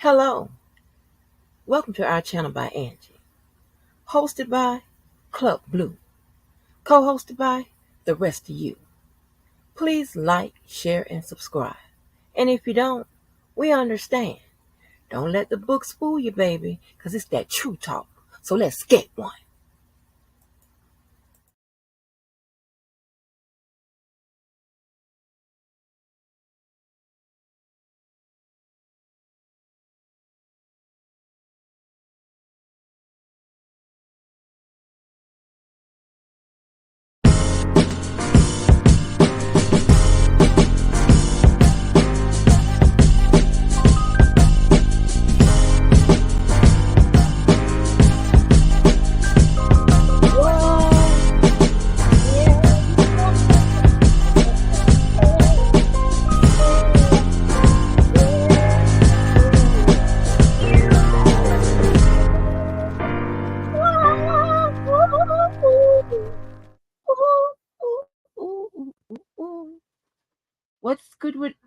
Hello, welcome to our channel by Angie. Hosted by Club Blue. Co-hosted by the rest of you. Please like, share, and subscribe. And if you don't, we understand. Don't let the books fool you, baby, because it's that true talk. So let's get one.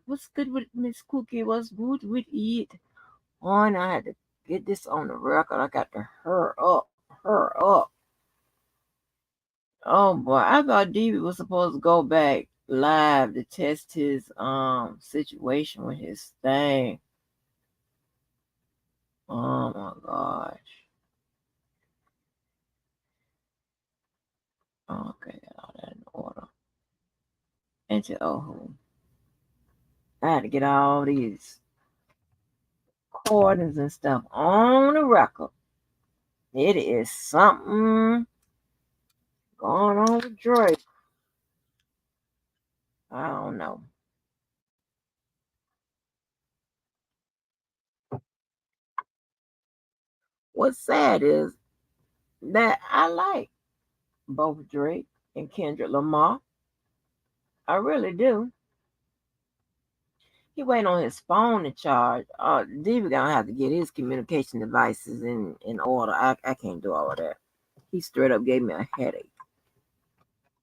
What's good with Miss Cookie? What's good with it? On, I had to get this on the record. I got to her up. Oh boy, I thought Davey was supposed to go back live to test his situation with his thing. Oh my gosh. Okay, got all that in order. Into I had to get all these recordings and stuff on the record. It is something going on with Drake. I don't know. What's sad is that I like both Drake and Kendrick Lamar. I really do. He waiting on his phone to charge. Diva gonna have to get his communication devices in order. I can't do all of that. He straight up gave me a headache.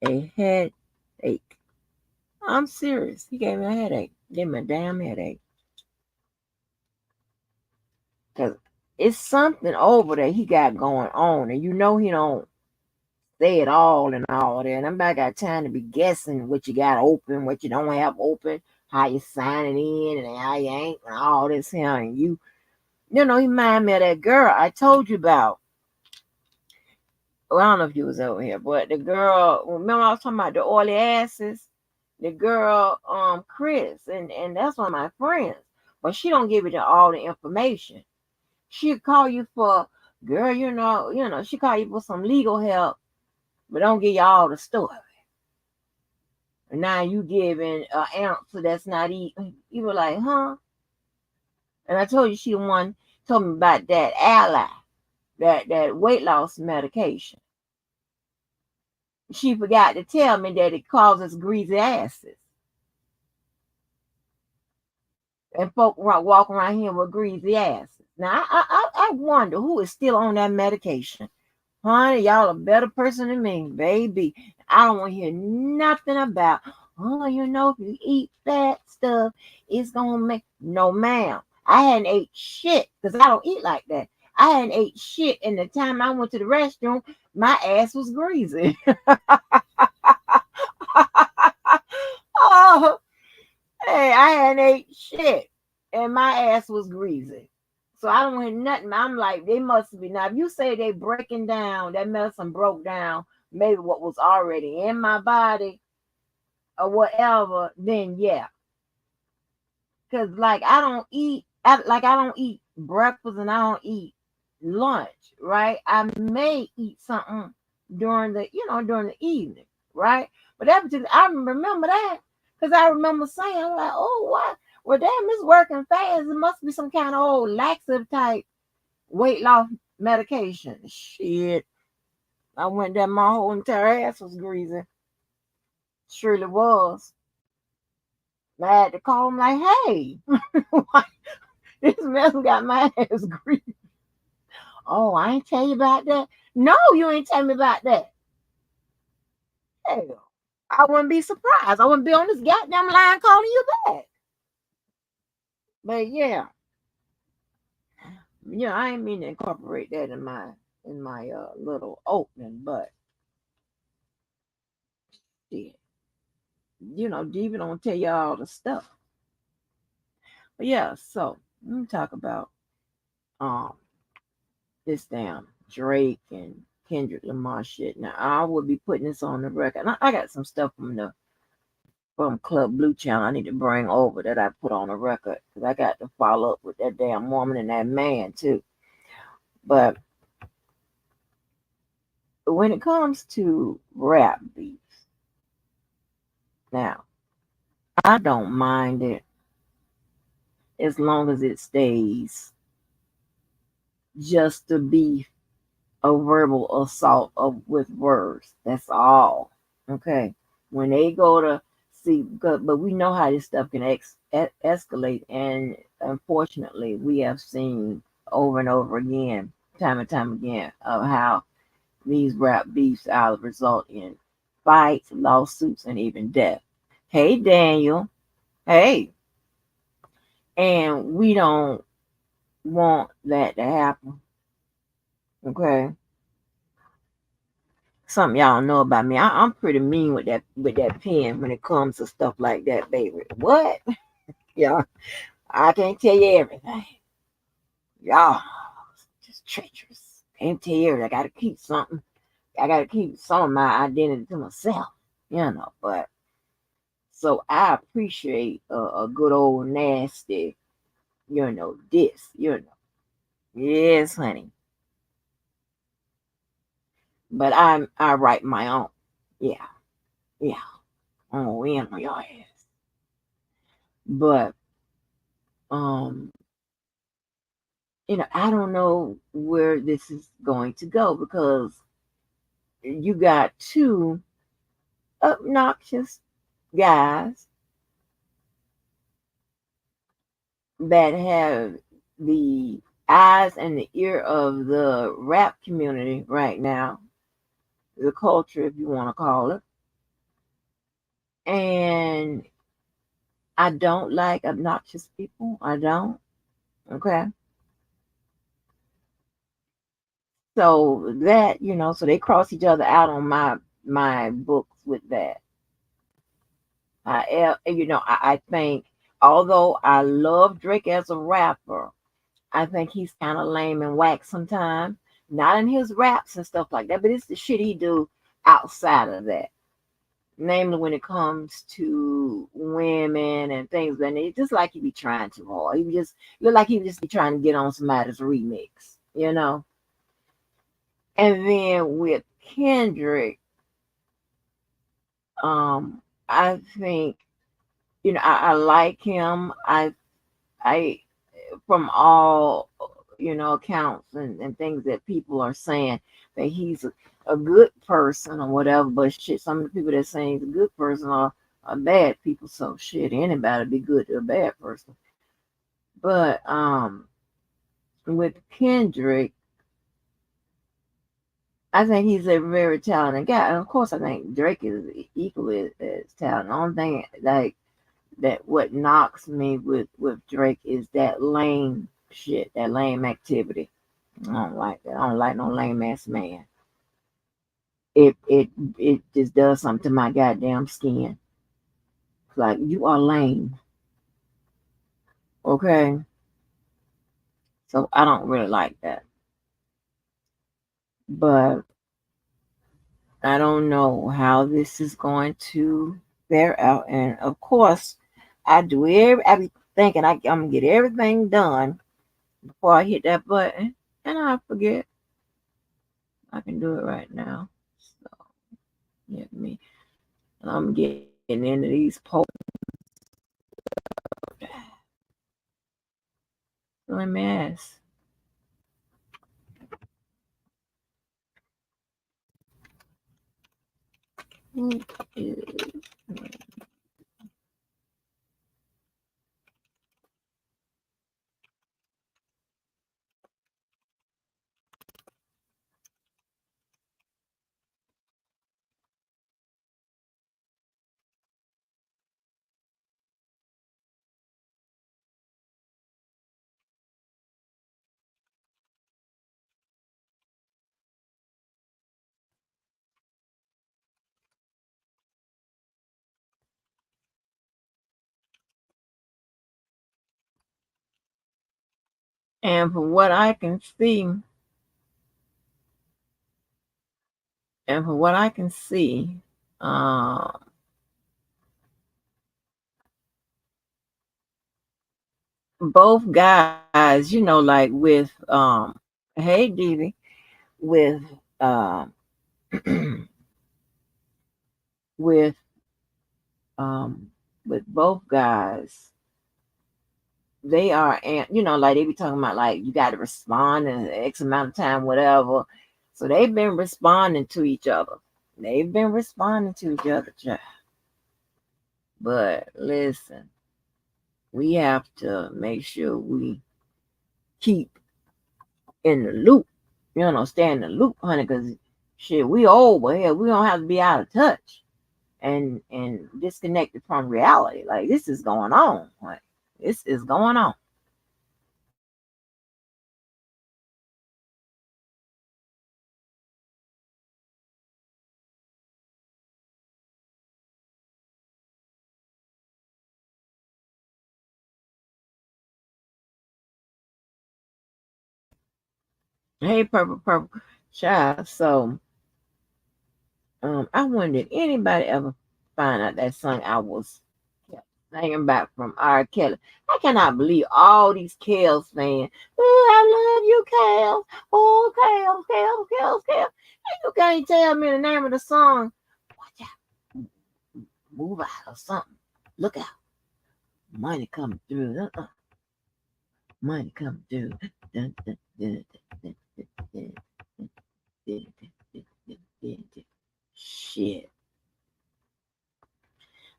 A headache. I'm serious. He gave me a headache. Gave me a damn headache. Cause it's something over there he got going on, and you know he don't say it all and all that. And I'm not got time to be guessing what you got open, what you don't have open, how you signing in, and how you ain't, and all this here. And you know, he remind me of that girl I told you about. Well, I don't know if you was over here, but the girl, remember I was talking about the oily asses? The girl, Chris, and that's one of my friends. But she don't give you all the information. She'll call you for, girl, she call you for some legal help, but don't give you all the story. And now you giving an answer that's not even, you were like, huh? And I told you she the one told me about that ally, that weight loss medication. She forgot to tell me that it causes greasy asses. And folk walk around here with greasy asses. Now, I wonder who is still on that medication. Honey, y'all a better person than me, baby. I don't want to hear nothing about, if you eat fat stuff, it's going to make... No, ma'am. I hadn't ate shit because I don't eat like that. I hadn't ate shit, and the time I went to the restroom, my ass was greasy. Oh, hey, I hadn't ate shit, and my ass was greasy. So I don't hear nothing. I'm like, they must be. Now, if you say they breaking down, that medicine broke down maybe what was already in my body or whatever, then yeah. Because like I don't eat breakfast and I don't eat lunch, right? I may eat something during the evening, right? But that particular, I remember that because I remember saying, I'm like, oh, what? Well, damn, it's working fast. It must be some kind of old laxative type weight loss medication. Shit. I went there, my whole entire ass was greasy. Surely was. I had to call him like, hey, this mess got my ass greasy. Oh, I ain't tell you about that. No, you ain't tell me about that. Hell, I wouldn't be surprised. I wouldn't be on this goddamn line calling you back. But yeah, Yeah, I ain't mean to incorporate that in my little opening, but shit, Diva don't tell you all the stuff. But yeah, so let me talk about um this damn Drake and Kendrick Lamar shit. Now I will be putting this on the record. And I got some stuff from Club Blue Channel I need to bring over that I put on the record because I got to follow up with that damn woman and that man too. But when it comes to rap beef, now I don't mind it as long as it stays just to be a verbal assault with words. That's all. Okay. When they go to see, but we know how this stuff can escalate, and unfortunately, we have seen over and over again, time and time again, of how these rap beefs are result in fights, lawsuits, and even death. Hey, Daniel. Hey, and we don't want that to happen. Okay. Something y'all know about me. I'm pretty mean with that pen when it comes to stuff like that, baby. What? Yeah, I can't tell you everything. Y'all just treacherous. Can't tell you everything. I gotta keep something. I gotta keep some of my identity to myself. But so I appreciate a good old nasty, this. Yes, honey. But I write my own. Yeah, yeah. Oh, in on your ass. But um I don't know where this is going to go because you got two obnoxious guys that have the eyes and the ear of the rap community right now, the culture, if you want to call it. And I don't like obnoxious people. I don't. Okay. So they cross each other out on my books with that. I think, although I love Drake as a rapper, I think he's kind of lame and whack sometimes. Not in his raps and stuff like that, but it's the shit he do outside of that. Namely, when it comes to women and things, and it just like he be trying too hard. He just look like he would just be trying to get on somebody's remix. And then with Kendrick, I think I like him. I from all accounts and things that people are saying that he's a good person or whatever, but shit, some of the people that saying he's a good person are bad people. So shit, anybody be good to a bad person. But with Kendrick, I think he's a very talented guy, and of course, I think Drake is equally as talented. The only thing that what knocks me with Drake is that lame shit, that lame activity. I don't like that. I don't like no lame ass man. It just does something to my goddamn skin. It's like you are lame, okay? So I don't really like that. But I don't know how this is going to bear out. And of course, I be thinking I'm gonna get everything done before I hit that button, and I forget. I can do it right now. So get me. And I'm getting into these polls. So let me ask. Who is And from what I can see, and from what I can see, uh, both guys, like with hey Didi, with um with um with both guys, they are, and like they be talking about, like you got to respond in X amount of time, whatever. So they've been responding to each other. They've been responding to each other, child. But listen, we have to make sure we keep in the loop. Stay in the loop, honey, because shit, we old, but hell, we don't have to be out of touch and disconnected from reality. Like this is going on. Like this is going on. Hey, purple, purple, child. So, I wonder if anybody ever find out that song I was singing back from R. Kelly. I cannot believe all these Kels fans. Oh, I love you, Kels. Oh, Kels, Kels, Kels, Kels. And you can't tell me the name of the song. Watch out, move out or something. Look out, money coming through. Money coming through. Dun, dun, dun, dun, dun, dun, dun, dun, dun, dun, dun. Shit.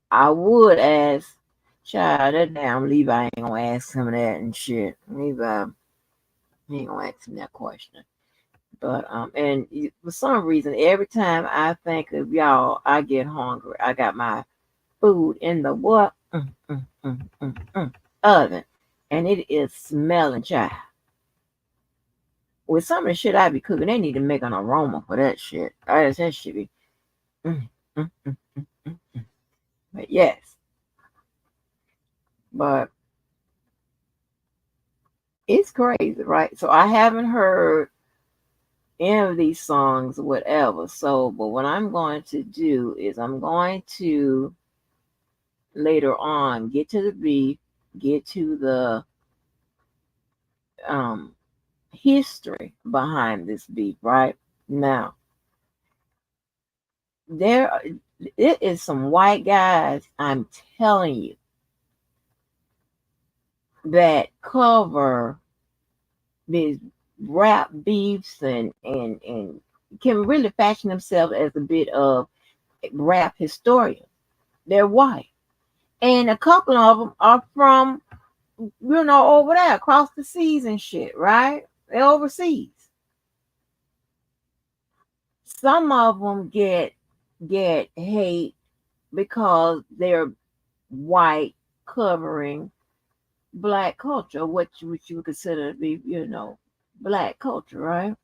I would ask, child, that damn Levi ain't gonna ask him that and shit. Levi, he ain't gonna ask him that question. But and for some reason, every time I think of y'all, I get hungry. I got my food in the what? Oven, and it is smelling, child. With some of the shit I be cooking, they need to make an aroma for that shit. That should be. Mm, mm, mm, mm, mm, mm. But yes, but it's crazy, right? So I haven't heard any of these songs, whatever. So, but what I'm going to do is I'm going to later on get to the beat, get to the um history behind this beat, right? Now, there it is some white guys, I'm telling you, that cover these rap beefs and can really fashion themselves as a bit of rap historian. They're white. And a couple of them are from, over there across the seas and shit, right? They're overseas. Some of them get hate because they're white covering black culture, what you would consider to be, black culture, right?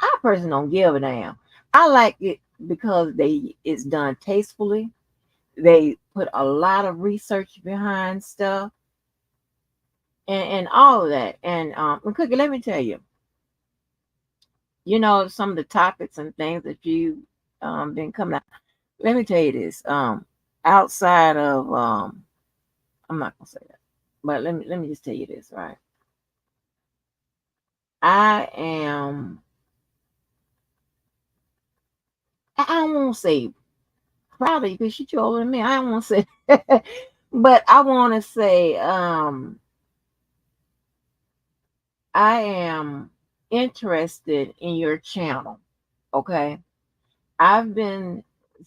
I personally don't give a damn. I like it because it's done tastefully. They put a lot of research behind stuff and all of that. And Cookie, let me tell you, some of the topics and things that you been coming out. Let me tell you this. Outside of I'm not gonna say that, but let me just tell you this, right? I am. I don't want to say proud of you because you're older than me. I don't want to say, but I want to say I am interested in your channel. Okay, I've been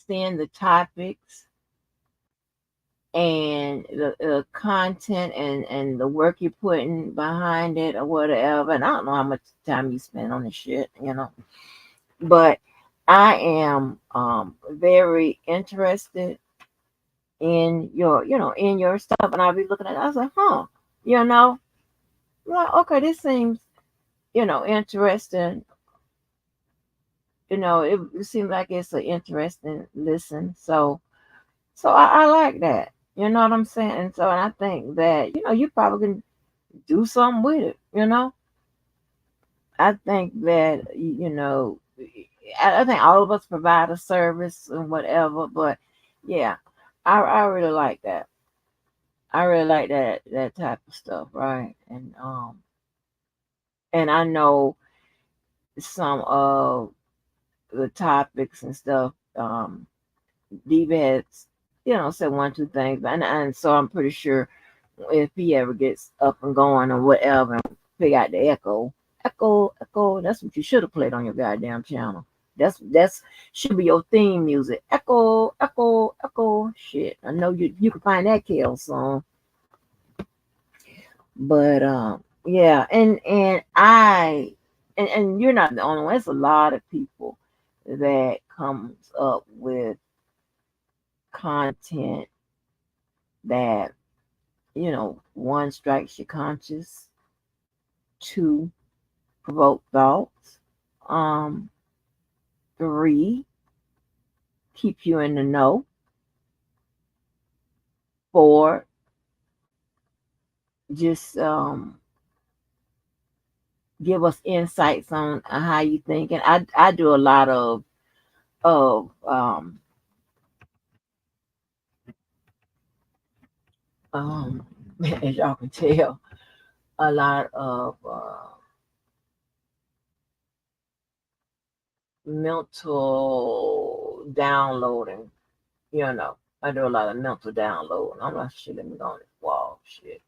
seeing the topics and the content and the work you're putting behind it or whatever. And I don't know how much time you spend on this shit. But I am very interested in your stuff, and I'll be looking at it. I was like, you know, like, okay, this seems interesting. It seems like it's an interesting listen. So I like that. You know what I'm saying? And I think that you probably can do something with it. I think that I think all of us provide a service and whatever, but yeah, I really like that. I really like that type of stuff, right? And I know some of the topics and stuff. Diva has, said one, two things, and so I'm pretty sure if he ever gets up and going or whatever, and figure out the echo, that's what you should have played on your goddamn channel. That's should be your theme music. Echo, echo, echo. Shit, I know you can find that Kale song, but yeah, and you're not the only one. It's a lot of people that comes up with content that one strikes your conscience, two provoke thoughts, um, three keep you in the know, four just give us insights on how you think. And I do a lot of um as y'all can tell, a lot of mental downloading. I do a lot of mental downloading. I'm like, shit, let me go on this wall, shit,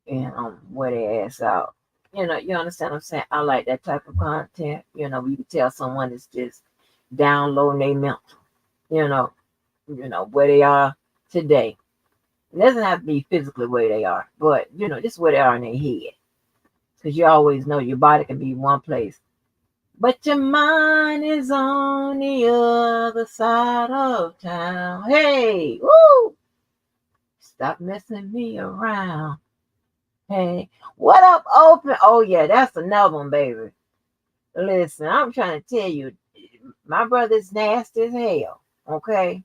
and wear their ass out. You understand what I'm saying? I like that type of content. You can tell someone is just downloading their mental. You know, where they are today. It doesn't have to be physically where they are, but just where they are in their head. Because you always know your body can be one place, but your mind is on the other side of town. Hey, woo! Stop messing me around. Hey, what up, open? Oh yeah, that's another one, baby. Listen, I'm trying to tell you, my brother's nasty as hell. Okay,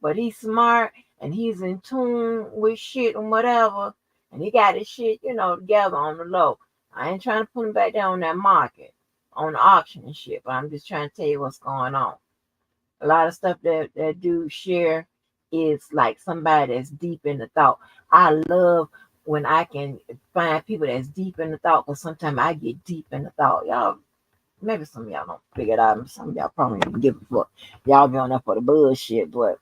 but he's smart and he's in tune with shit and whatever, and he got his shit, together on the low. I ain't trying to put him back down on that market, on the auction and shit, but I'm just trying to tell you what's going on. A lot of stuff that dudes share is like somebody that's deep in the thought. I love when I can find people that's deep in the thought, because sometimes I get deep in the thought. Y'all, maybe some of y'all don't figure it out. Some of y'all probably don't give a fuck. Y'all be on there for the bullshit, but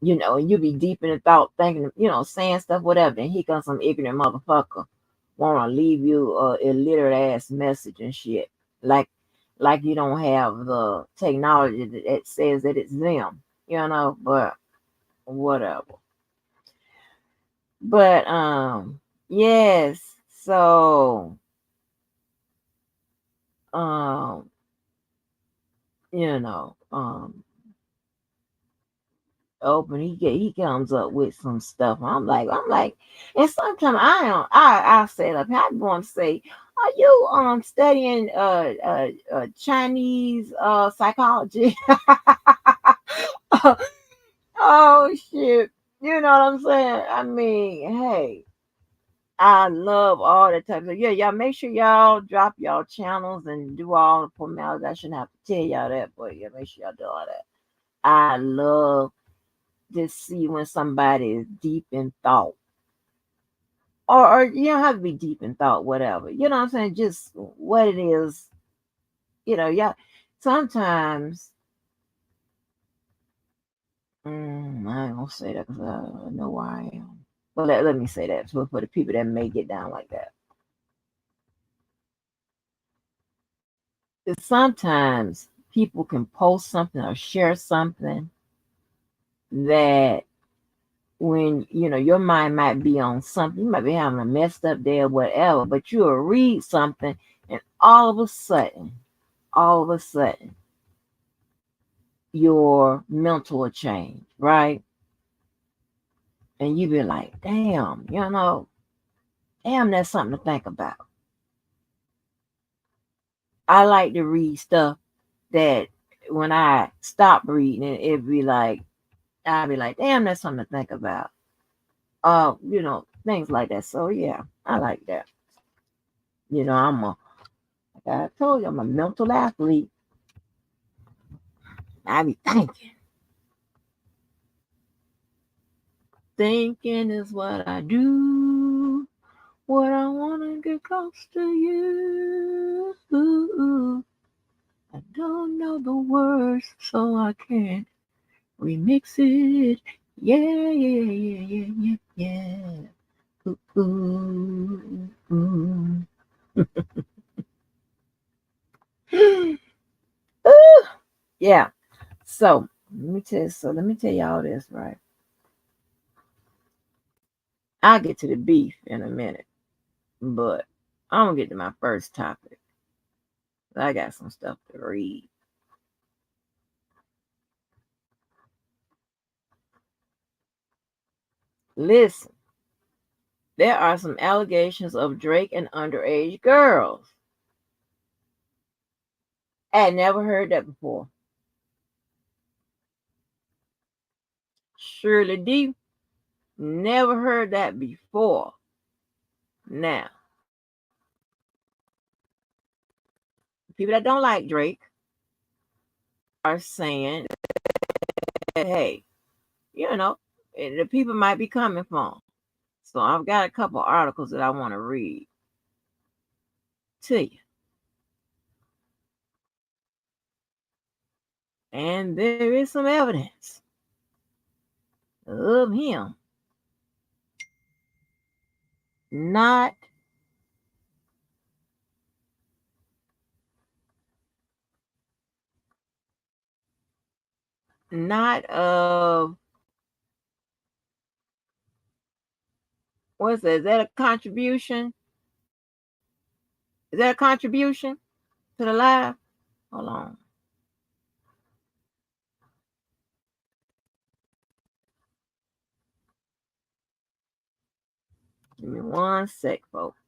and you be deep in the thought, thinking, saying stuff, whatever. Then here comes some ignorant motherfucker wanna leave you a illiterate ass message and shit, like you don't have the technology that says that it's them, But whatever. But yes. So um, you know, um, open. He comes up with some stuff. I'm like, and sometimes I set up. I'm going to say, are you studying Chinese psychology? Oh shit! You know what I'm saying? I mean, hey, I love all that type of, yeah. Y'all make sure y'all drop y'all channels and do all the formalities. I shouldn't have to tell y'all that, but yeah, make sure y'all do all that. I love to see when somebody is deep in thought. Or you don't have to be deep in thought, whatever. You know what I'm saying? Just what it is, yeah. Sometimes, I ain't gonna say that because I know where I am. Well, let me say that for the people that may get down like that. Sometimes people can post something or share something that when your mind might be on something, you might be having a messed up day or whatever, but you'll read something and all of a sudden your mental will change, right? And you be like, damn, that's something to think about. I like to read stuff that when I stop reading I'll be like, damn, that's something to think about. things like that. So yeah, I like that. You know, like I told you, I'm a mental athlete. I be thinking is what I do. What I wanna get close to you. I don't know the words, so I can't remix it. Yeah, yeah, yeah, yeah, yeah, yeah. Ooh, ooh, ooh. Ooh, yeah. Let me tell y'all this, right? I'll get to the beef in a minute, but I'm gonna get to my first topic. I got some stuff to read. Listen, there are some allegations of Drake and underage girls. I had never heard that before. Shirley D, never heard that before. Now, people that don't like Drake are saying that, hey, you know, the people might be coming for him. So I've got a couple articles that I want to read to you. And there is some evidence of him not not of what's that? Is that a contribution? Is that a contribution to the live? Hold on. Give me one sec, folks.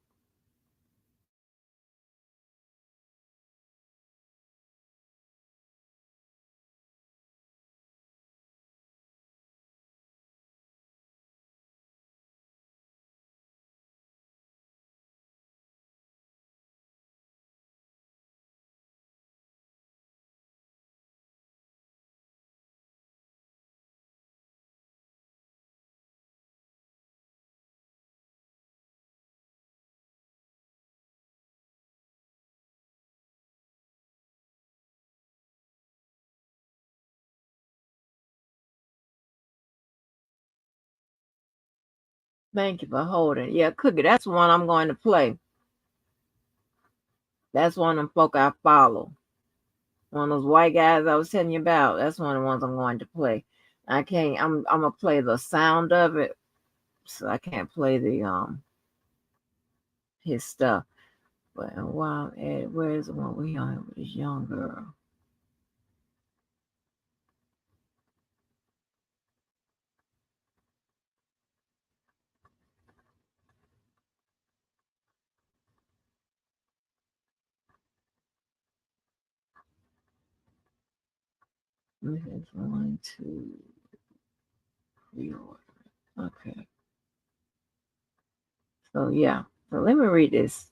Thank you for holding. Yeah, Cookie, that's one I'm going to play. That's one of them folk I follow. One of those white guys I was telling you about. That's one of the ones I'm going to play. I can't. I'm gonna play the sound of it, so I can't play the his stuff. But while at where's the one we on with this young girl? This is one, two, three, four. Okay. So yeah. So let me read this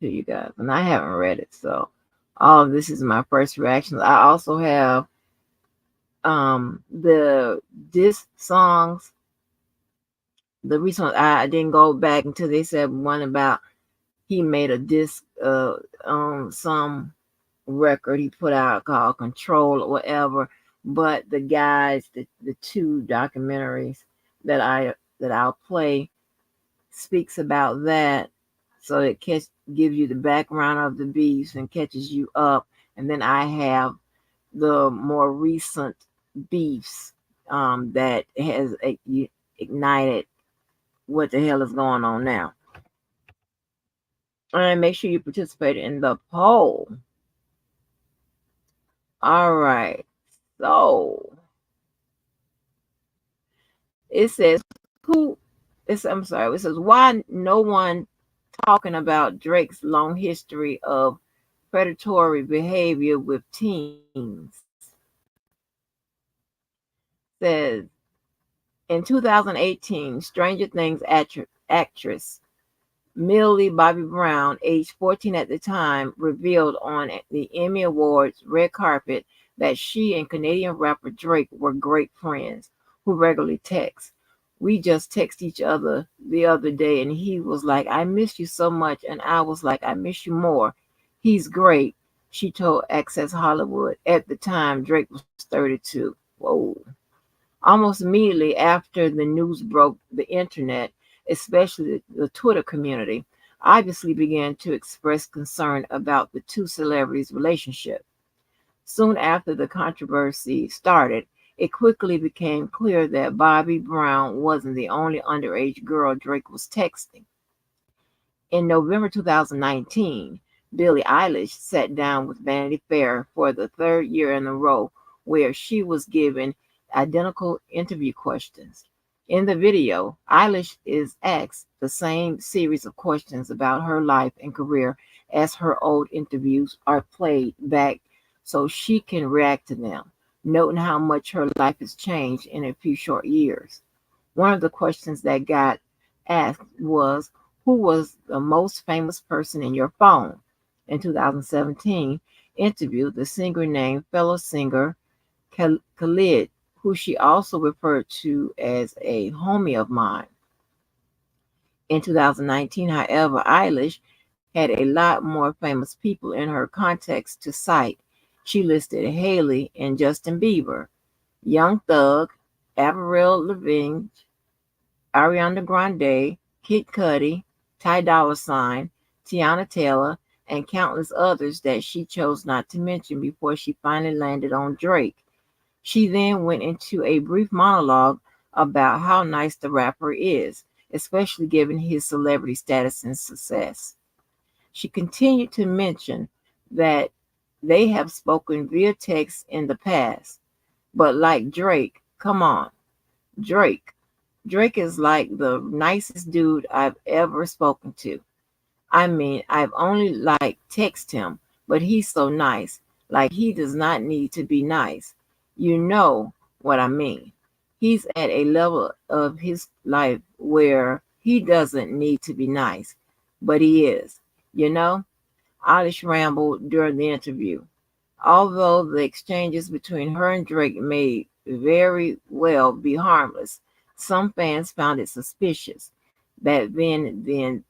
to you guys, and I haven't read it, so all of this is my first reactions. I also have the diss songs. The reason I didn't go back until they said one about he made a disc some record he put out called Control or whatever. But the guys, the two documentaries that I'll play speaks about that. So it gives you the background of the beefs and catches you up. And then I have the more recent beefs that has ignited what the hell is going on now. And make sure you participate in the poll. All right. So it says who I'm sorry, it says why no one talking about Drake's long history of predatory behavior with teens. Says in 2018, Stranger Things actress Millie Bobby Brown, aged 14 at the time, revealed on the Emmy Awards red carpet that she and Canadian rapper Drake were great friends who regularly text. We just text each other the other day, and he was like, I miss you so much. And I was like, I miss you more. He's great, she told Access Hollywood. At the time, Drake was 32. Whoa. Almost immediately after the news broke, the internet, especially the Twitter community, obviously began to express concern about the two celebrities' relationship. Soon after the controversy started, it quickly became clear that Bobby Brown wasn't the only underage girl Drake was texting. In November 2019, Billie Eilish sat down with Vanity Fair for the third year in a row, where she was given identical interview questions. In the video, Eilish is asked the same series of questions about her life and career as her old interviews are played back so she can react to them, noting how much her life has changed in a few short years. One of the questions that got asked was, who was the most famous person in your phone? In 2017, interviewed the singer named fellow singer Khalid, who she also referred to as a homie of mine. In 2019, however, Eilish had a lot more famous people in her contacts to cite. She listed Haley and Justin Bieber, Young Thug, Avril Lavigne, Ariana Grande, Kid Cudi, Ty Dolla $ign, Tiana Taylor, and countless others that she chose not to mention before she finally landed on Drake. She then went into a brief monologue about how nice the rapper is, especially given his celebrity status and success. She continued to mention that they have spoken via text in the past, but like Drake, come on, Drake. Drake is like the nicest dude I've ever spoken to. I mean, I've only text him, but he's so nice. Like he does not need to be nice. You know what I mean. He's at a level of his life where he doesn't need to be nice, but he is. You know, Eilish rambled during the interview. Although the exchanges between her and Drake may very well be harmless, some fans found it suspicious that then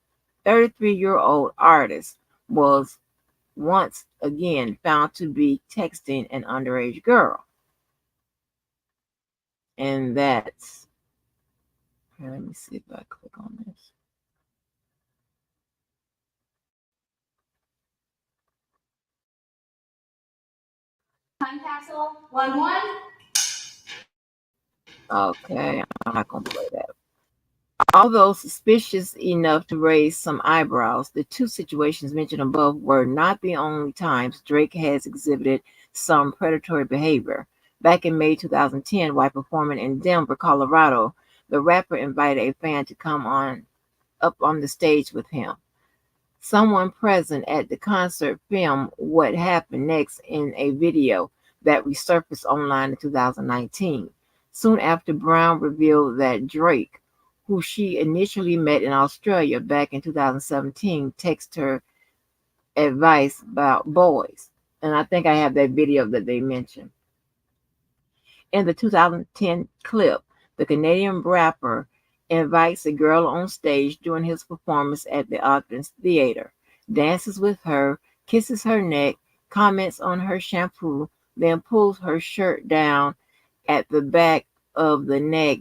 33-year-old artist was once again found to be texting an underage girl. And that's, here, let me see if I click on this. Time capsule 1-1. Okay, I'm not going to play that. Although suspicious enough to raise some eyebrows, the two situations mentioned above were not the only times Drake has exhibited some predatory behavior. Back in May 2010, while performing in Denver, Colorado, the rapper invited a fan to come up on the stage with him. Someone present at the concert filmed what happened next in a video that resurfaced online in 2019. Soon after, Brown revealed that Drake, who she initially met in Australia back in 2017, texted her advice about boys. And I think I have that video that they mentioned. In the 2010 clip, the Canadian rapper invites a girl on stage during his performance at the Ogden Theater, dances with her, kisses her neck, comments on her shampoo, then pulls her shirt down at the back of the neck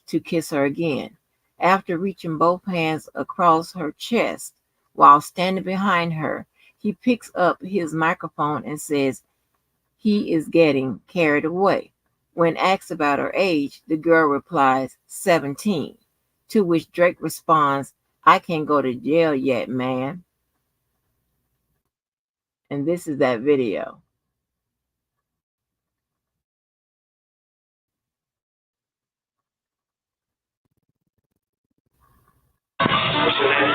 to kiss her again. After reaching both hands across her chest while standing behind her, he picks up his microphone and says he is getting carried away. When asked about her age, the girl replies, 17, to which Drake responds, I can't go to jail yet, man. And this is that video. What's your name?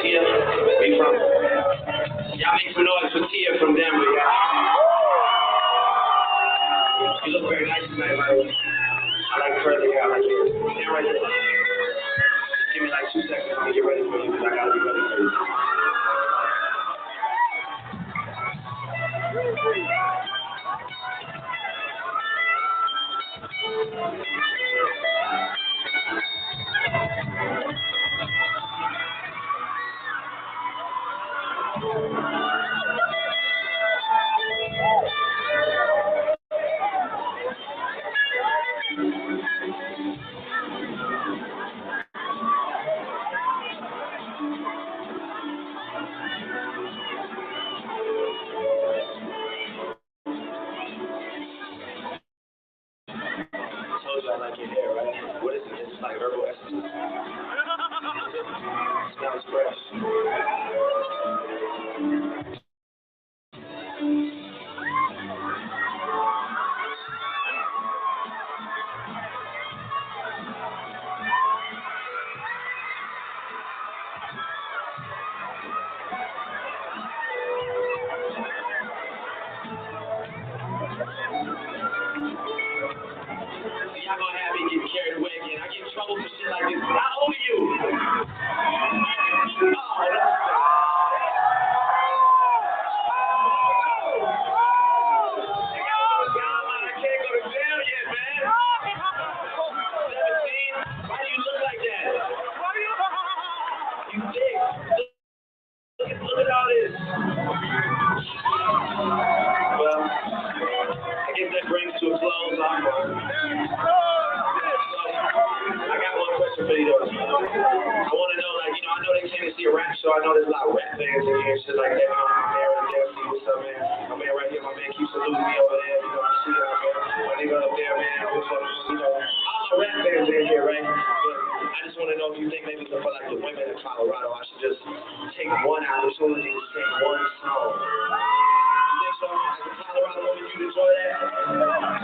Tia. Where you from? Y'all make some noise for Tia from Denver, y'all. You look very nice tonight, by the way. I like curly hair. I like it. Stand right there. I know there's a lot of rap fans in here and shit like that. You know, my man right there, see what's up, man. My man right here, my man keeps saluting me over there. You know, I see y'all, man. My nigga up there, man. What's up? You know, all the rap fans in here, right? But I just want to know if you think maybe for like the women in Colorado, I should just take one opportunity to sing one song. You think so? As a Colorado woman, you'd enjoy that?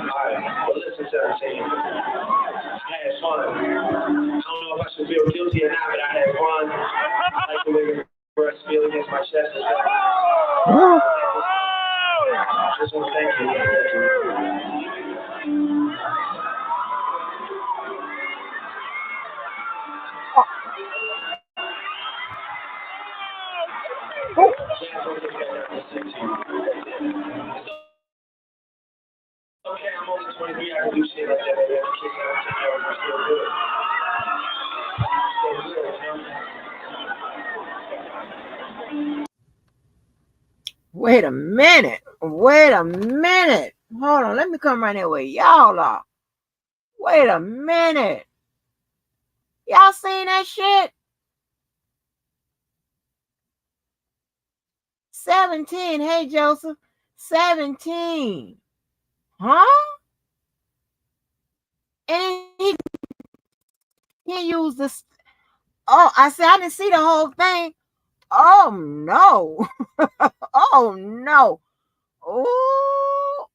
Alright, well listen, 17. I had fun. I don't know if I should feel guilty or not, but I had fun. I like the way your breasts feel against my chest and stuff. I just want to thank you. Okay, I'm only 23. I can do shit like that. Maybe I'm 17 years old. I'm still good. Wait a minute. Wait a minute. Hold on. Let me come right here where y'all are. Wait a minute. Y'all seen that shit? 17. Hey, Joseph. 17. Huh? And he used this. Oh, I said I didn't see the whole thing. Oh no. Oh no. Oh.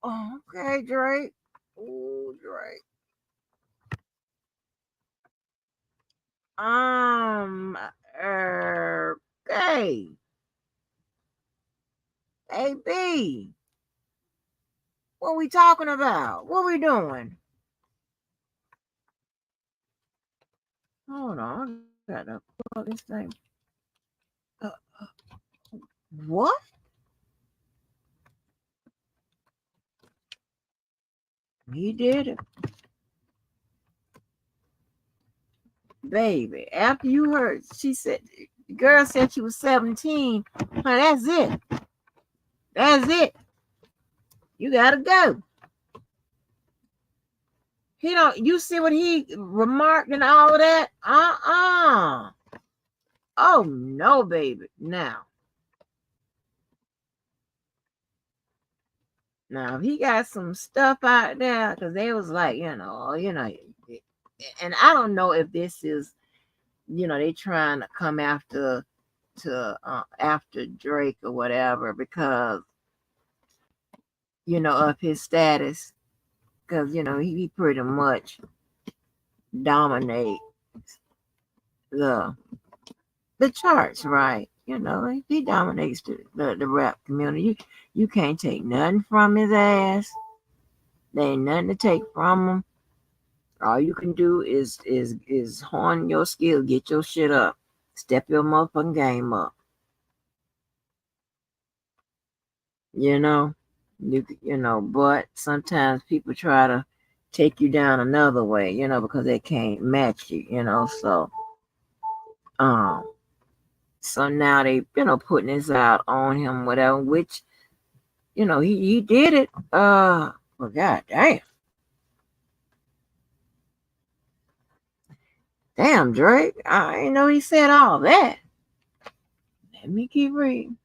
Okay, Drake. Oh, Drake. Okay. Hey, B. What we talking about? What we doing? Hold on. I gotta pull this thing. Uh, what? He did it. Baby, after you heard, she said, the girl said she was 17. Honey, that's it. That's it. You gotta go. He don't, you see what he remarked and all of that? Oh, no, baby. Now, if he got some stuff out there, because they was like, and I don't know if this is, they trying to come after Drake or whatever because, of his status. Because, he pretty much dominate the charts, right? He dominates the rap community. You can't take nothing from his ass. There ain't nothing to take from him. All you can do is hone your skill, get your shit up, step your motherfucking game up. But sometimes people try to take you down another way, because they can't match you, so now they, putting this out on him, whatever, which, he did it. Well, god damn. Damn, Drake. I didn't know he said all that. Let me keep reading.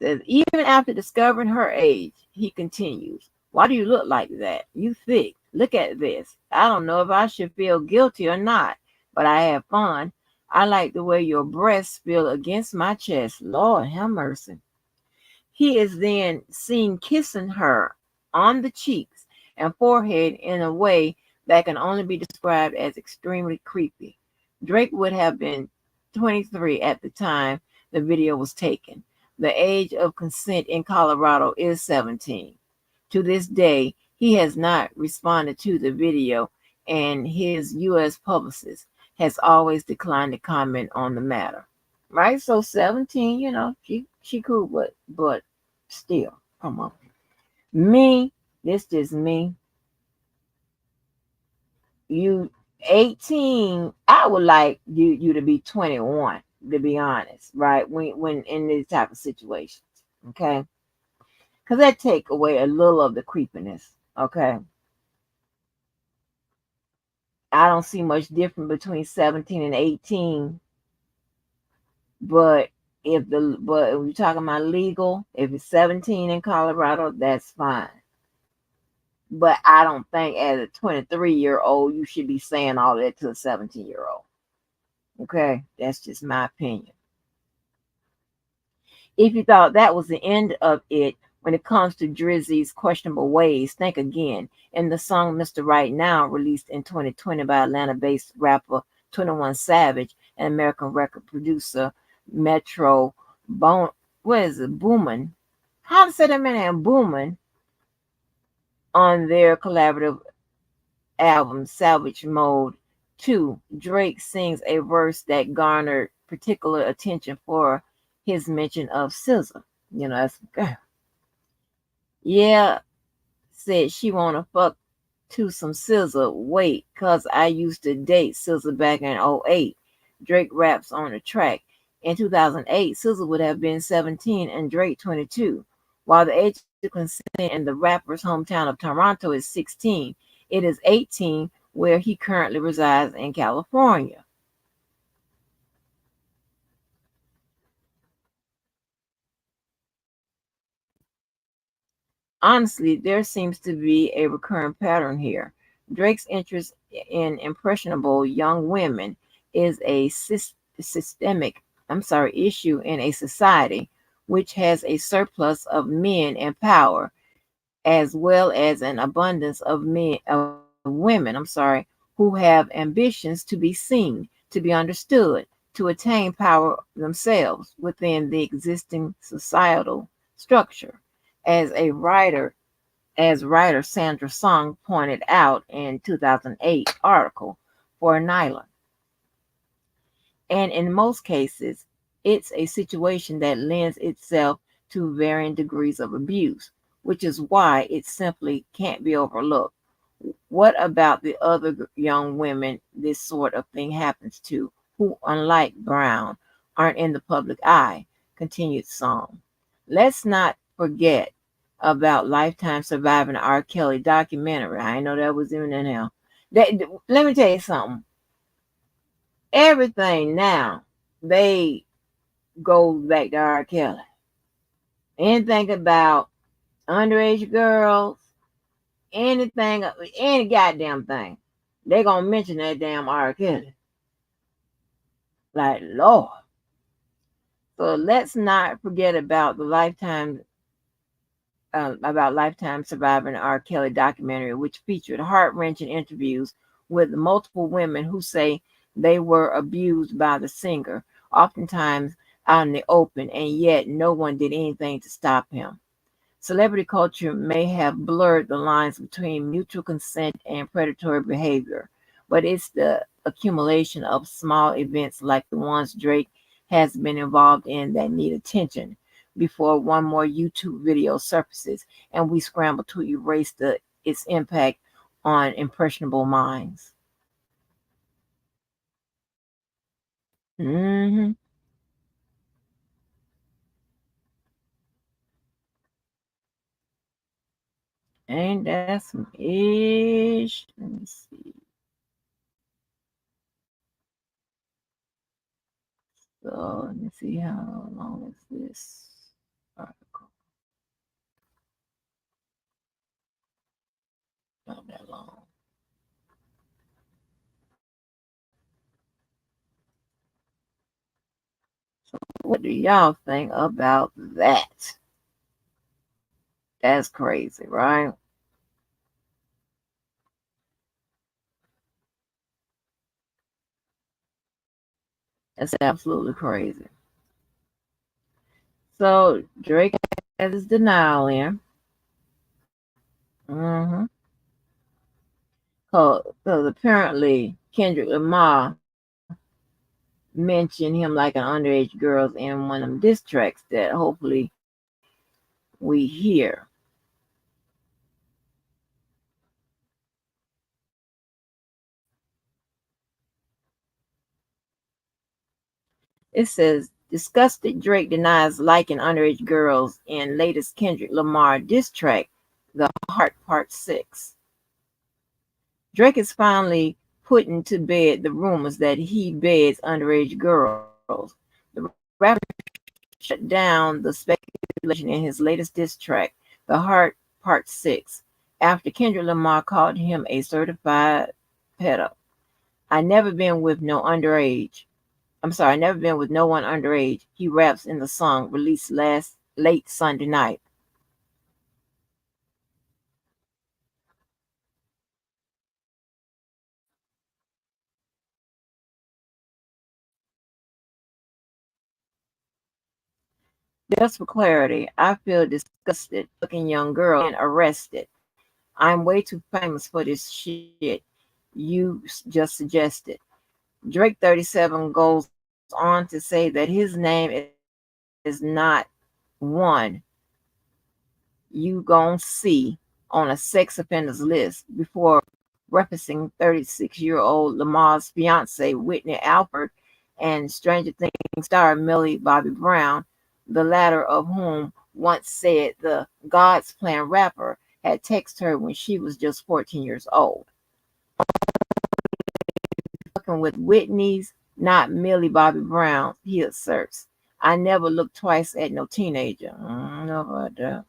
Says, even after discovering her age, he continues, why do you look like that? You thick. Look at this. I don't know if I should feel guilty or not, but I have fun. I like the way your breasts feel against my chest. Lord have mercy. He is then seen kissing her on the cheeks and forehead in a way that can only be described as extremely creepy. Drake would have been 23 at the time the video was taken. The age of consent in Colorado is 17. To this day, he has not responded to the video, and his U.S. publicist has always declined to comment on the matter. Right? So 17, she cool, but still, come on. Me, this just me. You 18, I would like you to be 21, to be honest, right? When in these type of situations, okay? Because that take away a little of the creepiness, okay? I don't see much difference between 17 and 18. But if we're talking about legal, if it's 17 in Colorado, that's fine. But I don't think as a 23-year-old you should be saying all that to a 17-year-old. Okay, that's just my opinion. If you thought that was the end of it when it comes to Drizzy's questionable ways, think again. In the song Mr. Right Now, released in 2020 by Atlanta based rapper 21 Savage and American record producer Metro Bone, what is it, Boomin? How to say that man name? Boomin, on their collaborative album Savage Mode 2, Drake sings a verse that garnered particular attention for his mention of SZA. You know, that's yeah, said she wanna fuck to some SZA. Wait, cause I used to date SZA back in '08. Drake raps on the track. In 2008, SZA would have been 17 and Drake 22. While the age of consent in the rapper's hometown of Toronto is 16, it is 18 where he currently resides in California. Honestly, there seems to be a recurring pattern here. Drake's interest in impressionable young women is a systemic, issue in a society which has a surplus of men in power, as well as an abundance of women, who have ambitions to be seen, to be understood, to attain power themselves within the existing societal structure. As a writer as writer Sandra Song pointed out in 2008 article for Nylon. And in most cases, it's a situation that lends itself to varying degrees of abuse, which is why it simply can't be overlooked. What about the other young women this sort of thing happens to, who, unlike Brown, aren't in the public eye? Continued Song. Let's not forget about Lifetime surviving the R. Kelly documentary. I know that was in there. That, let me tell you something. Everything now, they go back to R. Kelly. Anything about underage girls, anything, any goddamn thing, they gonna mention that damn R. Kelly. Like Lord. So let's not forget about Lifetime surviving the R. Kelly documentary, which featured heart-wrenching interviews with multiple women who say they were abused by the singer, oftentimes out in the open, and yet no one did anything to stop him. Celebrity culture may have blurred the lines between mutual consent and predatory behavior, but it's the accumulation of small events like the ones Drake has been involved in that need attention before one more YouTube video surfaces and we scramble to erase its impact on impressionable minds. Hmm. Ain't that some ish? Let me see. So let me see how long is this article. Not that long. What do y'all think about that? That's crazy, right? That's absolutely crazy. So Drake has his denial in. Mm-hmm. Because apparently Kendrick Lamar mentioned him like an underage girls in one of them diss tracks that hopefully we hear. It says, disgusted Drake denies liking underage girls in latest Kendrick Lamar diss track, The Heart Part 6. Drake is finally putting to bed the rumors that he beds underage girls. The rapper rapper shut down the speculation in his latest diss track, The Heart Part 6, after Kendrick Lamar called him a certified pedo. I never been with no underage. I'm sorry, I never been with no one underage. He raps in the song released last late Sunday night. Just for clarity, I feel disgusted looking young girl and arrested. I'm way too famous for this shit you just suggested. Drake 37 goes on to say that his name is not one you gon' see on a sex offenders list before referencing 36-year-old Lamar's fiance Whitney Alford and Stranger Things star Millie Bobby Brown, the latter of whom once said the God's Plan rapper had texted her when she was just 14 years old. Fucking with Whitney's, not Millie Bobby Brown, he asserts. I never looked twice at no teenager. I don't know about that.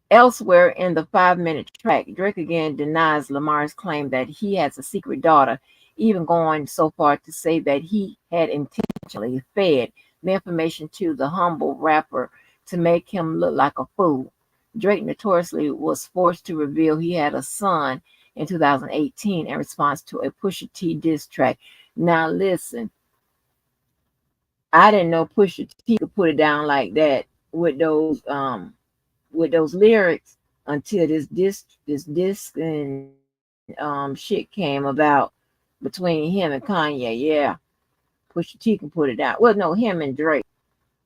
Elsewhere in the 5-minute track, Drake again denies Lamar's claim that he has a secret daughter, even going so far to say that he had intentionally fed the information to the humble rapper to make him look like a fool. Drake notoriously was forced to reveal he had a son in 2018 in response to a Pusha T diss track. Now listen, I didn't know Pusha T could put it down like that with those lyrics until this disc and shit came about between him and Kanye. Yeah, Pusha T can put it down. Well, no, him and Drake,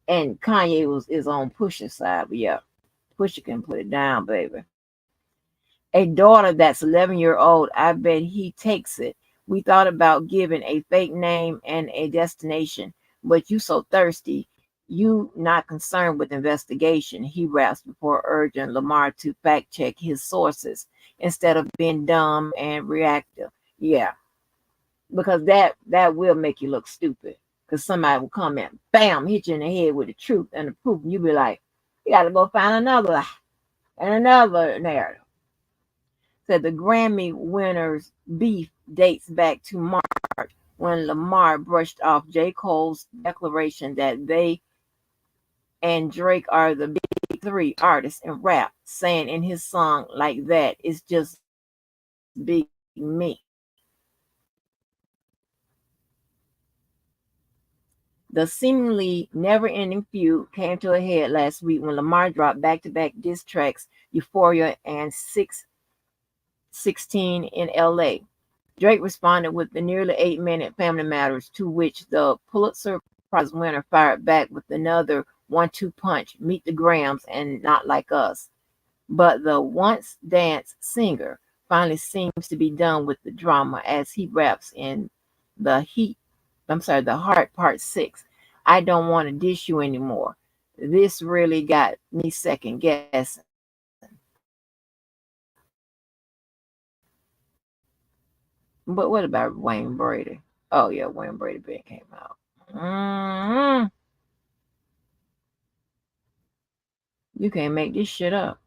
and Kanye is on Pusha's side. But yeah, Pusha can put it down, baby. A daughter that's 11-year old. I bet he takes it. We thought about giving a fake name and a destination, but you so thirsty. You not concerned with investigation, he raps before urging Lamar to fact check his sources instead of being dumb and reactive. Yeah, because that will make you look stupid. Because somebody will come in, bam, hit you in the head with the truth and the proof, and you be like, you got to go find another narrative. Said the Grammy winners' beef dates back to March when Lamar brushed off J. Cole's declaration that they and Drake are the big three artists in rap, saying in his song like that, it's just big me. The seemingly never-ending feud came to a head last week when Lamar dropped back-to-back diss tracks Euphoria and 616 in LA. Drake responded with the nearly 8-minute Family Matters, to which the Pulitzer Prize winner fired back with another 1-2 punch, Meet the Grams and Not Like Us. But the once dance singer finally seems to be done with the drama as he raps in the heat, the Heart Part 6. I don't want to dish you anymore. This really got me second guessing. But what about Wayne Brady? Oh yeah, Wayne Brady band came out. hmm You can't make this shit up.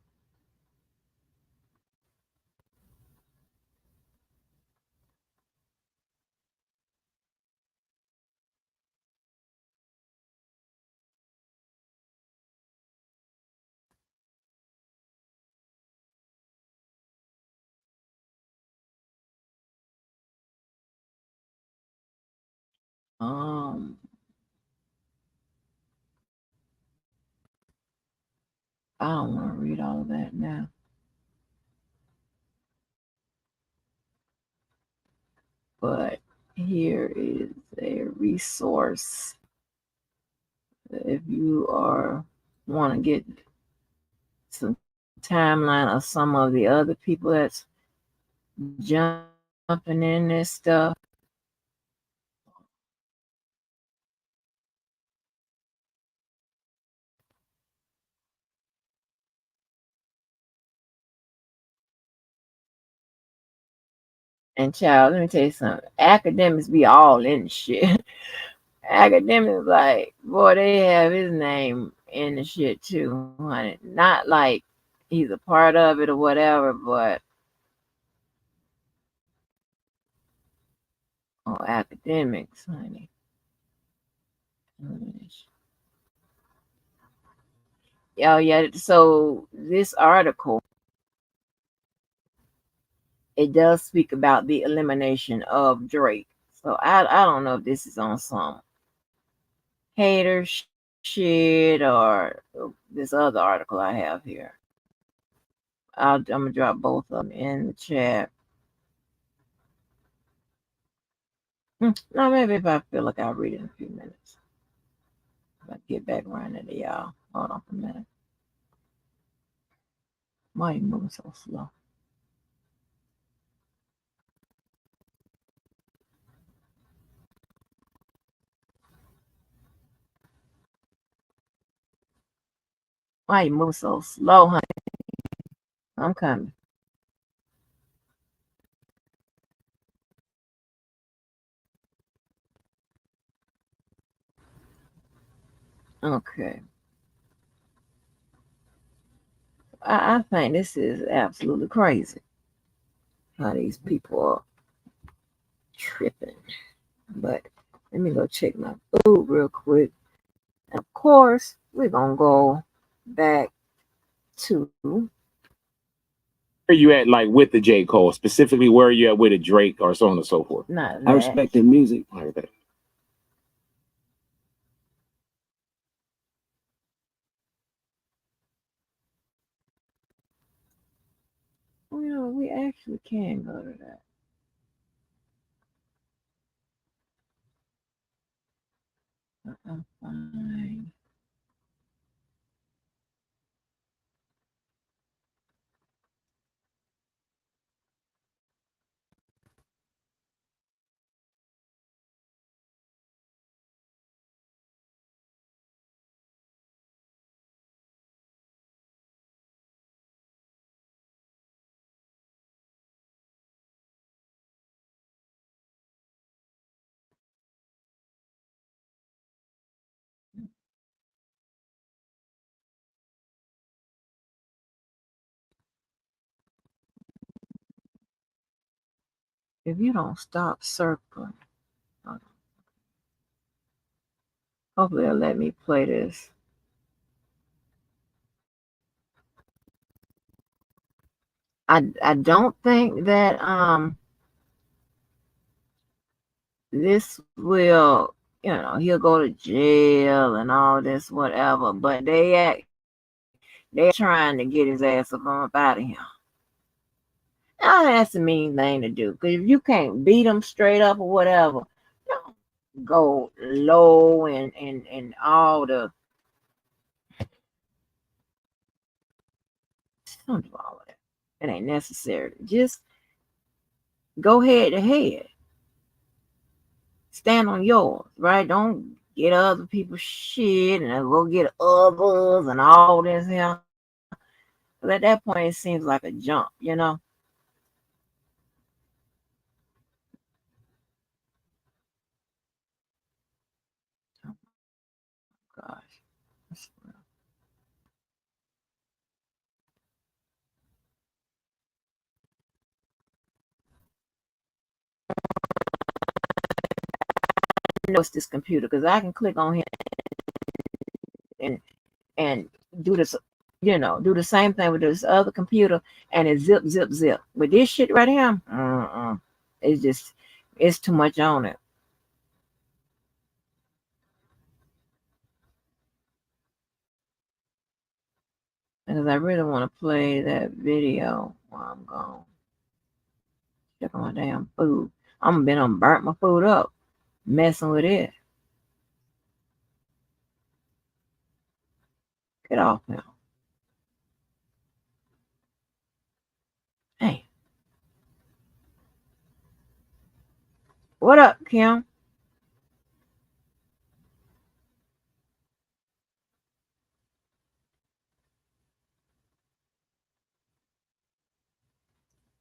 Um, I don't want to read all of that now. But here is a resource if you are want to get some timeline of some of the other people that's jumping in this stuff. And child, let me tell you something. Academics be all in the shit. Academics, like, boy, they have his name in the shit too, honey. Not like he's a part of it or whatever, but oh, academics, honey. Oh yeah. So this article, it does speak about the elimination of Drake. So I don't know if this is on some hater shit or this other article I have here. I'm gonna drop both of them in the chat. No, maybe if I feel like I'll read it in a few minutes. If I get back around into y'all. Hold on for a minute. Why are you moving so slow? Why are you moving so slow, honey? I'm coming. Okay. I think this is absolutely crazy how these people are tripping. But let me go check my food real quick. And of course, we're gonna go back to Where you at, like with the J. Cole? Specifically, where are you at with a Drake or so on and so forth? not I that. respect the music like that. We actually can go to that. Fine. If you don't stop circling, hopefully they'll let me play this. I don't think that this will, he'll go to jail and all this whatever, but they trying to get his ass up out of here. Now that's a mean thing to do, because if you can't beat them straight up or whatever, don't go low and all the, don't do all of that. It ain't necessary. Just go head to head. Stand on yours, right? Don't get other people's shit and go get others and all this here. But at that point, it seems like a jump. Oh gosh. I know it's this computer because I can click on here and and do this, do the same thing with this other computer, and it zip, zip, zip. With this shit right here, it's just, it's too much on it. Because I really want to play that video while I'm gone. Check on my damn food. I'm been on burnt my food up, messing with it. Get off now. Hey, what up, Kim?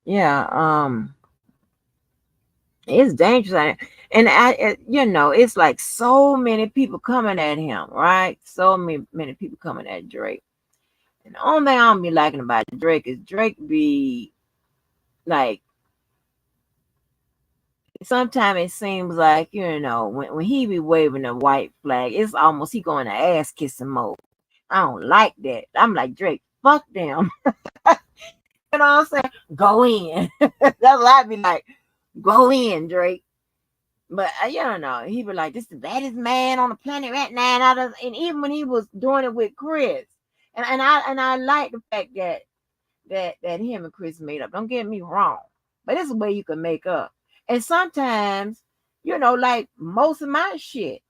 Yeah, It's dangerous. And it's like so many people coming at him, right? So many people coming at Drake. And the only thing I don't be liking about Drake is Drake be like, sometimes it seems like, when he be waving the white flag, it's almost he going to ass kissing mode. I don't like that. I'm like, Drake, fuck them. You know what I'm saying? Go in. That's what I be like. Go in, Drake. But you don't know. He be like, this the baddest man on the planet right now. And even when he was doing it with Chris. And I like the fact that him and Chris made up. Don't get me wrong. But it's a way you can make up. And sometimes, like most of my shit,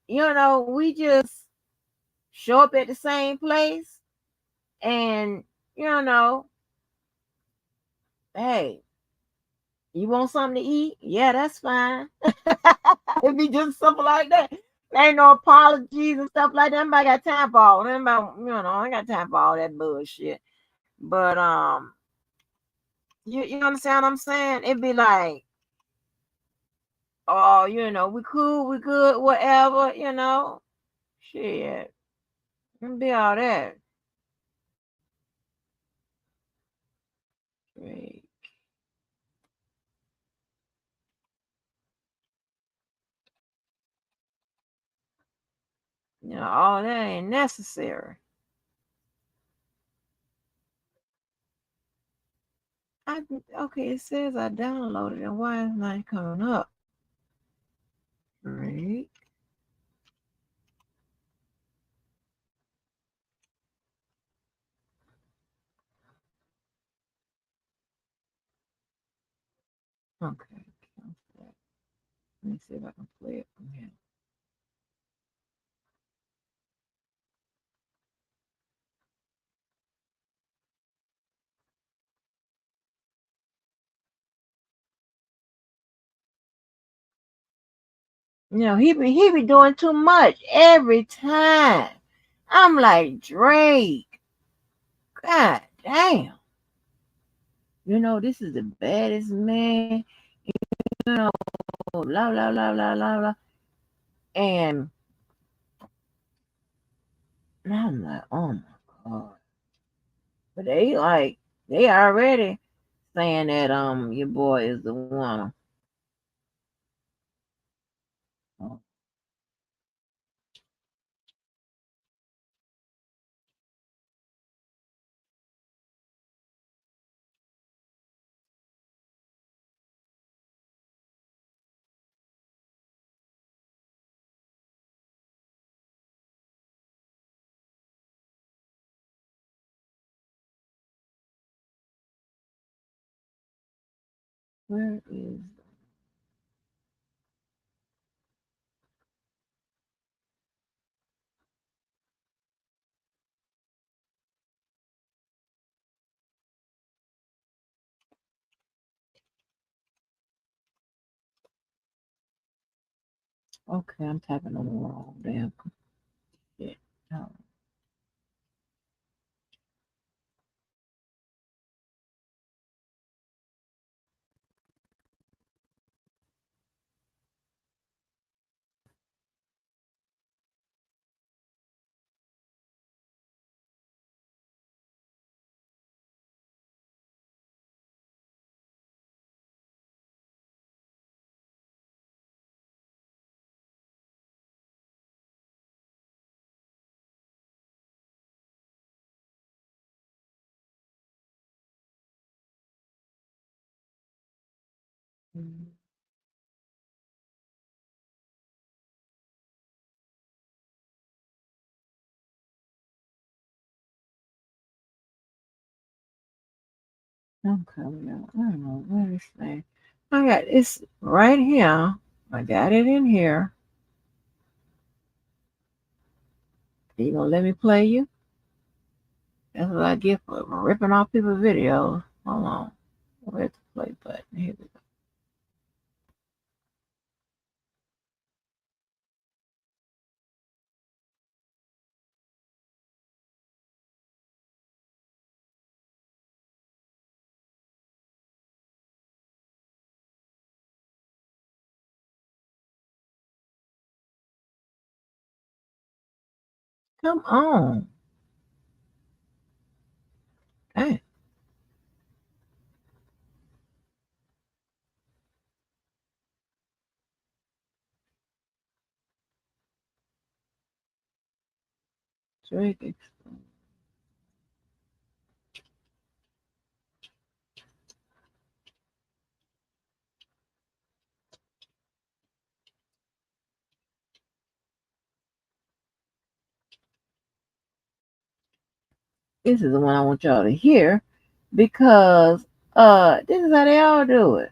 we just show up at the same place and, you know, hey, you want something to eat? Yeah, that's fine. It'd be just simple like that. There ain't no apologies and stuff like that. Nobody got time for all that. I ain't got time for all that bullshit. But you understand what I'm saying? It'd be like, oh, we cool, we good, whatever. Shit. It'd be all that. Great. All that ain't necessary. Okay, it says I downloaded and why is not coming up? Right. Okay. Let me see if I can play it from here. He be doing too much every time. I'm like, Drake, God damn. This is the baddest man. You know, blah blah blah blah blah blah. And I'm like, oh my god. But they already saying that your boy is the one. Oh, where is okay, I'm typing on the wrong damn shit. Oh, mm, okay, yeah, I don't know where is that. I got it's right here. I got it in here. You gonna let me play you? That's what I get for ripping off people's videos. Hold on. Where's the play button? Here we go. Come on. Hey, Drake. This is the one I want y'all to hear because this is how they all do it.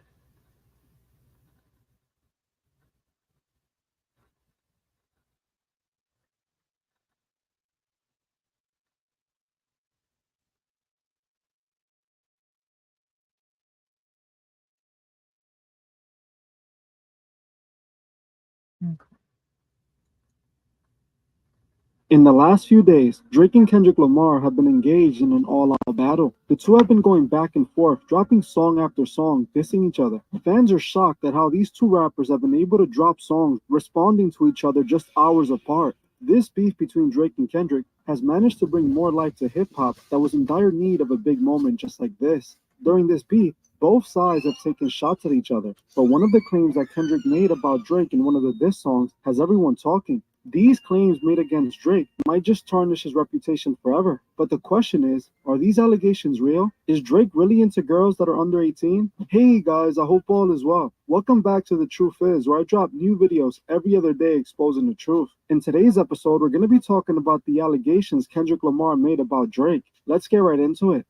In the last few days, Drake and Kendrick Lamar have been engaged in an all-out battle. The two have been going back and forth, dropping song after song, dissing each other. Fans are shocked at how these two rappers have been able to drop songs responding to each other just hours apart. This beef between Drake and Kendrick has managed to bring more life to hip-hop that was in dire need of a big moment just like this. During this beef, both sides have taken shots at each other, but one of the claims that Kendrick made about Drake in one of the diss songs has everyone talking. These claims made against Drake might just tarnish his reputation forever. But the question is, are these allegations real? Is Drake really into girls that are under 18? Hey guys, I hope all is well. Welcome back to The Truth Is, where I drop new videos every other day exposing the truth. In today's episode, we're going to be talking about the allegations Kendrick Lamar made about Drake. Let's get right into it.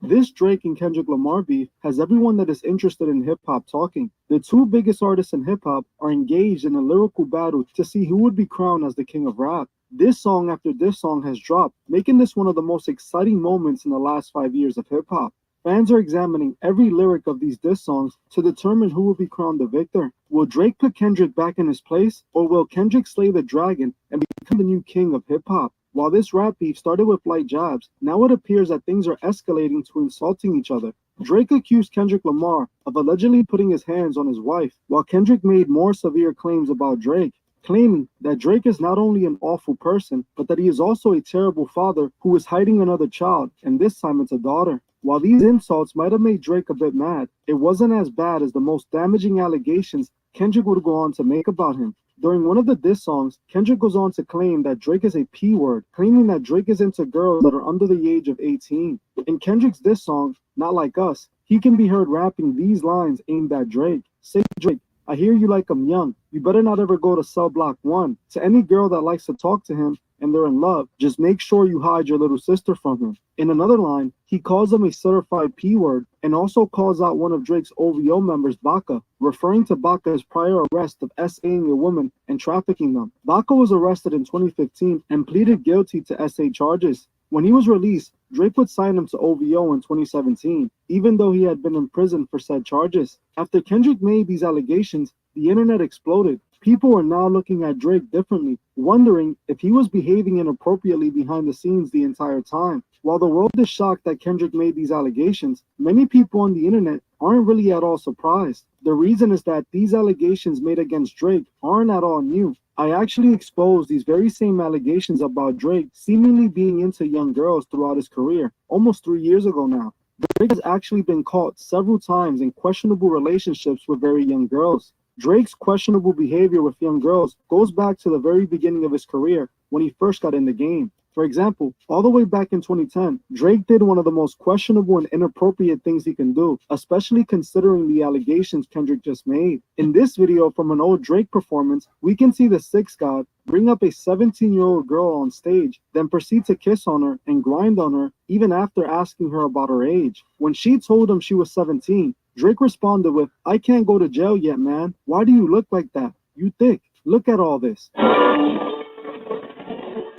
This Drake and Kendrick Lamar beef has everyone that is interested in hip hop talking. The two biggest artists in hip hop are engaged in a lyrical battle to see who would be crowned as the king of rap. This song after this song has dropped, making this one of the most exciting moments in the last 5 years of hip hop. Fans are examining every lyric of these diss songs to determine who will be crowned the victor. Will Drake put Kendrick back in his place, or will Kendrick slay the dragon and become the new king of hip hop? While this rap beef started with light jabs, now it appears that things are escalating to insulting each other. Drake accused Kendrick Lamar of allegedly putting his hands on his wife, while Kendrick made more severe claims about Drake, claiming that Drake is not only an awful person, but that he is also a terrible father who is hiding another child, and this time it's a daughter. While these insults might have made Drake a bit mad, it wasn't as bad as the most damaging allegations Kendrick would go on to make about him. During one of the diss songs, Kendrick goes on to claim that Drake is a P word, claiming that Drake is into girls that are under the age of 18. In Kendrick's diss song, Not Like Us, he can be heard rapping these lines aimed at Drake. Say, Drake, I hear you like I'm young. You better not ever go to cell block 1. To any girl that likes to talk to him and they're in love, just make sure you hide your little sister from him. In another line, he calls him a certified P word and also calls out one of Drake's OVO members, Baca, referring to Baca's prior arrest of SAing a woman and trafficking them. Baca was arrested in 2015 and pleaded guilty to SA charges. When he was released, Drake would sign him to OVO in 2017, even though he had been in prison for said charges. After Kendrick made these allegations, the internet exploded. People are now looking at Drake differently, wondering if he was behaving inappropriately behind the scenes the entire time. While the world is shocked that Kendrick made these allegations, many people on the internet aren't really at all surprised. The reason is that these allegations made against Drake aren't at all new. I actually exposed these very same allegations about Drake seemingly being into young girls throughout his career, almost 3 years ago now. Drake has actually been caught several times in questionable relationships with very young girls. Drake's questionable behavior with young girls goes back to the very beginning of his career when he first got in the game. For example, all the way back in 2010, Drake did one of the most questionable and inappropriate things he can do, especially considering the allegations Kendrick just made. In this video from an old Drake performance, we can see the Six God bring up a 17-year-old girl on stage, then proceed to kiss on her and grind on her even after asking her about her age. When she told him she was 17, Drake responded with, "I can't go to jail yet, man. Why do you look like that? You thick. Look at all this." So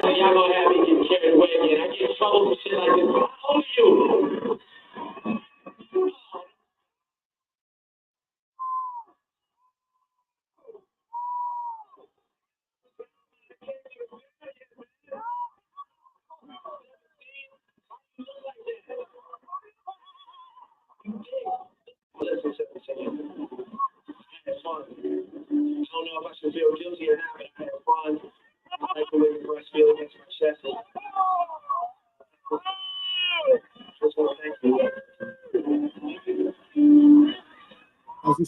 y'all gonna have me get carried away again. I get in trouble for shit like this. How old are you? Listen, I had fun. I don't know if I should feel guilty or not, but I had fun. I like the way the breast feel against my chest.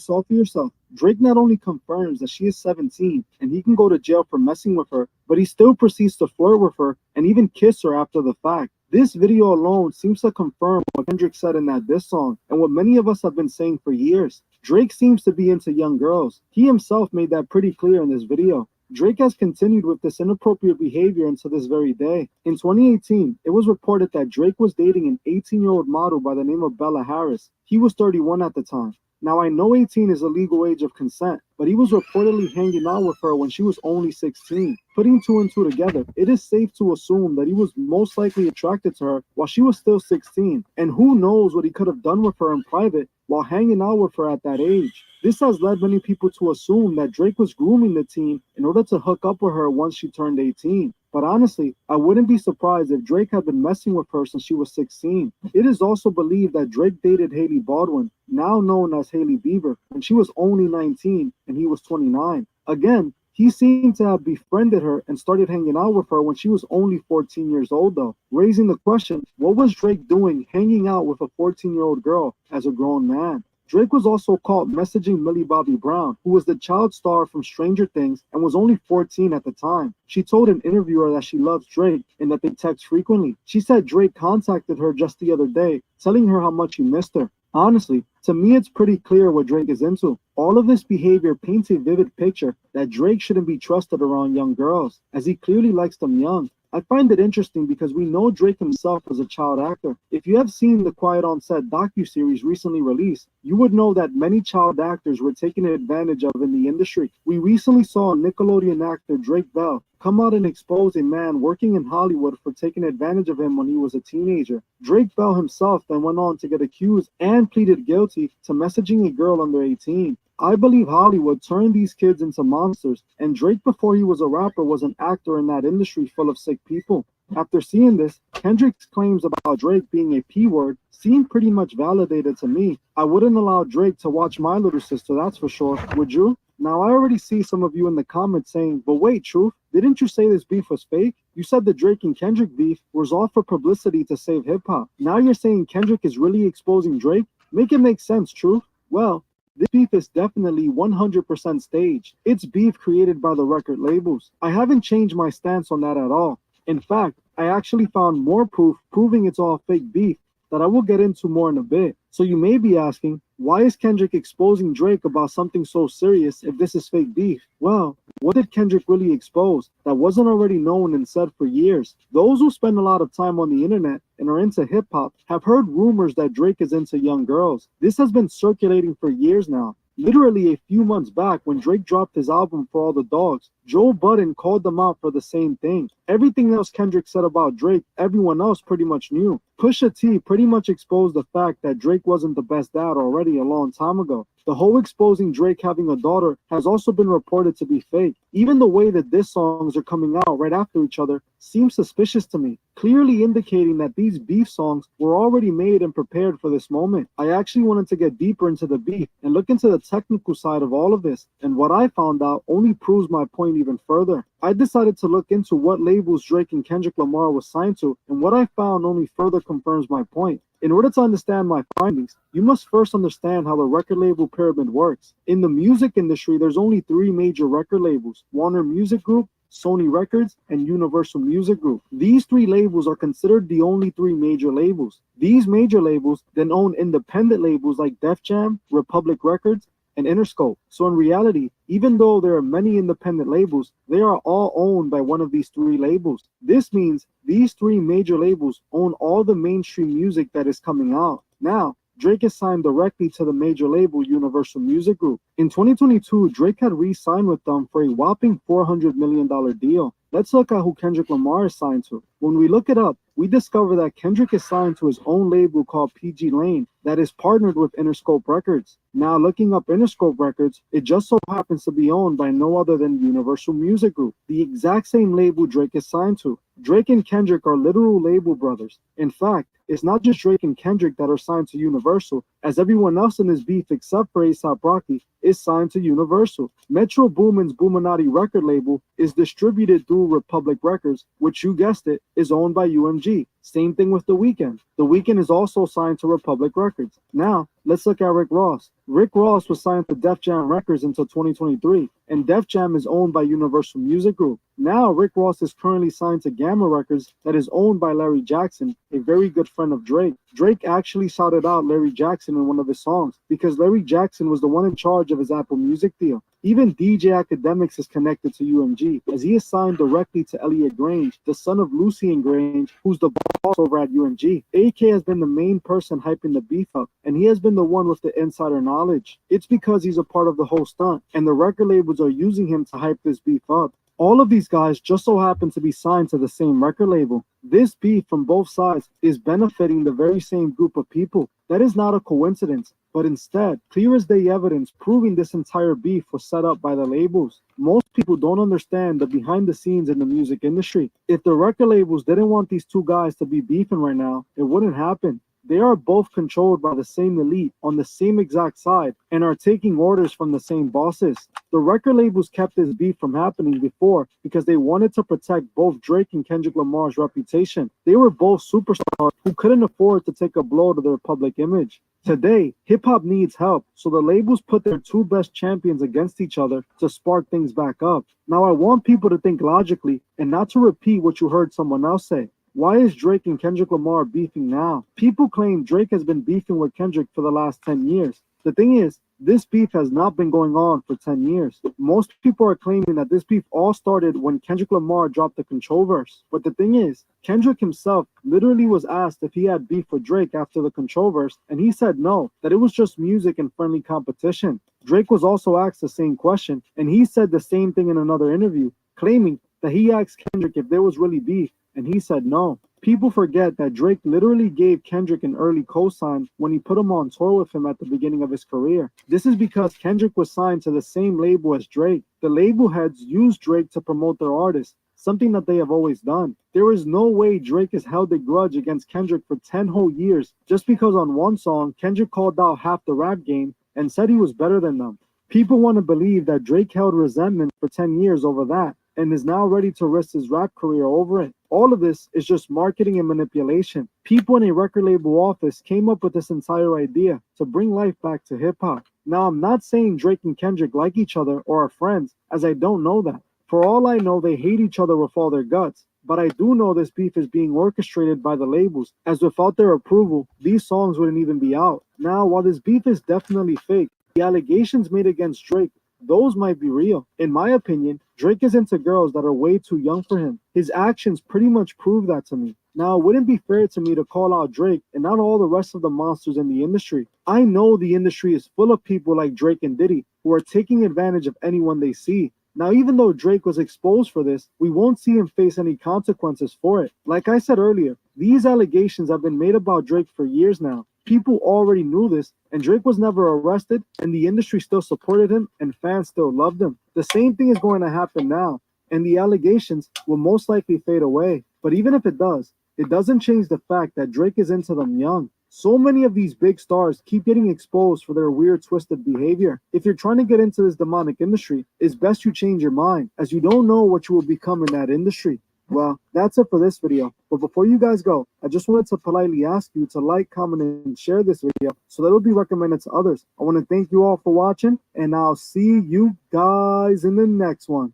saw for yourself. Drake not only confirms that she is 17 and he can go to jail for messing with her, but he still proceeds to flirt with her and even kiss her after the fact. This video alone seems to confirm what Kendrick said in that diss song and what many of us have been saying for years. Drake seems to be into young girls. He himself made that pretty clear in this video. Drake has continued with this inappropriate behavior until this very day. In 2018, it was reported that Drake was dating an 18-year-old model by the name of Bella Harris. He was 31 at the time. Now, I know 18 is a legal age of consent, but he was reportedly hanging out with her when she was only 16. Putting two and two together, it is safe to assume that he was most likely attracted to her while she was still 16. And who knows what he could have done with her in private while hanging out with her at that age. This has led many people to assume that Drake was grooming the teen in order to hook up with her once she turned 18. But honestly, I wouldn't be surprised if Drake had been messing with her since she was 16. It is also believed that Drake dated Hailey Baldwin, now known as Hailey Bieber, when she was only 19 and he was 29. Again, he seemed to have befriended her and started hanging out with her when she was only 14 years old though, raising the question, what was Drake doing hanging out with a 14-year-old girl as a grown man? Drake was also caught messaging Millie Bobby Brown, who was the child star from Stranger Things and was only 14 at the time. She told an interviewer that she loves Drake and that they text frequently. She said Drake contacted her just the other day, telling her how much he missed her. Honestly, to me it's pretty clear what Drake is into. All of this behavior paints a vivid picture that Drake shouldn't be trusted around young girls, as he clearly likes them young. I find it interesting because we know Drake himself as a child actor. If you have seen the Quiet on Set docuseries recently released, you would know that many child actors were taken advantage of in the industry. We recently saw Nickelodeon actor Drake Bell come out and expose a man working in Hollywood for taking advantage of him when he was a teenager. Drake Bell himself then went on to get accused and pleaded guilty to messaging a girl under 18. I believe Hollywood turned these kids into monsters, and Drake, before he was a rapper, was an actor in that industry full of sick people. After seeing this, Kendrick's claims about Drake being a P-word seem pretty much validated to me. I wouldn't allow Drake to watch My Little Sister, that's for sure. Would you? Now, I already see some of you in the comments saying, but wait, Truth, didn't you say this beef was fake? You said the Drake and Kendrick beef was all for publicity to save hip-hop. Now you're saying Kendrick is really exposing Drake? Make it make sense, Truth. Well, this beef is definitely 100% staged. It's beef created by the record labels. I haven't changed my stance on that at all. In fact, I actually found more proof proving it's all fake beef that I will get into more in a bit. So you may be asking, why is Kendrick exposing Drake about something so serious if this is fake beef? Well, what did Kendrick really expose that wasn't already known and said for years? Those who spend a lot of time on the internet and are into hip-hop have heard rumors that Drake is into young girls. This has been circulating for years now. Literally a few months back when Drake dropped his album For All the Dogs, Joe Budden called them out for the same thing. Everything else Kendrick said about Drake, everyone else pretty much knew. Pusha T pretty much exposed the fact that Drake wasn't the best dad already a long time ago. The whole exposing Drake having a daughter has also been reported to be fake. Even the way that diss songs are coming out right after each other seems suspicious to me, clearly indicating that these beef songs were already made and prepared for this moment. I actually wanted to get deeper into the beef and look into the technical side of all of this, and what I found out only proves my point even further. I decided to look into what labels Drake and Kendrick Lamar was signed to, and what I found only further confirms my point. In order to understand my findings, you must first understand how the record label pyramid works. In the music industry, there's only three major record labels: Warner Music Group, Sony Records, and Universal Music Group. These three labels are considered the only three major labels. These major labels then own independent labels like Def Jam, Republic Records, and Interscope. So in reality, even though there are many independent labels, they are all owned by one of these three labels. This means these three major labels own all the mainstream music that is coming out. Now, Drake is signed directly to the major label Universal Music Group. In 2022, Drake had re-signed with them for a whopping $400 million deal. Let's look at who Kendrick Lamar is signed to. When we look it up, we discover that Kendrick is signed to his own label called PG Lane that is partnered with Interscope Records. Now, looking up Interscope Records, it just so happens to be owned by no other than Universal Music Group, the exact same label Drake is signed to. Drake and Kendrick are literal label brothers. In fact, it's not just Drake and Kendrick that are signed to Universal, as everyone else in this beef except for A$AP Rocky is signed to Universal. Metro Boomin's Boominati record label is distributed through Republic Records, which, you guessed it, is owned by UMG. Same thing with The Weeknd. The Weeknd is also signed to Republic Records. Now, let's look at Rick Ross. Rick Ross was signed to Def Jam Records until 2023, and Def Jam is owned by Universal Music Group. Now, Rick Ross is currently signed to Gamma Records that is owned by Larry Jackson, a very good friend of Drake. Drake actually shouted out Larry Jackson in one of his songs because Larry Jackson was the one in charge of his Apple Music deal. Even DJ Academics is connected to UMG, as he is signed directly to Elliot Grange, the son of Lucien Grange, who's the boss over at UMG. AK has been the main person hyping the beef up, and he has been the one with the insider knowledge. It's because he's a part of the whole stunt, and the record labels are using him to hype this beef up. All of these guys just so happen to be signed to the same record label. This beef from both sides is benefiting the very same group of people. That is not a coincidence, but instead, clear as day evidence proving this entire beef was set up by the labels. Most people don't understand the behind the scenes in the music industry. If the record labels didn't want these two guys to be beefing right now, it wouldn't happen. They are both controlled by the same elite on the same exact side and are taking orders from the same bosses. The record labels kept this beef from happening before because they wanted to protect both Drake and Kendrick Lamar's reputation. They were both superstars who couldn't afford to take a blow to their public image. Today, hip-hop needs help, so the labels put their two best champions against each other to spark things back up. Now, I want people to think logically and not to repeat what you heard someone else say. Why is Drake and Kendrick Lamar beefing now? People claim Drake has been beefing with Kendrick for the last 10 years. The thing is, this beef has not been going on for 10 years. Most people are claiming that this beef all started when Kendrick Lamar dropped the Control verse. But the thing is, Kendrick himself literally was asked if he had beef with Drake after the Control verse, and he said no, that it was just music and friendly competition. Drake was also asked the same question, and he said the same thing in another interview, claiming that he asked Kendrick if there was really beef, and he said no. People forget that Drake literally gave Kendrick an early cosign when he put him on tour with him at the beginning of his career. This is because Kendrick was signed to the same label as Drake. The label heads used Drake to promote their artists, something that they have always done. There is no way Drake has held a grudge against Kendrick for 10 whole years just because on one song Kendrick called out half the rap game and said he was better than them. People want to believe that Drake held resentment for 10 years over that and is now ready to risk his rap career over it. All of this is just marketing and manipulation. People in a record label office came up with this entire idea to bring life back to hip-hop. Now, I'm not saying Drake and Kendrick like each other or are friends, as I don't know that. For all I know, they hate each other with all their guts. But I do know this beef is being orchestrated by the labels, as without their approval, these songs wouldn't even be out. Now, while this beef is definitely fake, the allegations made against Drake, those might be real. In my opinion, Drake is into girls that are way too young for him. His actions pretty much prove that to me. Now, it wouldn't be fair to me to call out Drake and not all the rest of the monsters in the industry. I know the industry is full of people like Drake and Diddy who are taking advantage of anyone they see. Now, even though Drake was exposed for this, we won't see him face any consequences for it. Like I said earlier, these allegations have been made about Drake for years now. People already knew this, and Drake was never arrested, and the industry still supported him, and fans still loved him. The same thing is going to happen now, and the allegations will most likely fade away. But even if it does, it doesn't change the fact that Drake is into them young. So many of these big stars keep getting exposed for their weird, twisted behavior. If you're trying to get into this demonic industry, it's best you change your mind, as you don't know what you will become in that industry. Well, that's it for this video. But before you guys go, I just wanted to politely ask you to like, comment, and share this video so that it'll be recommended to others. I want to thank you all for watching, and I'll see you guys in the next one.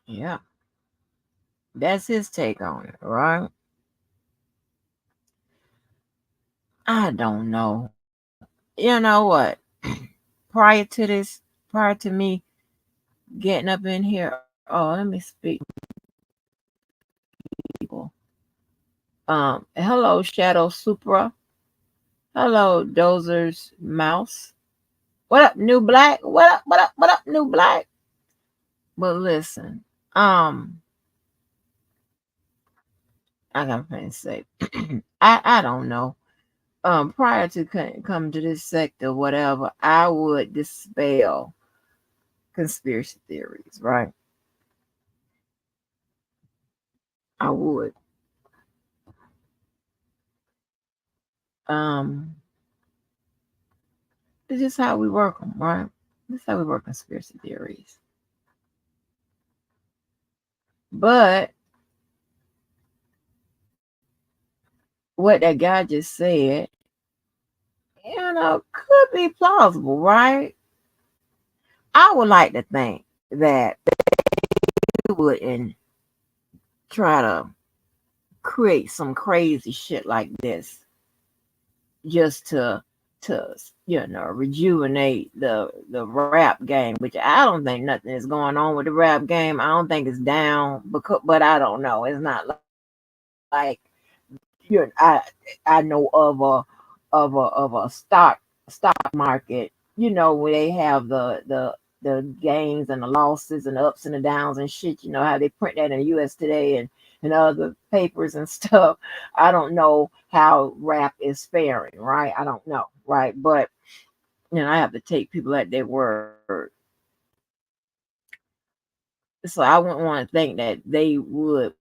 Yeah. That's his take on it, right? I don't know. You know what? Prior to me getting up in here, let me speak. People. Hello, Shadow Supra. Hello, Dozer's Mouse. What up, New Black? What up, New Black? But listen, I got to say, I don't know. Prior to coming to this sector, whatever, I would dispel conspiracy theories, right? I would. It's just how we work them, right? This is how we work conspiracy theories. But what that guy just said, could be plausible, right? I would like to think that they wouldn't try to create some crazy shit like this just to rejuvenate the rap game, which I don't think nothing is going on with the rap game. I don't think it's down, but I don't know. It's not like I know of a stock market, where they have the gains and the losses and the ups and the downs and shit. You know how they print that in the U.S. Today and other papers and stuff. I don't know how rap is faring, right? I don't know, right? But I have to take people at their word. So I wouldn't want to think that they would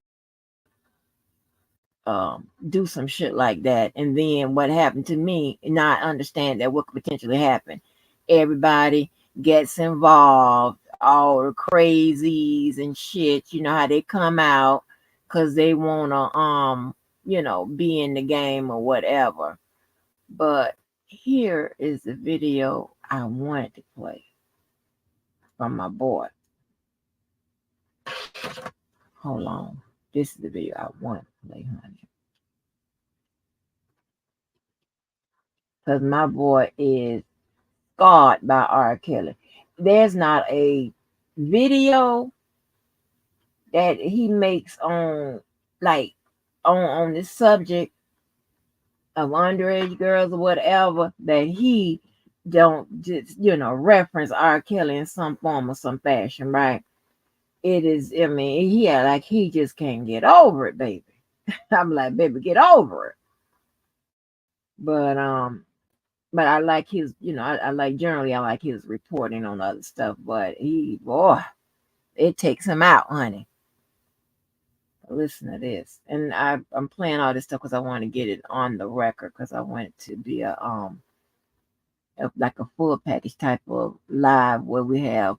do some shit like that, and then what happened to me, not understand that what could potentially happen. Everybody gets involved, all the crazies and shit. You know how they come out because they wanna be in the game or whatever. But here is the video I wanted to play from my boy. Hold on. This is the video I want to play, honey. Because my boy is scarred by R. Kelly. There's not a video that he makes on on this subject of underage girls or whatever that he don't just reference R. Kelly in some form or some fashion, right? It is, I mean, he just can't get over it, baby. I'm like, baby, get over it. But I like his, I like generally I like his reporting on other stuff, but it takes him out, honey. Listen to this, and I'm playing all this stuff because I want to get it on the record because I want it to be like a full package type of live where we have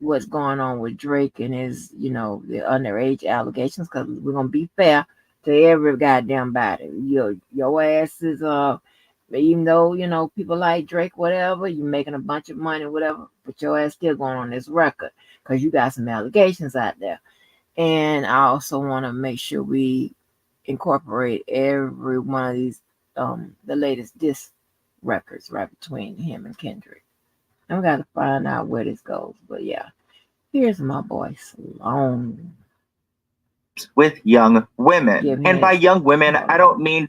what's going on with Drake and his, the underage allegations, because we're gonna be fair to every goddamn body. Your ass is even though people like Drake, whatever, you making a bunch of money, whatever, but your ass still going on this record because you got some allegations out there. And I also want to make sure we incorporate every one of these the latest diss records right between him and Kendrick. I'm gonna find out where this goes, but yeah, here's my boy Sloan. With young women. And by young women, I don't mean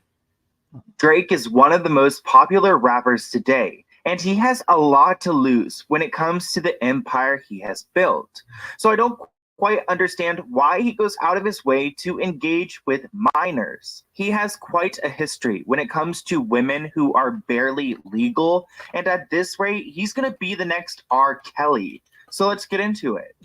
Drake is one of the most popular rappers today, and he has a lot to lose when it comes to the empire he has built. So I don't quite understand why he goes out of his way to engage with minors. He has quite a history when it comes to women who are barely legal, and at this rate, he's gonna be the next R. Kelly. So let's get into it.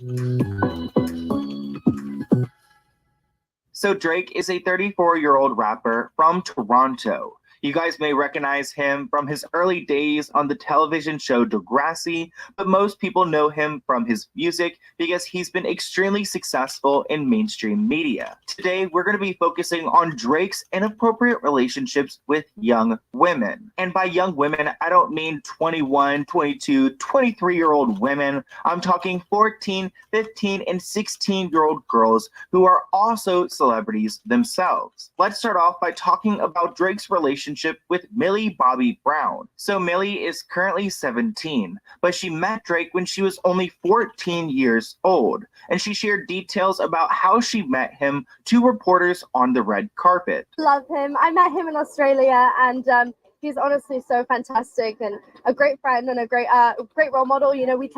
So Drake is a 34-year-old rapper from Toronto. You guys may recognize him from his early days on the television show Degrassi, but most people know him from his music because he's been extremely successful in mainstream media. Today, we're going to be focusing on Drake's inappropriate relationships with young women. And by young women, I don't mean 21, 22, 23-year-old women. I'm talking 14, 15, and 16-year-old girls who are also celebrities themselves. Let's start off by talking about Drake's relationship with Millie Bobby Brown. So Millie is currently 17, but she met Drake when she was only 14 years old, and she shared details about how she met him to reporters on the red carpet. Love him. I met him in Australia, and he's honestly so fantastic and a great friend and a great role model. We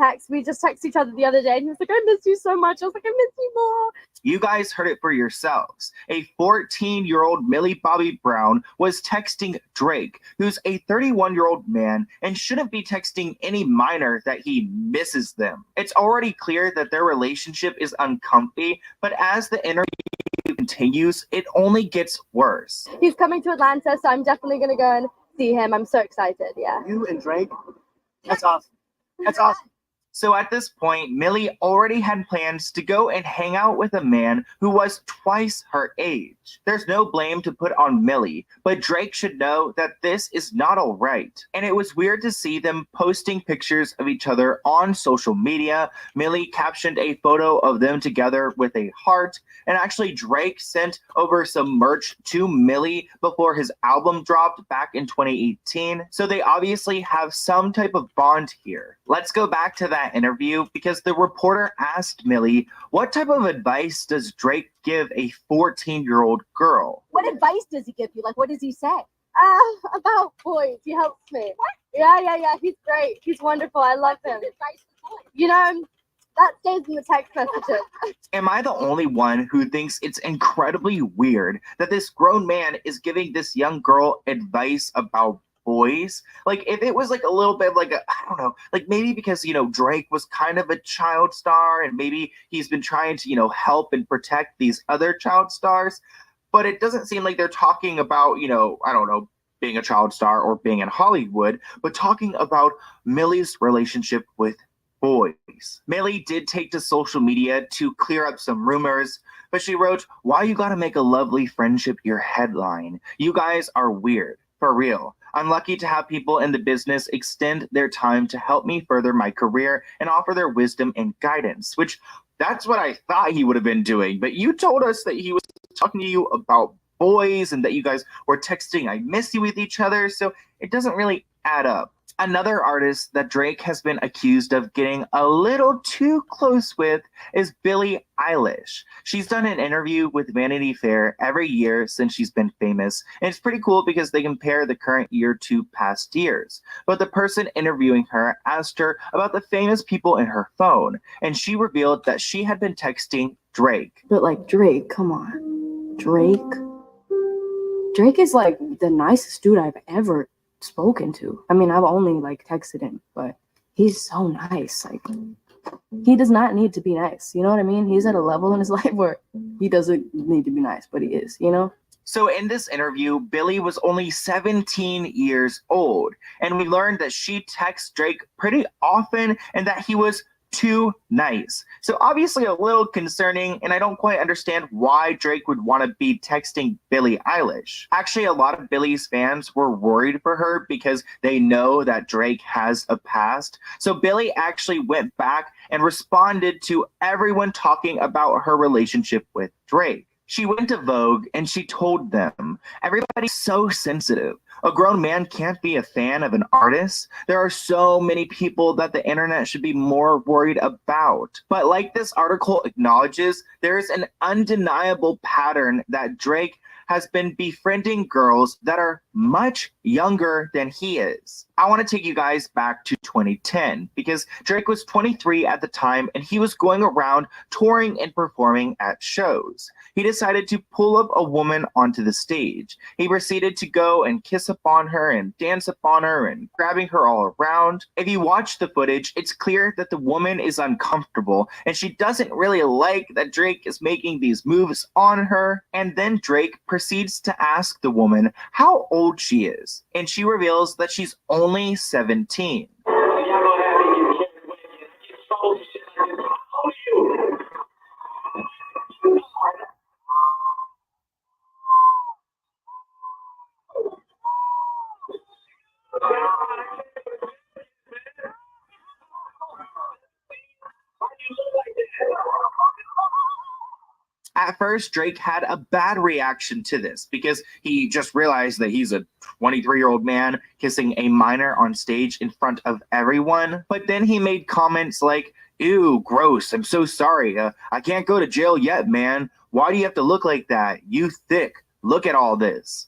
just texted each other the other day, and he was like, I miss you so much. I was like, I miss you more. You guys heard it for yourselves. A 14-year-old Millie Bobby Brown was texting Drake, who's a 31-year-old man and shouldn't be texting any minor that he misses them. It's already clear that their relationship is uncomfy, but as the interview continues, it only gets worse. He's coming to Atlanta, so I'm definitely going to go and see him. I'm so excited, yeah. You and Drake? That's awesome. That's awesome. So at this point, Millie already had plans to go and hang out with a man who was twice her age. There's no blame to put on Millie, but Drake should know that this is not all right. And it was weird to see them posting pictures of each other on social media. Millie captioned a photo of them together with a heart, and actually Drake sent over some merch to Millie before his album dropped back in 2018. So they obviously have some type of bond here. Let's go back to that interview because the reporter asked Millie, what type of advice does Drake give a 14-year-old girl? What advice does he give you? Like, what does he say? About boys. He helps me. What? Yeah. He's great. He's wonderful. I love him. You know, that stays in the text messages. Am I the only one who thinks it's incredibly weird that this grown man is giving this young girl advice about boys? Like, if it was like a little bit of like I don't know, like maybe because, you know, Drake was kind of a child star and maybe he's been trying to, you know, help and protect these other child stars, but it doesn't seem like they're talking about, you know, I don't know, being a child star or being in Hollywood, but talking about Millie's relationship with boys. Millie did take to social media to clear up some rumors, but she wrote, "Why you gotta make a lovely friendship your headline? You guys are weird. For real. I'm lucky to have people in the business extend their time to help me further my career and offer their wisdom and guidance," which that's what I thought he would have been doing. But you told us that he was talking to you about boys and that you guys were texting I miss you with each other. So it doesn't really add up. Another artist that Drake has been accused of getting a little too close with is Billie Eilish. She's done an interview with Vanity Fair every year since she's been famous, and it's pretty cool because they compare the current year to past years. But the person interviewing her asked her about the famous people in her phone, and she revealed that she had been texting Drake. But like, Drake, come on. Drake is like the nicest dude I've ever spoken to. I mean, I've only like texted him, but he's so nice. Like, he does not need to be nice. You know what I mean? He's at a level in his life where he doesn't need to be nice, but he is, you know? So in this interview, Billie was only 17 years old, and we learned that she texts Drake pretty often and that he was too nice. So obviously a little concerning, and I don't quite understand why Drake would want to be texting Billie Eilish. Actually, a lot of Billie's fans were worried for her because they know that Drake has a past. So Billie actually went back and responded to everyone talking about her relationship with Drake. She went to Vogue and she told them, "Everybody's so sensitive. A grown man can't be a fan of an artist. There are so many people that the internet should be more worried about." But like this article acknowledges, there is an undeniable pattern that Drake has been befriending girls that are much younger than he is. I want to take you guys back to 2010 because Drake was 23 at the time and he was going around touring and performing at shows. He decided to pull up a woman onto the stage. He proceeded to go and kiss upon her and dance upon her and grabbing her all around. If you watch the footage, it's clear that the woman is uncomfortable and she doesn't really like that Drake is making these moves on her. And then Drake proceeds to ask the woman how old she is, and she reveals that she's only 17. At first, Drake had a bad reaction to this because he just realized that he's a 23-year-old man kissing a minor on stage in front of everyone. But then he made comments like, "Ew, gross, I'm so sorry. I can't go to jail yet, man. Why do you have to look like that? You thick. Look at all this."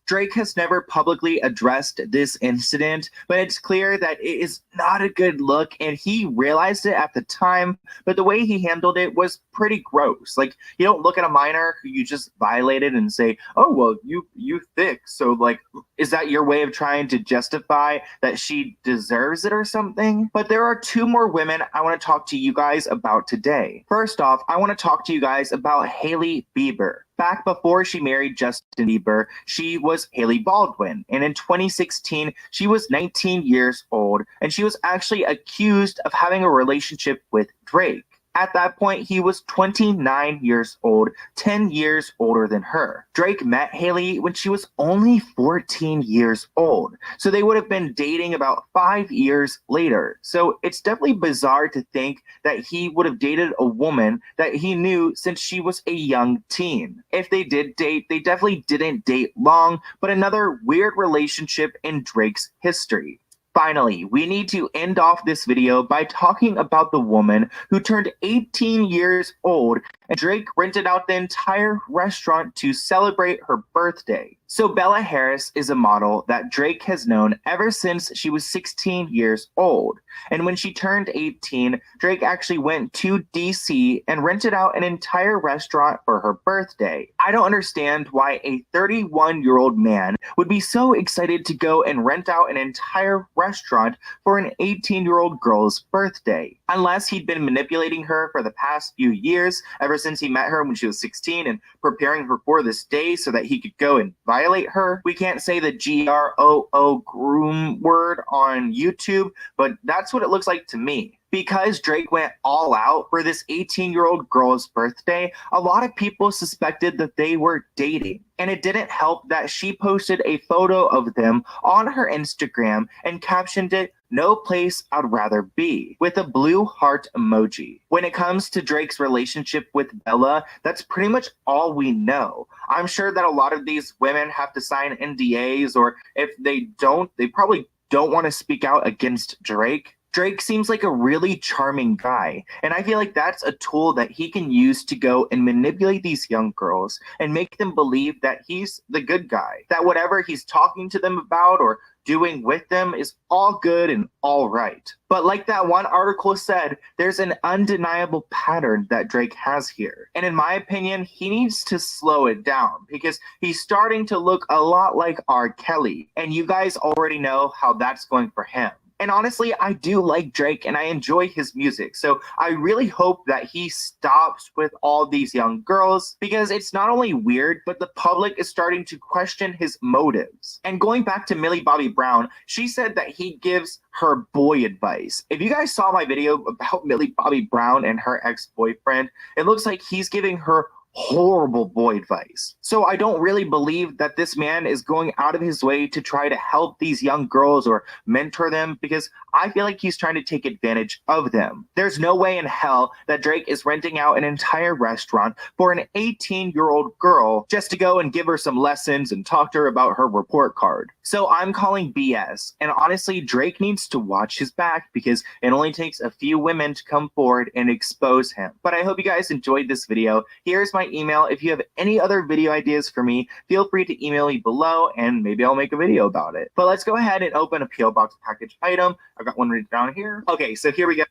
Drake has never publicly addressed this incident, but it's clear that it is not a good look, and he realized it at the time, but the way he handled it was pretty gross. Like, you don't look at a minor who you just violated and say, oh, well, you thick, so, like, is that your way of trying to justify that she deserves it or something? But there are two more women I want to talk to you guys about today. First off, I want to talk to you guys about Hailey Bieber. Back before she married Justin Bieber, she was Hailey Baldwin, and in 2016, she was 19 years old, and she was actually accused of having a relationship with Drake. At that point, he was 29 years old, 10 years older than her. Drake met Hailey when she was only 14 years old, so they would have been dating about 5 years later. So it's definitely bizarre to think that he would have dated a woman that he knew since she was a young teen. If they did date, they definitely didn't date long, but another weird relationship in Drake's history. Finally, we need to end off this video by talking about the woman who turned 18 years old and Drake rented out the entire restaurant to celebrate her birthday. So Bella Harris is a model that Drake has known ever since she was 16 years old. And when she turned 18, Drake actually went to DC and rented out an entire restaurant for her birthday. I don't understand why a 31-year-old man would be so excited to go and rent out an entire restaurant for an 18-year-old girl's birthday. Unless he'd been manipulating her for the past few years, ever since he met her when she was 16 and preparing her for this day so that he could go and violate her. We can't say the GROO groom word on YouTube, but that's what it looks like to me. Because Drake went all out for this 18-year-old girl's birthday, a lot of people suspected that they were dating. And it didn't help that she posted a photo of them on her Instagram and captioned it, "No place I'd rather be," with a blue heart emoji. When it comes to Drake's relationship with Bella, that's pretty much all we know. I'm sure that a lot of these women have to sign NDAs, or if they don't, they probably don't want to speak out against Drake. Drake seems like a really charming guy, and I feel like that's a tool that he can use to go and manipulate these young girls and make them believe that he's the good guy, that whatever he's talking to them about or doing with them is all good and all right. But like that one article said, there's an undeniable pattern that Drake has here. And in my opinion, he needs to slow it down because he's starting to look a lot like R. Kelly. And you guys already know how that's going for him. And honestly, I do like Drake and I enjoy his music. So I really hope that he stops with all these young girls because it's not only weird, but the public is starting to question his motives. And going back to Millie Bobby Brown, she said that he gives her boy advice. If you guys saw my video about Millie Bobby Brown and her ex-boyfriend, it looks like he's giving her horrible boy advice. So I don't really believe that this man is going out of his way to try to help these young girls or mentor them because I feel like he's trying to take advantage of them. There's no way in hell that Drake is renting out an entire restaurant for an 18-year-old girl just to go and give her some lessons and talk to her about her report card. So I'm calling BS. And honestly, Drake needs to watch his back because it only takes a few women to come forward and expose him. But I hope you guys enjoyed this video. Here's my email. If you have any other video ideas for me, feel free to email me below and maybe I'll make a video about it. But let's go ahead and open a P.O. Box package item. I've got one written down here. Okay, so here we go.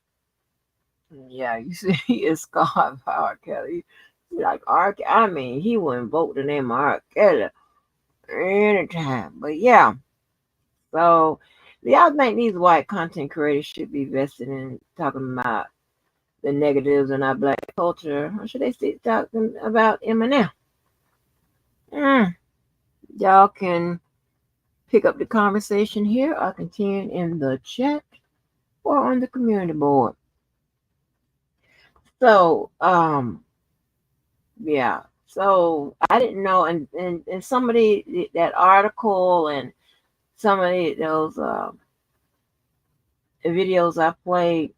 Yeah, you see, it's called R. Kelly. Like R. I mean, he would invoke the name of R. Kelly anytime. But yeah, so y'all think these white content creators should be vested in talking about the negatives in our black culture, or should they still talking about Eminem? Y'all can pick up the conversation here or continue in the chat or on the community board. So, yeah. So I didn't know, and somebody that article and some of those videos I played,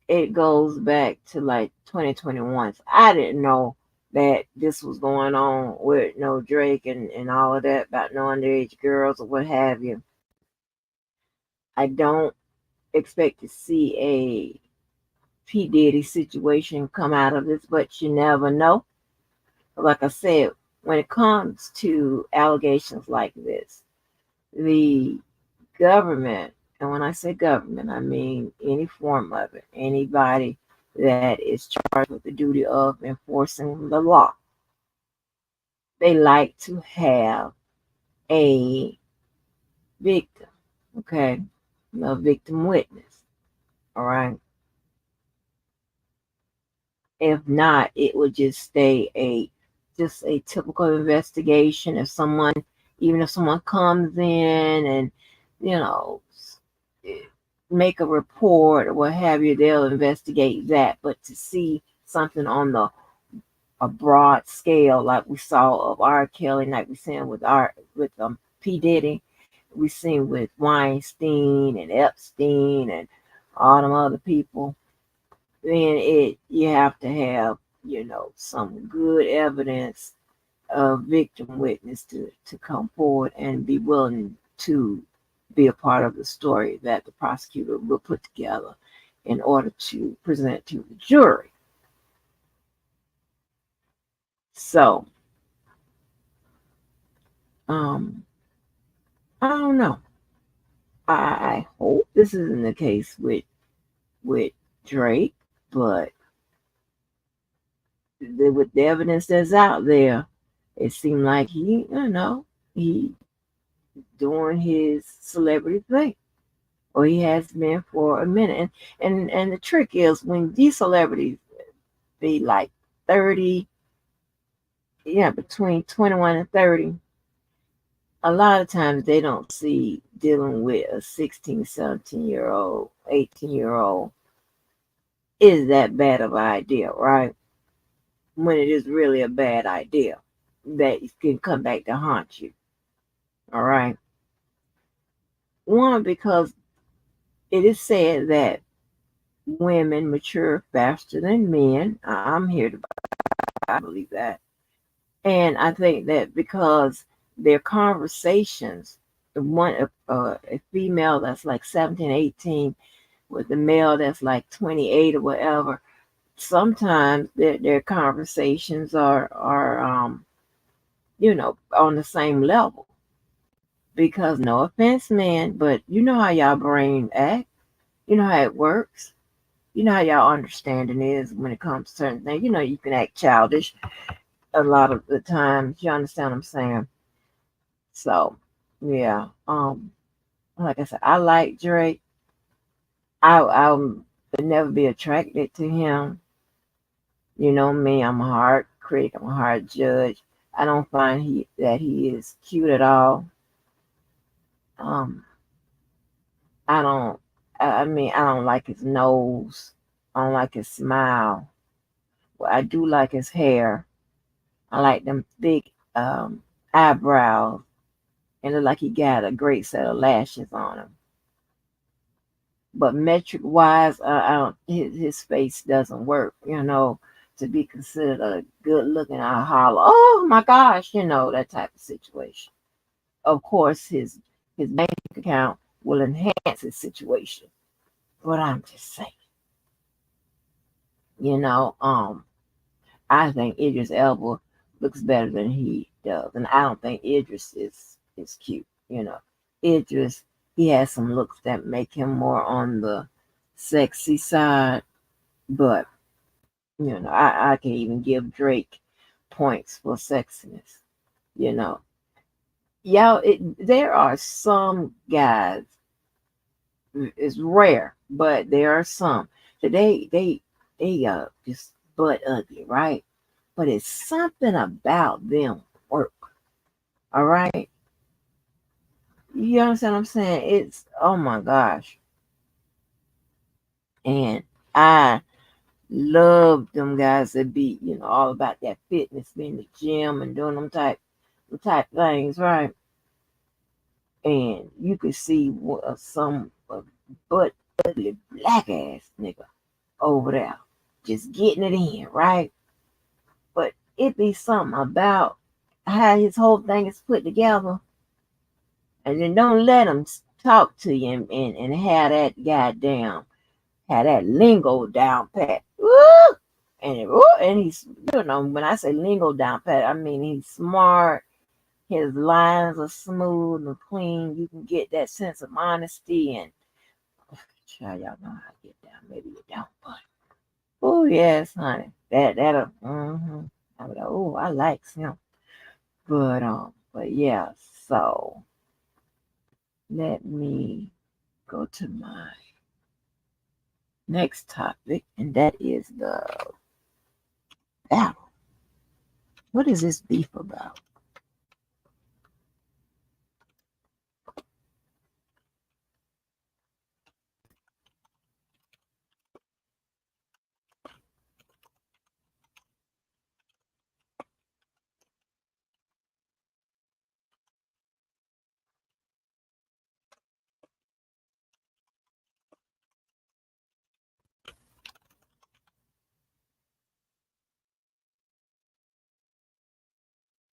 it goes back to like 2021. So I didn't know that this was going on with no Drake and all of that about no underage girls or what have you. I don't expect to see a P. Diddy situation come out of this, but you never know. Like I said, when it comes to allegations like this, the government, and when I say government, I mean any form of it, anybody that is charged with the duty of enforcing the law, they like to have a victim, okay? A victim witness, all right? If not, it would just stay just a typical investigation. Even if someone comes in and, you know, make a report or what have you, they'll investigate that. But to see something on a broad scale, like we saw of R. Kelly, like we seen with P. Diddy, we seen with Weinstein and Epstein and all them other people, then you have to have, some good evidence of victim witness to come forward and be willing to be a part of the story that the prosecutor will put together in order to present to the jury. So, I don't know. I hope this isn't the case with Drake, but with the evidence that's out there, it seemed like he doing his celebrity thing, or he has been for a minute. And the trick is when these celebrities be like 30, between 21 and 30, a lot of times they don't see dealing with a 16, 17-year-old, 18-year-old is that bad of an idea, right? When it is really a bad idea that can come back to haunt you. All right. One, because it is said that women mature faster than men. I'm here to believe that. And I think that because their conversations, a female that's like 17, 18 with a male that's like 28 or whatever, sometimes their conversations are on the same level. Because no offense, man, but you know how y'all brain act. You know how it works. You know how y'all understanding is when it comes to certain things. You can act childish a lot of the times. You understand what I'm saying? So, yeah. Like I said, I like Drake. I would never be attracted to him. You know me, I'm a hard critic, I'm a hard judge. I don't find that he is cute at all. Um, I don't. I mean, I don't like his nose. I don't like his smile. Well, I do like his hair. I like them thick eyebrows, and look like he got a great set of lashes on him. But metric wise, I don't. His face doesn't work. To be considered a good looking, I holler, oh my gosh, that type of situation. Of course, his bank account will enhance his situation. But I'm just saying, I think Idris Elba looks better than he does, and I don't think Idris is cute. Idris, he has some looks that make him more on the sexy side, but I can even give Drake points for sexiness. There are some guys. It's rare, but there are some that they just butt ugly, right? But it's something about them work. All right. You understand what I'm saying? It's, oh my gosh. And I love them guys that be, all about that fitness, being in the gym and doing them type things, right? And you could see some butt ugly black ass nigga over there just getting it in, right? But it be something about how his whole thing is put together. And then don't let him talk to you and have that lingo down pat. Woo! and he's, when I say lingo down pat, I mean he's smart. His lines are smooth and clean. You can get that sense of honesty and child, y'all know how to get down. Maybe you don't, but oh yes, honey. I was like, oh, I like him. But yeah, so let me go to my next topic, and that is the battle. What is this beef about?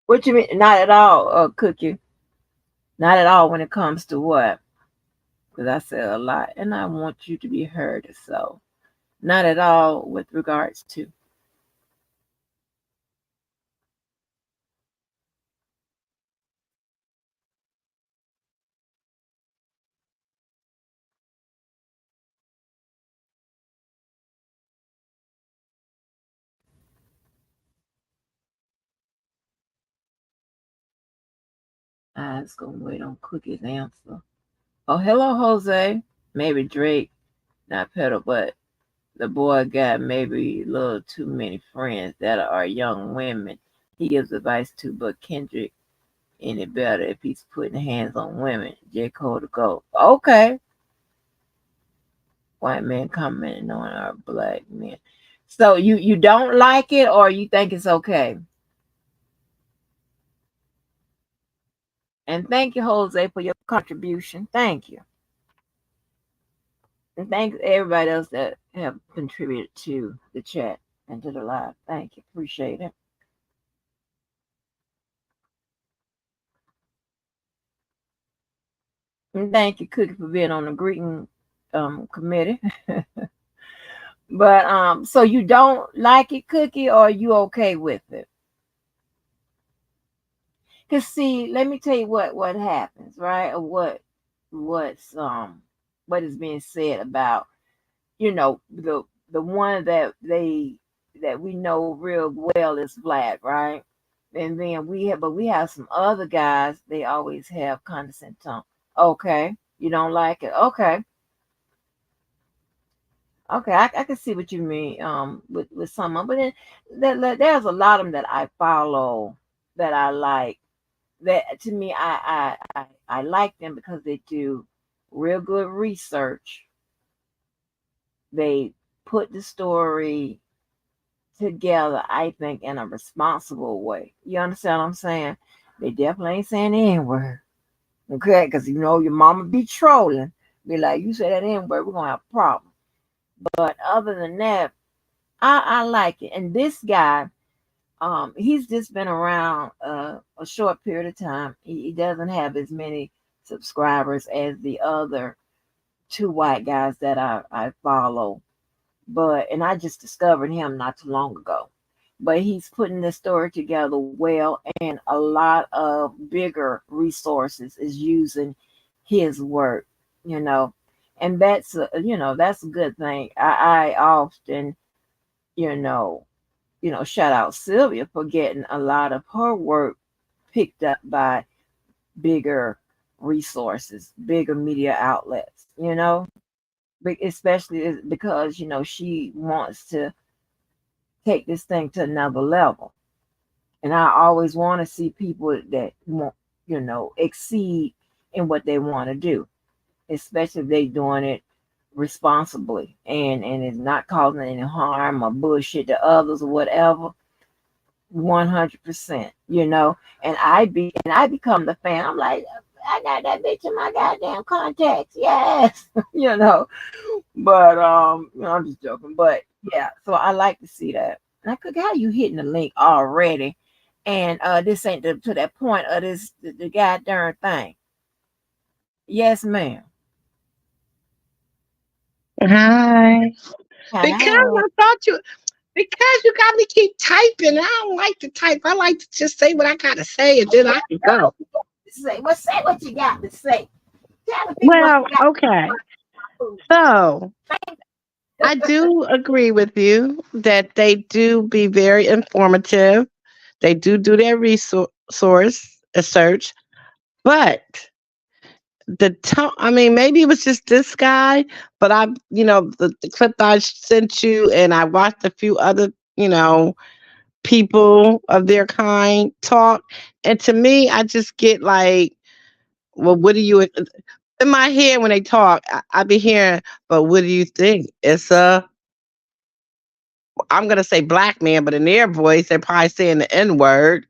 What you mean? Not at all, Cookie. Not at all when it comes to what? Because I said a lot, and I want you to be heard. So, not at all with regards to. I was gonna wait on Cookie's answer. Oh, hello, Jose. Maybe Drake, not Pedal, but the boy got maybe a little too many friends that are young women. He gives advice to, but Kendrick any better if he's putting hands on women. J. Cole to go. Okay. White men commenting on our black men. So you don't like it or you think it's okay? And thank you, Jose, for your contribution. Thank you. And thanks everybody else that have contributed to the chat and to the live. Thank you. Appreciate it. And thank you, Cookie, for being on the greeting committee. But so you don't like it, Cookie, or are you okay with it? Cause see, let me tell you what happens, right? Or what is being said about, the one that we know real well is black, right? And then we have some other guys, they always have condescending tone. Okay, you don't like it. Okay, I can see what you mean with some of, but then there's a lot of them that I follow that I like. That to me, I like them because they do real good research. They put the story together, I think, in a responsible way. You understand what I'm saying? They definitely ain't saying the N word, okay? Because your mama be trolling, be like, you say that N word, we're gonna have a problem. But other than that, I like it. And this guy, he's just been around a short period of time. He doesn't have as many subscribers as the other two white guys that I follow. And I just discovered him not too long ago. But he's putting the story together well, and a lot of bigger resources is using his work, you know, and that's a good thing. I often, you know, shout out Sylvia for getting a lot of her work picked up by bigger resources, bigger media outlets, especially because, she wants to take this thing to another level. And I always want to see people that want, exceed in what they want to do, especially if they're doing it responsibly and it's not causing any harm or bullshit to others or whatever. 100%, and I become the fan. I'm like, I got that bitch in my goddamn contacts. Yes, But I'm just joking. But yeah, so I like to see that. And I could, how you hitting the link already? And this ain't to that point of the goddamn thing. Yes, ma'am. Hi. Because Hi. I thought you Because you got me keep typing. I don't like to type. I like to just say what I gotta say and then I can go. Say, well, say what you got to say. Tell the people what Well, you got okay. to So I say. do agree with you that they do be very informative. They do their resource search, but the tone. I mean, maybe it was just this guy, but the clip that I sent you, and I watched a few other, people of their kind talk, and to me, I just get like, well, what do you? In my head when they talk, I be hearing, but what do you think? It's a I'm gonna say black man, but in their voice, they're probably saying the N word.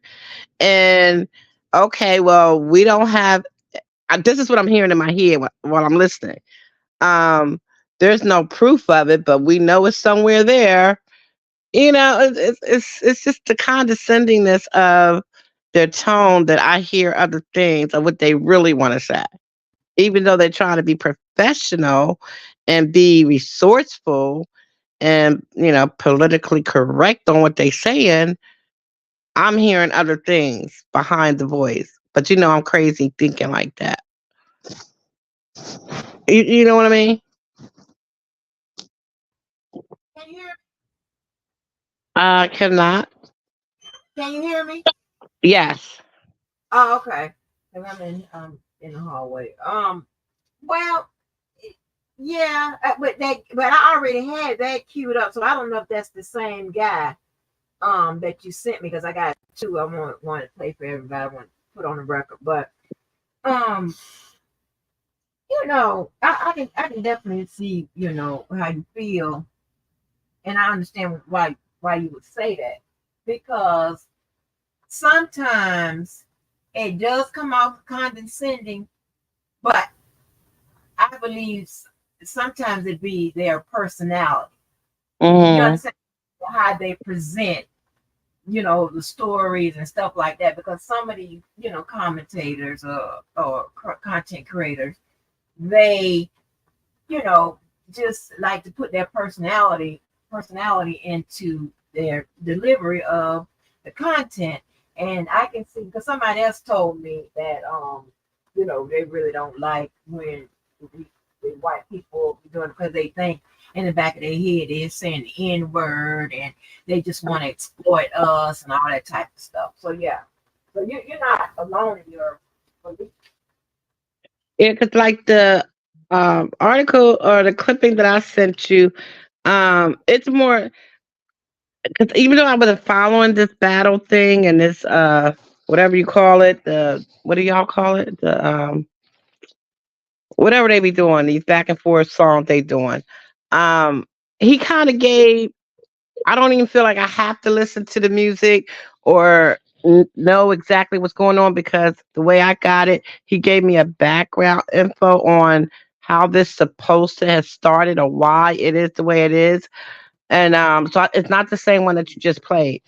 And okay, well, we don't have. This is what I'm hearing in my head while I'm listening. Um, there's no proof of it, but we know it's somewhere there. It's just the condescendingness of their tone that I hear other things of what they really want to say, even though they're trying to be professional and be resourceful and politically correct on what they're saying. I'm hearing other things behind the voice, but I'm crazy thinking like that. You know what I mean? Can you hear me? Cannot. Can you hear me? Yes. Oh, okay. 'Cause I'm in the hallway. Well, yeah, but I already had that queued up, so I don't know if that's the same guy that you sent me because I got two. I want to play for everybody. I want to put on the record, but um, I can definitely see how you feel, and I understand why you would say that because sometimes it does come off condescending, but I believe sometimes it be their personality. You Hmm. understand how they present, the stories and stuff like that. Because some of the, commentators or content creators, they, you know, just like to put their personality into their delivery of the content. And I can see because somebody else told me that they really don't like when the white people be doing it because they think in the back of their head they're saying the N word and they just want to exploit us and all that type of stuff. So yeah. So you're not alone in your belief. Yeah, because like the article or the clipping that I sent you, it's more because even though I wasn't following this battle thing and this whatever you call it, the what do y'all call it? The whatever they be doing, these back and forth songs they doing. Um, he kind of gave. I don't even feel like I have to listen to the music or know exactly what's going on because the way I got it, he gave me a background info on how this supposed to have started or why it is the way it is. And it's not the same one that you just played.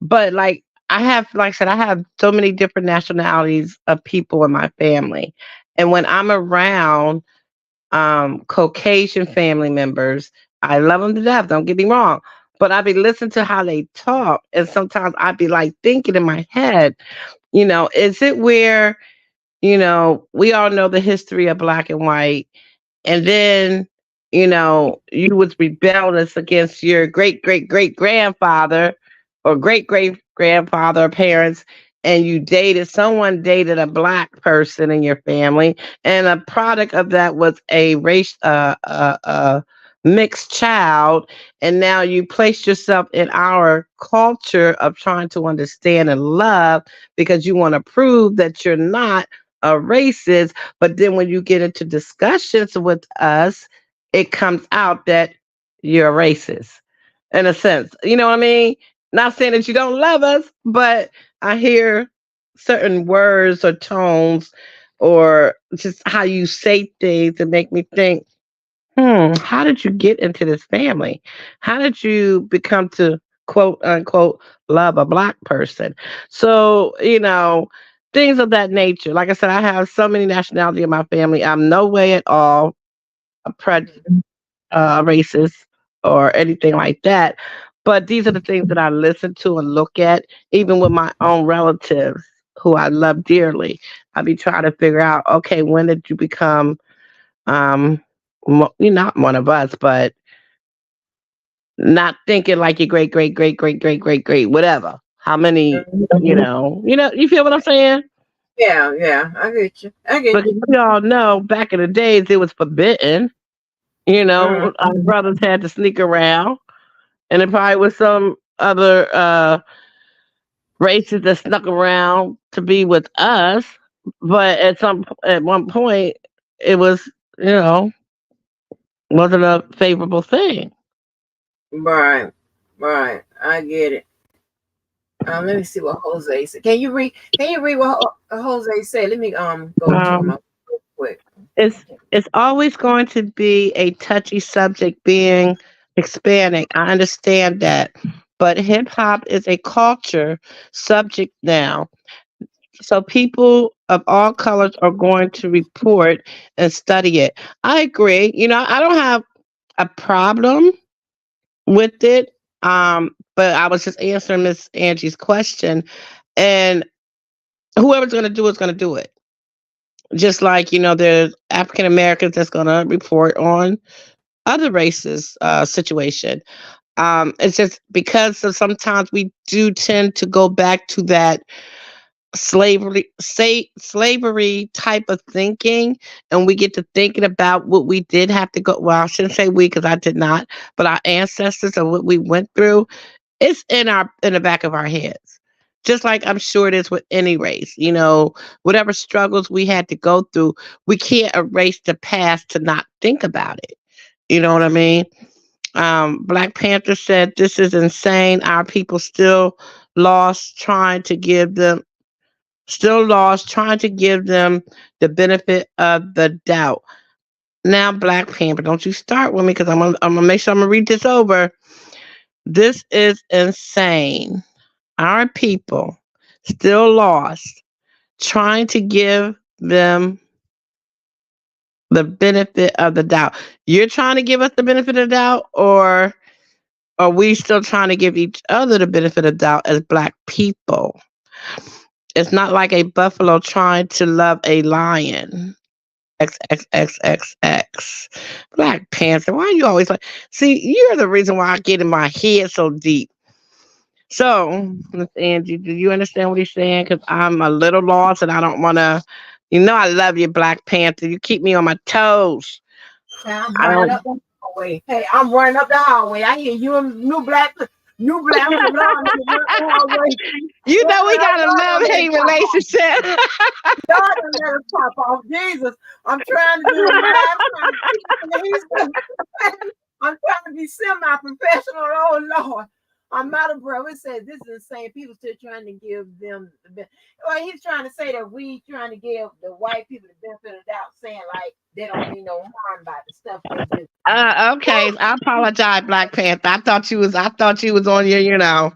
But like I said, I have so many different nationalities of people in my family. And when I'm around Caucasian family members. I love them to death. Don't get me wrong. But I be listening to how they talk, and sometimes I be like thinking in my head, is it where we all know the history of black and white, and then you was rebellious against your great great great grandfather or great great grandfather or parents, and someone dated a black person in your family, and a product of that was a mixed child, and now you place yourself in our culture of trying to understand and love because you want to prove that you're not a racist. But then when you get into discussions with us, it comes out that you're a racist in a sense. You know what I mean? Not saying that you don't love us, but I hear certain words or tones or just how you say things that make me think, how did you get into this family? How did you become to quote unquote love a black person? So, things of that nature. Like I said, I have so many nationality in my family. I'm no way at all a Mhm. racist or anything like that. But these are the things that I listen to and look at, even with my own relatives who I love dearly. I be trying to figure out, okay, when did you become, um, you're not one of us, but not thinking like your great, great, great, great, great, great, great, whatever. How many, you feel what I'm saying? Yeah, yeah, I get you. I get Because you. we all know back in the days it was forbidden. Mm. Our brothers had to sneak around, and it probably was some other races that snuck around to be with us. But at one point, it was you know wasn't a favorable thing. Right, right. I get it. Let me see what Jose said. Can you read? Can you read what Jose said? Let me go to him Um, real quick. it's it's always going to be a touchy subject being Hispanic. I understand that, but hip hop is a culture subject now. So people of all colors are going to report and study it. I agree. I don't have a problem with it. But I was just answering Miss Angie's question, and whoever's going to do it's going to do it. Just like there's African Americans that's going to report on other races situation. It's just because of sometimes we do tend to go back to that slavery type of thinking, and we get to thinking about what we did have to go, well, I shouldn't say we because I did not, but our ancestors and what we went through. It's in the back of our heads, just like I'm sure it is with any race. Whatever struggles we had to go through, we can't erase the past to not think about it. You know what I mean? Black Panther said, "This is insane. Our people lost trying to give them still lost, trying to give them the benefit of the doubt." Now, Black Panther, don't you start with me because I'm gonna make sure I'm gonna read this over. This is insane. Our people still lost, trying to give them the benefit of the doubt. You're trying to give us the benefit of the doubt, or are we still trying to give each other the benefit of the doubt as Black people? It's not like a buffalo trying to love a lion. XXXXX. Black Panther. Why are you always like? See, you're the reason why I get in my head so deep. So, Miss Angie, do you understand what he's saying? Because I'm a little lost and I don't want to. I love you, Black Panther. You keep me on my toes. Hey, I'm I running don't. up the hallway. Hey, I'm running up the hallway. I hear you and new black from London running up the hallway. We got a Y'all love don't let hate it pop off. relationship. Y'all don't let it pop off. Jesus, I'm trying to do a live, trying to keep it in. I'm trying to be semi-professional. Oh Lord, I'm out of breath. It says this is insane. People still trying to give them the benefit. Well, he's trying to say that we trying to give the white people the benefit of the doubt, saying like they don't mean no harm by the stuff they do. Okay, I apologize, Black Panther. I thought you was on your,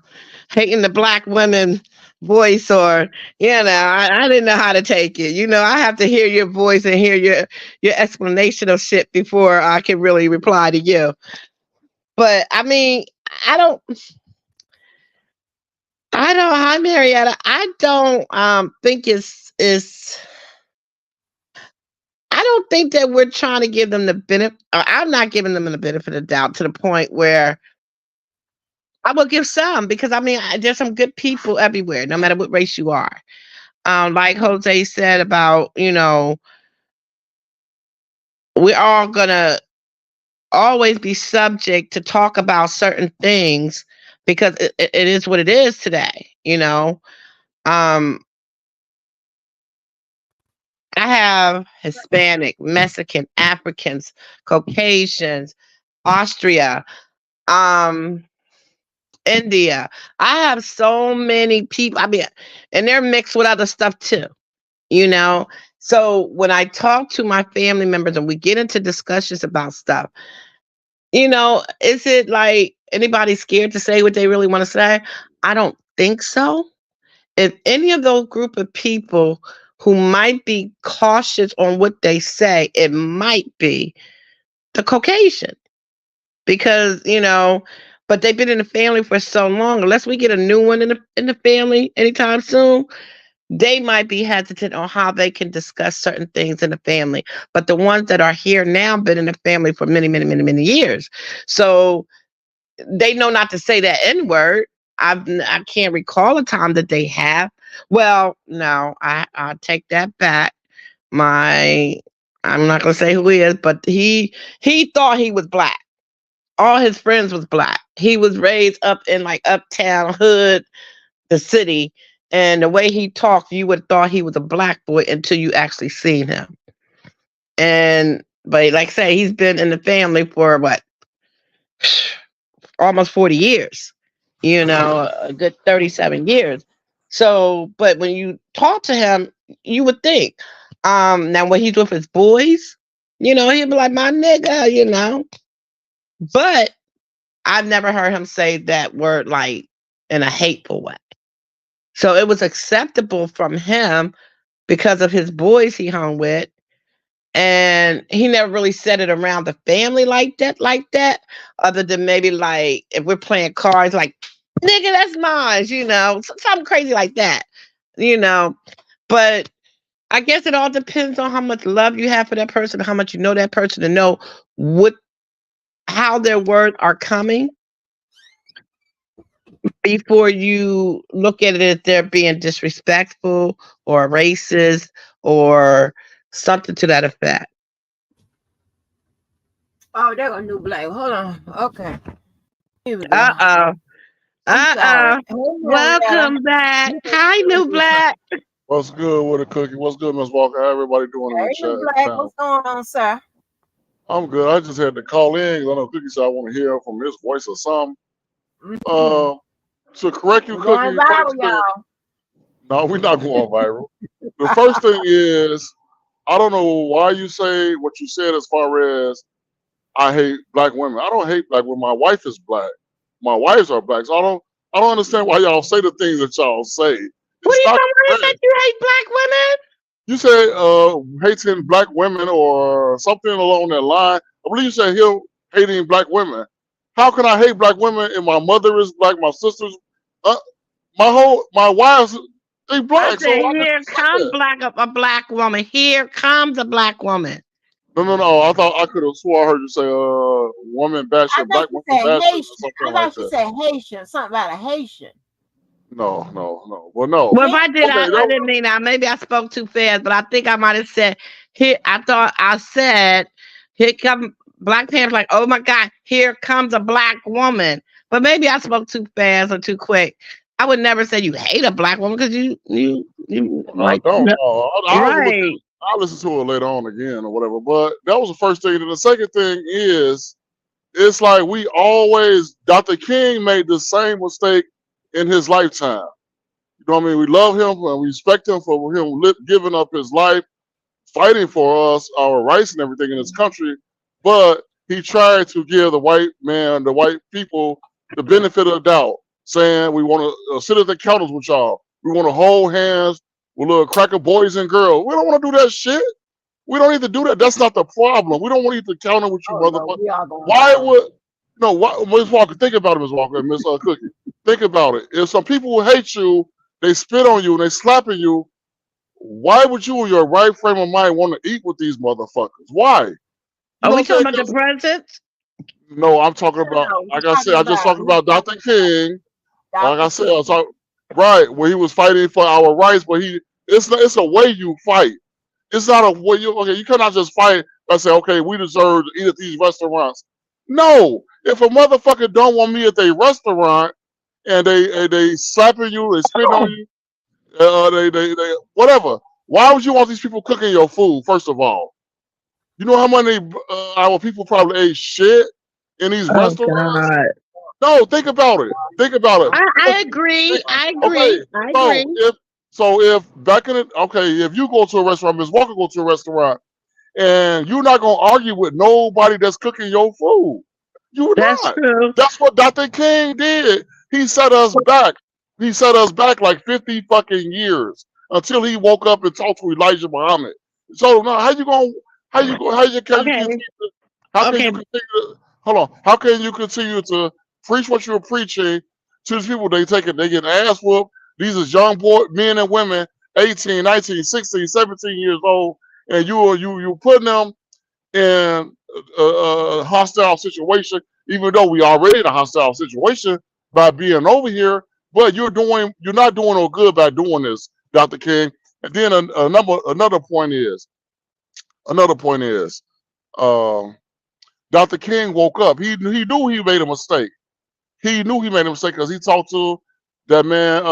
hating the black women voice, or I didn't know how to take it. I have to hear your voice and hear your explanation of shit before I can really reply to you. But I mean, I don't hi Marietta. I don't think it's I don't think that we're trying to give them the benefit. I'm not giving them the benefit of the doubt to the point where I will give some, because I mean, there's some good people everywhere, no matter what race you are. Like Jose said about, we're all gonna always be subject to talk about certain things because it is what it is today. Um, I have Hispanic, Mexican, Africans, Caucasians, Austria, um, India. I have so many people. I mean, and they're mixed with other stuff too. you know so when I talk to my family members and we get into discussions about stuff, is it like anybody scared to say what they really want to say? I don't think so. If any of those group of people who might be cautious on what they say, it might be the Caucasian, because but they've been in the family for so long. Unless we get a new one in the family anytime soon, they might be hesitant on how they can discuss certain things in the family. But the ones that are here now been in the family for many, many, many, many years. So they know not to say that N word. I can't recall a time that they have. Well, no, I take that back. My I'm not gonna say who he is, but he thought he was black. All his friends was black. He was raised up in like uptown hood, the city, and the way he talked, you would have thought he was a black boy until you actually seen him. And but like I say, he's been in the family for what, almost 40 years, a good 37 years. So, but when you talk to him, you would think, now when he's with his boys, he'd be like, my nigga. But I've never heard him say that word like in a hateful way. So it was acceptable from him because of his boys he hung with. And he never really said it around the family like that, other than maybe like if we're playing cards, like, nigga, that's mine, something crazy like that, you know. But I guess it all depends on how much love you have for that person, how much you know that person, to know how their words are coming before you look at it as they're being disrespectful or racist or something to that effect. Oh, they're gonna do black. Hold on. Okay. Here we go. Uh-oh. I'm sorry. Uh-oh. Hey, young Welcome back. Hi, New Black. What's good with a cookie? What's good, Miss Walker? How everybody doing in the chat? Black. What's going on, sir? I'm good. I just had to call in because I know Cookie said I want to hear from his voice or something. To correct you, We're Cookie, going viral, y'all. no, we're not going viral. The first thing is, I don't know why you say what you said as far as I hate black women. I don't hate black women. My wife is black. My wives are black. So I don't understand why y'all say the things that y'all say. What are you talking about? That you hate black women? You said hating black women or something along that line. I believe you said him hating black women. How can I hate black women if my mother is black, my sisters, my wives, they black? I said, here comes a black woman. Here comes a black woman. No. I thought I could have swore I heard you say woman bashing, black woman bashing, or something like that. I thought you said Haitian, something about a Haitian. No. Well, no. Well, if I did, okay, I didn't mean that. Maybe I spoke too fast, but I think I might have said here. I thought I said, here come Black Panther. Like, oh my God, here comes a black woman. But maybe I spoke too fast or too quick. I would never say you hate a black woman because you like, I don't know. Right. I'll listen to it later on again or whatever. But that was the first thing. And the second thing is, it's like Dr. King made the same mistake in his lifetime. You know what I mean? We love him and we respect him for him giving up his life, fighting for us, our rights and everything in this country. But he tried to give the white people, the benefit of the doubt, saying we want to sit at the counters with y'all. We want to hold hands with little cracker boys and girls. We don't want to do that shit. We don't need to do that. That's not the problem. We don't want to counter with you, motherfucker. Why would Ms. Walker, think about it, Ms. Walker and Ms. Cookie. Think about it. If some people hate you, they spit on you and they slapping you, why would you in your right frame of mind want to eat with these motherfuckers? Why? Are we talking about the president? No, I'm talking about, like I said, I just talked about Dr. King. Like I said, right, where he was fighting for our rights, but it's a way you fight. It's not a way you cannot just fight and say, okay, we deserve to eat at these restaurants. No, if a motherfucker don't want me at their restaurant and they slapping you, they spit on you, they whatever. Why would you want these people cooking your food? First of all, you know how many our people probably ate shit in these restaurants. God. No, think about it. I agree. Okay, I agree. If back in if you go to a restaurant, Ms. Walker go to a restaurant, and you're not gonna argue with nobody that's cooking your food. That's not. True. That's what Dr. King did. He set us back. He set us back like 50 fucking years until he woke up and talked to Elijah Muhammad. So now, how can you continue to preach what you're preaching to these people. They get ass whooped. These is young men and women, 18, 19, 16, 17 years old, and you putting them in a hostile situation, even though we already in a hostile situation by being over here. But you're not doing no good by doing this, Dr. King. And then another point is, um, Dr. King woke up. He knew he made a mistake. He knew he made a mistake because he talked to that man.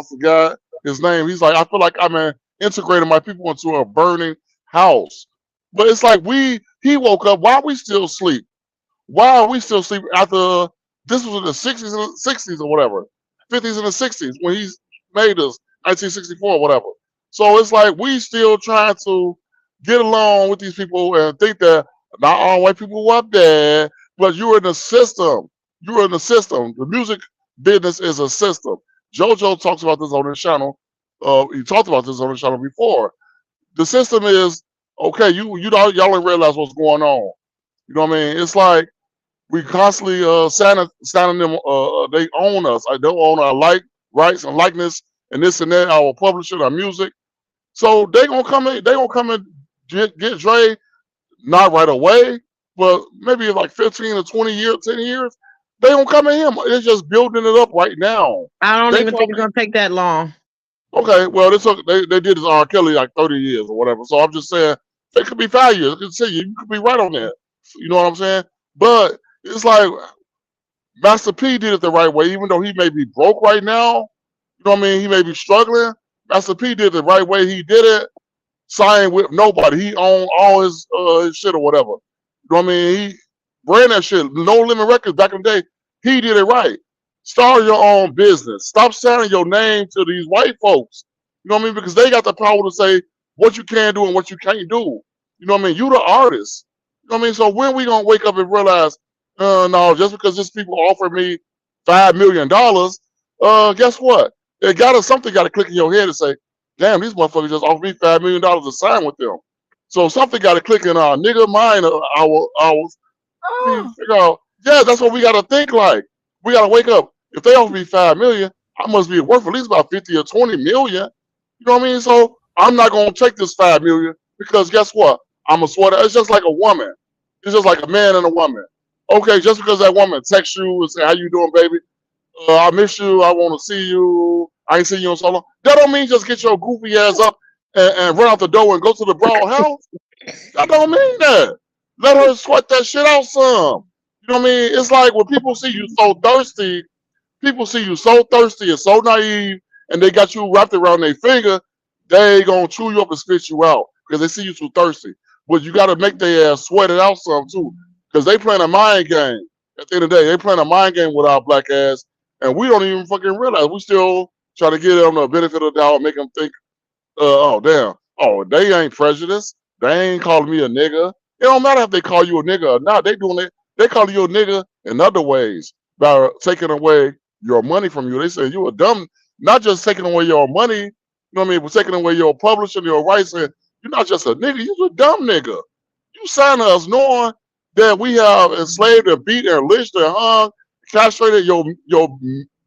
Forgot his name. He's like, I feel like I'm integrating my people into a burning house. But it's like he woke up. Why are we still asleep? Why are we still asleep after this was in the 60s or whatever, 50s and the 60s when he made us 1964 or whatever. So it's like we still trying to get along with these people and think that not all white people are bad, but you're in the system. You're in the system. The music business is a system. JoJo talks about this on his channel. He talked about this on his channel before. The system is okay. Y'all don't realize what's going on. You know what I mean? It's like we constantly signing them. They own us. They own our rights and likeness and this and that. Our publishing, our music. So they gonna come in. They gonna come and get Dre. Not right away, but maybe like 15 or 20 years, 10 years. They gonna come at him. It's just building it up right now. I don't They even think it's probably gonna take that long. okay. Well, they did this R. Kelly like 30 years or whatever. So I'm just saying it could be 5 years. It could say you could be right on that. You know what I'm saying? But it's like Master P did it the right way, even though he may be broke right now. You know what I mean? He may be struggling. Master P did it the right way. He did it. Signed with nobody. He owned all his shit or whatever. You know what I mean? He ran that shit. No Limit Records back in the day. He did it right. Start your own business. Stop signing your name to these white folks. You know what I mean? Because they got the power to say what you can do and what you can't do. You know what I mean? You the artist. You know what I mean? So when we gonna wake up and realize, no, just because these people offered me $5 million, guess what? Something got to click in your head and say, damn, these motherfuckers just offered me $5 million to sign with them. So something got to click in our nigga mind, figure out, yeah, that's what we got to think like. We got to wake up. If they offer me $5 million, I must be worth at least about 50 or 20 million. You know what I mean? So I'm not going to take this $5 million because guess what? I'm a sweater. It's just like a woman. It's just like a man and a woman. Okay, just because that woman texts you and say, how you doing, baby? I miss you. I want to see you. I ain't seen you in so long. That don't mean just get your goofy ass up and run out the door and go to the broad house. That don't mean that. Let her sweat that shit out some. You know what I mean? It's like when people see you so thirsty, and so naive, and they got you wrapped around their finger, they gonna chew you up and spit you out because they see you too thirsty. But you gotta make their ass sweat it out some too, because they playing a mind game. At the end of the day, they playing a mind game with our black ass, and we don't even fucking realize. We still try to give them the benefit of the doubt, make them think, oh damn, oh they ain't prejudiced. They ain't calling me a nigga. It don't matter if they call you a nigga or not. They doing it. They call you a nigga in other ways by taking away your money from you. They say you a dumb, not just taking away your money. You know what I mean? But taking away your publishing, your rights. And you're not just a nigga. You're a dumb nigga. You signed us knowing that we have enslaved and beat and lynched and hung, castrated your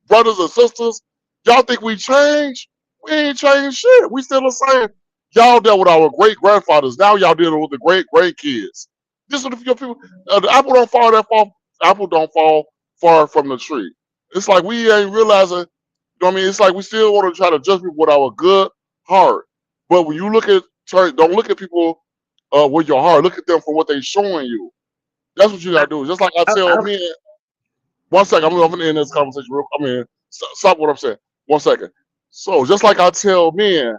brothers and sisters. Y'all think we changed? We ain't changed shit. We still the same. Y'all dealt with our great grandfathers. Now y'all dealing with the great kids. This is what your people. The apple don't fall that far. Apple don't fall far from the tree. It's like we ain't realizing. You know what I mean? It's like we still want to try to judge people with our good heart. But when you look at church, don't look at people with your heart. Look at them for what they showing you. That's what you gotta do. Just like I tell men. One second, I'm going to end this conversation real quick. I mean, stop what I'm saying. 1 second. So just like I tell men,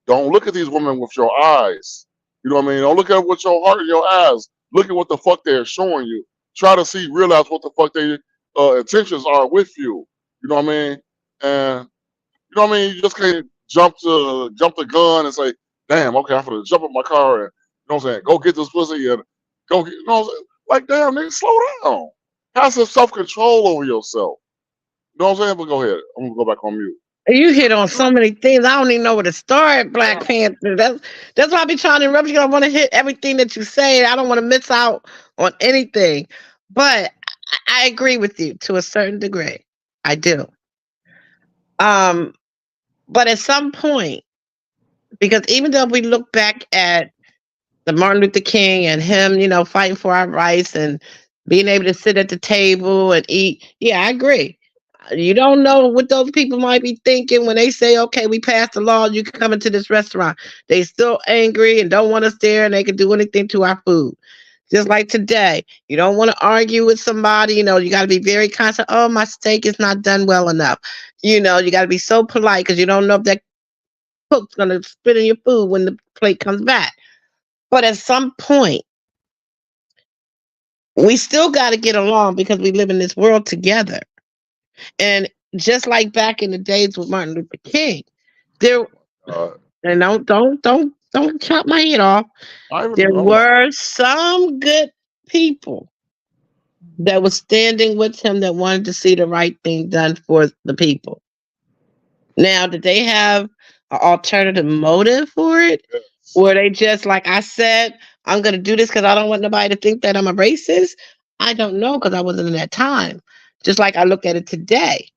don't look at these women with your eyes. You know what I mean? Don't look at it with your heart and your eyes. Look at what the fuck they're showing you. Try to realize what the fuck their intentions are with you. You know what I mean? And you know what I mean? You just can't jump the gun and say, damn, okay, I'm gonna jump in my car and you know what I'm saying, go get this pussy and go get, you know what I'm saying? Like, damn, nigga, slow down. Have some self-control over yourself. You know what I'm saying? But go ahead. I'm gonna go back on mute. You hit on so many things. I don't even know where to start, Black Panther. That's why I be trying to interrupt you. I want to hit everything that you say. I don't want to miss out on anything. But I agree with you to a certain degree. I do. Um, but at some point, because even though we look back at the Martin Luther King and him, fighting for our rights and being able to sit at the table and eat, yeah, I agree. You don't know what those people might be thinking when they say, okay, we passed the law, you can come into this restaurant. They still angry and don't want us there and they can do anything to our food. Just like today, you don't want to argue with somebody, you got to be very conscious. Oh, my steak is not done well enough. You got to be so polite because you don't know if that cook's going to spit in your food when the plate comes back. But at some point, we still got to get along because we live in this world together. And just like back in the days with Martin Luther King, there Uh, and don't chop my head off. There I'm not. were some good people that was standing with him that wanted to see the right thing done for the people. Now, did they have an alternative motive for it? Yes. Were they just like I said, I'm gonna do this because I don't want nobody to think that I'm a racist? I don't know because I wasn't in that time. Just like I look at it today.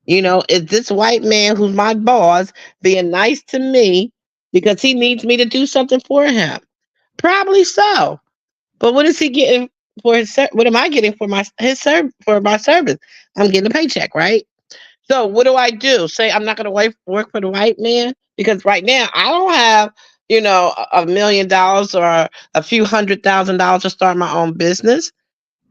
Is this white man who's my boss being nice to me because he needs me to do something for him? Probably so. But what is he getting for what am I getting for for my service? I'm getting a paycheck, right? So what do I do? Say I'm not going to work for the white man because right now I don't have, $1 million or a few $100,000 to start my own business.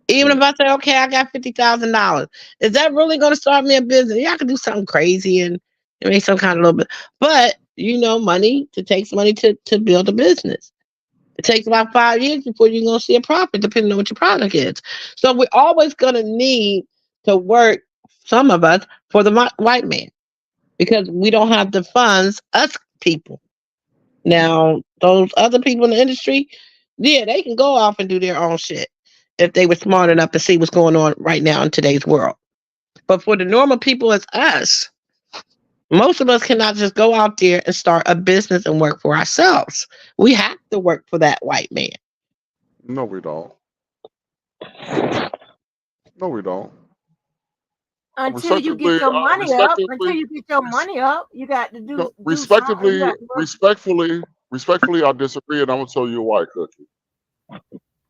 Even if I say, okay, I got $50,000, is that really going to start me a business? Yeah, I could do something crazy and make some kind of little bit, but money to takes money to build a business. It takes about 5 years before you're going to see a profit, depending on what your product is. So we're always going to need to work, some of us, for the white man because we don't have the funds, us people. Now, those other people in the industry, yeah, they can go off and do their own shit if they were smart enough to see what's going on right now in today's world. But for the normal people as us, most of us cannot just go out there and start a business and work for ourselves. We have to work for that white man. No, we don't. No, we don't. Until you get Respectively, your money up, until respectively, you get your res- money up, you got to no, do something. You got to work. respectfully, I disagree, and I'm gonna tell you why, Cookie.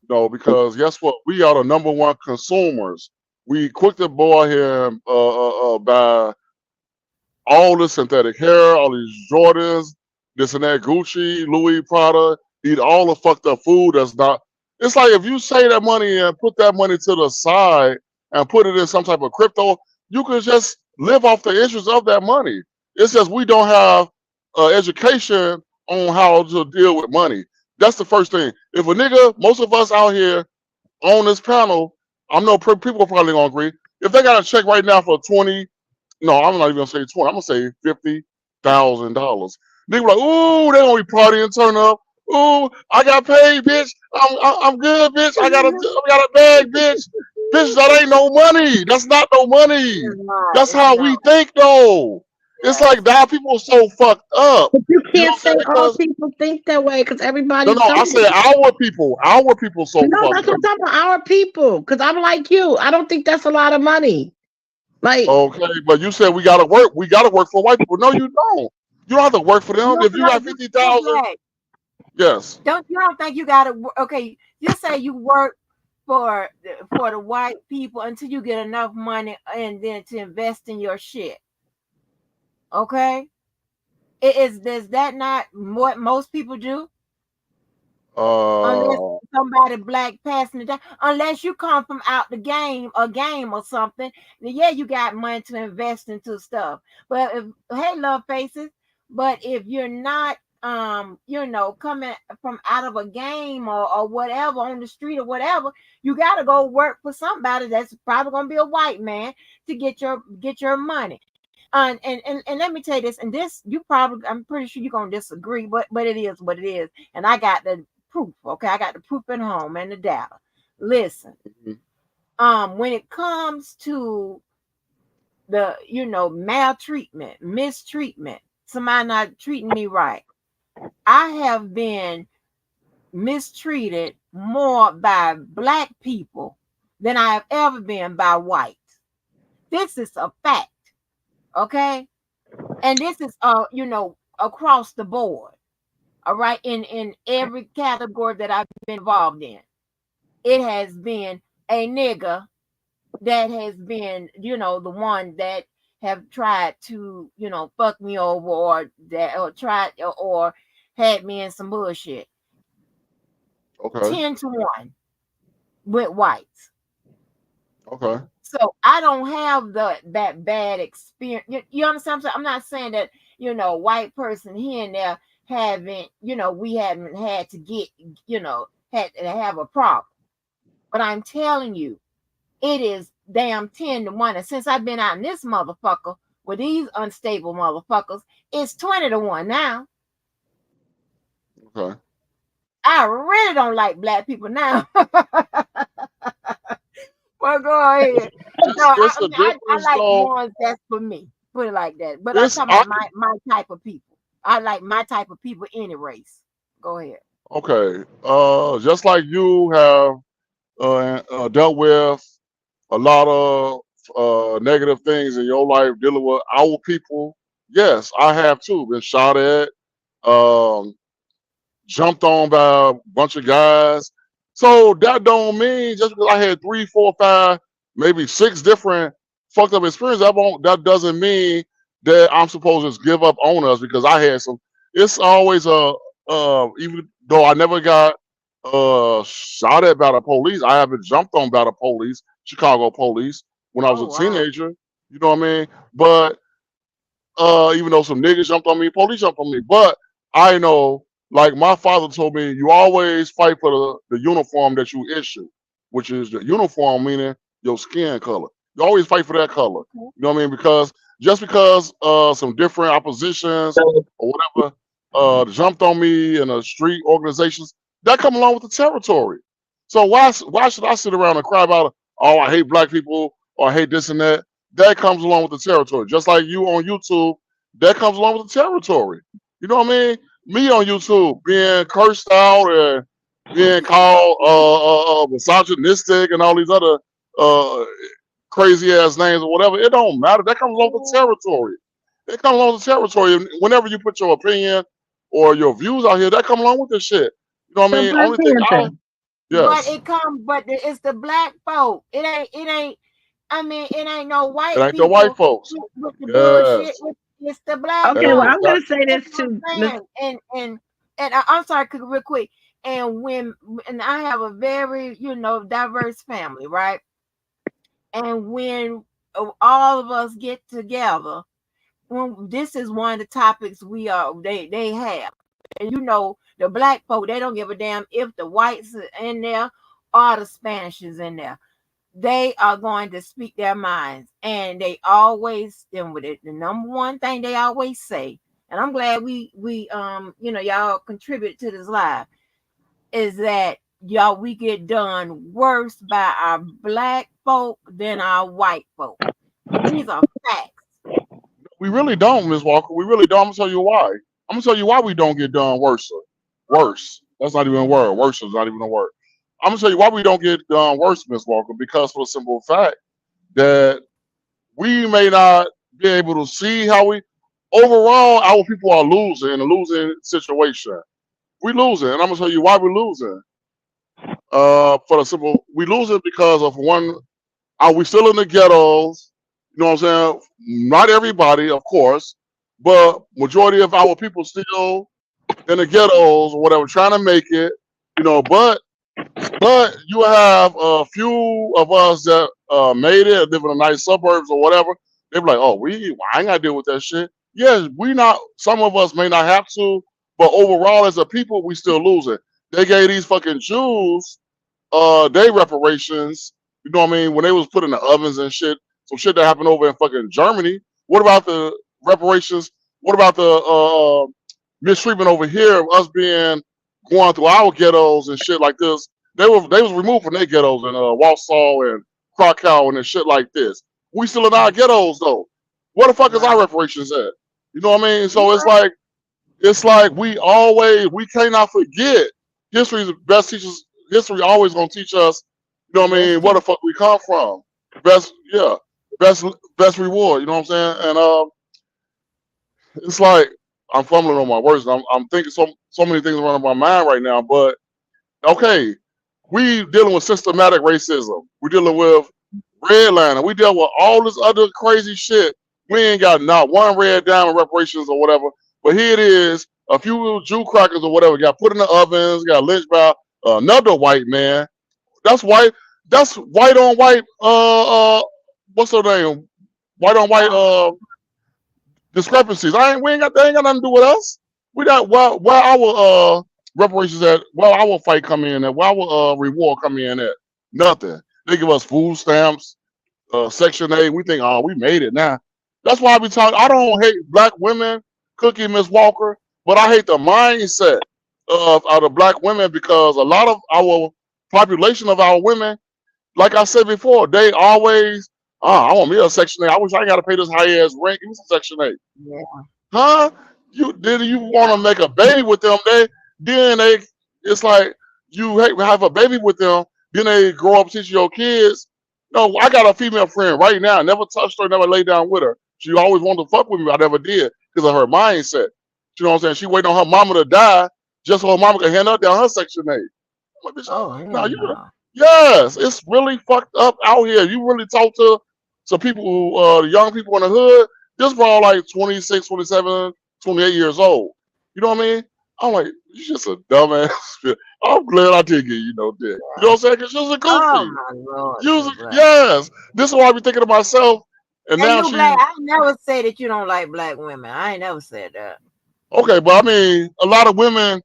No, because guess what? We are the number one consumers. We quick to boy here buy all this synthetic hair, all these Jordans, this and that, Gucci, Louis, Prada, eat all the fucked up food that's not. It's like if you save that money and put that money to the side and put it in some type of crypto, you could just live off the interest of that money. It's just we don't have education on how to deal with money. That's the first thing. If a nigga, most of us out here on this panel, I know people probably gonna agree. If they got a check right now for 20, no, I'm not even gonna say 20. I'm gonna say $50,000. Nigga like, ooh, they gonna be partying, turn up. Ooh, I got paid, bitch. I'm good, bitch. I got a bag, bitch. Bitch, that ain't no money. That's not no money. It's not. That's It's how not. we think though. It's like Yes. now people are so fucked up. But you You know can't what I'm saying? say all Because people think that way because no, everybody no, I don't. say our people so No, fucked that's what up. I'm talking about. Our people, because I'm like you. I don't think that's a lot of money. Like, Okay, but you said we gotta work. We gotta work for white people. No, you don't. You don't have to work for them. No, If you got no, 50,000, Black. yes. You don't think you got to? Okay, you say you work for the white people until you get enough money and then to invest in your shit. Okay, is that not what most people do? Unless Uh, somebody black passing it down, unless you come from out the game, a game or something, then yeah, you got money to invest into stuff. But if hey, love faces, but if you're not coming from out of a game or whatever on the street or whatever, you gotta go work for somebody that's probably gonna be a white man to get your money. And let me tell you this, and this you probably I'm pretty sure you're gonna disagree, but it is what it is. And I got the proof. Okay, I got the proof at home and the data. Listen, when it comes to the maltreatment, mistreatment, somebody not treating me right, I have been mistreated more by black people than I have ever been by whites. This is a fact, okay? And this is across the board, all right, in every category that I've been involved in. It has been a nigga that has been, the one that have tried to, fuck me over, or tried or had me in some bullshit. Okay. 10 to 1 with whites. Okay. So I don't have that bad experience. You understand what I'm saying? I'm not saying that, white person here and there haven't, we haven't had to get, had to have a problem. But I'm telling you, it is damn 10 to 1. And since I've been out in this motherfucker with these unstable motherfuckers, it's 20 to 1 now. Okay. I really don't like black people now. Well, go ahead. No, It's a I difference like though. ones that's for me. Put it like that. But I'm It's talking about my type of people. I like my type of people any race. Go ahead. okay. Just like you have dealt with a lot of negative things in your life dealing with our people. Yes, I have too. Been shot at, um, jumped on by a bunch of guys. So that don't mean just because I had 3, 4, 5, maybe 6 different fucked up experiences, that doesn't mean that I'm supposed to just give up on us because I had some. It's always even though I never got shot at by the police, I haven't jumped on by the police, Chicago police, when I was Oh a wow. teenager. You know what I mean? But even though some niggas jumped on me, police jumped on me. But I know, like my father told me, you always fight for the uniform that you issue, which is the uniform meaning your skin color. You always fight for that color. You know what I mean? Because just because some different oppositions or whatever jumped on me in the street organizations, that come along with the territory. So why should I sit around and cry about, oh, I hate black people or I hate this and that? That comes along with the territory. Just like you on YouTube, that comes along with the territory. You know what I mean? Me on YouTube being cursed out and being called misogynistic and all these other uh, crazy ass names or whatever, it don't matter. That comes along with the territory. It comes along with the territory. And whenever you put your opinion or your views out here, that come along with this shit. You know what I So mean? Black Only thing Panther. But yes, it comes, but it's the black folk. It ain't. I mean, it ain't no it white ain't the white people folks. with the bullshit. Yes, It's the black Okay, well yes. folk. I'm That gonna say That's this what too, I'm Miss. saying. I'm sorry, real quick. And I have a very diverse family, right? And when all of us get together, when this is one of the topics they have, and the black folk, they don't give a damn if the whites are in there or the Spanish is in there. They are going to speak their minds, and they always, and with it, the number one thing they always say, and I'm glad we y'all contribute to this live, is that we get done worse by our black folk than our white folk. These are facts. we really don't, Miss Walker. We really don't. I'm gonna tell you why. I'm gonna tell you why we don't get done worse. Worse. That's not even a word. Worse is not even a word. I'm gonna tell you why we don't get done worse, Miss Walker. Because for the simple fact that we may not be able to see how we overall our people are losing in a losing situation. We losing, and I'm gonna tell you why we're losing. For the simple, we losing because of one. Are we still in the ghettos? You know what I'm saying? Not everybody, of course, but majority of our people still in the ghettos or whatever, trying to make it. You know, but you have a few of us that made it, live in the nice suburbs or whatever. They be like, oh, I ain't gotta deal with that shit. Yes, we not. Some of us may not have to, but overall, as a people, we still losing. They gave these fucking Jews they reparations. You know what I mean? When they was put in the ovens and shit, some shit that happened over in fucking Germany. What about the reparations? What about the mistreatment over here of us being going through our ghettos and shit like this? They was removed from their ghettos in Warsaw and Krakow and shit like this. We still in our ghettos though. Where the fuck is our Right. reparations at? You know what I mean? You're So right. it's like we cannot forget. History is the best teachers. History always gonna teach us, You know what I That's mean? Where true. the fuck we come from? Best, yeah, best reward. You know what I'm saying? And it's like I'm fumbling on my words. I'm thinking so many things running my mind right now. But okay, we dealing with systematic racism. We dealing with redlining. We deal with all this other crazy shit. We ain't got not one red diamond reparations or whatever. But here it is, a few Jew crackers or whatever got put in the ovens, got lynched by another white man. That's white. That's white on white. What's her name? White on white. Discrepancies. We ain't got. They ain't got nothing to do with us. We got where our reparations at. Where our fight come in at. Where our reward come in at. Nothing. They give us food stamps, Section 8. We think, oh, we made it now. That's why I be talking. I don't hate black women, Cookie, Miss Walker, but I hate the mindset of the black women because a lot of our population of our women, like I said before, they always, I want me a Section 8. I wish I got to pay this high ass rent. Give me some Section 8. Yeah. Huh? You want to make a baby with them? It's like you have a baby with them. Then they grow up teaching your kids. No, I got a female friend right now. Never touched her, never laid down with her. She always wanted to fuck with me. I never did because of her mindset. You know what I'm saying? She waiting on her mama to die just so her mama can hand her down her Section 8. Like, bitch, Oh, no, hell no. yes, it's really fucked up out here. You really talk to some people who, young people in the hood, just about like 26, 27, 28 years old. You know what I mean? I'm like, you're just a dumbass. I'm glad I did get you no dick. You know what I'm saying? Because she was a Oh goofy. my lord, You was you black. yes. This is why I be thinking to myself. And And now you she, black. I never say that you don't like black women. I ain't never said that. okay, but I mean, a lot of women,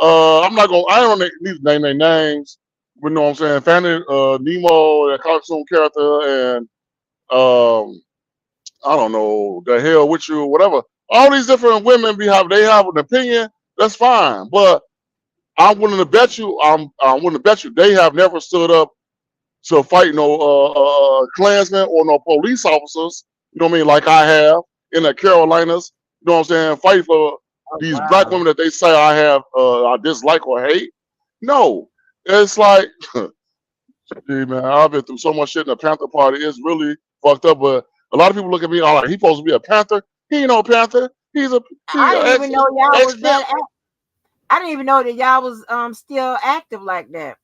I don't need to name their names. You know what I'm saying? Fanny, Nemo, that cartoon character, and I don't know, the hell with you, whatever. All these different women they have an opinion. That's fine, but I'm willing to bet you, I'm willing to bet you, they have never stood up to fight no Klansmen or no police officers. You know what I mean? Like I have in the Carolinas. You know what I'm saying? Fight for Oh these black wow. women that they say I dislike or hate. No, it's like, gee, man, I've been through so much shit in the Panther Party. It's really fucked up. But a lot of people look at me, all like, he supposed to be a Panther. He ain't no Panther. He's a I didn't even know y'all ex was pimp. that. I didn't even know that y'all was still active like that.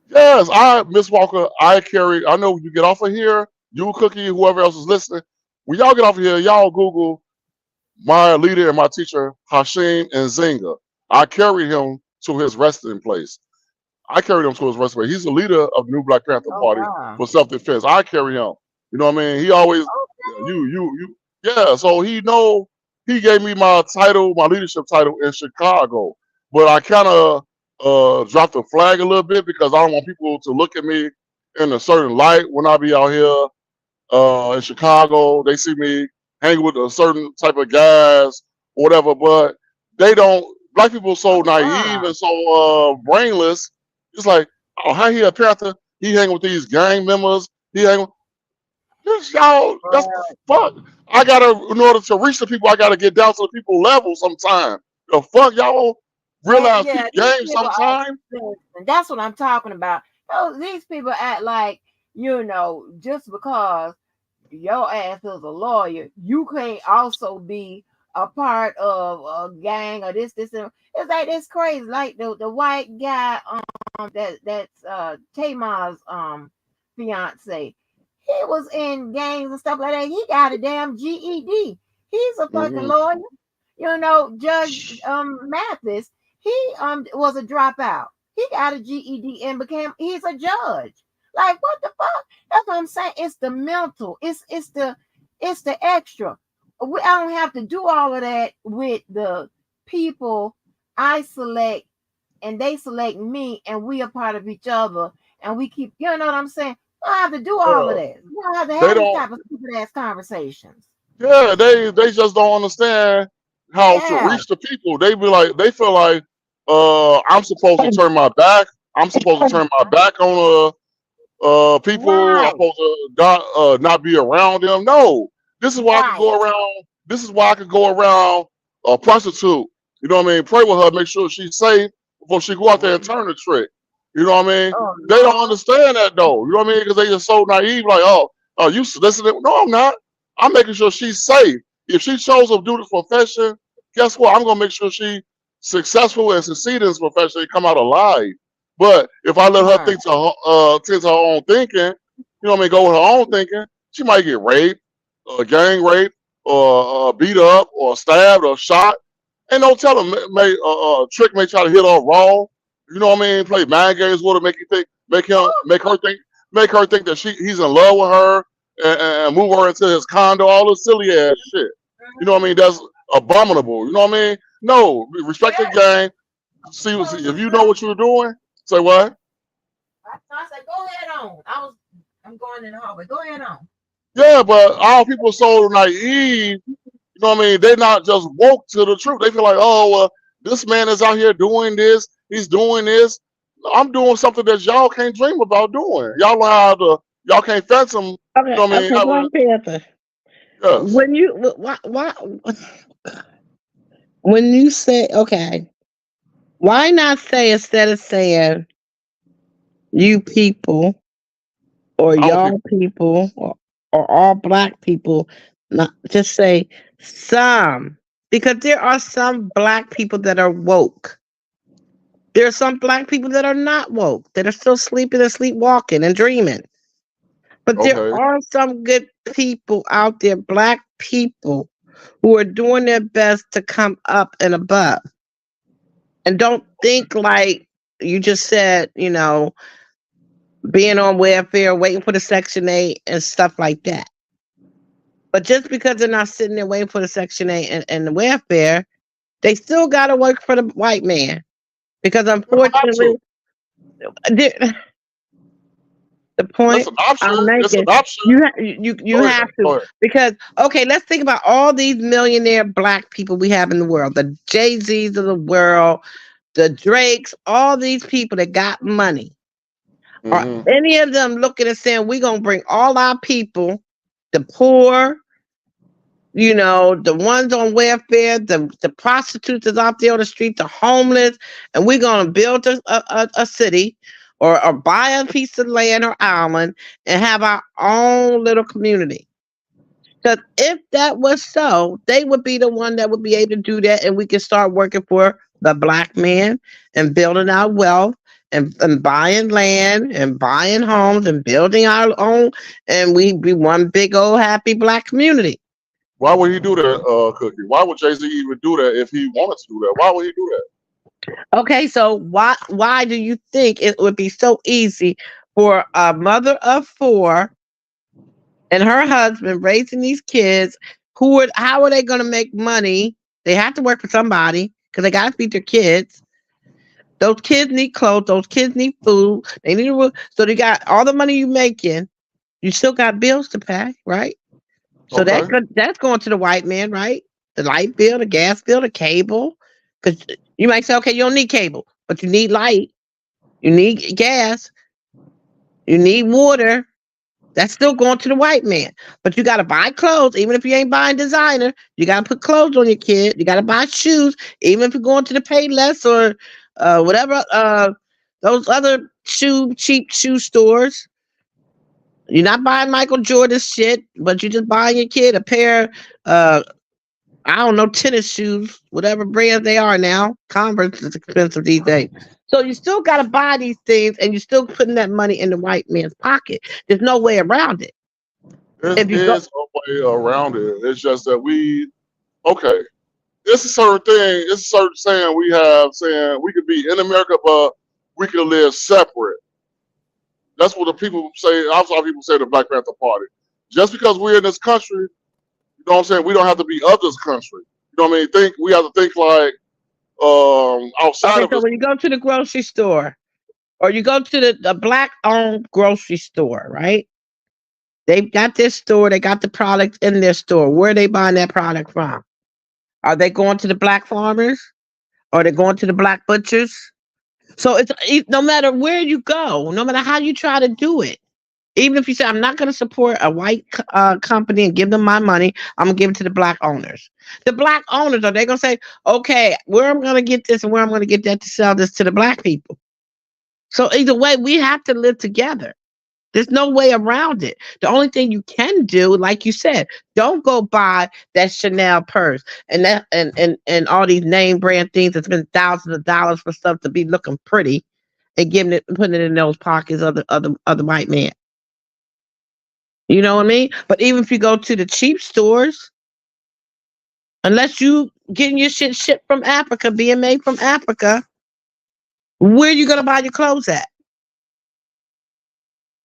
Yes, Miss Walker, I know when you get off of here, you Cookie, whoever else is listening, when y'all get off of here, y'all Google my leader and my teacher, Hashim and Zinga. I carried him to his resting place. I carried him to his resting place. He's the leader of the New Black Panther Oh Party wow. for self-defense. I carry him. You know what I mean? He always, Okay. yeah. So he gave me my title, my leadership title in Chicago. But I kind of dropped the flag a little bit because I don't want people to look at me in a certain light when I be out here in Chicago. They see me hanging with a certain type of guys or whatever, but they don't. Black people are so naive Wow. and so brainless. It's like, oh, how he a Panther? He hang with these gang members. He hang with this y'all. That's the fuck. I gotta, in order to reach the people, I gotta get down to the people level sometime. The fuck y'all realize Yeah, peep these game people are sometime? and that's what I'm talking about. These people act like, just because your ass is a lawyer, you can't also be a part of a gang or this and it's like it's crazy. Like the white guy that's Tamar's fiance. He was in gangs and stuff like that. He got a damn GED. He's a fucking Hmm. lawyer. Judge Mathis, he was a dropout. He got a GED and he's a judge. Like what the fuck? That's what I'm saying. It's the mental. It's the extra. I don't have to do all of that with the people I select and they select me and we are part of each other and we keep, you know what I'm saying? I don't have to do all of that. You don't have to They have these don't. type of stupid ass conversations. Yeah, they just don't understand how to Yeah. reach the people. They feel like I'm supposed to turn my back. I'm supposed to turn my back on people. I'm Right. supposed to not be around them. No, this is why I could Right. go around. This is why I could go around a prostitute. You know what I mean? Pray with her, make sure she's safe before she go out there and turn the trick. You know what I mean? Oh They don't Lord. understand that though. You know what I mean? Because they just so naive. Like, oh, you soliciting? No, I'm not. I'm making sure she's safe. If she chose to do this profession, guess what? I'm gonna make sure she successful and succeed in this profession and come out alive. But if I let her Right. think to her own thinking, you know what I mean, go with her own thinking, she might get raped, gang raped, or beat up, or stabbed, or shot. And don't tell them, Trick may try to hit her wrong. You know what I mean? Play mind games with her, make you think, make her think that he's in love with her, and move her into his condo, all this silly ass shit. You know what I mean? That's abominable. You know what I mean? No, respect the Yeah. game. See, if you know what you're doing, say what? I said, go ahead on. I'm going in the hallway. Go ahead on. Yeah, but all people are so naive. You know what I mean? They're not just woke to the truth. They feel like, oh, well, this man is out here doing this. He's doing this. I'm doing something that y'all can't dream about doing. Y'all know how to. Y'all can't fence them. You Okay, know what I mean? okay, Black Panther. Yes. When you why when you say okay, why not say instead of saying you people or Our y'all people. people or all black people, not just say some, because there are some black people that are woke. There are some black people that are not woke, that are still sleeping and sleepwalking and dreaming. But there Okay. are some good people out there, black people, who are doing their best to come up and above. And don't think like you just said, being on welfare, waiting for the Section 8 and stuff like that. But just because they're not sitting there waiting for the Section 8 and the welfare, they still got to work for the white man. Because You don't have unfortunately, to. the That's point an option. I'm It's an making, option. you Go ahead. have to. Go ahead. Because, okay, let's think about all these millionaire black people we have in the world, the Jay-Z's of the world, the Drakes, all these people that got money. Are Mm-hmm. any of them looking and saying, we're going to bring all our people, the poor, the ones on welfare, the prostitutes that's out there on the street, the homeless, and we're going to build a city or buy a piece of land or island and have our own little community. Because if that was so, they would be the one that would be able to do that, and we could start working for the black man and building our wealth and buying land and buying homes and building our own, and we'd be one big old happy black community. Why would he do that, Cookie? Why would Jay Z even do that if he wanted to do that? Why would he do that? Okay, so why do you think it would be so easy for a mother of four and her husband raising these kids? How are they going to make money? They have to work for somebody because they got to feed their kids. Those kids need clothes. Those kids need food. They need a roof. So they got all the money you making. You still got bills to pay, right? So Okay. that's going to the white man, right? The light bill, the gas bill, the cable. Because you might say, okay, you don't need cable, but you need light. You need gas. You need water. That's still going to the white man. But you got to buy clothes, even if you ain't buying designer. You got to put clothes on your kid. You got to buy shoes, even if you're going to the Payless or whatever, those other cheap shoe stores. You're not buying Michael Jordan shit, but you're just buying your kid a pair, uh, I don't know, tennis shoes, whatever brands they are now. Converse is expensive these days. So you still got to buy these things, and you're still putting that money in the white man's pocket. There's no way around it. There If you go, is a way around it. It's just that okay. It's a certain thing. It's a certain saying we have saying we could be in America, but we could live separate. That's what the people say. I've saw people say the Black Panther Party. Just because we're in this country, you know what I'm saying? We don't have to be of this country. You know what I mean? We have to think like outside okay, of so this. when you go to the grocery store or you go to the black owned grocery store, right? They've got this store, they got the product in their store. Where are they buying that product from? Are they going to the black farmers? Are they going to the black butchers? So no matter where you go, no matter how you try to do it, even if you say, I'm not going to support a white company and give them my money, I'm going to give it to the black owners. The black owners, are they going to say, okay, where I'm going to get this and where I'm going to get that to sell this to the black people? So either way, we have to live together. There's no way around it. The only thing you can do, like you said, don't go buy that Chanel purse and that and all these name brand things that's been thousands of dollars for stuff to be looking pretty and giving it putting it in those pockets of the white man. You know what I mean? But even if you go to the cheap stores, unless you getting your shit shipped from Africa, being made from Africa, where are you gonna buy your clothes at?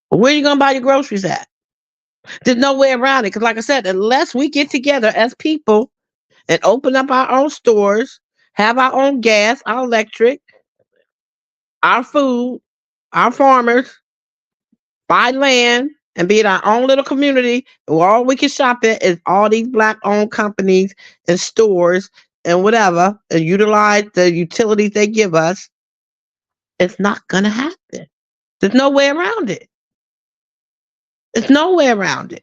Where are you gonna buy your groceries at? There's no way around it. Because, like I said, unless we get together as people and open up our own stores, have our own gas, our electric, our food, our farmers, buy land, and be in our own little community, where all we can shop at is all these black owned companies and stores and whatever, and utilize the utilities they give us, it's not going to happen. There's no way around it. There's no way around it.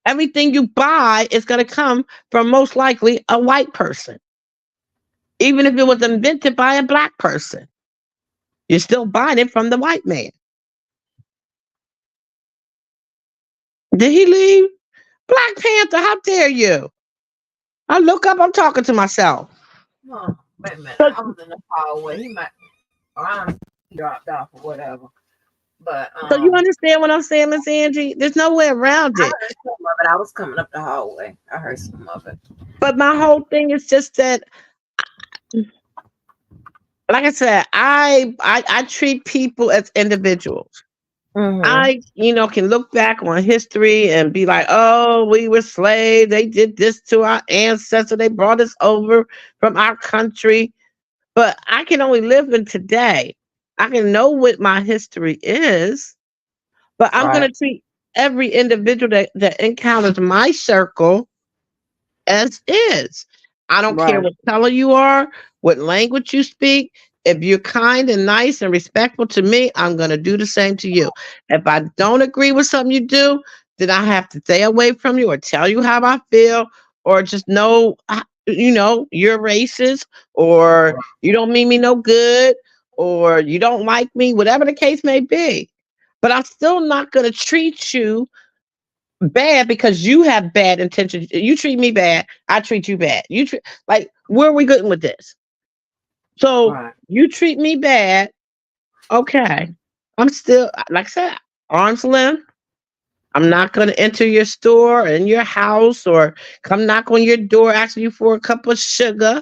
Everything you buy is going to come from most likely a white person. Even if it was invented by a black person, you're still buying it from the white man. Did he leave? Black Panther, how dare you? I look up, I'm talking to myself. Oh, wait a minute. So, I was in the hallway. He might, or I'm dropped off or whatever. But so you understand what I'm saying, Miss Angie? There's no way around I it. heard some of it. I was coming up the hallway. I heard some of it. But my whole thing is just that, like I said, I treat people as individuals. Mm-hmm. I, can look back on history and be like, oh, we were slaves. They did this to our ancestors. They brought us over from our country. But I can only live in today. I can know what my history is, but I'm going Right. to treat every individual that encounters my circle as is. I don't care Right. what color you are, what language you speak. If you're kind and nice and respectful to me, I'm going to do the same to you. If I don't agree with something you do, then I have to stay away from you or tell you how I feel or just know, you're racist or you don't mean me no good or you don't like me, whatever the case may be. But I'm still not going to treat you bad because you have bad intentions. You treat me bad, I treat you bad. Like, where are we going with this? So Right. you treat me bad, okay. I'm still, like I said, arm's length. I'm not going to enter your store and your house or come knock on your door asking you for a cup of sugar.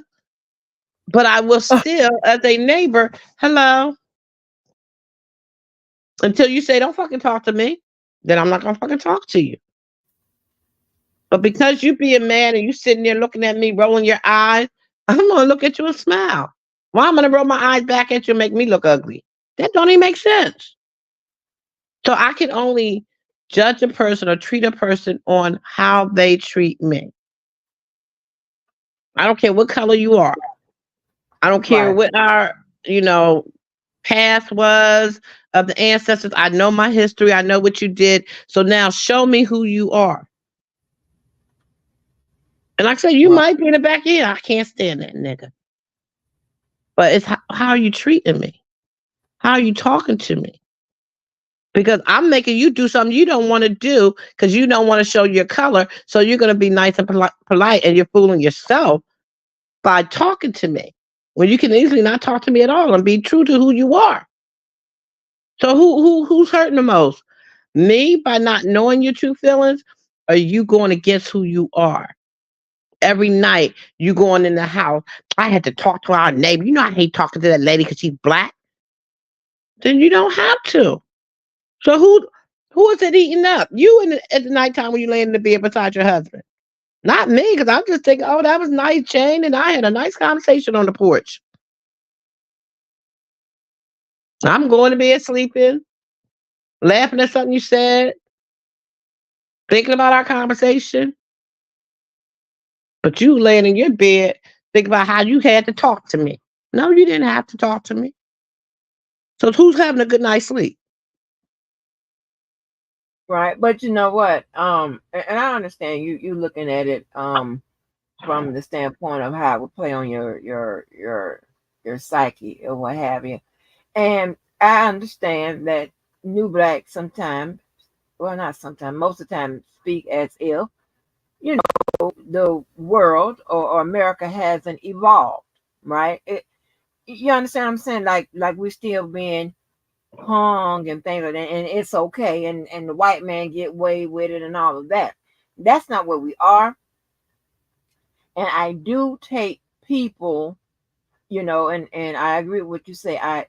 But I will still, as a neighbor, hello. Until you say, don't fucking talk to me, then I'm not going to fucking talk to you. But because you being mad and you sitting there looking at me, rolling your eyes, I'm gonna look at you and smile. Why I'm gonna roll my eyes back at you and make me look ugly? That don't even make sense. So I can only judge a person or treat a person on how they treat me. I don't care what color you are. I don't care Right. what our, past was of the ancestors. I know my history. I know what you did. So now show me who you are. And like I said, you Right. might be in the back end. I can't stand that nigga. But it's how are you treating me? How are you talking to me? Because I'm making you do something you don't want to do because you don't want to show your color. So you're going to be nice and polite and you're fooling yourself by talking to me when you can easily not talk to me at all and be true to who you are. So who's hurting the most? Me by not knowing your true feelings or you going against who you are? Every night you going in the house. I had to talk to our neighbor. You know I hate talking to that lady because she's black. Then you don't have to. So who is it eating up? You at the nighttime when you lay in the bed beside your husband. Not me, because I'm just thinking, oh, that was nice, Jane, and I had a nice conversation on the porch. I'm going to bed sleeping, laughing at something you said, thinking about our conversation. But you laying in your bed thinking about how you had to talk to me. No, you didn't have to talk to me. So who's having a good night's sleep? Right. But you know what? And I understand you looking at it from the standpoint of how it would play on your psyche or what have you. And I understand that new blacks sometimes, well, not sometimes, most of the time, speak as if the world or America hasn't evolved, right? You understand what I'm saying? Like we're still being hung and things like that, and it's okay, and the white man get away with it and all of that. That's not where we are. And I do take people, and I agree with what you say. I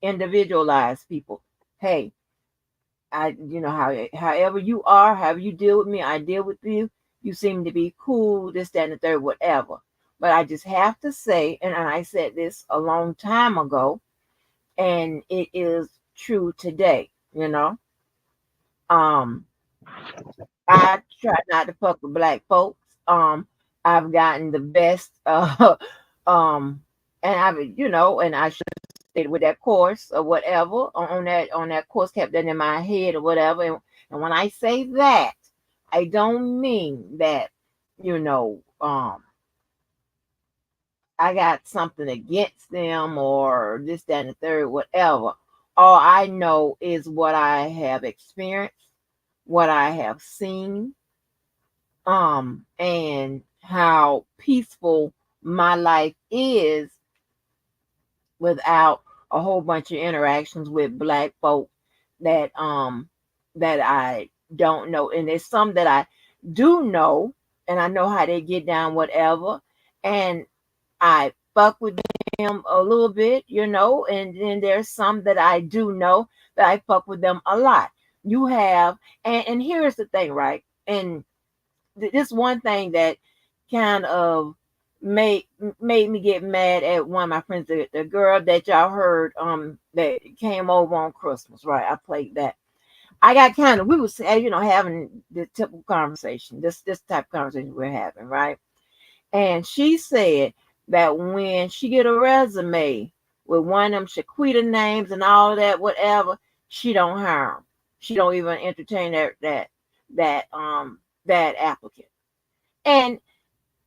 individualize people. Hey, however you are, however you deal with me, I deal with you. You seem to be cool, this, that, and the third, whatever. But I just have to say, and I said this a long time ago, and it is true today. Um, I try not to fuck with black folks. I've gotten the best, um, and and I should stay with that course or whatever on that course, kept that in my head or whatever. And when I say that, I don't mean that, you know, um, I got something against them or this, that, and the third, whatever. All I know is what I have experienced, what I have seen, and how peaceful my life is without a whole bunch of interactions with black folk that I don't know. And there's some that I do know, and I know how they get down, whatever. And I fuck with them a little bit, and then there's some that I do know that I fuck with them a lot. You have, and here's the thing, right? And this one thing that kind of made made me get mad at one of my friends, the girl that y'all heard that came over on Christmas, right? I played that. I got kind of, we was having the typical conversation, this type of conversation we're having, right? And she said that when she get a resume with one of them Shaquita names and all of that, whatever, she don't hire 'em. She don't even entertain that applicant. And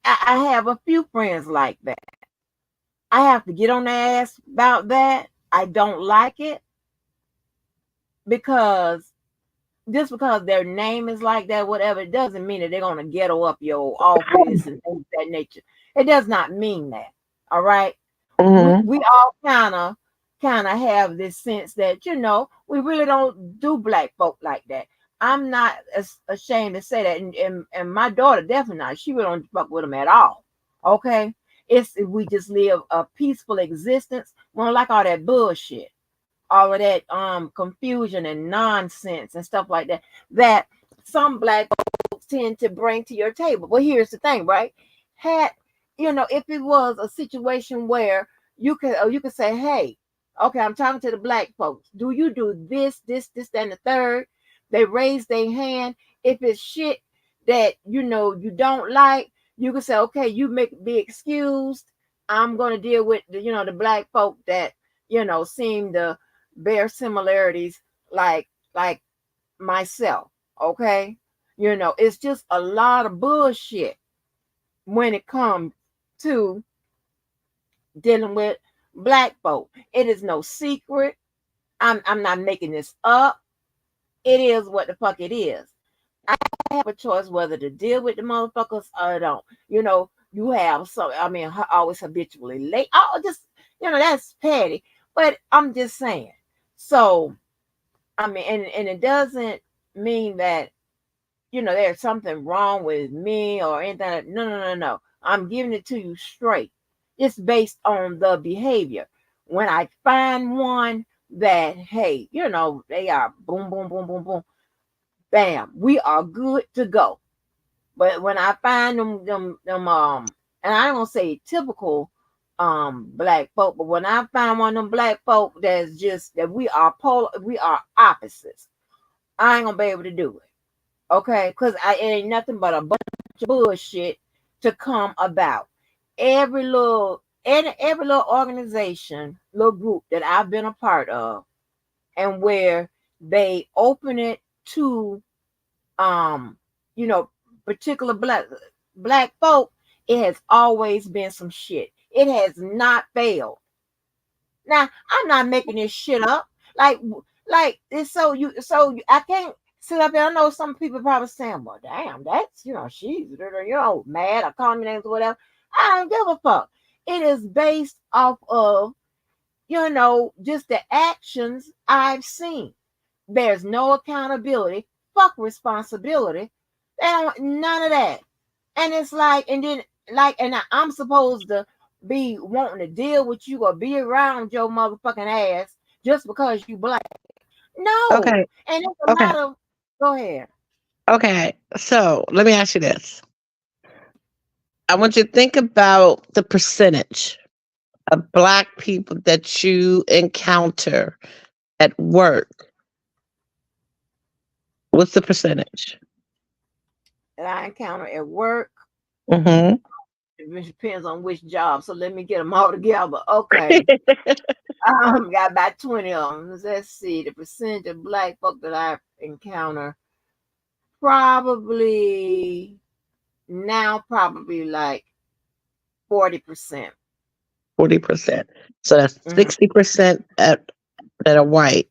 I have a few friends like that. I have to get on their ass about that. I don't like it because just because their name is like that, whatever, it doesn't mean that they're gonna ghetto up your office and things of that nature. It does not mean that. All right. We Hmm. we all kind of have this sense that we really don't do black folk like that. I'm not ashamed to say that, and my daughter definitely not. She really don't fuck with them at all. Okay, it's we just live a peaceful existence. We don't like all that bullshit, all of that confusion and nonsense and stuff like that some black folks tend to bring to your table. But here's the thing, right? Had if it was a situation where you could say, hey, okay, I'm talking to the black folks. Do you do this, and the third? They raise their hand. If it's shit that you don't like, you can say, okay, you make be excused. I'm gonna deal with the black folk that seem to bear similarities like myself. Okay, it's just a lot of bullshit when it comes to dealing with black folk. It is no secret. I'm not making this up. It is what the fuck it is. I have a choice whether to deal with the motherfuckers or I don't. You have some. I mean, always habitually late. Oh, just that's petty. But I'm just saying. So I mean, and it doesn't mean that there's something wrong with me or anything. No, no, no, no. I'm giving it to you straight. It's based on the behavior. When I find one that, hey, they are boom, boom, boom, boom, boom, bam, we are good to go. But when I find them, and I don't say typical black folk, but when I find one of them black folk that's just that we are opposites, I ain't gonna be able to do it. Okay, because it ain't nothing but a bunch of bullshit to come about. Every little organization, little group that I've been a part of, and where they open it to um, you know, particular black folk, it has always been some shit. It has not failed. Now, I'm not making this shit up. Like, it's I can't sit up there. I know some people probably saying, well, damn, that's, she's, mad or calling me names or whatever. I don't give a fuck. It is based off of, just the actions I've seen. There's no accountability. Fuck responsibility. None of that. And it's like, and then, and I'm supposed to be wanting to deal with you or be around your motherfucking ass just because you black. No. Okay. And it's a Okay. lot of, go ahead. Okay. So let me ask you this. I want you to think about the percentage of Black people that you encounter at work. What's the percentage? That I encounter at work. Mm-hmm. It depends on which job. So let me get them all together. Okay. Got about 20 of them. Let's see. The percentage of Black folk that I encounter, probably like 40%. 40%. So that's Mhm. 60% that are white.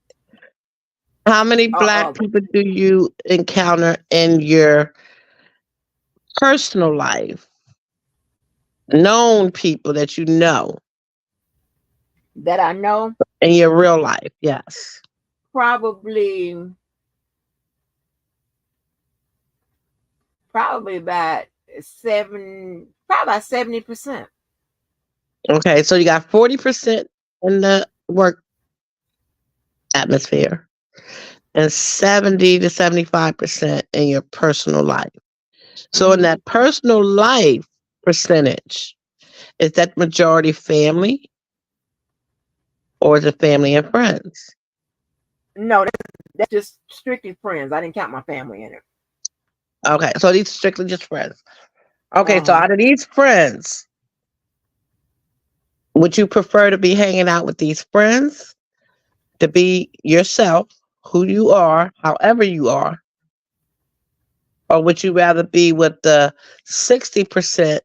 How many Black people do you encounter in your personal life? Known people that you know That I know, in your real life, yes. probably about 70%. Okay, so you got 40% in the work atmosphere and 70 to 75% in your personal life. So in that personal life percentage, is that majority family or is it family and friends? No, that's just strictly friends. I didn't count my family in it. Okay, so these are strictly just friends. Okay, so Uh-huh. out of these friends, would you prefer to be hanging out with these friends to be yourself, who you are, however you are? Or would you rather be with the 60%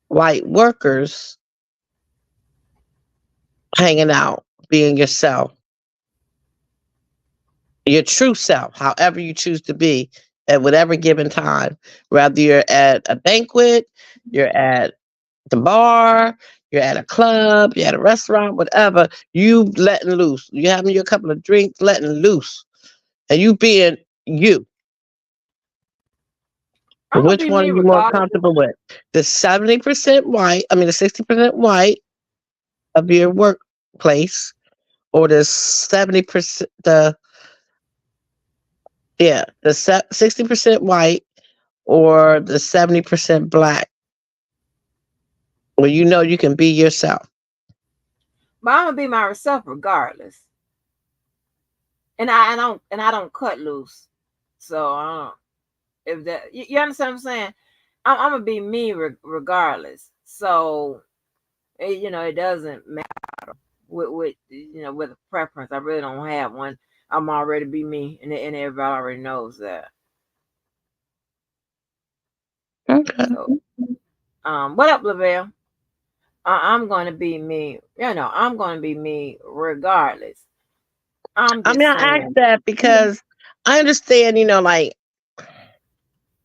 white workers hanging out, being yourself, your true self, however you choose to be at whatever given time? Whether you're at a banquet, you're at the bar, you're at a club, you're at a restaurant, whatever, you letting loose. You having your couple of drinks, letting loose. And you being you. I'm gonna Which be one me are you more regardless. comfortable with? The 70% white, I mean the 60% white of your workplace, or the 70% the 60% white or the 70% Black, where you know you can be yourself. But I'm gonna be myself regardless. And I don't cut loose. So if that you understand what I'm saying? I'm gonna be me regardless. So it doesn't matter with a preference. I really don't have one. I'm already be me, and everybody already knows that. Okay. So what up, Lavelle? I'm gonna be me. I'm gonna be me regardless. I'm I mean, just I asked saying. that because I understand, like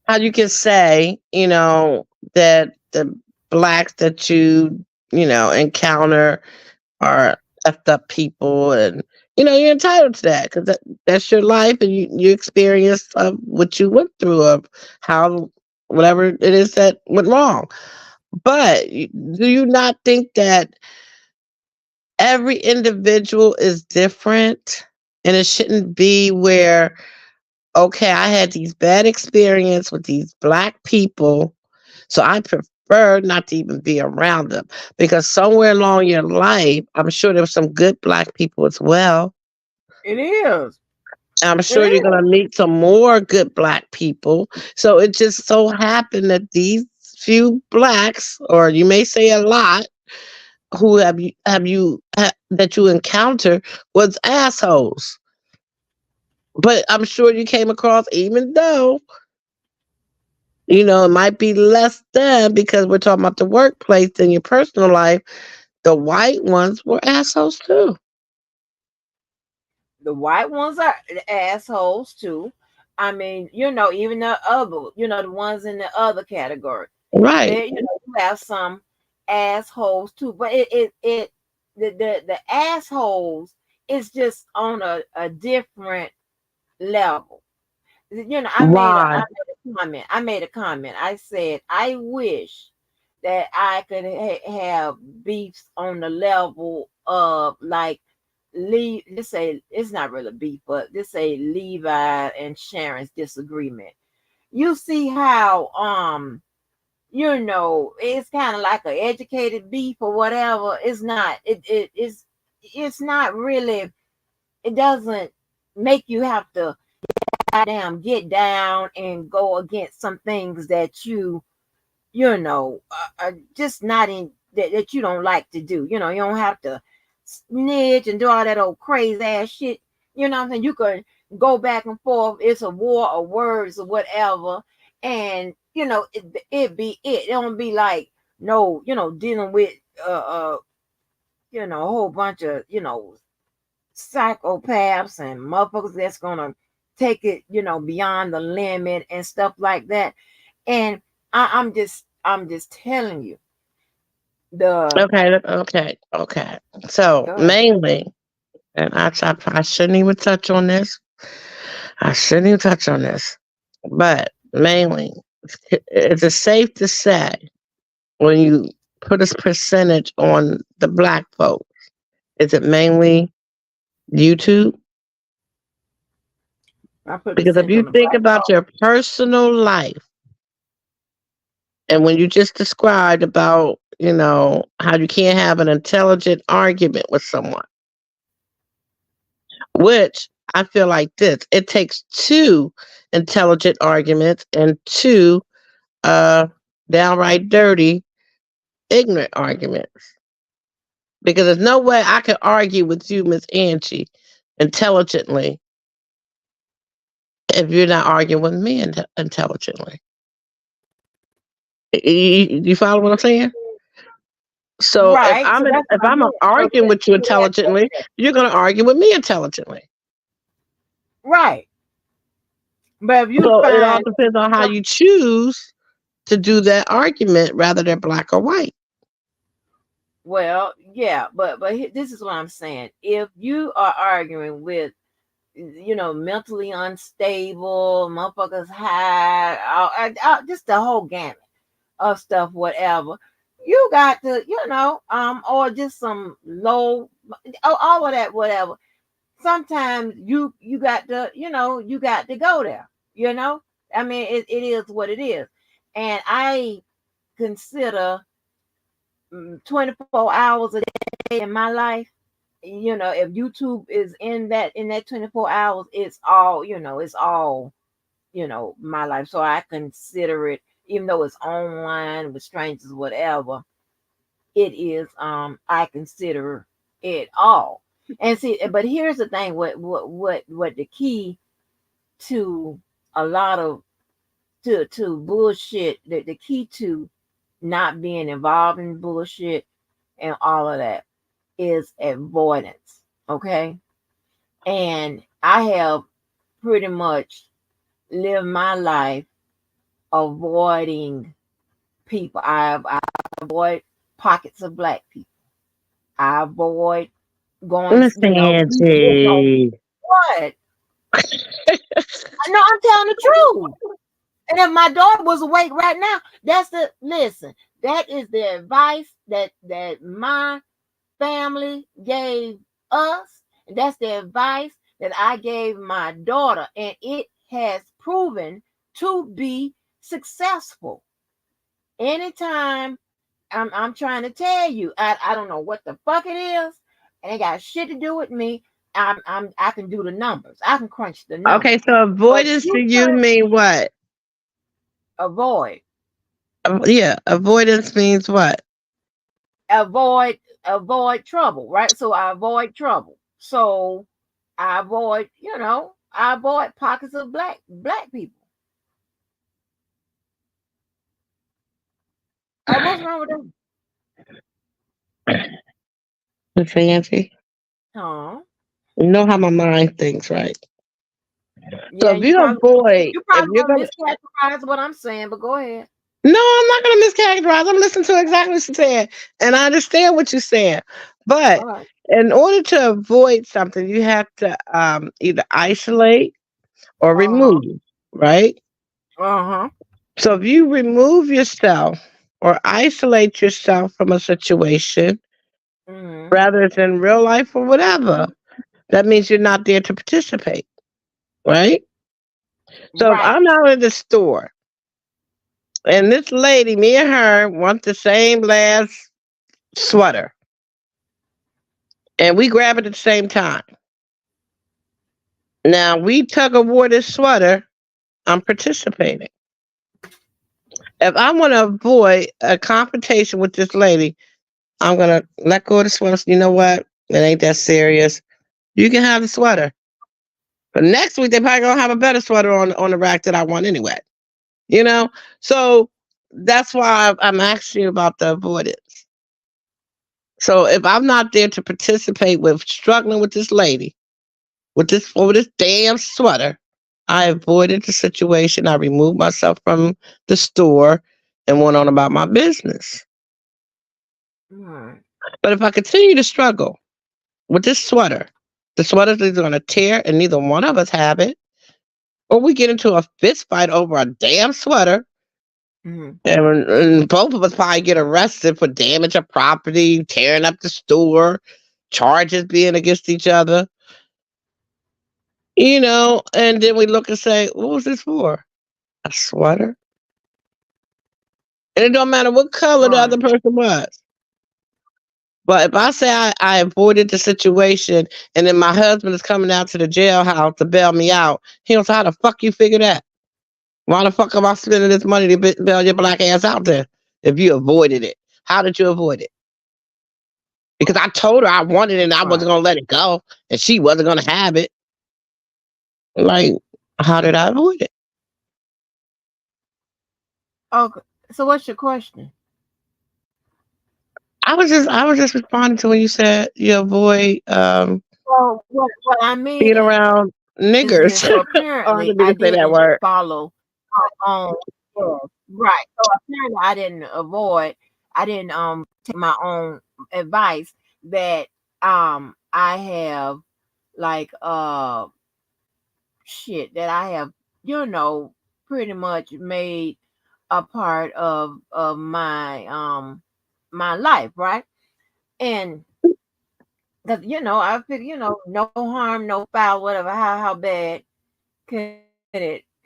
how you can say, that the Blacks that encounter are effed up people, and you're entitled to that because that's your life, and you experienced what you went through, of how whatever it is that went wrong. But do you not think that every individual is different, and it shouldn't be where, okay, I had these bad experience with these Black people, so I prefer not to even be around them, because somewhere along your life, I'm sure there were some good Black people as well. It is. I'm It sure you're is. going to meet some more good Black people. So it just so happened that these few Blacks, or you may say a lot, who that you encounter was assholes. But I'm sure you came across, even though it might be less than, because we're talking about the workplace than your personal life, the white ones were assholes too. The white ones are assholes too. I mean, even the other, the ones in the other category. Right. You have some assholes too, but the assholes is just on a different level. Why? I made a comment. I said I wish that I could have beefs on the level of like let's say it's not really beef, but let's say Levi and Sharon's disagreement. You see how it's kind of like an educated beef or whatever. It's not. It's not really. It doesn't make you have to get down and go against some things that are just not in that you don't like to do. You don't have to snitch and do all that old crazy ass shit. You know what I'm saying? You can go back and forth. It's a war of words or whatever. And it don't be like no, dealing with a whole bunch of psychopaths and motherfuckers that's gonna take it, beyond the limit and stuff like that. And I'm just telling you the Okay. So go ahead. mainly, and I shouldn't even touch on this. I shouldn't even touch on this. But mainly, is it safe to say when you put a percentage on the black vote, is it mainly YouTube? I put a Because if percentage you on the think black about your personal life, and when you just described about, how you can't have an intelligent argument with someone, which I feel like this, it takes two intelligent arguments and two uh downright dirty, ignorant arguments. Because there's no way I can argue with you, Miss Angie, intelligently if you're not arguing with me intelligently. You follow what I'm saying? So if right. So I'm that's if what I'm I'm doing. So arguing with you let me ask you intelligently, this. you're gonna argue with me intelligently. Right. But if you So it all find depends on how some, you choose to do that argument, rather than black or white. well, yeah, but this is what I'm saying. If you are arguing with mentally unstable motherfuckers, high, just the whole gamut of stuff, whatever. You got to, or just some low, all of that, whatever. Sometimes you got to, you got to go there. I mean, it is what it is, and I consider 24 hours a day in my life. If YouTube is in that 24 hours, it's all, it's all, my life. So I consider it, even though it's online with strangers, whatever, it is, I consider it all. And see, but here's the thing, what the key to a lot of to bullshit, the key to not being involved in bullshit and all of that is avoidance. Okay. And I have pretty much lived my life avoiding people. I avoid pockets of black people. I avoid going, Miss Angie. what? No, I'm telling the truth. And if my daughter was awake right now, listen, that is the advice that my family gave us. And that's the advice that I gave my daughter. And it has proven to be successful. Anytime I'm trying to tell you, I don't know what the fuck it is. It ain't got shit to do with me. I can do the numbers. I can crunch the Okay, numbers. so But avoidance to you you put mean what? avoid, Yeah, avoidance means what? avoid, avoid trouble, right? So I avoid trouble. So I avoid, I avoid pockets of black people. What's wrong with them? Fancy. Huh? You know how my mind thinks, right? So Yeah, if you avoid, you if probably you're gonna gonna, mischaracterize what I'm saying, but go ahead. no, I'm not gonna mischaracterize. I'm listening to exactly what you're saying, and I understand what you're saying. But All right. in order to avoid something, you have to either isolate or Uh-huh. remove, right? Uh-huh. So if you remove yourself or isolate yourself from a situation, Mm-hmm. whether it's in real life or whatever, that means you're not there to participate, right? So if Right. I'm out at the store and this lady, me and her, want the same last sweater, and we grab it at the same time. Now we tug of war this sweater, I'm participating. If I want to avoid a confrontation with this lady, I'm gonna let go of the sweater. You know what? It ain't that serious. You can have the sweater. But next week they probably gonna have a better sweater on the rack that I want anyway. You know? So that's why I'm asking you about the avoidance. So if I'm not there to participate with struggling with this lady, with this over this damn sweater, I avoided the situation. I removed myself from the store and went on about my business. Mm-hmm. But if I continue to struggle with this sweater, the sweater's either gonna tear and neither one of us have it, or we get into a fist fight over a damn sweater, Mm-hmm. and both of us probably get arrested for damage of property, tearing up the store, charges being against each other, and then we look and say, what was this for? A sweater? And it don't matter what color the other Right. person was. But if I say I avoided the situation and then my husband is coming out to the jailhouse to bail me out, he don't say, how the fuck you figure that? Why the fuck am I spending this money to bail your black ass out there if you avoided it? How did you avoid it? Because I told her I wanted it and I wasn't Right. going to let it go and she wasn't going to have it. Like, how did I avoid it? Okay. So what's your question? I was just responding to when you said you avoid Well, what I mean being around is niggers. this. So Oh, I apparently, didn't mean I to say that didn't word. follow my own. Yes, right. So apparently, I didn't avoid. I didn't take my own advice that I have like shit that I have pretty much made a part of my life, right? And because I figure no harm, no foul, whatever. How bad could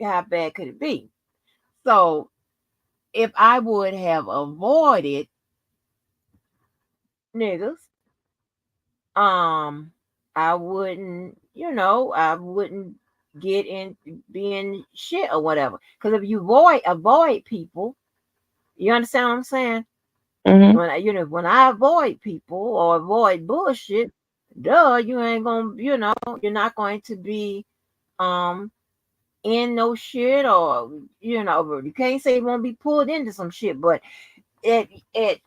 how bad could it be? So if I would have avoided niggas, um, I wouldn't get in being shit or whatever. Because if you avoid people, you understand what I'm saying? Hmm. When I avoid people or avoid bullshit, duh, you ain't gonna, you're not going to be um in no shit, or you can't say you won't be pulled into some shit, but it it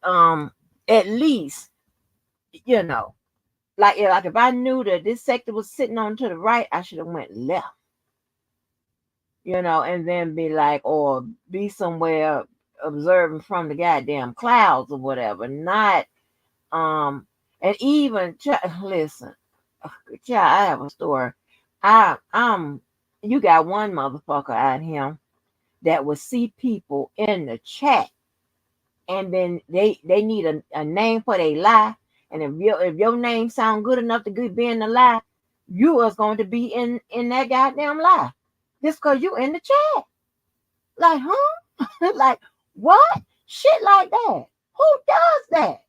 at least you know like if I knew that this sector was sitting on to the right, I should have went left, and then be like, or be somewhere observing from the goddamn clouds or whatever, not um and even listen, child, I have a story. You got one motherfucker out here that will see people in the chat, and then they need a name for their lie. And if your name sound good enough to be in the lie, you is going to be in that goddamn lie just because you in the chat. Like, huh? Like, what? Shit like that. Who does that?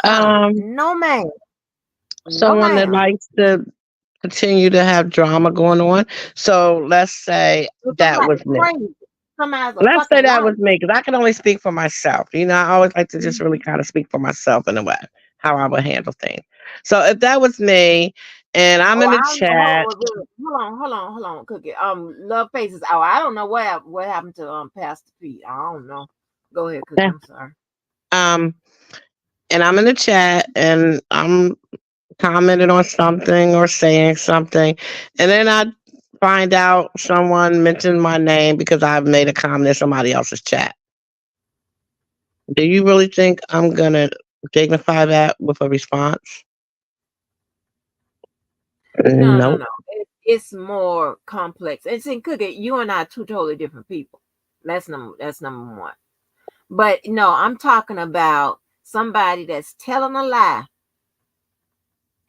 Um, No ma'am. No someone that ma'am. likes to continue to have drama going on. So let's say If that somebody's was me. crazy, somebody's a Let's say fucking that was liar. me, because I can only speak for myself. I always like to just really Mhm. kind of speak for myself in a way, how I would handle things. So if that was me and I'm Oh, in I the don't know. chat, Hold on, Cookie. Love faces. Oh, I don't know what happened to Pastor Pete. I don't know. Go ahead, Cookie. eh, I'm sorry. um, and I'm in the chat and I'm commenting on something or saying something, and then I find out someone mentioned my name because I've made a comment in somebody else's chat. Do you really think I'm gonna dignify that with a response? No, no, No. no. It's more complex. It's in Cookie. You and I are two totally different people. That's number one. But no, I'm talking about somebody that's telling a lie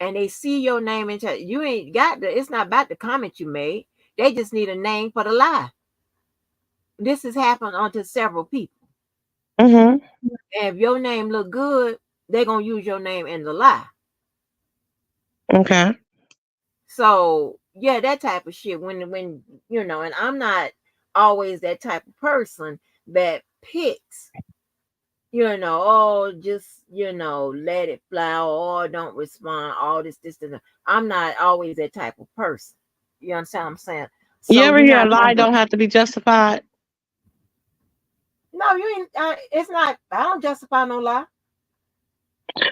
and they see your name and tell you ain't got the. It's not about the comment you made. They just need a name for the lie. This has happened onto several people. Mm-hmm. And if your name look good, they're gonna use your name in the lie. Okay. So yeah, that type of shit. When and I'm not always that type of person that picks, just let it fly or don't respond, all this. I'm not always that type of person. You understand what I'm saying? You So ever you're hear a not lie gonna don't have to be justified? no, you ain't it's not I don't justify no lie.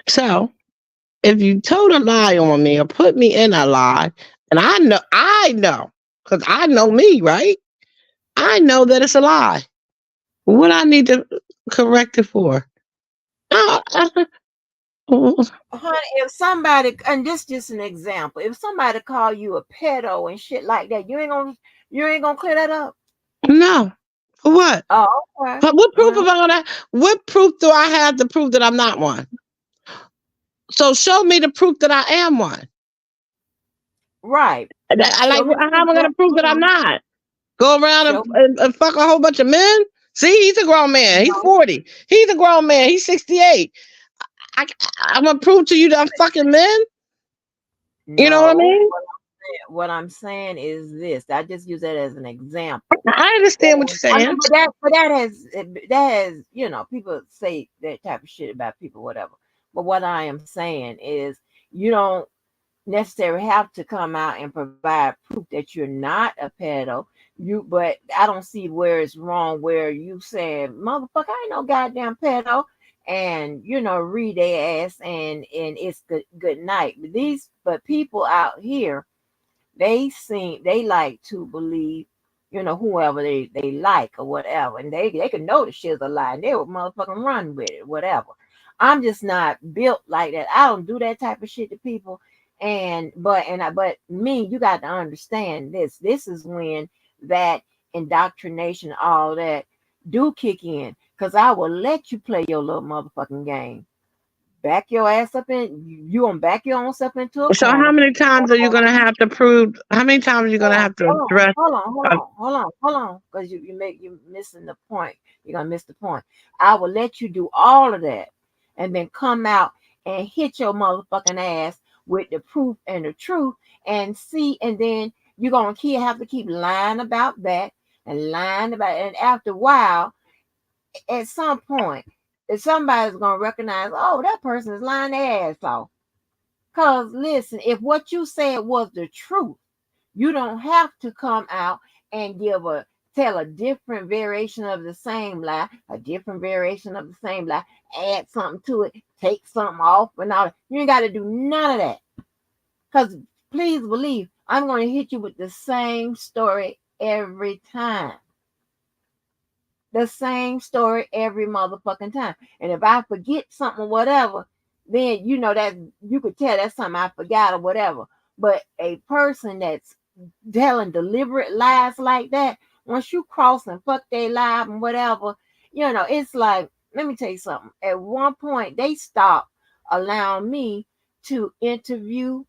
So if you told a lie on me or put me in a lie, and I know, because I know me, right? I know that it's a lie. What I need to correct it for? Uh, uh, uh, Honey, if somebody, and this just an example, if somebody call you a pedo and shit like that, you ain't gonna clear that up. no. For what? Oh, okay. But what proof Well, of all that? What proof do I have to prove that I'm not one? So show me the proof that I am one. right. I like. Show me the How am I proof going that to prove that I'm not? Go around show and fuck a whole bunch of men? See, he's a grown man. He's no, 40. He's a grown man. He's 68. I, I'm gonna prove to you that I'm fucking men. You know what I no. mean? What I'm saying is this. I just use that as an example. I understand what you're I mean, saying. but that has people say that type of shit about people, whatever. But what I am saying is you don't necessarily have to come out and provide proof that you're not a pedo. But I don't see where it's wrong where you said, motherfucker, I ain't no goddamn pedo, and read their ass and it's good night. But people out here, they like to believe, whoever they like or whatever, and they can know the shit's a lie and they would motherfucking run with it, whatever. I'm just not built like that. I don't do that type of shit to people. But me, you got to understand this. This is when that indoctrination, all that do kick in. Cause I will let you play your little motherfucking game. Back your ass up in you gonna back your own self into a So how corner. many times are you gonna have to prove? How many times are you gonna have to Hold on, address? hold on, hold Uh, on, hold on, hold on, because you missing the point. You're gonna miss the point. I will let you do all of that, and then come out and hit your motherfucking ass with the proof and the truth, and see, and then you're gonna have to keep lying about that and lying about it. And after a while, at some point, if somebody's gonna recognize, oh, that person is lying their ass off. Cause listen, if what you said was the truth, you don't have to come out and tell a different variation of the same lie, a different variation of the same lie, add something to it, take something off, and all that. You ain't got to do none of that. Because please believe, I'm going to hit you with the same story every time. The same story every motherfucking time. And if I forget something or whatever, then that you could tell that's something I forgot or whatever. But a person that's telling deliberate lies like that, once you cross and fuck their life and whatever, it's like, let me tell you something. At one point, they stopped allowing me to interview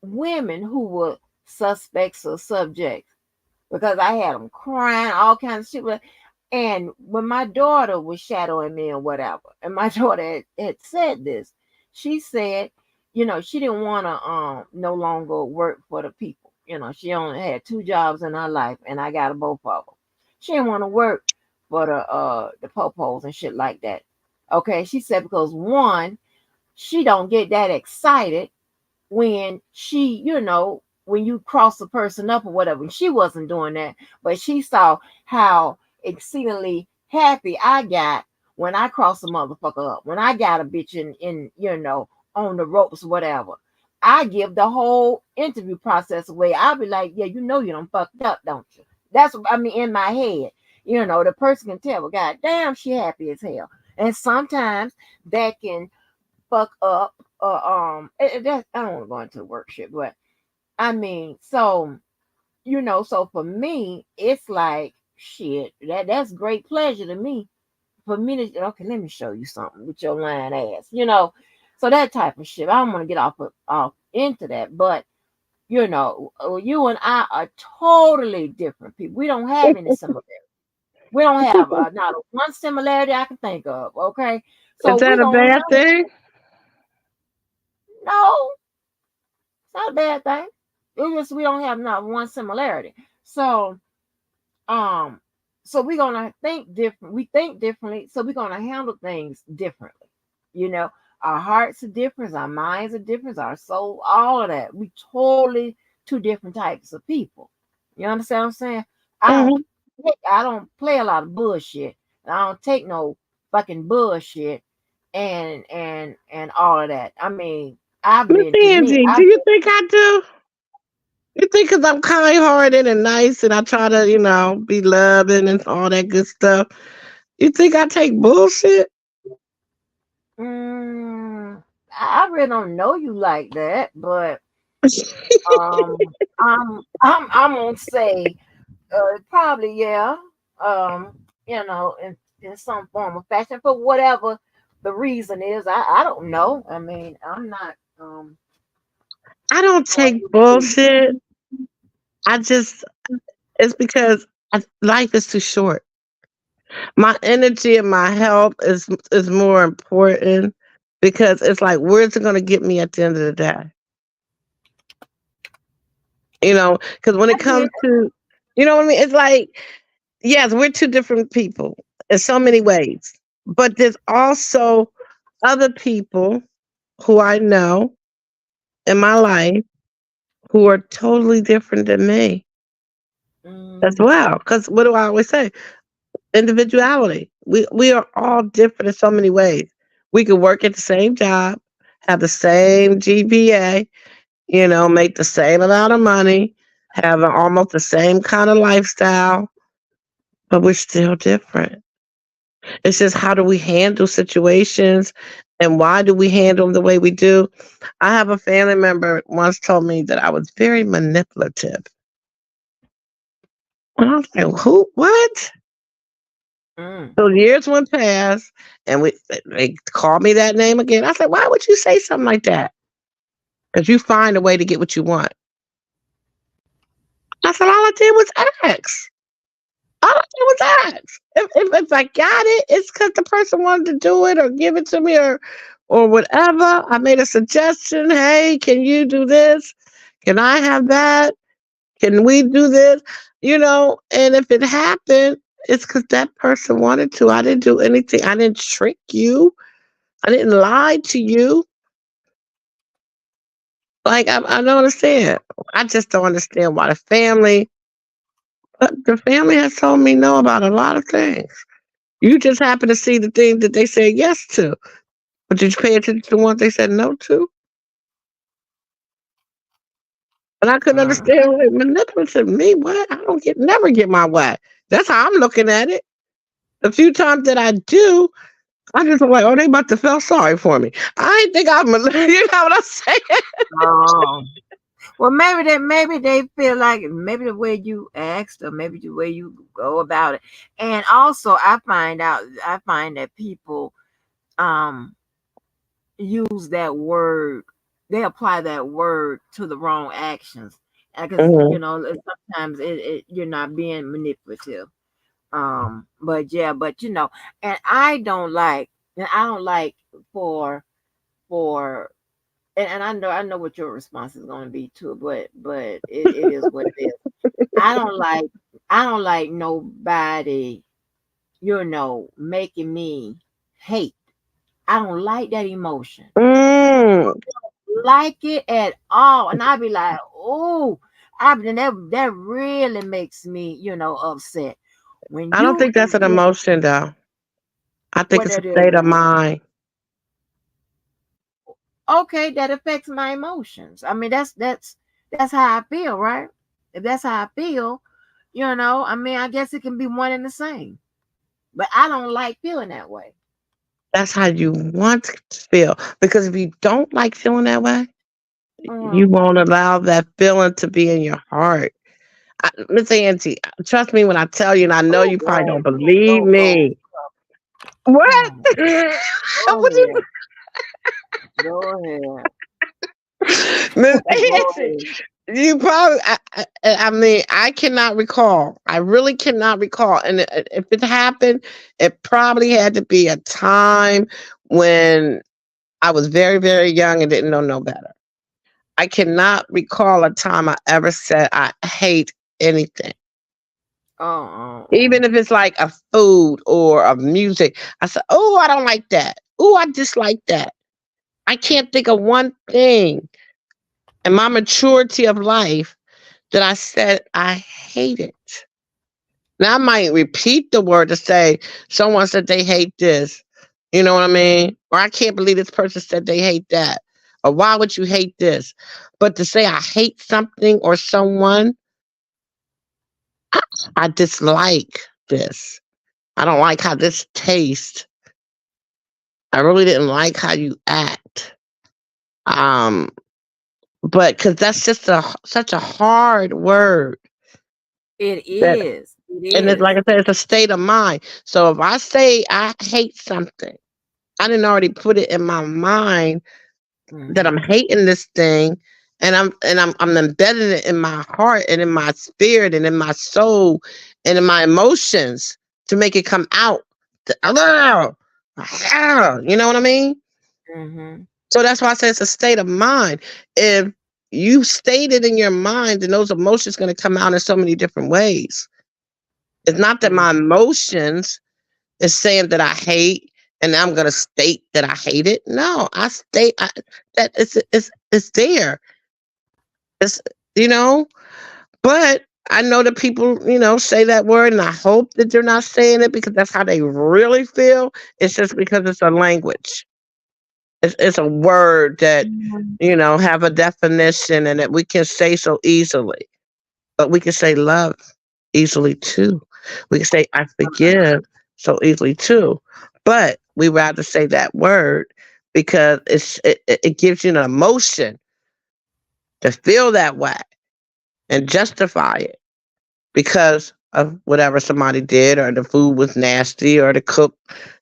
women who were suspects or subjects because I had them crying, all kinds of shit. And when my daughter was shadowing me or whatever, and my daughter had said this, she said, she didn't want to no longer work for the people. She only had 2 jobs in her life, and I got both of them. She didn't want to work for the popos and shit like that. Okay, she said because one, she don't get that excited when when you cross a person up or whatever. She wasn't doing that, but she saw how exceedingly happy I got when I cross a motherfucker up, when I got a bitch in on the ropes, whatever, I give the whole interview process away. I'll be like, yeah, you know you done fucked up, don't you? That's what I mean in my head. The person can tell, well, god damn, she happy as hell. And sometimes that can fuck up I don't want to go into the work shit, but I mean, so for me, it's like shit, that's great pleasure to me. For me to okay, let me show you something with your lying ass. So that type of shit. I don't want to get off into that, but you and I are totally different people. We don't have any similarity. We don't have not one similarity I can think of. Okay, Is so we that a gonna bad know. thing? No, it's not a bad thing. It's just we don't have not one similarity. So um, so we're gonna think different. We think differently, so we're gonna handle things differently. You know, our hearts are different, our minds are different, our soul, all of that. We totally two different types of people. You understand what I'm saying? I don't Hmm. I don't play a lot of bullshit. I don't take no fucking bullshit and all of that. I mean, I've Miss been to me. Angie, do you think I do? You think because I'm kind hearted and nice and I try to, be loving and all that good stuff, you think I take bullshit? I really don't know you like that, but I'm gonna say probably yeah. In some form of fashion for whatever the reason is. I don't know. I mean, I'm not I don't uh, take bullshit. I just, it's because life is too short. My energy and my health is more important because it's like, where's it going to get me at the end of the day? Because when I it get comes to, you know what I mean? It's like, yes, we're two different people in so many ways, but there's also other people who I know in my life who are totally different than me as mm, well. Because what do I always say? Individuality. We are all different in so many ways. We could work at the same job, have the same GPA, make the same amount of money, have almost the same kind of lifestyle, but we're still different. It's just how do we handle situations and why do we handle them the way we do? I have a family member once told me that I was very manipulative. And I was like, who? What? mm, So years went past, and they called me that name again. I said, "Why would you say something like that? Because you find a way to get what you want." I said, "All I did was ask. All I did was ask. If I got it, it's because the person wanted to do it or give it to me or whatever. I made a suggestion. Hey, can you do this? Can I have that? Can we do this? And if it happened, it's because that person wanted to. I didn't do anything. I didn't trick you. I didn't lie to you. Like, I don't understand. I just don't understand why the family has told me no about a lot of things. You just happen to see the things that they said yes to, but did you pay attention to the ones they said no to? And I couldn't mm. understand what manipulative me. What? I don't never get my way. That's how I'm looking at it. The few times that I do, I just am like, oh, they about to feel sorry for me. I ain't think I'm, you know what I'm saying? Oh. Well, maybe they feel like maybe the way you asked or maybe the way you go about it. And also I find that people um use that word, they apply that word to the wrong actions. Because Mhm. sometimes you're not being manipulative. But yeah, but and I don't like for for and I know what your response is going to be too, but it is what it is. I don't like I don't like nobody, making me hate. I don't like that emotion. Mm. Like it at all. And I'd be like, oh, that really makes me, upset. When I don't you think that's an emotion, though. I think What it's a that is. state of mind. Okay, that affects my emotions. I mean, that's how I feel, right? If that's how I feel, I mean, I guess it can be one and the same. But I don't like feeling that way. That's how you want to feel. Because if you don't like feeling that way, you Uh-huh. won't allow that feeling to be in your heart. Miss Auntie, trust me when I tell you, and I know Oh, you probably God. don't believe Go, me. What? go, What go you- ahead. Go ahead. Miss Go Auntie, ahead. you probably, I mean, I cannot recall. I really cannot recall. And if it happened, it probably had to be a time when I was very, very young and didn't know no better. I cannot recall a time I ever said I hate anything. Oh. Even if it's like a food or a music, I said, "Oh, I don't like that. Oh, I dislike that." I can't think of one thing in my maturity of life that I said I hate it. Now I might repeat the word to say someone said they hate this. You know what I mean? Or I can't believe this person said they hate that. Or why would you hate this? But to say I hate something or someone, I dislike this. I don't like how this tastes. I really didn't like how you act. Um, but because that's just such a hard word It that, is. It and it's like is. I said, it's a state of mind. So if I say I hate something, I didn't already put it in my mind that I'm Mm-hmm. hating this thing, and I'm embedding it in my heart and in my spirit and in my soul and in my emotions to make it come out. You know what I mean? Mm-hmm. So that's why I say it's a state of mind. If you state it in your mind, then those emotions going to come out in so many different ways. It's not that my emotions is saying that I hate, and I'm going to state that I hate it. No, that it's there. It's you know, but I know that people say that word, and I hope that they're not saying it because that's how they really feel. It's just because it's a language. It's a word that Mm-hmm. have a definition and that we can say so easily. But we can say love easily too. We can say I forgive so easily too. But we rather say that word because it gives you an emotion to feel that way and justify it because of whatever somebody did, or the food was nasty, or the cook,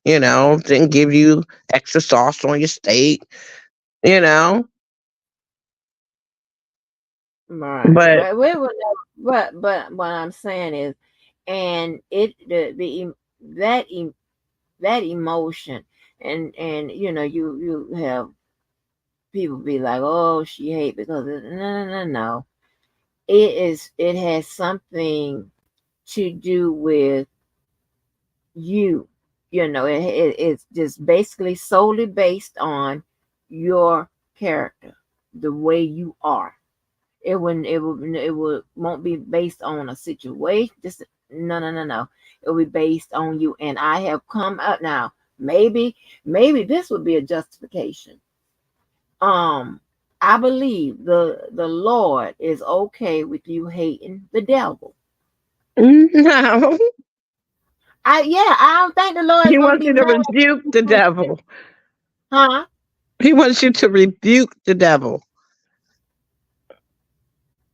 didn't give you extra sauce on your steak, you know. Right. But But we would but what I'm saying is, and it that emotion, and you have people be like, oh, she hate because no. It has something to do with you. It's just basically solely based on your character, the way you are. It won't be based on a situation. Just no. It will be based on you. And I have come up now. Maybe this would be a justification. Um, I believe the Lord is okay with you hating the devil. no, I don't think the Lord is he gonna wants be you to mad. rebuke the devil. Huh? He wants you to rebuke the devil.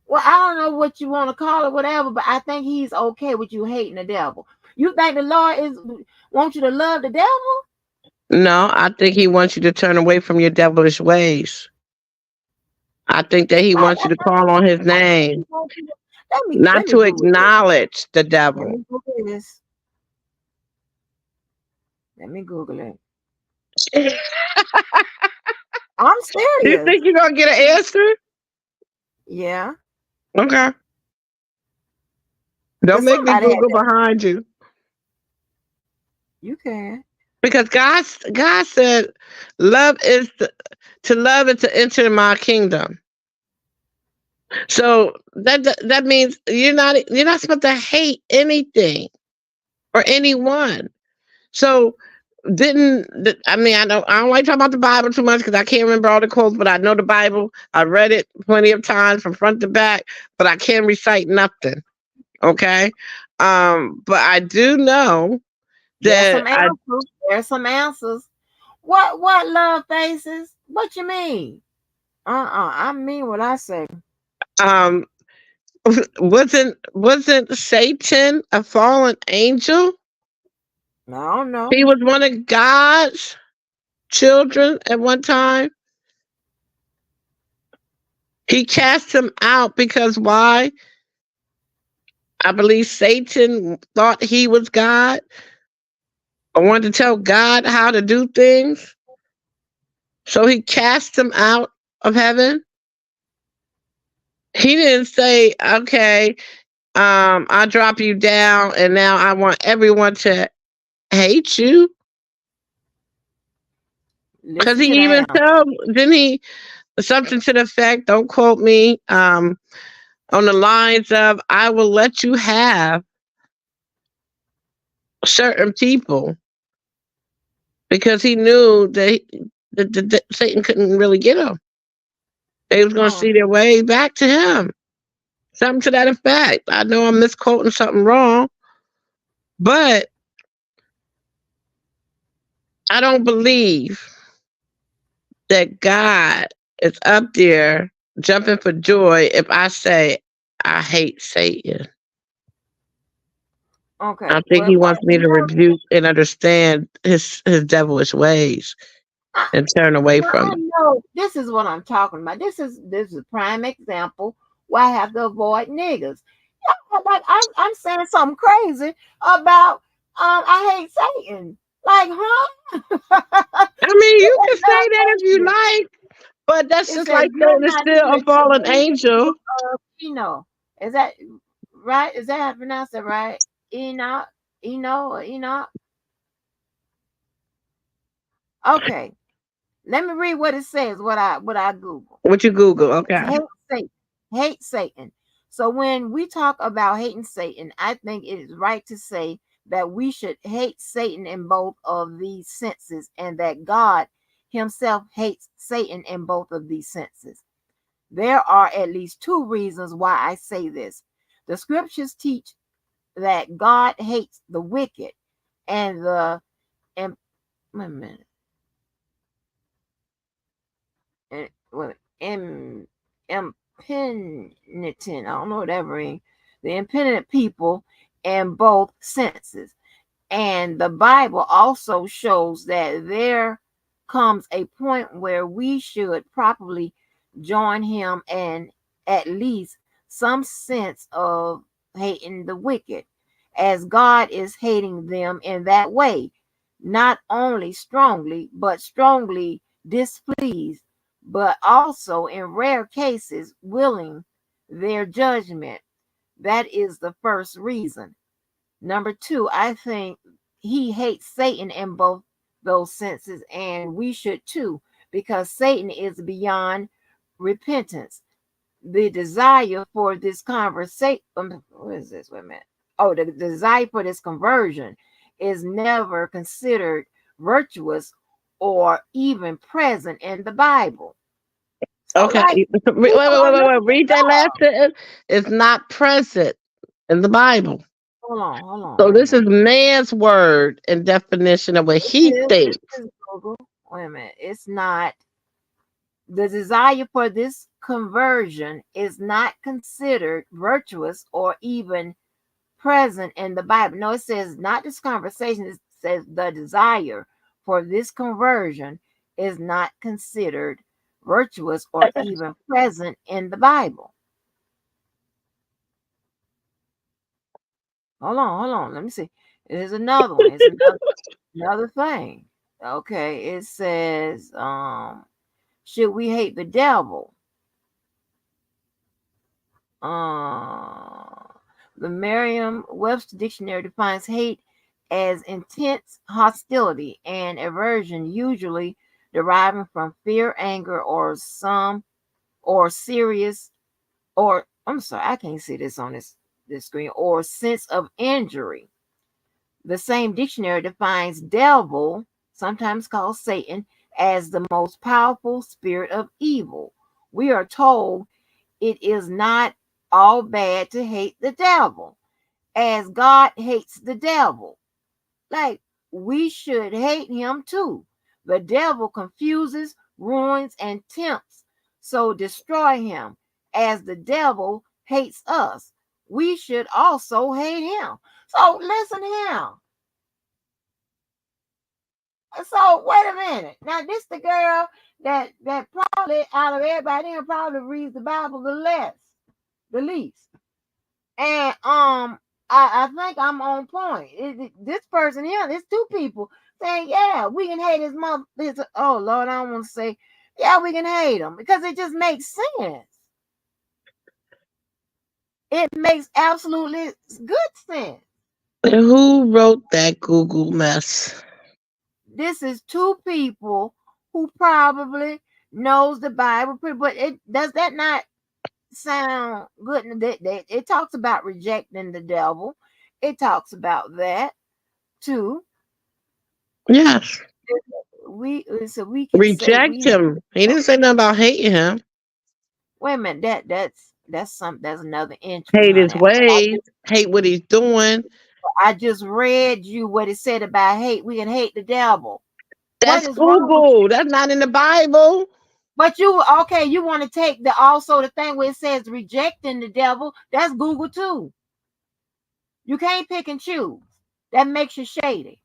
Well, I don't know what you want to call it, whatever, but I think he's okay with you hating the devil. You think the Lord is want you to love the devil? No, I think he wants you to turn away from your devilish ways. I think that he wants you to call on his I think name, he wants you to, let not me to Google this. acknowledge the Let devil. me Google this. Let me Google it. You I'm serious. think you're gonna get an answer? Yeah. Okay. Don't Because make me somebody had Google that. behind you. You can. Because God said, love is to love is to enter my kingdom. So that means you're not supposed to hate anything or anyone. So I mean, I don't like talking about the Bible too much because I can't remember all the quotes, but I know the Bible. I read it plenty of times from front to back, but I can't recite nothing. Okay. But I do know There's that some answers. There's some answers. What love faces? What you mean? I mean what I say. um wasn't Satan a fallen angel? I don't know. He was one of God's children at one time. He cast him out because why? I believe Satan thought he was God or wanted to tell God how to do things. So he cast him out of heaven. He didn't say, okay, I'll drop you down and now I want everyone to hate you. Because Listen to he even that. told, didn't he, something to the effect, don't quote me, on the lines of, I will let you have certain people because he knew that Satan couldn't really get them. They was going to Oh, see their way back to him. Something to that effect. I know I'm misquoting something wrong, but I don't believe that God is up there jumping for joy if I say I hate Satan. I okay. think Well, he wants me to rebuke and understand his devilish ways I, and turn away well, from I them. know this is what I'm talking about. This is a prime example why I have to avoid niggas. Yeah, like I'm saying something crazy about I hate Satan. Like, huh? I mean, you can say that if you like, but that's It just says like you're saying it's not still a even fallen convinced angel. of Eno. Is that right? Is that how I pronounce it right? Enoch, or Enoch. Okay, let me read what it says. What I Google. What you Google, It's okay. hate Satan. Hate Satan. So when we talk about hating Satan, I think it is right to say that we should hate Satan in both of these senses, and that God Himself hates Satan in both of these senses. There are at least two reasons why I say this. The scriptures teach that God hates the wicked and the and wait a minute. Well, impenitent. I don't know what that means. The impenitent people in both senses. And the Bible also shows that there comes a point where we should properly join him and at least some sense of hating the wicked, as God is hating them in that way, not only strongly, but strongly displeased, but also in rare cases willing their judgment. That is the first reason. Number two, I think he hates Satan in both those senses, and we should too, because Satan is beyond repentance. The desire for this conversation, what is this? Wait a minute. Oh, the desire for this conversion is never considered virtuous or even present in the Bible. So, Okay. like, people are Wait. looking Read for that last love. sentence. It's not present in the Bible. Hold on, So wait a this is minute. man's word and definition of what he thinks. This is Google. Wait a minute. It's not. The desire for this conversion is not considered virtuous or even present in the Bible. No, it says not this conversation. It says the desire for this conversion is not considered virtuous or even present in the Bible. Hold on. Let me see. There's another one. It's another thing. Okay, it says, should we hate the devil? Uh, the Merriam-Webster dictionary defines hate as intense hostility and aversion, usually deriving from fear, anger, or serious, or I'm sorry, I can't see this on this screen, or sense of injury. The same dictionary defines devil sometimes called Satan, as the most powerful spirit of evil. We are told it is not all bad to hate the devil, as God hates the devil. Like, we should hate him too. The devil confuses, ruins, and tempts. So destroy him. As the devil hates us, we should also hate him. So listen here. So wait a minute. Now this the girl that probably out of everybody here probably reads the Bible the least. And I think I'm on point. This person here, there's two people saying, yeah, we can hate his mother. Oh Lord, I don't want to say, yeah, we can hate him because it just makes sense. It makes absolutely good sense. And who wrote that Google mess? This is two people who probably knows the Bible, but it does that not sound good? It talks about rejecting the devil. It talks about that too. Yes. So we can say Reject we him. He didn't say nothing about hating him. wait a minute. That's another entry, Hate his honey. ways. Hate what he's doing. I just read you what it said about hate. We can hate the devil. What That's is wrong with Google. That's not in the Bible. But you okay? You want to take the thing where it says rejecting the devil? That's Google too. You can't pick and choose. That makes you shady.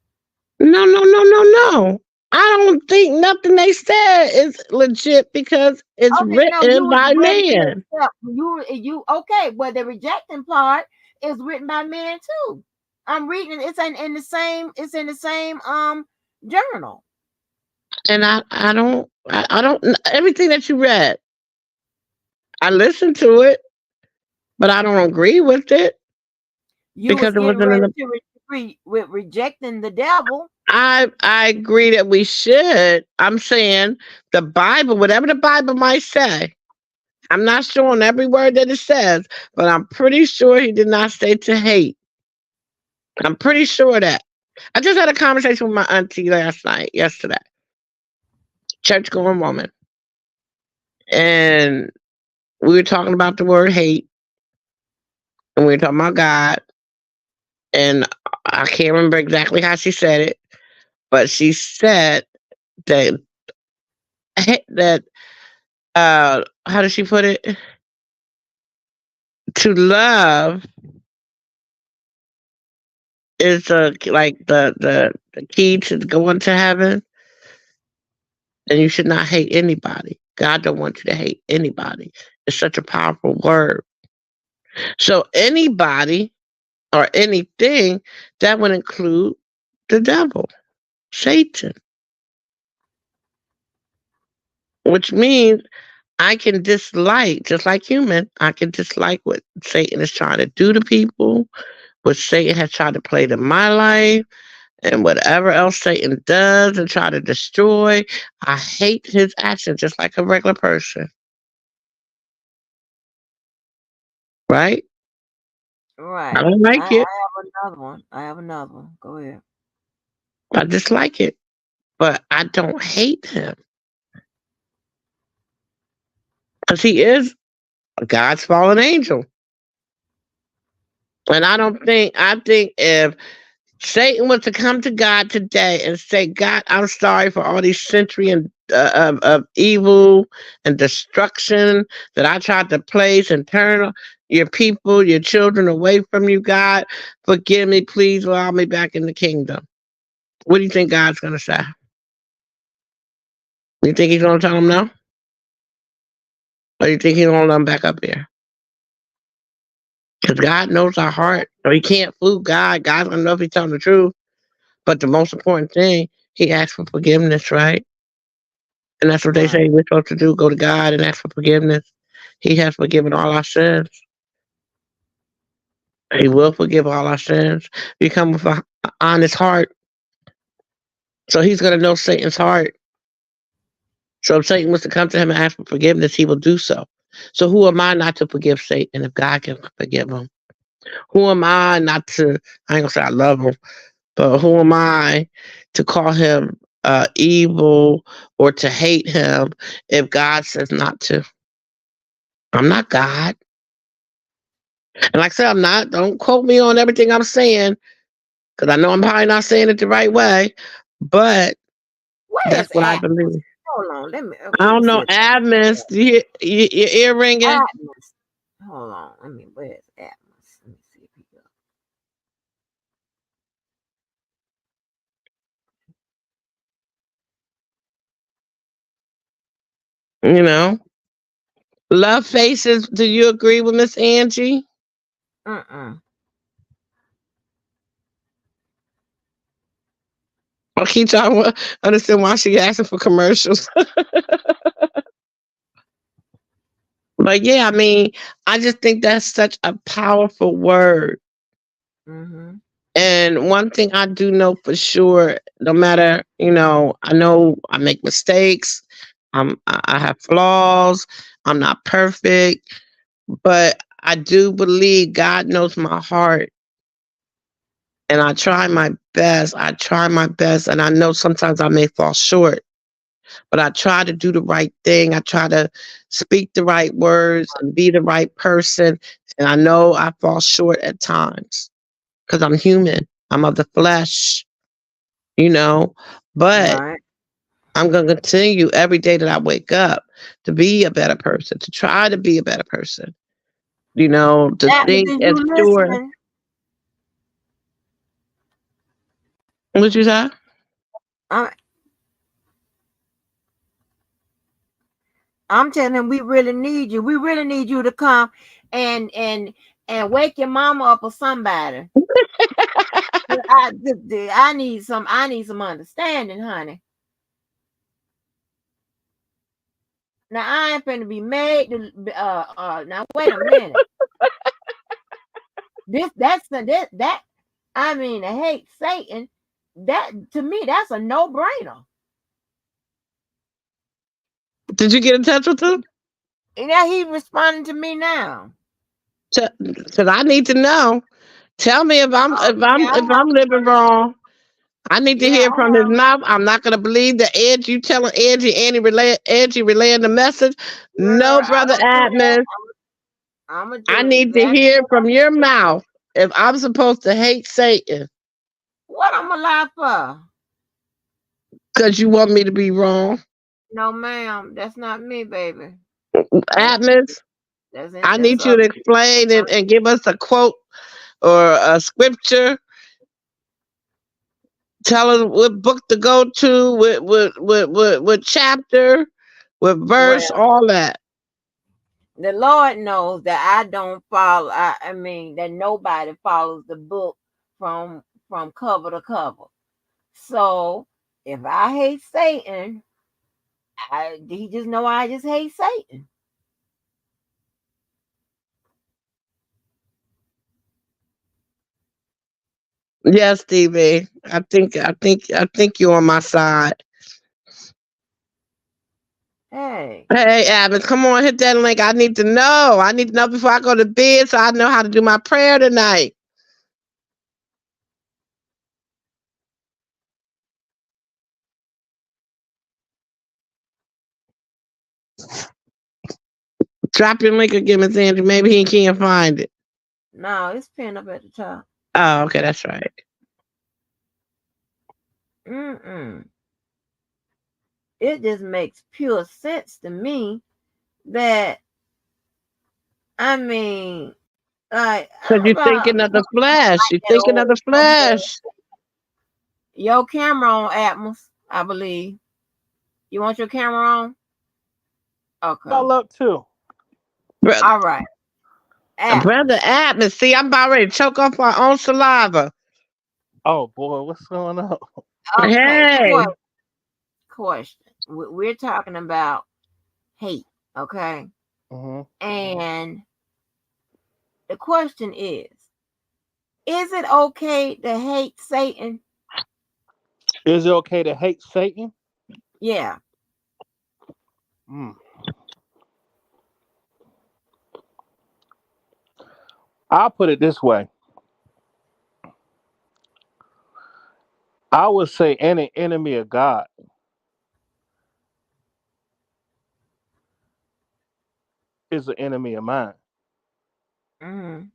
No. I don't think nothing they said is legit because it's Okay, no, you written was by ready to man. accept. You okay? Well, the rejecting part is written by men too. I'm reading. It's in the same. It's in the same journal. And I don't everything that you read. I listened to it, but I don't agree with it You because was it getting wasn't in ready the. to with rejecting the devil. I agree that we should. I'm saying the Bible, whatever the Bible might say. I'm not sure on every word that it says, but I'm pretty sure he did not say to hate. I'm pretty sure of that. I just had a conversation with my auntie yesterday, church going woman, and we were talking about the word hate, and we were talking about God, and I can't remember exactly how she said it, but she said that that how did she put it? To love is like the key to going to heaven, and you should not hate anybody. God don't want you to hate anybody. It's such a powerful word. So anybody or anything that would include the devil, Satan, which means I can dislike, just like human, I can dislike what Satan is trying to do to people, what Satan has tried to play to my life, and whatever else Satan does and try to destroy. I hate his actions just like a regular person, right? I Right. don't I like it. have another one. I have another one. Go ahead. I dislike it, but I don't hate him because he is God's fallen angel. And I think if Satan was to come to God today and say, God, I'm sorry for all these centuries of evil and destruction that I tried to place and turn your people, your children away from you, God. Forgive me. Please allow me back in the kingdom. What do you think God's going to say? You think he's going to tell him no? Or you think he's going to let him back up here? Because God knows our heart. So he can't fool God. God's going to know if he's telling the truth. But the most important thing, he asked for forgiveness, right? And that's what they Right. say we're supposed to do, go to God and ask for forgiveness. He has forgiven all our sins. He will forgive all our sins. We come with an honest heart. So he's going to know Satan's heart. So if Satan was to come to him and ask for forgiveness, he will do so. So who am I not to forgive Satan if God can forgive him? Who am I not to, I ain't going to say I love him, but who am I to call him evil or to hate him if God says not to. I'm not God. And like I said, I'm not, don't quote me on everything I'm saying, because I know I'm probably not saying it the right way, but Where that's is what I Atlas? believe. Hold on, I let me don't see know, if Adams, your ear ringing? Atlas. Hold on, where's Atlas? Let me see if he goes. You know, love faces. Do you agree with Miss Angie? Mm-mm. I keep trying to understand why she asking for commercials. But yeah, I mean, I just think that's such a powerful word. Mm-hmm. And one thing I do know for sure, no matter, I know I make mistakes. I have flaws. I'm not perfect, but I do believe God knows my heart. And I try my best. I try my best. And I know sometimes I may fall short, but I try to do the right thing. I try to speak the right words and be the right person. And I know I fall short at times because I'm human. I'm of the flesh, you know, but Right. I'm going to continue every day that I wake up to be a better person, to try to be a better person, to Atlas, think is and you steward. listening? What you say? I'm, I'm telling him we really need you. We really need you to come and and and wake your mama up or somebody. I need some understanding, honey. Now I ain't finna be made to now wait a minute. That I mean I hate Satan. That to me that's a no-brainer. Did you get in touch with him? And now he responding to me now. Because I need to know. Tell me if I'm Oh if I'm yeah, if I'm living wrong. I need to yeah, hear from his hold mouth. I'm not gonna believe the Edge you telling Angie relaying the message. on. No, Girl, I brother don't do that. Atlas. I'm gonna I do need to exactly hear what from your mouth if I'm supposed to hate Satan what I'm alive for. because you want me to be wrong. No, ma'am, that's not me, baby. That's Atlas, I that's need you to explain it and give us a quote or a scripture. Tell us what book to go to, what chapter, what verse, well. all that. The Lord knows that I don't follow. I mean that nobody follows the book from cover to cover. So if I hate Satan, he just know I just hate Satan. Yes, Stevie. I think you're on my side. Hey, Hey, Abbott, come on, hit that link. I need to know. I need to know before I go to bed so I know how to do my prayer tonight. Drop your link again, Miss Andrew. Maybe he can't find it. no, it's pinned up at the top. Oh, okay, that's right. Mm-mm. It just makes pure sense to me that I mean, like Because I'm you're about thinking of the flesh. You're that thinking of old the flesh. your camera on, Atmos, I believe. You want your camera on? Okay. Y'all up too. Brother, All right. brother Atmos. Atlas, see, I'm about ready to choke off my own saliva. Oh boy, what's going on? Okay. Hey, Question. We're talking about hate. Okay. Hmm. And the question is it okay to hate Satan? Is it okay to hate Satan? Yeah. Mm. I'll put it this way. I would say any enemy of God is an enemy of mine. Mm.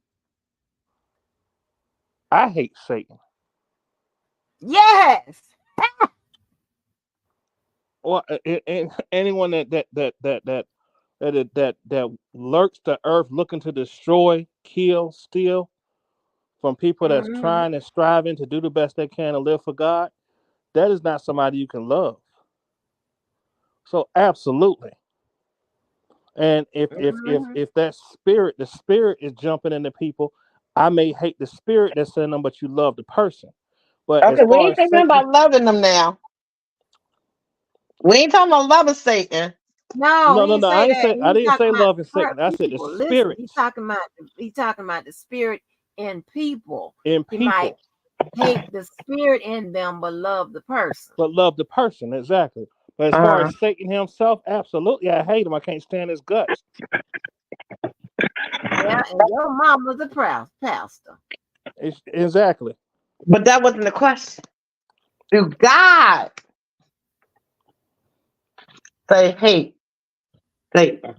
I hate Satan. Yes. Or anyone that lurks the earth looking to destroy, kill, steal from people that's Mm-hmm. trying and striving to do the best they can to live for God. That is not somebody you can love. So absolutely. And Mm-hmm. if that spirit, the spirit is jumping into people, I may hate the spirit that's in them, but you love the person. But as Okay, we far ain't as thinking Satan, about loving them now. We ain't talking about loving Satan. No, no, he no, didn't no. say that. I He didn't talking say about loving hurt Satan. I said the people. Listen, spirit he talking about the spirit in people. in He might people, hate the spirit in them, but love the person. but love the person exactly. But as far Uh, as Satan himself, absolutely, I hate him. I can't stand his guts. Yeah, and your mama's a pastor. Exactly. but that wasn't the question. Do God say hate Satan?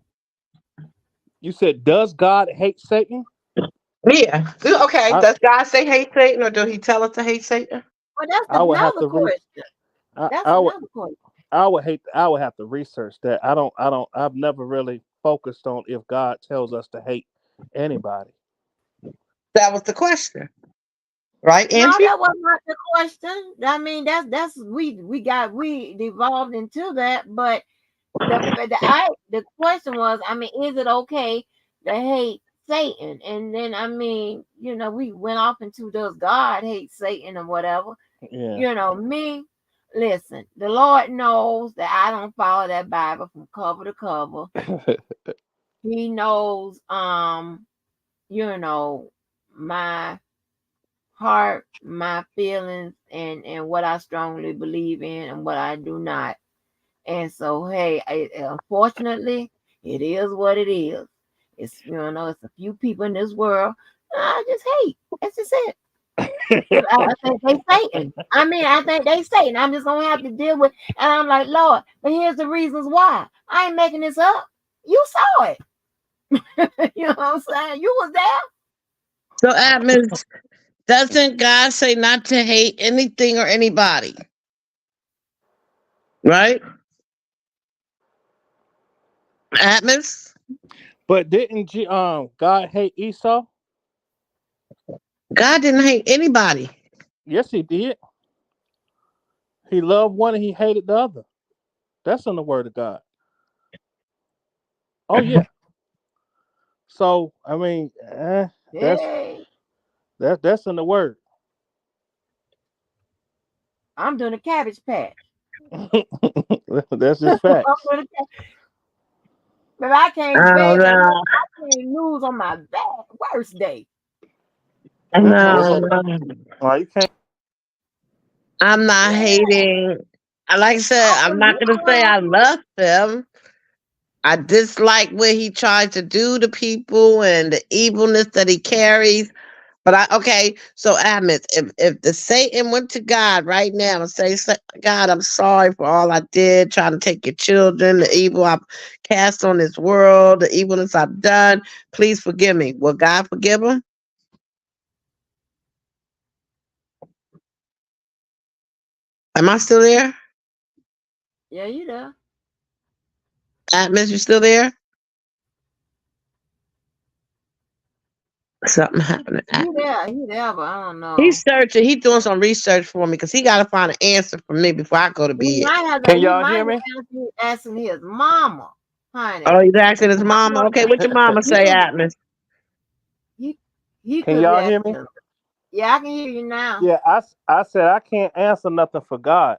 You said, does God hate Satan? Yeah. Okay. I Does God say hate Satan, or do He tell us to hate Satan? Well, that's I would have another to read. question. That's I would another question. I would hate. I would have to research that. I don't. I've never really focused on if God tells us to hate anybody. That was the question, right, No, Angie? that was not the question. I mean, that's we devolved into that, but the question was, I mean, is it okay to hate Satan? And then I mean, we went off into does God hate Satan or whatever. Yeah. Me, listen, the Lord knows that I don't follow that Bible from cover to cover. He knows my heart, my feelings, and what I strongly believe in and what I do not. And so, hey, unfortunately, it is what it is. It's a few people in this world I just hate. That's just it. I think they Satan. I mean, I think they Satan. I'm just gonna have to deal with. And I'm like, Lord, but here's the reasons why. I ain't making this up. You saw it. You know what I'm saying? You was there. So, Atmos, doesn't God say not to hate anything or anybody? Right, Atmos? But didn't God hate Esau? God didn't hate anybody. Yes, he did. He loved one and he hated the other. That's in the Word of God. Oh yeah. So I mean, that's Hey, that's in the Word. I'm doing a cabbage patch. That's just I'm facts. doing but I I can't don't beg and know. I can't lose on my worst day. What's No, up? no. Well, you can't. I'm not Yeah, hating. Like I said, I'm not gonna say I I love him. I dislike what he tries to do to people and the evilness that he carries. But okay, so Ahmed, if the Satan went to God right now and say, God, I'm sorry for all I did, trying to take your children, the evil I've cast on this world, the evilness I've done, please forgive me. Will God forgive him? Am I still there? Yeah, you there. Ahmed, you still there? Something happened to You Ahmed. there, you there, but I don't He's know. searching. He's doing some research for me because he got to find an answer for me before I go to He bed. might have Can he y'all might hear have me? asking his mama, honey. Oh, he's asking his I don't mama. know. Okay, what your mama He say, could Atlas? he Can could be y'all hear me? asking. Yeah, I can hear you now. Yeah, I said I can't answer nothing for God,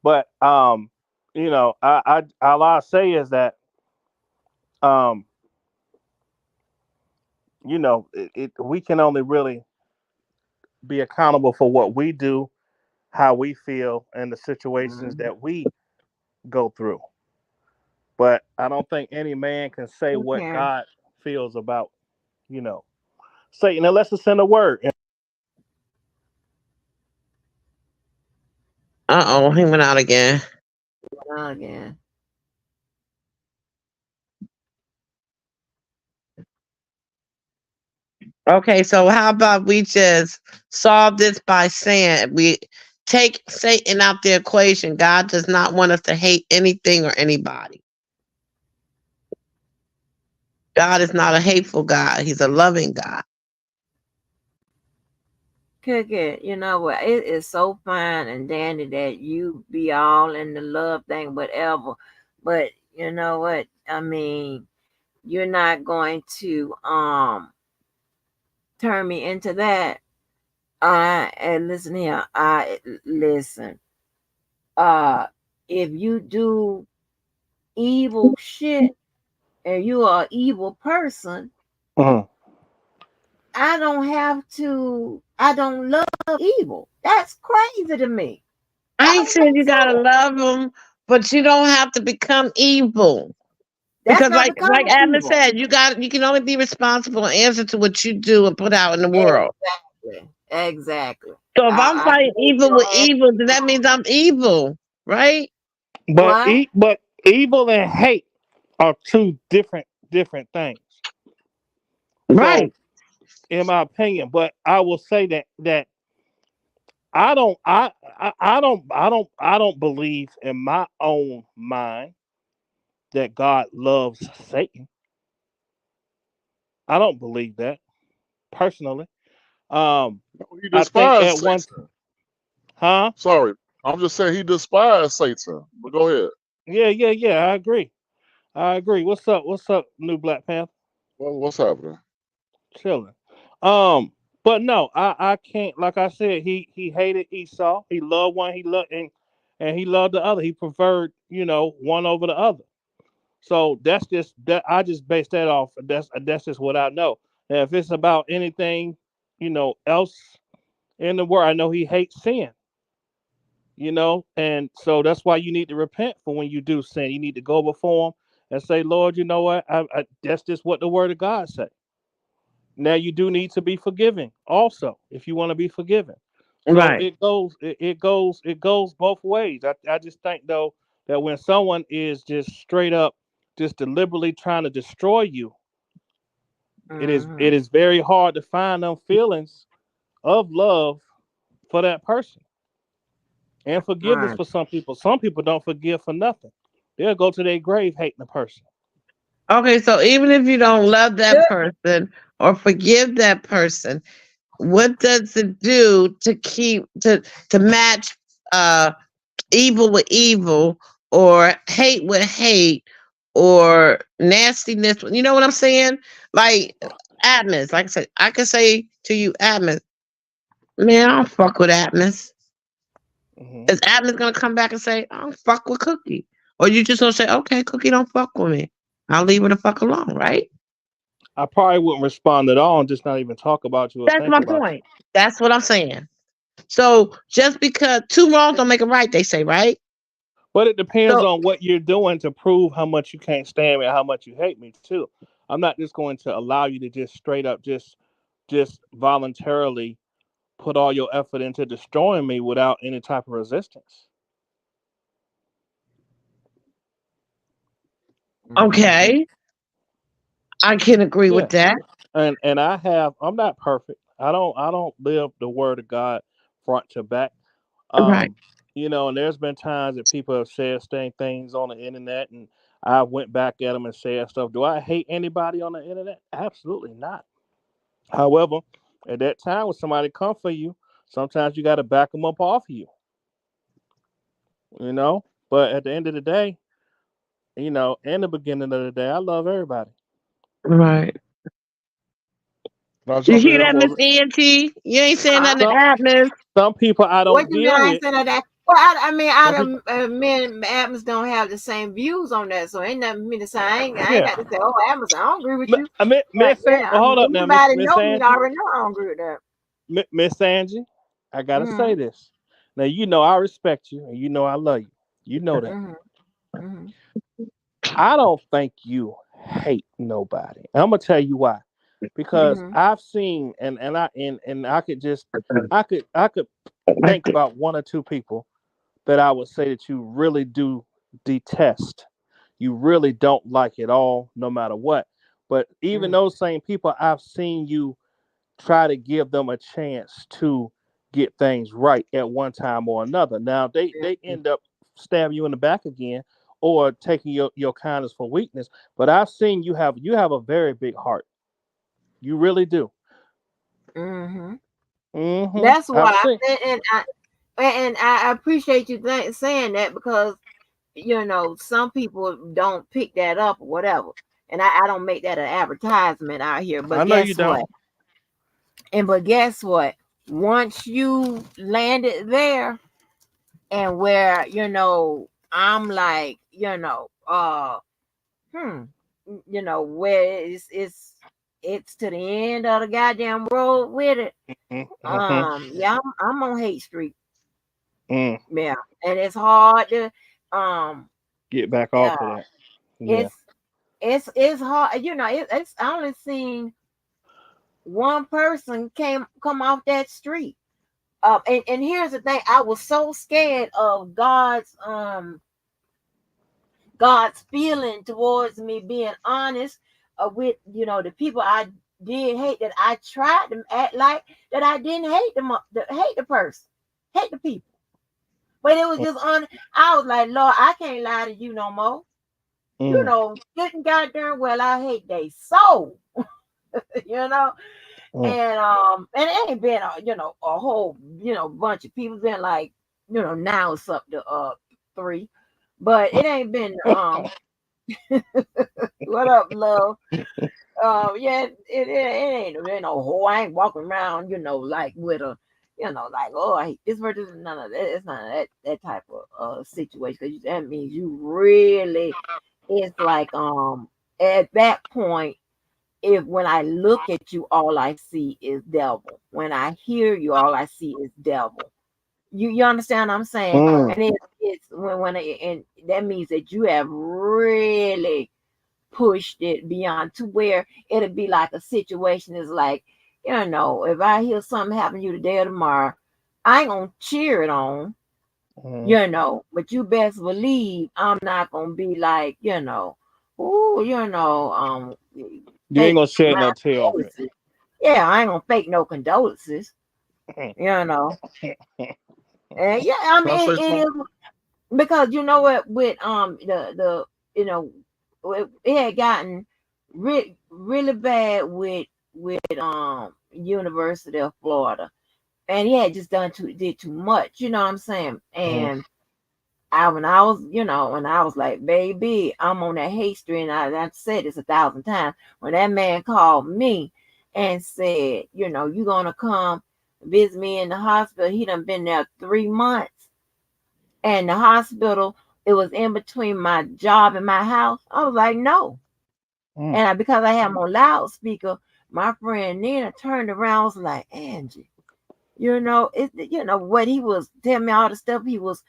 but I all I say is that um, we can only really be accountable for what we do, how we feel, and the situations Mhm. that we go through. But I don't think any man can say what Okay. God feels about, you know, Satan unless it's in the word. Uh-oh, he went out again. Again. Okay, so how about we just solve this by saying we take Satan out the equation. God does not want us to hate anything or anybody. God is not a hateful God. He's a loving God. Cookie, you know what? It is so fine and dandy that you be all in the love thing, whatever. But you know what? I mean, you're not going to turn me into that. And listen here, I listen. Uh if you do evil shit and you are an evil person, Mhm. I don't love evil. That's crazy to me. I That ain't don't saying make you gotta sense. love them, but you don't have to become evil. That's Because not like becoming Admin evil. said, you can only be responsible and answer to what you do and put out in the world. Exactly. Exactly. So if I'm I fighting know evil your with ass. evil, then that means I'm evil, right? What? But evil and hate are two different things. So, Right. in my opinion, but I will say that I don't I don't believe in my own mind that God loves Satan. I don't believe that personally. Um, He I think despised at one, Satan. huh? Sorry, I'm just saying he despised Satan. But go ahead. Yeah. I agree. I agree. What's up? What's up, new Black Panther? Well, what's happening? Chilling. Um, but no, I can't. Like I said, he hated Esau. He loved one. He loved and he loved the other. He preferred one over the other. So that's just that. I just base that off. That's just what I know. And if it's about anything, else in the world, I know he hates sin. And so that's why you need to repent for when you do sin. You need to go before him and say, Lord, you know what? That's just what the word of God says. Now you do need to be forgiving also if you want to be forgiven. So Right. it goes both ways. I just think though that when someone is just straight up just deliberately trying to destroy you, it is Mm-hmm. it is very hard to find them feelings of love for that person. And forgiveness Right. for some people. Some people don't forgive for nothing. They'll go to their grave hating the person. Okay, so even if you don't love that person or forgive that person, what does it do to to match uh evil with evil or hate with hate or nastiness? You know what I'm saying? Like Admis, like I said, I could say to you, Admis, man, I don't fuck with Admis. Hmm. Is Admis gonna come back and say, I don't fuck with Cookie? Or you just gonna say, okay, Cookie don't fuck with me. I'll leave her the fuck alone, right? I probably wouldn't respond at all and just not even talk about you or That's think my about you. point. That's what I'm saying. So just because two wrongs don't make a right, they say, right? But it depends So on what you're doing to prove how much you can't stand me and how much you hate me too. I'm not just going to allow you to just straight up just voluntarily put all your effort into destroying me without any type of resistance. Mm-hmm. okay, I can agree with Yeah. that. And I'm not perfect. I don't live the word of God front to back. Right. Um, and there's been times that people have said things on the internet, and I went back at them and said stuff. Do I hate anybody on the internet? Absolutely not. However, at that time when somebody come for you, sometimes you got to back them up off you. You know, but at the end of the day, in the beginning of the day, I love everybody. Right. Can I You jump hear in that, Miss for Auntie? You ain't saying nothing to Some Atlas. some people I What don't you mean deal I ain't with. saying that? Well, I mean, Some out people, of men, Adams don't have the same views on that, so ain't nothing for me to say. I ain't yeah. got to say, oh, Adams, I don't agree with you. But Miss, yeah, I well, mean, hold up now, Miss anybody Miss know me Angie. already know I don't agree with that. Miss Angie, I gotta Mm-hmm. say this. Now I respect you and I love you. You know that. Mm-hmm. Mm-hmm. I don't think you hate nobody. I'm gonna tell you why. Because Mm-hmm. I've seen and I could think about one or two people that I would say that you really do detest. You really don't like it all, no matter what. But even Mm, those same people, I've seen you try to give them a chance to get things right at one time or another. Now they mm, end up stabbing you in the back again or taking your kindness for weakness. But I've seen you have a very big heart. You really do. mm-hmm. That's Mm-hmm. I've why, seen. and I appreciate you saying that because some people don't pick that up or whatever, and I don't make that an advertisement out here. I But know you guess don't. what? But guess what? Once you land it there, and where I'm like, hmm, where it's to the end of the goddamn road with it. Mm-hmm. Yeah, I'm on Hate Street. Mm. Yeah, and it's hard to um Get back off uh of that. Yeah. it's it's hard. It's I only seen one person come off that street. And here's the thing: I was so scared of God's feeling towards me being honest with the people I did hate, that I tried to act like that I didn't hate hate the person, hate the people. But it was just on. I was like, Lord, I can't lie to you no more. Mm. Getting goddamn well, I hate they soul. you know. Mm. And it ain't been a whole bunch of people. Been like now it's up to 3, but it ain't been what up, love? Yeah, it ain't no whole. I ain't walking around, like with a, like, oh, I hate this person. None of that. It's not that type of situation. Because that means you really. It's like at that point, if when I look at you, all I see is devil. When I hear you, all I see is devil. You understand what I'm saying? Mm. And it's and that means that you have really pushed it beyond to where it'll be like a situation is like, if I hear something happen to you today or tomorrow, I ain't gonna cheer it on, Mm. but you best believe I'm not gonna be like, oh, You ain't fake gonna shed my no tear over it. condolences. Yeah, I ain't gonna fake no condolences, Mm. you know. And yeah, I Can I mean say it something? is because you know what with the you know it had gotten really bad with University of Florida, and he had just did too much, you know what I'm saying? Mm. And when I was like, baby, I'm on that hate street, and I've said this 1,000 times. When that man called me and said, you gonna come visit me in the hospital, he done been there 3 months, and the hospital, it was in between my job and my house. I was like, no. Mm. And because I had him on loudspeaker, my friend Nina turned around, was like, Angie, what he was telling me, all the stuff he was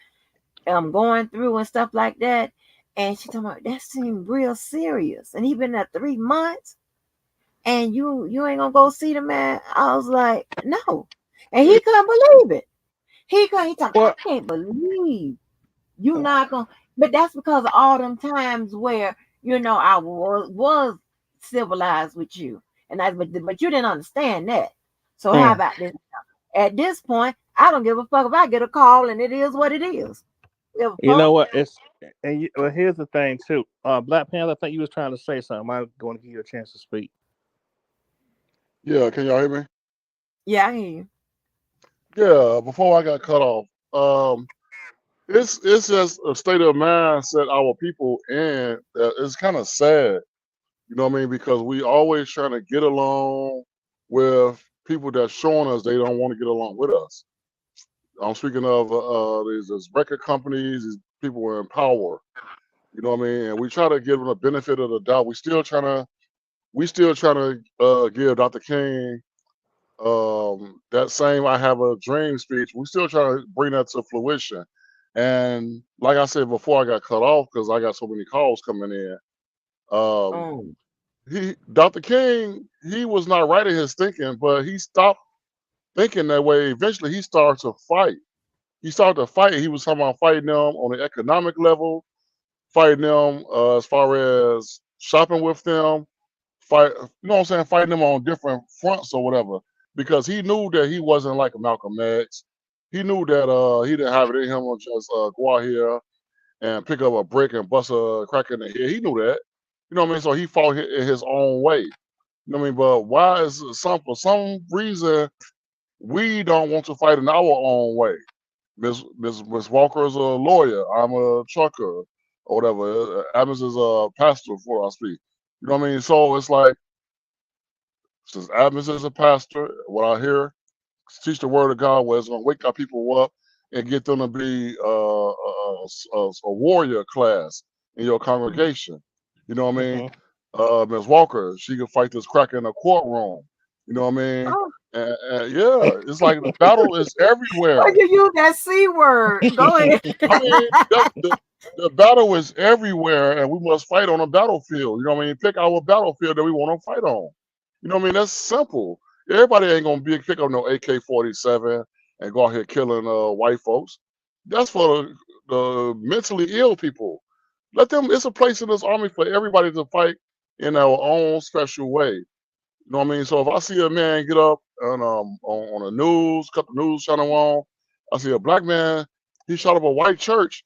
going through and stuff like that. And she told me that seemed real serious. And he been there 3 months, and you ain't gonna go see the man. I was like, no. And he couldn't believe it. He told me, I Well, can't believe you not gonna. But that's because of all them times where I was civilized with you, and but you didn't understand that. So how mm. about this? At this point, I don't give a fuck if I get a call, and it is what it is. Give a You fuck. know what? Well, here's the thing too. Black Panther, I think you was trying to say something. I'm going to give you a chance to speak. Yeah, can y'all hear me? Yeah, I hear you. Yeah, before I got cut off, it's just a state of mindset our people in that is kind of sad. You know what I mean? Because we always trying to get along with people that's showing us they don't want to get along with us. I'm speaking of these record companies, these people in power. You know what I mean? And we try to give them the benefit of the doubt. We still trying to give Dr. King that same "I Have a Dream" speech. We still trying to bring that to fruition. And like I said before, I got cut off because I got so many calls coming in. Um, Oh, Dr. King, he was not right in his thinking, but he stopped thinking that way. Eventually, he started to fight. he started to fight. He was talking about fighting them on the economic level, fighting them as far as shopping with them, fight. You know what I'm saying? Fighting them on different fronts or whatever. Because he knew that he wasn't like Malcolm X. He knew that he didn't have it in him to just go out here and pick up a brick and bust a crack in the head. He knew that. You know what I mean? So he fought in his own way. You know what I mean? But why is for some reason we don't want to fight in our own way? Miss Walker is a lawyer. I'm a trucker or whatever. Adams is a pastor before I speak. You know what I mean? So it's like, since Adams is a pastor, what I hear, teach the word of God, where it's going to wake our people up and get them to be a warrior class in your congregation. You know what I mean? Ms. Walker, she can fight this crack in the courtroom. You know what I mean? Oh. And yeah, it's like the battle is everywhere. Why you use that C word? Go ahead. I mean, the battle is everywhere, and we must fight on a battlefield. You know what I mean? Pick our battlefield that we want to fight on. You know what I mean? That's simple. Everybody ain't gonna pick up no AK-47 and go out here killing white folks. That's for the mentally ill people. Let them. It's a place in this army for everybody to fight in our own special way. You know what I mean? So if I see a man get up and on the news, cut the news channel on, I see a black man, he shot up a white church.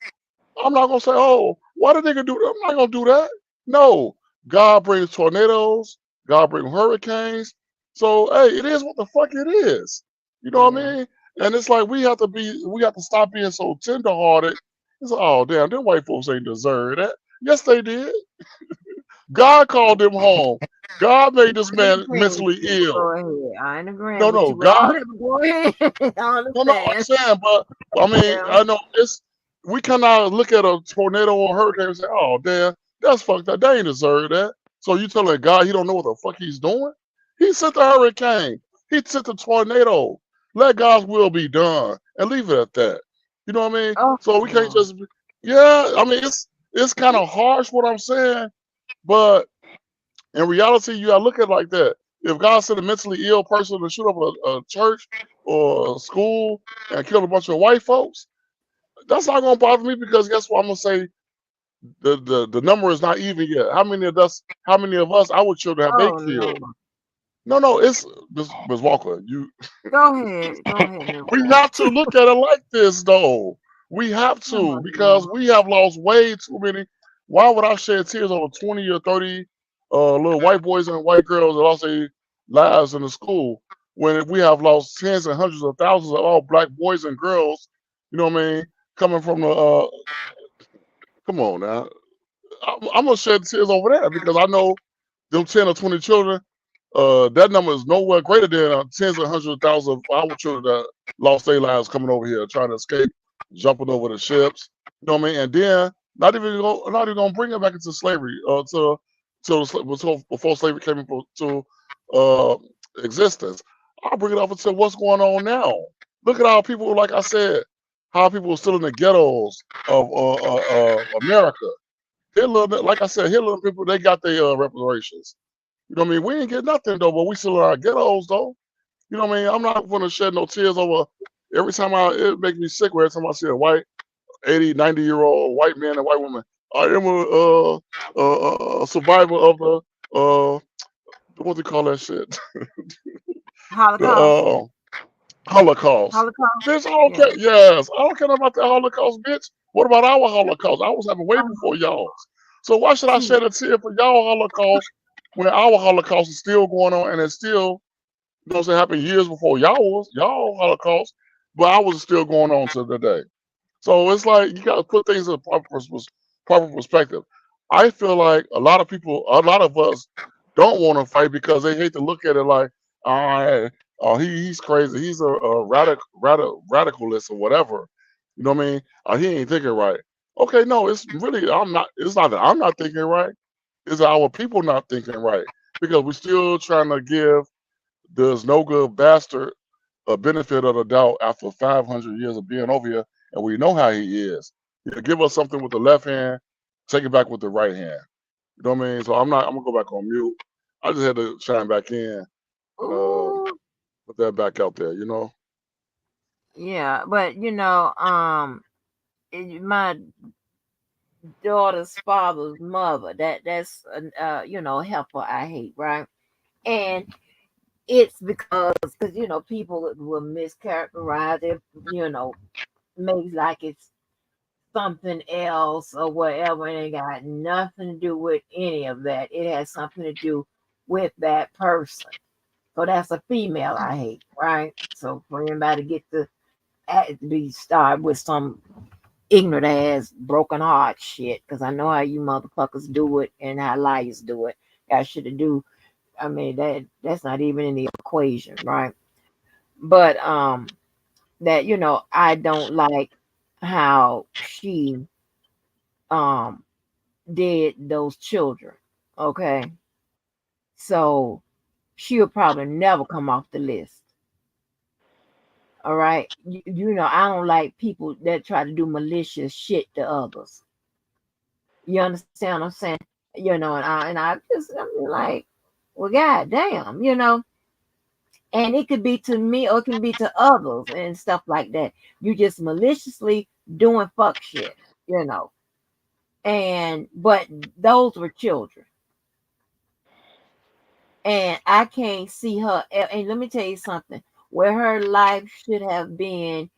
I'm not gonna say, oh, why the nigga do that? I'm not gonna do that. No, God brings tornadoes. God brings hurricanes. So hey, it is what the fuck it is. You know what I mean? And it's like we have to stop being so tenderhearted. It's like, oh damn, them white folks ain't deserve that. Yes, they did. God called them home. God made this man mentally ill. Go ahead. I ain't agreeing No, with no, you. God. Go ahead. I No, understand. no, I'm saying, but I mean, I know we cannot look at a tornado or hurricane and say, oh damn, that's fucked up. They ain't deserve that. So you telling God he don't know what the fuck he's doing? He sent the hurricane. He sent the tornado. Let God's will be done and leave it at that. You know what I mean? So we can't just yeah, I mean it's kind of harsh what I'm saying, but in reality, you gotta look at it like that. If God sent a mentally ill person to shoot up a church or a school and kill a bunch of white folks, that's not gonna bother me because guess what? I'm gonna say the number is not even yet. How many of us, our children have they killed? No, it's Ms. Walker. You Go ahead. Go ahead. we have to look at it like this though. We have to because we have lost way too many. Why would I shed tears over 20 or 30 little white boys and white girls that lost their lives in the school when if we have lost tens and hundreds of thousands of all black boys and girls, you know what I mean, coming from the come on now. I'm gonna shed tears over that because I know them 10 or 20 children, that number is nowhere greater than tens and hundreds of thousands of our children that lost their lives coming over here trying to escape, jumping over the ships. You know what I mean? And then not even gonna bring it back into slavery before slavery came into existence. I'll bring it up until what's going on now. Look at how people, like I said, how people are still in the ghettos of America. Hitler, like I said, Hitler people, they got their reparations. You know what I mean? We ain't get nothing though, but we still in our ghettos though. You know what I mean? I'm not gonna shed no tears over every time it makes me sick every time I see a white 80, 90-year-old white man and white woman. I am a survivor of the what do you call that shit? Holocaust. Holocaust. Holocaust. Bitch, I don't care. Yes, I don't care about the Holocaust, bitch. What about our Holocaust? I was having way before y'all's. So why should I shed a tear for y'all Holocaust when our Holocaust is still going on and it's still, you know what I'm saying, happened years before y'all Holocaust, but I was still going on to today. So it's like you got to put things in proper perspective. I feel like a lot of us don't want to fight because they hate to look at it like, he's crazy. He's a radicalist or whatever. You know what I mean? He ain't thinking right. Okay, no, it's really I'm not. It's not that I'm not thinking right. It's that our people not thinking right because we're still trying to give this no good bastard a benefit of the doubt after 500 years of being over here, and we know how he is. He'll give us something with the left hand, take it back with the right hand. You know what I mean? So I'm gonna go back on mute. I just had to chime back in and put that back out there, you know. Yeah, but my daughter's father's mother, that's helper I hate, right? And it's because people will mischaracterize it, maybe like it's something else or whatever, and it got nothing to do with any of that. It has something to do with that person. So that's a female I hate, right? So for anybody to get to be started with some ignorant ass broken heart shit, because I know how you motherfuckers do it and how liars do it. Got shit to do. I mean that's not even in the equation, right? But that I don't like how she um did those children. Okay. So she'll probably never come off the list. All right. I don't like people that try to do malicious shit to others. You understand what I'm saying? I'm like, well, goddamn, and it could be to me or it can be to others and stuff like that. You just maliciously doing fuck shit, you know. But those were children. And I can't see her. And let me tell you something, where her life should have been,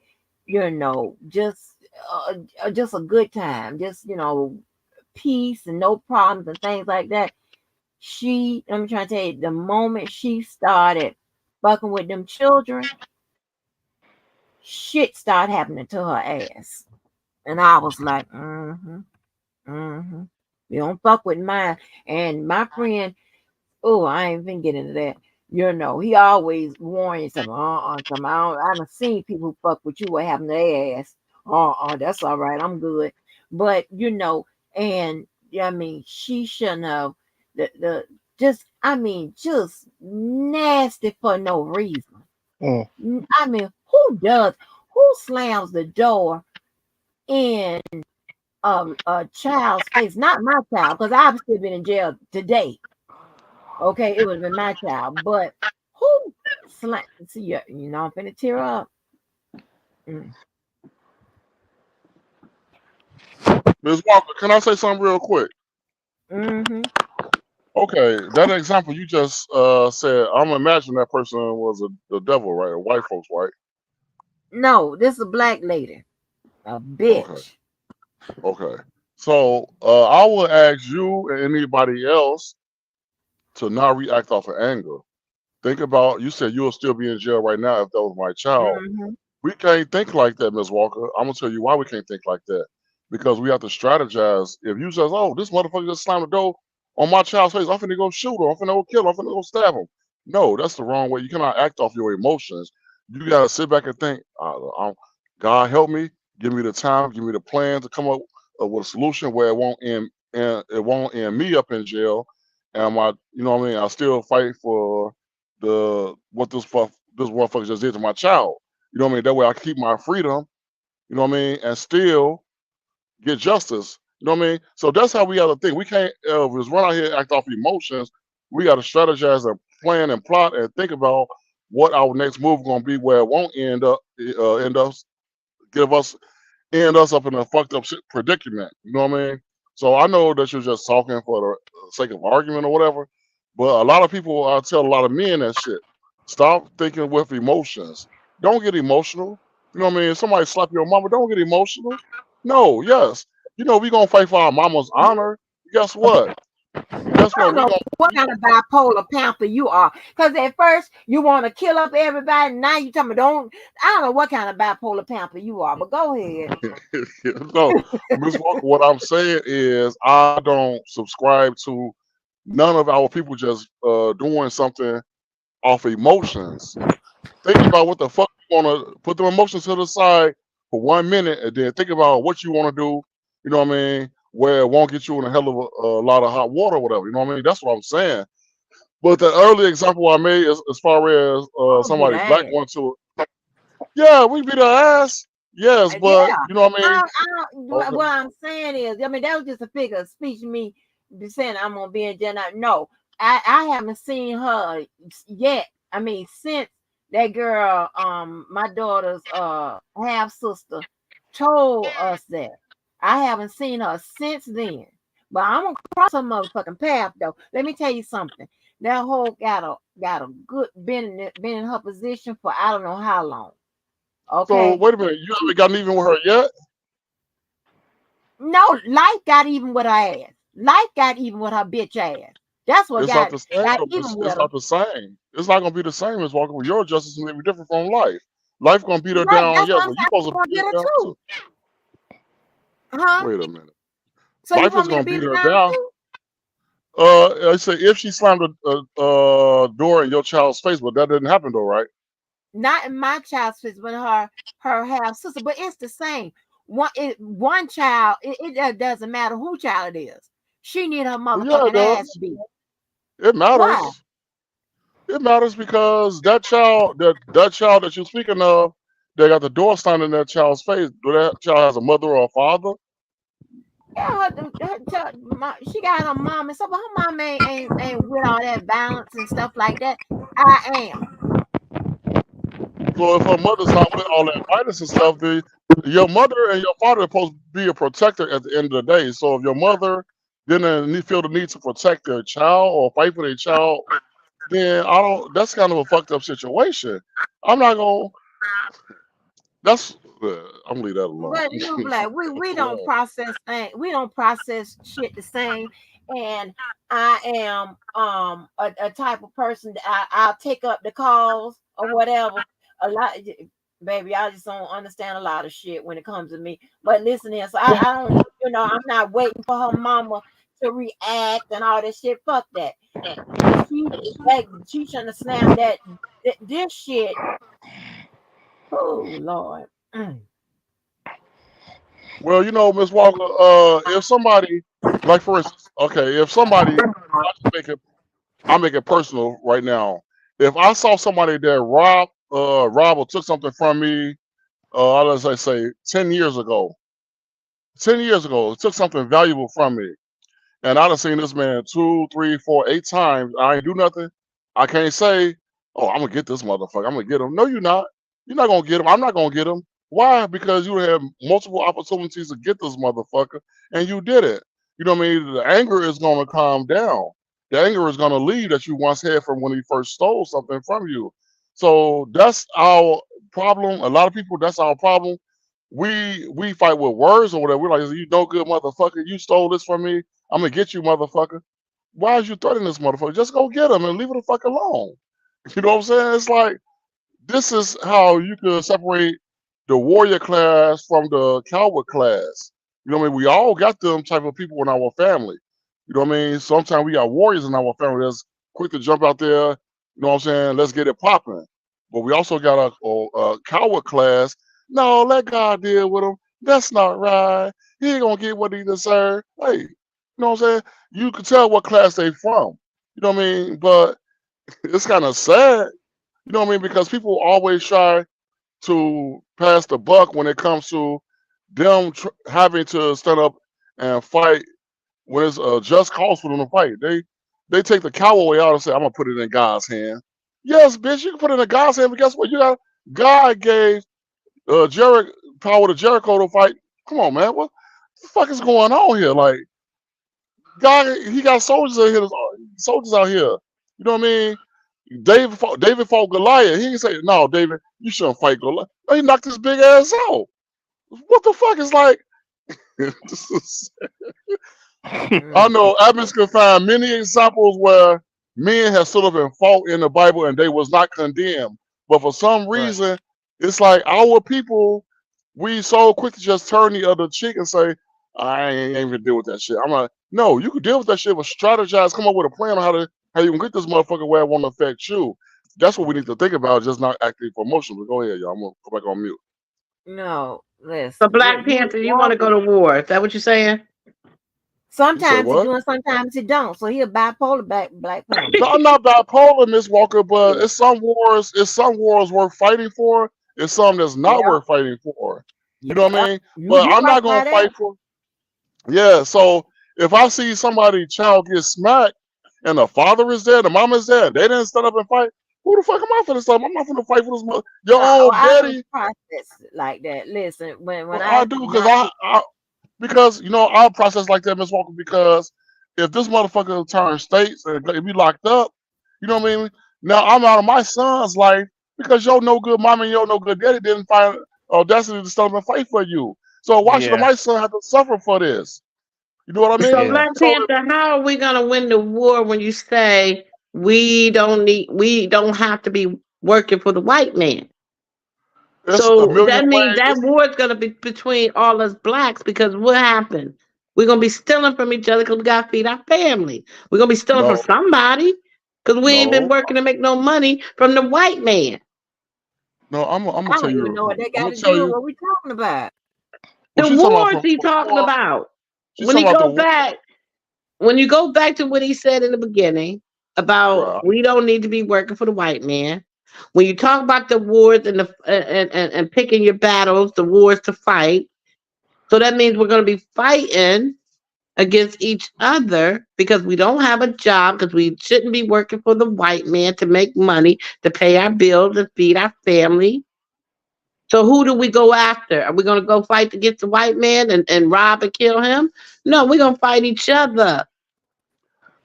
just a good time, just peace and no problems and things like that. Let me try to tell you, the moment she started fucking with them children, shit started happening to her ass. And I was like, mm-hmm. You don't fuck with mine. And my friend, oh, I ain't even get into that. He always warns him, I done seen people who fuck with you, what happened to their ass. That's all right, I'm good. But and I mean, she shouldn't have just nasty for no reason. Mm. I mean, who slams the door in a child's face? Not my child, because I've still been in jail today. Okay, it would have been my child, but who slam? See, I'm finna tear up. Mm. Ms. Walker, can I say something real quick? Mm-hmm. Okay, that example you just said, I'm imagining that person was the devil, right? Or white folks, right? No, this is a black lady, a Okay, bitch. okay. So I would ask you and anybody else to not react off of anger. Think about, you said you'll still be in jail right now if that was my child. Mm-hmm. We can't think like that, Ms. Walker. I'm gonna tell you why we can't think like that. Because we have to strategize. If you says, "Oh, this motherfucker just slammed the door on my child's face," I'm finna go shoot him. I'm finna go kill him. I'm finna go stab him. No, that's the wrong way. You cannot act off your emotions. You gotta sit back and think. God help me. Give me the time. Give me the plan to come up with a solution where it won't end. And it won't end me up in jail. And you know what I mean. I still fight for what this motherfucker just did to my child. You know what I mean? That way I keep my freedom, you know what I mean, and still get justice. You know what I mean? So that's how we got to think. We can't just run out here and act off emotions. We got to strategize and plan and plot and think about what our next move going to be, where it won't end up give us end us up in a fucked up predicament. You know what I mean? So I know that you're just talking for the sake of argument or whatever, but a lot of people, I tell a lot of men that shit. Stop thinking with emotions. Don't get emotional. You know what I mean? If somebody slap your mama, don't get emotional. No, yes. We gonna fight for our mama's honor. Guess what? Guess I what? don't know what kind of bipolar panther you are. Because at first you want to kill up everybody. Now you tell me don't. I don't know what kind of bipolar panther you are, but go ahead. No, Miss Walker, what I'm saying is I don't subscribe to none of our people just doing something off emotions. Think about what the fuck you want to put the emotions to the side for 1 minute and then think about what you want to do, you know what I mean, where it won't get you in a hell of a lot of hot water or whatever, you know what I mean? That's what I'm saying. But the early example I made is as far as I'm gonna be somebody black ass. going to, yeah, we beat our ass. Yes, but Yeah. you know what I mean? What Okay. I'm saying is, I mean, that was just a figure of speech. Me saying I'm gonna be in jail. No, I haven't seen her yet. I mean, since That girl, my daughter's half sister, told us that. I haven't seen her since then. But I'm gonna cross her motherfucking path though. Let me tell you something. That whole got a good been in her position for I don't know how long. So Okay. wait a minute, you haven't gotten even with her yet? No, life got even with her ass. Life got even with her bitch ass. That's what It's not got the same. got Though. even with It's her. not the same. It's not gonna be the same as walking with your justice and be different from life. Life gonna beat her Right, down, that's yeah, what I'm but you saying. supposed You to gonna beat get her her down too. too. Huh? Wait a minute. So you Life is want me to gonna beat beat her her down down. too? I say if she slammed a door in your child's face, but that didn't happen though, right? Not in my child's face, but her half sister. But it's the same. One child, it doesn't matter who child it is. She need her Well, yeah, it motherfucking ass does. beat. It Why? matters. It matters because that child that you're speaking of, they got the door slammed in that child's face. Do that child has a mother or a father? Yeah, she got her mom and stuff, but her mom ain't with all that violence and stuff like that. I am. So if her mother's not with all that violence and stuff, your mother and your father are supposed to be a protector at the end of the day. So if your mother didn't feel the need to protect their child or fight for their child, then I don't. That's kind of a fucked up situation. I'm not gonna. That's. I'm gonna leave that alone. But you like we don't process things, we don't process shit the same. And I am a type of person that I'll take up the calls or whatever. A lot, baby, I just don't understand a lot of shit when it comes to me. But listen here, so I don't, I'm not waiting for her mama to react and all that shit. Fuck that. She shouldn't have slammed this shit. Oh Lord. Mm. Well, Miss Walker, if somebody, like for instance, okay, if somebody, I make it personal right now. If I saw somebody that robbed or took something from me, let's say 10 years ago, 10 years ago, took something valuable from me, and I done seen this man 2, 3, 4, 8 times. I ain't do nothing. I can't say, "Oh, I'm gonna get this motherfucker. I'm gonna get him." No, you're not. You're not gonna get him. I'm not gonna get him. Why? Because you have multiple opportunities to get this motherfucker, and you did it. You know what I mean? The anger is gonna calm down. The anger is gonna leave that you once had from when he first stole something from you. So that's our problem. A lot of people, that's our problem. We fight with words or whatever. We're like, "You no good motherfucker. You stole this from me. I'm gonna get you, motherfucker." Why is you threatening this motherfucker? Just go get him and leave it the fuck alone. You know what I'm saying? It's like this is how you can separate the warrior class from the coward class. You know what I mean? We all got them type of people in our family. You know what I mean? Sometimes we got warriors in our family that's quick to jump out there. You know what I'm saying? Let's get it popping. But we also got a coward class. No, let God deal with him. That's not right. He ain't gonna get what he deserves. Hey, you know what I'm saying? You can tell what class they from. You know what I mean? But it's kind of sad. You know what I mean? Because people always try to pass the buck when it comes to them having to stand up and fight when it's a just cause for them to fight. They take the coward way out and say, "I'm gonna put it in God's hand." Yes, bitch, you can put it in God's hand, but guess what? God gave power to Jericho to fight. Come on, man, what the fuck is going on here? Like God, he got soldiers out here. You know what I mean? David fought Goliath. He didn't say, "No, David, you shouldn't fight Goliath." No, he knocked his big ass out. What the fuck is like? This is- I Mm. know Adams can find many examples where men have stood up and fought in the Bible and they was not condemned. But for some Right. reason, it's like our people, we so quick to just turn the other cheek and say, "I ain't even deal with that shit." I'm like, no, you can deal with that shit, but strategize, come up with a plan on how you can get this motherfucker where it won't affect you. That's what we need to think about, just not acting for emotion. But go ahead, y'all. I'm gonna go back on mute. No, So listen. Black Panther, you want to go to war? Is that what you're saying? You say Sometimes he what? do and sometimes he don't. So he a bipolar Black Panther. No, I'm not bipolar, Miss Walker, but it's some wars worth fighting for. It's some that's not Yep. worth fighting for. You know what I Yep. mean? But You I'm right not gonna by that. fight for. Yeah. So if I see somebody child get smacked and the father is there, the mom is there, they didn't stand up and fight. Who the fuck am I finna stop? I'm not finna fight for this mother. Your Oh, own I don't daddy. process it like that. Listen, when Well, I I do because not because I'll process like that, Miss Walker. Because if this motherfucker turns states and be locked up, you know what I mean? Now I'm out of my son's life because your no good mama and your no good daddy didn't find audacity to stop and fight for you. So why should Yeah. my son have to suffer for this? You know what I So mean? Yeah. Black So Panther, how are we gonna win the war when you say we don't have to be working for the white man? it's a So million that means that ways. war is gonna be between all us blacks because what happened? We're gonna be stealing from each other because we gotta feed our family. We're gonna be stealing from No, somebody because we ain't been no, working to make no money from the white man. no. I'm gonna I tell don't even you. know what they I'm got gonna to tell do with you what we talking about. what The she's talking about wars he talking before. about. She's When talking he about go the back, when you go back to what he said in the beginning about right. we don't need to be working for the white man. When you talk about the wars and the and picking your battles, the wars to fight, so that means we're going to be fighting against each other because we don't have a job because we shouldn't be working for the white man to make money to pay our bills and feed our family. So who do we go after? Are we going to go fight against the white man and rob and kill him? No, we're going to fight each other.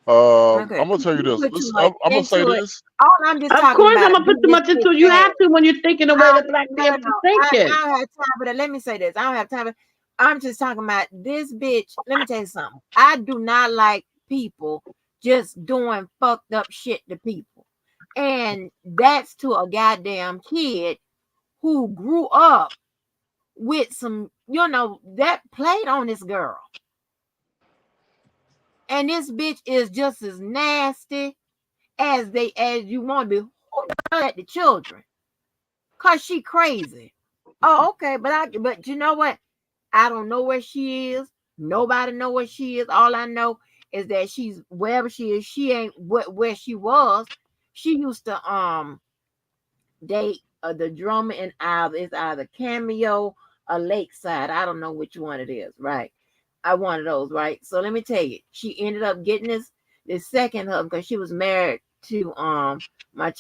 Okay, I'm gonna tell you you this. put too This much I'm gonna say into it. this. All I'm just Of talking course, I'm about gonna put too being this much into bitch it. You ass. have to when you're thinking the way I that Black no no Panther's no. thinking. I don't have time for that. Let me say this. I don't have time. I'm just talking about this bitch. Let me tell you something. I do not like people just doing fucked up shit to people, and that's to a goddamn kid who grew up with some, that played on this girl. And this bitch is just as nasty as you want to be. Who does that to children? Cause she crazy. Oh, okay, but you know what? I don't know where she is. Nobody know where she is. All I know is that she's wherever she is. She ain't where she was. She used to date the drummer in either Cameo or Lakeside. I don't know which one it is, right? I one of those, right? So let me tell you, she ended up getting this second husband because she was married to my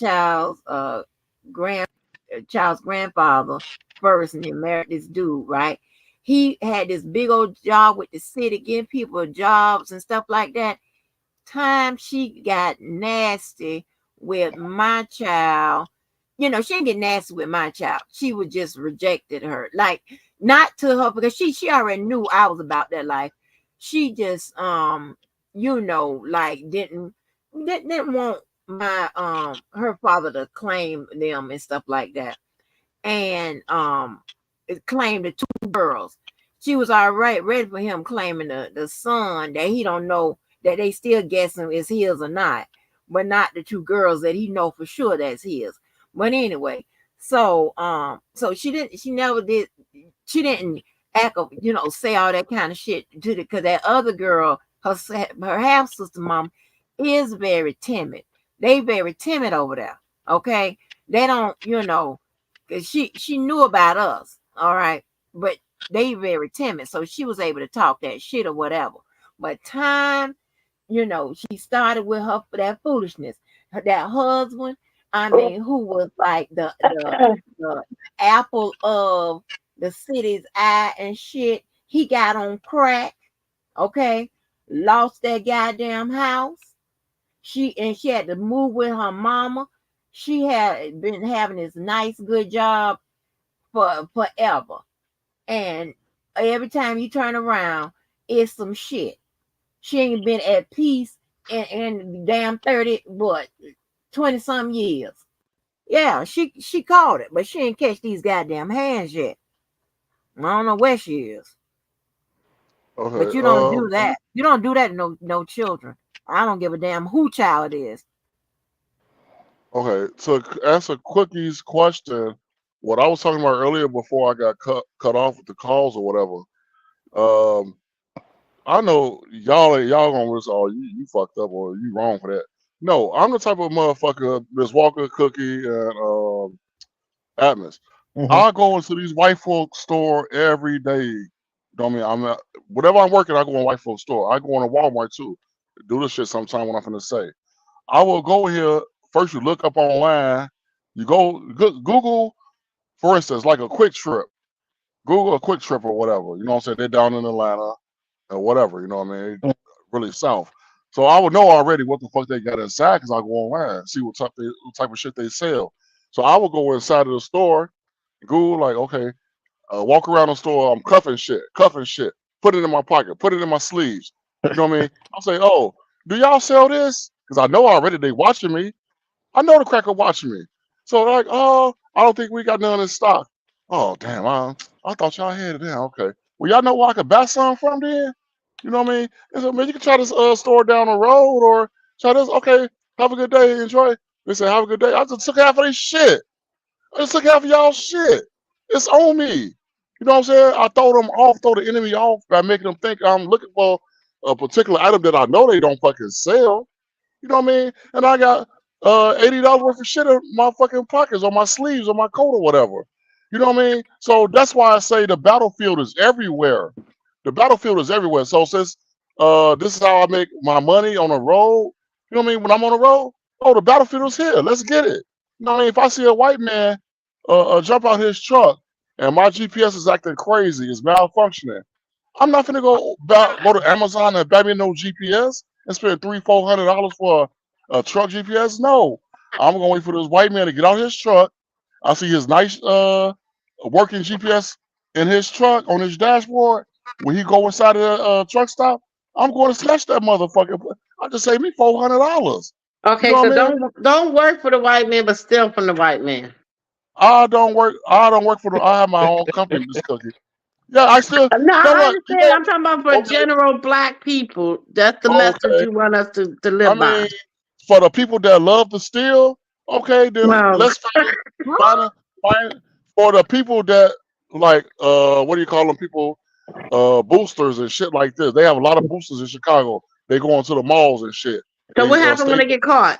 grand child's grandfather first, and then married this dude, right? He had this big old job with the city, giving people jobs and stuff like that. Time she got nasty with my child, she didn't get nasty with my child. She was just rejected her, like not to her because she already knew I was about that life. She just like didn't want my her father to claim them and stuff like that, and it claimed the two girls. She was all right ready for him claiming the son that he don't know, that they still guessing is his or not, but not the two girls that he know for sure that's his. But anyway, so she never did, she didn't act of, say all that kind of shit to the, because that other girl, her half sister mom is very timid. They very timid over there. Okay. They don't, because she knew about us, all right, but they very timid, so she was able to talk that shit or whatever. But time, she started with her for that foolishness. That husband, I mean, who was like the apple of the city's eye and shit. He got on crack, okay, lost that goddamn house. She had to move with her mama. She had been having this nice, good job for forever. And every time you turn around, it's some shit. She ain't been at peace in damn 30, what, 20 some years. Yeah, she caught it, but she ain't catch these goddamn hands yet. I don't know where she is. But Okay. you don't do that. You don't do that to no children. I don't give a damn who child it is. Okay. To answer Cookie's question, what I was talking about earlier before I got cut off with the calls or whatever. Um, I know y'all gonna risk, oh, you fucked up or you wrong for that. No, I'm the type of motherfucker, Miss Walker, Cookie, and Atmos. Hmm. I go into these white folk store every day. You know what I mean? Whatever I'm working, I go in white folk store. I go in a Walmart too. Do this shit sometime when I'm finna say. I will go here first you look up online. You go Google, for instance, like a Quick Trip. Google a Quick Trip or whatever. You know what I'm saying? They're down in Atlanta or whatever. You know what I mean? Really south. So I would know already what the fuck they got inside because I go online see what type of shit they sell. So I would go inside of the store, Google like, okay, walk around the store. I'm cuffing shit. Put it in my pocket. Put it in my sleeves. You know what I mean? I'll say, oh, do y'all sell this? Because I know already they watching me. I know the cracker watching me. So they're like, oh, I don't think we got none in stock. Oh, damn. I thought y'all had it down. Okay. Well, y'all know where I could buy some from then? You know what I mean? And so, man, you can try this store down the road or try this. Okay. Have a good day. Enjoy. They say, have a good day. I just took half of this shit. I just took half of y'all shit. It's on me. You know what I'm saying? I throw the enemy off by making them think I'm looking for a particular item that I know they don't fucking sell. You know what I mean? And I got $80 worth of shit in my fucking pockets or my sleeves or my coat or whatever. You know what I mean? So that's why I say the battlefield is everywhere. The battlefield is everywhere. So since this is how I make my money on the road, you know what I mean? When I'm on the road, oh, the battlefield is here. Let's get it. You know what I mean? If I see a white man jump out his truck and my GPS is acting crazy, it's malfunctioning, I'm not gonna go to Amazon and buy me no GPS and spend $300-400 for a truck GPS. No, I'm gonna wait for this white man to get out his truck. I see his nice working GPS in his truck on his dashboard. When he go inside of the truck stop, I'm going to snatch that motherfucker. I just save me $400. You Okay, know so what I mean? don't work for the white man, but steal from the white man. I don't work. For the. I have my own company, Miss Cookie. Yeah, I still. No, You know I what? You understand. know. I'm talking about for Okay. general black people. That's the message Okay. you want us to I live by. mean, for the people that love to steal, okay, then Well, let's find for the people that like what do you call them? People boosters and shit like this. They have a lot of boosters in Chicago. They go into the malls and shit. so They what happened when stay. they get caught?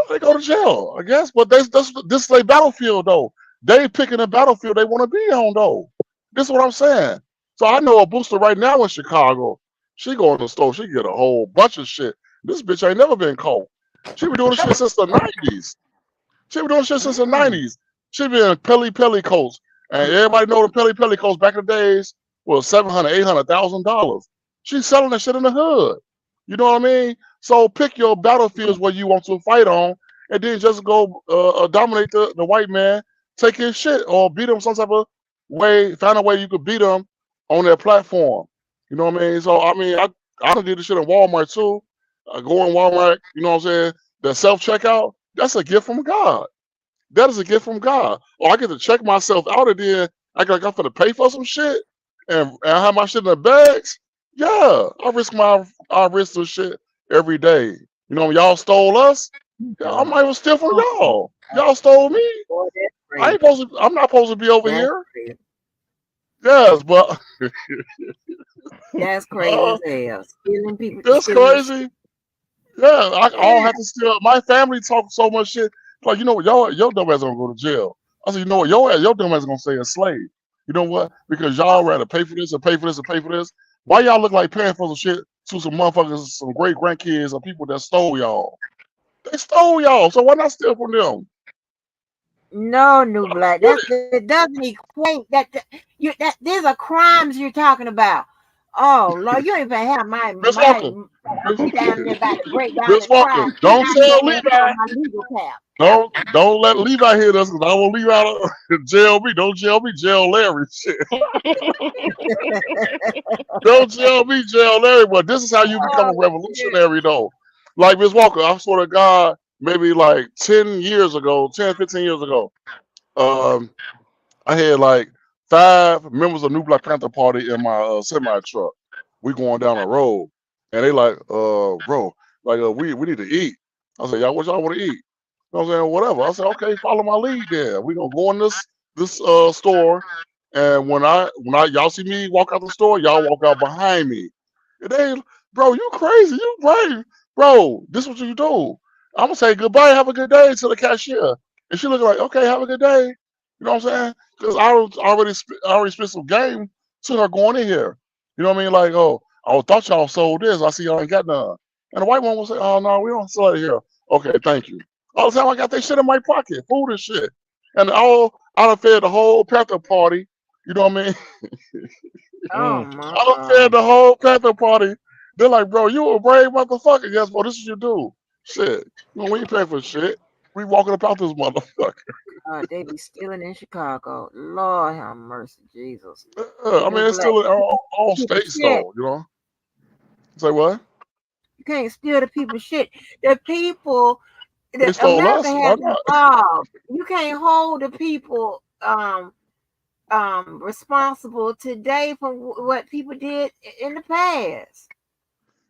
They go to jail, I guess. But this is a battlefield though. They picking a battlefield they want to be on though. This is what I'm saying. So I know a booster right now in Chicago. She go in the store, she get a whole bunch of shit. This bitch ain't never been caught. She been doing this shit since the 90s. She been doing shit since the 90s. She been Pelly coats. And everybody know the Pelly coats back in the days was $700,000, $800,000. She's selling that shit in the hood. You know what I mean? So pick your battlefields where you want to fight on, and then just go dominate the white man, take his shit, or beat him some type of way. Find a way you could beat him on their platform. You know what I mean? So I mean, I done did this shit in Walmart too. Go in Walmart, you know what I'm saying? The self checkout, that's a gift from God. That is a gift from God. Or I get to check myself out and then I got I'm finna pay for some shit and I have my shit in the bags. Yeah, I risk some shit every day. You know, when y'all stole us, yeah, I might as well steal from y'all. Y'all stole me. Boy, that's I ain't crazy. supposed to. I'm not supposed to be over That's here. crazy. Yes, but That's crazy uh, as hell. Stealing people, that's stealing the shit. crazy. Yeah, I don't Yeah. have to steal. My family talk so much shit. Like, you know what, your dumb ass gonna go to jail. I said, you know what, your dumb ass gonna stay a slave. You know what? Because y'all rather pay for this and pay for this and pay for this. Why y'all look like paying for some shit to some motherfuckers, some great grandkids or people that stole y'all? They stole y'all, so why not steal from them? No, new black. Get That doesn't equate that these are crimes you're talking about. Oh Lord, you ain't even have my Miss Walker, Miss, damn near about to break down Miss and cry. Walker, don't Now you tell want me to put Levi. on my legal cap. Don't let Levi hear this because I will leave out of jail me. Don't jail me, jail Larry. Shit. Don't tell me, jail Larry, but this is how you become Oh a shit. revolutionary, though. Like Miss Walker, I swear to God, maybe like 10 years ago, 10, 15 years ago, um, I had like 5 members of New Black Panther Party in my semi truck. We going down the road, and they like, bro, like we need to eat. I said, y'all, what y'all want to eat? You know what I'm saying? Whatever. I said, okay, follow my lead there. We gonna go in this store, and when I y'all see me walk out the store, y'all walk out behind me. And they, bro, you crazy, you brave, bro. This what you do. I'm gonna say goodbye, have a good day to the cashier, and she looking like, okay, have a good day. You know what I'm saying? Because I already spent some game to her going in here. You know what I mean? Like, oh, I thought y'all sold this. I see y'all ain't got none. And the white one will say, oh no, we don't sell it here. Okay, thank you. All the time I got that shit in my pocket, food and shit. And I done fed the whole Panther party. You know what I mean? Oh Mm. my I done fed God. the whole Panther party. They're like, bro, you a brave motherfucker. Yes, bro, this is what you do. Shit. We ain't paying for shit. We walking about this motherfucker. They be stealing in Chicago. Lord have mercy, Jesus. I mean, New it's black still in all people states shit. though, you know. Say what? You can't steal the people shit. The people, They stole America us. Why has not? evolved. You can't hold the people responsible today for what people did in the past.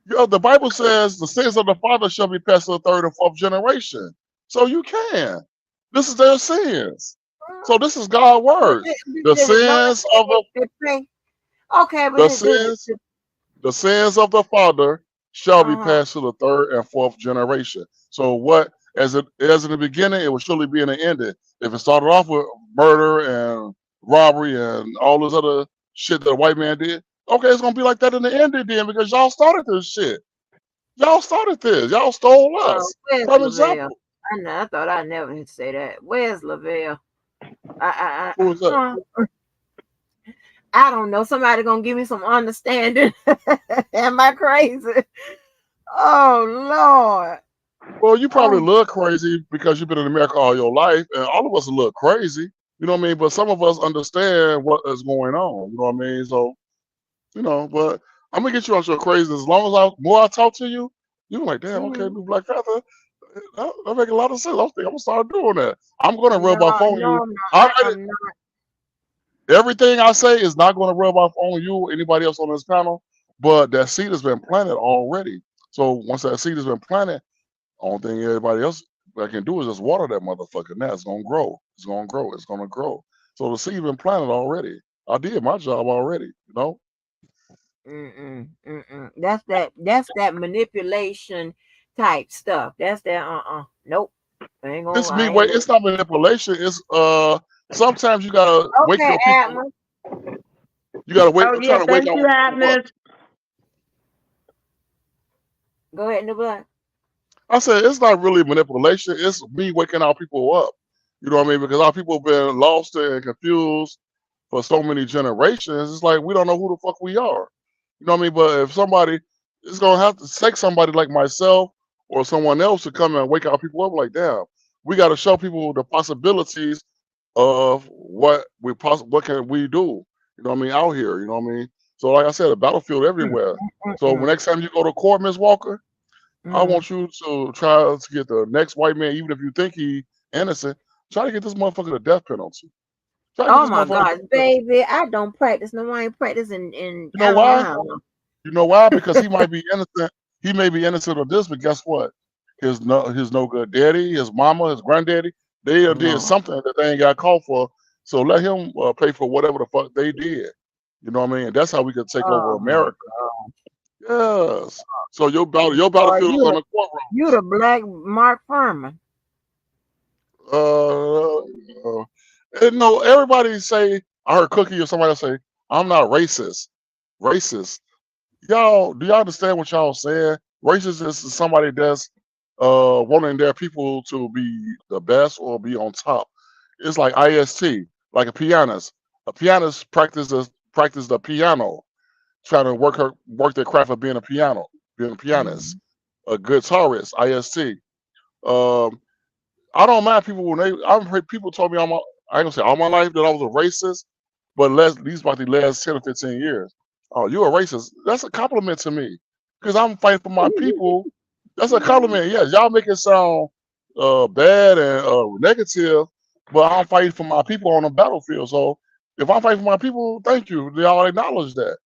You know, the Bible says the sins of the father shall be passed to the third and fourth generation. So you can. This is their sins. So this is God's But words. The Lord sins of said they pay. Okay, but the sins the sins of the father shall be uh-huh. passed to the third and fourth generation. So what as in the beginning, it will surely be in the ending. If it started off with murder and robbery and all this other shit that a white man did, okay, it's gonna be like that in the ending then because y'all started this shit. Y'all started this. Y'all stole us. Where's Prime Lavelle? example. I thought I'd never say that. Where's Lavelle? Who is that? I don't know. Somebody gonna give me some understanding. Am I crazy? Oh Lord. Well, you probably Oh, look crazy because you've been in America all your life, and all of us look crazy. You know what I mean? But some of us understand what is going on. You know what I mean? So, but I'm gonna get you on your crazy. As long as more I talk to you, you're like, damn, okay, mhm. new Black Panther. That make a lot of sense. I think I'm gonna start doing that. I'm gonna No, rub off on no, you. no. I already I'm not. everything I say is not gonna rub off on you or anybody else on this panel, but that seed has been planted already. So once that seed has been planted, only thing everybody else that can do is just water that motherfucker. Now it's gonna grow. It's gonna grow. It's gonna grow. So the seed been planted already. I did my job already. That's that manipulation type stuff. That's that Nope. It's me. I ain't Wait, gonna it's not manipulation. It's sometimes you gotta wake Okay, your people. Atlas. You gotta wake. Oh I'm yeah, trying to wake thank our you, people up. Agnes. Go ahead, New Black. I said it's not really manipulation. It's me waking our people up. You know what I mean? Because our people have been lost and confused for so many generations. It's like we don't know who the fuck we are. You know what I mean? But if somebody, it's gonna have to take somebody like myself or someone else to come and wake our people up. Like, damn, we got to show people the possibilities of what can we do. You know what I mean? Out here. You know what I mean? So, like I said, a battlefield everywhere. So, when next time you go to court, Miss Walker, I Mm. want you to try to get the next white man, even if you think he innocent, try to get this motherfucker the death penalty. Try to get Oh this my motherfucker the God, death penalty. baby, I don't practice no. I ain't practicing in You know I don't know why? how long. You know why? Because he might be innocent. He may be innocent of this, but guess what? His no good daddy, his mama, his granddaddy, they done did No. something that they ain't got called for. So let him pay for whatever the fuck they did. You know what I mean? That's how we could take over Oh my America. Yes. So your God, battlefield is on the you courtrooms. the black Mark Furman. Uh, uh, and no, everybody say I heard Cookie or somebody say I'm not racist. Racist. Y'all, do y'all understand what y'all saying? Racist is somebody that's wanting their people to be the best or be on top. It's like IST, like a pianist. A pianist practice the piano, trying to work their craft of being a pianist. Mm. A guitarist, IST. Um, I don't mind people when I've heard people told me I ain't gonna say all my life that I was a racist, but at least about the last 10 or 15 years. Oh, you're a racist. That's a compliment to me. Because I'm fighting for my people. That's a compliment. Yes, y'all make it sound bad and negative, but I'm fighting for my people on the battlefield. So if I'm fighting for my people, thank you. They all acknowledge that.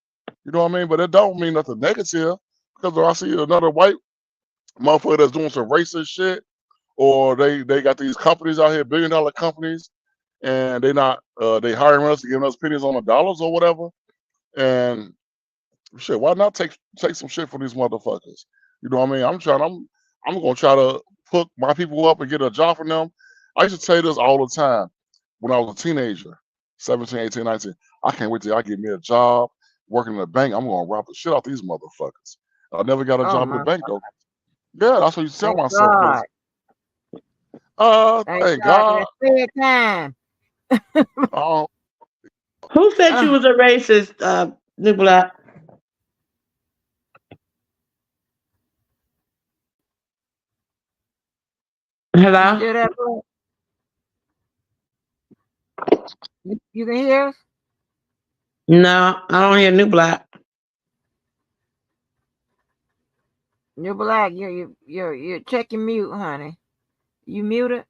You know what I mean? But it don't mean nothing negative. Because if I see another white motherfucker that's doing some racist shit, or they got these companies out here, $1 billion companies, and they hiring us to give us pennies on the dollars or whatever. And shit, why not take some shit from these motherfuckers? You know what I mean? I'm gonna try to hook my people up and get a job from them. I used to say this all the time when I was a teenager, 17, 18, 19. I can't wait till I get me a job working in a bank. I'm gonna rob the shit out these motherfuckers. I never got a Oh job in the my bank though. Yeah, that's what you tell thank myself because God. Thank Thank God for God. that spare time. Oh, Who said you Uh, was a racist, New Black? you Hello? still there, bro? You can hear us? No, I don't hear New Black. You're black. You're checking mute, honey. You muted?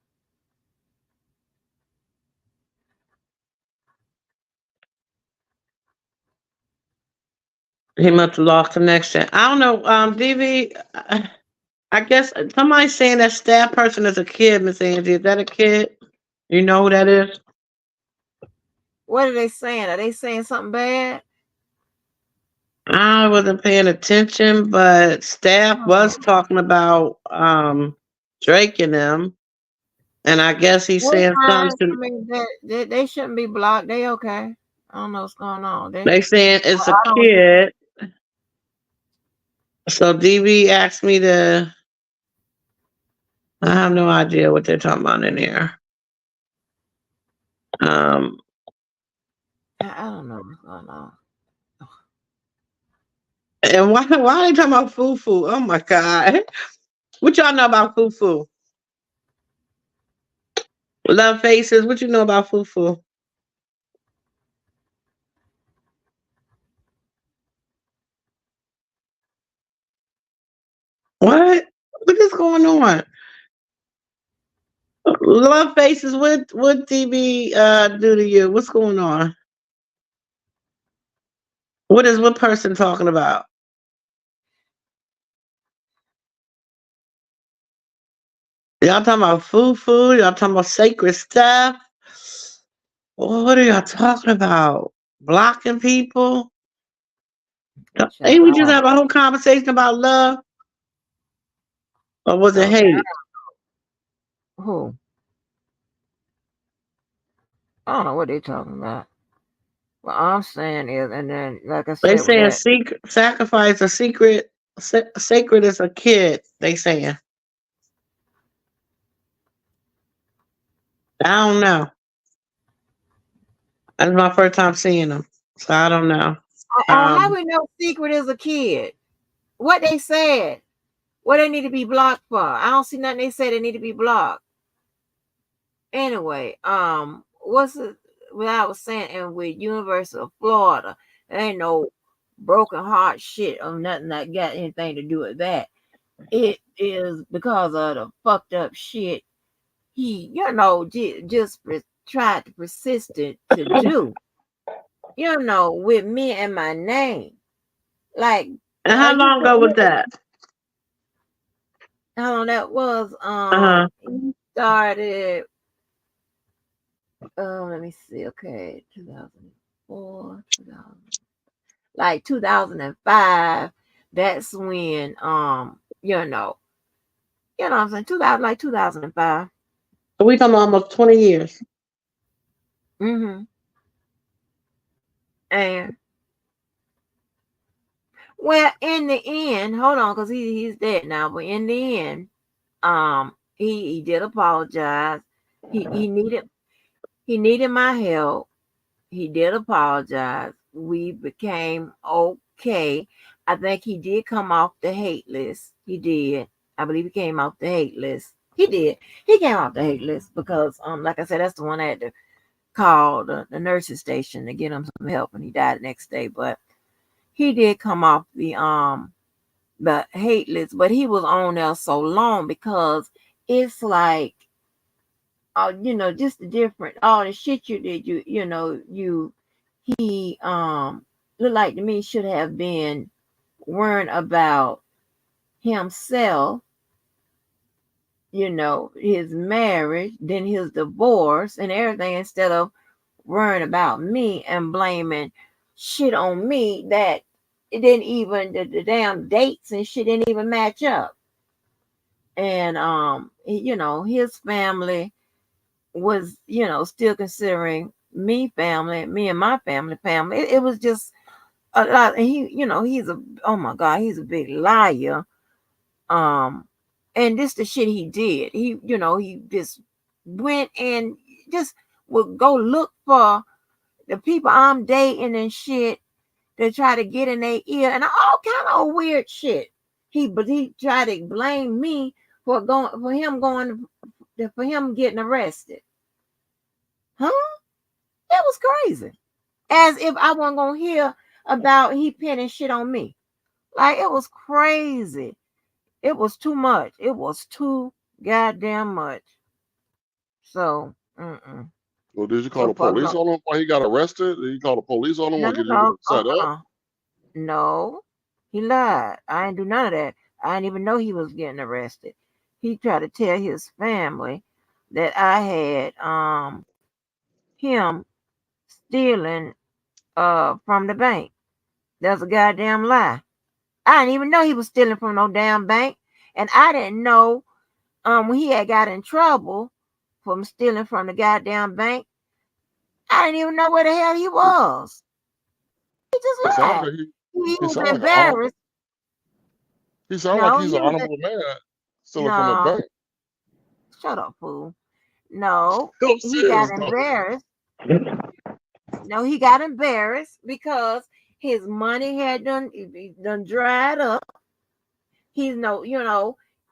He must have lost connection. I don't know. DV, I guess somebody's saying that staff person is a kid, Miss Angie. Is that a kid? You know who that is? What are they saying? Are they saying something bad? I wasn't paying attention, but staff was Oh. talking about Drake and them. And I guess he's They saying fine. something I mean, they shouldn't be blocked. They okay. I don't know what's going on. they saying it's a I don't. kid. So DB asked me to I have no idea what they're talking about in here. Um I don't know what's going on. and why are they talking about Fufu? Oh my god. What y'all know about Fufu? Love faces, what you know about Fufu? What? What is going on? Love faces, what DB do to you? What's going on? What person talking about? Y'all talking about Fufu? Y'all talking about sacred stuff? What are y'all talking about? Blocking people? Ain't we just Child. have a whole conversation about love? Or was it Okay. hate? Who? I don't know what they talking about. What I'm saying is, and then like I They said with saying that, secret sacrifice a secret sacred as a kid. They saying. I don't know. That's my first time seeing them, so I don't know. how Um, we know Secret is a kid? What they said? What they need to be blocked for? I don't see nothing they say they need to be blocked. Anyway, what's it? What I was saying, and with University of Florida, there ain't no broken heart shit or nothing that got anything to do with that. It is because of the fucked up shit he, just tried to persistent to do, with me and my name. Like, and how you long ago was could, that? how long that was, Uh huh. he started, let me see, okay, 2004, 2000, like 2005, that's when, what I'm saying, 2000, like 2005. So we talking about almost 20 years. Mm-hmm. And well, in the end, hold on, because he's dead now. But in the end, he did apologize. He needed my help. He did apologize. We became okay. I think he did come off the hate list. He did. I believe he came off the hate list. He did. He came off the hate list because, like I said, that's the one I had to call the nurses station to get him some help, and he died the next day. But he did come off the hate list, but he was on there so long because it's like, just the different, all the shit you did, he looked like to me should have been worrying about himself, his marriage, then his divorce and everything, instead of worrying about me and blaming shit on me that it didn't even, the damn dates and shit didn't even match up. And his family was, still considering me and my family. It was just a lot. And he, he's a, oh my god, he's a big liar. um And this the shit he did. He just went and just would go look for the people I'm dating and shit to try to get in their ear and all kind of weird shit. But he tried to blame me for him getting arrested. Huh? That was crazy. As if I wasn't gonna hear about he pinning shit on me. Like, it was crazy. It was too much. It was too goddamn much. So, Well, did you call so the fuck police no, on him while he got arrested? Did you call the police on him no, or no, get you no, set up? no. He lied. I ain't do none of that. I didn't even know he was getting arrested. He tried to tell his family that I had him stealing from the bank. That's a goddamn lie. I didn't even know he was stealing from no damn bank. And I didn't know when he had got in trouble from stealing from the goddamn bank. I didn't even know where the hell he was. He He just sounds lied. like He he was sound like an honorable. embarrassed. He sounds like No, he's he an was honorable man stealing from the no. bank. Shut up, fool. No, I'm he got serious though. embarrassed. No, he got embarrassed because his money had done dried up. He's no,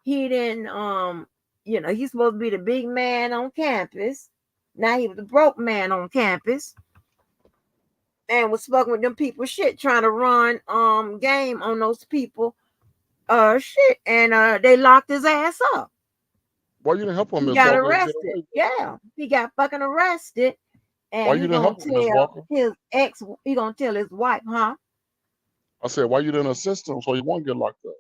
he didn't he's supposed to be the big man on campus. Now he was the broke man on campus and was fucking with them people shit, trying to run game on those people shit, and they locked his ass up. Why you didn't help him, He Miss got Walker, get arrested. away with it? Yeah, he got fucking arrested, Why and you he didn't gonna help him, Miss tell Walker? his ex. He gonna tell his wife, huh? I said, why you didn't assist him so he won't get locked up?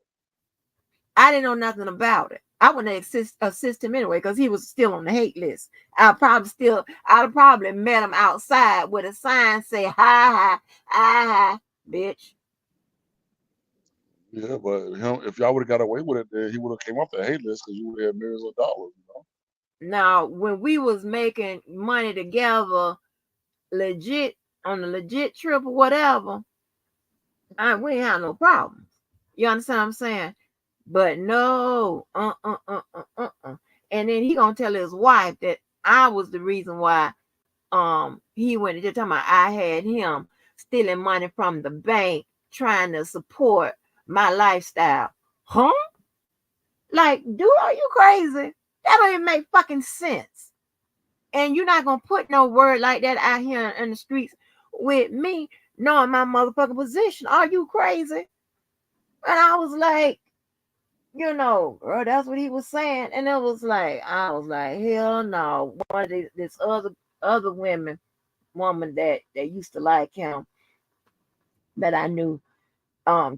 I didn't know nothing about it. I wouldn't assist him anyway because he was still on the hate list. I'd probably met him outside with a sign say hi, bitch. Yeah, but if y'all would have got away with it, then he would have came off the hate list because you would have had millions of dollars. Now, when we was making money together, legit on the legit trip or whatever, we ain't had no problems. You understand what I'm saying? But no, and then he gonna tell his wife that I was the reason why he went and just talking about I had him stealing money from the bank trying to support my lifestyle. Huh? Like, dude, are you crazy? That don't even make fucking sense. And you're not gonna put no word like that out here in the streets with me knowing my motherfucking position. Are you crazy? And I was like, girl, that's what he was saying. And I was like, hell no. One of this other woman that used to like him that I knew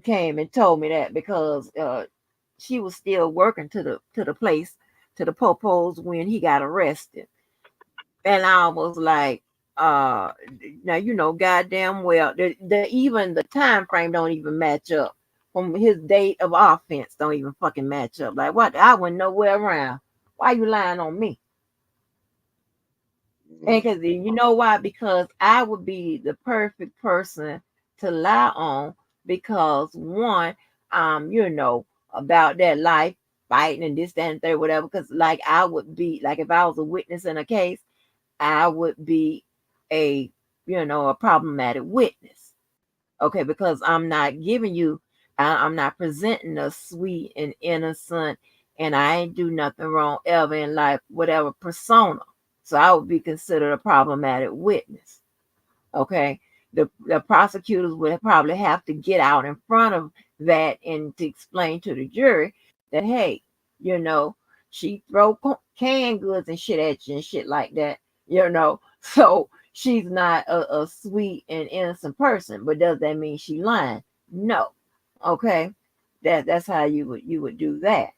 came and told me that because she was still working to the place, to the popos when he got arrested. And I was like, now goddamn well, even the time frame don't even match up. From his date of offense don't even fucking match up. Like, what? I went nowhere around. Why you lying on me? And because you know why? Because I would be the perfect person to lie on because one, about that life fighting and this, that, and third, whatever. Because like I would be like if I was a witness in a case, I would be a problematic witness. Okay, because I'm not giving you, I'm not presenting a sweet and innocent, and I ain't do nothing wrong ever in life, whatever persona. So I would be considered a problematic witness. Okay, the prosecutors would probably have to get out in front of that and to explain to the jury that hey, she throw canned goods and shit at you and shit like that. So she's not a sweet and innocent person, but does that mean she lying? No. Okay, that's how you would do that.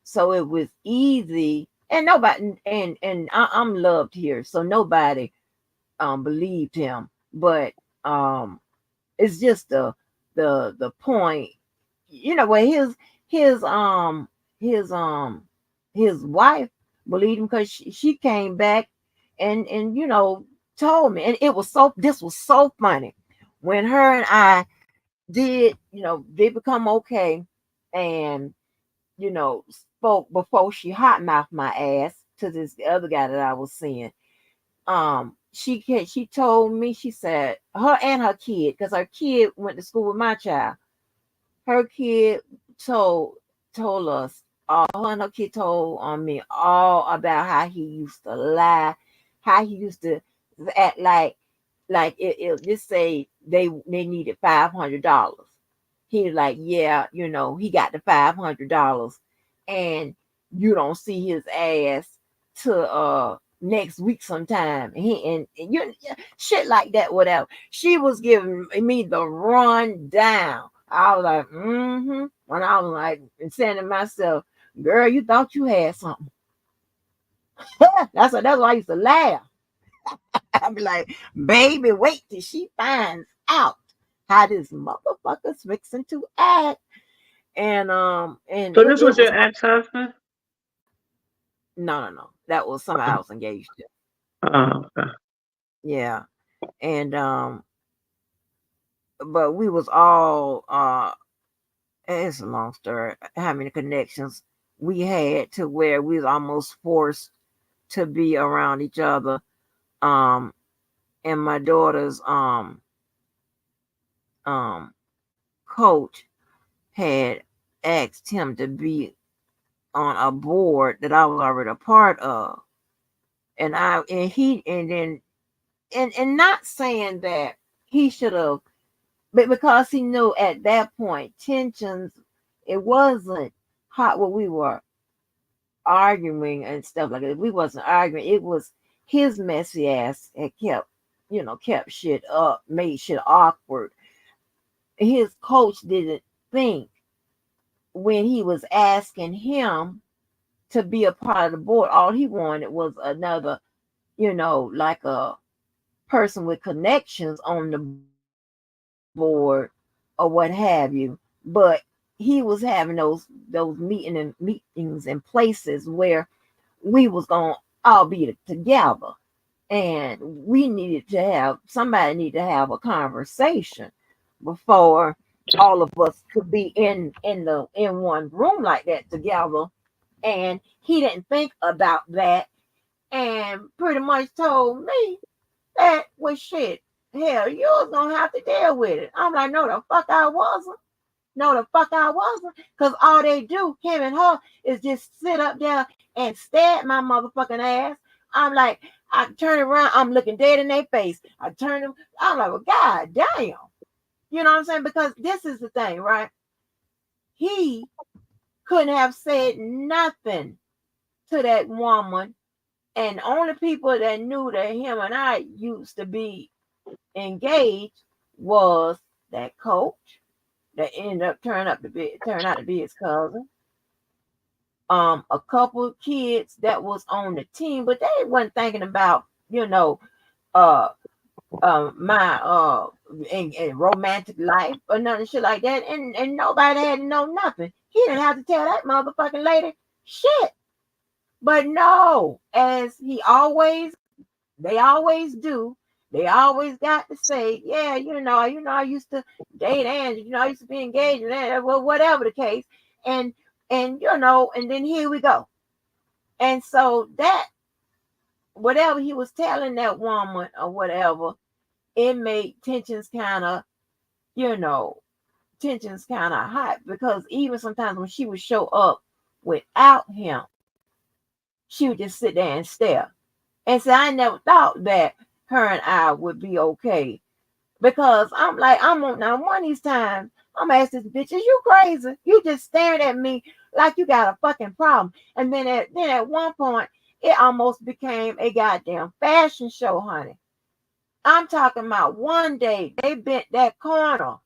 So it was easy, and nobody, and I'm loved here, so nobody believed him, but it's just the point, where his his um his wife believed him because she came back and told me, and this was so funny when her and I did become okay, and spoke before she hot mouthed my ass to this other guy that I was seeing. She told me, she said her and her kid, because her kid went to school with my child. Her kid told us all, her and her kid told on me all about how he used to lie, how he used to act like it just say they needed $500. He was like, yeah, he got the $500, and you don't see his ass to next week sometime. And you shit like that, whatever. She was giving me the rundown. I was like, when I was like, and saying to myself, girl, you thought you had something. that's why I used to laugh. I'd be like, baby, wait till she finds out how this motherfucker's fixing to act. And So this it was was your ex-husband? no. That was somebody I was engaged to. Oh, okay. Yeah. And but we was all it's a long story how many connections we had to where we was almost forced to be around each other. And my daughter's um coach had asked him to be on a board that I was already a part of. And not saying that he should have, but because he knew at that point tensions, it wasn't hot what we were arguing and stuff like that. We wasn't arguing. It was his messy ass had kept shit up, made shit awkward. His coach didn't think when he was asking him to be a part of the board, all he wanted was another, like a person with connections on the board or what have you. But he was having those meetings and places where we was gonna all be together, and somebody needed to have a conversation before all of us could be in one room like that together. And he didn't think about that, and pretty much told me that was shit. Hell, you was gonna have to deal with it. I'm like, no, the fuck I wasn't. No, the fuck I wasn't. Because all they do, him and her, is just sit up there and stare at my motherfucking ass. I'm like, I turn around, I'm looking dead in their face. I'm like, well, god damn. You know what I'm saying? Because this is the thing, right? He couldn't have said nothing to that woman. And the only people that knew that him and I used to be engaged was that coach that ended up turning out to be his cousin. A couple of kids that was on the team, but they wasn't thinking about, uh my in romantic life or nothing shit like that. And nobody had to know nothing. He didn't have to tell that motherfucking lady shit. But no, as they always do. They always got to say, yeah, I used to date Angie, I used to be engaged with that, well, whatever the case. And and then here we go. And so that whatever he was telling that woman or whatever, it made tensions kind of hot, because even sometimes when she would show up without him, she would just sit there and stare. And so I never thought that her and I would be okay. Because I'm like, I'm on now one of these times, I'm asking this bitch, is you crazy? You just staring at me like you got a fucking problem. And then at one point, it almost became a goddamn fashion show, honey. I'm talking about one day they bent that corner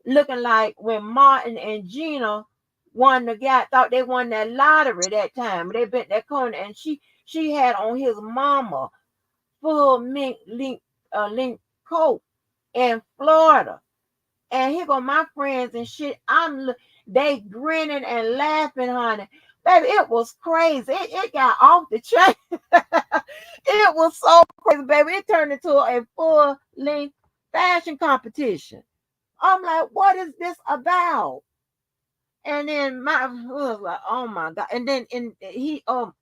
looking like when Martin and Gina thought they won that lottery that time. They bent that corner, and she had on his mama full link coat in Florida. And here go my friends and shit. They grinning and laughing, honey. Baby, it was crazy. It got off the chain. It was so crazy, baby. It turned into a full length fashion competition. I'm like, what is this about? And then my was like, oh my god. And then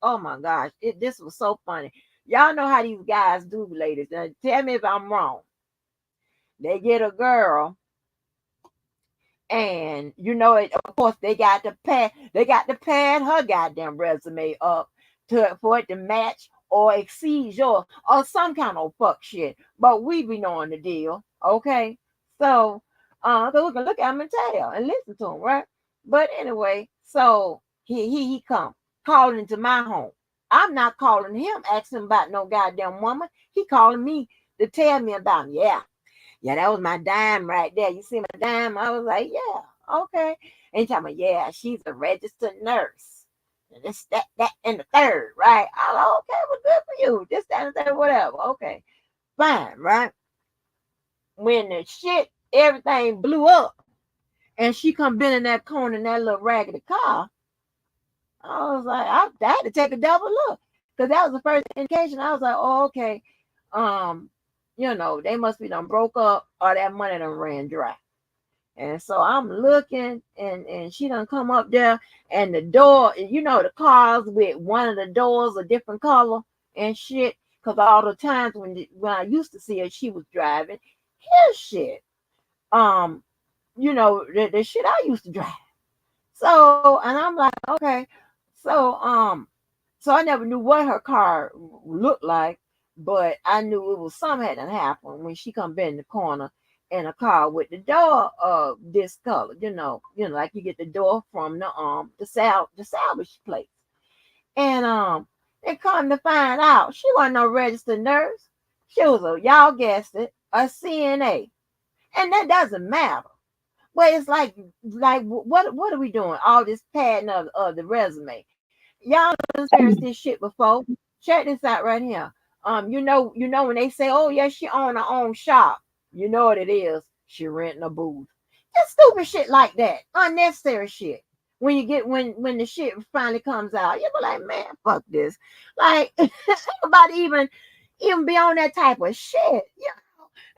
oh my gosh, this was so funny. Y'all know how these guys do, ladies. Now, tell me if I'm wrong. They get a girl, and it, of course they got to pad her goddamn resume up for it to match or exceed yours or some kind of fuck shit. But we be knowing the deal, okay? So so we can look at him and tell and listen to him, right? But anyway, so he come calling into my home. I'm not calling him asking about no goddamn woman. He calling me to tell me about him. Yeah, that was my dime right there. You see my dime? I was like, yeah, okay. And he told me, yeah, she's a registered nurse. And this, that, and the third, right? I was like, okay, well, good for you. This, that, and the third, whatever. Okay, fine, right? When the shit, everything blew up, and she come bend in that corner in that little raggedy car, I was like, I had to take a double look. Because that was the first indication. I was like, oh, okay. Um, they must be done broke up or that money done ran dry. And so I'm looking, and she done come up there, and the door, the cars with one of the doors a different color and shit. Because all the times when I used to see her, she was driving his shit. Um, the shit I used to drive. So, and I'm like, okay. So, so I never knew what her car looked like, but I knew it was something had to happen when she come in the corner in a car with the door this color, like you get the door from the salvage place. And they come to find out she wasn't no registered nurse. She was y'all guessed it, a CNA. And that doesn't matter. But it's like what are we doing? All this padding of the resume. Y'all experienced this shit before. Check this out right here. When they say, oh yeah, she own her own shop, you know what it is. She renting a booth. Just stupid shit like that. Unnecessary shit. When you get when the shit finally comes out, you be like, man, fuck this. Like everybody even be on that type of shit.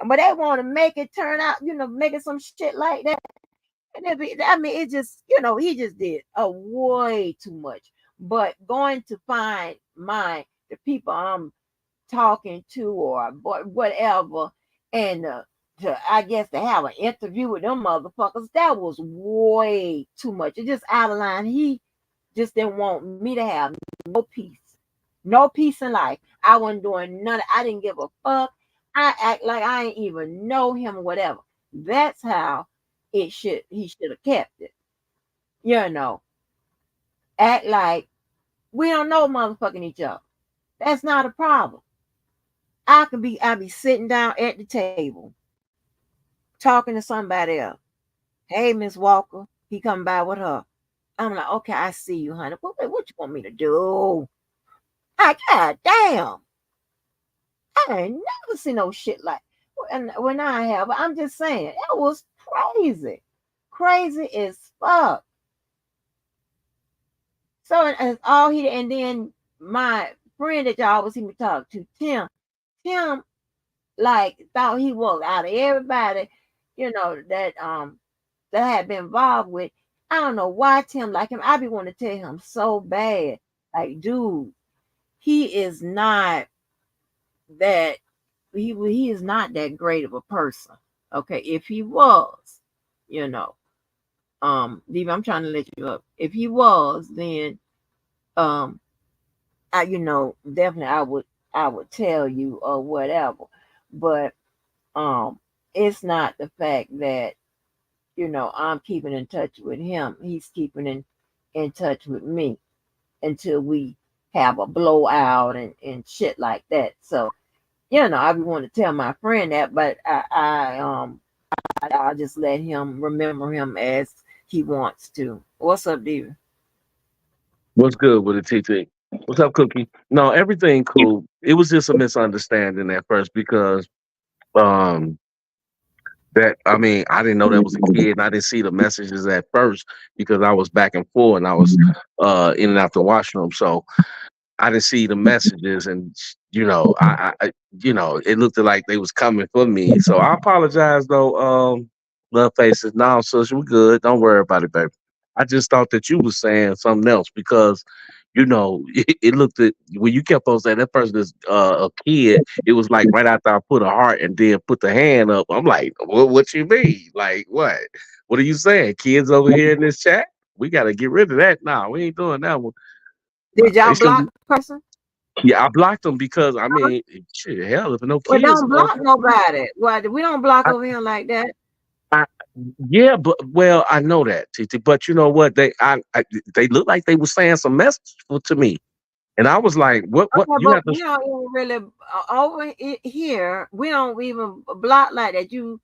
But they want to make it turn out, making some shit like that. And it just, he just did way too much. But going to find the people I'm talking to or whatever, and I guess to have an interview with them motherfuckers, that was way too much. It just out of line. He just didn't want me to have no peace in life. I wasn't doing none. I didn't give a fuck. I act like I ain't even know him or whatever. That's how he should have kept it. Act like we don't know motherfucking each other. That's not a problem. I be sitting down at the table talking to somebody else. Hey, Miss Walker. He come by with her. I'm like, okay, I see you, honey. What you want me to do? God damn. I ain't never seen no shit like. And when I have, I'm just saying, it was crazy. Crazy as fuck. So and all he and then my friend that y'all always see me talk to, Tim, like thought he was out of everybody, that had been involved with. I don't know why Tim like him. I be wanting to tell him so bad. Like, dude, he is not that he is not that great of a person. Okay, if he was, Diva, I'm trying to let you up. If he was, then I definitely I would tell you or whatever. But it's not the fact that I'm keeping in touch with him. He's keeping in touch with me until we have a blowout and shit like that. So I be want to tell my friend that, but I'll just let him remember him as he wants to. What's up, Diva? What's good with it, TT? What's up, Cookie? No, everything cool. It was just a misunderstanding at first because um that I mean I didn't know that was a kid and I didn't see the messages at first because I was back and forth and I was in and out the washroom. So I didn't see the messages and it looked like they was coming for me. So I apologize though, love faces. No, sister, we good. Don't worry about it, baby. I just thought that you was saying something else because, it looked at when you kept on saying that person is a kid. It was like right after I put a heart and then put the hand up. I'm like, what you mean? Like what? What are you saying? Kids over here in this chat? We got to get rid of that now. We ain't doing that one. Did They y'all should. block the person? Yeah, I blocked them because I mean, shit, hell, if no Well, kids don't is on block nobody. Well, we don't block I, over here like that. I, yeah, but well, I know that, Titi. But you know what? They look like they were saying some message to me, and I was like, what? Okay, You but have to we don't even really here. We don't even block like that. You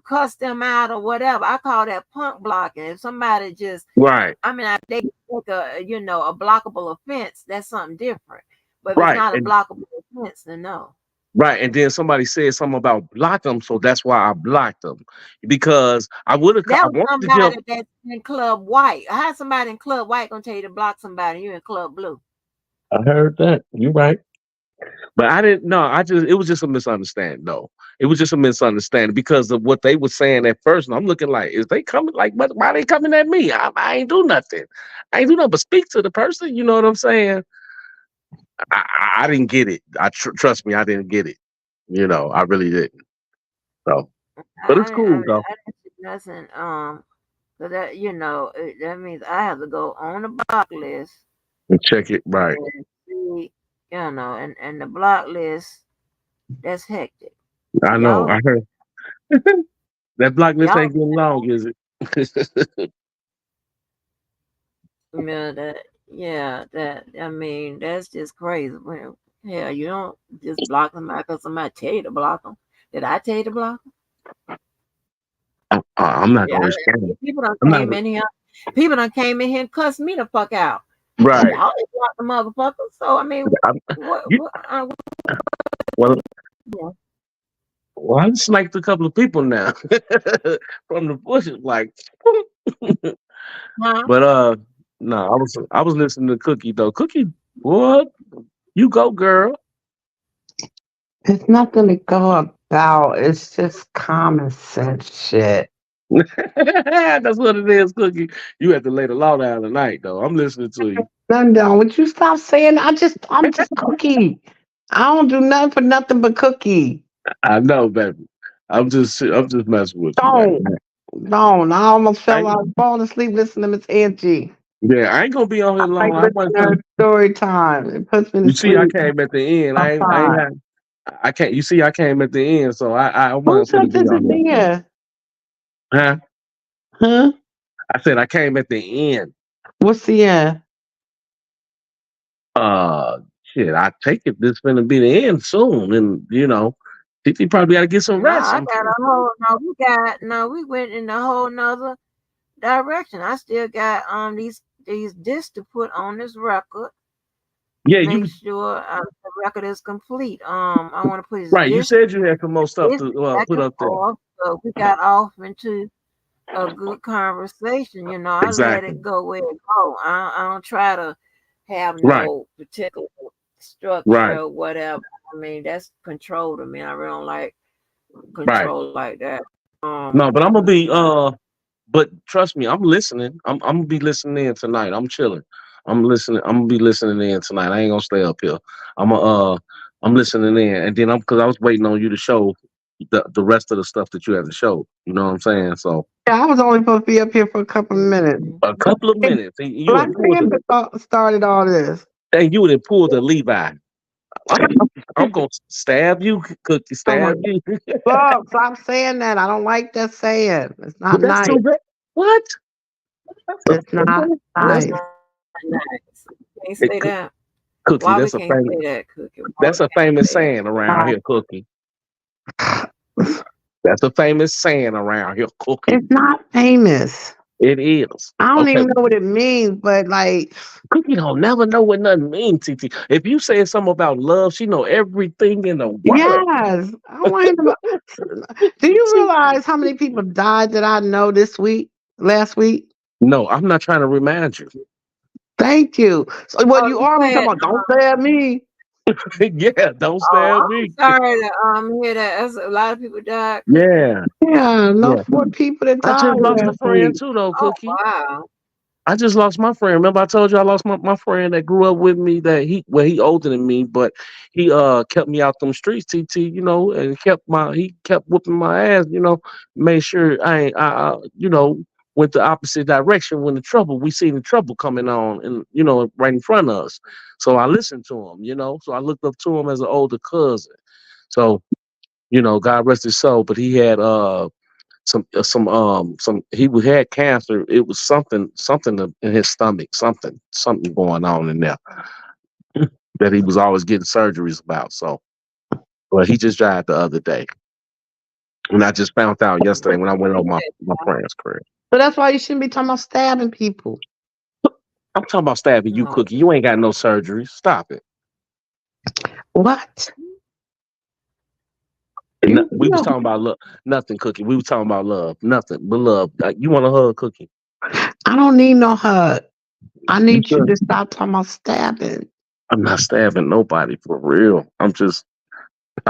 cuss them out or whatever. I call that punk blocking. If somebody just, right, I mean, they take a blockable offense. That's something different. But if it's right, not a and blockable offense, then no. right, and then somebody said something about block them, so that's why I blocked them because I would have. That I was wanted to somebody jump. that's in Club White. How somebody in Club White gonna tell you to block somebody? You in Club Blue. I heard that. You're right. But I didn't know. It was just a misunderstanding. No, it was just a misunderstanding because of what they were saying at first. And I'm looking like, is they coming? Like, why are they coming at me? I ain't do nothing. I ain't do nothing but speak to the person. You know what I'm saying? I didn't get it. Trust me, I didn't get it. I really didn't. So, but it's I cool mean, though. I didn't see nothing. So that that means I have to go on the block list And check it and right. see, and the block list that's hectic. I know. Y'all, I heard that block list y'all, ain't getting long, is it? yeah, that I mean, that's just crazy. Well, hell, you don't just block somebody because somebody tell you to block them. Did I tell you to block them? I'm not Yeah, gonna respond. people done I'm not came in here. People done came in here and cussed me the fuck out. right. Y'all ain't block the motherfucker. So I mean, I'm, what? you, well, Yeah. Well, I sniped a couple of people now from the bushes, like. Huh? But no, I was listening to Cookie though. Cookie, what? You go, girl. It's nothing to go about. It's just common sense shit. That's what it is, Cookie. You have to lay the law down tonight, though. I'm listening to you. Sundown, would you stop saying I'm just Cookie. I don't do nothing for nothing but Cookie. I know, baby. I'm just messing with you, man. Don't. Don't. I almost I fell ain't, out falling asleep listening to Miss Angie. yeah, I ain't gonna be on here I long. like I listening wasn't to her finna. story time. It puts me to You see, I sleep. came at the end. I ain't Sometimes. had. I can't. You see, I came at the end, so I Who wasn't said finna be this on at here. the end? Huh? Huh? I said I came at the end. What's the end? Uh, shit. I take it this finna be the end soon, and TT probably got to get some No, rest. I got a whole we went in a whole nother direction. I still got these discs to put on this record. Yeah, Make you sure the record is complete. I want to put his right. You disc said you had some more stuff this to back put and up there. forth. So we got off into a good conversation. I let Exactly. it go where it go. I don't try to have Right. no particular structure Right. or whatever. I mean, that's control to me. I really don't like Right. control like that. No, but I'm gonna be I, but trust me, I'm listening. I'm gonna be listening in tonight. I'm chilling. I'm listening. I'm gonna be listening in tonight. I ain't gonna stay up here. I'm listening in, and then because I was waiting on you to show the rest of the stuff that you had to show. You know what I'm saying? So Yeah, I was only supposed to be up here for a couple of minutes. a couple of minutes, and you Black had pulled the Panther started all this. and you would have pulled the Levi. I'm gonna stab you, Cookie, Oh my stab you. God, stop saying that. I don't like that saying. It's not But that's nice. too bad. What? That's a It's not that's nice. nice. Can't it, say that. Cookie. Why we can't say that, Cookie? Why That's we a can't famous say that? saying around here, Cookie. That's a famous saying around here, Cookie. It's not famous. It is. I don't Okay, even know what it means, but like, Cookie don't never know what nothing means, TT. If you say something about love, she know everything in the world. yes. I don't want to. Do you She, realize how many people died that I know this week, last week? no, I'm not trying to remind you. Thank you. So what Oh, you you already talking said, about? Don't say at me. Yeah, don't oh, stab I'm me. sorry to hear that. A lot of people died, Cookie. Yeah, Yeah, no yeah. 4 people that I died just lost a last friend week. too, though, Oh Cookie. wow. I just lost my friend. Remember I told you I lost my friend that grew up with me that he older than me, but he kept me out them streets, TT, and he kept whooping my ass, made sure I ain't went the opposite direction when we seen the trouble coming on and right in front of us. So I listened to him, So I looked up to him as an older cousin. So, God rest his soul, but he had he had cancer. It was something in his stomach, something going on in there that he was always getting surgeries about. So, but he just died the other day, and I just found out yesterday when I went over my friend's career. So that's why you shouldn't be talking about stabbing people. I'm talking about stabbing you, No. Cookie. You ain't got no surgery. Stop it. What? We was talking about love. Nothing, Cookie. We was talking about love. Nothing but love. You want a hug, Cookie? I don't need no hug. I You need you sure? to stop talking about stabbing. I'm not stabbing nobody for real. I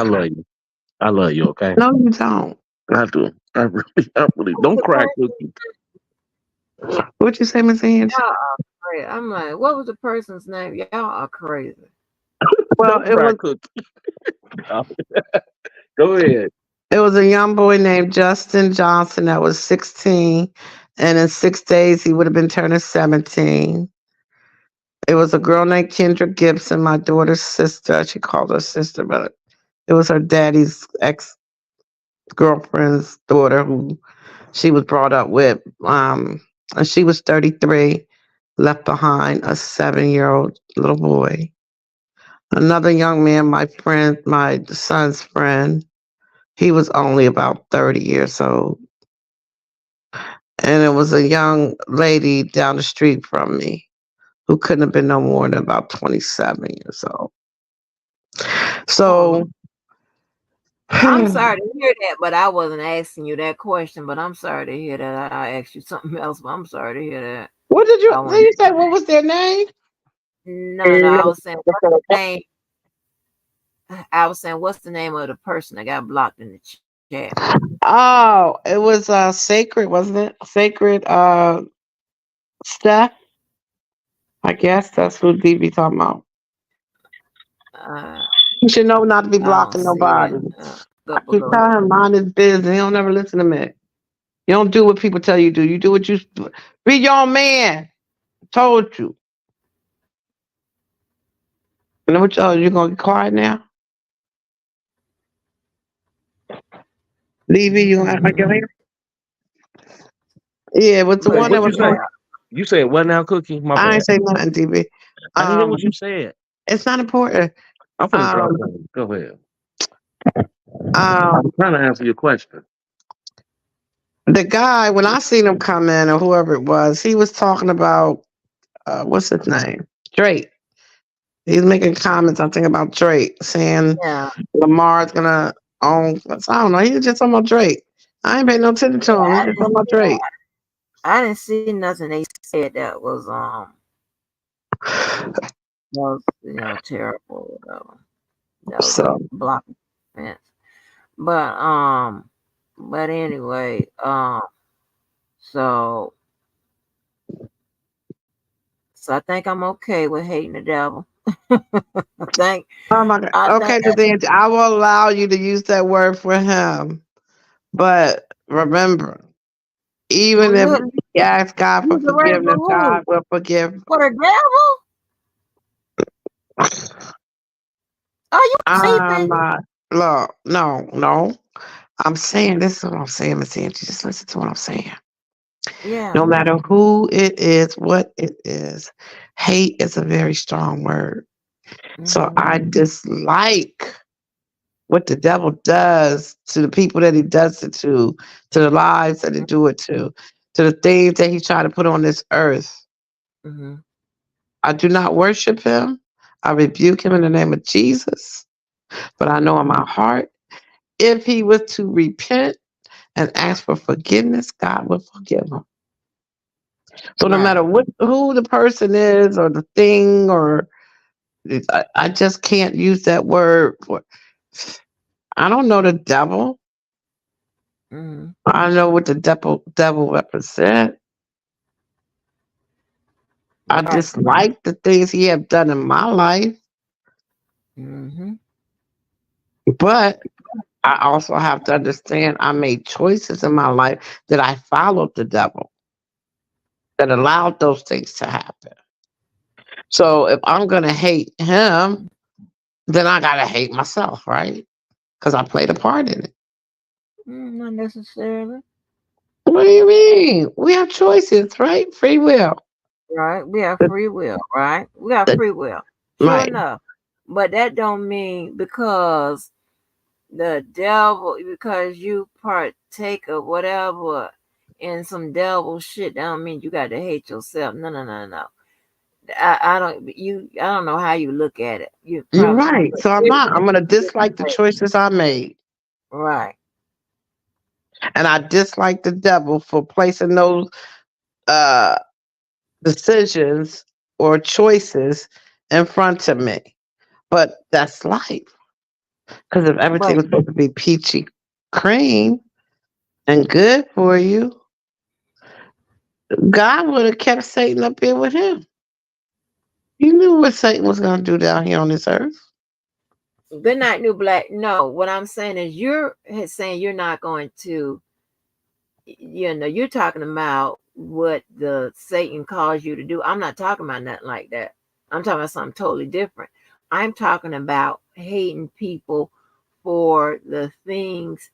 love you. I love you. Okay. No, you don't. I do. I really don't The cry, person, Cookie. What you say, Miss Angie? y'all are crazy. I'm like, what was the person's name? Y'all are crazy. Well, Don't cry, Cookie. Go ahead. it was a young boy named Justin Johnson that was 16, and in 6 days he would have been turning 17. It was a girl named Kendrick Gibson, my daughter's sister. She called her sister, but it was her daddy's ex girlfriend's daughter who she was brought up with. And she was 33, left behind a 7-year-old little boy. Another young man, my son's friend, he was only about 30 years old. And it was a young lady down the street from me who couldn't have been no more than about 27 years old. So I'm sorry to hear that, but I wasn't asking you that question. But I'm sorry to hear that. I asked you something else, but I'm sorry to hear that. what did I you want. say? What was their name? No. I was saying, what's the name? I was saying, what's the name of the person that got blocked in the chat? Oh, it was Sacred, wasn't it? Sacred Steph. I guess that's who DB talking about. Uh, You should know not to be I don't blocking see nobody. it. I keep telling him mind his business. He don't never listen to me. You don't do what people tell you to do. You do what you be your own man. Told you. You know what you gonna get quiet now? Levy, you gonna act like your hair? Yeah, but the But one that What you was say? on, You said what now, Cookie? My I bad. ain't say nothing, DB. I didn't hear what you said. It's not important. I'm finna drop Um, something. Go ahead. um, I'm trying to answer your question. the guy when I seen him come in or whoever it was, he was talking about what's his name? Drake. He's making comments, I think, about Drake, saying yeah, Lamar's gonna own. I don't know. He was just talking about Drake. I ain't paying no attention to him. He I just didn't, talking about Drake. I didn't see nothing they said that was terrible. That was So a block offense. But anyway, so I think I'm okay with hating the devil. I think oh my God. I think Okay, then I will allow you to use that word for him. But remember, even if you you ask God for use the word for forgiveness, who? God will forgive. For the devil? Are you I'm sleeping? not. Look, no. I'm saying this is what I'm saying, Miss Angie. Just listen to what I'm saying. Yeah. No matter who it is, what it is, hate is a very strong word. So Mm-hmm. I dislike what the devil does to the people that he does it to the lives that he do it to the things that he tried to put on this earth. Mm-hmm. I do not worship him. I rebuke him in the name of Jesus. But I know in my heart, if he was to repent and ask for forgiveness, God will forgive him. So no Right. matter who the person is or the thing or I just can't use that word for. I don't know the devil. Mm-hmm. I know what the devil represent. I Right. dislike the things he have done in my life, Mm-hmm. but I also have to understand I made choices in my life that I followed the devil that allowed those things to happen. So if I'm gonna hate him, then I gotta hate myself, right? Because I played a part in it. Not necessarily. What do you mean? We have choices, right? Free will. Right. We have The, free will, right? We have the, free will. Sure right. enough. But that don't mean because the devil, because you partake of whatever in some devil shit, that don't mean you got to hate yourself. No, no, no, no. I don't know how you look at it. You You're probably right. So I'm not. I'm gonna dislike the choices I made. right. And I dislike the devil for placing those uh decisions or choices in front of me. But that's life. Because if everything But was supposed to be peachy cream and good for you, God would have kept Satan up here with him. You knew what Satan was going to do down here on this earth. good night, new black. No, what I'm saying is you're saying you're not going to, you're talking about what the Satan calls you to do. I'm not talking about nothing like that. I'm talking about something totally different. I'm talking about hating people for the things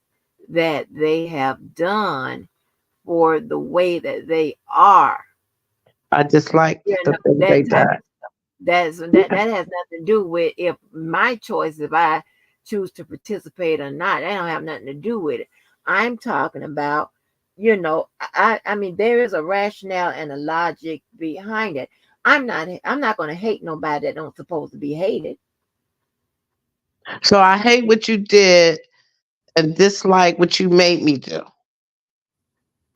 that they have done, for the way that they are. I dislike the things That they type done. of that has nothing to do with if my choice, if I choose to participate or not. That don't have nothing to do with it. I'm talking about, I mean, there is a rationale and a logic behind it. I'm not going to hate nobody that don't supposed to be hated. So I hate what you did and dislike what you made me do.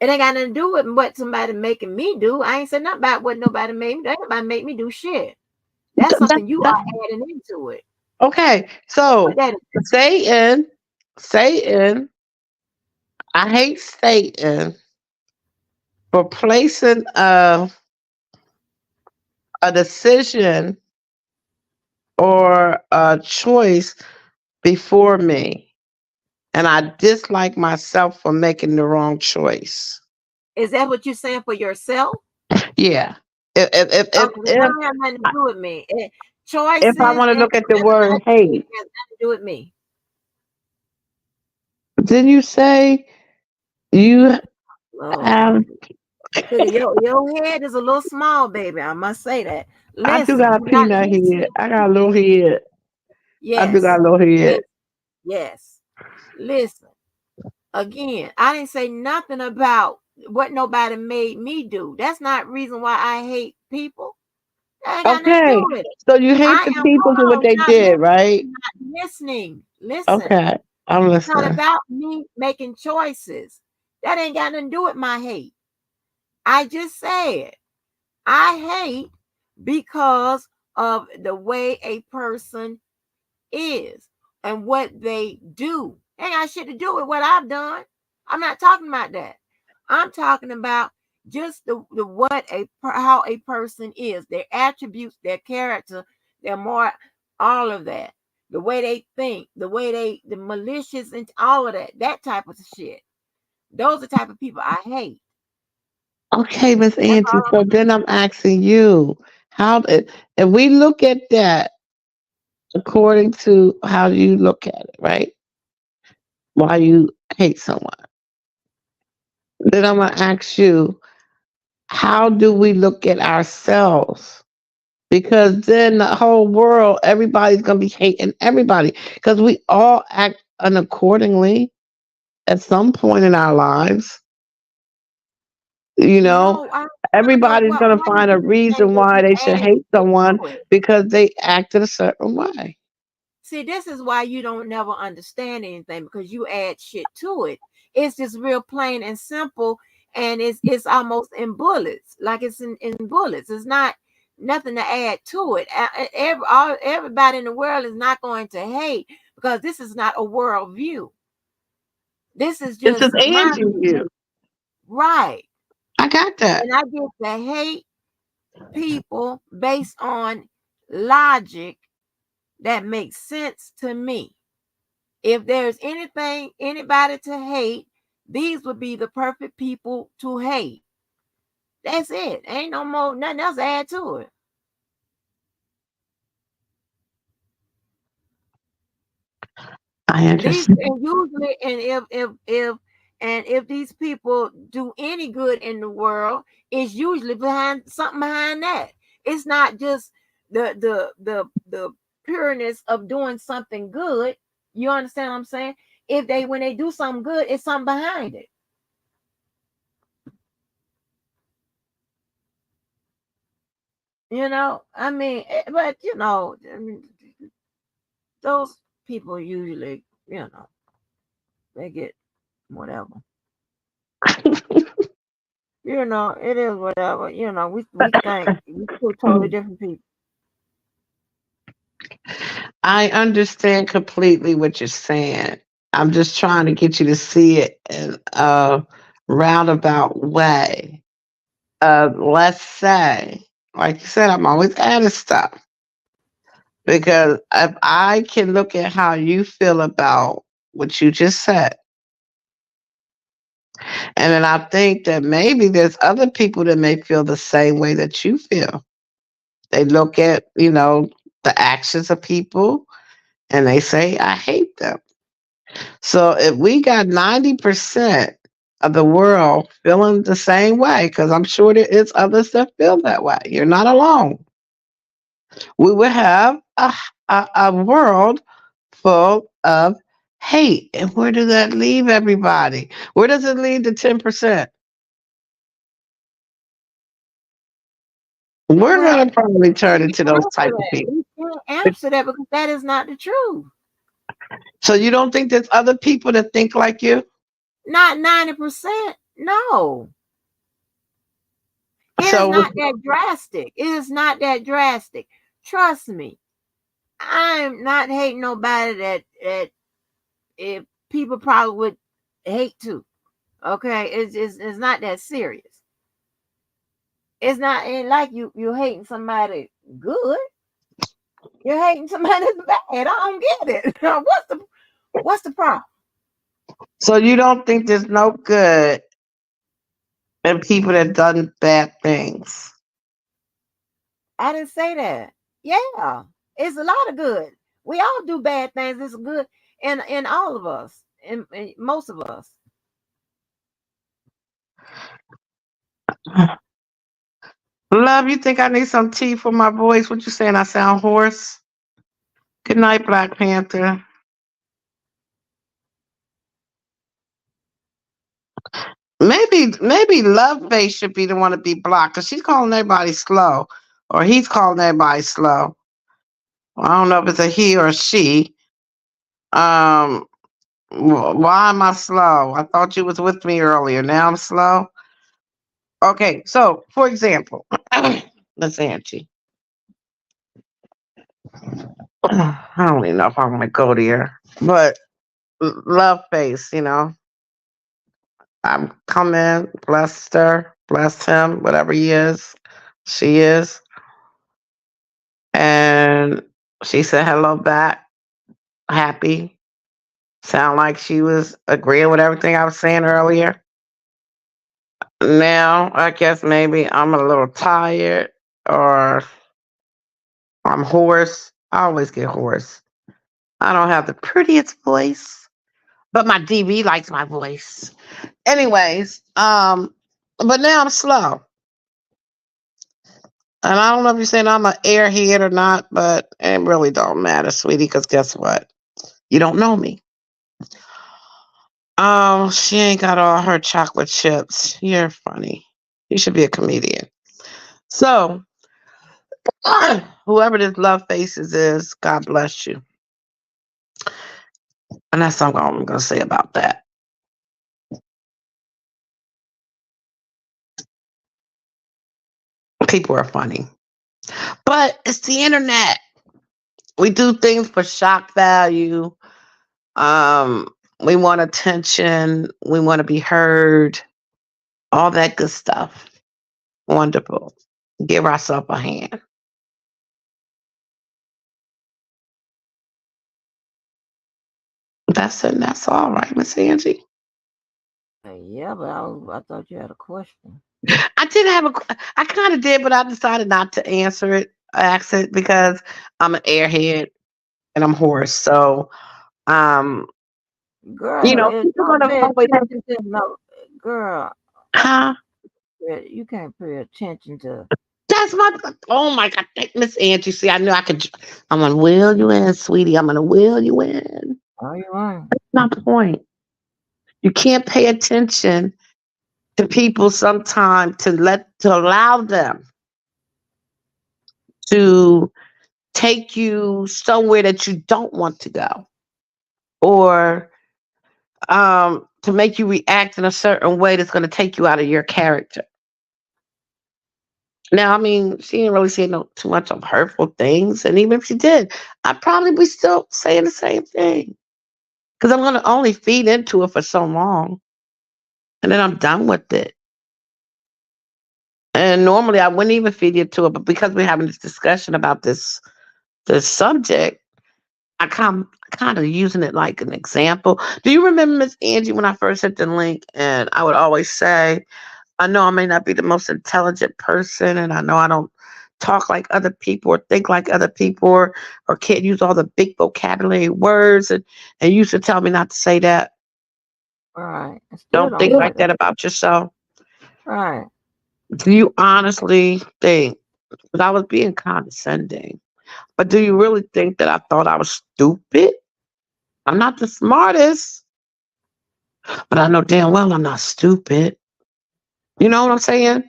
It ain't got nothing to do with what somebody making me do. I ain't said nothing about what nobody made me do. Ain't nobody make me do shit. That's That, something you that, are adding into it. okay, What so that is. Satan, I hate Satan for placing a decision or a choice before me. And I dislike myself for making the wrong choice. Is that what you're saying for yourself? Yeah. If if if Okay, that if, don't have nothing to do with me. if I Choices want to and look at the whatever word other shit hate, has nothing to do with me. did you say you Lord, have? Cookie, your head is a little small, baby. I must say that. I do Listen, got a you're not peanut head. listening I to got a me. little head. I do got Yes, a little head. listen, yes. Listen. Again, I didn't say nothing about what nobody made me do. That's not reason why I hate people. That ain't got nothing to Okay. do with it. So you hate I the am, people for hold what on, they you're not did, listening. right? You're not listening. Listen. Okay. I'm It's not listening. about me making choices. That ain't got nothing to do with my hate. I just said I hate because of the way a person is and what they do. Ain't got shit to do with what I've done. I'm not talking about that. I'm talking about just the what how a person is, their attributes, their character, their more, all of that, the way they think, the way the malicious and all of that type of shit. Those are the type of people I hate. Okay, Miss That's Angie. all I'm So then I'm asking you, how if we look at that according to how you look at it, right? Why you hate someone? Then I'm gonna ask you, how do we look at ourselves? Because then the whole world, everybody's gonna be hating everybody because we all act unaccordingly at some point in our lives. You know, no, I don't know everybody's gonna why do find a you say reason that why you they should add hate shit someone to it? because they acted a certain way. See, this is why you don't never understand anything because you add shit to it. It's just real plain and simple, and it's almost in bullets, like it's in bullets. It's not nothing to add to it. Everybody in the world is not going to hate because this is not a world view. This is This is just my Angie view, view. right? I got that. And I get the hate people based on logic that makes sense to me. If there's anybody to hate, these would be the perfect people to hate. That's it. Ain't no more, nothing else to add to it. I These understand. and usually, and if these people do any good in the world, it's usually behind something behind that. It's not just the pureness of doing something good. You understand what I'm saying? If they when they do something good, it's something behind it. I mean, but I mean, those people usually, they get whatever. It is whatever. We think we two totally different people. I understand completely what you're saying. I'm just trying to get you to see it in a roundabout way. Let's say, like you said, I'm always adding stuff because if I can look at how you feel about what you just said, and then I think that maybe there's other people that may feel the same way that you feel. They look at, the actions of people and they say, I hate them. So if we got 90% of the world feeling the same way, because I'm sure there is others that feel that way, you're not alone. We would have a world full of hate. And where does that leave everybody? Where does it leave the 10%? We're Well, going to probably turn we into can't those answer type of that. people. We can't answer that because that is not the truth. So you don't think there's other people that think like you? Not 90%. No. It is So not that drastic. It is not that drastic. Trust me. I'm not hating nobody that if people probably would hate to. Okay, it's not that serious. It's not ain't like you hating somebody good. You're hating somebody that's bad. I don't get it. What's the problem? so you don't think there's no good in people that done bad things? I didn't say that. Yeah, it's a lot of good. We all do bad things. It's good in all of us, in most of us. Love, you think I need some tea for my voice? What you saying? I sound hoarse? Good night, Black Panther. Maybe Love Face should be the one to be blocked because she's calling everybody slow, or he's calling everybody slow. I don't know if it's a he or a she. Um, why am I slow? I thought you was with me earlier. Now I'm slow. Okay, so for example, let's Angie. I don't even know if I'm gonna go there, but Love Face, I'm coming, blessed her, bless him, whatever he is, she is. And she said hello back, happy. Sound like she was agreeing with everything I was saying earlier. Now, I guess maybe I'm a little tired or I'm hoarse. I always get hoarse. I don't have the prettiest voice, but my DV likes my voice. Anyways, but now I'm slow. And I don't know if you're saying I'm an airhead or not, but it really don't matter, sweetie, because guess what? You don't know me. Oh, she ain't got all her chocolate chips. You're funny. You should be a comedian. So, whoever this Love Faces is, God bless you. And that's all I'm going to say about that. People are funny. But it's the internet. We do things for shock value. Um, we want attention. We want to be heard. All that good stuff. Wonderful. Give ourselves a hand. That's it. That's all right, Miss Angie. Yeah, but I thought you had a question. I did have I kind of did, but I decided not to answer it, ask it, because I'm an airhead and I'm hoarse. So, um, Girl, people don't gonna pay always have, attention to no girl. huh? You can't pay attention to. That's my, oh my God, thank Miss Angie. See, I knew I could, I'm gonna wheel you in, sweetie. I'm gonna wheel you in. Oh, you right. That's my point. You can't pay attention to people sometimes to allow them to take you somewhere that you don't want to go, or to make you react in a certain way that's going to take you out of your character. Now, I mean, she didn't really say no too much of hurtful things, and even if she did, I'd probably be still saying the same thing because I'm going to only feed into it for so long, and then I'm done with it. And normally, I wouldn't even feed into it, but because we're having this discussion about this subject, I kind of using it like an example. Do you remember, Miss Angie, when I first hit the link, and I would always say, I know I may not be the most intelligent person, and I know I don't talk like other people or think like other people, or can't use all the big vocabulary words, and you used to tell me not to say that. Right. I still Don't don't think say like that. that about yourself. Right. Do you honestly think that I was being condescending? But do you really think that I thought I was stupid? I'm not the smartest, but I know damn well I'm not stupid. You know what I'm saying?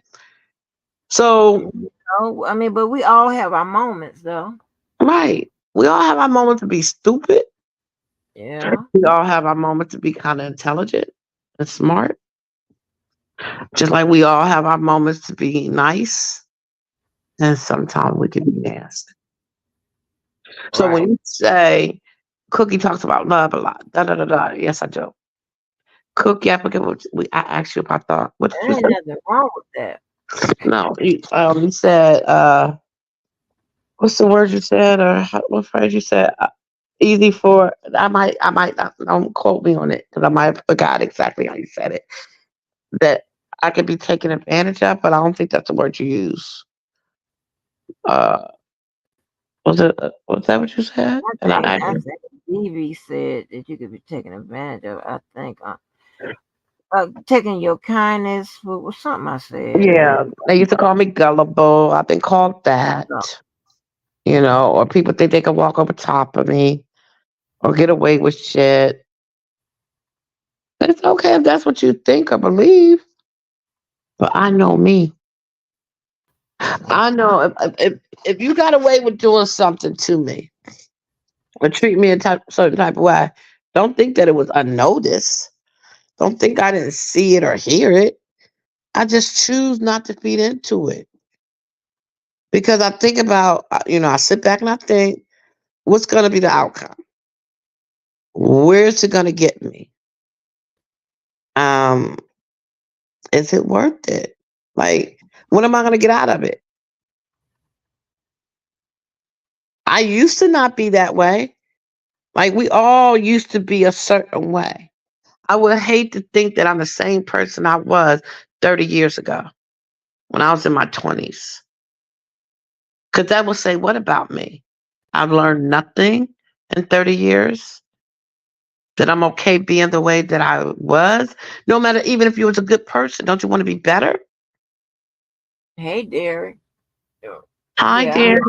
So, No, I mean, but we all have our moments, though. right. We all have our moment to be stupid. Yeah. We all have our moment to be kind of intelligent and smart. Just like we all have our moments to be nice. And sometimes we can be nasty. So when Right. you say Cookie talks about love a lot, da da da da. Yes, I do. Cookie, I forget what I asked you about. Thought. What did There you ain't say? nothing wrong with that. No, you said what's the word you said, or what phrase you said? Easy for I might not, don't quote me on it because I might have forgot exactly how you said it. That I could be taken advantage of, but I don't think that's the word you use. Uh, was that what you said? And I I actually, think Evie said that you could be taken advantage of. I think taking your kindness for something I said. yeah, they used to call me gullible. I've been called that, No. or people think they can walk over top of me or get away with shit. It's okay if that's what you think or believe, but I know me. I know if you got away with doing something to me or treat me a certain type of way, don't think that it was unnoticed. Don't think I didn't see it or hear it. I just choose not to feed into it because I think about, I sit back and I think, what's going to be the outcome? Where's it going to get me? Um, is it worth it? Like, what am I going to get out of it? I used to not be that way. Like, we all used to be a certain way. I would hate to think that I'm the same person I was 30 years ago when I was in my 20s. Because that would say, what about me? I've learned nothing in 30 years. That I'm okay being the way that I was. No matter, even if you was a good person, don't you want to be better? Hey, Derek. Hi, Yeah. dear.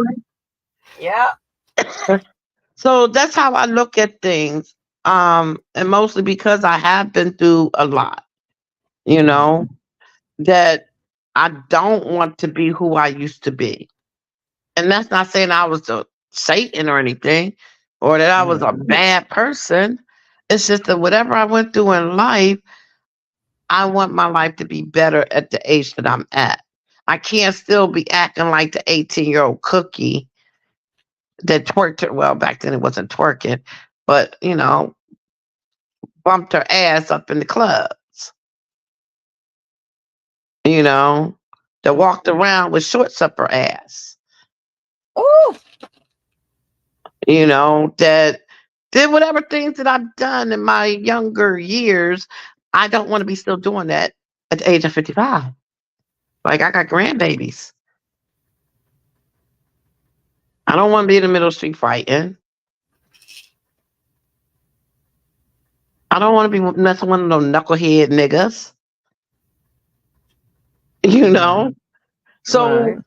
Yeah. So that's how I look at things. And mostly because I have been through a lot, you know, that I don't want to be who I used to be. And that's not saying I was a Satan or anything, or that I was a bad person. It's just that whatever I went through in life, I want my life to be better at the age that I'm at. I can't still be acting like the 18-year-old cookie that twerked her. Well, back then it wasn't twerking, but bumped her ass up in the clubs. You know, that walked around with shorts up her ass. Oh, You know, that did whatever things that I've done in my younger years. I don't want to be still doing that at the age of 55. Like, I got grandbabies. I don't want to be in the middle of the street fighting. I don't want to be messing with no knucklehead niggas. You know? right, So right.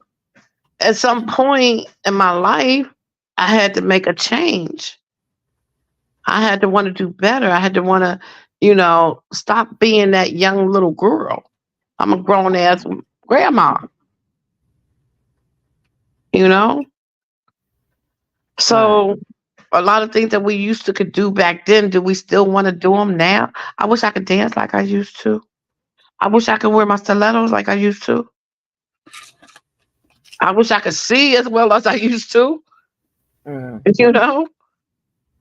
at some point in my life, I had to make a change. I had to want to do better. I had to want to, stop being that young little girl. I'm a grown ass grandma, you know? Right. So a lot of things that we used to could do back then, do we still want to do them now? I wish I could dance like I used to. I wish I could wear my stilettos like I used to. I wish I could see as well as I used to. Mm. You know,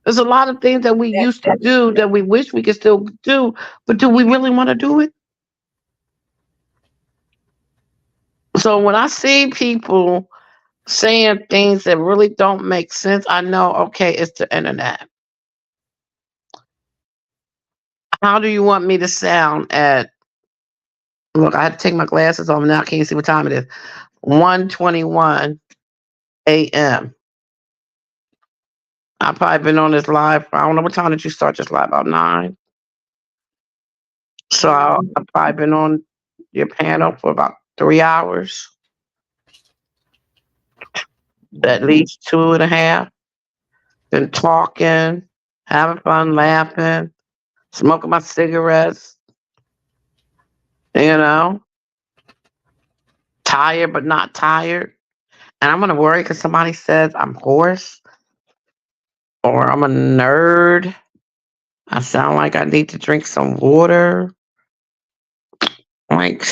there's a lot of things that we That, used to do that we wish we could still do, but do we really want to do it? So when I see people saying things that really don't make sense, I know, okay, it's the internet. How do you want me to sound at, look, I had to take my glasses off, now I can't see what time it is. 1:21 a.m. I've probably been on this live. I don't know what time did you start this live, about 9. So I've probably been on your panel for about 3 hours, at least 2.5. Been talking, having fun, laughing, smoking my cigarettes, you know, tired but not tired. And I'm gonna worry because somebody says I'm hoarse or I'm a nerd. I sound like I need to drink some water. Like,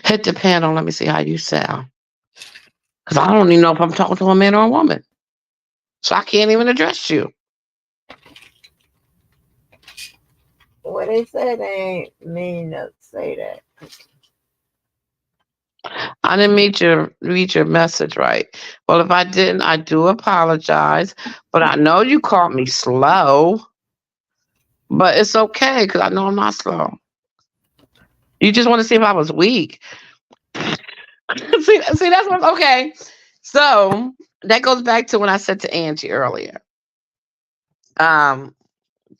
hit the panel. Let me see how you sound. Because I don't even know if I'm talking to a man or a woman. So I can't even address you. what they say, they ain't mean to say that. I didn't read your message right. Well, if I didn't, I do apologize. But I know you called me slow. But it's okay because I know I'm not slow. You just want to see if I was weak. see, that's what. Okay. So that goes back to when I said to Angie earlier. Um,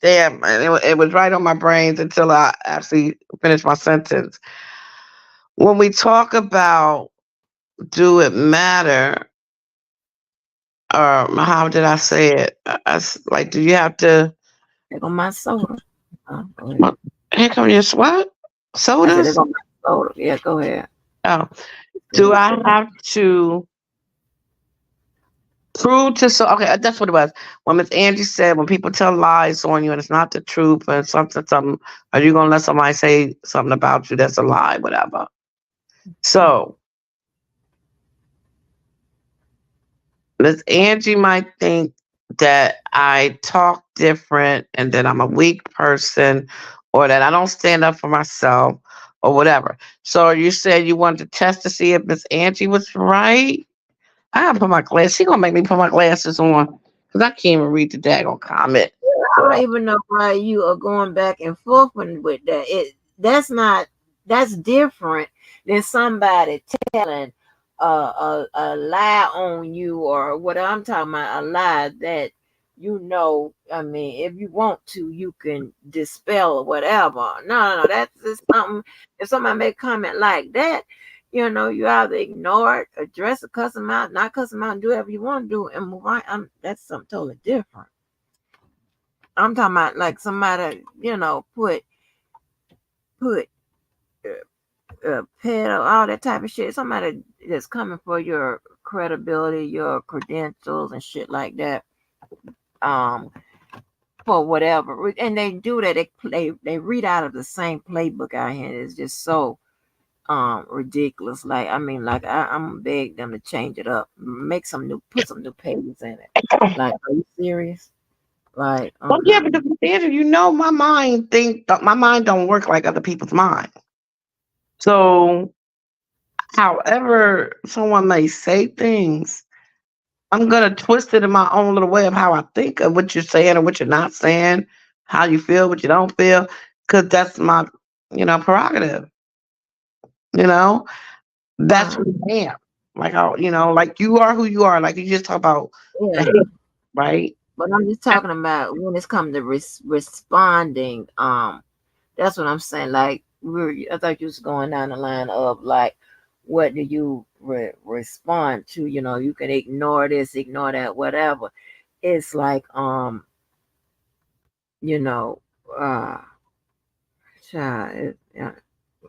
damn, it was right on my brains until I actually finished my sentence. When we talk about do it matter, or how did I say it? Like, do you have to? There go my soda. Go ahead. What, here come your what? I said, there Sodas? go my soda. Yeah, go ahead. Oh, do I have to prove to so? Okay, that's what it was. When Miss Angie said, when people tell lies on you and it's not the truth and something, are you gonna let somebody say something about you that's a lie, whatever? So Miss Angie might think that I talk different and that I'm a weak person or that I don't stand up for myself or whatever. So you said you wanted to test to see if Miss Angie was right? I gotta put my glasses. She gonna make me put my glasses on because I can't even read the daggone comment. I don't even know why you are going back and forth with that. That's different than somebody telling a lie on you or what I'm talking about, a lie that I mean, if you want to, you can dispel or whatever. No, that's just something. If somebody make a comment like that, you either ignore it, address it, cuss them out, not cuss them out, and do whatever you want to do, and move on. That's something totally different. I'm talking about like somebody, put pedal, all that type of shit. Somebody that's coming for your credibility, your credentials, and shit like that. For whatever, and they do that. They read out of the same playbook out here. It's just so ridiculous. Like, I mean, like I'm beg them to change it up, put some new pages in it. Like, are you serious? Like, Well, yeah, because Andrew, my mind don't work like other people's mind. So, however someone may say things, I'm gonna twist it in my own little way of how I think of what you're saying or what you're not saying, how you feel, what you don't feel, because that's my, prerogative. You know, that's Uh, who I am. Like like you are who you are. Like you just talk about the yeah. hate, right? But I'm just talking about when it's come to responding. That's what I'm saying. Like I thought you was going down the line of like, what do you respond to? You can ignore this, ignore that, whatever. It's like, you know, uh, child,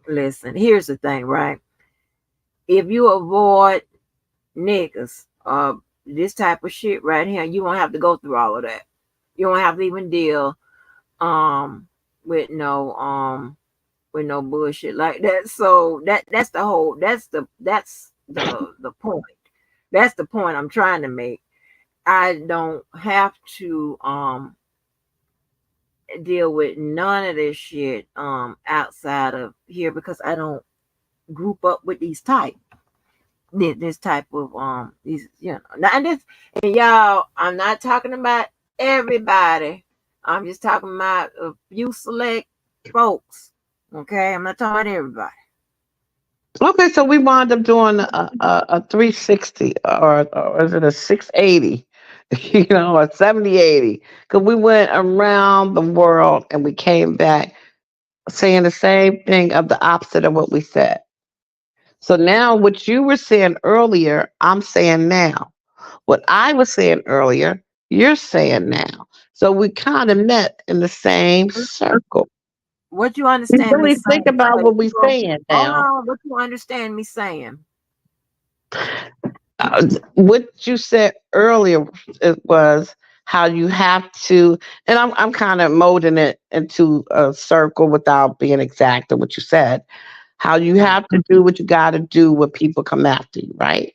listen. Here's the thing, right? If you avoid niggas, this type of shit right here, you won't have to go through all of that. You won't have to even deal um with no bullshit like that. So that's the point. That's the point I'm trying to make. I don't have to deal with none of this shit outside of here because I don't group up with these type. This type of these now and y'all, I'm not talking about everybody. I'm just talking about a few select folks. Okay, I'm not talking about everybody. Okay, so we wound up doing a 360 or is it a 680? A 70/80. Because we went around the world and we came back saying the same thing of the opposite of what we said. So now what you were saying earlier, I'm saying now. What I was saying earlier, you're saying now. So we kind of met in the same circle. What you We understand me really think saying? about Wait, what we're saying hold now. on. What you understand me saying? What you said earlier it was how you have to, and I'm kind of molding it into a circle without being exact of what you said. How you Mm, have to do what you got to do when people come after you, right?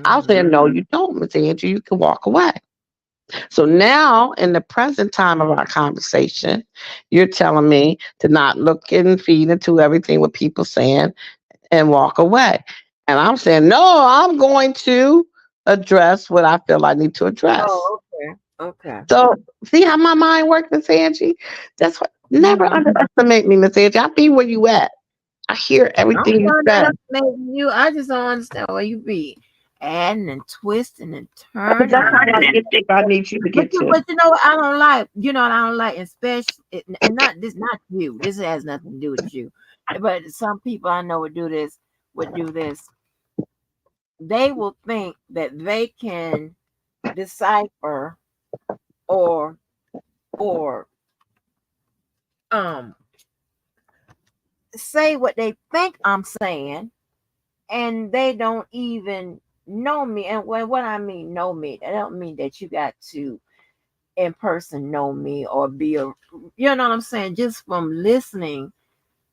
I was mm-hmm. saying, no, you don't, Miss Angie. You can walk away. So now, in the present time of our conversation, you're telling me to not look and feed into everything what people saying and walk away. And I'm saying, no, I'm going to address what I feel I need to address. Oh, okay, okay. So see how my mind works, Miss Angie? That's what never Mm-hmm. underestimate me, Miss Angie. I be where you at. I hear I'm everything you trying to say. understand you. I just don't understand where you be adding and twisting and But turning that's and how I get to I need you to but get you to. but you know what I don't like. You know what I don't like, especially and not you. This has nothing to do with you. But some people I know would do this. They will think that they can decipher or or um say what they think I'm saying, and they don't even know me. And what I mean know me, I don't mean that you got to in person know me or be a, you know what I'm saying, just from listening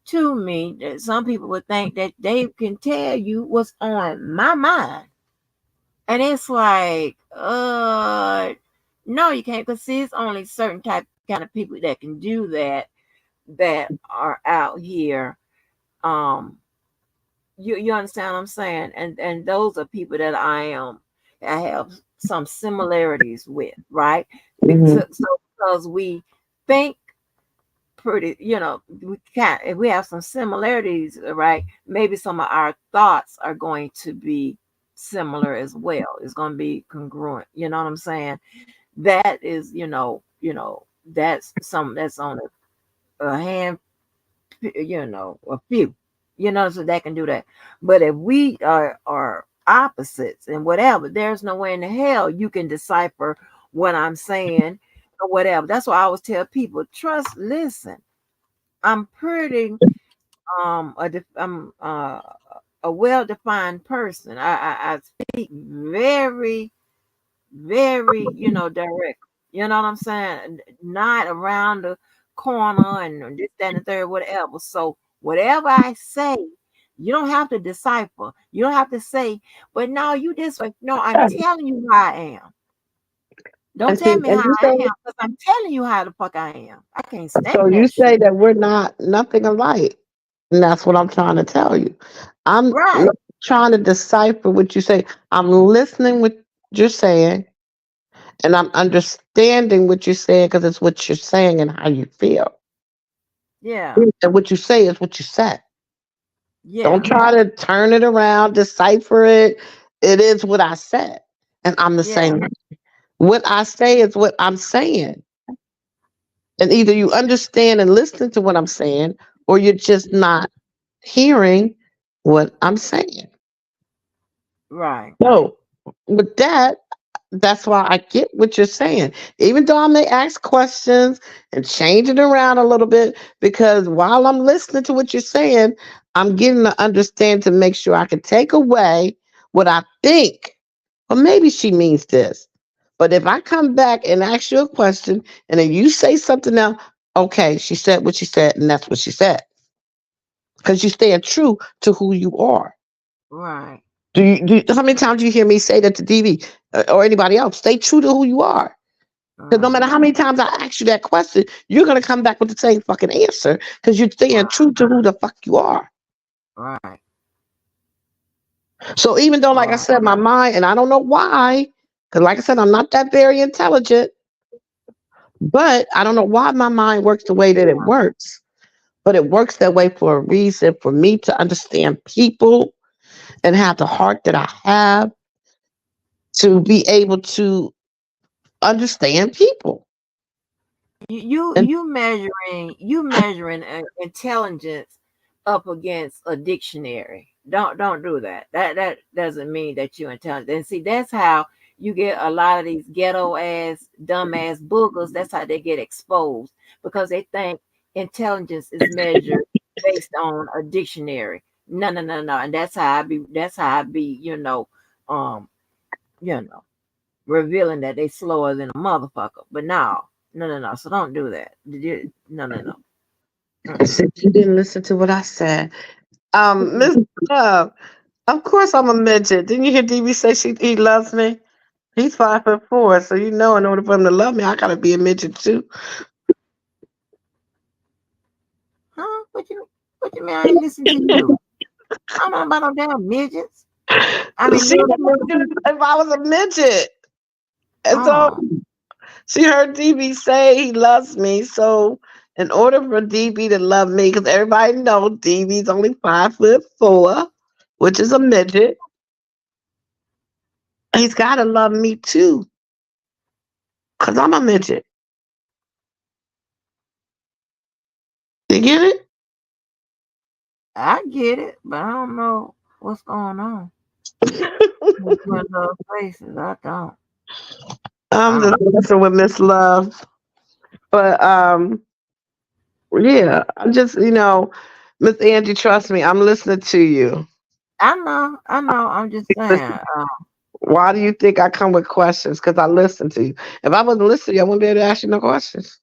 to me, that some people would think that they can tell you what's on my mind. And it's like, no, you can't, because see, it's only certain type kind of people that can do that, that are out here. Um, you understand what I'm saying? And those are people that I have some similarities with, right? Mhm. Because we think pretty, we have some similarities, right? Maybe some of our thoughts are going to be similar as well. It's going to be congruent. You know what I'm saying? That is, that's some that's on a hand, a few, so that can do that. But if we are opposites and whatever, there's no way in the hell you can decipher what I'm saying or whatever. That's why I always tell people, listen. I'm pretty I'm a well defined person. I speak very, very, direct. You know what I'm saying? Not around the corner and this, that, and the third, whatever. So whatever I say, you don't have to decipher. You don't have to say, but no, you this way. No, I'm telling you how I am. Don't And see, tell me how and you I say am, because I'm telling you how the fuck I am. I can't stand so you that say shit. that we're not nothing alike. And that's what I'm trying to tell you. I'm Right. not trying to decipher what you say. I'm listening what you're saying, and I'm understanding what you're saying because it's what you're saying and how you feel. Yeah. And what you say is what you said. Don't Yeah. try to turn it around, decipher it. It is what I said. And I'm the Yeah. same. What I say is what I'm saying. And either you understand and listen to what I'm saying, or you're just not hearing what I'm saying. Right. So, with that, that's why I get what you're saying. Even though I may ask questions and change it around a little bit, because while I'm listening to what you're saying, I'm getting to understand to make sure I can take away what I think. Well, maybe she means this. But if I come back and ask you a question and then you say something else, okay, she said what she said, and that's what she said. Because you're staying true to who you are. Right. How many times do you hear me say that to DV or anybody else? Stay true to who you are. Because no matter how many times I ask you that question, you're gonna come back with the same fucking answer because you're staying true to who the fuck you are. Right. So even though, like I Right. said, my mind, and I don't know why, because like I said, I'm not that very intelligent, but I don't know why my mind works the way that it works. But it works that way for a reason, for me to understand people and have the heart that I have to be able to understand people. And You measuring intelligence up against a dictionary. Don't do that. That doesn't mean that you're intelligent. And see, that's how you get a lot of these ghetto ass, dumb ass boogers. That's how they get exposed because they think intelligence is measured based on a dictionary. No, no, no, no. And that's how I be. That's how I be. Um, you know revealing that they slower than a motherfucker. But no, no, no, no. So don't do that. No, no, no. since you didn't listen to what I said, Miss Love, of course I'm a midget. Didn't you hear DB say he loves me? He's 5'4", so you know in order for him to love me, I gotta be a midget too. Huh? What you mean I ain't listen to you? I'm not about no damn midgets. I mean, She little asked people. if I was a midget. And so Oh, she heard DB say he loves me. So in order for DB to love me, because everybody knows DB's only 5'4", which is a midget, he's gotta love me too. Cause I'm a midget. You get it? I get it, but I don't know what's going on. With you in those faces, I don't. I'm I just don't. messing with Miss Love. But yeah, I'm just, Miss Angie, trust me, I'm listening to you. I know. I know. I'm just saying. Why do you think I come with questions? Because I listen to you. If I wasn't listening to you, I wouldn't be able to ask you no questions.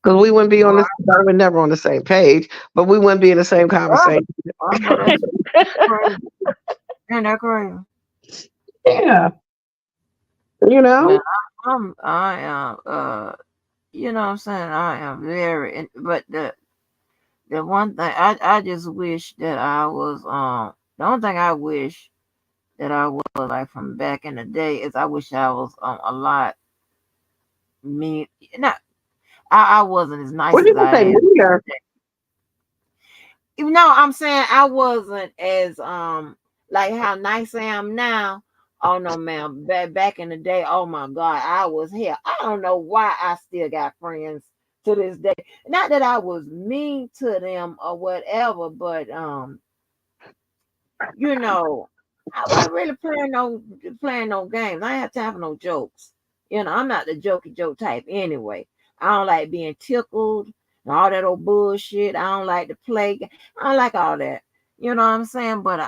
Because we wouldn't be on Well, this, we're never on the same page, but we wouldn't be in the same well, conversation. I know that's crazy. Ain't that crazy? Yeah, Man, I am. You know what I'm saying? I am very. But the one thing I just wish that I was. The only thing I wish that I was like from back in the day is I wish I was a lot mean. Not I wasn't as nice What as do you I say, am leader? today. Even though I'm saying I wasn't as like how nice I am now. Oh no, ma'am. Back in the day, oh my God, I was here. I don't know why I still got friends to this day. Not that I was mean to them or whatever, but you know, I wasn't really playing no games. I ain't have time for no jokes. I'm not the jokey joke type anyway. I don't like being tickled and all that old bullshit. I don't like to play. I don't like all that. You know what I'm saying? But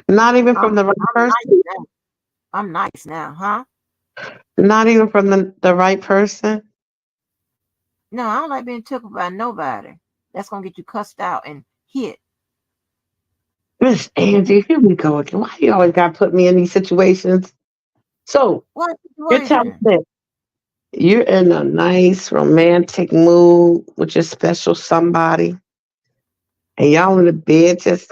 Not even I'm from the right I'm nice person? now. I'm nice now, huh? Not even from the right person? No, I don't like being tickled by nobody. That's gonna get you cussed out and hit. Miss Angie, here we go again. Why you always got to put me in these situations? So, What you're telling situation? me you're in a nice romantic mood with your special somebody. and y'all in the bed just,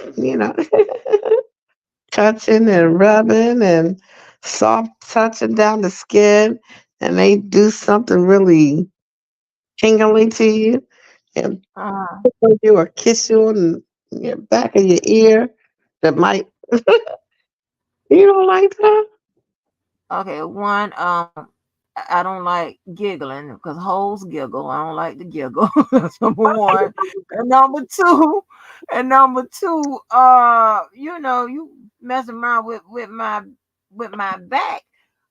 touching and rubbing and soft touching down the skin, and they do something really tingly to you and Uh, tickle you or kiss you on the back of your ear that might, you don't like that? okay, one, I don't like giggling because hoes giggle. I don't like to giggle. That's number one. And number two, you messing around with my back.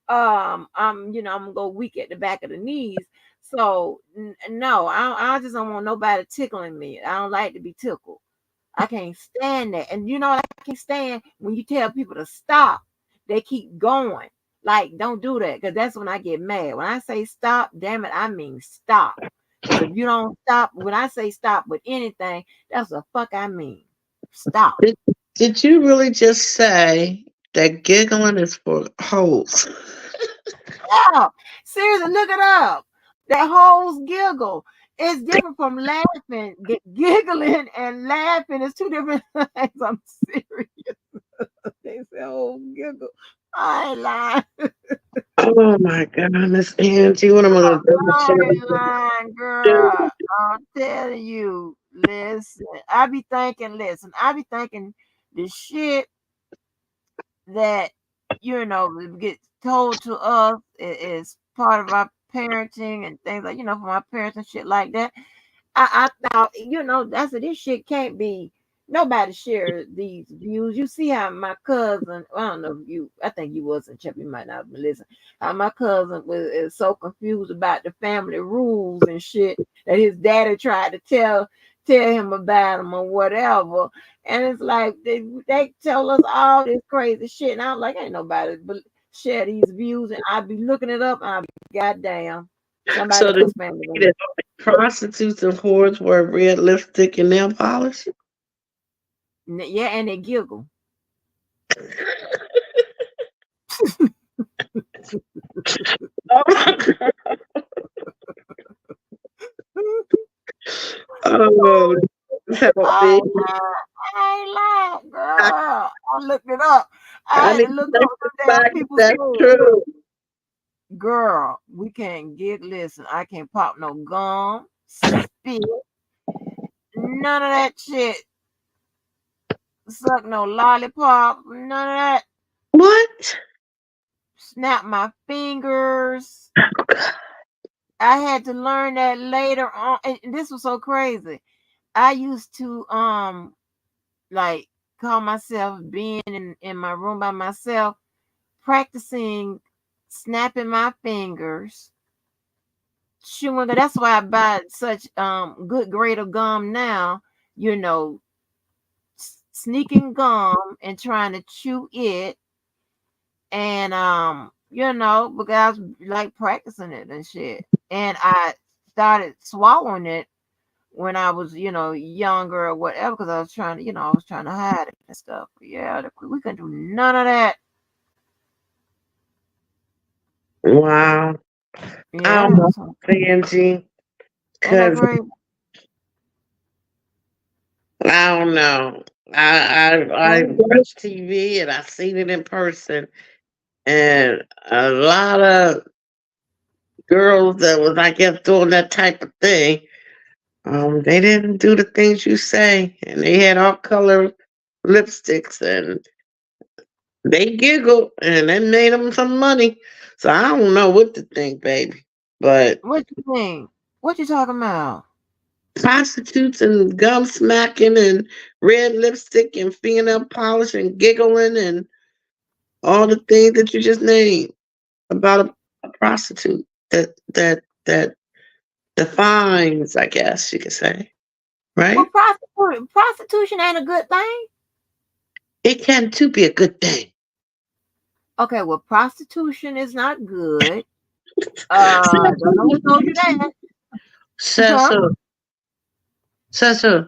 I'm gonna go weak at the back of the knees. So no, I just don't want nobody tickling me. I don't like to be tickled. I can't stand that. And I can't stand when you tell people to stop, they keep going. Like, don't do that, because that's when I get mad. When I say stop, damn it, I mean stop. Because if you don't stop, when I say stop with anything, that's the fuck I mean. Stop. Did, did you really just say that giggling is for hoes? Yeah. Seriously, look it up. That hoes giggle. It's different from laughing. Giggling and laughing is two different things. I'm serious. They say hoes giggle. I ain't lying. Oh my goodness, Angie, what am I gonna I ain't do? lying, girl. I'm telling you. Listen, I be thinking the shit that gets told to us is part of our parenting and things like from our parents and shit like that. I thought, I said this shit can't be nobody share these views. You see how my cousin, I don't know if I think you wasn't Chip, you might not have been listening. How my cousin is so confused about the family rules and shit that his daddy tried to tell him about them or whatever. And it's like they tell us all this crazy shit. And I'm like, ain't nobody but share these views. And I'd be looking it up and I'd be goddamn. Somebody So the else's family. that prostitutes and whores wear red lipstick and nail polish? Yeah, and they giggle. Oh my God. Oh, so I big. ain't lying, girl. I looked it up. I I had need to to look take up what this the damn back if people that's said. true. Girl, we can't get listen. I can't pop no gum, spit, none of that shit. Suck no lollipop, none of that. What? Snap my fingers. I had to learn that later on, and this was so crazy. I used to like call myself being in my room by myself, practicing snapping my fingers, chewing. That's why I buy such good grade of gum now. You know, sneaking gum and trying to chew it, and because I was like practicing it and shit. And I started swallowing it when I was, younger or whatever, because I was trying to, I was trying to hide it and stuff. But yeah, we couldn't do none of that. Wow. I don't Yeah, know, so Angie, ain't that because great? I don't know. I Great. watch TV and I seen it in person, and a lot of girls that was, I guess, doing that type of thing. They didn't do the things you say, and they had all color lipsticks, and they giggled, and that made them some money. So I don't know what to think, baby. But What you think? What you talking about? prostitutes and gum smacking and red lipstick and fingernail polish and giggling and all the things that you just named about a prostitute that defines, I guess you could say, Well, right? prostitution ain't a good thing. It can too be a good thing. Okay, well, prostitution is not good. Don't know who told you that. Says Huh? who? Says who?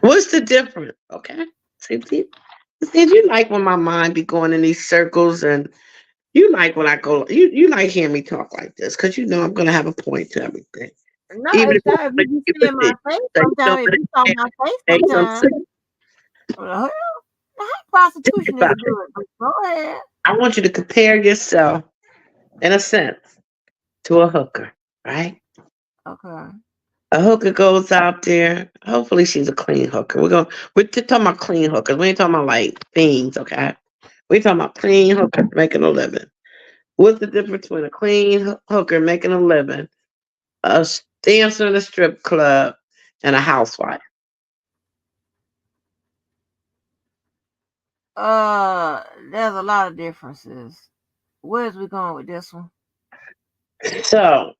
What's the difference? Okay. See, you like when my mind be going in these circles, and you like when I go. You like hearing me talk like this because you know I'm gonna have a point to everything. No, Even if it's not if you be seeing my face sometimes. If you saw my face you know what I'm sometimes, saying? well, hell, Think prostitution is about it. good. But go ahead. I want you to compare yourself, in a sense, to a hooker, right? Okay. A hooker goes out there. Hopefully, she's a clean hooker. We're talking about clean hookers. We ain't talking about like fiends, okay? We talking about clean hookers making a living. What's the difference between a clean hooker making a living, dancer in a strip club, and a housewife? There's a lot of differences. Where's we going with this one? So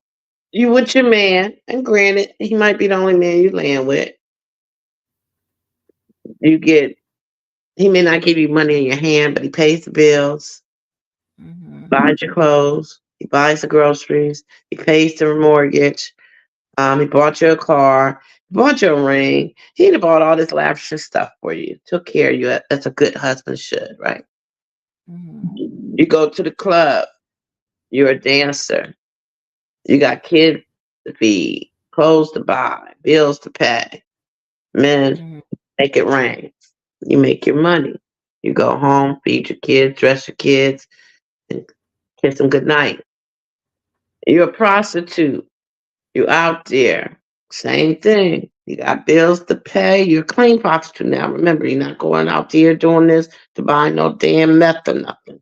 you with your man, and granted, he might be the only man you land with. You get He may not give you money in your hand, but he pays the bills, Mm-hmm. buys your clothes, he buys the groceries, he pays the mortgage. He bought you a car, he bought you a ring. He done bought all this lavish stuff for you, took care of you as a good husband should, right? Mm-hmm. You go to the club, you're a dancer, you got kids to feed, clothes to buy, bills to pay. Men, Mm-hmm. make it rain. You make your money. You go home, feed your kids, dress your kids, and kiss them goodnight. You're a prostitute. You out there. Same thing. You got bills to pay. You're a clean prostitute now. Remember, you're not going out there doing this to buy no damn meth or nothing.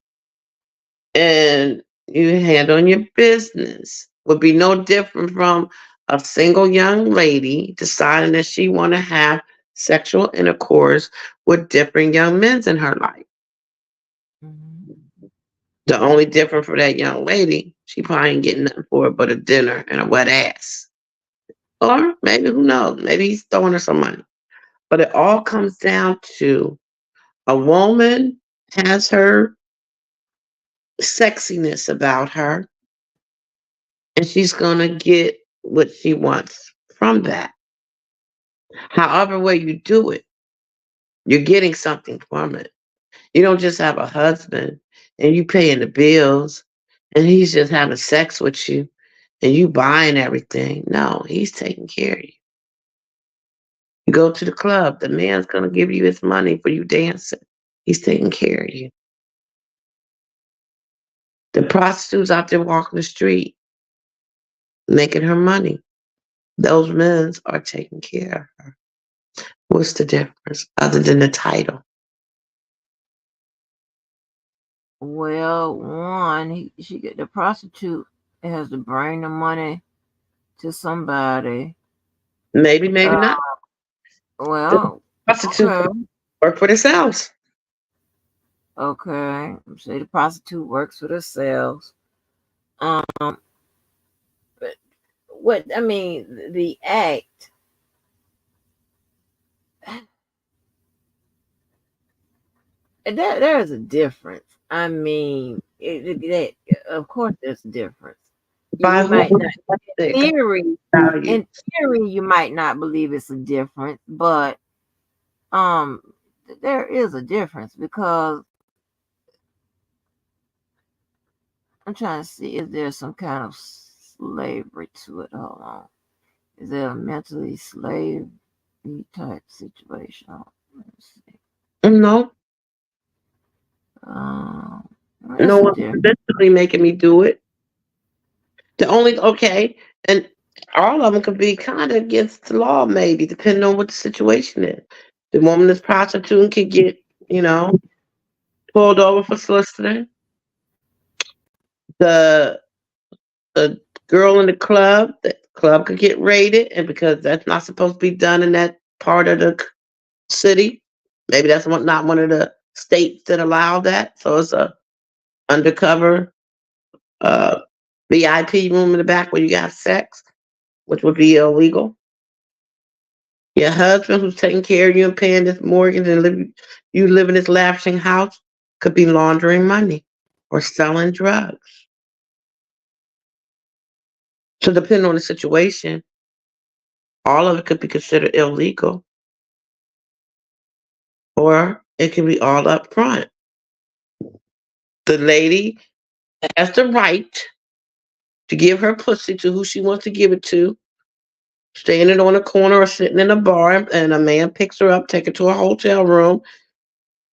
And you handle your business. Would be no different from a single young lady deciding that she want to have sexual intercourse with different young men in her life. Mm-hmm. The only difference for that young lady, she probably ain't getting nothing for it but a dinner and a wet ass. Or maybe, who knows, maybe he's throwing her some money. But it all comes down to a woman has her sexiness about her, and she's going to get what she wants from that. However way you do it, you're getting something from it. You don't just have a husband and you paying the bills and he's just having sex with you and you buying everything. No, he's taking care of you. You go to the club, the man's gonna give you his money for you dancing. He's taking care of you. The prostitutes out there walking the street, making her money. Those men are taking care of her. What's the difference other than the title? Well, one, she get the prostitute has to bring the money to somebody. Maybe, maybe not. The Well, prostitute okay, work for themselves. okay. Say the prostitute works for themselves. Um, but what I mean, the act. There is a difference. I mean, of course, there's a difference. By You who? might not, Value. theory, in theory, you might not believe it's a difference, but um, there is a difference because I'm trying to see if there's some kind of slavery to it. Hold on, is there a mentally slave type situation? Let's see. No, Um, no it's a one's difference. eventually making me do it. The only okay, and all of them could be kind of against the law, maybe depending on what the situation is. The woman that's prostituting could get, you know, pulled over for soliciting. The the girl in the club could get raided, and because that's not supposed to be done in that part of the city, maybe that's not one of the states that allow that. So it's a undercover uh, VIP room in the back where you got sex, which would be illegal. Your husband who's taking care of you and paying this mortgage and you live in this lavishing house could be laundering money or selling drugs. So depending on the situation, all of it could be considered illegal or it can be all up front. The lady has the right to give her pussy to who she wants to give it to standing on a corner or sitting in a bar, and a man picks her up, take her to a hotel room,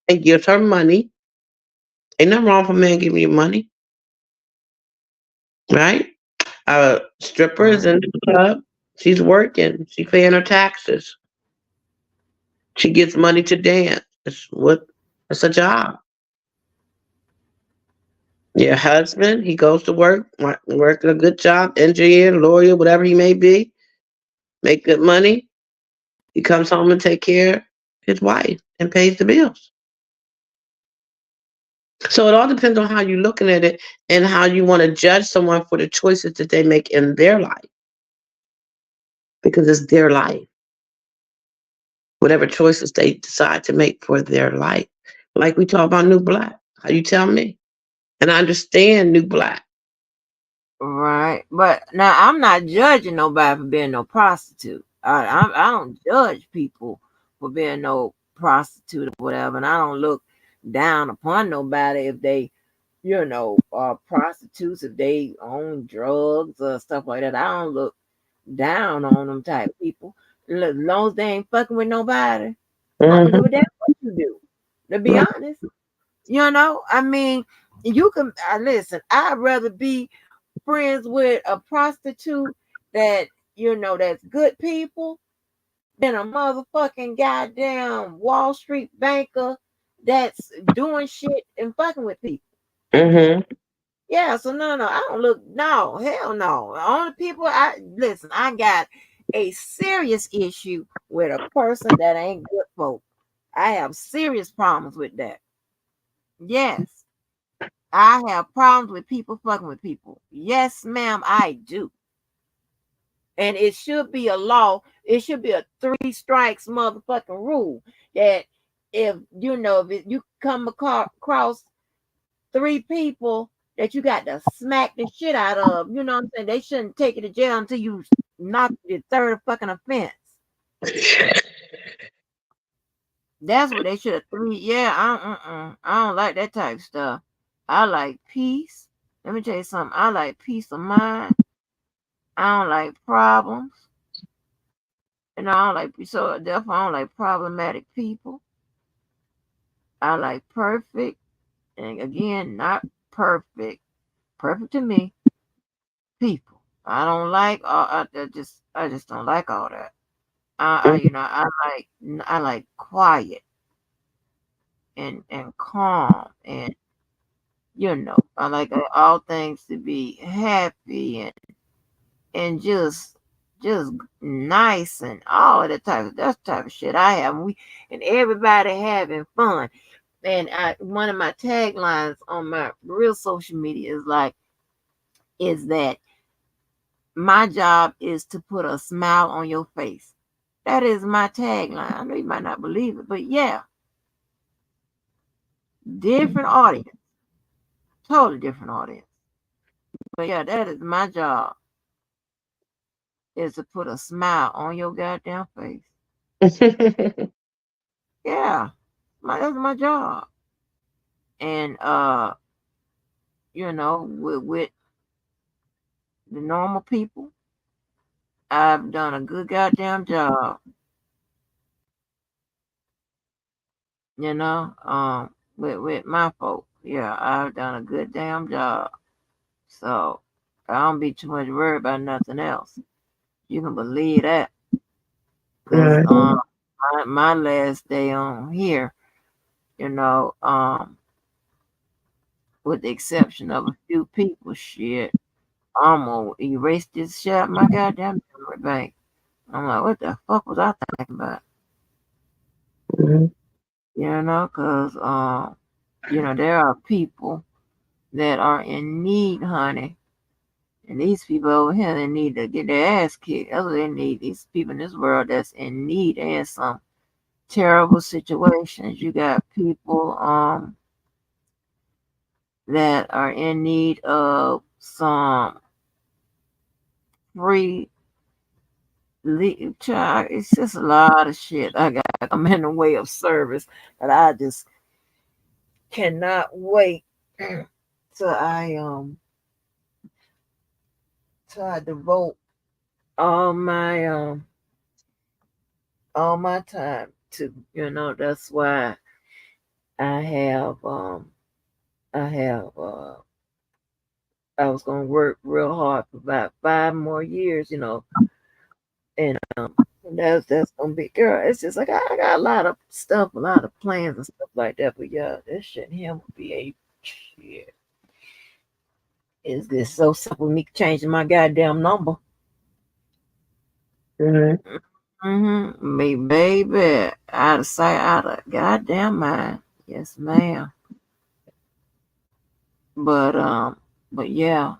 and gives her money. Ain't nothing wrong for a man giving you money, right? A stripper is in the club. She's working. She's paying her taxes. She gets money to dance. It's a job. Your husband, he goes to work a good job, engineer, lawyer, whatever he may be, make good money. He comes home and take care of his wife and pays the bills. So it all depends on how you're looking at it and how you want to judge someone for the choices that they make in their life, because it's their life. Whatever choices they decide to make for their life. Like we talk about New Black. How you tell me? And I understand New Black. Right. But now I'm not judging nobody for being no prostitute. I don't judge people for being no prostitute or whatever, and I don't look down upon nobody if they, are prostitutes, if they own drugs or stuff like that. I don't look down on them type people. As long as they ain't fucking with nobody, I don't give a Mm-hmm. damn what you do. To be Right. honest, I mean, you can listen. I'd rather be friends with a prostitute that that's good people than a motherfucking goddamn Wall Street banker that's doing shit and fucking with people. Mm-hmm. Yeah, so no, I don't look, no, hell no. The only people I listen, I got a serious issue with a person that ain't good folk. I have serious problems with that. Yes, I have problems with people fucking with people. Yes, ma'am, I do. And it should be a law. It should be a three strikes motherfucking rule that if you come across three people that you got to smack the shit out of, you know what I'm saying? They shouldn't take you to jail until you knock the third fucking offense. That's what they should have three. Yeah, I don't like that type of stuff. I like peace. Let me tell you something. I like peace of mind. I don't like problems. And I don't like, so therefore I don't like problematic people. I like perfect, and again, not perfect. Perfect to me, people. I don't like I just don't like all that. I like quiet and calm, and I like all things to be happy and just nice and all of that type of shit I have. And everybody having fun. And one of my taglines on my real social media is that my job is to put a smile on your face. That is my tagline. I know you might not believe it, but yeah, different audience, totally different audience. But yeah, that is my job, is to put a smile on your goddamn face. Yeah, that's my job. And with the normal people, I've done a good goddamn job. With my folk. Yeah, I've done a good damn job. So I don't be too much worried about nothing else. You can believe that. Cause Right. my last day on here, you know, um, with the exception of a few people, shit, I'm gonna erase this shit out my goddamn memory bank. I'm like, what the fuck was I thinking about? Mhm. Cause there are people that are in need, honey. And these people over here, they need to get their ass kicked. That's what they need. These people in this world that's in need and some terrible situations. You got people that are in need of some free child. It's just a lot of shit. I'm in the way of service, but I just cannot wait till I devote all my time to, that's why I have I have I was gonna work real hard for about 5 more years, and that's gonna be, girl. It's just like I got a lot of stuff, a lot of plans and stuff like that. But yeah, this shit here would be a shit. It's just so simple. Me changing my goddamn number. Mhm. Me baby, out of sight, out of goddamn mind. Yes, ma'am. But yeah.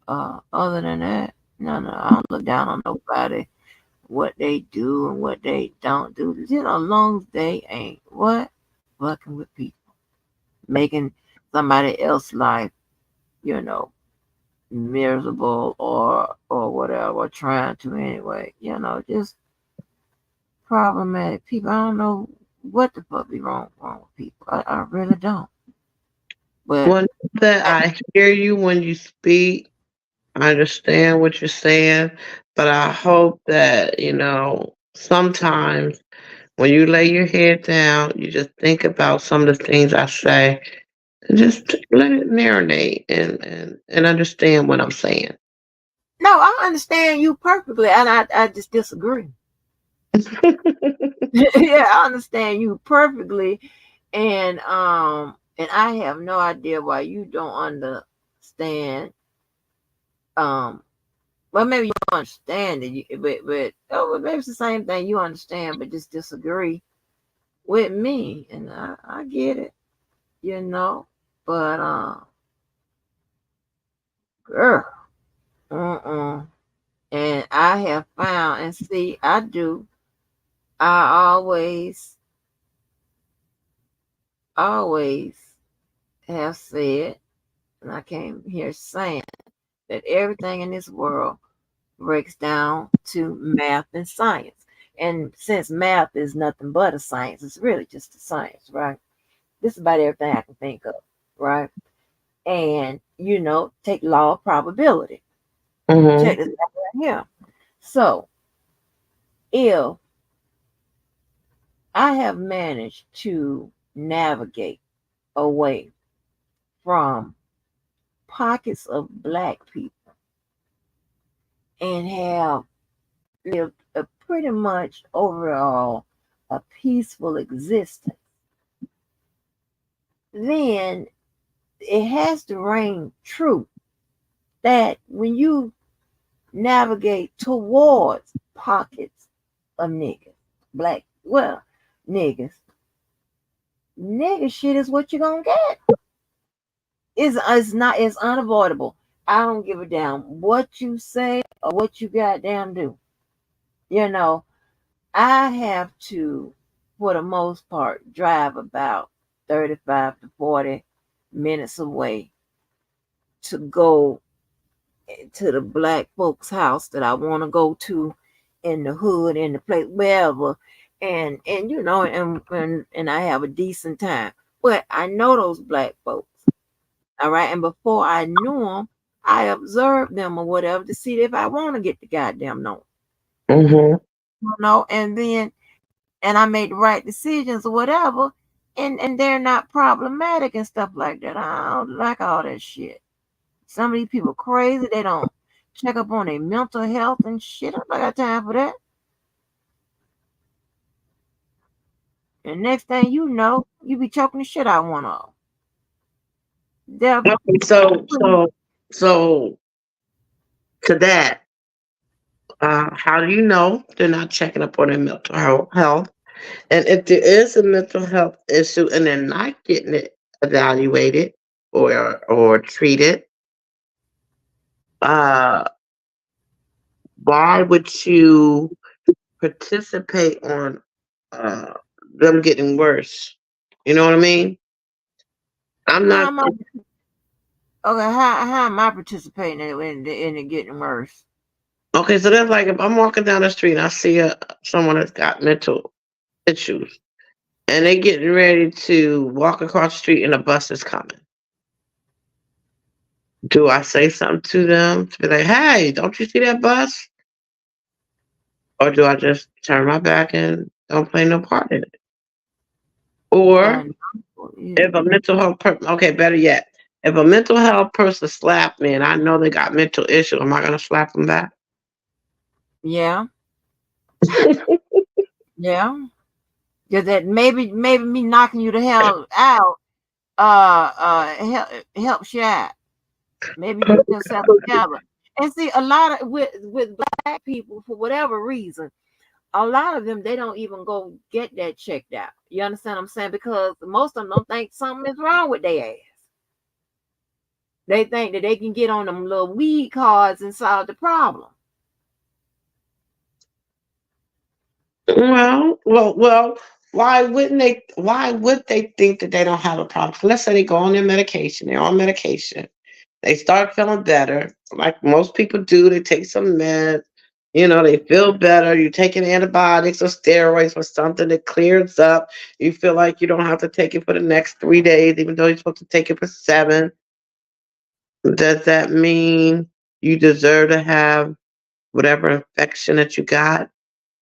Other than that, no, no, I don't look down on nobody. What they do and what they don't do. As long as they ain't what fucking with people, making somebody else's life, you know, miserable or whatever, or trying to anyway. Just problematic people. I don't know what the fuck be wrong with people. I really don't. But Well, that I hear you when you speak. I understand what you're saying, but I hope that, sometimes when you lay your head down, you just think about some of the things I say and just let it marinate and understand what I'm saying. no, I understand you perfectly, and I just disagree. Yeah, I understand you perfectly, and I have no idea why you don't understand. Um, well, maybe you understand it, but maybe it's the same thing you understand, but just disagree with me, and I get it, you know. But girl, and I have found, and see, I always have said, and I came here saying that everything in this world breaks down to math and science. And since math is nothing but a science, it's really just a science, right? This is about everything I can think of, right? And take law of probability. Hmm. Check this out right here. So if I have managed to navigate away from pockets of black people and have lived a pretty much overall a peaceful existence, then it has to ring true that when you navigate towards pockets of niggas, black, well, niggas, nigga shit is what you're gonna get. It's unavoidable. I don't give a damn what you say or what you goddamn do. You know, I have to, for the most part, drive about 35 to 40 minutes away to go to the black folks' house that I want to go to in the hood, in the place, wherever, and I have a decent time. But I know those black folks, all right. And before I knew them, I observed them or whatever to see if I want to get the goddamn know, Hmm. and I made the right decisions or whatever, and they're not problematic and stuff like that. I don't like all that shit. Some of these people crazy. They don't check up on their mental health and shit. I don't got time for that. And next thing you know, you be choking the shit out of one of them. Devil. Okay, so to that, how do you know they're not checking up on their mental health? And if there is a mental health issue and they're not getting it evaluated or treated, uh, why would you participate on uh, them getting worse? You know what I mean? I'm How not am I okay? How am I participating in it getting worse? okay. So that's like if I'm walking down the street and I see someone that's got mental issues and they getting ready to walk across the street and a bus is coming. Do I say something to them to be like, "Hey, don't you see that bus?" Or do I just turn my back and don't play no part in it? Or Yeah. if a mental health person, okay, better yet, if a mental health person slapped me and I know they got mental issue, am I gonna slap them back? Yeah. Yeah. Because that maybe me knocking you the hell out helps you out. Maybe you get yourself together. And see, a lot of with black people, for whatever reason, a lot of them they don't even go get that checked out. You understand what I'm saying? Because most of them don't think something is wrong with their ass. They think that they can get on them little weed cards and solve the problem. Well. Why wouldn't they? Why would they think that they don't have a problem? Let's say they go on their medication. They're on medication. They start feeling better, like most people do. They take some meds. They feel better. You taking antibiotics or steroids or something that clears up. You feel like you don't have to take it for the next 3 days, even though you're supposed to take it for 7. Does that mean you deserve to have whatever infection that you got?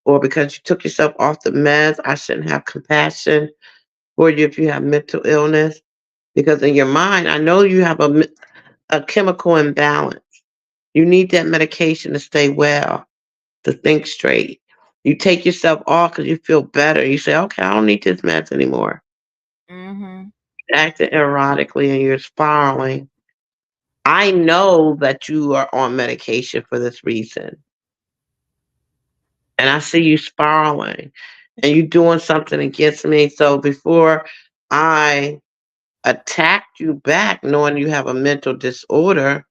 Or because you took yourself off the meds, I shouldn't have compassion for you if you have mental illness? Because in your mind, I know you have a chemical imbalance. You need that medication to stay well, to think straight. You take yourself off because you feel better. You say, okay, I don't need this meds anymore. Mm-hmm. Acting erotically and you're spiraling. I know that you are on medication for this reason. And I see you spiraling and you doing something against me. So before I attacked you back, knowing you have a mental disorder,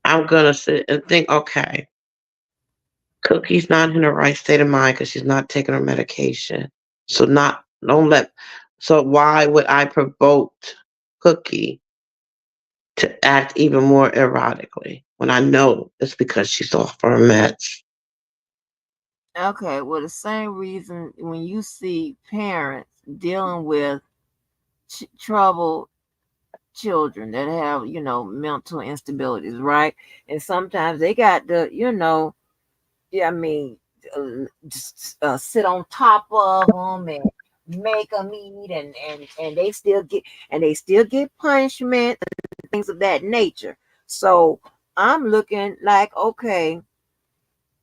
I'm going to sit and think, okay, Cookie's not in the right state of mind because she's not taking her medication. So don't let, so why would I provoke Cookie to act even more erotically when I know it's because she's off her meds? Okay, well, the same reason when you see parents dealing with troubled children that have, mental instabilities, right? And sometimes they got the, yeah, I mean, just sit on top of them and make them eat, and they still get punishment and things of that nature. So I'm looking like, okay,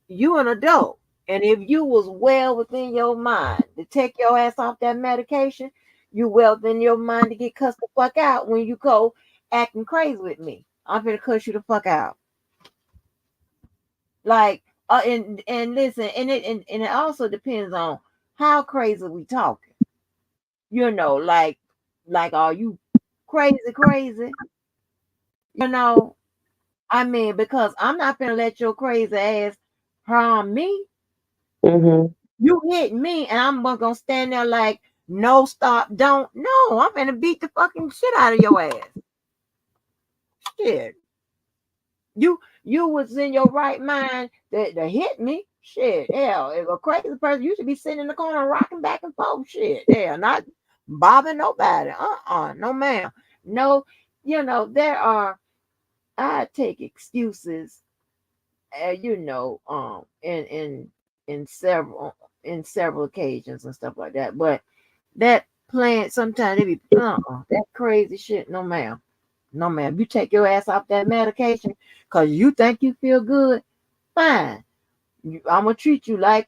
you an adult, and if you was well within your mind to take your ass off that medication, you well within your mind to get cussed the fuck out when you go acting crazy with me. I'm gonna cuss you the fuck out. Like, and listen, and it also depends on how crazy we talking. Like are you crazy? You know, I mean, because I'm not gonna let your crazy ass harm me. Mm-hmm. You hit me, and I'm gonna stand there like, no, stop, don't. No, I'm gonna beat the fucking shit out of your ass. Shit, you was in your right mind to hit me. Shit, hell, if a crazy person, you should be sitting in the corner rocking back and forth. Shit, hell, not bothering nobody. No, ma'am. No, there are. I take excuses, in several occasions and stuff like that. But that playing sometimes they be that crazy shit. No ma'am. No ma'am. You take your ass off that medication because you think you feel good. Fine. I'm gonna treat you like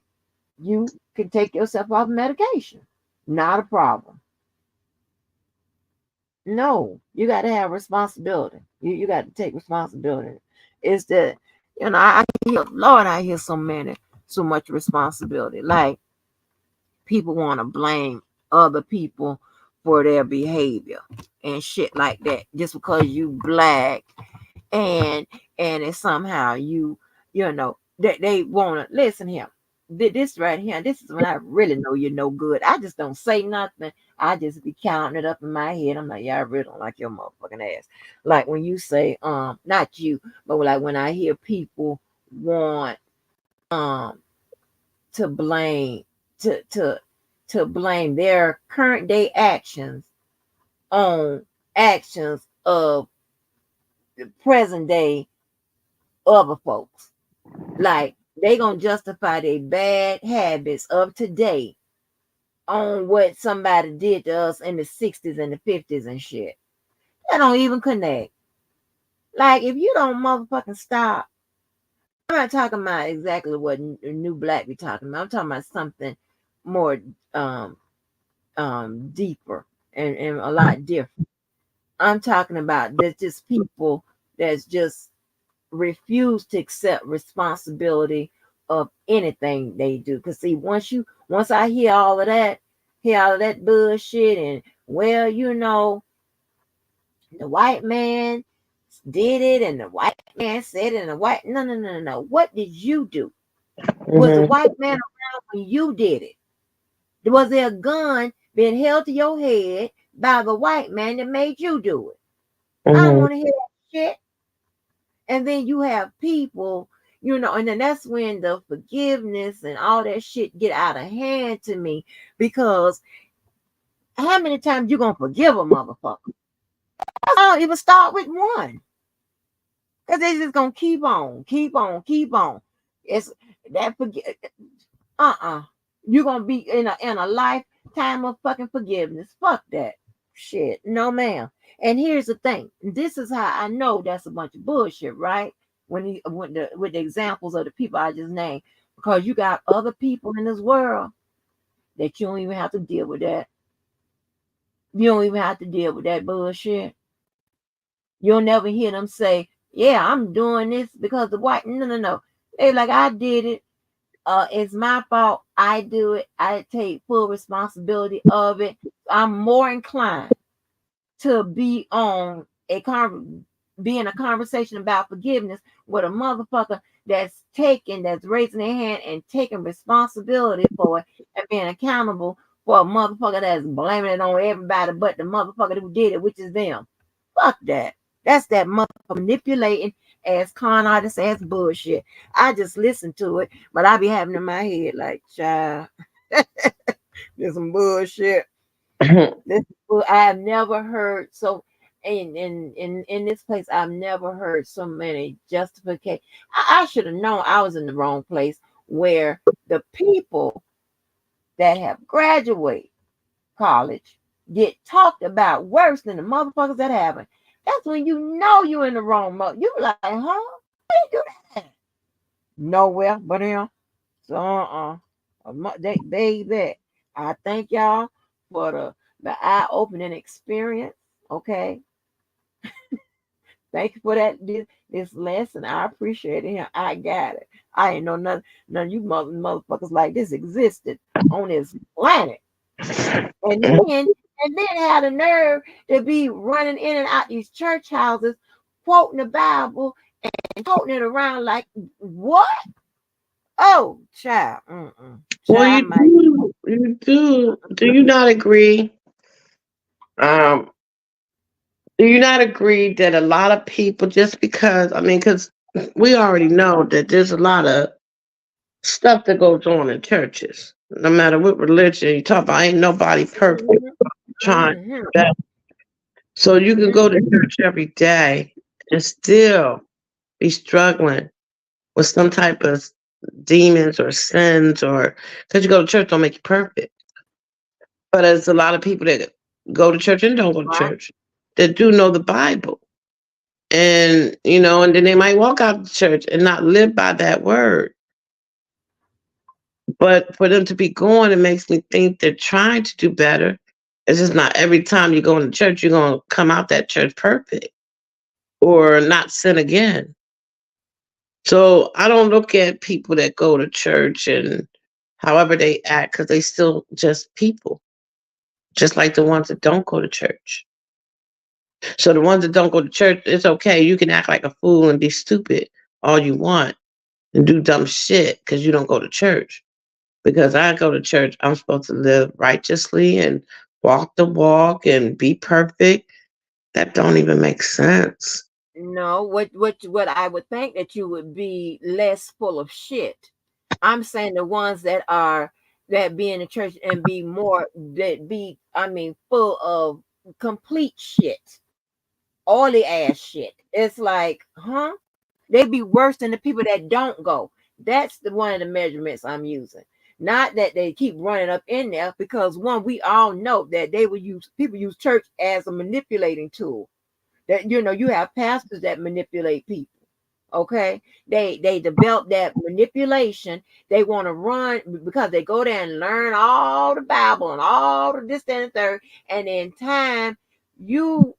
you can take yourself off medication. Not a problem. No, you got to have responsibility. You got to take responsibility. It's that I hear, Lord, I hear so much responsibility. Like people want to blame other people for their behavior and shit like that, just because you black and it's somehow they want to listen here. This right here, this is when I really know you're no good. I just don't say nothing. I just be counting it up in my head. I'm like, yeah, I really don't like your motherfucking ass. Like when you say, not you, but like when I hear people want um to blame to blame their current day actions on actions of the present day other folks. Like They gonna justify their bad habits of today on what somebody did to us in the 60s and the 50s and shit. That don't even connect. Like, if you don't motherfucking stop, I'm not talking about exactly what New Black be talking about. I'm talking about something more um deeper and a lot different. I'm talking about there's just people that's just refuse to accept responsibility of anything they do. Cause see, once I hear all of that bullshit, and well, the white man did it, and the white man said it, and the white no. What did you do? Was the Mhm. white man around when you did it? Was there a gun being held to your head by the white man that made you do it? I don't Mhm. want to hear that shit. And then you have people, and then that's when the forgiveness and all that shit get out of hand to me, because how many times you gonna forgive a motherfucker? I don't even start with one, because they just gonna keep on. It's that forget. You're gonna be in a lifetime of fucking forgiveness. Fuck that shit. No, ma'am. And here's the thing. This is how I know that's a bunch of bullshit, right? With the examples of the people I just named. Because you got other people in this world that you don't even have to deal with that. You don't even have to deal with that bullshit. You'll never hear them say, yeah, I'm doing this because the white. No. They like, I did it. It's my fault. I do it. I take full responsibility of it. I'm more inclined to be in a conversation about forgiveness with a motherfucker that's raising their hand and taking responsibility for it and being accountable for a motherfucker that's blaming it on everybody but the motherfucker who did it, which is them. Fuck that. That's that motherfucker manipulating as con artist ass bullshit. I just listen to it, but I be having in my head like, child, there's some bullshit. I have never heard so in this place. I've never heard so many justification. I should have known I was in the wrong place, where the people that have graduated college get talked about worse than the motherfuckers that haven't. That's when you know you're in the wrong mode. You like, huh? They do that nowhere but him. So baby, I thank y'all for the eye opening experience. Okay, thank you for this lesson. I appreciate it. I got it. I ain't know none of you motherfuckers like this existed on this planet. And then had the nerve to be running in and out these church houses, quoting the Bible and quoting it around like what? Oh, child, Well, child, I you might. do. You do. Do you not agree? Um, do you not agree that a lot of people, just because, I mean, because we already know that there's a lot of stuff that goes on in churches, no matter what religion you talk about, ain't nobody perfect Mhm, trying mhm, that. So you can go to church every day and still be struggling with some type of demons or sins, or because you go to church don't make you perfect. But there's a lot of people that go to church and don't go to right. church that do know the Bible. And and then they might walk out of church and not live by that word. But for them to be going, it makes me think they're trying to do better. It's just not every time you go into church, you're gonna come out that church perfect or not sin again. So I don't look at people that go to church and however they act, because they still just people, just like the ones that don't go to church. So the ones that don't go to church, it's okay. You can act like a fool and be stupid all you want and do dumb shit because you don't go to church. Because I go to church, I'm supposed to live righteously and walk the walk and be perfect. That don't even make sense. No, what I would think that you would be less full of shit. I'm saying the ones that be in the church and be more that be I mean full of complete shit, oily ass shit. It's like, huh? They be worse than the people that don't go. That's the one of the measurements I'm using. Not that they keep running up in there, because one, we all know that people use church as a manipulating tool. That you have pastors that manipulate people. Okay, they develop that manipulation. They want to run because they go there and learn all the Bible and all the this, that, and third, and in you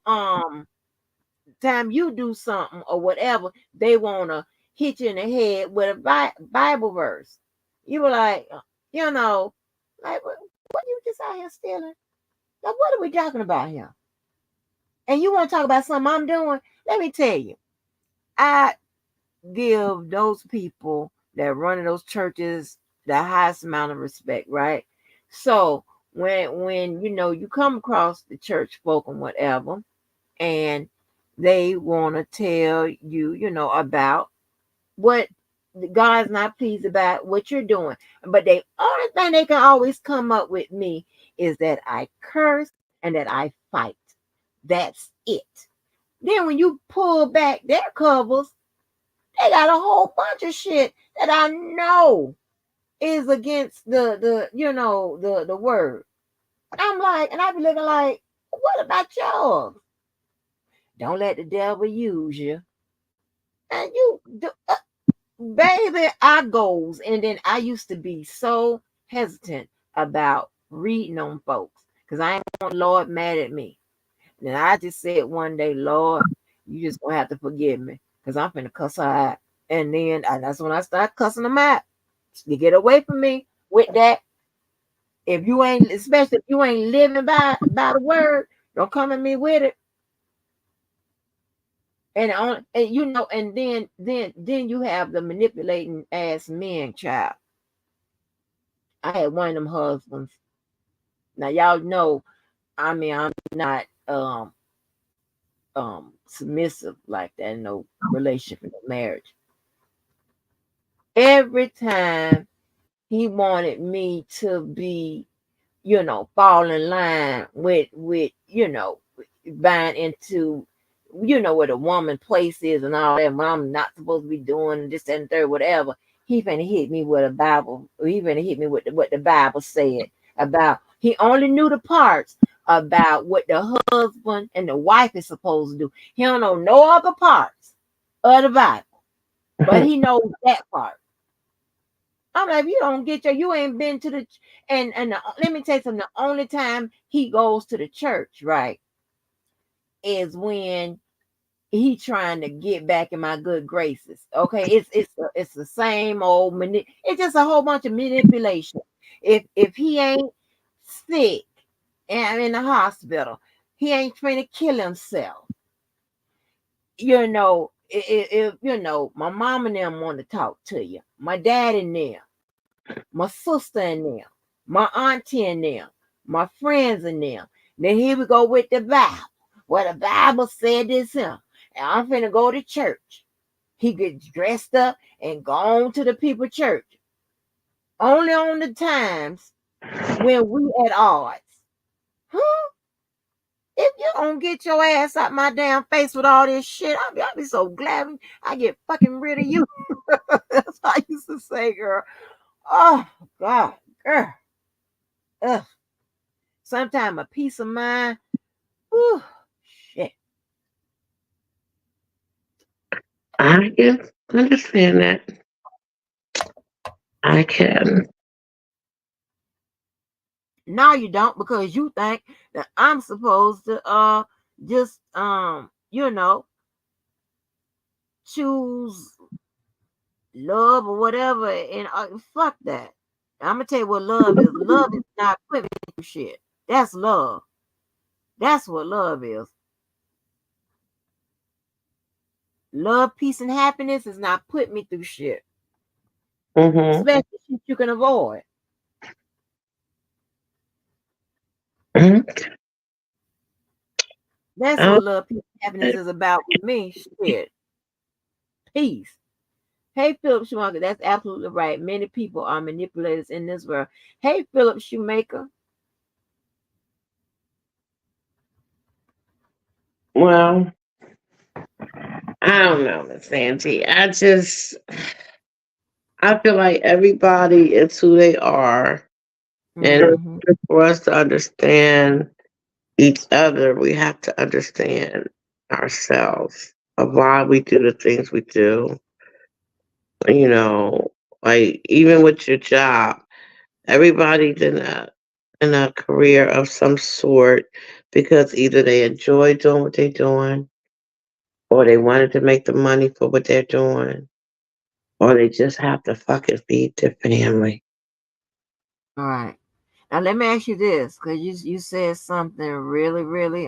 time you do something or whatever, they want to hit you in the head with a Bible verse. You were like, like what you just out here stealing? Like, what are we talking about here? And you want to talk about something I'm doing? Let me tell you, I give those people that run those churches the highest amount of respect, right? So when you come across the church folk and whatever, and they want to tell you about what God's not pleased about what you're doing, but the only thing they can always come up with me is that I curse and that I fight. That's it. Then when you pull back their covers, they got a whole bunch of shit that I know is against the word. I'm like, and I be looking like, what about yours? Don't let the devil use you. And you do, baby, I goes, and then I used to be so hesitant about reading on folks because I ain't want Lord mad at me. And I just said one day, Lord, you just gonna have to forgive me because I'm finna cuss her out. And then that's when I start cussing them out. You get away from me with that. If you ain't, especially if you ain't living by the word, don't come at me with it. And then you have the manipulating ass men, child. I had one of them husbands. Now y'all know, I mean, I'm not submissive like that in no relationship, in no marriage. Every time he wanted me to be, fall in line with buying into, what a woman place is and all that, what I'm not supposed to be doing, this, that, and third, whatever. He finna hit me with a Bible. He finna hit me with what the Bible said about. He only knew the parts about what the husband and the wife is supposed to do. He don't know no other parts of the Bible, but he knows that part. I'm like, if you don't get you ain't been to the, let me tell you something. The only time he goes to the church, right, is when he trying to get back in my good graces. Okay, it's the same old it's just a whole bunch of manipulation. If he ain't sick and in the hospital, he ain't trying to kill himself. If my mom and them want to talk to you, my dad and them, my sister and them, my auntie and them, my friends and them. Then here we go with the Bible. Well, the Bible said this here. And I'm finna go to church. He gets dressed up and gone to the people church. Only on the times when we at odds. Huh? If you don't get your ass out my damn face with all this shit, I'll be so glad I get fucking rid of you. That's what I used to say, girl. Oh, God, girl. Ugh. Sometimes a peace of mind. Whew, shit. I can understand that. I can. No, you don't, because you think that I'm supposed to just choose love or whatever, and fuck that. I'm gonna tell you what love is. Love is not putting me through shit. That's love. That's what love is. Love, peace, and happiness is not putting me through shit, Mm-hmm. especially shit you can avoid. Mm-hmm. That's what love, peace, and happiness is about with me. Shit, peace. Hey, Philip Schumacher, that's absolutely right. Many people are manipulators in this world. Hey, Philip Shoemaker. Well, I don't know, Miss Auntie. I feel like everybody is who they are, and Hmm. for us to understand each other, we have to understand ourselves of why we do the things we do. You know, like even with your job, everybody's in a career of some sort because either they enjoy doing what they're doing, or they wanted to make the money for what they're doing, or they just have to fucking feed their family. All right. Now let me ask you this, because you said something really, really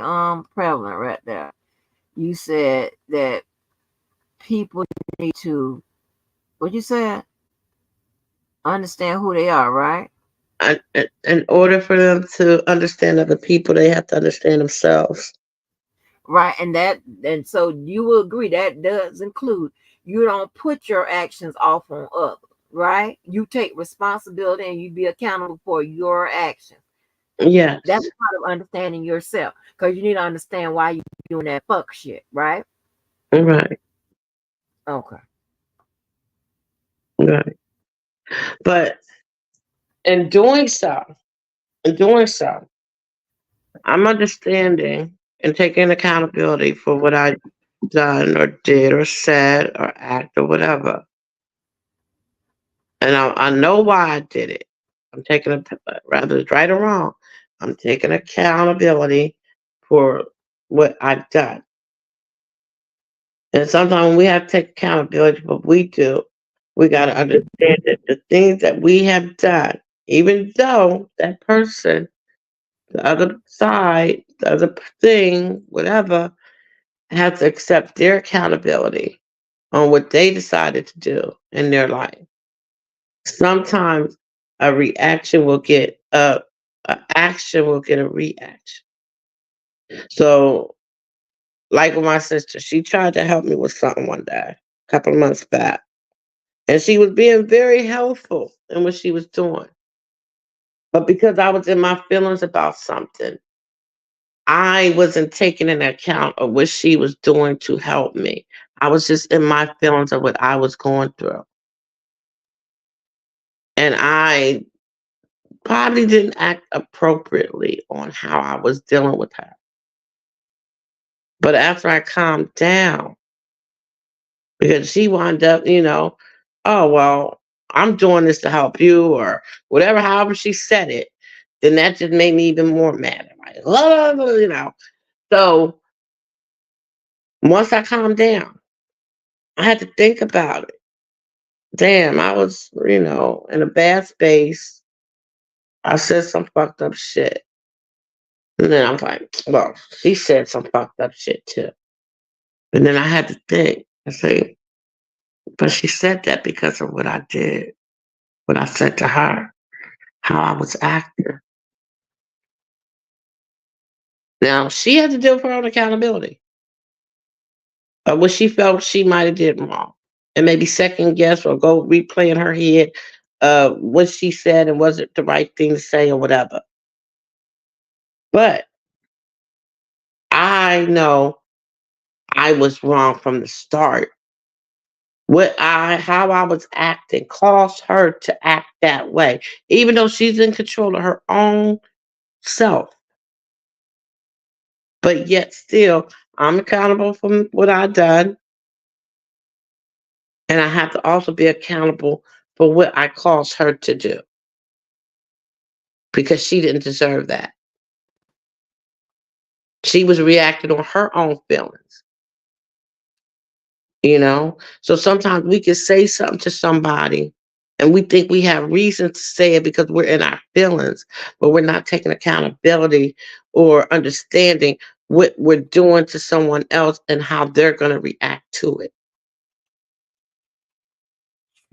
prevalent right there. You said that people need to, what you said, understand who they are, right? In order for them to understand other people, they have to understand themselves. Right, and so you will agree that does include you don't put your actions off on others, right? You take responsibility and you be accountable for your actions. That's Yes, part of understanding yourself, because you need to understand why you doing that fuck shit, right? right, Okay. right. But in doing so, in doing so, I'm understanding and taking accountability for what I done or did or said or act or whatever. And I know why I did it. I'm taking a rather it's right or wrong. I'm taking accountability for what I've done. And sometimes when we have to take accountability for what we do, we got to understand that the things that we have done, even though that person, the other side, the other thing, whatever, have to accept their accountability on what they decided to do in their life. Sometimes a reaction will get a action will get a reaction. So, like with my sister, she tried to help me with something one day, a couple of months back, and she was being very helpful in what she was doing. But because I was in my feelings about something, I wasn't taking into account of what she was doing to help me. I was just in my feelings of what I was going through. And I probably didn't act appropriately on how I was dealing with her. But after I calmed down, because she wound up, oh, well, I'm doing this to help you, or whatever, however she said it, then that just made me even more mad. Like, So once I calmed down, I had to think about it. Damn, I was, in a bad space. I said some fucked up shit. And then I'm like, well, she said some fucked up shit too. And then I had to think. I say, but she said that because of what I did, what I said to her, how I was acting. Now she had to deal with her own accountability of what she felt she might have did wrong, and maybe second guess or go replay in her head what she said and was it the right thing to say or whatever. But I know I was wrong from the start. How I was acting caused her to act that way, even though she's in control of her own self. But yet still, I'm accountable for what I done, and I have to also be accountable for what I caused her to do because she didn't deserve that. She was reacting on her own feelings. So sometimes we can say something to somebody and we think we have reason to say it because we're in our feelings, but we're not taking accountability or understanding what we're doing to someone else and how they're going to react to it.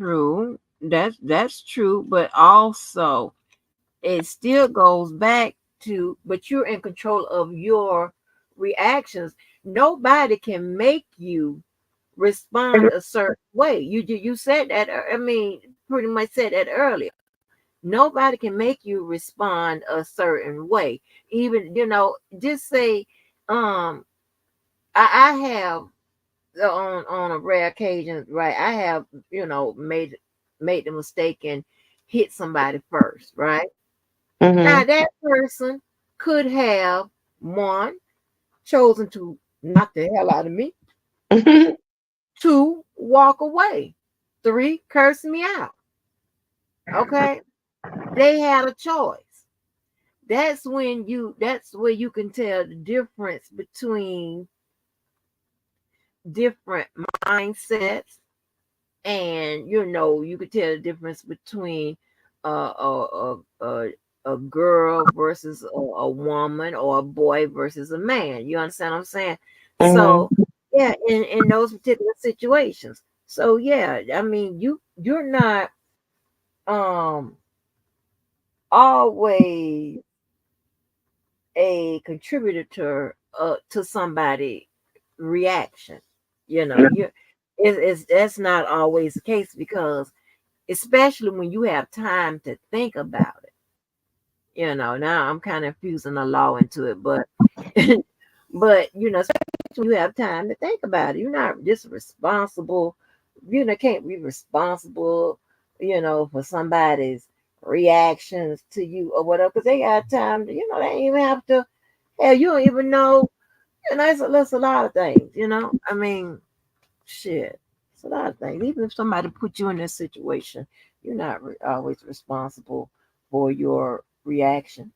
True. That's true, but also it still goes back to, but you're in control of your reactions. Nobody can make you respond a certain way. You said that. I mean, pretty much said that earlier. Nobody can make you respond a certain way. Even just say, um, I have on a rare occasion, right? I have made made the mistake and hit somebody first, right? Now Mhm. that person could have one chosen to knock the hell out of me, Mhm. two walk away, three curse me out. Okay, they had a choice. That's where you can tell the difference between different mindsets, and you could tell the difference between a girl versus a woman, or a boy versus a man. You understand what I'm saying? Mhm. So yeah, in those particular situations. So yeah, I mean, you're not um always a contributor to somebody reaction. You it's that's not always the case, because especially when you have time to think about it. Now I'm kind of infusing the law into it, but but especially when you have time to think about it, you're not just responsible. Can't be responsible, for somebody's reactions to you or whatever, because they got time to, they ain't even have to. Hell, you don't even know. That's a lot of things. I mean, shit, it's a lot of things. Even if somebody put you in this situation, you're not always responsible for your reaction.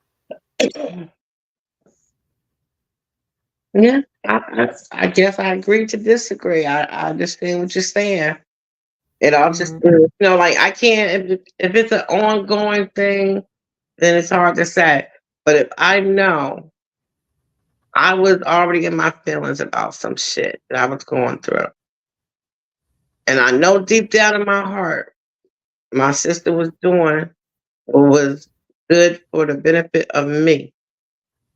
Yeah, I guess I agree to disagree. I understand what you're saying. It all just, Hmm. like I can't, if it's an ongoing thing, then it's hard to say. But if I know I was already in my feelings about some shit that I was going through, and I know deep down in my heart, my sister was doing what was good for the benefit of me.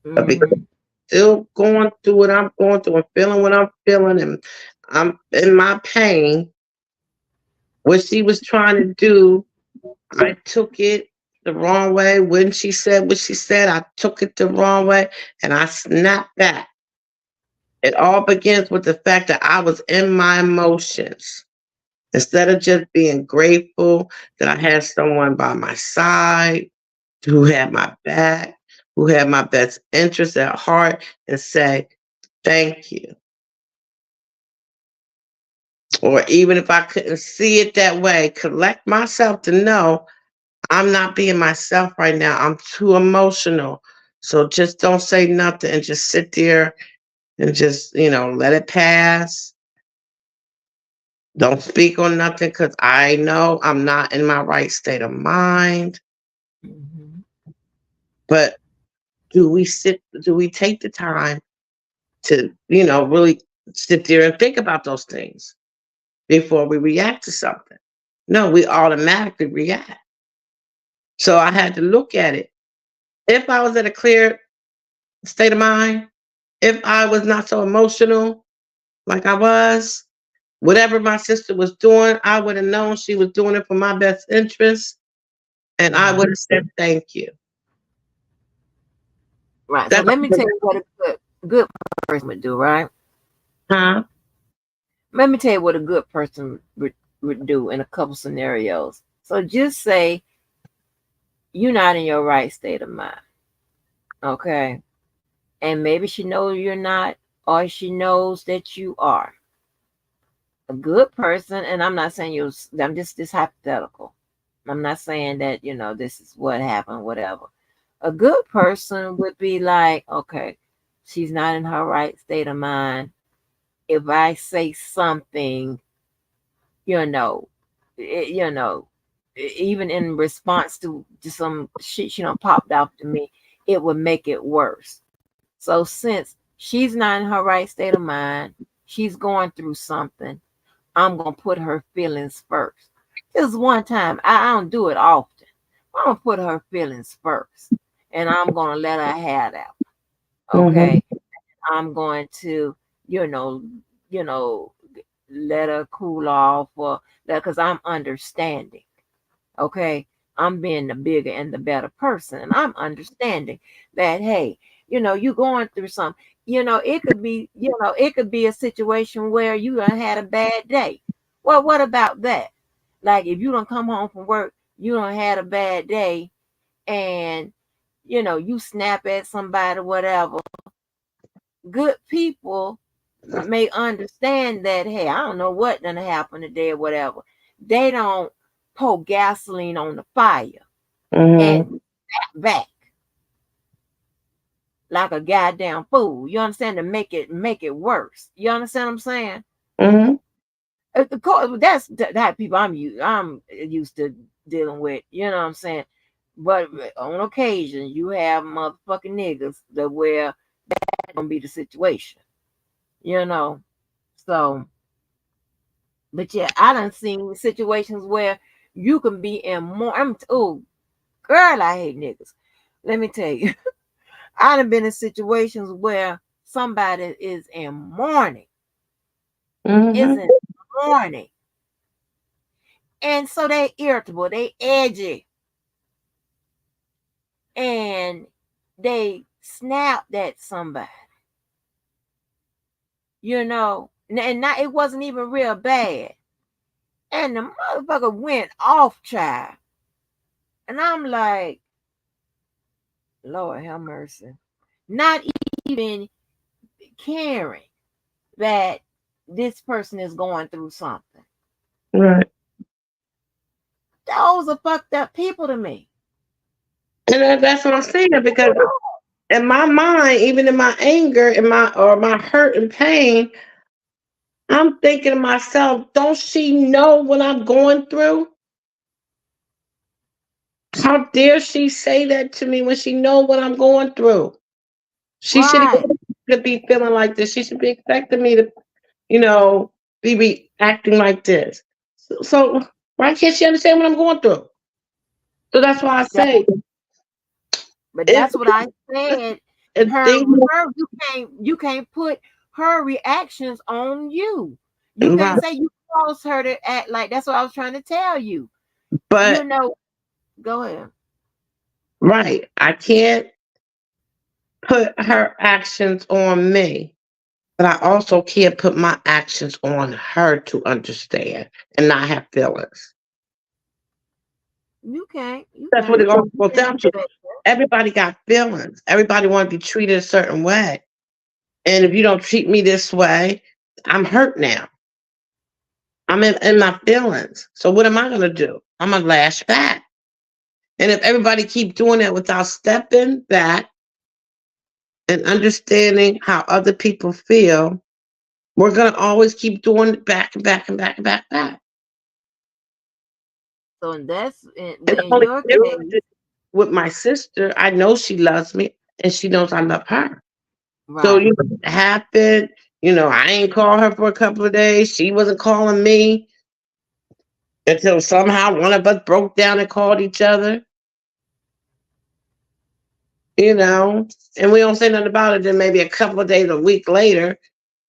But because Hmm. still going through what I'm going through and feeling what I'm feeling, and I'm in my pain, what she was trying to do, I took it the wrong way. When she said what she said, I took it the wrong way, and I snapped back. It all begins with the fact that I was in my emotions. Instead of just being grateful that I had someone by my side who had my back, who had my best interest at heart, and say, thank you. Or even if I couldn't see it that way, collect myself to know I'm not being myself right now. I'm too emotional. So just don't say nothing and just sit there and just, let it pass. Don't speak on nothing because I know I'm not in my right state of mind. Hmm. But do we take the time to, really sit there and think about those things before we react to something? No, we automatically react. So I had to look at it. If I was at a clear state of mind, if I was not so emotional like I was, whatever my sister was doing, I would have known she was doing it for my best interest, and I would Hmm. have said thank you. Right. So That's let me tell you what a good person would do. Right. huh? Let me tell you what a good person would do in a couple scenarios. So just say you're not in your right state of mind. Okay. And maybe she knows you're not, or she knows that you are a good person. And I'm not saying I'm just this hypothetical. I'm not saying that, this is what happened, whatever. A good person would be like, okay, she's not in her right state of mind. If I say something, you know, you know, even in response to just some shit popped out to me, it would make it worse. So since she's not in her right state of mind, she's going through something, I'm gonna put her feelings first. Just one time. I don't do it often. I'm gonna put her feelings first. And I'm gonna let her have that. Mm-hmm. Okay. I'm going to, you know, you know, let her cool off, or that, because I'm understanding. Okay. I'm being the bigger and the better person. And I'm understanding that, hey, you're going through something. It could be a situation where you done had a bad day. Well, what about that? Like if you don't come home from work, you don't had a bad day, and you snap at somebody, whatever. Good people may understand that. Hey, I don't know what done happened today or whatever. They don't pour gasoline on the fire and Mm-hmm. snap back like a goddamn fool. You understand? To make it worse. You understand what I'm saying? Mm-hmm. Of course, that's that people I'm used to dealing with. You know what I'm saying? But on occasion, you have motherfucking niggas that where that's gonna be the situation. You know. So, but yeah, I done seen situations where you can be in more. Oh, girl, I hate niggas. Let me tell you, I done been in situations where somebody is in mourning, is Mm-hmm. in mourning, and so they irritable, they edgy, and they snapped at somebody, and not it wasn't even real bad, and the motherfucker went off, child, and I'm like, Lord have mercy, not even caring that this person is going through something. Right. Those are fucked up people to me. And that's what I'm saying, because in my mind, even in my anger, in my hurt and pain, I'm thinking to myself, don't she know what I'm going through? How dare she say that to me when she know what I'm going through? She should Right. be feeling like this. She should be expecting me to, you know, be acting like this. So why can't she understand what I'm going through? So that's why I That, say but if that's what I said. and Her, things her, you can't put her reactions on you. You can't right, say you caused her to act like that's what I was trying to tell you. You but know, go ahead. right, I can't put her actions on me, but I also can't put my actions on her to understand and not have feelings. You can't. You That's what can't. it all You boils can't down to. expect Everybody got feelings. Everybody want to be treated a certain way. And if you don't treat me this way, I'm hurt now. I'm in my feelings. So what am I gonna do? I'm gonna lash back. And if everybody keep doing that without stepping back and understanding how other people feel, we're gonna always keep doing it back and back and back and back and back. so. And that's in, And the in only your difference case, is with my sister, I know she loves me and she knows I love her. So right? it happened. I ain't call her for a couple of days. She wasn't calling me until somehow one of us broke down and called each other. you know, and we don't say nothing about it. Then maybe a couple of days, a week later,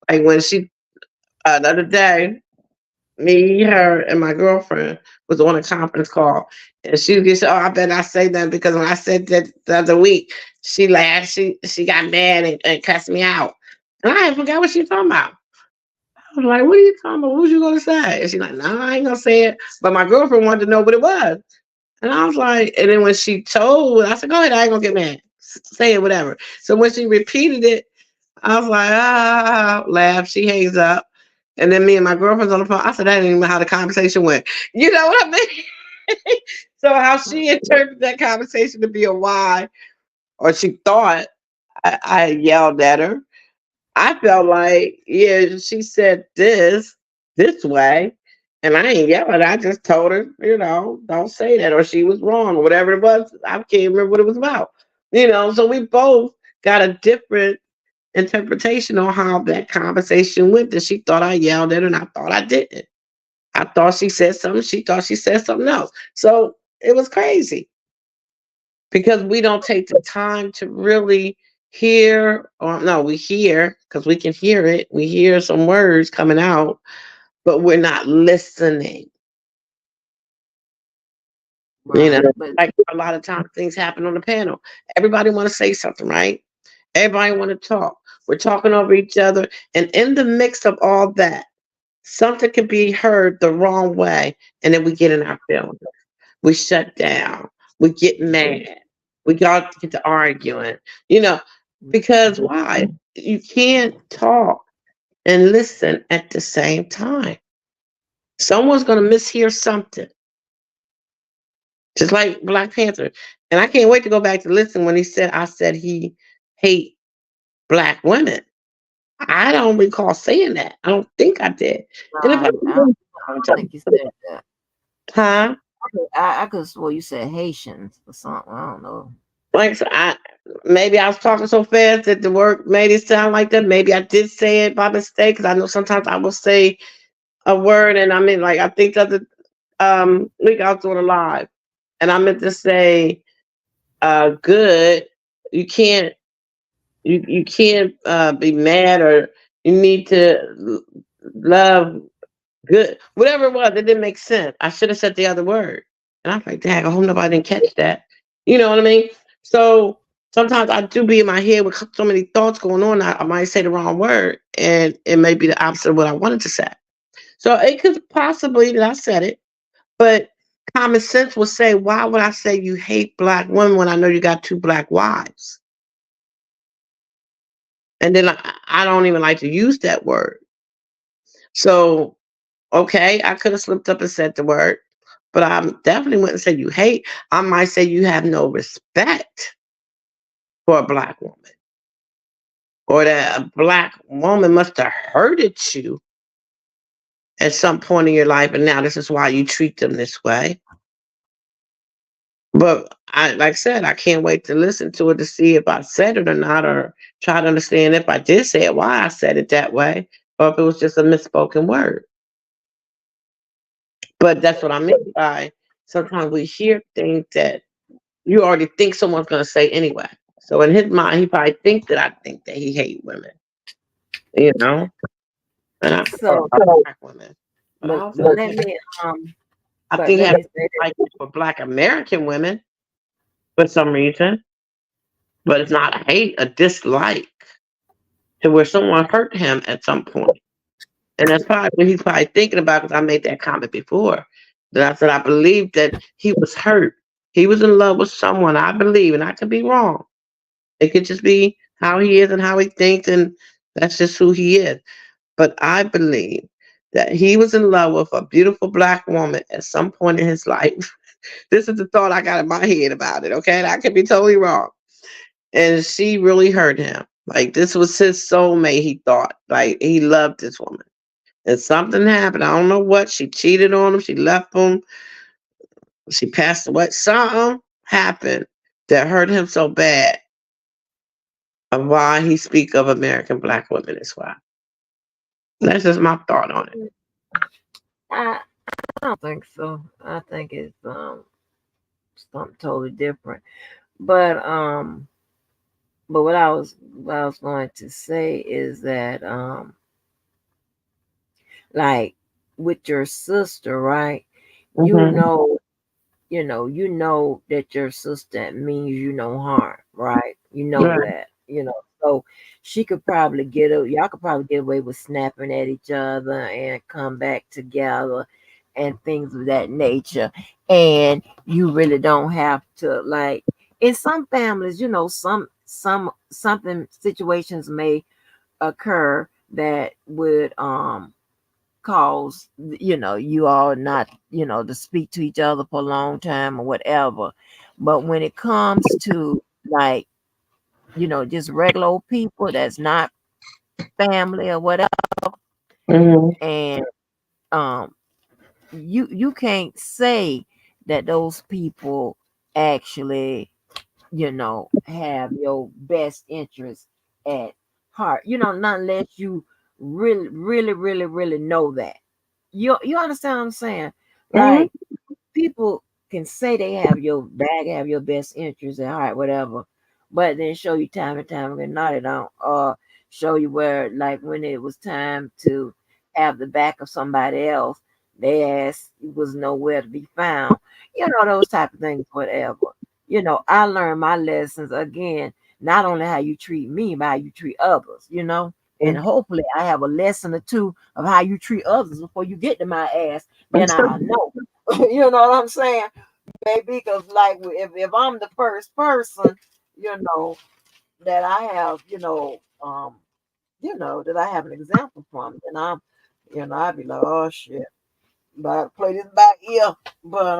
like when she, another day, me, her, and my girlfriend was on a conference call, and she gets, oh, I better not say that because when I said that the other week, she laughed, she got mad and cussed me out, and I forgot what she talking about. I was like, what are you talking about? What was you gonna say? And she's like, no, I ain't gonna say it. But my girlfriend wanted to know what it was. And I was like, and then when she told, I said, go ahead, I ain't gonna get mad. Say it, whatever. So when she repeated it, I was like, laugh. She hangs up. And then me and my girlfriend's on the phone. I said, that didn't even how the conversation went. You know what I mean? So how she interpreted that conversation to be a why, or she thought I yelled at her. I felt like, yeah, she said this way, and I ain't yelling. I just told her, don't say that, or she was wrong, or whatever it was. I can't remember what it was about. So we both got a different interpretation on how that conversation went. That she thought I yelled at her, and I thought I didn't. I thought she said something. She thought she said something else. So it was crazy because we don't take the time to really hear, or no, we hear because we can hear it. We hear some words coming out, but we're not listening. Right. But Like a lot of times things happen on the panel. Everybody want to say something, right? Everybody want to talk. We're talking over each other, and in the mix of all that, something can be heard the wrong way, and then we get in our feelings. We shut down. We get mad. We got to get to arguing. You know, because why? You can't talk and listen at the same time. Someone's gonna mishear something. Just like Black Panther. And I can't wait to go back to listen when he said I said he hate black women. I don't recall saying that. I don't think I did. And if I, I I don't think you said that. huh? I could swear you said Haitians or something. I don't know. Like so I maybe I was talking so fast that the word made it sound like that. Maybe I did say it by mistake because I know sometimes I will say a word and I mean like I think of the week I was doing a live and I meant to say good. You can't you can't be mad or you need to love good. Whatever it was, it didn't make sense. I should have said the other word. And I was like, dang, I hope nobody didn't catch that. You know what I mean? So sometimes I do be in my head with so many thoughts going on, I might say the wrong word and it may be the opposite of what I wanted to say. So it could possibly that I said it, but common sense would say, why would I say you hate black women when I know you got two black wives? And then I don't even like to use that word. So, okay, I could have slipped up and said the word, but I definitely wouldn't say you hate. I might say you have no respect for a black woman, or that a black woman must have hurted you at some point in your life, and now this is why you treat them this way. But I, like I said, I can't wait to listen to it to see if I said it or not, or try to understand if I did say it, why I said it that way, or if it was just a misspoken word. But that's what I mean by sometimes we hear things that you already think someone's going to say anyway. So in his mind, he probably thinks that I think that he hate women, you know, and I So, black women. But I but also but let think, me I but think he let has me say like for black American women for some reason, but it's not a hate, a dislike to where someone hurt him at some point. And that's probably what he's probably thinking about because I made that comment before. That I said I believe that he was hurt. He was in love with someone, I believe, and I could be wrong. It could just be how he is and how he thinks, and that's just who he is. But I believe that he was in love with a beautiful black woman at some point in his life. This is the thought I got in my head about it, okay? And I could be totally wrong. And she really hurt him. Like this was his soulmate, he thought. Like he loved this woman. And something happened. I don't know what. She cheated on him. She left him. She passed away. Something happened that hurt him so bad of why he speak of American black women as well. That's just my thought on it. I don't think so. I think it's something totally different. But what I was going to say is that like with your sister, right? You Mm-hmm. know, you know that your sister means you no harm, right? You know Right. that, So she could probably y'all could probably get away with snapping at each other and come back together and things of that nature. And you really don't have to like in some families, something situations may occur that would cause you all not to speak to each other for a long time or whatever, but when it comes to like just regular old people that's not family or whatever, Mm-hmm. and um you can't say that those people actually have your best interest at heart, not unless you really really really really know that. You understand what I'm saying? Mm-hmm. Like people can say they have your bag, have your best interest at heart, whatever, but then show you time and time again, no, they don't. Or show you where, like, when it was time to have the back of somebody else, their ass was nowhere to be found. Those type of things, whatever. I learned my lessons again, not only how you treat me, but how you treat others. And hopefully I have a lesson or two of how you treat others before you get to my ass. Then I know. You know what I'm saying? Baby, because like if I'm the first person, you know, that I have, that I have an example from, then I'd be like, oh shit, but I play this back here. But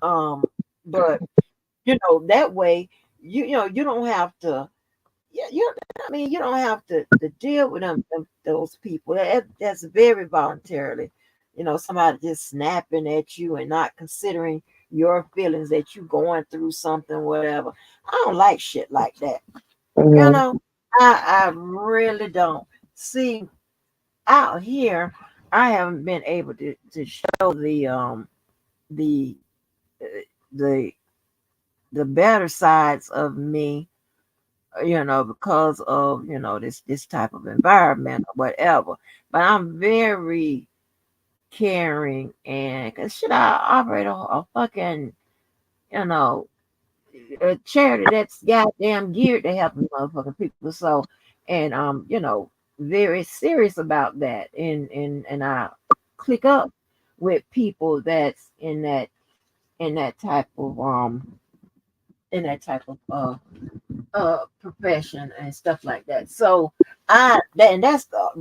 um, but that way, you don't have to. Yeah, I mean, you don't have to deal with those people. That's very voluntarily. Somebody just snapping at you and not considering your feelings that you going through something, whatever. I don't like shit like that. You Mhm. know, I really don't. See, out here, I haven't been able to show the uh, the the better sides of me, because of this type of environment or whatever. But I'm very caring, and cause should I operate a fucking you know a charity that's goddamn geared to helping motherfucking people. So, and very serious about that, and I click up with people that's in that type of in that type of profession and stuff like that. So and that's I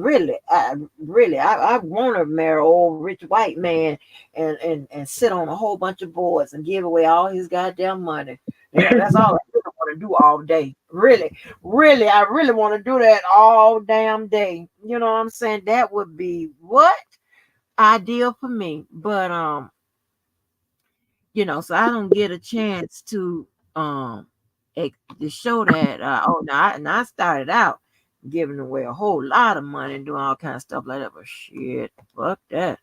want to marry an old rich white man and sit on a whole bunch of boards and give away all his goddamn money. Yeah, that's all I really want to do all day. Really, I really want to do that all damn day. You know what I'm saying? That would be what ideal for me. But so I don't get a chance um to show that I started out giving away a whole lot of money and doing all kinds of stuff like that, but shit, fuck that.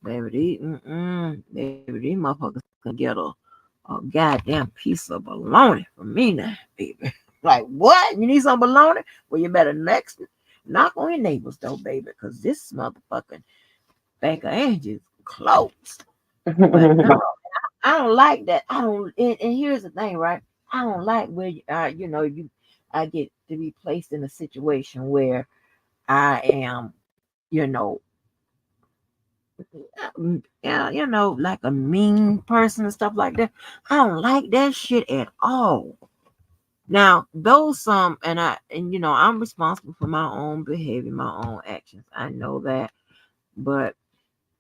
Baby, these motherfuckers can get a goddamn piece of bologna from me now, baby. Like what? You need some bologna? Well, you better next knock on your neighbor's door, baby, because this motherfucking bank of Angie's closed. But no, I don't like that. I don't. And here's the thing, right? I don't like where I get to be placed in a situation where I am, you know, yeah, like a mean person and stuff like that. I don't like that shit at all. Now, those I'm responsible for my own behavior, my own actions. I know that, but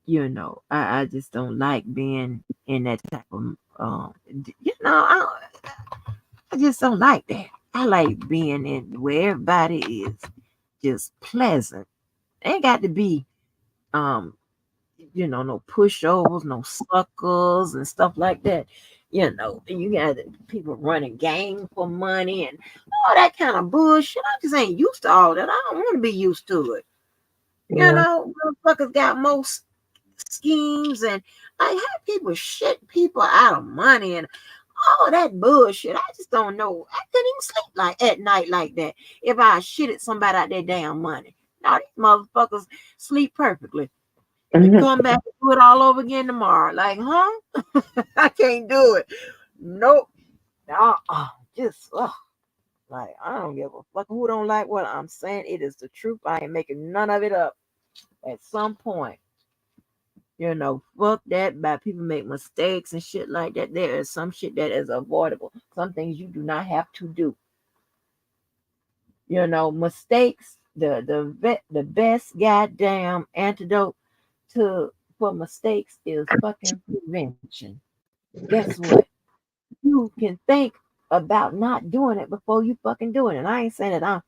I just don't like being in that type of I just don't like that. I like being in where everybody is just pleasant. Ain't got to be um no pushovers, no suckers and stuff like that. You got people running game for money and all that kind of bullshit. I just ain't used to all that. I don't want to be used to it. Yeah. Motherfuckers got most schemes and like how people shit people out of money and all that bullshit. I just don't know. I couldn't even sleep like at night like that if I shitted somebody out their damn money. Now these motherfuckers sleep perfectly and Mhm. come back and do it all over again tomorrow. Like, huh? I can't do it. Nope. Just like I don't give a fuck who don't like what I'm saying. It is the truth. I ain't making none of it up. At some point, fuck that. By people make mistakes and shit like that. There is some shit that is avoidable. Some things you do not have to do. Mistakes. The best goddamn antidote to for mistakes is fucking prevention. Guess what? You can think about not doing it before you fucking do it. And I ain't saying that I'm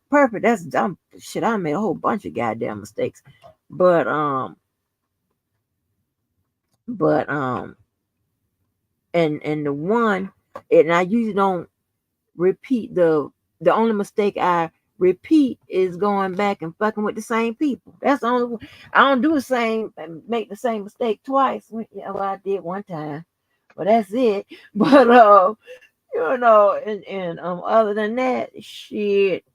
perfect. That's dumb shit. I made a whole bunch of goddamn mistakes. But but and the one and I usually don't repeat the only mistake I repeat is going back and fucking with the same people. That's the only one. I don't do the same and make the same mistake twice. Yeah, well, I did one time, but that's it. But and other than that, shit,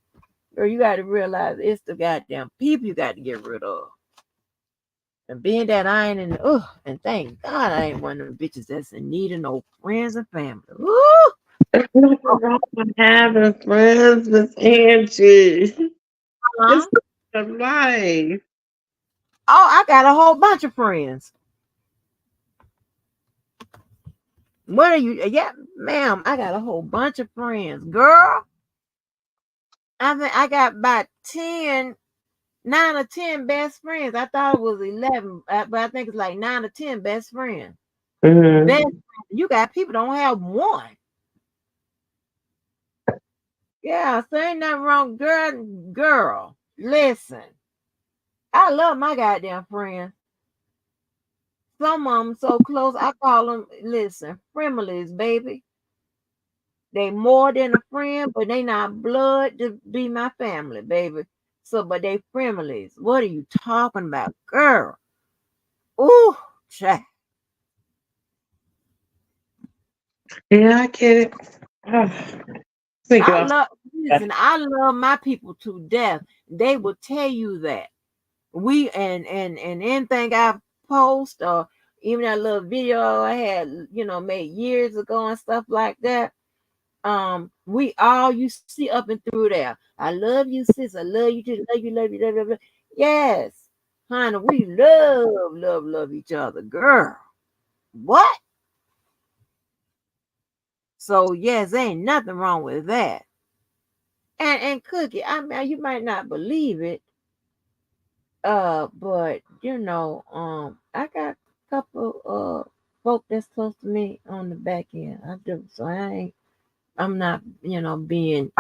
girl, you got to realize it's the goddamn people you got to get rid of. And being that I ain't in, and thank God I ain't one of them bitches that's in need of no friends and family. Ooh, There's nothing wrong with having friends with Angie. Huh? It's the life. Oh, I got a whole bunch of friends. What are you? Yeah, ma'am, I got a whole bunch of friends. Girl, I think I got about 10, 9 or 10 best friends. I thought it was 11, but I think it's like 9 or 10 best friends. Best Mm-hmm. friends. You got people don't have one. Yeah, so ain't nothing wrong, girl. Girl, listen. I love my goddamn friends. Some of them so close, I call them, listen, families, baby. They more than a friend, but they not blood to be my family, baby. So, but they families. What are you talking about, girl? Ooh, child. Yeah, I get it. Oh, think I about love, that. listen, I love my people to death. They will tell you that. We and anything I post or even that little video I had, made years ago and stuff like that. We all you see up and through there. I love you, sis. I love you too. Love you, love you. Yes, honey, we love each other, girl. What? So yes, ain't nothing wrong with that. And Cookie, I mean, you might not believe it, but I got a couple folk that's close to me on the back end. I do, so I'm not, being,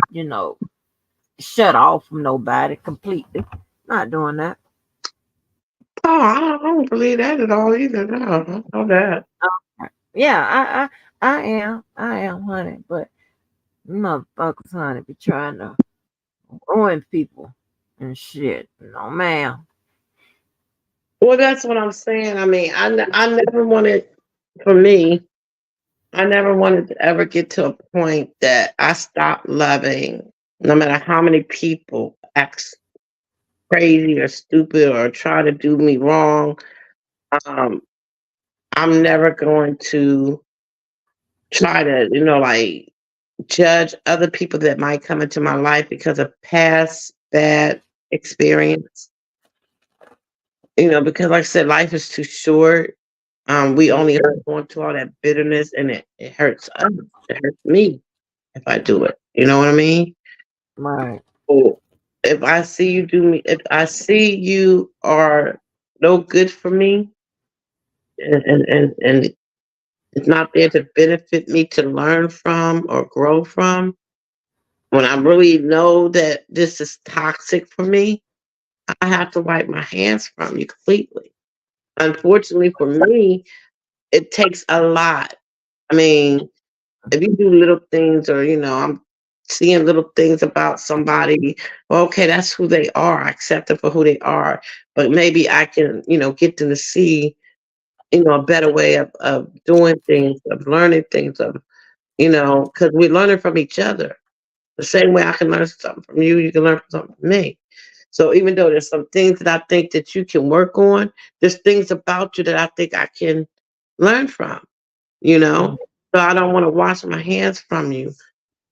shut off from nobody completely. Not doing that. Oh, I don't believe that at all either. No, I don't know that. Yeah, I am, honey. But motherfuckers, honey, be trying to ruin people and shit. No, ma'am. Well, that's what I'm saying. I mean, I never wanted, for me, I never wanted to ever get to a point that I stopped loving, no matter how many people act crazy or stupid or try to do me wrong. Um, I'm never going to try to, like judge other people that might come into my life because of past bad experience. Because like I said, life is too short. We Yeah, only hold on to all that bitterness, and it hurts us. It hurts me if I do it. You know what I mean? right. So if I see you do me, if I see you are no good for me, and it's not there to benefit me to learn from or grow from, when I really know that this is toxic for me, I have to wipe my hands from you completely. Unfortunately for me, it takes a lot. I mean, if you do little things or, I'm seeing little things about somebody, well, okay, that's who they are. I accept them for who they are. But maybe I can, get them to see, a better way of doing things, of learning things, because we're learning from each other. The same way I can learn something from you, you can learn something from me. So even though there's some things that I think that you can work on, there's things about you that I think I can learn from, you know? Mm, So I don't want to wash my hands from you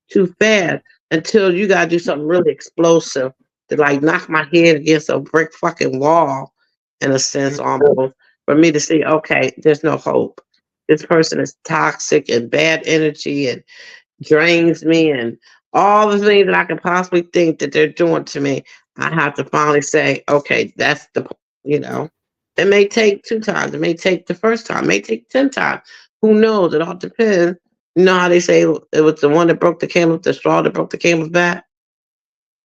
too fast until you gotta do something really explosive to like knock my head against a brick fucking wall in a sense mm, almost for me to see, okay, there's no hope. This person is toxic and bad energy and drains me and all the things that I can possibly think that they're doing to me, I have to finally say, okay, that's you know, it may take 2 times, it may take the first time, it may take 10 times. Who knows? It all depends. You know how they say it was the one that broke the straw that broke the camel's back?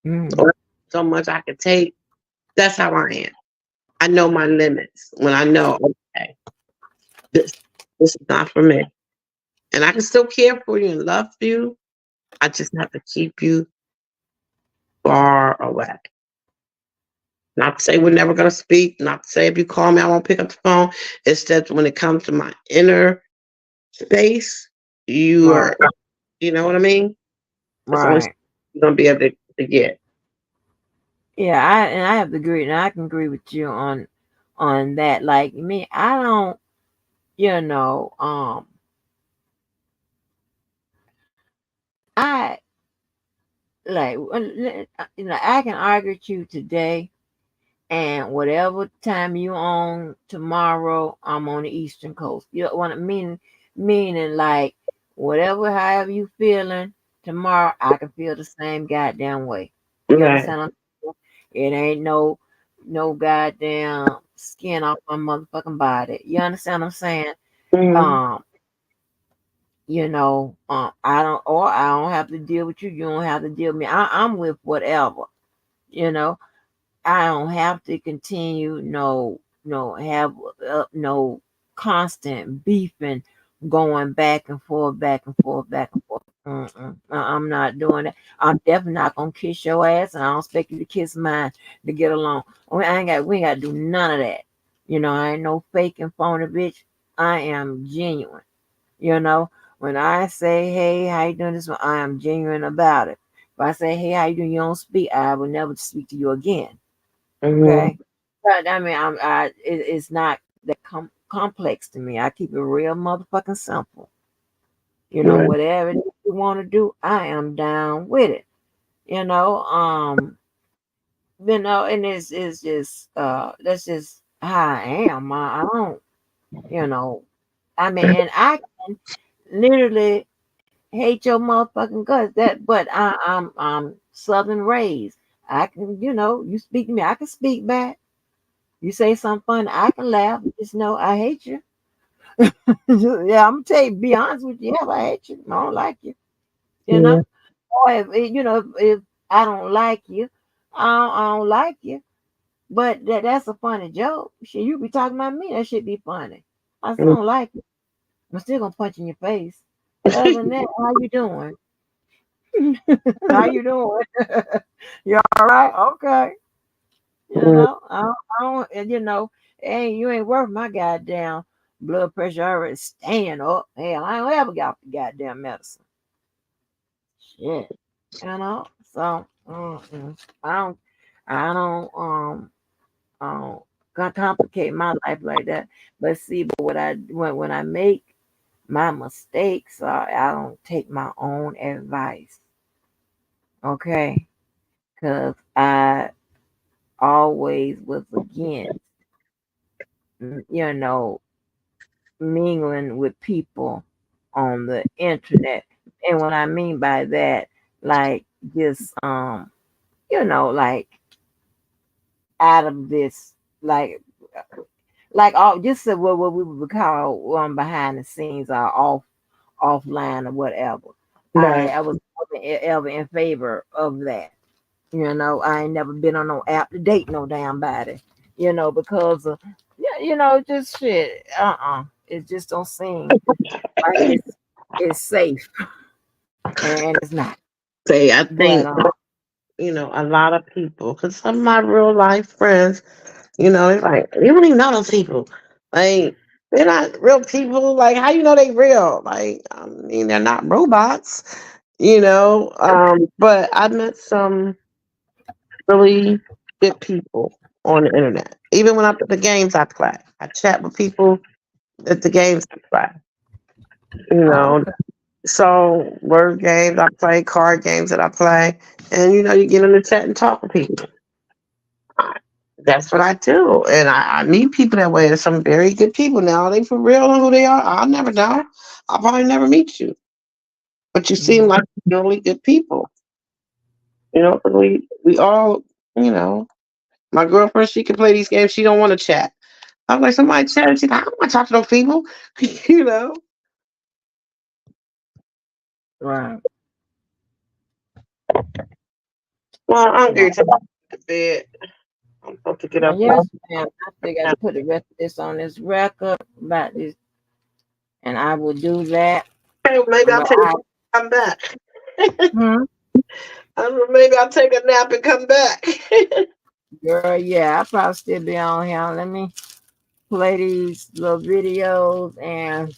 mm. Or so much I can take. That's how I am. I know my limits when I know, okay, this, this is not for me. And I can still care for you and love you. I just have to keep you far away. Not to say we're never going to speak, not to say if you call me, I won't pick up the phone. It's that when it comes to my inner space, you Right, are, you know what I mean? It's only right. you're going to be able to get. Yeah, I have to agree, and I can agree with you on that. Like me, I don't, you know, um, I like I can argue with you today, and whatever time you on tomorrow, I'm on the Eastern Coast. You know what I mean? Meaning like whatever, however you feeling tomorrow, I can feel the same goddamn way. You Right. understand? It ain't no goddamn skin off my motherfucking body. You understand what I'm saying? Mm-hmm. Um, I don't have to deal with you. You don't have to deal with me. I'm with whatever. You know, I don't have to continue have no constant beefing going back and forth, back and forth. I'm not doing that. I'm definitely not gonna kiss your ass, and I don't expect you to kiss mine to get along. We ain't got to do none of that. I ain't no fake and phony bitch. I am genuine. You know, when I say, hey, how you doing this one, I am genuine about it. If I say, hey, how you doing, you don't speak, I will never speak to you again. Mm-hmm. Okay. But I mean, it's not that complex to me. I keep it real motherfucking simple. Right. Whatever you want to do, I am down with it. You know, and it's just that's just how I am. I don't, you know, I mean, and I can literally hate your motherfucking guts. But I'm Southern raised. I can, you speak to me, I can speak back. You say something funny, I can laugh. Just know I hate you. Yeah, I'm gonna tell you, be honest with you. Yeah, I hate you. I don't like you. You Yeah. know, or if I don't like you, I don't like you. But that's a funny joke. Shit, you be talking about me. That should be funny. I still don't like you. I'm still gonna punch in your face. Other than that, how you doing? How you doing? You all right? Okay. I don't, and you ain't worth my goddamn blood pressure already staying up. Hell, I don't ever got the goddamn medicine. Shit. So I don't, I don't complicate my life like that. But see, but when I make my mistakes, I don't take my own advice. Okay, because I always was against, you know, mingling with people on the internet. And what I mean by that, like just like out of this, like all just what we would call behind the scenes or offline or whatever. Right. I was ever in favor of that. I ain't never been on no app to date no damn body. Because of yeah, just shit. It just don't seem like it's safe, and it's not. Say, I But think, a lot of people, because some of my real life friends, they're like, you don't even know those people. Like, they're not real people. Like, how you know they real? Like, I mean, they're not robots. But I met some really good people on the internet. Even when I put the games I play, I chat with people at the games I play. You know, okay, so word games I play, card games that I play, and you get in the chat and talk to people. That's what I do, and I meet people that way. There's some very good people now. Are they for real on who they are? I'll never know. I'll probably never meet you, but you seem mm, like really good people. 'Cause we all, you know, my girlfriend, she can play these games. She don't want to chat. I'm like, somebody chat. She's like, I don't want to talk to those people. you know. right. Well, I'm Well, going to bed. I'm supposed to get up. yes, ma'am. I still got to put the rest of this on this record about this, and I will do that. Hey, maybe I'll But take a come back. hmm, Maybe I'll take a nap and come back. girl, yeah, I'll probably still be on here. Let me play these little videos, and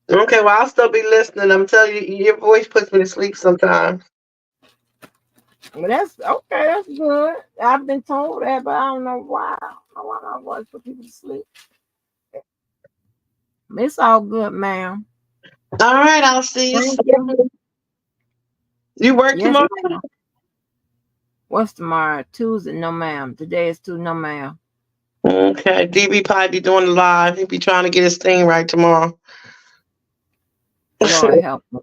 Okay, well, I'll still be listening. I'm telling you, your voice puts me to sleep sometimes. well, that's okay. That's good. I've been told that, but I don't know why. I don't know why my voice put people to sleep. It's all good, ma'am. All right, I'll see you Thank soon. you. You work Yes, tomorrow? ma'am. What's tomorrow? Tuesday? No, ma'am. Today is Tuesday. No, ma'am. Okay. DB probably be doing the live. He be trying to get his thing right tomorrow. Lord help him.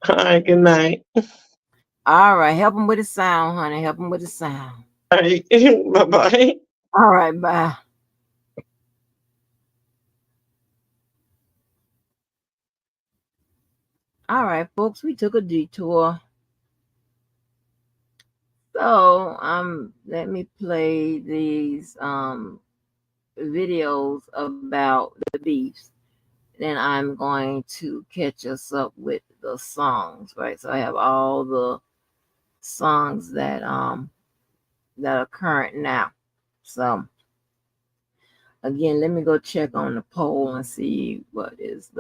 All right, good night. All right, help him with the sound, honey. Help him with the sound. All right. Bye-bye. All right, bye. All right, folks, we took a detour. So, let me play these videos about the beefs. Then I'm going to catch us up with the songs, right? So I have all the songs that are current now. So again, let me go check on the poll and see what is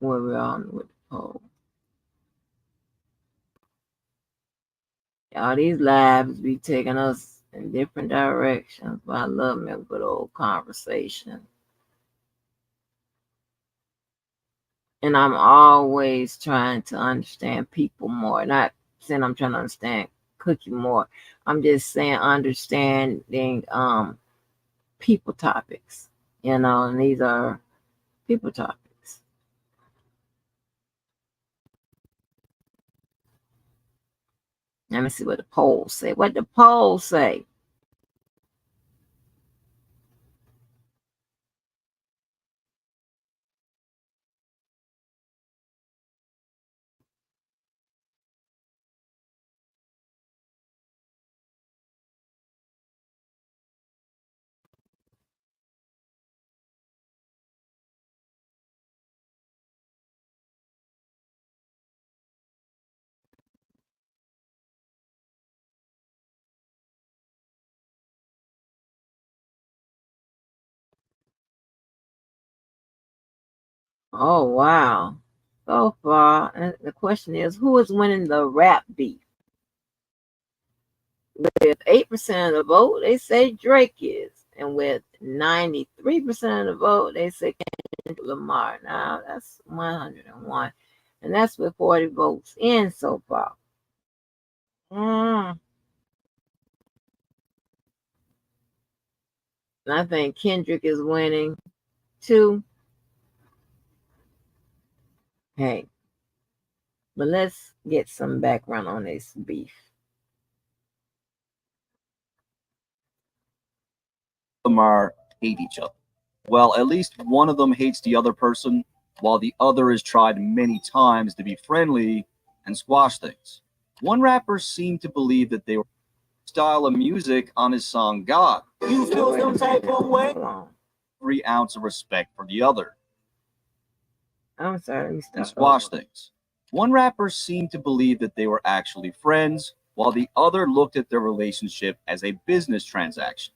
where we're on with the poll. All these lives be taking us in different directions, but I love me a good old conversation. And I'm always trying to understand people more. Not saying I'm trying to understand Cookie more. I'm just saying understanding people topics. And these are people topics. Let me see what the polls say. What the polls say? Oh wow. So far, and the question is, who is winning the rap beef? With 8% of the vote, they say Drake is. And with 93% of the vote, they say Kendrick Lamar. Now, that's 101. And that's with 40 votes in so far. And I think Kendrick is winning too. Hey, but let's get some background on this beef. Lamar hate each other. Well, at least one of them hates the other person, while the other has tried many times to be friendly and squash things. One rapper seemed to believe that they were style of music on his song God. You feel some type of way. 3 ounce of respect for the other. I'm sorry, let me stop. And squash things. One rapper seemed to believe that they were actually friends, while the other looked at their relationship as a business transaction.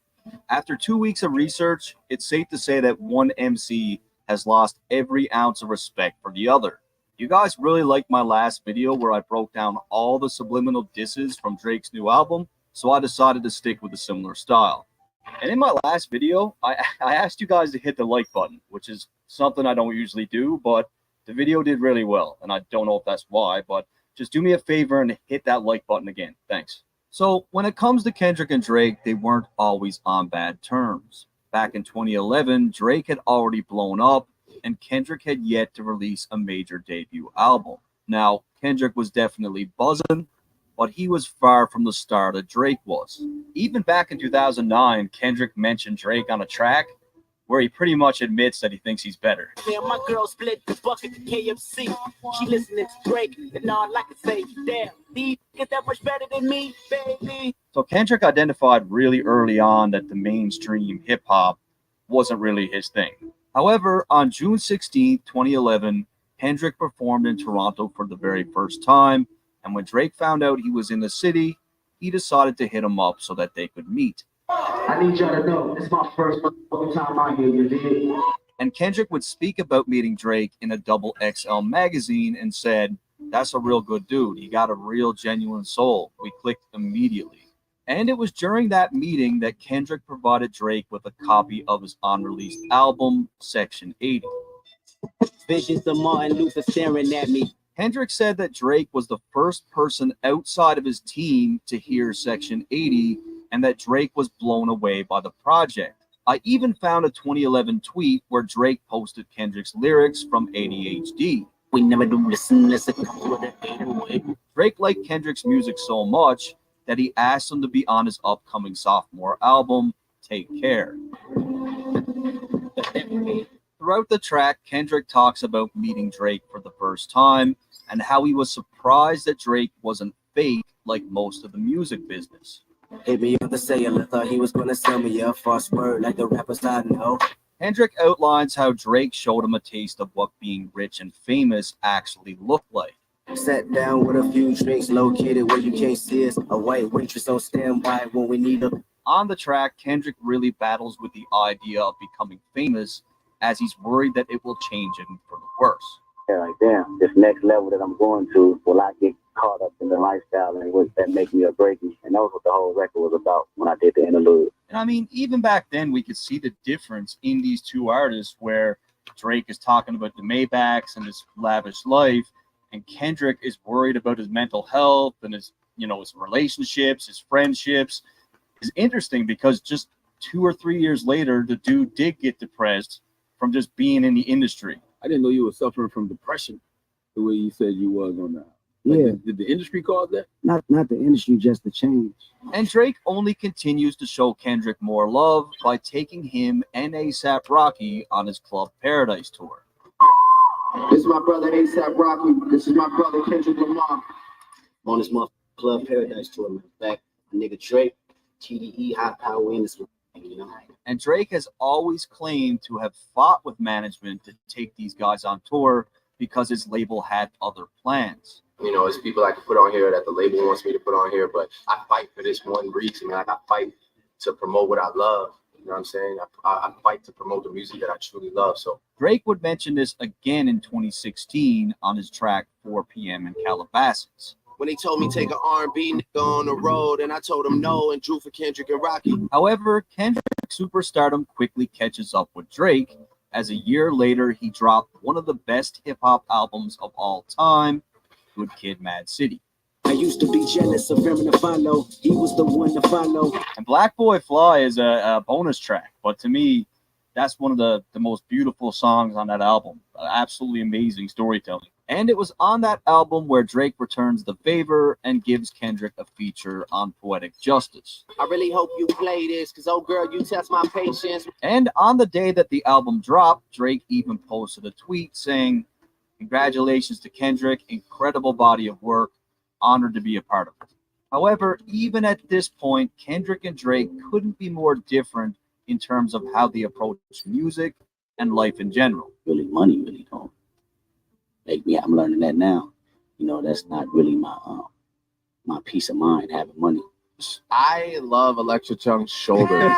After 2 weeks of research, it's safe to say that one MC has lost every ounce of respect for the other. You guys really liked my last video where I broke down all the subliminal disses from Drake's new album, so I decided to stick with a similar style. And in my last video, I asked you guys to hit the like button, which is something I don't usually do, but the video did really well, and I don't know if that's why, but just do me a favor and hit that like button again. Thanks. So when it comes to Kendrick and Drake, they weren't always on bad terms. Back in 2011, Drake had already blown up, and Kendrick had yet to release a major debut album. Now, Kendrick was definitely buzzing, but he was far from the star that Drake was. Even back in 2009, Kendrick mentioned Drake on a track where he pretty much admits that he thinks he's better. Damn, my girl split the bucket to KFC. She listening to Drake, and all I can say, damn, these get that much better than me, baby. So Kendrick identified really early on that the mainstream hip hop wasn't really his thing. However, on June 16, 2011, Kendrick performed in Toronto for the very first time, and when Drake found out he was in the city, he decided to hit him up so that they could meet. I need y'all to know, this is my first time out here, you dig? And Kendrick would speak about meeting Drake in a double XL magazine and said, "That's a real good dude. He got a real genuine soul. We clicked immediately." And it was during that meeting that Kendrick provided Drake with a copy of his unreleased album, Section 80. Visions of Martin Luther staring at me. Kendrick said that Drake was the first person outside of his team to hear Section 80 and that Drake was blown away by the project. I even found a 2011 tweet where Drake posted Kendrick's lyrics from ADHD. We never do listen unless it comes with an 808. Drake liked Kendrick's music so much that he asked him to be on his upcoming sophomore album, Take Care. Throughout the track, Kendrick talks about meeting Drake for the first time and how he was surprised that Drake wasn't fake like most of the music business. Hit me on the cellular, thought he was gonna sell me a false word like the rappers I know. Kendrick outlines how Drake showed him a taste of what being rich and famous actually looked like. Sat down with a few drinks located where you can't see us. A white waitress on standby when we need her. On the track, Kendrick really battles with the idea of becoming famous as he's worried that it will change him for the worse. Yeah, like, damn, this next level that I'm going to, will I get caught up in the lifestyle and what that make me or break me? And that was what the whole record was about when I did the interlude. And I mean, even back then, we could see the difference in these two artists where Drake is talking about the Maybachs and his lavish life, and Kendrick is worried about his mental health and his, his relationships, his friendships. It's interesting because just 2 or 3 years later, the dude did get depressed from just being in the industry. I didn't know you were suffering from depression the way you said you was on that. Like, did the industry cause that? Not the industry, just the change. And Drake only continues to show Kendrick more love by taking him and A$AP Rocky on his Club Paradise tour. This is my brother A$AP Rocky. This is my brother Kendrick Lamar. On this motherfucking Club Paradise tour, man. Back, my nigga Drake, TDE, high power in this, And Drake has always claimed to have fought with management to take these guys on tour because his label had other plans. It's people I can put on here that the label wants me to put on here, but I fight for this one reason, man. I fight to promote what I love. You know what I'm saying? I fight to promote the music that I truly love. So Drake would mention this again in 2016 on his track 4 p.m. in Calabasas. When they told me take an R&B nigga on the road, and I told them no and drew for Kendrick and Rocky. However, Kendrick's superstardom quickly catches up with Drake, as a year later he dropped one of the best hip-hop albums of all time, Good Kid, Mad City. I used to be jealous of him to follow. He was the one to follow. And Black Boy Fly is a bonus track, but to me, that's one of the most beautiful songs on that album. Absolutely amazing storytelling. And it was on that album where Drake returns the favor and gives Kendrick a feature on Poetic Justice. I really hope you play this, because, oh girl, you test my patience. And on the day that the album dropped, Drake even posted a tweet saying, "Congratulations to Kendrick, incredible body of work, honored to be a part of it." However, even at this point, Kendrick and Drake couldn't be more different in terms of how they approach music and life in general. Really, money really don't make me. I'm learning that now. That's not really my peace of mind, having money. I love Electra Chung's shoulders.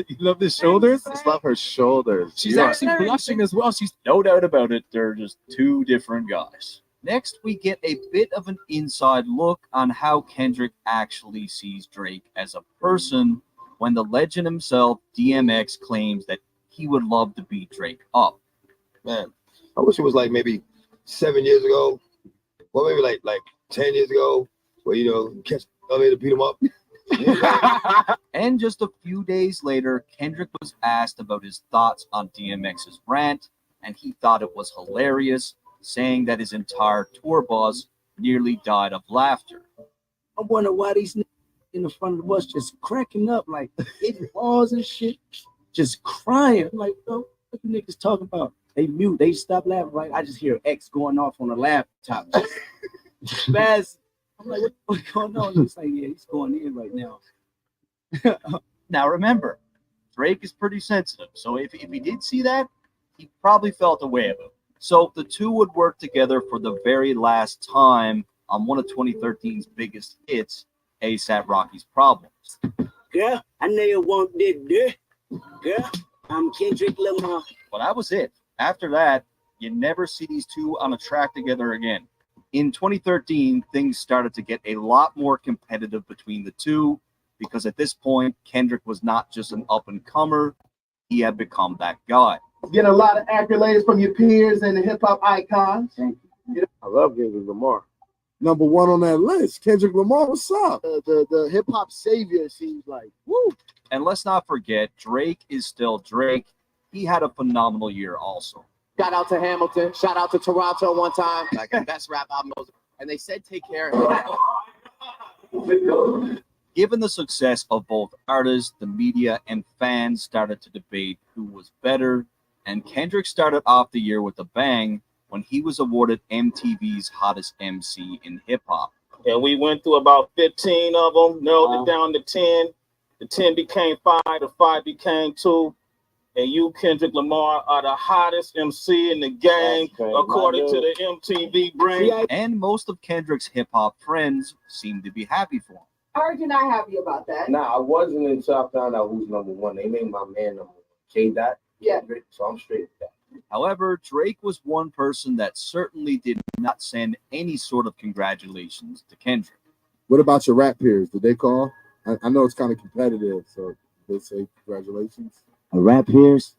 You love the shoulders? I just love her shoulders. She's actually blushing as well. She's no doubt about it. They're just two different guys. Next, we get a bit of an inside look on how Kendrick actually sees Drake as a person when the legend himself, DMX, claims that he would love to beat Drake up. Man, I wish it was like maybe 7 years ago, or maybe like 10 years ago, where, catch me to beat him up. And just a few days later, Kendrick was asked about his thoughts on DMX's rant, and he thought it was hilarious, saying that his entire tour bus nearly died of laughter. I wonder why these niggas in the front of the bus just cracking up, like hitting balls and shit, just crying. I'm like, oh, what you niggas talking about? They mute, they stop laughing. Right? I just hear X going off on the laptop. Fast. I'm like, what's going on? He's like, yeah, he's going in right now. Now remember, Drake is pretty sensitive, so if he did see that, he probably felt a way about it. So the two would work together for the very last time on one of 2013's biggest hits, A$AP Rocky's Problems. Girl, I know you want this. Girl, I'm Kendrick Lamar. Well, that was it. After that, you never see these two on a track together again. In 2013, things started to get a lot more competitive between the two, because at this point, Kendrick was not just an up-and-comer, he had become that guy. Getting a lot of accolades from your peers and the hip-hop icons. I love Kendrick Lamar. Number one on that list, Kendrick Lamar, what's up? The hip-hop savior seems like, woo. And let's not forget, Drake is still Drake. He had a phenomenal year also. Shout out to Hamilton. Shout out to Toronto one time. Like the best rap album. And they said take care. Given the success of both artists, the media and fans started to debate who was better, and Kendrick started off the year with a bang when he was awarded MTV's hottest MC in hip-hop. And we went through about 15 of them, narrowed it down to 10. The 10 became 5, the 5 became 2. And you, Kendrick Lamar, are the hottest MC in the game, according to the MTV brain. And most of Kendrick's hip-hop friends seem to be happy for him. I heard you're not happy about that. Nah, I wasn't until I found out who's number one. They made my man number one. K-Dot. Yeah. So I'm straight with that. However, Drake was one person that certainly did not send any sort of congratulations to Kendrick. What about your rap peers? Did they call? I know it's kind of competitive, so they say congratulations. A rap peers,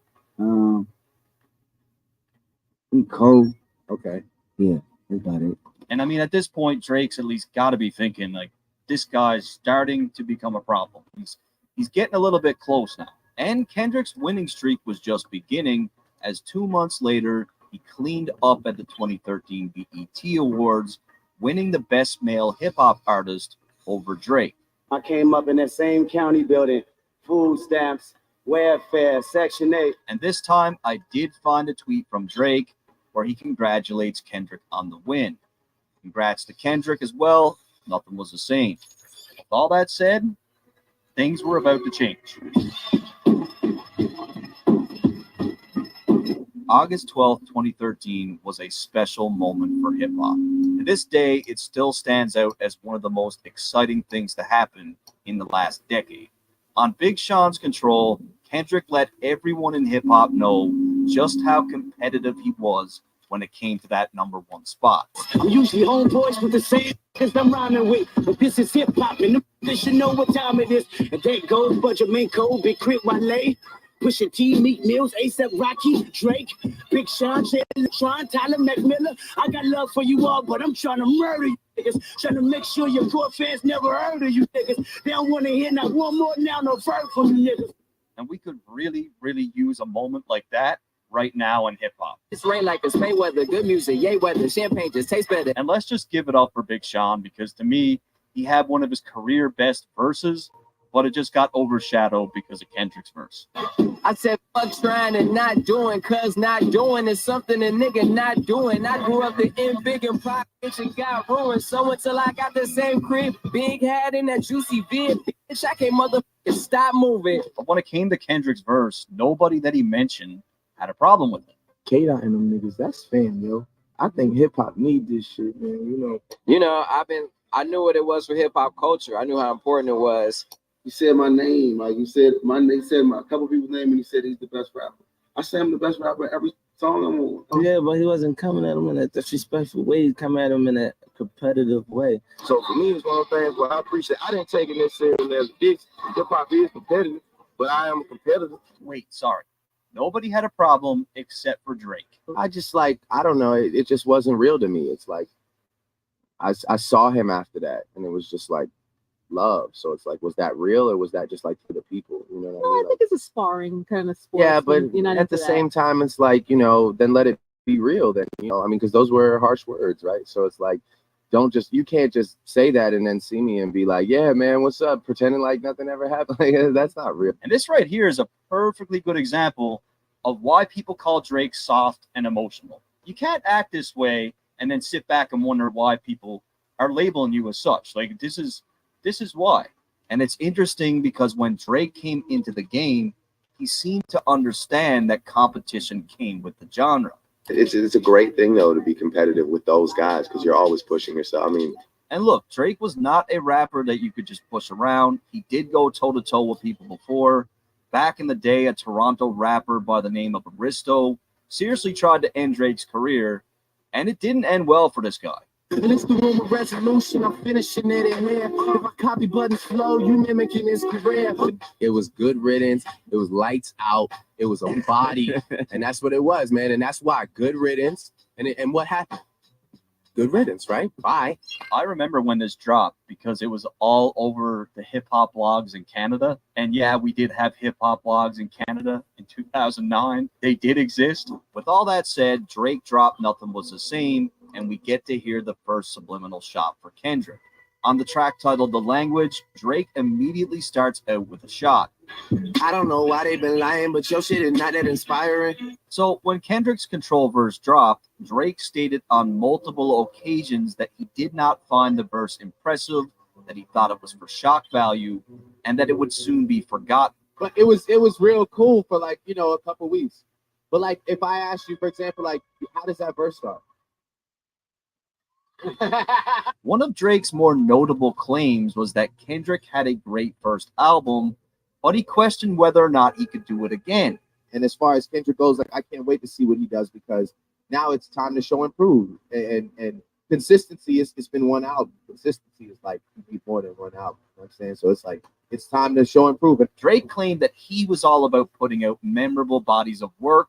he cold. Okay. Yeah, that's about it. And I mean, at this point, Drake's at least got to be thinking, like, this guy's starting to become a problem. He's getting a little bit close now. And Kendrick's winning streak was just beginning, as 2 months later, he cleaned up at the 2013 BET Awards, winning the Best Male Hip-Hop Artist over Drake. I came up in that same county building, food stamps, welfare, Section 8. And this time, I did find a tweet from Drake where he congratulates Kendrick on the win. Congrats to Kendrick as well. Nothing was the same. With all that said, things were about to change. August 12th, 2013 was a special moment for hip-hop. To this day, it still stands out as one of the most exciting things to happen in the last decade. On Big Sean's Control, Kendrick let everyone in hip-hop know just how competitive he was when it came to that number one spot. I'm usually homeboys with the same as I'm rhyming with, but this is hip hop and they should know what time it is. And there goes Budget Big Crit Wale, Pusha T, Meek Mills, A$AP Rocky, Drake, Big Sean, Jay Electron, Tyler McMillan. I got love for you all, but I'm trying to murder you niggas. Trying to make sure your core fans never heard of you niggas. They don't want to hear not one more now, no verb from you niggas. And we could really, really use a moment like that right now in hip-hop. It's rain like it's Mayweather, good music, yay weather, champagne just tastes better. And let's just give it up for Big Sean, because to me, he had one of his career best verses, but it just got overshadowed because of Kendrick's verse. I said, fuck trying and not doing, cause not doing is something a nigga not doing. I grew up in big and pockets and got ruined. So until I got the same crib, big hat in that juicy vid, bitch, I can't motherfucking stop moving. But when it came to Kendrick's verse, nobody that he mentioned had a problem with it. K-Dot and them niggas, that's fam, yo. I think hip-hop need this shit, man, I knew what it was for hip-hop culture. I knew how important it was. You said my name, like you said my name, said a couple people's name, and he said he's the best rapper. I say I'm the best rapper every song I'm on. Yeah, but he wasn't coming at him in a disrespectful way. He come at him in a competitive way. So for me, it's one of the things where I appreciate. I didn't take it necessarily as big. Hip-hop is competitive, but I am a competitor. Wait, sorry. Nobody had a problem except for Drake. I just I don't know. It just wasn't real to me. It's like, I saw him after that, and it was just like love. So it's like, was that real, or was that just like for the people? You know what I mean? I think it's a sparring kind of sport. Yeah, but at the same time, it's like, then let it be real. Then, because those were harsh words, right? So it's like, you can't just say that and then see me and be like, yeah, man, what's up? Pretending like nothing ever happened. Like, that's not real. And this right here is a perfectly good example of why people call Drake soft and emotional. You can't act this way and then sit back and wonder why people are labeling you as such. Like, this is why. And it's interesting because when Drake came into the game, he seemed to understand that competition came with the genre. It's a great thing, though, to be competitive with those guys, because you're always pushing yourself. I mean, and look, Drake was not a rapper that you could just push around. He did go toe-to-toe with people before. Back in the day, a Toronto rapper by the name of Nesto seriously tried to end Drake's career, and it didn't end well for this guy. And it's the room of resolution. I'm finishing it in here. If I copy buttons slow, you mimicking his career. It was good riddance. It was lights out. It was a body. And that's what it was, man. And that's why good riddance. And what happened? Good riddance, right? Bye. I remember when this dropped because it was all over the hip hop blogs in Canada. And yeah, we did have hip hop blogs in Canada in 2009. They did exist. With all that said, Drake dropped Nothing Was the Same, and we get to hear the first subliminal shot for Kendrick. On the track titled The Language, Drake immediately starts out with a shot. I don't know why they've been lying, but your shit is not that inspiring. So when Kendrick's Control verse dropped, Drake stated on multiple occasions that he did not find the verse impressive, that he thought it was for shock value, and that it would soon be forgotten. But it was real cool for like, you know, a couple weeks. But like if I asked you, for example, like how does that verse start? One of Drake's more notable claims was that Kendrick had a great first album, but he questioned whether or not he could do it again. And as far as Kendrick goes, like I can't wait to see what he does because now it's time to show and prove. And consistency it's been one album. Consistency is like you need more than one album. You know what I'm saying? So it's like it's time to show and prove. And Drake claimed that he was all about putting out memorable bodies of work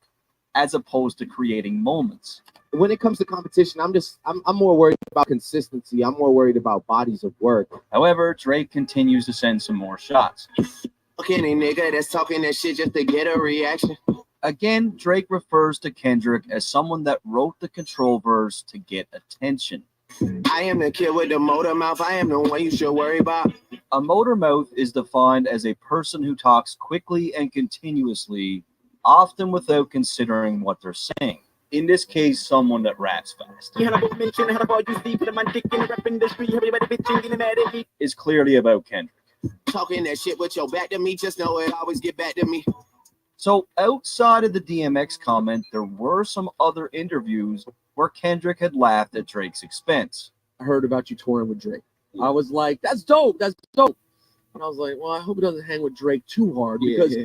as opposed to creating moments. When it comes to competition, I'm more worried about consistency. I'm more worried about bodies of work. However, Drake continues to send some more shots. Okay, any nigga that's talking that shit just to get a reaction. Again, Drake refers to Kendrick as someone that wrote the Control verse to get attention. I am the kid with the motor mouth. I am the one you should worry about. A motor mouth is defined as a person who talks quickly and continuously, often without considering what they're saying. In this case, someone that raps fast. Is clearly about Kendrick. Talking that shit with your back to me, just know it always get back to me. So outside of the DMX comment, there were some other interviews where Kendrick had laughed at Drake's expense. I heard about you touring with Drake. I was like, that's dope. That's dope. And I was like, well, I hope he doesn't hang with Drake too hard because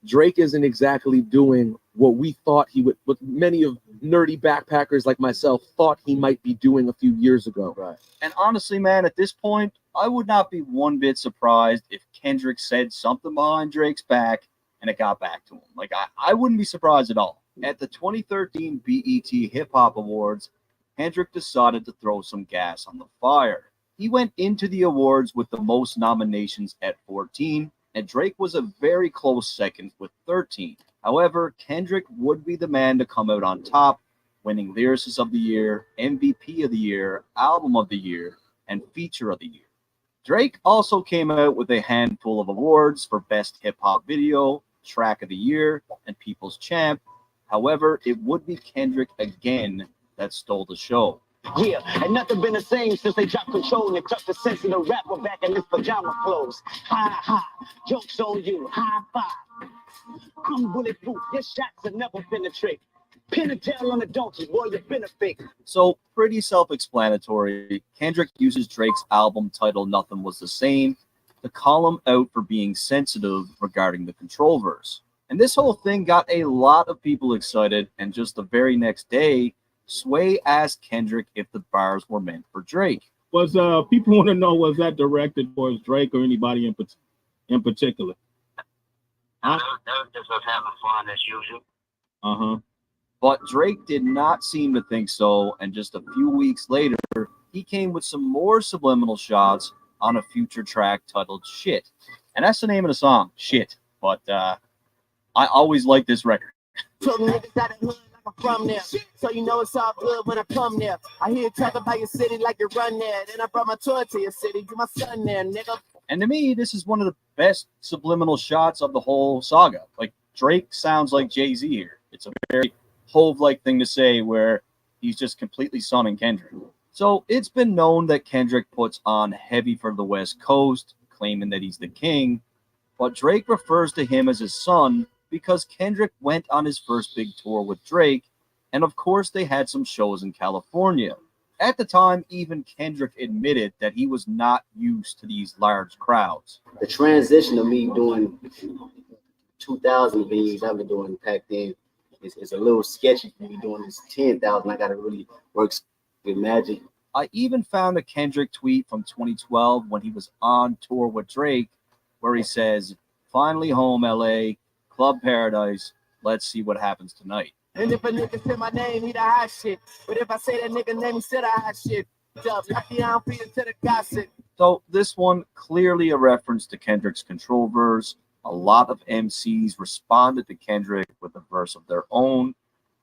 Drake isn't exactly doing what we thought he would, what many of nerdy backpackers like myself thought he might be doing a few years ago. Right. And honestly, man, at this point, I would not be one bit surprised if Kendrick said something behind Drake's back and it got back to him. Like, I wouldn't be surprised at all. At the 2013 BET Hip Hop Awards, Kendrick decided to throw some gas on the fire. He went into the awards with the most nominations at 14, and Drake was a very close second with 13. However, Kendrick would be the man to come out on top, winning Lyricist of the Year, MVP of the Year, Album of the Year, and Feature of the Year. Drake also came out with a handful of awards for Best Hip Hop Video, Track of the Year, and People's Champ. However, it would be Kendrick again that stole the show. Yeah, and nothing been the same since they dropped Control and they tucked the sense of the rapper back in his pajama clothes. Ha ha, joke's on you, high five. I'm bulletproof, your shots have never penetrate. Pin a tail on a donkey, boy, you've been a fake. So, pretty self-explanatory. Kendrick uses Drake's album title Nothing Was the Same to call him out for being sensitive regarding the Control verse. And this whole thing got a lot of people excited, and just the very next day, Sway asked Kendrick if the bars were meant for Drake. Was people want to know, was that directed towards Drake or anybody in particular? Huh? They're just having fun as usual. But Drake did not seem to think so, and just a few weeks later, he came with some more subliminal shots on a future track titled Shit. And that's the name of the song, Shit. But I always like this record. From there, so you know it's all good when I come there. I hear you talk about your city like you run there. Then I brought my tour to your city, do my son there, nigga. And to me, this is one of the best subliminal shots of the whole saga. Like, Drake sounds like Jay-Z here. It's a very Hove-like thing to say where he's just completely sonning Kendrick. So it's been known that Kendrick puts on heavy for the West Coast, claiming that he's the king. But Drake refers to him as his son because Kendrick went on his first big tour with Drake, and of course they had some shows in California. At the time, even Kendrick admitted that he was not used to these large crowds. The transition of me doing 2,000 venues I've been doing back then is a little sketchy for me doing this 10,000. I got to really work with magic. I even found a Kendrick tweet from 2012 when he was on tour with Drake, where he says, "Finally home, LA, Club Paradise. Let's see what happens tonight." And if a nigga say my name, he the hot shit. But if I say that nigga name, he said the hot shit. Lucky I don't feed into the gossip. So this one clearly a reference to Kendrick's Control verse. A lot of MCs responded to Kendrick with a verse of their own.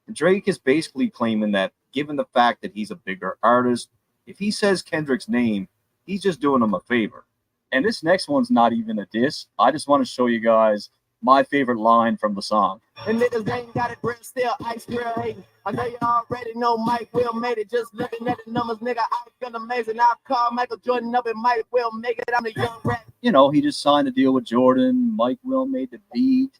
And Drake is basically claiming that given the fact that he's a bigger artist, if he says Kendrick's name, he's just doing him a favor. And this next one's not even a diss. I just want to show you guys my favorite line from the song. And niggas ain't got it real still, ice real hating. I know you already know Mike Will made it. Just looking at the numbers, nigga, I feel amazing. I'll call Michael Jordan up and Mike Will make it. I'm the young rat. You know, he just signed a deal with Jordan. Mike Will made the beat.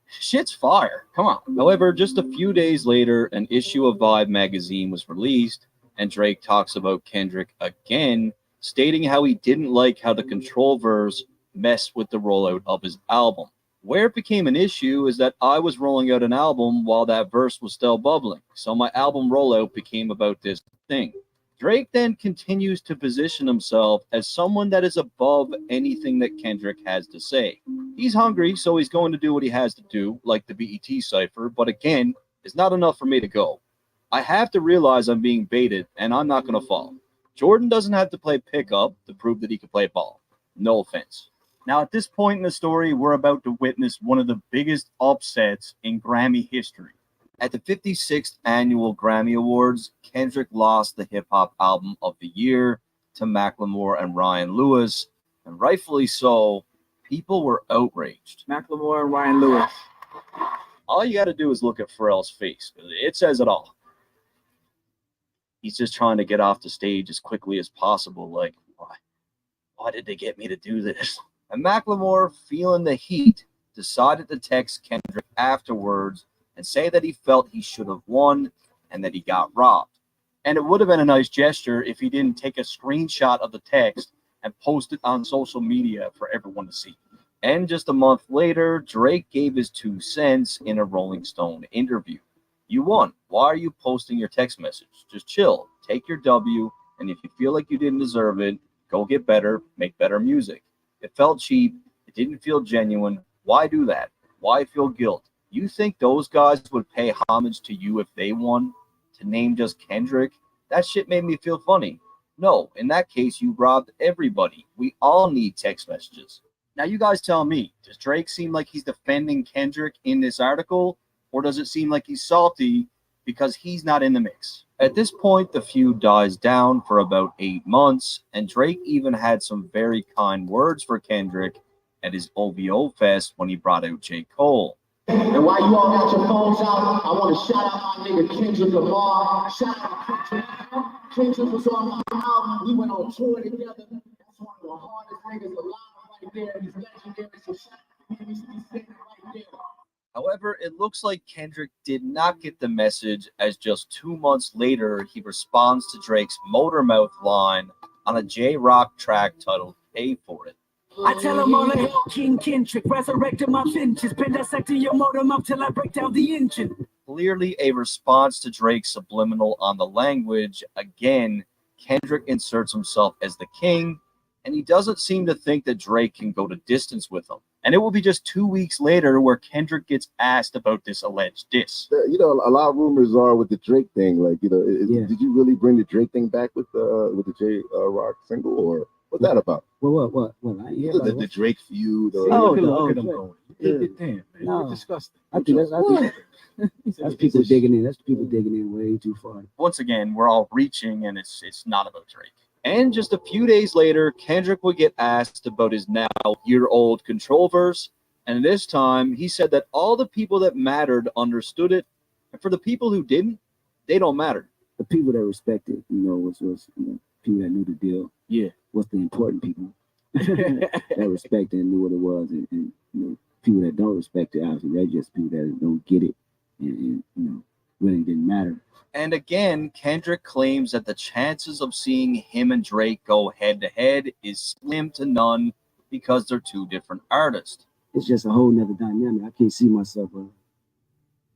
Shit's fire. Come on. However, just a few days later, an issue of Vibe magazine was released, and Drake talks about Kendrick again, stating how he didn't like how the Control verse messed with the rollout of his album. Where it became an issue is that I was rolling out an album while that verse was still bubbling, so my album rollout became about this thing. Drake then continues to position himself as someone that is above anything that Kendrick has to say. He's hungry, so he's going to do what he has to do, like the BET cypher, but again, it's not enough for me to go. I have to realize I'm being baited, and I'm not going to fall. Jordan doesn't have to play pickup to prove that he can play ball. No offense. Now, at this point in the story, we're about to witness one of the biggest upsets in Grammy history. At the 56th Annual Grammy Awards, Kendrick lost the Hip Hop Album of the Year to Macklemore and Ryan Lewis, and rightfully so. People were outraged. Macklemore and Ryan Lewis. All you got to do is look at Pharrell's face. It says it all. He's just trying to get off the stage as quickly as possible. Like, why did they get me to do this? And Macklemore, feeling the heat, decided to text Kendrick afterwards and say that he felt he should have won and that he got robbed. And it would have been a nice gesture if he didn't take a screenshot of the text and post it on social media for everyone to see. And just a month later, Drake gave his 2 cents in a Rolling Stone interview. You won. Why are you posting your text message? Just chill. Take your W, and if you feel like you didn't deserve it, go get better, make better music. It felt cheap. It didn't feel genuine. Why do that? Why feel guilt? You think those guys would pay homage to you if they won? To name just Kendrick? That shit made me feel funny. No, in that case, you robbed everybody. We all need text messages. Now, you guys tell me, does Drake seem like he's defending Kendrick in this article? Or does it seem like he's salty because he's not in the mix? At this point, the feud dies down for about 8 months, and Drake even had some very kind words for Kendrick at his OVO Fest when he brought out J. Cole. And while you all got your phones out, I want to shout out my nigga Kendrick Lamar. Shout out to Kendrick. Kendrick was on my album. We went on tour together. That's one of the hardest niggas alive right there. He's legendary. So shout out to him. He's sitting right there. However, it looks like Kendrick did not get the message, as just 2 months later, he responds to Drake's Motormouth line on a J-Rock track titled Pay For It. I tell him all the King Kendrick, resurrected my finches, been dissecting your motormouth till I break down the engine. Clearly a response to Drake's subliminal on the language. Again, Kendrick inserts himself as the king, and he doesn't seem to think that Drake can go to distance with him. And it will be just 2 weeks later where Kendrick gets asked about this alleged diss. You know, a lot of rumors are with the Drake thing. Like, you know, did you really bring the Drake thing back with the J Rock single, or what's that about? What? I hear about The Drake feud. look at them going. Damn, man, disgusting. I think that's people digging in. That's people digging in way too far. Once again, we're all reaching, and it's not about Drake. And just a few days later, Kendrick would get asked about his now year-old Control verse, and this time he said that all the people that mattered understood it, and for the people who didn't, they don't matter. The people that respected, was people that knew the deal. Yeah, what's the important people that respected and knew what it was, and people that don't respect it, obviously they're just people that don't get it, and really didn't matter. And again, Kendrick claims that the chances of seeing him and Drake go head-to-head is slim to none because they're two different artists. It's just a whole nother dynamic. I can't see myself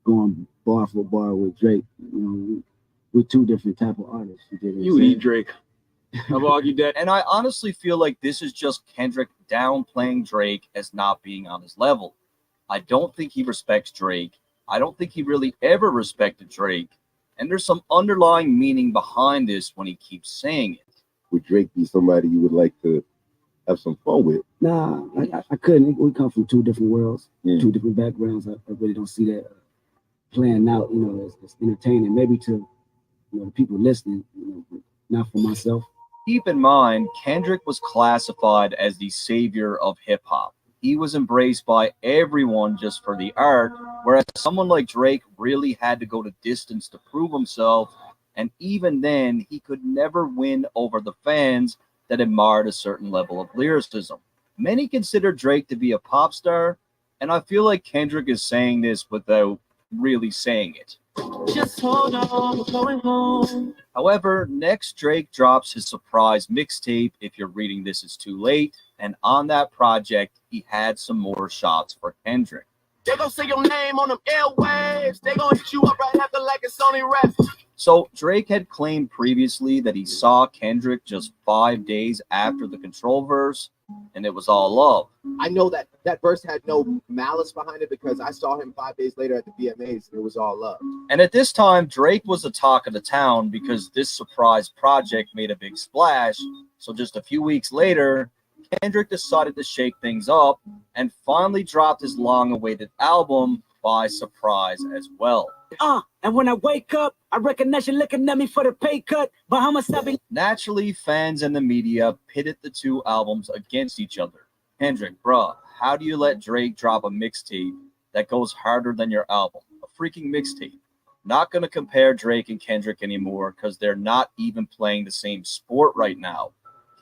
going bar for bar with Drake. We we're two different type of artists. You dig what I'm You would saying? eat Drake. I've argued that. And I honestly feel like this is just Kendrick downplaying Drake as not being on his level. I don't think he respects Drake. I don't think he really ever respected Drake. And there's some underlying meaning behind this when he keeps saying it. Would Drake be somebody you would like to have some fun with? Nah, I couldn't. We come from two different worlds, Yeah. two different backgrounds. I really don't see that playing out, as entertaining. Maybe to, the people listening, but not for myself. Keep in mind, Kendrick was classified as the savior of hip hop. He was embraced by everyone just for the art, whereas someone like Drake really had to go to distance to prove himself, and even then, he could never win over the fans that admired a certain level of lyricism. Many consider Drake to be a pop star, and I feel like Kendrick is saying this without really saying it. Just hold on, we're going home. However, next Drake drops his surprise mixtape, If You're Reading This It's Too Late, and on that project, he had some more shots for Kendrick. They gon' say your name on them airwaves. They gon' hit you up right after like it's only rap. So Drake had claimed previously that he saw Kendrick just 5 days after the Control verse, and it was all love. I know that verse had no malice behind it because I saw him 5 days later at the VMAs and it was all love. And at this time, Drake was the talk of the town because this surprise project made a big splash. So just a few weeks later, Kendrick decided to shake things up and finally dropped his long-awaited album by surprise as well. And when I wake up, I recognize you looking at me for the pay cut. Bahamas, I be Naturally, fans and the media pitted the two albums against each other. Kendrick, bruh, how do you let Drake drop a mixtape that goes harder than your album? A freaking mixtape. Not going to compare Drake and Kendrick anymore because they're not even playing the same sport right now.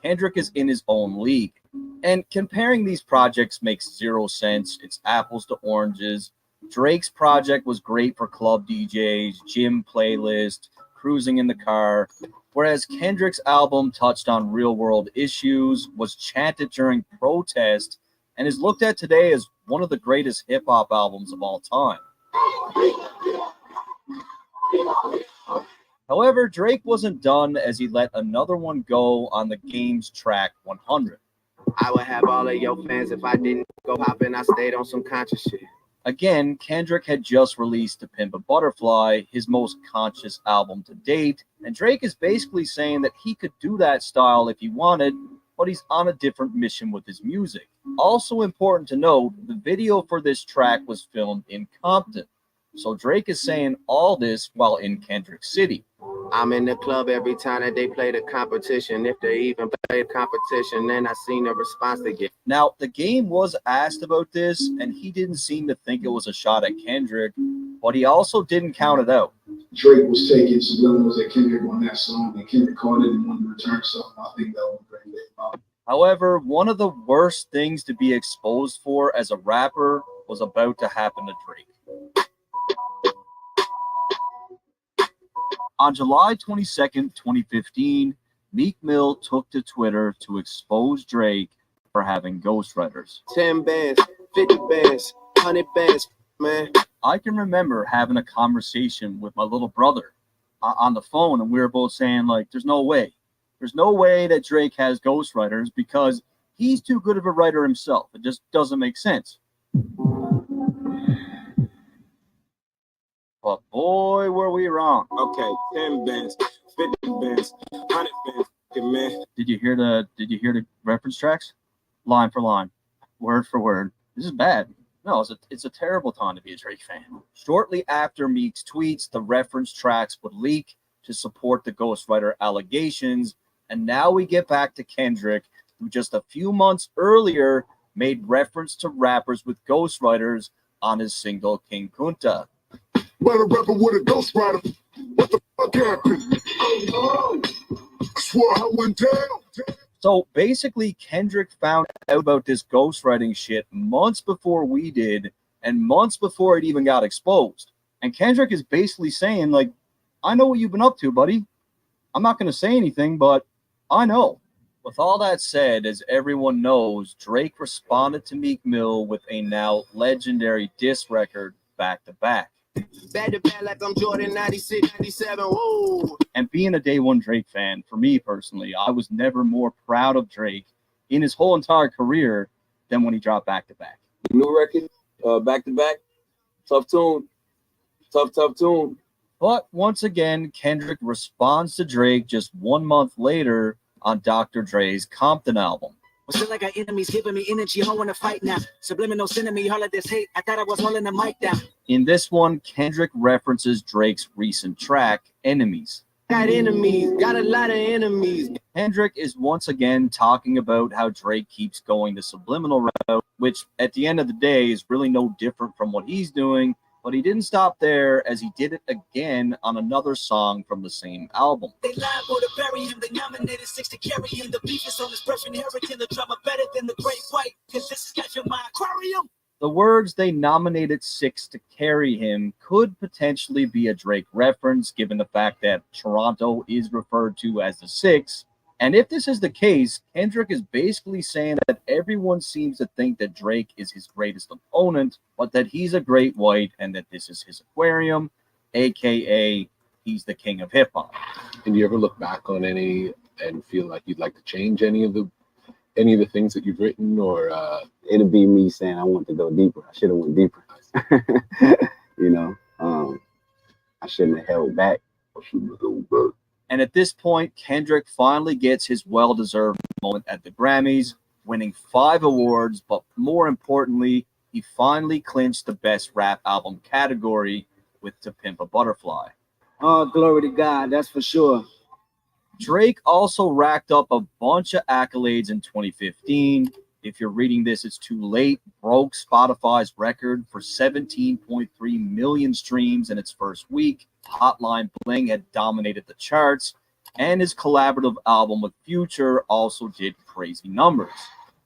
Kendrick is in his own league. And comparing these projects makes zero sense. It's apples to oranges. Drake's project was great for club DJs, gym playlist, cruising in the car, whereas Kendrick's album touched on real-world issues, was chanted during protest, and is looked at today as one of the greatest hip-hop albums of all time. However, Drake wasn't done as he let another one go on the game's track 100. I would have all of your fans if I didn't go hopping. I stayed on some conscious shit. Again, Kendrick had just released To Pimp a Butterfly, his most conscious album to date, and Drake is basically saying that he could do that style if he wanted, but he's on a different mission with his music. Also important to note, the video for this track was filmed in Compton. So Drake is saying all this while in Kendrick City. I'm in the club every time that they play the competition. If they even play the competition, then I seen the response they get. Now, the game was asked about this, and he didn't seem to think it was a shot at Kendrick, but he also didn't count it out. Drake was taking subliminals at Kendrick on that song, and Kendrick called it and wanted to return something. I think that was great. However, one of the worst things to be exposed for as a rapper was about to happen to Drake. On July 22nd, 2015, Meek Mill took to Twitter to expose Drake for having ghostwriters. 10 bands, 50 bands, 100 bands, man. I can remember having a conversation with my little brother on the phone, and we were both saying, like, there's no way. There's no way that Drake has ghostwriters because he's too good of a writer himself. It just doesn't make sense. But boy, were we wrong. Okay, 10 bands, 50 bands, 100 bands, man. Did you hear the reference tracks? Line for line, word for word. This is bad. No, it's a terrible time to be a Drake fan. Shortly after Meek's tweets, the reference tracks would leak to support the ghostwriter allegations, and now we get back to Kendrick, who just a few months earlier made reference to rappers with ghostwriters on his single King Kunta. But a rapper with a ghostwriter. What the fuck happened? Oh, no. Swore I went down. So basically, Kendrick found out about this ghostwriting shit months before we did, and months before it even got exposed. And Kendrick is basically saying, like, I know what you've been up to, buddy. I'm not going to say anything, but I know. With all that said, as everyone knows, Drake responded to Meek Mill with a now legendary diss record back to back. Bad to bad like I'm Jordan 96, 97. Woo! And being a day one Drake fan, for me personally, I was never more proud of Drake in his whole entire career than when he dropped back to back. New record, back to back. Tough tune. Tough tune. But once again, Kendrick responds to Drake just 1 month later on Dr. Dre's Compton album. Well, still I got enemies giving me energy, I wanna fight now. Subliminal sending me all of this hate. I thought I was holding the mic down. In this one, Kendrick references Drake's recent track, Enemies. Got enemies, got a lot of enemies. Kendrick is once again talking about how Drake keeps going the subliminal route, which at the end of the day is really no different from what he's doing, but he didn't stop there as he did it again on another song from the same album. They liable to bury him, they nominated 6 to carry him. The beef is on his breath, inheriting the drama better than the great white, cause this has got your mind aquarium. The words "they nominated 6 to carry him" could potentially be a Drake reference, given the fact that Toronto is referred to as the Six. And if this is the case, Kendrick is basically saying that everyone seems to think that Drake is his greatest opponent, but that he's a great white and that this is his aquarium, aka he's the king of hip hop. And you ever look back on any and feel like you'd like to change any of the things that you've written, or it'll be me saying I want to go deeper. I should have went deeper. You know, I shouldn't have held back. And at this point, Kendrick finally gets his well-deserved moment at the Grammys, winning 5 awards, but more importantly, he finally clinched the Best Rap Album category with To Pimp a Butterfly. Oh, glory to God, that's for sure. Drake also racked up a bunch of accolades in 2015. If you're reading this, it's too late. Broke Spotify's record for 17.3 million streams in its first week. Hotline Bling had dominated the charts, and his collaborative album with Future also did crazy numbers.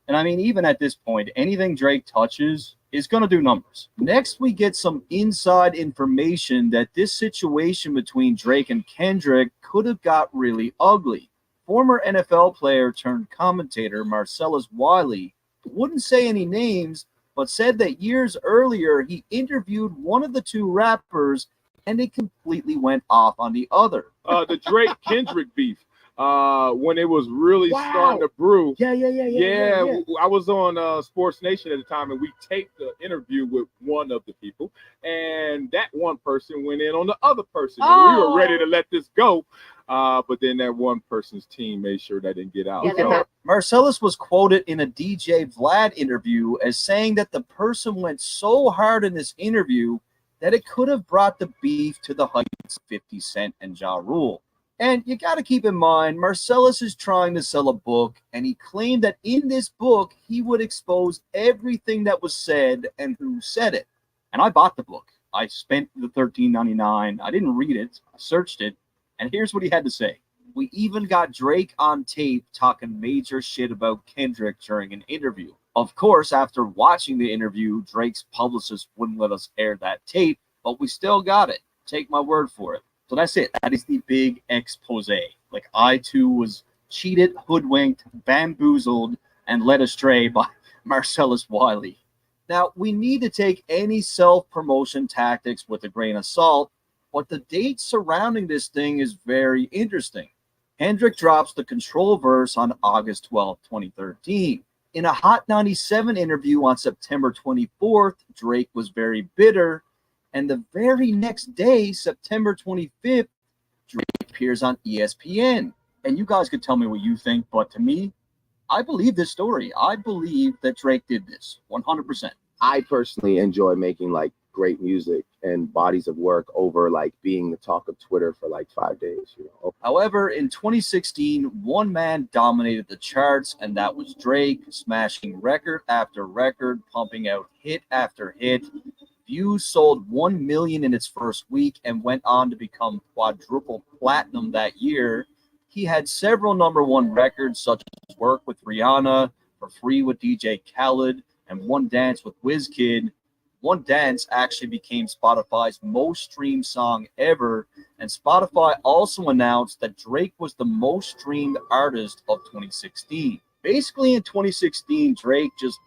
And I mean, even at this point, anything Drake touches is going to do numbers. Next, we get some inside information that this situation between Drake and Kendrick could have got really ugly. Former NFL player turned commentator Marcellus Wiley wouldn't say any names, but said that years earlier he interviewed one of the two rappers and it completely went off on the other. The Drake Kendrick beef. When it was really starting to brew. Yeah. I was on Sports Nation at the time, and we taped the interview with one of the people, and that one person went in on the other person. And we were ready to let this go, but then that one person's team made sure that didn't get out. So, Marcellus was quoted in a DJ Vlad interview as saying that the person went so hard in this interview that it could have brought the beef to the heights of 50 Cent and Ja Rule. And you got to keep in mind, Marcellus is trying to sell a book, and he claimed that in this book, he would expose everything that was said and who said it. And I bought the book. I spent the $13.99. I didn't read it. I searched it. And here's what he had to say. We even got Drake on tape talking major shit about Kendrick during an interview. Of course, after watching the interview, Drake's publicist wouldn't let us air that tape, but we still got it. Take my word for it. So that's it. That is the big expose. Like, I too was cheated, hoodwinked, bamboozled, and led astray by Marcellus Wiley. Now, we need to take any self-promotion tactics with a grain of salt, but the date surrounding this thing is very interesting. Kendrick drops the Control verse on August 12, 2013. In a Hot 97 interview on September 24th, Drake was very bitter. And the very next day, September 25th, Drake appears on ESPN. And you guys could tell me what you think, but to me, I believe this story. I believe that Drake did this 100%. I personally enjoy making like great music and bodies of work over like being the talk of Twitter for like 5 days, you know. However, in 2016, one man dominated the charts, and that was Drake, smashing record after record, pumping out hit after hit. Views sold 1 million in its first week and went on to become quadruple platinum that year. He had several #1 records, such as Work with Rihanna, For Free with DJ Khaled, and One Dance with Wizkid. One Dance actually became Spotify's most streamed song ever, and Spotify also announced that Drake was the most streamed artist of 2016. Basically, in 2016, Drake just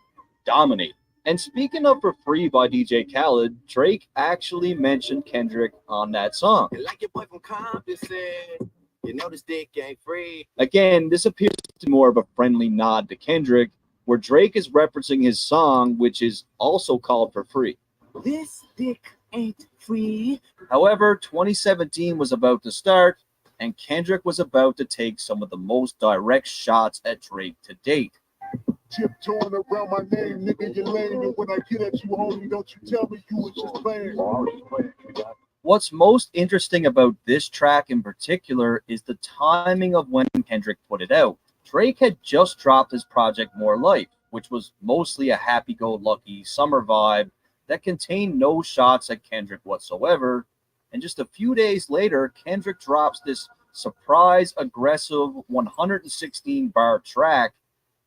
dominated. And speaking of For Free by DJ Khaled, Drake actually mentioned Kendrick on that song. Like your boy from Compton said, you know this dick ain't free. Again, this appears to be more of a friendly nod to Kendrick, where Drake is referencing his song, which is also called For Free. This dick ain't free. However, 2017 was about to start, and Kendrick was about to take some of the most direct shots at Drake to date. Tiptoeing around my name, nigga, you lame. And when I get at you, homie, don't you tell me you was just playing. What's most interesting about this track in particular is the timing of when Kendrick put it out. Drake had just dropped his project More Life, which was mostly a happy-go-lucky summer vibe that contained no shots at Kendrick whatsoever. And just a few days later, Kendrick drops this surprise, aggressive 116-bar track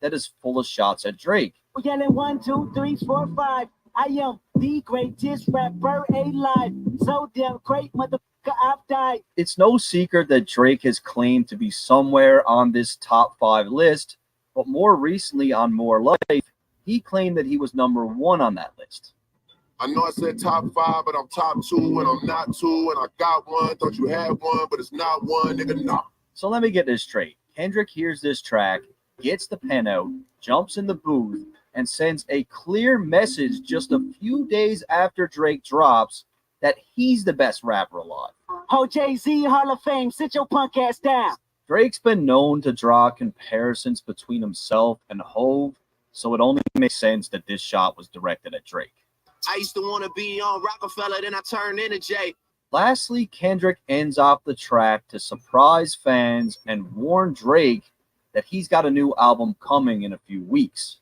that is full of shots at Drake. We're yelling 1, 2, 3, 4, 5. I am the greatest rapper alive. So damn great, motherfucker, I've died. It's no secret that Drake has claimed to be somewhere on this top 5 list, but more recently on More Life, he claimed that he was number 1 on that list. I know I said top 5, but I'm top 2, and I'm not 2, and I got 1. Thought you had 1, but it's not 1, nigga, nah. So let me get this straight. Kendrick hears this track, gets the pen out, jumps in the booth, and sends a clear message just a few days after Drake drops that he's the best rapper alive. Ho Jay-Z, Hall of Fame, sit your punk ass down. Drake's been known to draw comparisons between himself and Hove, so it only makes sense that this shot was directed at Drake. I used to want to be on Rockefeller, then I turned into Jay. Lastly, Kendrick ends off the track to surprise fans and warn Drake that he's got a new album coming in a few weeks.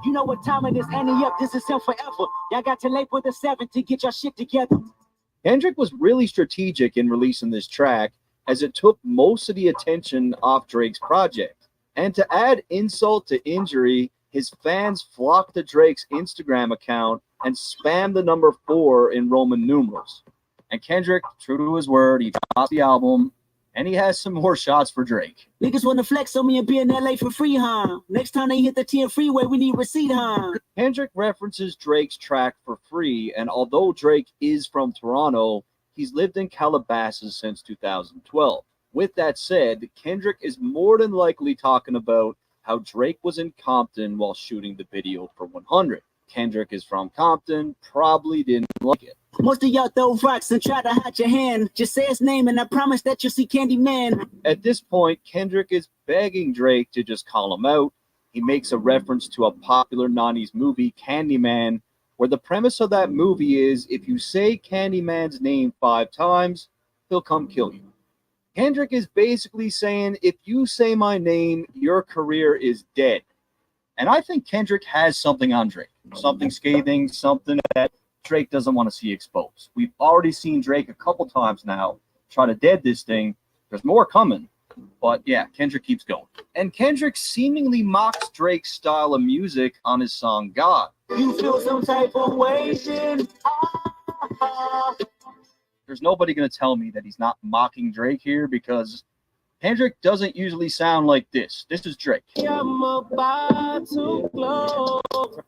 You know what time it is, Annie up, this is him forever. Y'all got to label the 7 to get your shit together. Kendrick was really strategic in releasing this track, as it took most of the attention off Drake's project. And to add insult to injury, his fans flocked to Drake's Instagram account and spammed the number 4 in Roman numerals. And Kendrick, true to his word, he dropped the album, and he has some more shots for Drake. Niggas want to flex on me and be in LA for free, huh? Next time they hit the 10 freeway, we need receipt, huh? Kendrick references Drake's track For Free, and although Drake is from Toronto, he's lived in Calabasas since 2012. With that said, Kendrick is more than likely talking about how Drake was in Compton while shooting the video for 100. Kendrick is from Compton, probably didn't like it. Most of y'all throw rocks and try to hide your hand. Just say his name and I promise that you'll see Candyman. At this point, Kendrick is begging Drake to just call him out. He makes a reference to a popular 90s movie, Candyman, where the premise of that movie is if you say Candyman's name 5 times, he'll come kill you. Kendrick is basically saying, if you say my name, your career is dead. And I think Kendrick has something on Drake. Something scathing, something that Drake doesn't want to see exposed. We've already seen Drake a couple times now try to dead this thing. There's more coming. But yeah, Kendrick keeps going. And Kendrick seemingly mocks Drake's style of music on his song God. You feel some type of way, then. There's nobody going to tell me that he's not mocking Drake here, because Kendrick doesn't usually sound like this. This is Drake. I'm about to glow.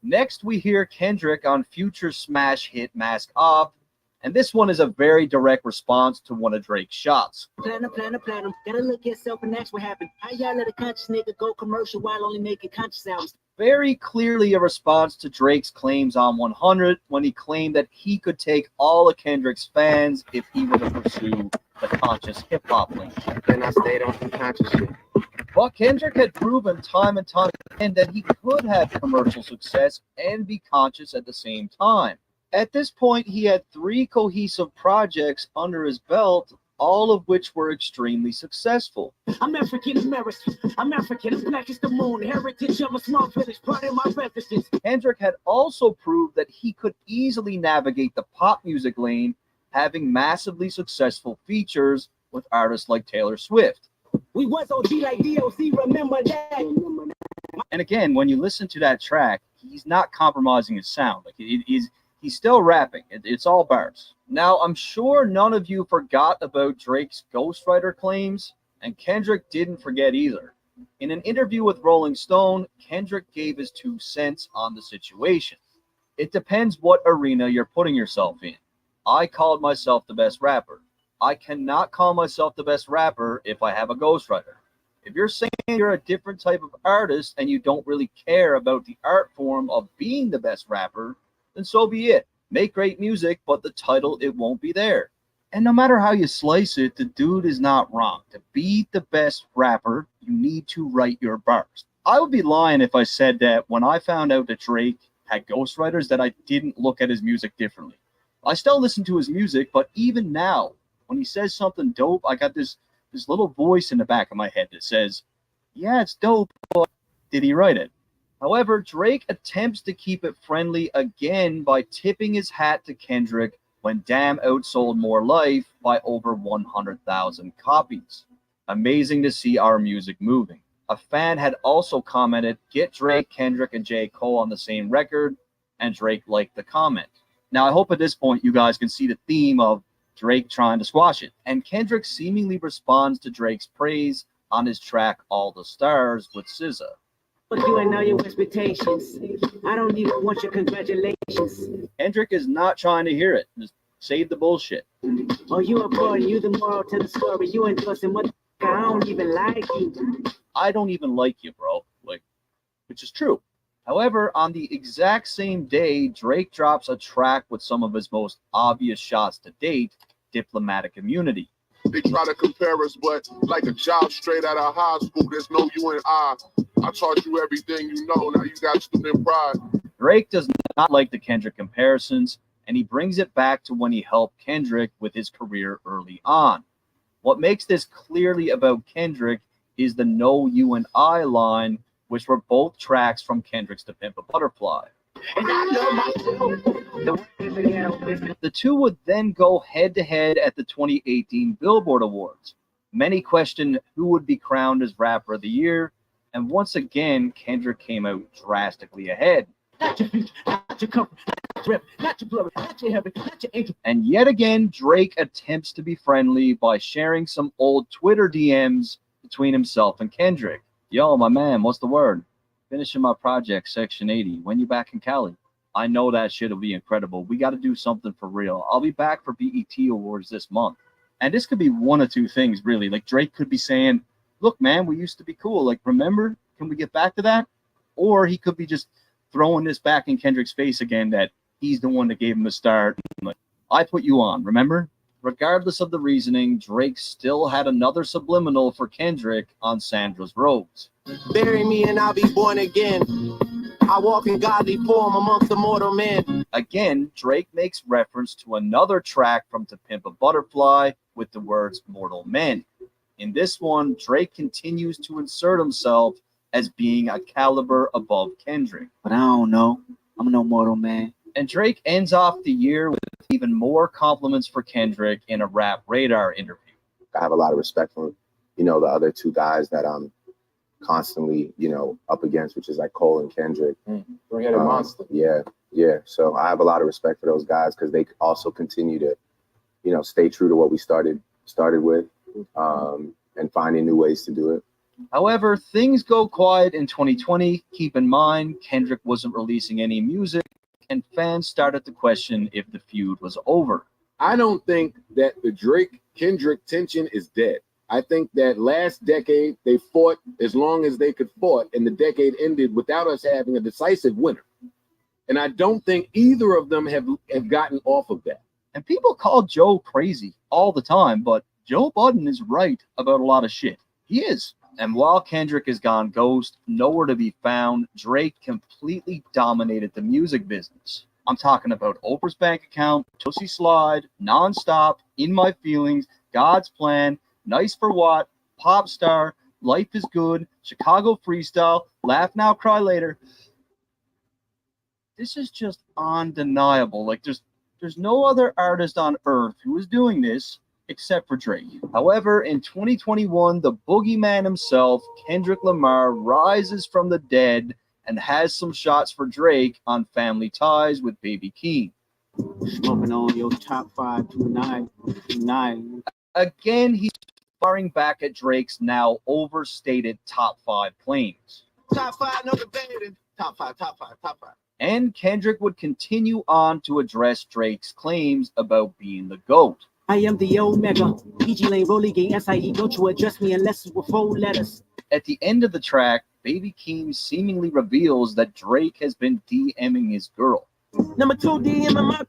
Next, we hear Kendrick on Future's smash hit Mask Off, and this one is a very direct response to one of Drake's shots. Plan them. Gotta look at yourself and ask what happened. How y'all let a conscious nigga go commercial while only making conscious albums? Very clearly a response to Drake's claims on 100 when he claimed that he could take all of Kendrick's fans if he were to pursue the conscious hip-hop lane. Then I stayed on some conscious shit. But Kendrick had proven time and time again that he could have commercial success and be conscious at the same time. At this point, he had 3 cohesive projects under his belt, all of which were extremely successful. I'm African American. I'm African. I'm black as the moon. Heritage of a small village, part of my residence. Kendrick had also proved that he could easily navigate the pop music lane, having massively successful features with artists like Taylor Swift. We was OG like DOC, remember that? And again, when you listen to that track, he's not compromising his sound. Like he's still rapping. It's all bars. Now, I'm sure none of you forgot about Drake's ghostwriter claims, and Kendrick didn't forget either. In an interview with Rolling Stone, Kendrick gave his 2 cents on the situation. It depends what arena you're putting yourself in. I called myself the best rapper. I cannot call myself the best rapper if I have a ghostwriter. If you're saying you're a different type of artist and you don't really care about the art form of being the best rapper, then so be it. Make great music, but the title, it won't be there. And no matter how you slice it, the dude is not wrong. To be the best rapper, you need to write your bars. I would be lying if I said that when I found out that Drake had ghostwriters that I didn't look at his music differently. I still listen to his music, but even now, when he says something dope, I got this little voice in the back of my head that says, yeah, it's dope, but did he write it? However, Drake attempts to keep it friendly again by tipping his hat to Kendrick when Damn outsold More Life by over 100,000 copies. Amazing to see our music moving. A fan had also commented, get Drake, Kendrick, and J. Cole on the same record, and Drake liked the comment. Now, I hope at this point you guys can see the theme of Drake trying to squash it, and Kendrick seemingly responds to Drake's praise on his track All the Stars with SZA. But you ain't know your expectations. I don't even want your congratulations. Kendrick is not trying to hear it. Just save the bullshit. Oh, you a boy, you the moral to the story. You ain't busting what I don't even like you. I don't even like you, bro. Like, which is true. However, on the exact same day, Drake drops a track with some of his most obvious shots to date, Diplomatic Immunity. They try to compare us, but like a child straight out of high school, there's no you and I. I taught you everything you know, now you got student pride. Drake does not like the Kendrick comparisons, and he brings it back to when he helped Kendrick with his career early on. What makes this clearly about Kendrick is the No You and I line, which were both tracks from Kendrick's To Pimp a Butterfly. The two would then go head-to-head at the 2018 Billboard Awards. Many questioned who would be crowned as Rapper of the Year, and once again, Kendrick came out drastically ahead. And yet again, Drake attempts to be friendly by sharing some old Twitter DMs between himself and Kendrick. Yo, my man, what's the word? Finishing my project, Section 80. When you back in Cali? I know that shit will be incredible. We got to do something for real. I'll be back for BET Awards this month. And this could be one of two things, really. Like, Drake could be saying, look, man, we used to be cool. Like, remember? Can we get back to that? Or he could be just throwing this back in Kendrick's face again that he's the one that gave him a start. Like, I put you on, remember? Regardless of the reasoning, Drake still had another subliminal for Kendrick on Sandra's Rose. Bury me and I'll be born again. I walk in godly form amongst the mortal men. Again, Drake makes reference to another track from To Pimp a Butterfly with the words mortal men. In this one, Drake continues to insert himself as being a caliber above Kendrick. But I don't know. I'm no mortal man. And Drake ends off the year with even more compliments for Kendrick in a Rap Radar interview. I have a lot of respect for, the other two guys that I'm constantly, up against, which is like Cole and Kendrick. Three-headed monster. Yeah. So I have a lot of respect for those guys because they also continue to, stay true to what we started with, and finding new ways to do it. However, things go quiet in 2020. Keep in mind, Kendrick wasn't releasing any music, and fans started to question if the feud was over. I don't think that the Drake-Kendrick tension is dead. I think that last decade, they fought as long as they could fight, and the decade ended without us having a decisive winner. And I don't think either of them have gotten off of that. And people call Joe crazy all the time, but Joe Budden is right about a lot of shit. He is. And while Kendrick has gone ghost, nowhere to be found, Drake completely dominated the music business. I'm talking about Oprah's Bank Account, Tootsie Slide, Nonstop, In My Feelings, God's Plan, Nice for What, Pop Star, Life is Good, Chicago Freestyle, Laugh Now, Cry Later. This is just undeniable. Like, there's no other artist on earth who is doing this except for Drake. However, in 2021, the boogeyman himself, Kendrick Lamar, rises from the dead and has some shots for Drake on Family Ties with Baby Keem. Smoking on your top 5 tonight. Again, he's firing back at Drake's now overstated top 5 claims. Top 5, no debating. Top 5. And Kendrick would continue on to address Drake's claims about being the GOAT. I am the Omega. PG Lane Rolling Game SIE. Don't you address me unless it's with 4 letters. At the end of the track, Baby Keem seemingly reveals that Drake has been DMing his girl. Number 2 DM in my.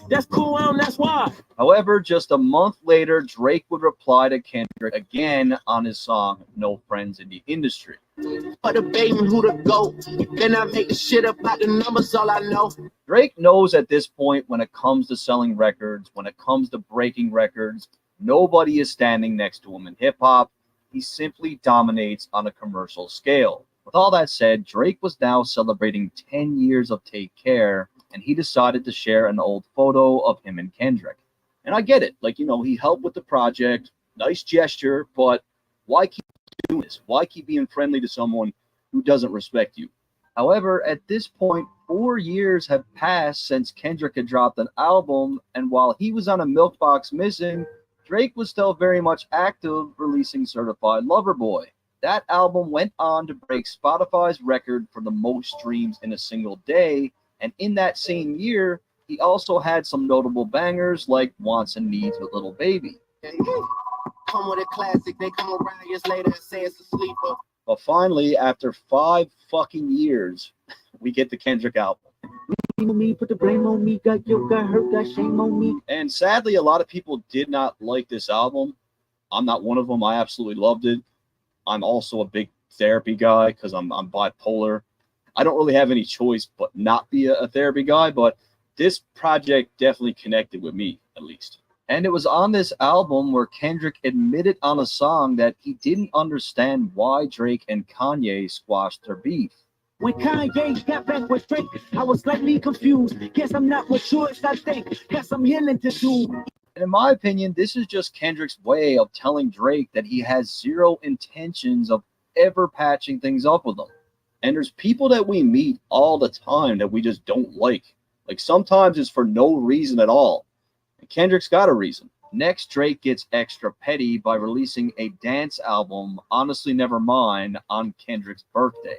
That's cool, that's why. However, just a month later, Drake would reply to Kendrick again on his song No Friends in the Industry. For the baby, who the GOAT? Then I make the shit up about the numbers, all I know. Drake knows at this point, when it comes to selling records, when it comes to breaking records, nobody is standing next to him in hip-hop. He simply dominates on a commercial scale. With all that said, Drake was now celebrating 10 years of Take Care, and he decided to share an old photo of him and Kendrick. And I get it. Like, he helped with the project. Nice gesture, but why keep doing this? Why keep being friendly to someone who doesn't respect you? However, at this point, 4 years have passed since Kendrick had dropped an album, and while he was on a Milk Box Missing, Drake was still very much active, releasing Certified Lover Boy. That album went on to break Spotify's record for the most streams in a single day, and in that same year, he also had some notable bangers like Wants and Needs with Little Baby. Come with a classic, they come around years later and say it's a sleeper. But finally, after 5 fucking years, we get the Kendrick album. Me, put the blame on me, got hurt, got shame on me. And sadly, a lot of people did not like this album. I'm not one of them. I absolutely loved it. I'm also a big therapy guy because I'm bipolar. I don't really have any choice but not be a therapy guy, but this project definitely connected with me, at least. And it was on this album where Kendrick admitted on a song that he didn't understand why Drake and Kanye squashed their beef. When Kanye got back with Drake, I was slightly confused. Guess I'm not mature as I think. Guess I'm healing to do. And in my opinion, this is just Kendrick's way of telling Drake that he has zero intentions of ever patching things up with him. And there's people that we meet all the time that we just don't like. Like sometimes it's for no reason at all. And Kendrick's got a reason. Next, Drake gets extra petty by releasing a dance album, Honestly Nevermind, on Kendrick's birthday.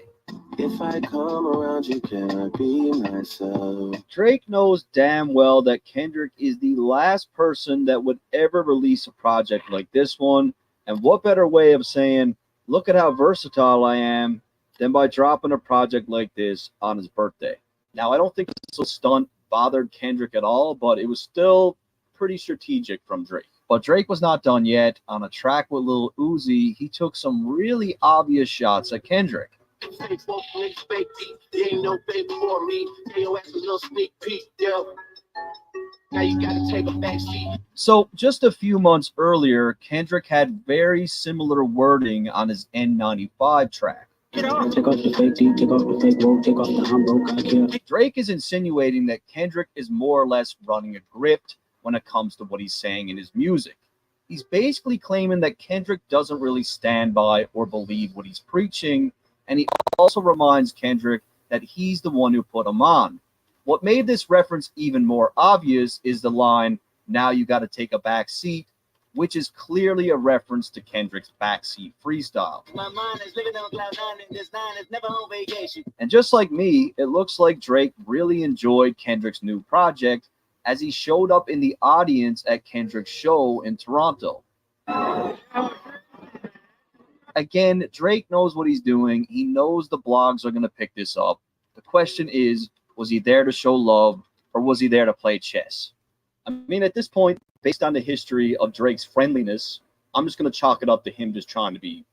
If I come around, you cannot be myself. Drake knows damn well that Kendrick is the last person that would ever release a project like this one. And what better way of saying, look at how versatile I am, than by dropping a project like this on his birthday. Now, I don't think this stunt bothered Kendrick at all, but it was still pretty strategic from Drake. But Drake was not done yet. On a track with Lil Uzi, he took some really obvious shots at Kendrick. Now you gotta take a back seat. So just a few months earlier, Kendrick had very similar wording on his N95 track. Take off the fake teeth, take off the fake woke, take off the I'm broke, I care. Drake is insinuating that Kendrick is more or less running a grift when it comes to what he's saying in his music. He's basically claiming that Kendrick doesn't really stand by or believe what he's preaching, and he also reminds Kendrick that he's the one who put him on. What made this reference even more obvious is the line, "Now you gotta take a back seat," which is clearly a reference to Kendrick's backseat freestyle. My mind is living on cloud 9 and this 9 is never on vacation. And just like me, it looks like Drake really enjoyed Kendrick's new project as he showed up in the audience at Kendrick's show in Toronto. Again, Drake knows what he's doing. He knows the blogs are going to pick this up. The question is, was he there to show love or was he there to play chess? I mean, at this point, based on the history of Drake's friendliness, I'm just going to chalk it up to him just trying to be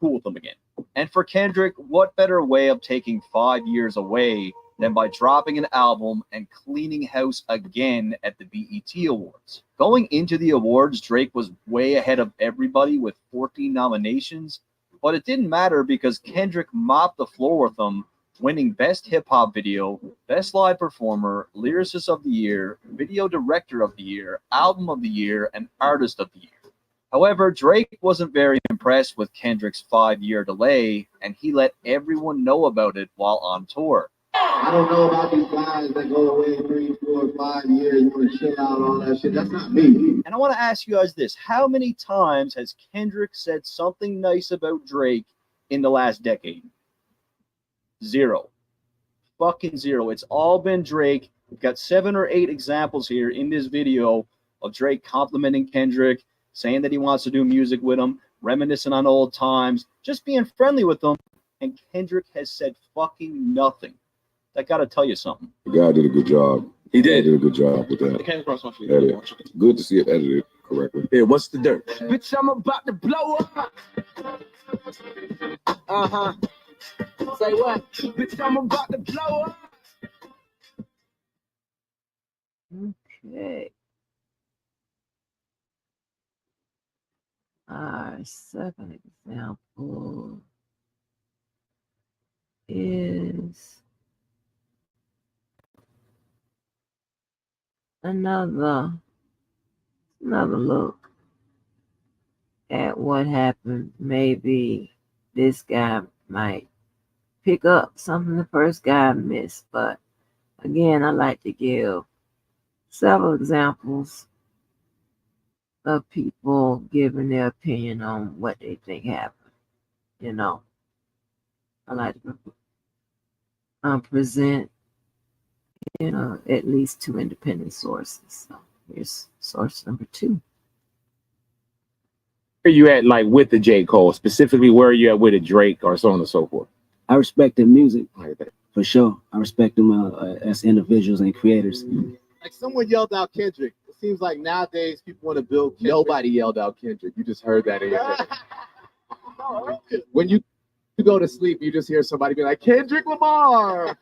cool with them again. And for Kendrick, what better way of taking 5 years away than by dropping an album and cleaning house again at the BET Awards? Going into the awards, Drake was way ahead of everybody with 14 nominations, but it didn't matter because Kendrick mopped the floor with them, winning Best Hip Hop Video, Best Live Performer, Lyricist of the Year, Video Director of the Year, Album of the Year, and Artist of the Year. However, Drake wasn't very impressed with Kendrick's 5-year delay, and he let everyone know about it while on tour. I don't know about these guys that go away 3, 4, 5 years, want to chill out, all that shit. That's not me. And I want to ask you guys this. How many times has Kendrick said something nice about Drake in the last decade? 0. fucking zero. It's all been Drake. We've got 7 or 8 examples here in this video of Drake complimenting Kendrick, saying that he wants to do music with him, reminiscing on old times, just being friendly with him. And Kendrick has said fucking nothing. I got to tell you something. The guy did a good job. He did. He did a good job with that. It came across my feed. Good to see it edited correctly. Yeah, what's the dirt? Bitch, I'm about to blow up. Say what? Bitch, I'm about to blow up. Okay. Our second example is another look at what happened. Maybe this guy might pick up something the first guy missed, but again, I like to give several examples of people giving their opinion on what they think happened. You know, I like to present, at least 2 independent sources. So here's source number 2. Where are you at, like, with the J. Cole? Specifically, where are you at with a Drake or so on and so forth? I respect their music, for sure. I respect them as individuals and creators. Like, someone yelled out Kendrick. It seems like nowadays people want to build Kendrick. Nobody yelled out Kendrick. You just heard that in your head. When you go to sleep, you just hear somebody be like, Kendrick Lamar.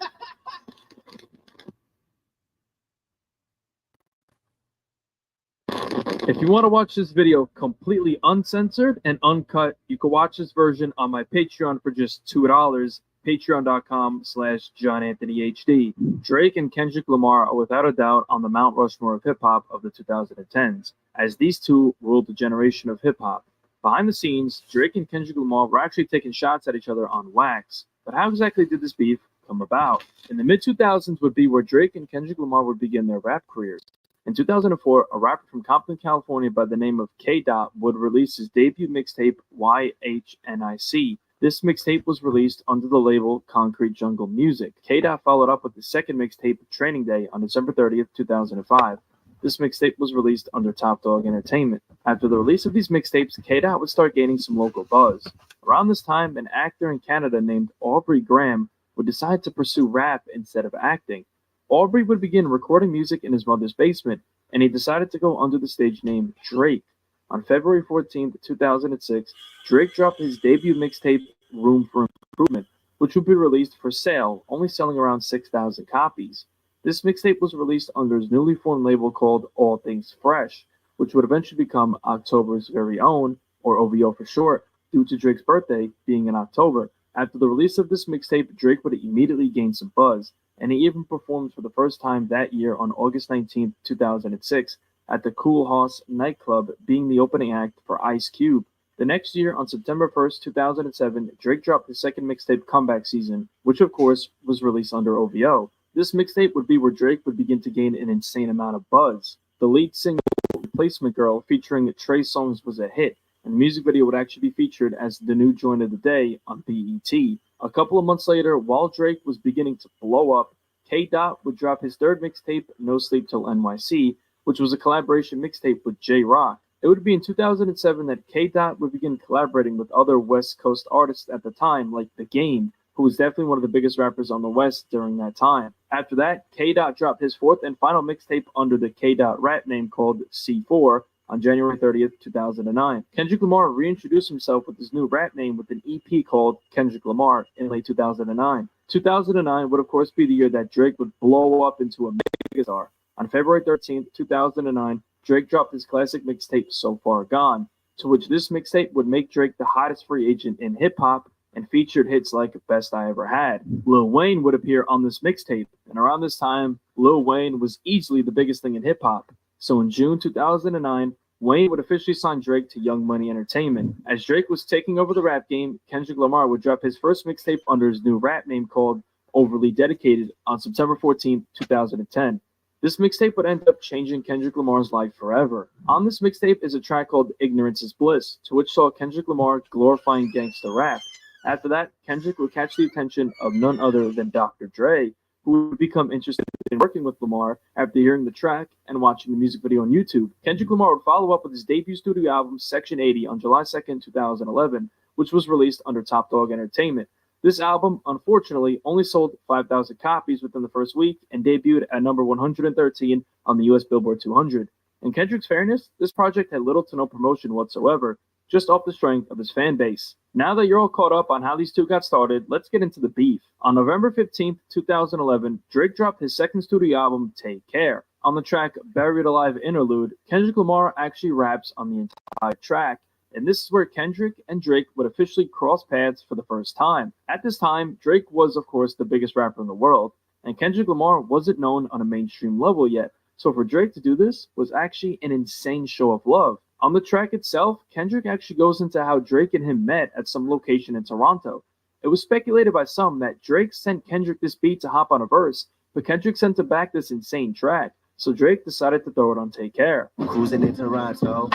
If you want to watch this video completely uncensored and uncut, you can watch this version on my Patreon for just $2. Patreon.com/JohnAnthonyHD. Drake and Kendrick Lamar are without a doubt on the Mount Rushmore of hip-hop of the 2010s, as these two ruled the generation of hip-hop. Behind the scenes, Drake and Kendrick Lamar were actually taking shots at each other on wax. But how exactly did this beef come about? In the mid-2000s would be where Drake and Kendrick Lamar would begin their rap careers. In 2004, a rapper from Compton, California by the name of K-Dot would release his debut mixtape, YHNIC. This mixtape was released under the label Concrete Jungle Music. K-Dot followed up with the second mixtape, Training Day, on December 30th, 2005. This mixtape was released under Top Dog Entertainment. After the release of these mixtapes, K-Dot would start gaining some local buzz. Around this time, an actor in Canada named Aubrey Graham would decide to pursue rap instead of acting. Aubrey would begin recording music in his mother's basement, and he decided to go under the stage name Drake. On February 14th, 2006, Drake dropped his debut mixtape, Room for Improvement, which would be released for sale, only selling around 6,000 copies. This mixtape was released under his newly formed label called All Things Fresh, which would eventually become October's Very Own, or OVO for short, due to Drake's birthday being in October. After the release of this mixtape, Drake would immediately gain some buzz, and he even performed for the first time that year on August 19, 2006, at the Cool House nightclub, being the opening act for Ice Cube. The next year, on September 1st, 2007, Drake dropped his second mixtape, Comeback Season, which of course was released under OVO. This mixtape would be where Drake would begin to gain an insane amount of buzz. The lead single, Replacement Girl, featuring Trey Songz, was a hit, and the music video would actually be featured as the new joint of the day on BET. A couple of months later, while Drake was beginning to blow up, K-Dot would drop his third mixtape, No Sleep Till NYC, which was a collaboration mixtape with J-Rock. It would be in 2007 that K-Dot would begin collaborating with other West Coast artists at the time, like The Game, who was definitely one of the biggest rappers on the West during that time. After that, K-Dot dropped his fourth and final mixtape under the K-Dot rap name called C4 on January 30th, 2009. Kendrick Lamar reintroduced himself with his new rap name with an EP called Kendrick Lamar in late 2009. 2009 would of course be the year that Drake would blow up into a megastar. On February 13th, 2009, Drake dropped his classic mixtape So Far Gone, to which this mixtape would make Drake the hottest free agent in hip-hop and featured hits like Best I Ever Had. Lil Wayne would appear on this mixtape, and around this time, Lil Wayne was easily the biggest thing in hip-hop. So in June 2009, Wayne would officially sign Drake to Young Money Entertainment. As Drake was taking over the rap game, Kendrick Lamar would drop his first mixtape under his new rap name called Overly Dedicated on September 14th, 2010. This mixtape would end up changing Kendrick Lamar's life forever. On this mixtape is a track called Ignorance is Bliss, to which saw Kendrick Lamar glorifying gangsta rap. After that, Kendrick would catch the attention of none other than Dr. Dre, who would become interested in working with Lamar after hearing the track and watching the music video on YouTube. Kendrick Lamar would follow up with his debut studio album, Section 80, on July 2nd, 2011, which was released under Top Dog Entertainment. This album, unfortunately, only sold 5,000 copies within the first week and debuted at number 113 on the US Billboard 200. In Kendrick's fairness, this project had little to no promotion whatsoever, just off the strength of his fan base. Now that you're all caught up on how these two got started, let's get into the beef. On November 15th, 2011, Drake dropped his second studio album, Take Care. On the track Buried Alive Interlude, Kendrick Lamar actually raps on the entire track, and this is where Kendrick and Drake would officially cross paths for the first time. At this time, Drake was, of course, the biggest rapper in the world, and Kendrick Lamar wasn't known on a mainstream level yet, so for Drake to do this was actually an insane show of love. On the track itself, Kendrick actually goes into how Drake and him met at some location in Toronto. It was speculated by some that Drake sent Kendrick this beat to hop on a verse, but Kendrick sent him back this insane track, so Drake decided to throw it on Take Care. Cruising in Toronto,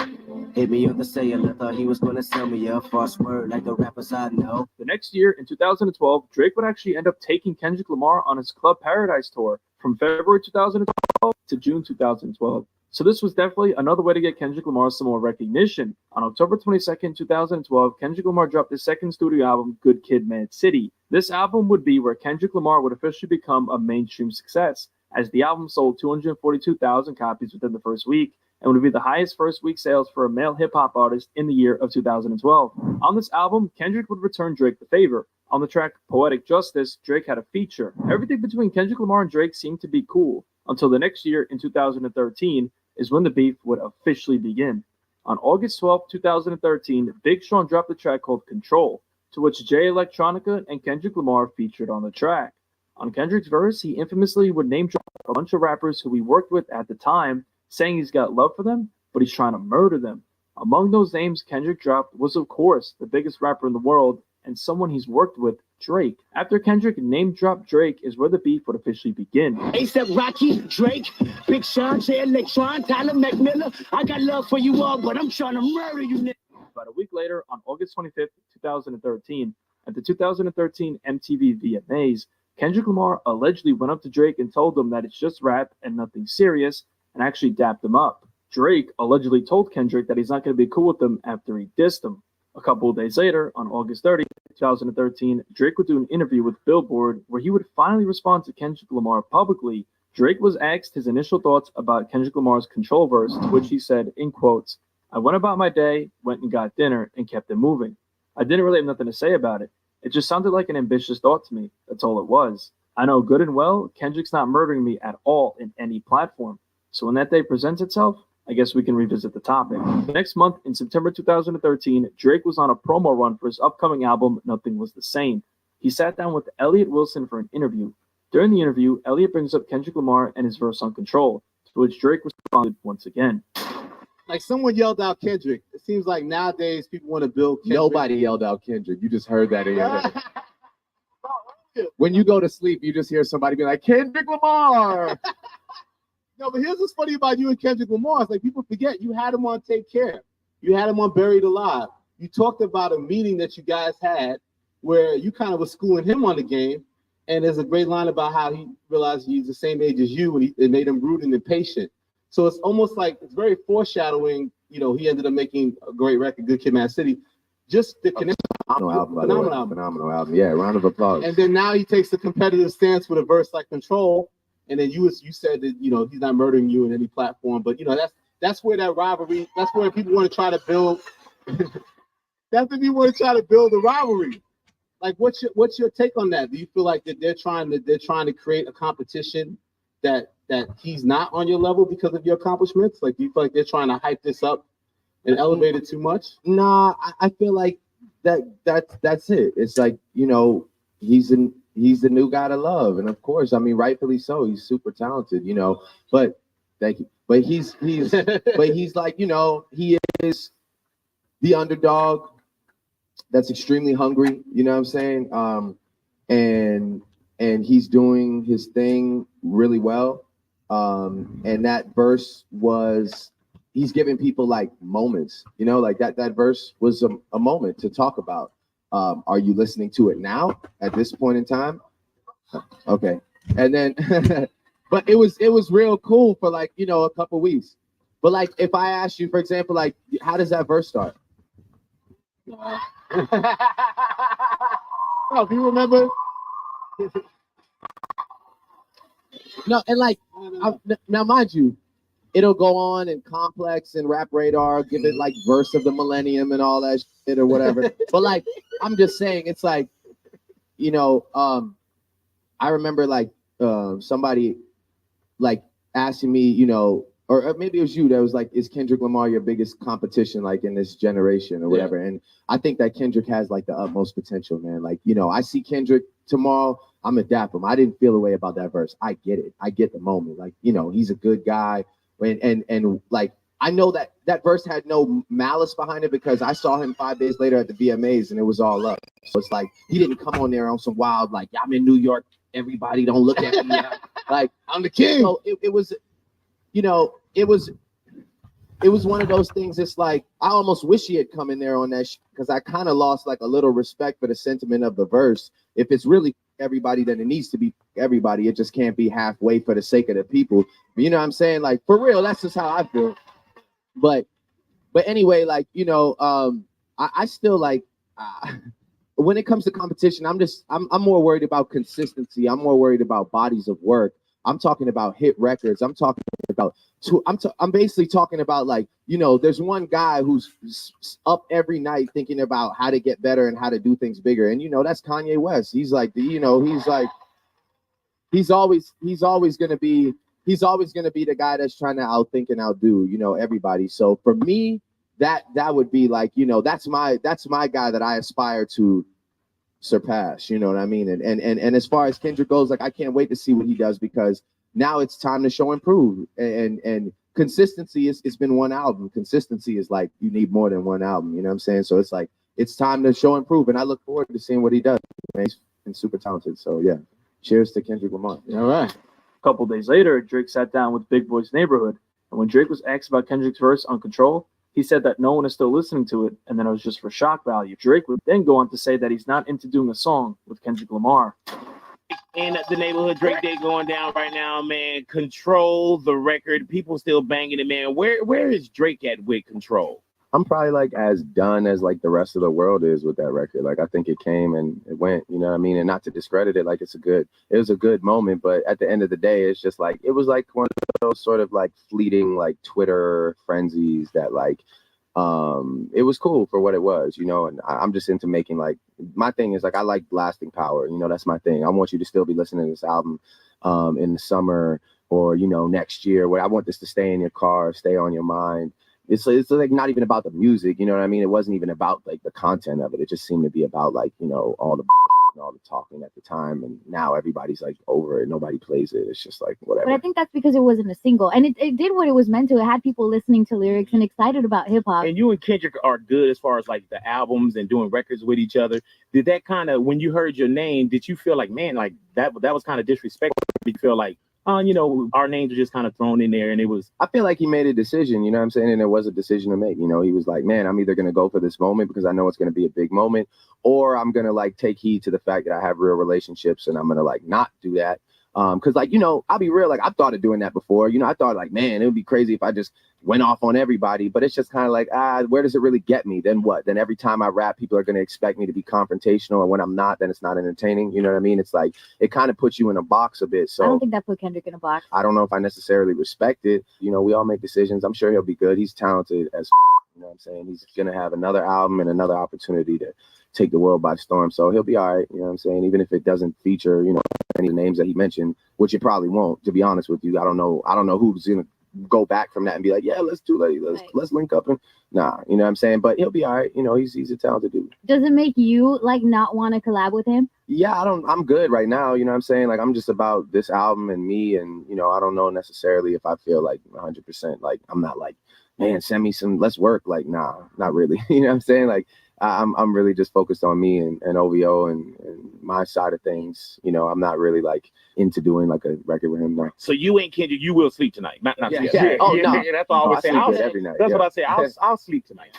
hit me on the cellular, thought he was gonna sell me a false word like the rappers I know. The next year, in 2012, Drake would actually end up taking Kendrick Lamar on his Club Paradise tour from February 2012 to June 2012. So this was definitely another way to get Kendrick Lamar some more recognition. On October 22nd, 2012, Kendrick Lamar dropped his second studio album, Good Kid, Mad City. This album would be where Kendrick Lamar would officially become a mainstream success, as the album sold 242,000 copies within the first week, and would be the highest first week sales for a male hip-hop artist in the year of 2012. On this album, Kendrick would return Drake the favor. On the track Poetic Justice, Drake had a feature. Everything between Kendrick Lamar and Drake seemed to be cool, until the next year, in 2013, is when the beef would officially begin. On August 12, 2013, Big Sean dropped a track called Control, to which Jay Electronica and Kendrick Lamar featured on the track. On Kendrick's verse, he infamously would name drop a bunch of rappers who he worked with at the time, saying he's got love for them, but he's trying to murder them. Among those names Kendrick dropped was, of course, the biggest rapper in the world and someone he's worked with, Drake. After Kendrick name-dropped Drake is where the beef would officially begin. A$AP Rocky, Drake, Big Sean, Jay Electron, Tyler McMillan. I got love for you all, but I'm trying to murder you niggas. About a week later, on August 25th, 2013, at the 2013 MTV VMAs, Kendrick Lamar allegedly went up to Drake and told him that it's just rap and nothing serious, and actually dapped him up. Drake allegedly told Kendrick that he's not going to be cool with him after he dissed him. A couple of days later, on August 30th, 2013, Drake would do an interview with Billboard where he would finally respond to Kendrick Lamar publicly. Drake was asked his initial thoughts about Kendrick Lamar's Control verse, to which he said, in quotes, "I went about my day, went and got dinner, and kept it moving. I didn't really have nothing to say about it. It just sounded like an ambitious thought to me. That's all it was. I know good and well Kendrick's not murdering me at all in any platform. So when that day presents itself, I guess we can revisit the topic." The next month, in September 2013, Drake was on a promo run for his upcoming album, Nothing Was the Same. He sat down with Elliott Wilson for an interview. During the interview, Elliott brings up Kendrick Lamar and his verse on Control, to which Drake responded once again. Like someone yelled out Kendrick. It seems like nowadays people want to build Kendrick. Nobody yelled out Kendrick. You just heard that in your head. When you go to sleep, you just hear somebody be like, Kendrick Lamar. No, but here's what's funny about you and Kendrick Lamar. It's like people forget you had him on Take Care. You had him on Buried Alive. You talked about a meeting that you guys had where you kind of was schooling him on the game. And there's a great line about how he realized he's the same age as you and it made him rude and impatient. So it's almost like it's very foreshadowing. You know, he ended up making a great record, Good Kid, Mad City. Just the connection. Phenomenal album. Yeah, round of applause. And then now he takes the competitive stance with a verse like Control. And then you said that, you know, he's not murdering you in any platform, but you know, that's where that rivalry, that's where people want to try to build. That's when you want to try to build a rivalry. Like, what's your take on that? Do you feel like that they're trying to create a competition that he's not on your level because of your accomplishments? Like, do you feel like they're trying to hype this up and elevate it too much? Nah, I feel like that's it. It's like, you know, he's the new guy to love, and of course, I mean, rightfully so. He's super talented, you know. But thank you. But he's but he's like, you know, he is the underdog that's extremely hungry. You know what I'm saying? And he's doing his thing really well. And that verse was, he's giving people like moments. You know, like that verse was a moment to talk about. Are you listening to it now at this point in time? Okay. And then, but it was real cool for like, you know, a couple weeks. But like, if I ask you, for example, like, how does that verse start? Oh, do you remember? No, and like, now mind you, it'll go on and Complex and Rap Radar give it like verse of the millennium and all that shit or whatever. But like, I'm just saying, it's like, you know, I remember like somebody like asking me, you know, or maybe it was you that was like, is Kendrick Lamar your biggest competition like in this generation or whatever? And I think that Kendrick has like the utmost potential, man. Like, you know, I see Kendrick tomorrow, I'm gonna dap him. I didn't feel a way about that verse. I get it. I get the moment. Like, you know, he's a good guy. And like, I know that that verse had no malice behind it because I saw him 5 days later at the VMAs and it was all up. So it's like, he didn't come on there on some wild, like, I'm in New York, everybody don't look at me. Like, I'm the king. So it was, you know, it was one of those things. It's like, I almost wish he had come in there on that because I kind of lost like a little respect for the sentiment of the verse. If it's really everybody, then it needs to be everybody. It just can't be halfway for the sake of the people. You know what I'm saying? Like, for real, that's just how I feel. But anyway, like, you know, I still like, when it comes to competition, I'm more worried about consistency. I'm more worried about bodies of work. I'm talking about hit records. I'm talking about I'm basically talking about, like, you know, there's one guy who's up every night thinking about how to get better and how to do things bigger. And, you know, that's Kanye West. He's like, you know, he's always going to be the guy that's trying to outthink and outdo, you know, everybody. So for me, that would be like, you know, that's my guy that I aspire to surpass, you know what I mean? And as far as Kendrick goes, like, I can't wait to see what he does because now it's time to show and prove. And consistency it's been one album. Consistency is like, you need more than one album, you know what I'm saying? So it's like, it's time to show and prove, and I look forward to seeing what he does. Man, he's been super talented. So yeah, cheers to Kendrick Lamar. All right. A couple days later, Drake sat down with Big Boy's Neighborhood, and when Drake was asked about Kendrick's verse on Control, he said that no one is still listening to it, and then it was just for shock value. Drake would then go on to say that he's not into doing a song with Kendrick Lamar. And the Neighborhood Drake Day going down right now, man. Control, the record, people still banging it, man. Where is Drake at with Control? I'm probably like as done as like the rest of the world is with that record. Like, I think it came and it went, you know what I mean? And not to discredit it, like, it was a good moment, but at the end of the day, it's just like, it was like one of those sort of like fleeting like Twitter frenzies that like, it was cool for what it was, you know. And I'm just into making, like, my thing is like, I like lasting power, you know, that's my thing. I want you to still be listening to this album in the summer or, you know, next year, where I want this to stay in your car, stay on your mind. It's like not even about the music, you know what I mean? It wasn't even about like the content of it. It just seemed to be about, like, you know, all the talking at the time, and now everybody's like over it. Nobody plays it. It's just like whatever. But I think that's because it wasn't a single, and it did what it was meant to. It had people listening to lyrics and excited about hip hop. And you and Kendrick are good as far as like the albums and doing records with each other. Did that kind of, when you heard your name, did you feel like, man, like that was kind of disrespectful? Did you feel like, you know, our names were just kind of thrown in there and it was... I feel like he made a decision, you know what I'm saying? And there was a decision to make, you know. He was like, man, I'm either going to go for this moment because I know it's going to be a big moment, or I'm going to like take heed to the fact that I have real relationships and I'm going to like not do that. Because, like, you know, I'll be real, like, I've thought of doing that before. You know, I thought like, man, it would be crazy if I just went off on everybody. But it's just kind of like, where does it really get me? Then what? Then every time I rap, people are going to expect me to be confrontational. And when I'm not, then it's not entertaining. You know what I mean? It's like, it kind of puts you in a box a bit. So I don't think that put Kendrick in a box. I don't know if I necessarily respect it. You know, we all make decisions. I'm sure he'll be good. He's talented as you know what I'm saying? He's going to have another album and another opportunity to take the world by storm. So he'll be all right. You know what I'm saying? Even if it doesn't feature, you know, any names that he mentioned, which it probably won't, to be honest with you. I don't know who's going to go back from that and be like, yeah, let's link up. And nah, you know what I'm saying? But he'll be all right. You know, he's a talented dude. Does it make you like not want to collab with him? Yeah, I'm good right now. You know what I'm saying? Like, I'm just about this album and me, and, you know, I don't know necessarily if I feel like 100%, like, I'm not like, man, send me some, let's work. Like, nah, not really. You know what I'm saying? Like, I'm really just focused on me and OVO and my side of things. You know, I'm not really like into doing like a record with him now. So you ain't Kendrick, you will sleep tonight. Not yeah. Oh, no. That's all I always say. Every night. That's what I say. I'll sleep tonight.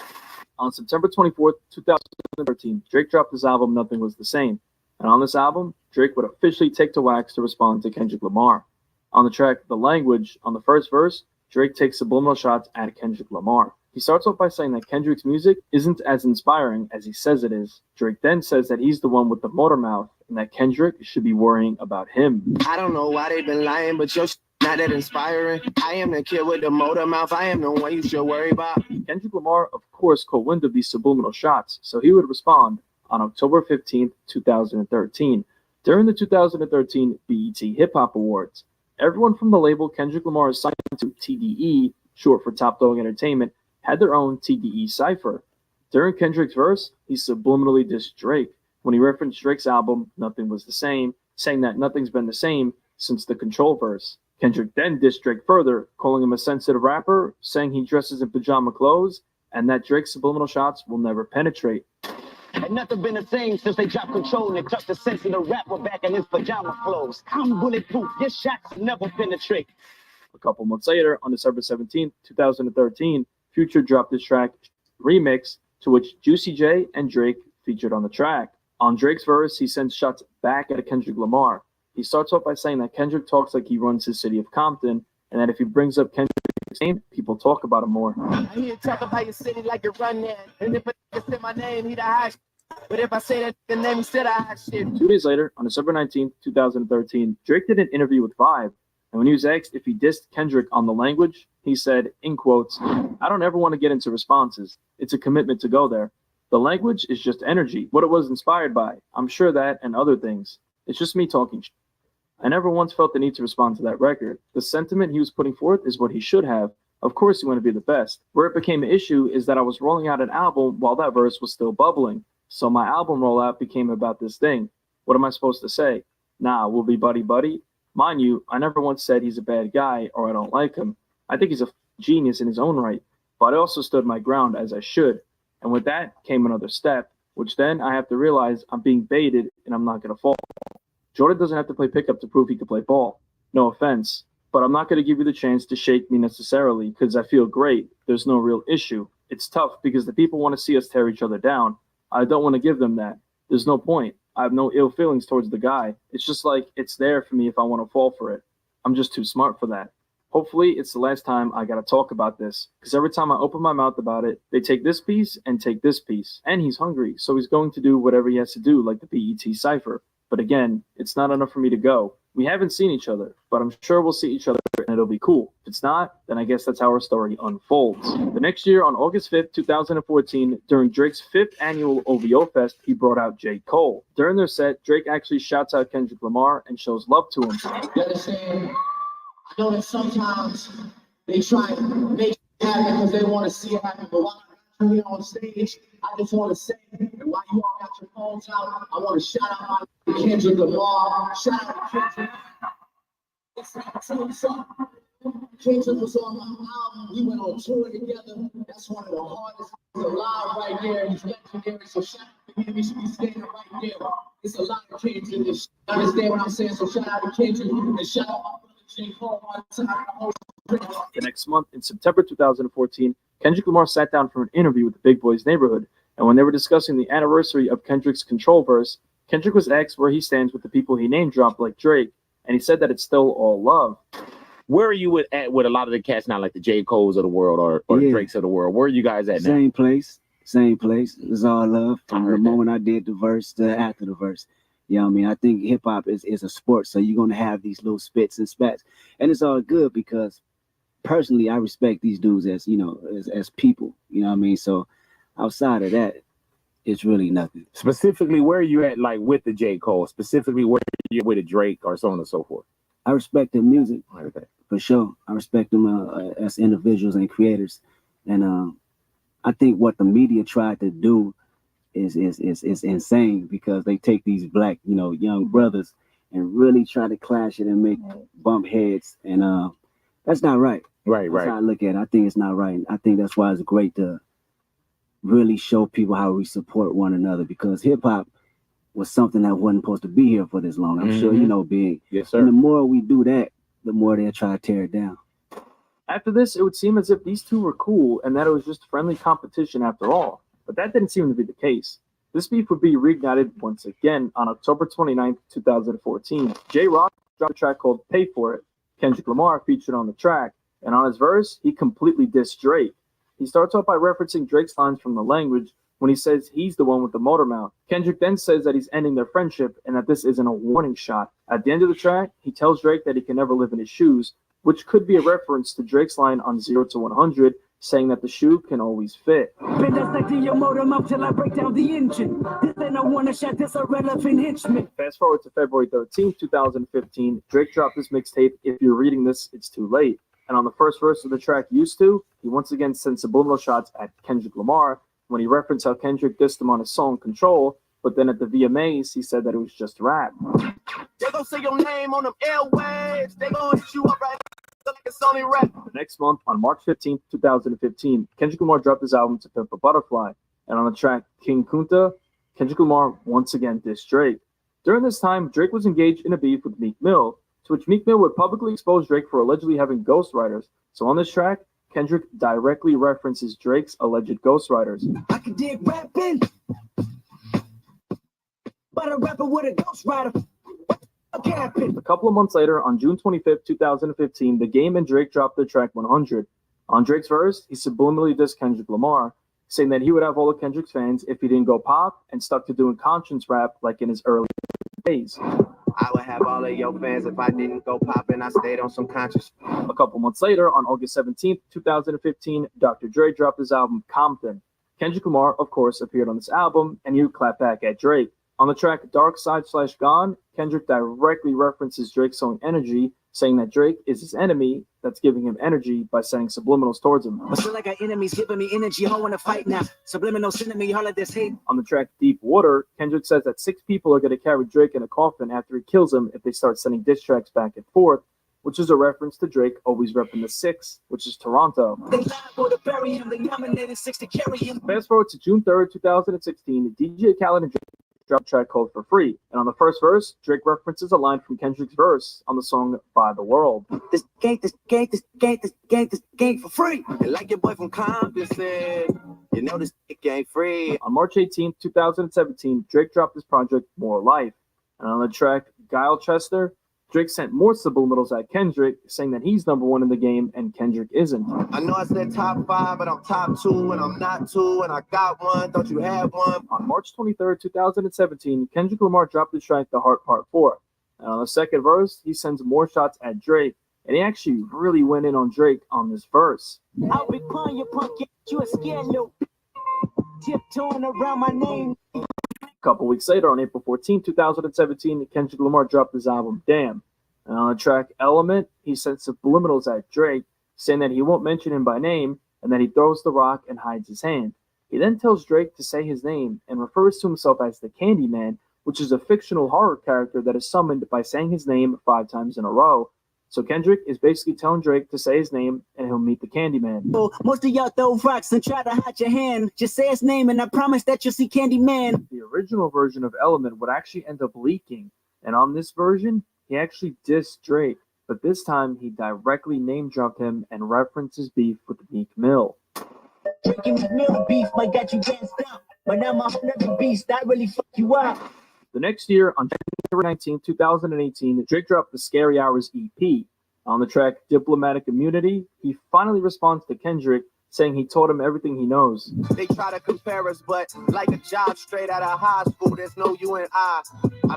On September 24th, 2013, Drake dropped his album Nothing Was the Same. And on this album, Drake would officially take to wax to respond to Kendrick Lamar. On the track The Language, on the first verse, Drake takes subliminal shots at Kendrick Lamar. He starts off by saying that Kendrick's music isn't as inspiring as he says it is. Drake then says that he's the one with the motor mouth and that Kendrick should be worrying about him. I don't know why they've been lying, but your not that inspiring. I am the kid with the motor mouth. I am the one you should worry about. Kendrick Lamar, of course, caught wind of these subliminal shots, so he would respond on October 15th, 2013, during the 2013 BET Hip Hop Awards. Everyone from the label Kendrick Lamar is signed to TDE, short for Top Dog Entertainment, had their own TDE cipher. During Kendrick's verse, he subliminally dissed Drake. When he referenced Drake's album, Nothing Was the Same, saying that nothing's been the same since the Control verse. Kendrick then dissed Drake further, calling him a sensitive rapper, saying he dresses in pajama clothes, and that Drake's subliminal shots will never penetrate. And nothing been the same since they dropped control and tucked the sense of the rapper back in his pajama clothes. I'm bulletproof, your shots never penetrate. A couple months later, on December 17th, 2013, Future dropped his track Remix, to which Juicy J and Drake featured on the track. On Drake's verse, he sends shots back at Kendrick Lamar. He starts off by saying that Kendrick talks like he runs his city of Compton, and that if he brings up Kendrick's name, people talk about him more. I hear you talk about your city like you run there. And if I say my name, he the high. But if I say that the name, he said I high shit. 2 days later, on December 19th, 2013, Drake did an interview with Vibe, and when he was asked if he dissed Kendrick on The Language, he said, in quotes, "I don't ever want to get into responses. It's a commitment to go there. The language is just energy, what it was inspired by. I'm sure that and other things. It's just me talking shit. I never once felt the need to respond to that record. The sentiment he was putting forth is what he should have. Of course, he wanted to be the best. Where it became an issue is that I was rolling out an album while that verse was still bubbling. So my album rollout became about this thing. What am I supposed to say? Nah, we'll be buddy-buddy. Mind you, I never once said he's a bad guy or I don't like him. I think he's a genius in his own right. But I also stood my ground as I should. And with that came another step, which then I have to realize I'm being baited and I'm not going to fall. Jordan doesn't have to play pickup to prove he can play ball. No offense. But I'm not going to give you the chance to shake me necessarily because I feel great. There's no real issue. It's tough because the people want to see us tear each other down. I don't want to give them that. There's no point. I have no ill feelings towards the guy. It's just like it's there for me if I want to fall for it. I'm just too smart for that. Hopefully, it's the last time I got to talk about this because every time I open my mouth about it, they take this piece and take this piece. And he's hungry, so he's going to do whatever he has to do, like the BET cipher. But again, it's not enough for me to go. We haven't seen each other, but I'm sure we'll see each other and it'll be cool. If it's not, then I guess that's how our story unfolds. The next year, on August 5th, 2014, during Drake's 5th annual OVO Fest, he brought out J. Cole. During their set, Drake actually shouts out Kendrick Lamar and shows love to him. You understand? I know that sometimes they try to make it happen because they want to see it happen, but while I'm here on stage, I just want to say, and while you all got your phones out, I want to shout out my Kendrick Lamar. Shout out to Kendrick. Kendrick was on my album. We went on tour together. That's one of the hardest things alive right there. He's legendary. So shout out to him. He should be standing right there. It's a lot of Kendrick in this. Understand what I'm saying? So shout out to Kendrick and shout out to J. Cole. The next month, in September 2014, Kendrick Lamar sat down for an interview with the Big Boys Neighborhood, and when they were discussing the anniversary of Kendrick's Control verse, Kendrick was asked where he stands with the people he name-dropped like Drake, and he said that it's still all love. Where are you at with a lot of the cats now, like the J. Coles of the world or the Drakes of the world? Where are you guys at now? Same place. It's all love from the moment I did the verse to after the verse. You know what I mean? I think hip-hop is a sport, so you're going to have these little spits and spats, and it's all good because personally, I respect these dudes as, you know, as people, you know what I mean? So outside of that, it's really nothing. Specifically, where are you at, like, with the J. Cole? Specifically, where are you with a Drake or so on and so forth? I respect their music, for sure. I respect them as individuals and creators. And I think what the media tried to do is insane because they take these black, you know, young brothers and really try to clash it and make bump heads. And that's not right. That's how I look at it. I think it's not right. I think that's why it's great to really show people how we support one another because hip hop was something that wasn't supposed to be here for this long. I'm sure you know, Big. Yes, sir. And the more we do that, the more they'll try to tear it down. After this, it would seem as if these two were cool and that it was just friendly competition after all. But that didn't seem to be the case. This beef would be reignited once again on October 29th, 2014. J-Rock dropped a track called Pay For It. Kendrick Lamar featured on the track, and on his verse, he completely dissed Drake. He starts off by referencing Drake's lines from The Language when he says he's the one with the motor mouth. Kendrick then says that he's ending their friendship and that this isn't a warning shot. At the end of the track, he tells Drake that he can never live in his shoes, which could be a reference to Drake's line on 0 to 100, saying that the shoe can always fit. Been dissecting your motor mouth till I break down the engine. This ain't a warning shot, this a relevant henchman. Fast forward to February 13th, 2015, Drake dropped his mixtape, If You're Reading This, It's Too Late. And on the first verse of the track, Used To, he once again sent subliminal shots at Kendrick Lamar when he referenced how Kendrick dissed him on his song Control, but then at the VMAs, he said that it was just rap. They gon' say your name on them airwaves. They gon' hit you up right now like it's only rap. The next month, on March 15th, 2015, Kendrick Lamar dropped his album To Pimp a Butterfly, and on the track King Kunta, Kendrick Lamar once again dissed Drake. During this time, Drake was engaged in a beef with Meek Mill, to which Meek Mill would publicly expose Drake for allegedly having ghostwriters. So on this track, Kendrick directly references Drake's alleged ghostwriters. I can dig rapping, but a rapper with a ghostwriter. A couple of months later, on June 25th, 2015, The Game and Drake dropped their track 100. On Drake's verse, he subliminally dissed Kendrick Lamar, saying that he would have all of Kendrick's fans if he didn't go pop and stuck to doing conscience rap like in his early days. I would have all of your fans if I didn't go pop and I stayed on some conscious. A couple months later, on August 17th, 2015, Dr. Dre dropped his album Compton. Kendrick Lamar, of course, appeared on this album, and he would clap back at Drake. On the track Dark Side / Gone, Kendrick directly references Drake's song Energy, saying that Drake is his enemy that's giving him energy by sending subliminals towards him. I feel like our enemies giving me energy, I want to fight now. Subliminal sending me all of this hate. On the track Deep Water, Kendrick says that 6 people are going to carry Drake in a coffin after he kills him if they start sending diss tracks back and forth, which is a reference to Drake always repping the 6, which is Toronto. They liable to bury him, they nominated 6 to carry him. Fast forward to June 3rd, 2016, DJ Khaled and Drake dropped a track called For Free. And on the first verse, Drake references a line from Kendrick's verse on the song By the World. This gang for free. And like your boy from Compton said, you know this ain't free. On March 18th, 2017, Drake dropped his project More Life. And on the track Guile Chester, Drake sent more subliminals at Kendrick, saying that he's number 1 in the game and Kendrick isn't. I know I said top 5, but I'm top 2, and I'm not 2, and I got one. Don't you have one? On March 23rd, 2017, Kendrick Lamar dropped the track The Heart Part 4. And on the second verse, he sends more shots at Drake, and he actually really went in on Drake on this verse. I'll be pulling your punk, you a scared little tiptoeing around my name. A couple weeks later, on April 14, 2017, Kendrick Lamar dropped his album Damn. And on the track Element, he sent subliminals at Drake, saying that he won't mention him by name and that he throws the rock and hides his hand. He then tells Drake to say his name and refers to himself as the Candyman, which is a fictional horror character that is summoned by saying his name 5 times in a row. So Kendrick is basically telling Drake to say his name and he'll meet the Candyman. Most of y'all throw rocks and try to hide your hand. Just say his name and I promise that you'll see Candyman. The original version of Element would actually end up leaking. And on this version, he actually dissed Drake. But this time, he directly name-dropped him and references beef with Meek Mill. Drake and Meek Mill beef might got you gassed up. But now my another beast, that really fuck you up. The next year, on January 19, 2018, Drake dropped the Scary Hours EP. On the track Diplomatic Immunity, he finally responds to Kendrick, saying he told him everything he knows. They try to compare us, but like a job straight out of high school, there's no you and I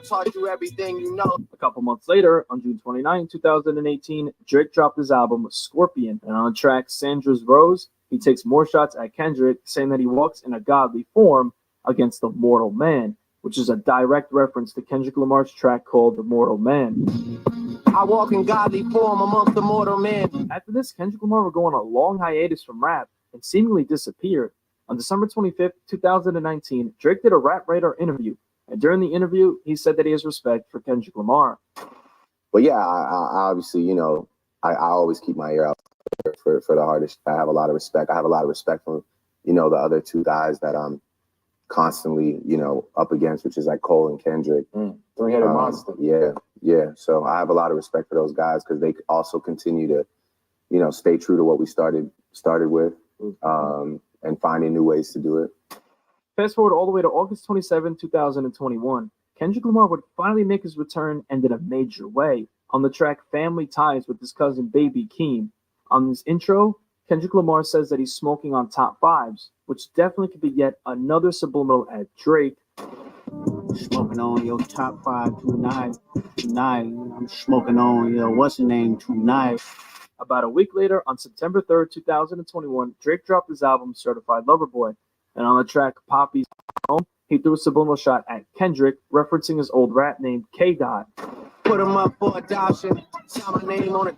taught you everything you know. A couple months later, on June 29, 2018, Drake dropped his album Scorpion. And on the track Sandra's Rose, he takes more shots at Kendrick, saying that he walks in a godly form against the mortal man, which is a direct reference to Kendrick Lamar's track called The Mortal Man. I walk in godly form amongst the mortal men. After this, Kendrick Lamar would go on a long hiatus from rap and seemingly disappeared. On December 25th, 2019, Drake did a Rap Radar interview, and during the interview, he said that he has respect for Kendrick Lamar. But yeah, I obviously, you know, I always keep my ear out for the artist. I have a lot of respect. I have a lot of respect for, you know, the other 2 guys that I'm constantly, you know, up against, which is like Cole and Kendrick. 300 monster. Yeah. So I have a lot of respect for those guys because they also continue to, you know, stay true to what we started with, and finding new ways to do it. Fast forward all the way to August 27, 2021. Kendrick Lamar would finally make his return and in a major way on the track Family Ties with his cousin Baby Keem. On this intro, Kendrick Lamar says that he's smoking on top fives, which definitely could be yet another subliminal at Drake. Smoking on your top five tonight. I'm smoking on your what's the name tonight. About a week later, on September 3rd, 2021, Drake dropped his album Certified Lover Boy, and on the track Poppy's Home, he threw a subliminal shot at Kendrick, referencing his old rap name K-Dot. Put him up for adoption. Sign my name on it.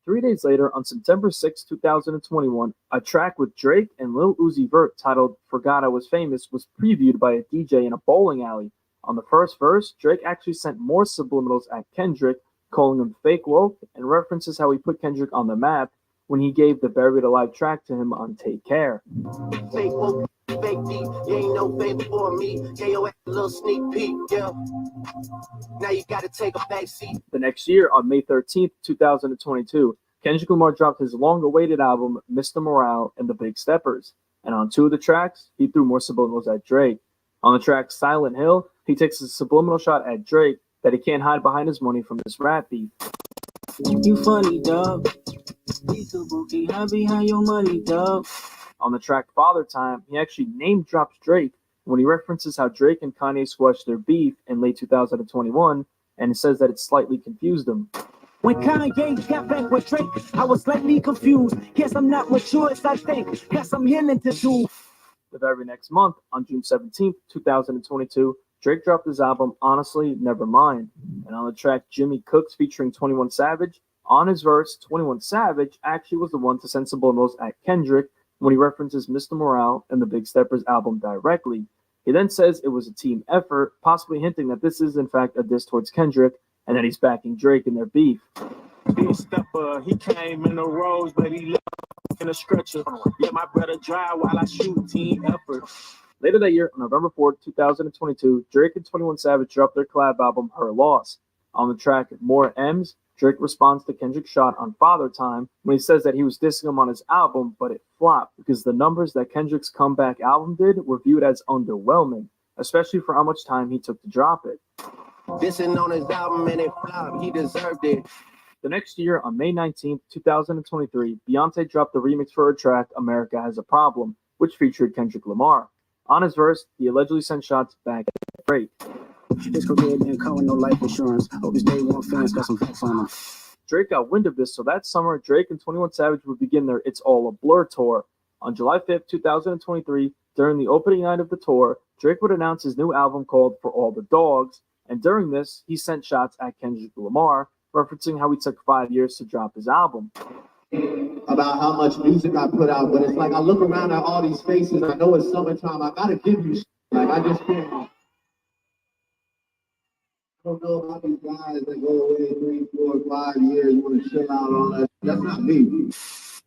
3 days later, on September 6, 2021, a track with Drake and Lil Uzi Vert titled Forgot I Was Famous was previewed by a DJ in a bowling alley. On the first verse, Drake actually sent more subliminals at Kendrick, calling him fake woke, and references how he put Kendrick on the map when he gave the Buried Alive track to him on Take Care. Fake woke, fake deep. You ain't no favor for me. Yeah, yo, a little sneak peek. Yeah. Now you gotta take a back seat. The next year, on May 13th, 2022, Kendrick Lamar dropped his long-awaited album, Mr. Morale and the Big Steppers. And on 2 of the tracks, he threw more subliminals at Drake. On the track Silent Hill, he takes a subliminal shot at Drake that he can't hide behind his money from this rap beef. You funny, dog. Can't hide behind your money, dog. On the track Father Time, he actually name drops Drake when he references how Drake and Kanye squashed their beef in late 2021, and says that it slightly confused them. When Kanye got back with Drake, I was slightly confused. Guess I'm not mature as I think. Got some healing to do. The very next month, on June 17th, 2022, Drake dropped his album Honestly Nevermind. And on the track Jimmy Cooks featuring 21 Savage, on his verse, 21 Savage actually was the one to send subliminals at Kendrick when he references Mr. Morale and the Big Steppers album directly. He then says it was a team effort, possibly hinting that this is in fact a diss towards Kendrick and that he's backing Drake in their beef. Big stepper, he came in a rose, but he left in a stretcher. Yeah, my brother drive while I shoot, team effort. Later that year, on November 4th, 2022, Drake and 21 Savage dropped their collab album Her Loss. On the track More M's, Drake responds to Kendrick's shot on Father Time when he says that he was dissing him on his album, but it flopped because the numbers that Kendrick's comeback album did were viewed as underwhelming, especially for how much time he took to drop it. Dissing on his album and it flopped, he deserved it. The next year, on May 19th, 2023, Beyonce dropped the remix for her track America Has a Problem, which featured Kendrick Lamar. On his verse, he allegedly sent shots back at Drake. His career didn't come with no life insurance. Hope his day one fans got some facts on him. Drake got wind of this, so that summer, Drake and 21 Savage would begin their It's All a Blur tour. On July 5th, 2023, during the opening night of the tour, Drake would announce his new album called For All the Dogs, and during this, he sent shots at Kendrick Lamar, referencing how he took 5 years to drop his album. About how much music I put out, but it's like I look around at all these faces. I know it's summertime. I gotta give you shit. Like I just can't. I don't know about these guys that go away 3, 4, 5 years, want to chill out on that. That's not me.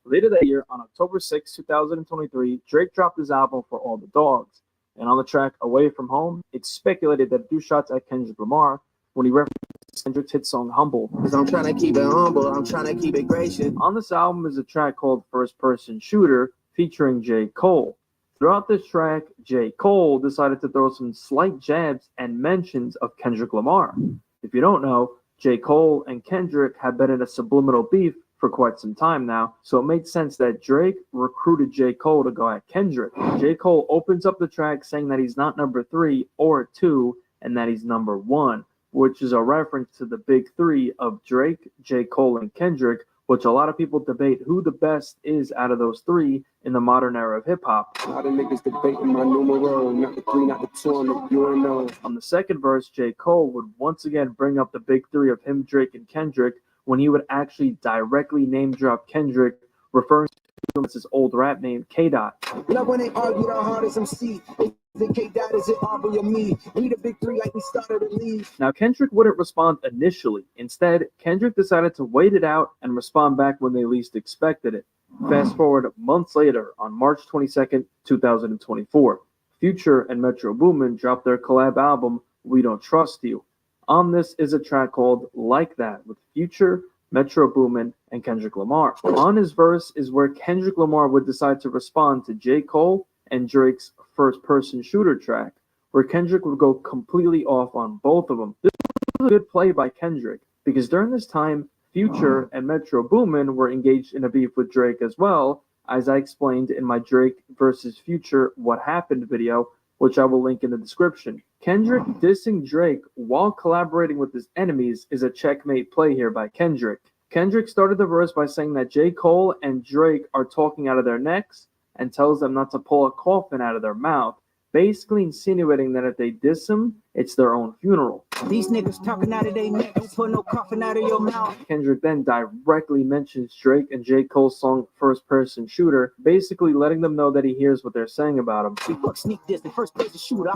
Later that year, on October 6, 2023, Drake dropped his album For All the Dogs. And on the track Away From Home, it's speculated that he threw shots at Kendrick Lamar when he referenced Kendrick's hit song Humble. Cause I'm trying to keep it humble, I'm trying to keep it gracious. On this album is a track called First Person Shooter featuring J. Cole. Throughout this track, J. Cole decided to throw some slight jabs and mentions of Kendrick Lamar. If you don't know, J. Cole and Kendrick have been in a subliminal beef for quite some time now, so it made sense that Drake recruited J. Cole to go at Kendrick. J. Cole opens up the track saying that he's not number 3 or 2 and that he's number 1, which is a reference to the big 3 of Drake, J. Cole, and Kendrick, which a lot of people debate who the best is out of those 3 in the modern era of hip-hop. A lot of niggas debating my numero, not the 3, not the 2, on the UNO. On the second verse, J. Cole would once again bring up the big 3 of him, Drake, and Kendrick when he would actually directly name drop Kendrick, referring to him as his old rap name, K-Dot. Love when they argue the hardest MC. Is it K-Dot, is it Aubrey or me? We the big 3 like we started the league. Now, Kendrick wouldn't respond initially. Instead, Kendrick decided to wait it out and respond back when they least expected it. Fast forward months later, on March 22nd, 2024, Future and Metro Boomin dropped their collab album, We Don't Trust You. On this is a track called Like That with Future, Metro Boomin, and Kendrick Lamar. On his verse is where Kendrick Lamar would decide to respond to J. Cole and Drake's First Person Shooter track, where Kendrick would go completely off on both of them. This was a good play by Kendrick, because during this time, Future and Metro Boomin were engaged in a beef with Drake as well, as I explained in my Drake versus Future What Happened video, which I will link in the description. Kendrick dissing Drake while collaborating with his enemies is a checkmate play here by Kendrick. Kendrick started the verse by saying that J. Cole and Drake are talking out of their necks and tells them not to pull a coffin out of their mouth, basically insinuating that if they diss him, it's their own funeral. These niggas talking out of their neck, don't put no coffin out of your mouth. Kendrick then directly mentions Drake and J. Cole's song First Person Shooter, basically letting them know that he hears what they're saying about him. We fuck sneak this, the first person shooter.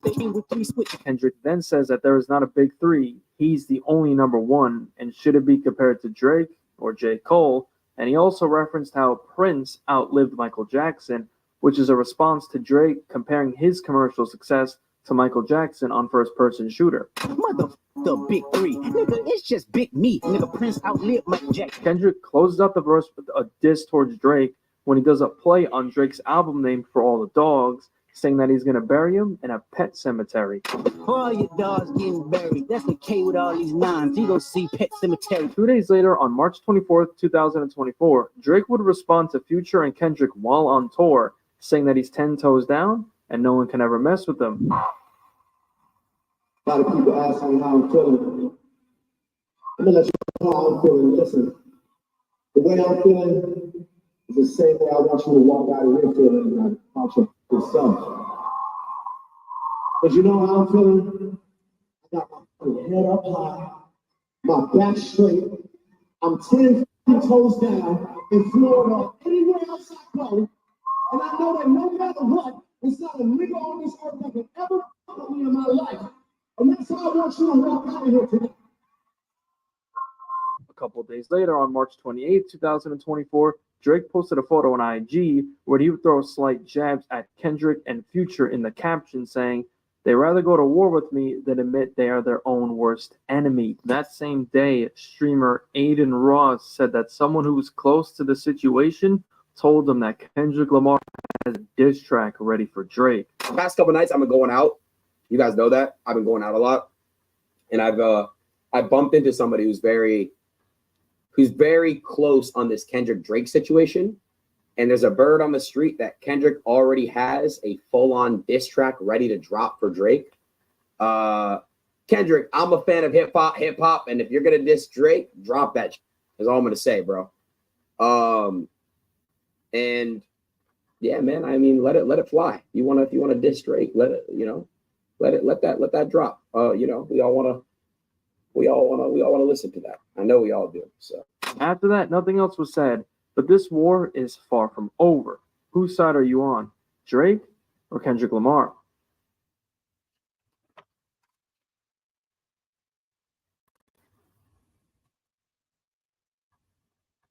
They came with 3 switches. Kendrick then says that there is not a big three, he's the only number one, and should it be compared to Drake or J. Cole? And he also referenced how Prince outlived Michael Jackson, which is a response to Drake comparing his commercial success to Michael Jackson on First Person Shooter. The big three. Nigga, it's just big me. Nigga, Prince outlived Michael Jackson. Kendrick closes out the verse with a diss towards Drake when he does a play on Drake's album name For All the Dogs, saying that he's going to bury him in a pet cemetery. For all your dogs getting buried, that's the K with all these nines. You don't see Pet Cemetery. 2 days later, on March 24th, 2024, Drake would respond to Future and Kendrick while on tour, saying that he's 10 toes down and no one can ever mess with him. A lot of people ask me how I'm feeling. I'm gonna let you know how I'm feeling. Listen, the way I'm feeling is the same way I want you to walk out of here feeling about yourself. But you know how I'm feeling? I got my head up high, my back straight. I'm 10 toes down in Florida, anywhere else I go. And I know that no matter what, there's not a nigga on this earth that can ever fuck me in my life. And that's how I want you to walk out of here today. A couple of days later, on March 28, 2024, Drake posted a photo on IG where he would throw slight jabs at Kendrick and Future in the caption saying, "They rather go to war with me than admit they are their own worst enemy." That same day, streamer Aiden Ross said that someone who was close to the situation told him that Kendrick Lamar has a diss track ready for Drake. The past couple nights, I've been going out. You guys know that. I've been going out a lot. And I bumped into somebody who's very close on this Kendrick Drake situation. And there's a bird on the street that Kendrick already has a full-on diss track ready to drop for Drake. Kendrick, I'm a fan of hip hop, and if you're gonna diss Drake, drop that. Is all I'm gonna say, bro. And yeah, man, I mean, let it fly. If you wanna diss Drake, let that drop. We all wanna listen to that. I know we all do. So after that, nothing else was said. But this war is far from over. Whose side are you on? Drake or Kendrick Lamar?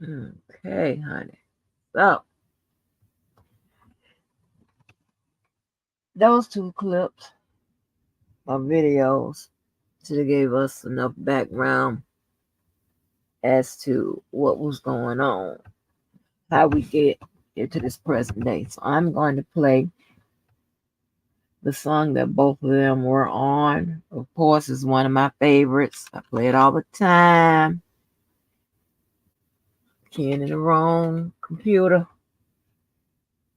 Okay, honey. So, those two clips or videos should have gave us enough background as to what was going on, how we get into this present day. So I'm going to play the song that both of them were on. Of course, is one of my favorites. I play it all the time. Keying in the wrong computer.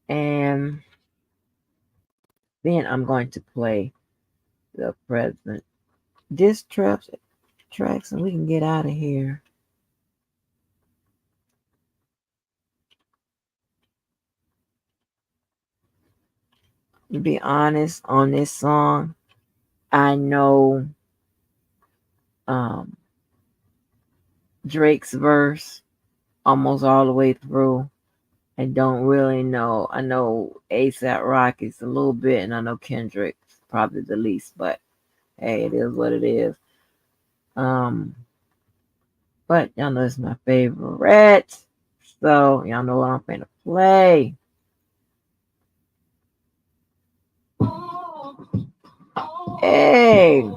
And then I'm going to play the present diss tracks, and we can get out of here. To be honest, on this song, I know Drake's verse almost all the way through. I don't really know. I know A$AP Rocky's a little bit, and I know Kendrick's probably the least, but hey, it is what it is. But y'all know it's my favorite. So y'all know what I'm gonna play. Hey.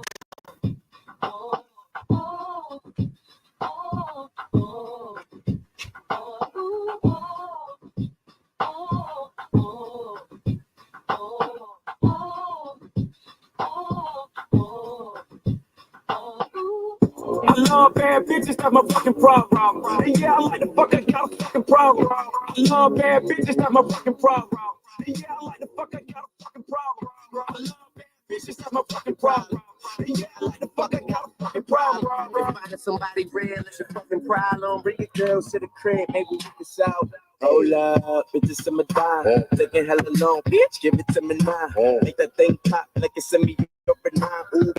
love bad bitches, that's my fucking problem. And yeah, I like the fuck, I got a fucking problem. I love bad bitches, that's my fucking problem. And yeah, I like the fuck, I got a fucking problem. I love bad bitches, that's my fucking problem. And yeah, I like the fuck, I got a fucking problem. Finding somebody real is your fucking problem. Bring your girls to the crib, maybe we can solve. Hold up, bitches in my dime. Taking hella long, bitch, give it to me now. Make that thing pop like it's a me over now. Ooh,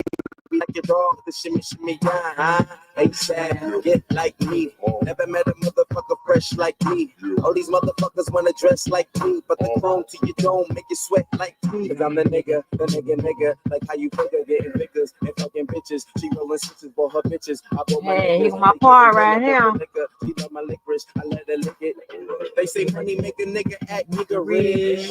like you're wrong, the shimmy, yeah, huh? ASAP, get like me. Never met a motherfucker fresh like me. All these motherfuckers wanna dress like me, but the chrome to your dome make you sweat like me. Cause I'm the nigga, like how you figure, getting figures and fucking bitches. She rolling sixes for her bitches. I bought my Hey, here's niggas, my part right here. she love my licorice, I let her lick it. They say money make a nigga act nigga rich.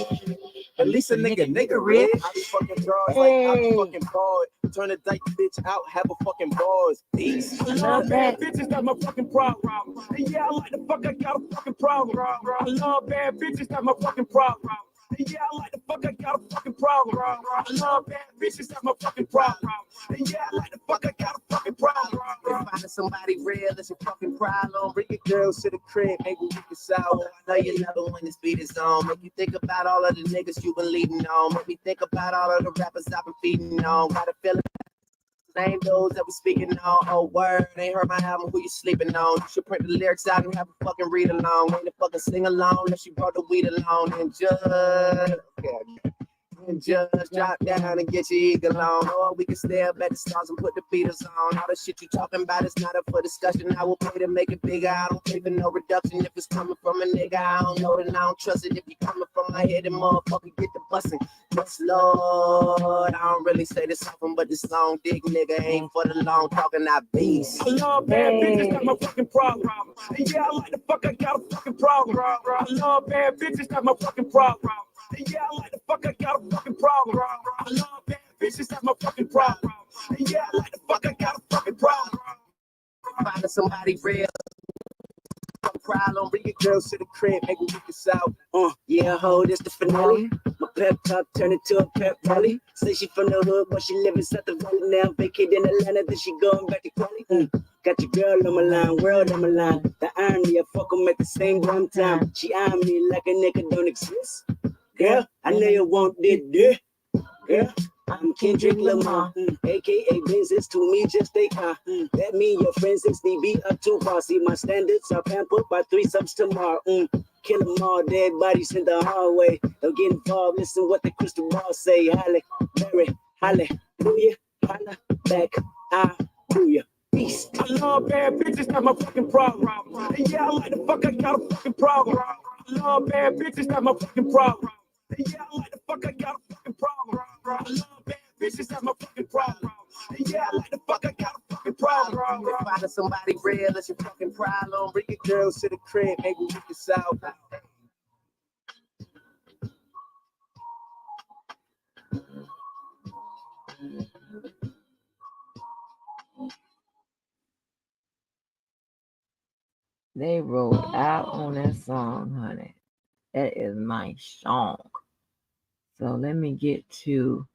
At least a nigga rich. I be fucking drawers like I be fucking bored. Turn a dyke bitch out, have a fucking bars. Peace. I love bad bitches, that's my fucking problem. And yeah, I like the fuck, I got a fucking problem. I love bad bitches, that's my fucking problem. And yeah, I like the fuck, I got a fucking problem. I love bad bitches, that's my fucking problem. And yeah, I like the fuck, I got a fucking problem. Finding somebody real is your fucking problem. Bring your girls to the crib, maybe we can solve. I know you love it when this beat is on. Make you think about all of the niggas you been leading on. Make me think about all of the rappers I've been feeding on. Got a feeling. Name those that we speaking on. Oh, word, ain't heard my album, who you sleeping on? You should print the lyrics out and have a fucking read along. Ain't a fucking sing along unless you brought the weed along. And just drop down and get your eagle on. Or we can stay up at the stars and put the beaters on. All the shit you talking about is not up for discussion. I will pay to make it bigger. I don't pay for no reduction. If it's coming from a nigga, I don't know, then I don't trust it. If you coming from my head, then motherfucker get the bussin'. Yes, Lord, I don't really say this often, but this long dick nigga ain't for the long talking, I beast. I love bad bitches, that's my fucking problem. And yeah, I like the fuck, I got a fucking problem. I love bad bitches, that's my fucking problem. And yeah, I like the fuck, I got a fucking problem. I love bad bitches, that's my fucking problem. And yeah, I like the fuck, I got a fucking problem. Finding somebody real. Problem, bring your girls to the crib, maybe we can solve. Yeah, ho, this the finale. My pep talk turned into a pep rally. Say she from the hood, but she live inside the valley now. Vacate in Atlanta, then she going back to Cali. Got your girl on my line, world on my line. The irony, I fuck 'em at the same damn time. She eyeing me like a nigga don't exist. Girl, I know you want this. Girl, I'm Kendrick Lamar, aka Benzes to me just a car. That mean your friends 60 be up too far. See my standards are pampered by 3 subs tomorrow. Kill them all, dead bodies in the hallway. Don't get involved, listen what the crystal ball say. Halle, Berry, hallelujah, holla back, hallelujah. Peace. I love bad bitches, that's my fucking problem. And yeah, I like the fuck, I got a fucking problem. I love bad bitches, that's my fucking problem. And yeah, I like the fuck, I got a fucking problem. I love bad bitches, that's my fucking problem. And yeah, I like the fuck, I got a fucking problem. Finding somebody real is your fucking problem. Bring your girls to the crib, maybe we can solve. They rolled out on that song, honey. That is my song. So let me get to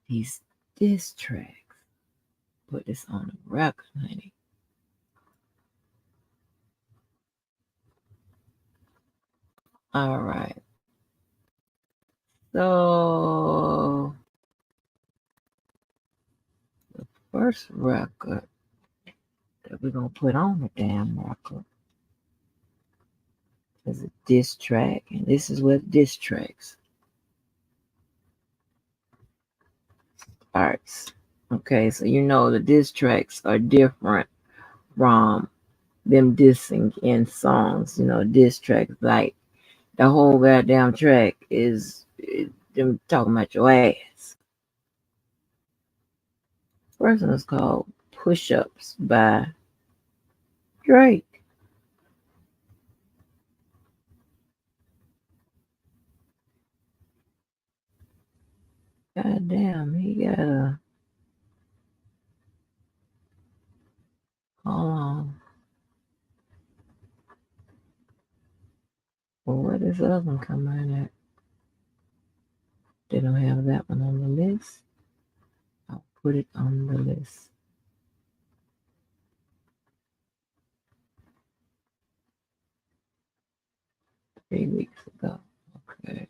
these diss tracks. Put this on the record, honey. All right. So the first record that we're gonna put on the damn record is a diss track, and this is what diss tracks starts. Okay, so you know the diss tracks are different from them dissing in songs. You know, diss tracks like the whole goddamn track is them talking about your ass. First one is called Push Ups by Drake. God damn, he got a. Hold on. Well, where does the other one come in at? They don't have that one on the list. I'll put it on the list. 3 weeks ago. Okay.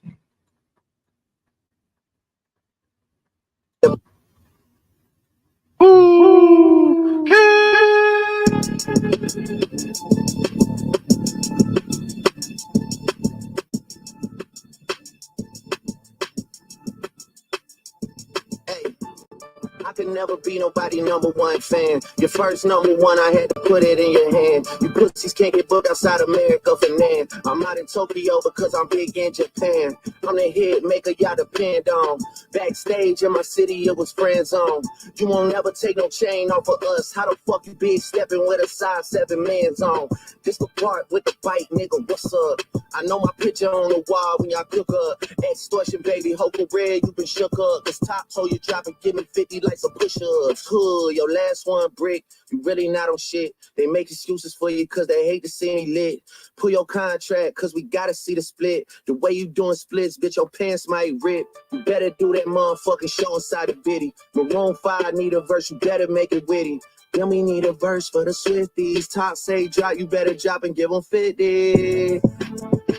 I could never be nobody #1 fan. Your first #1, I had to put it in your hand. You pussies can't get booked outside America for Nan. I'm out in Tokyo because I'm big in Japan. I'm the hit maker y'all depend on. Backstage in my city, it was friend zone. You won't never take no chain off of us. How the fuck you big stepping with a size 7 man's on? This the part with the bite, nigga, what's up? I know my picture on the wall when y'all cook up. Extortion, baby, hope for red, you been shook up. This top told you drop and give me 50 like some push-ups. Hood, your last one brick, you really not on shit. They make excuses for you cause they hate to see me lit. Pull your contract cause we gotta see the split. The way you doing splits, bitch, your pants might rip. You better do that motherfucking show inside the bitty. Maroon 5 need a verse, you better make it witty. Then we need a verse for the Swifties. Top say drop, you better drop and give them 50.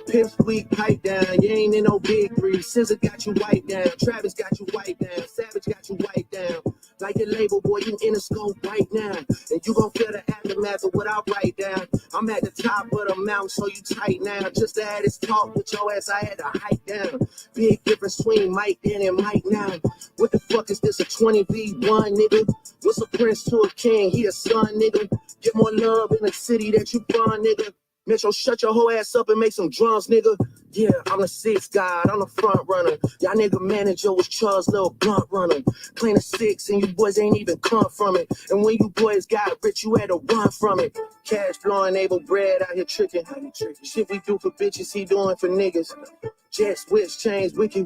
Pimp squeak, pipe down, you ain't in no big three. SZA got you wiped down, Travis got you wiped down, Savage got you wiped down. Like the label, boy, you in the scope right now. And you gon' feel the aftermath of what I write down. I'm at the top of the mountain, so you tight now. Just to have this talk with your ass, I had to hike down. Big difference between Mike then and Mike now. What the fuck is this, a 20v1, nigga? What's a prince to a king? He a son, nigga. Get more love in the city that you from, nigga. Metro, shut your whole ass up and make some drums, nigga. Yeah, I'm the sixth guy, I'm the front runner. Y'all nigga manager was Charles' little blunt runner. Playing a 6 and you boys ain't even come from it. And when you boys got rich, you had to run from it. Cash flowing, able bread out here tricking. Shit we do for bitches, he doing for niggas. Jet switch, chains, wiki.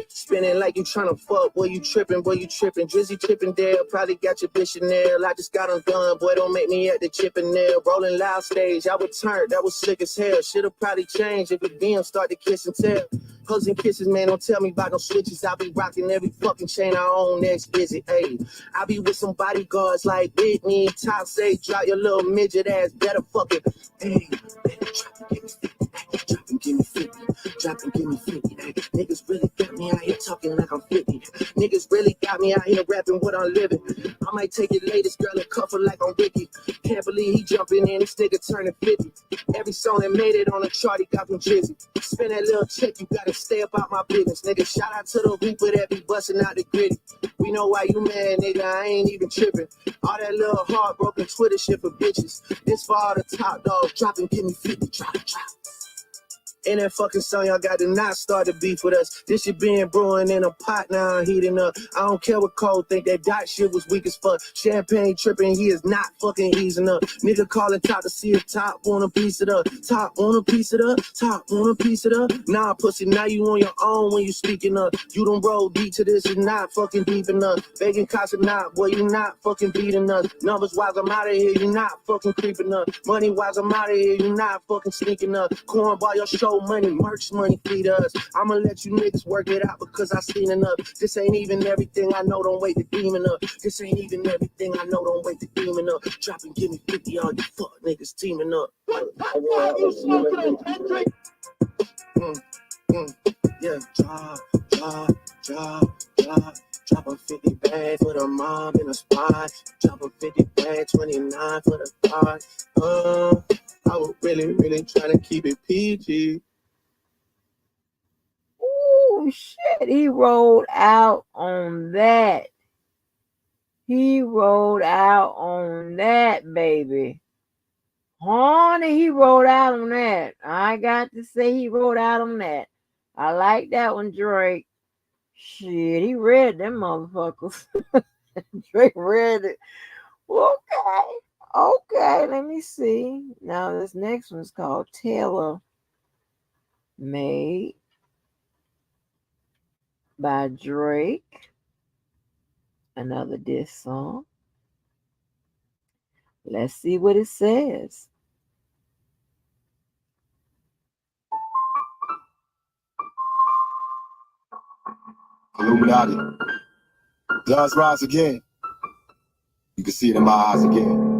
Spinning like you tryna fuck, boy, you tripping. Drizzy Chippendale, probably got your bitch Chanel. I just got undone, boy, don't make me at the Chippendale. Rolling loud stage, I was turned, that was slick as hell. Should've probably changed if the DM started kiss and tell. Hugs and kisses, man, don't tell me about no switches. I be rocking every fucking chain I own next visit, ayy. I be with some bodyguards like Whitney. Top say, drop your little midget ass, better fucking, ayy. Drop and give me 50. Drop and give me 50. Ay, niggas really got me out here talking like I'm 50. Niggas really got me out here rapping what I'm living. I might take your latest girl and cuff her like I'm Ricky. Can't believe he jumping in, this nigga turning 50. Every song that made it on the chart, he got from Drizzy. Spend that little check, you gotta stay up out my business. Nigga, shout out to the hooper that be busting out the gritty. We know why you mad, nigga, I ain't even tripping. All that little heartbroken Twitter shit for bitches. This for all the top dogs, drop and give me 50, drop. In that fucking song, y'all got to not start the beef with us. This shit been brewing in a pot, now I'm heating up. I don't care what Cole think, that dot shit was weak as fuck. Champagne tripping, he is not fucking easing up. Nigga calling top to see if top want a piece of up. Top want a piece of up, top want a piece of up. Nah, pussy, now you on your own when you speaking up. You don't roll deep to this, is not fucking deep enough. Begging cops or not, boy, you not fucking beating us. Numbers wise, I'm out of here, you not fucking creeping up. Money wise, I'm out of here, you not fucking sneaking up. Cornball your show money, merch money, feed us. I'ma let you niggas work it out because I seen enough. This ain't even everything I know, don't wait the demon up. This ain't even everything I know, don't wait the demon up. Drop and give me 50, all you fuck niggas teaming up. You smoking Kendrick? Yeah, drop a 50 bag for the mob in a spot. Drop a 50 bag, 29 for the car. I was really trying to keep it PG. Ooh, shit, he rolled out on that. He rolled out on that, baby. Honey, he rolled out on that. I got to say he rolled out on that. I like that one, Drake. Shit, he read them motherfuckers. Drake read it. Okay, let me see. Now this next one's called Taylor Made by Drake. Another diss song. Let's see what it says. Illuminati does rise again. You can see it in my eyes again.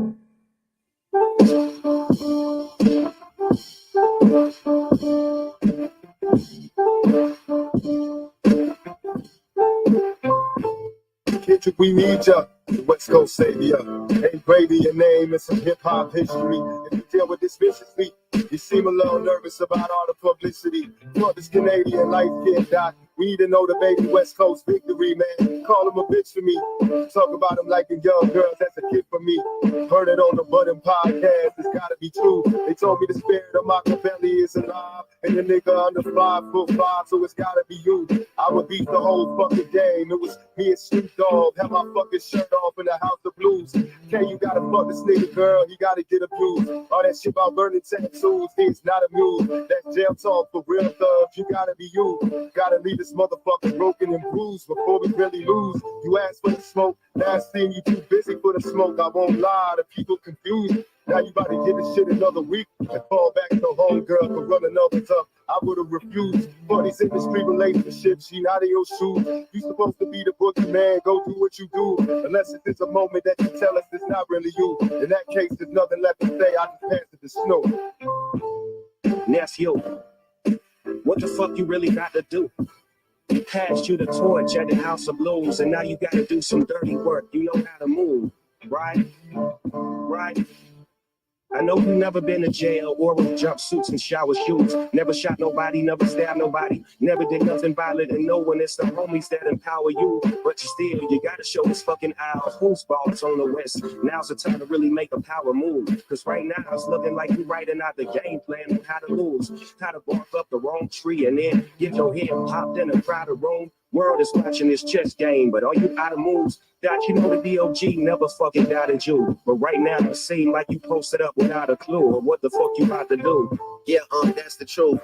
Kendrick, we need ya. The West Coast savior. Ain't Brady your name in some hip hop history. If you deal with this viciously, you seem a little nervous about all the publicity. For this Canadian life kid, Doc. We need to know the baby West Coast victory, man. Call him a bitch for me. Talk about him like a young girl, that's a kid for me. Heard it on the Budding podcast, it's gotta be true. They told me the spirit of Machiavelli is alive. And the nigga under 5'5", so it's gotta be you. I would beat the whole fucking game. It was me and Snoop Dogg, had my fucking shirt off in the House of Blues. K, you gotta fuck this nigga, girl, he gotta get abused. All that shit about burning tattoos, he's not amused. That's jail talk for real thugs, you gotta be you. Gotta leave this motherfucker broken and bruised before we really lose. You asked for the smoke, last thing you too busy for the smoke. I won't lie, the people confused. Now you about to get this shit another week and fall back to home, girl, for running others up. I would have refused. For these industry relationships, she not in your shoes. You supposed to be the bookie man, go do what you do. Unless it's a moment that you tell us it's not really you. In that case, there's nothing left to say. I just pass it to Snoop. Nesto, what the fuck you really got to do? We passed you the torch at the House of Blues, and now you gotta do some dirty work. You know how to move, right? Right? I know you never been to jail or with jumpsuits and shower shoes. Never shot nobody, never stabbed nobody, never did nothing violent and no one. It's the homies that empower you. But still, you gotta show this fucking aisle who's balls on the West. Now's the time to really make a power move. Cause right now it's looking like you writing out the game plan on how to lose. How to bark up the wrong tree and then get your head popped in a crowded room. World is watching this chess game, but are you out of moves? That you know the DOG never fucking doubted you. But right now it seems like you posted up without a clue of what the fuck you about to do. Yeah, that's the truth.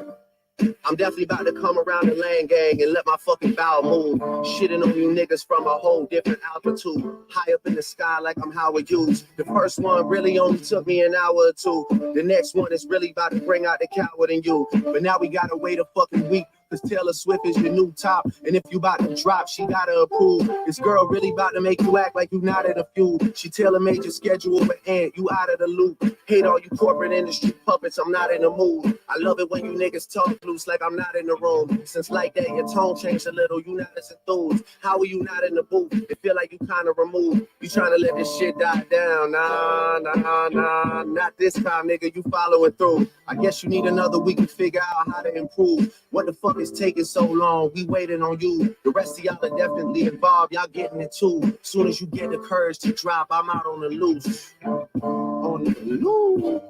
I'm definitely about to come around the lane gang and let my fucking bowel move. Shitting on you niggas from a whole different altitude. High up in the sky like I'm Howard Hughes. The first one really only took me an hour or two. The next one is really about to bring out the coward in you. But now we gotta wait a fucking week. Cause Taylor Swift is your new top. And if you about to drop, she gotta approve. This girl really about to make you act like you not in a few. She tailor-made your schedule, but ain't you out of the loop. Hate all you corporate industry puppets, I'm not in the mood. I love it when you niggas talk loose like I'm not in the room. Since like that, your tone changed a little, you not as enthused. How are you not in the booth? It feel like you kinda removed. You trying to let this shit die down. Nah, not this time, nigga, you following through. I guess you need another week to figure out how to improve. What the fuck is taking so long? We waiting on you. The rest of y'all are definitely involved. Y'all getting it too. Soon as you get the courage to drop, I'm out on the loose. On the loose.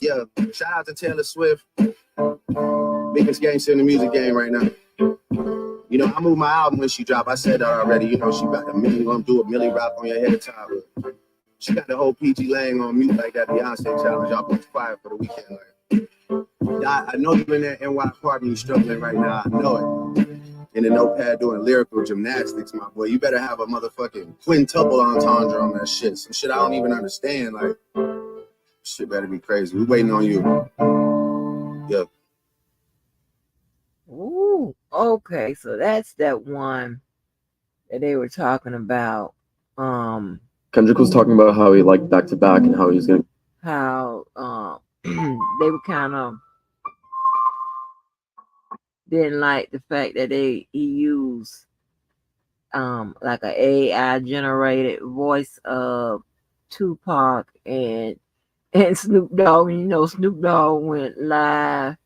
Yeah, shout out to Taylor Swift. Biggest gangster in the music game right now. You know, I moved my album when she dropped. I said that already. You know, she got a million, gonna do a milli rap on your head top. She got the whole PG Lang on mute like that Beyonce challenge. Y'all put fire for the weekend. Like, I know you're in that NY party, you struggling right now. I know it. In the notepad doing lyrical gymnastics, my boy. You better have a motherfucking quintuple entendre on that shit. Some shit I don't even understand. Like, shit better be crazy. We waiting on you. Yeah. Ooh, okay. So that's that one that they were talking about. Kendrick was talking about how he liked back to back and how he was gonna. How they were kind of didn't like the fact that he used like an AI generated voice of Tupac and Snoop Dogg. You know, Snoop Dogg went live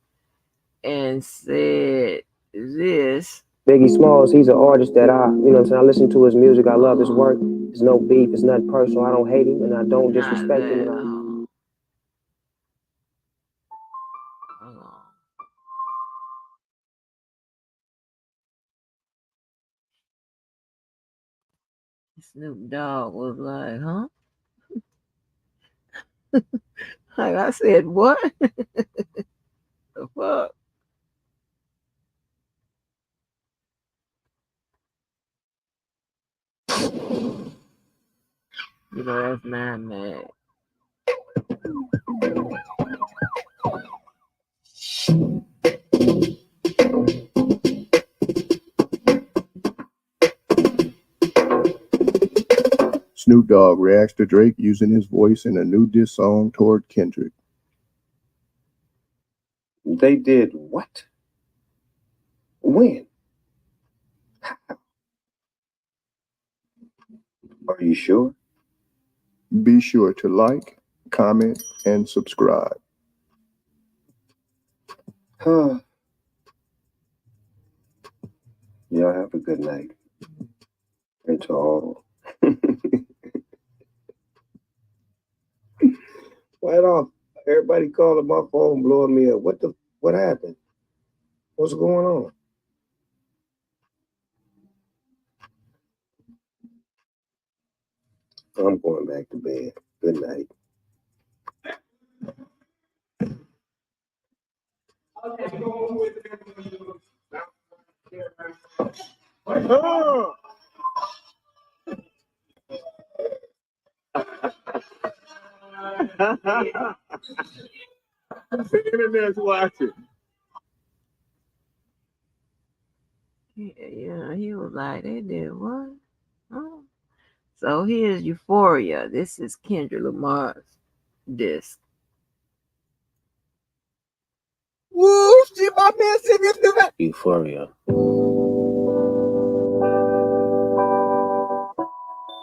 and said this. Biggie Smalls, he's an artist that I I listen to his music. I love his work. There's no beef. It's nothing personal. I don't hate him and I don't disrespect him. Hold on. Snoop Dogg was like, huh? Like I said, what? The fuck? You know, that's man mad. Snoop Dogg reacts to Drake using his voice in a new diss song toward Kendrick. They did what? When? Are you sure? Be sure to like, comment, and subscribe. Y'all have a good night. And to all. Right off. Everybody calling my phone, blowing me up. What happened? What's going on? I'm going back to bed. Good night. Internet's watching. Yeah, he was like, they did what? Oh. So here's Euphoria. This is Kendrick Lamar's disc. Woo! Shit, my man sent me through that. Euphoria.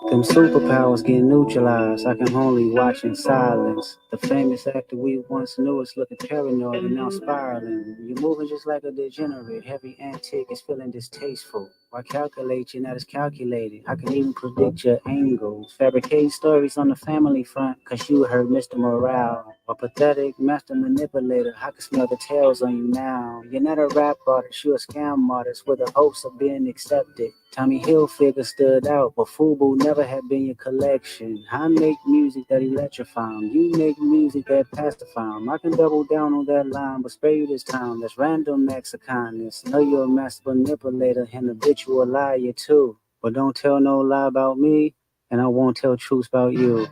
Them superpowers get neutralized. I can only watch in silence. The famous actor we once knew is looking paranoid and now spiraling. You're moving just like a degenerate. Heavy antic is feeling distasteful. Why calculate you not as calculated? I can even predict your angles. Fabricate stories on the family front, cause you heard Mr. Morale. A pathetic master manipulator. I can smell the tails on you now. You're not a rap artist, you're a scam artist with the hopes of being accepted. Tommy Hilfiger stood out, but FUBU never had been your collection. I make music that electrify 'em. You make music that pacify 'em. I can double down on that line, but spare you this time. That's random acts of kindness. Know you're a master manipulator and habitual liar too. But don't tell no lie about me, and I won't tell truths about you.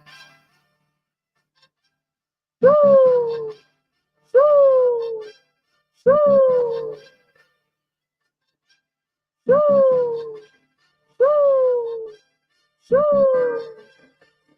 Woo! Woo! Woo! Woo! Woo! Woo!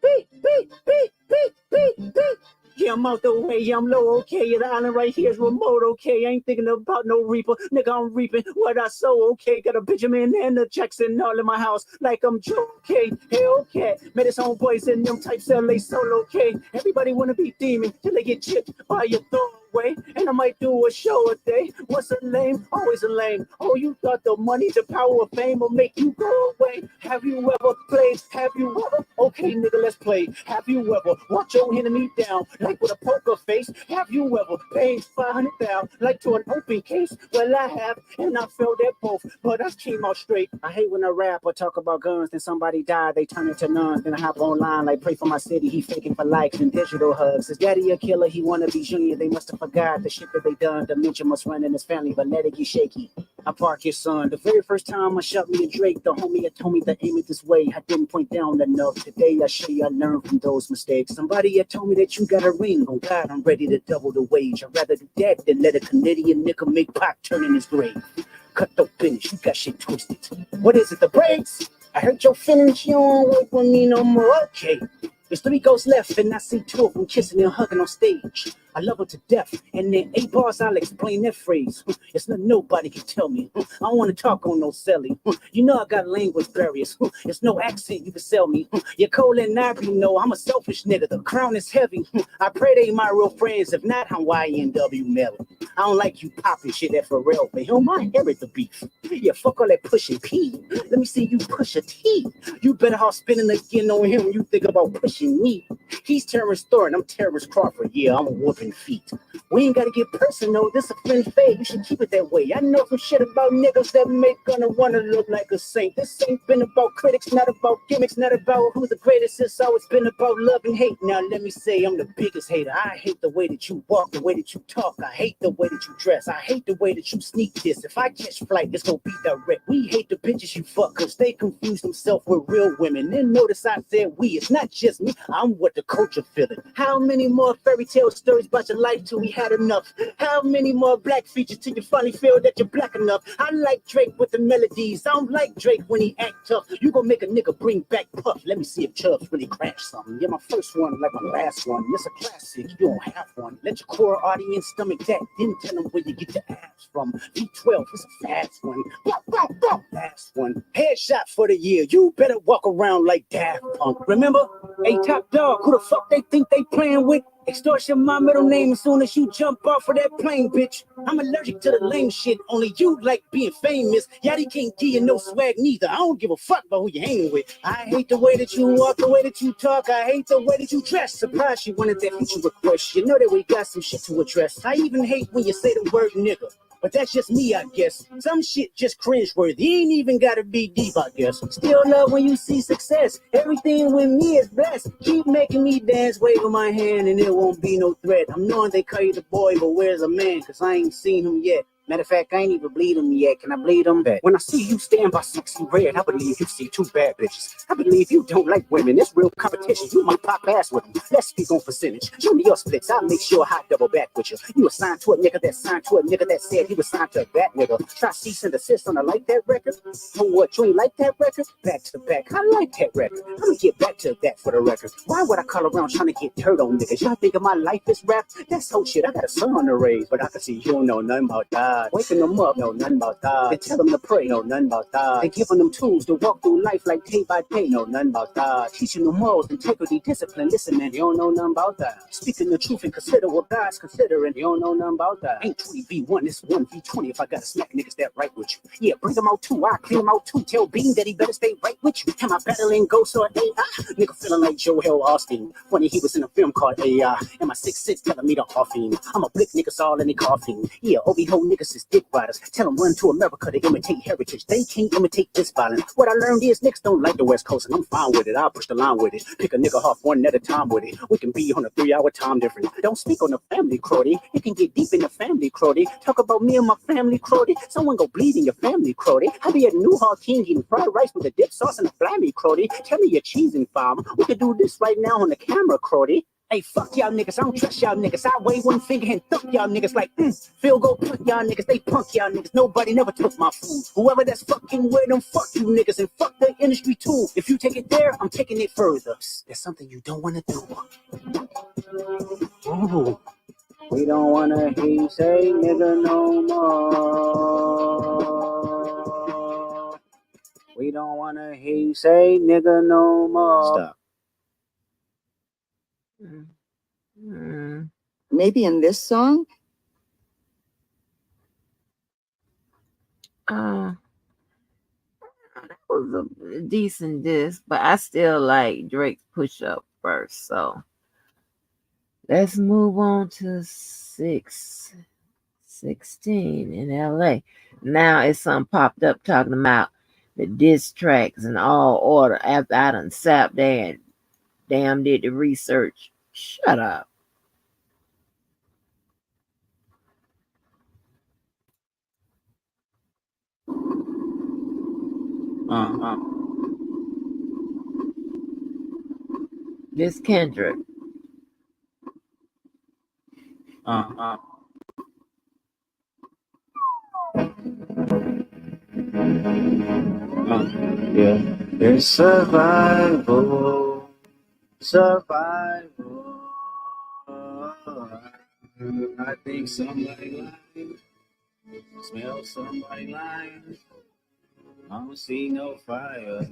Beep, beep, beep, beep, beep, beep. Yeah, I'm out the way, I'm low, okay. Yeah, the island right here's remote, okay. I ain't thinking about no reaper, nigga, I'm reaping what I sow, okay. Got a Benjamin and a Jackson all in my house, like I'm Joe, okay. Hellcat, met his homeboys in them types LA solo, okay. Everybody wanna be demon till they get chipped by your throwaway. And I might do a show a day. What's a lame? Always a lame. Oh, you thought the money, the power of fame will make you go away. Have you ever played? Have you ever? Okay, nigga, let's play. Have you ever watch your enemy down like with a poker face? Have you ever paid 500,000 like to an open case? Well, I have, and I felt that both, but I came out straight. I hate when I rap or talk about guns, then somebody died, they turn into nuns, then I hop online like pray for my city. He faking for likes and digital hugs. His daddy a killer, he wanna be junior. They must have forgot the shit that they done. Dementia must run in his family, but let it get shaky. I park his son. The very first time I shot me a Drake, the homie had told me to aim it this way. I didn't point down enough. Today I show you I learned from those mistakes. Somebody had told me that you got a ring. Oh God, I'm ready to double the wage. I'd rather do that than let a Canadian nigga make Pac turn in his grave. Cut the finish, you got shit twisted. What is it, the brakes? I heard your feelings, you don't work with me no more. Okay. There's 3 ghosts left, and I see 2 of them kissing and hugging on stage. I love her to death, and in 8 bars I'll explain that phrase. It's not nobody can tell me. I don't want to talk on no celly. You know I got language barriers. It's no accent you can sell me. You're cold and ivory, know I'm a selfish nigga. The crown is heavy. I pray they my real friends. If not, I'm YNW Melon. I don't like you popping shit at Pharrell, but he'll mind inherit the beef. Yeah, fuck all that pushing P. Let me see you push a T. You better off spinning again on him when you think about pushing me. He's Terrence Thornton, I'm Terrence Crawford. Yeah, I'm a whooping feet. We ain't gotta get personal, this a friendly fade. You should keep it that way. I know some shit about niggas that make gonna wanna look like a saint. This ain't been about critics, not about gimmicks, not about who's the greatest. It's always been about love and hate. Now let me say I'm the biggest hater. I hate the way that you walk, the way that you talk. I hate the way that you dress. I hate the way that you sneak this. If I catch flight, it's gonna be direct. We hate the bitches you fuck, cause they confuse themselves with real women. Then notice I said we, it's not just me. I'm what the culture feeling. How many more fairy tale stories about your life till we had enough? How many more black features till you finally feel that you're black enough? I like Drake with the melodies. I don't like Drake when he act tough. You gon' make a nigga bring back Puff. Let me see if Chubbs really crashed something. Yeah, my first one like my last one. It's a classic. You don't have one. Let your core audience stomach that. Then You tell them where you get your abs from. V12, it's a fast one. Last one. Headshot for the year. You better walk around like Daft Punk. Remember? Hey, Top Dog, who the fuck they think they playing with? Extortion, my middle name as soon as you jump off of that plane, bitch. I'm allergic to the lame shit. Only you like being famous. Yachty can't give you no swag neither. I don't give a fuck about who you hanging with. I hate the way that you walk, the way that you talk. I hate the way that you dress. Surprised you wanted that feature request. You know that we got some shit to address. I even hate when you say the word nigga. But that's just me, I guess. Some shit just cringeworthy. Ain't even gotta be deep, I guess. Still love when you see success. Everything with me is blessed. Keep making me dance, waving my hand, and it won't be no threat. I'm knowing they call you the boy, but where's a man? Cause I ain't seen him yet. Matter of fact, I ain't even bleed him yet. Can I bleed him? When I see you stand by sexy red, I believe you see two bad bitches. I believe you don't like women. It's real competition. You might pop ass with them. Let's speak on percentage. Show me your splits. I'll make sure I double back with you. You assigned to a nigga that signed to a nigga that said he was signed to that nigga. Try cease and desist on a like that record. So what, you ain't like that record? Back to back. I like that record. I'm gonna get back to that for the record. Why would I call around trying to get dirt on niggas? Y'all think of my life as rap? That's whole shit. I got a son to raise, but I can see you don't know nothing about that. Waking them up, know nothing about that. They tell them to pray, know nothing about that. They giving them tools to walk through life like day by day, know nothing about that. Teaching them morals, integrity, discipline. Listen, man, you don't know nothing about that. Speaking the truth and consider what God's considering. You don't know nothing about that. Ain't 20v1, it's 1v20. If I gotta smack niggas that right with you, yeah, bring them out too. I clean them out too. Tell Bean that he better stay right with you. Am I battling ghosts or AI? Nigga feeling like Joel Austin. Funny, he was in a film called AI. Am I 6'6", telling me to off him? I'm a blick niggas all in the coffin. Yeah, Obi ho niggas is dick riders. Tell them run to America to imitate heritage. They can't imitate this violence. What I learned is niggas don't like the West Coast, and I'm fine with it. I'll push the line with it. Pick a nigga off one at a time with it. We can be on a 3-hour time difference. Don't speak on the family, Crody. You can get deep in the family, Crody. Talk about me and my family, Crody. Someone go bleed in your family, Crody. I be at Newhall King eating fried rice with a dip sauce and a flammy, Crody. Tell me your cheesing farm. We could do this right now on the camera, Crody. Hey, fuck y'all niggas, I don't trust y'all niggas. I wave one finger and thump y'all niggas like, field goal punt y'all niggas, they punk y'all niggas. Nobody never took my food. Whoever that's fucking with them, fuck you niggas and fuck the industry too. If you take it there, I'm taking it further. There's something you don't wanna do. Ooh. We don't wanna hear you say nigga no more. We don't wanna hear you say nigga no more. Stop. Maybe in this song? That was a decent disc, but I still like Drake's Push Up first. So let's move on to 616 in LA. Now it's something popped up talking about the diss tracks in all order after I done sat there and damn did the research. Shut up. This Kendrick. Yeah, it's survival. I think somebody lying. Smell somebody lying. I don't see no fire.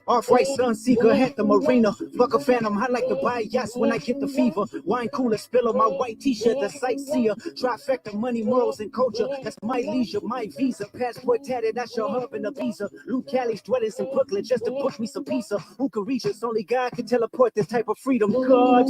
Off-white Sunseeker at the marina. Fuck a phantom, I like to buy yachts when I get the fever. Wine cooler spill on my white t-shirt, the sightseer. Trifecta, money, morals, and culture. That's my leisure, my visa. Passport tatted, that's your hub in Ibiza. Luke Cali's dwellings in Brooklyn just to push me some pizza. Who can reach us? Only God can teleport this type of freedom. God,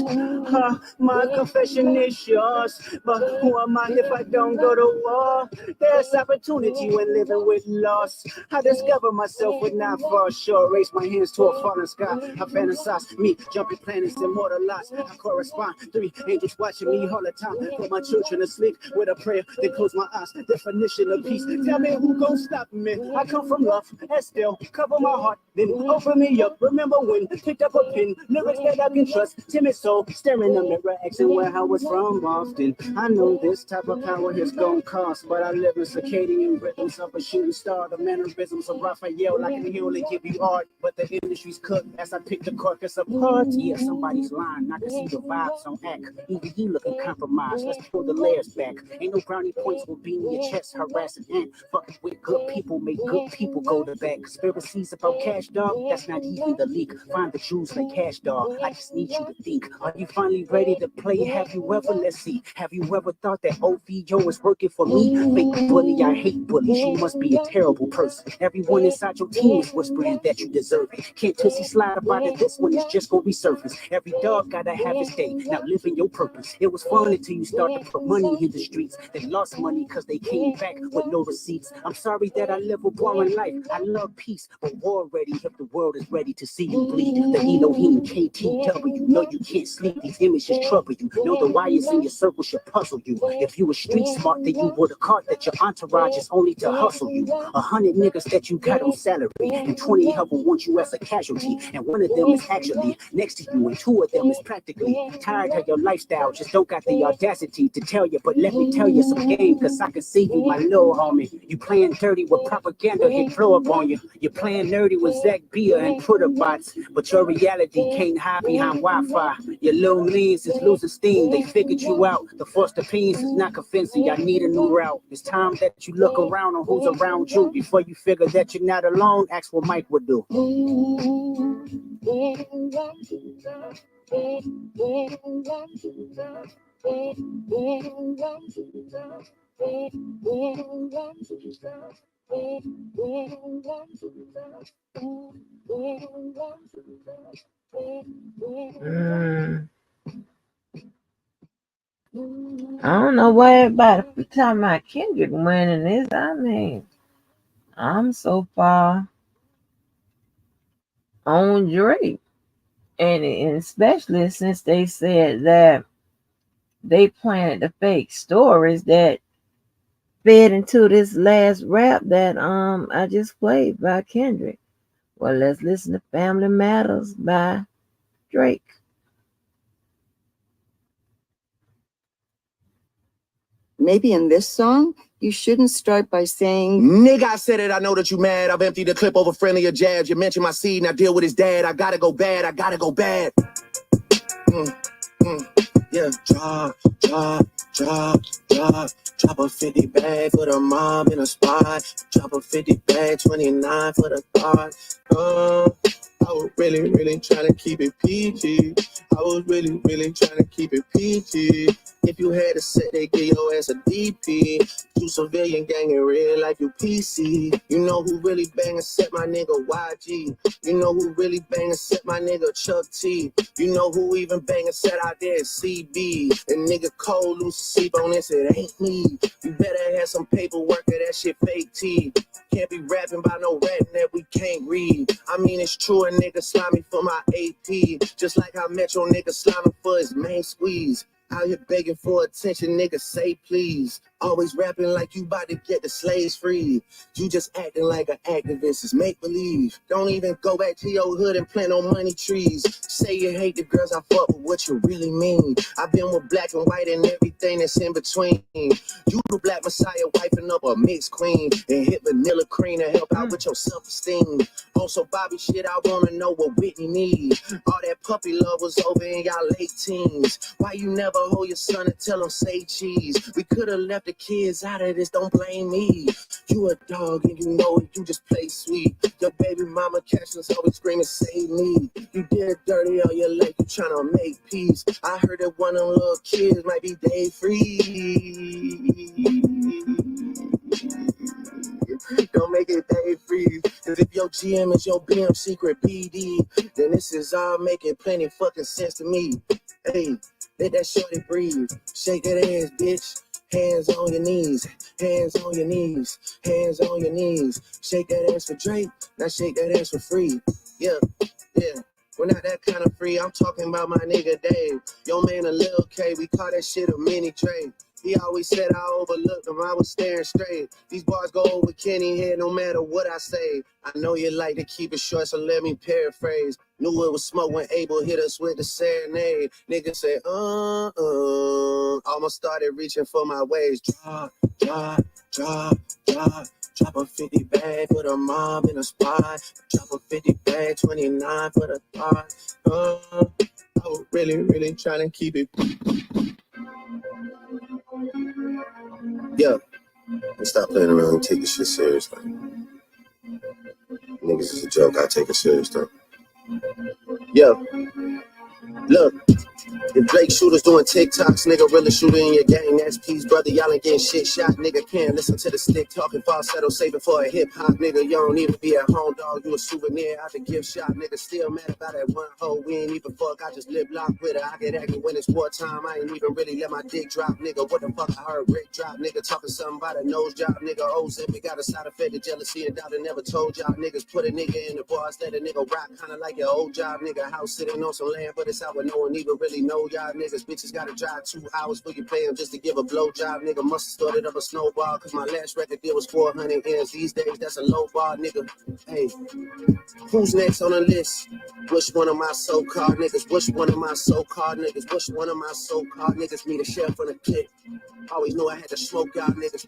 my confession is yours. But who am I if I don't go to war? There's opportunity when living with loss. I discover myself with not far short. Raise my hands to a fallen sky. I fantasize me jumping planets, immortalized. I correspond. 3 angels watching me all the time. Put my children to sleep with a prayer. Then close my eyes. Definition of peace. Tell me who gon' stop me. I come from love and still cover my heart. Then open me up. Remember when picked up a pin. Lyrics that I can trust. Timid soul staring in the mirror, asking where I was from often. I know this type of power is gon' cost, but I live in circadian rhythms of a shit. shooting star. The mannerisms of Raphael, I can only give you art, but the industry's cooked as I pick the carcass apart. Yeah, somebody's lying. I can see the vibes on act. Even you looking compromised. Let's pull the layers back. Ain't no brownie points will be in your chest, harassing and fucking with good people. Make good people go to back. Conspiracies about cash, dog. That's not even the leak. Find the Jews like cash, dog. I just need you to think. Are you finally ready to play? Have you ever, let's see, have you ever thought that OVO is working for me? Fake bully, I hate bullies. You must be a terrible person. Everyone inside your team is whispering that you deserve it. Can't Tootsie slide about it. This one is just gonna resurface. Every dog gotta have his day. Now live in your purpose. It was fun until you start to put money in the streets. They lost money because they came back with no receipts. I'm sorry that I live a boring life. I love peace, but war ready if the world is ready to see you bleed. The Elohim KTW. No, you can't sleep. These images trouble you. Know the wires in your circle should puzzle you. If you were street smart, then you would have caught that your entourage is only to hustle you. 100 niggas that you got on salary, and 20 of them want you as a casualty. And one of them is actually next to you, and 2 of them is practically tired of your lifestyle. Just don't got the audacity to tell you. But let me tell you some game, cause I can see you, my little homie. You playing dirty with propaganda, hit flow up on you. You're playing nerdy with Zach Beer and Twitter bots, but your reality can't hide behind Wi-Fi. Your little leans is losing steam. They figured you out. The first opinions is not convincing. I need a new route. It's time that you look around on who's around you before you figure that you're not alone. Ask what Mike would do. I don't know why everybody talking about Kendrick winning this. I mean, I'm so far on Drake. And especially since they said that they planted the fake stories that fed into this last rap that I just played by Kendrick. Well, let's listen to Family Matters by Drake. Maybe in this song, you shouldn't start by saying, Nigga, I said it, I know that you mad. I've emptied the clip over friendlier jabs. You mentioned my seed and I deal with his dad. I gotta go bad, I gotta go bad. Yeah, drop a 50 bag for the mob in a spot. Drop a 50 bag, 29 for the thought. I was really trying to keep it PG. I was really trying to keep it PG. If you had a set, they give your ass a DP. You civilian gang in real life, you PC. You know who really bang and set my nigga YG. You know who really bang and set my nigga Chuck T. You know who even bang and set out there is CB. And nigga Cole lose sleep on this, it ain't me. You better have some paperwork or that shit fake T. Can't be rapping about no ratting that we can't read. I mean, it's true, a nigga slimy for my AP. Just like how Metro nigga slimy for his main squeeze. Out here begging for attention, nigga, say please. Always rapping like you about to get the slaves free. You just acting like an activist, it's make-believe. Don't even go back to your hood and plant on money trees. Say you hate the girls I fuck, but what you really mean? I've been with black and white and everything that's in between. You the black messiah wiping up a mixed queen and hit vanilla cream to help out with your self-esteem. Also, Bobby shit, I wanna know what Whitney need. All that puppy love was over in y'all late teens. Why you never hold your son and tell him say cheese? We could've left the kids out of this, don't blame me. You a dog and you know it, you just play sweet. Your baby mama captions always screaming, save me. You did dirty all your life, you tryna make peace. I heard that one of them little kids might be day free. Don't make it day free. Cause if your GM is your BM secret PD, then this is all making plenty fucking sense to me. Hey, let that shorty breathe. Shake that ass, bitch. Hands on your knees, hands on your knees, hands on your knees. Shake that ass for Drake, now shake that ass for free. Yeah. We're not that kind of free. I'm talking about my nigga Dave. Yo man, a Lil K, we call that shit a mini trade. He always said I overlooked him, I was staring straight. These bars go over Kenny head no matter what I say. I know you like to keep it short, so let me paraphrase. Knew it was smoke when Abel hit us with the serenade. Niggas say, almost started reaching for my waist. Drop. Drop a 50 bag for the mob in a spot. Drop a 50 bag, 29 for the thought. I was really trying to keep it. Yeah, and stop playing around and take this shit seriously. Niggas is a joke, I take it serious though. Yeah, look. If Drake shooters doing TikToks, nigga really shooter in your gang. That's peace, brother. Y'all ain't getting shit shot. Nigga can't listen to the stick talking falsetto, saving for a hip hop. Nigga, you don't even be at home, dog. You a souvenir out the gift shop. Nigga, still mad about that one hoe. We ain't even fuck. I just live locked with her. I get active when it's wartime. I ain't even really let my dick drop. Nigga, what the fuck I heard Rick drop. Nigga, talking something about a nose job. Nigga, Ozip, we got a side effect of jealousy and doubt. I never told y'all. Niggas put a nigga in the bars, let a nigga rock. Kinda like your old job. Nigga, house sitting on some land, but it's out where no one even really know y'all niggas. Bitches gotta drive 2 hours for you pay them just to give a blowjob. Nigga must have started up a snowball, cause my last record deal was 400 M's. These days, that's a low bar, nigga. Hey, who's next on the list? Which one of my so-called niggas? Which one of my so-called niggas? Which one of my so-called niggas need a shell from the clip? Always knew I had to smoke out niggas.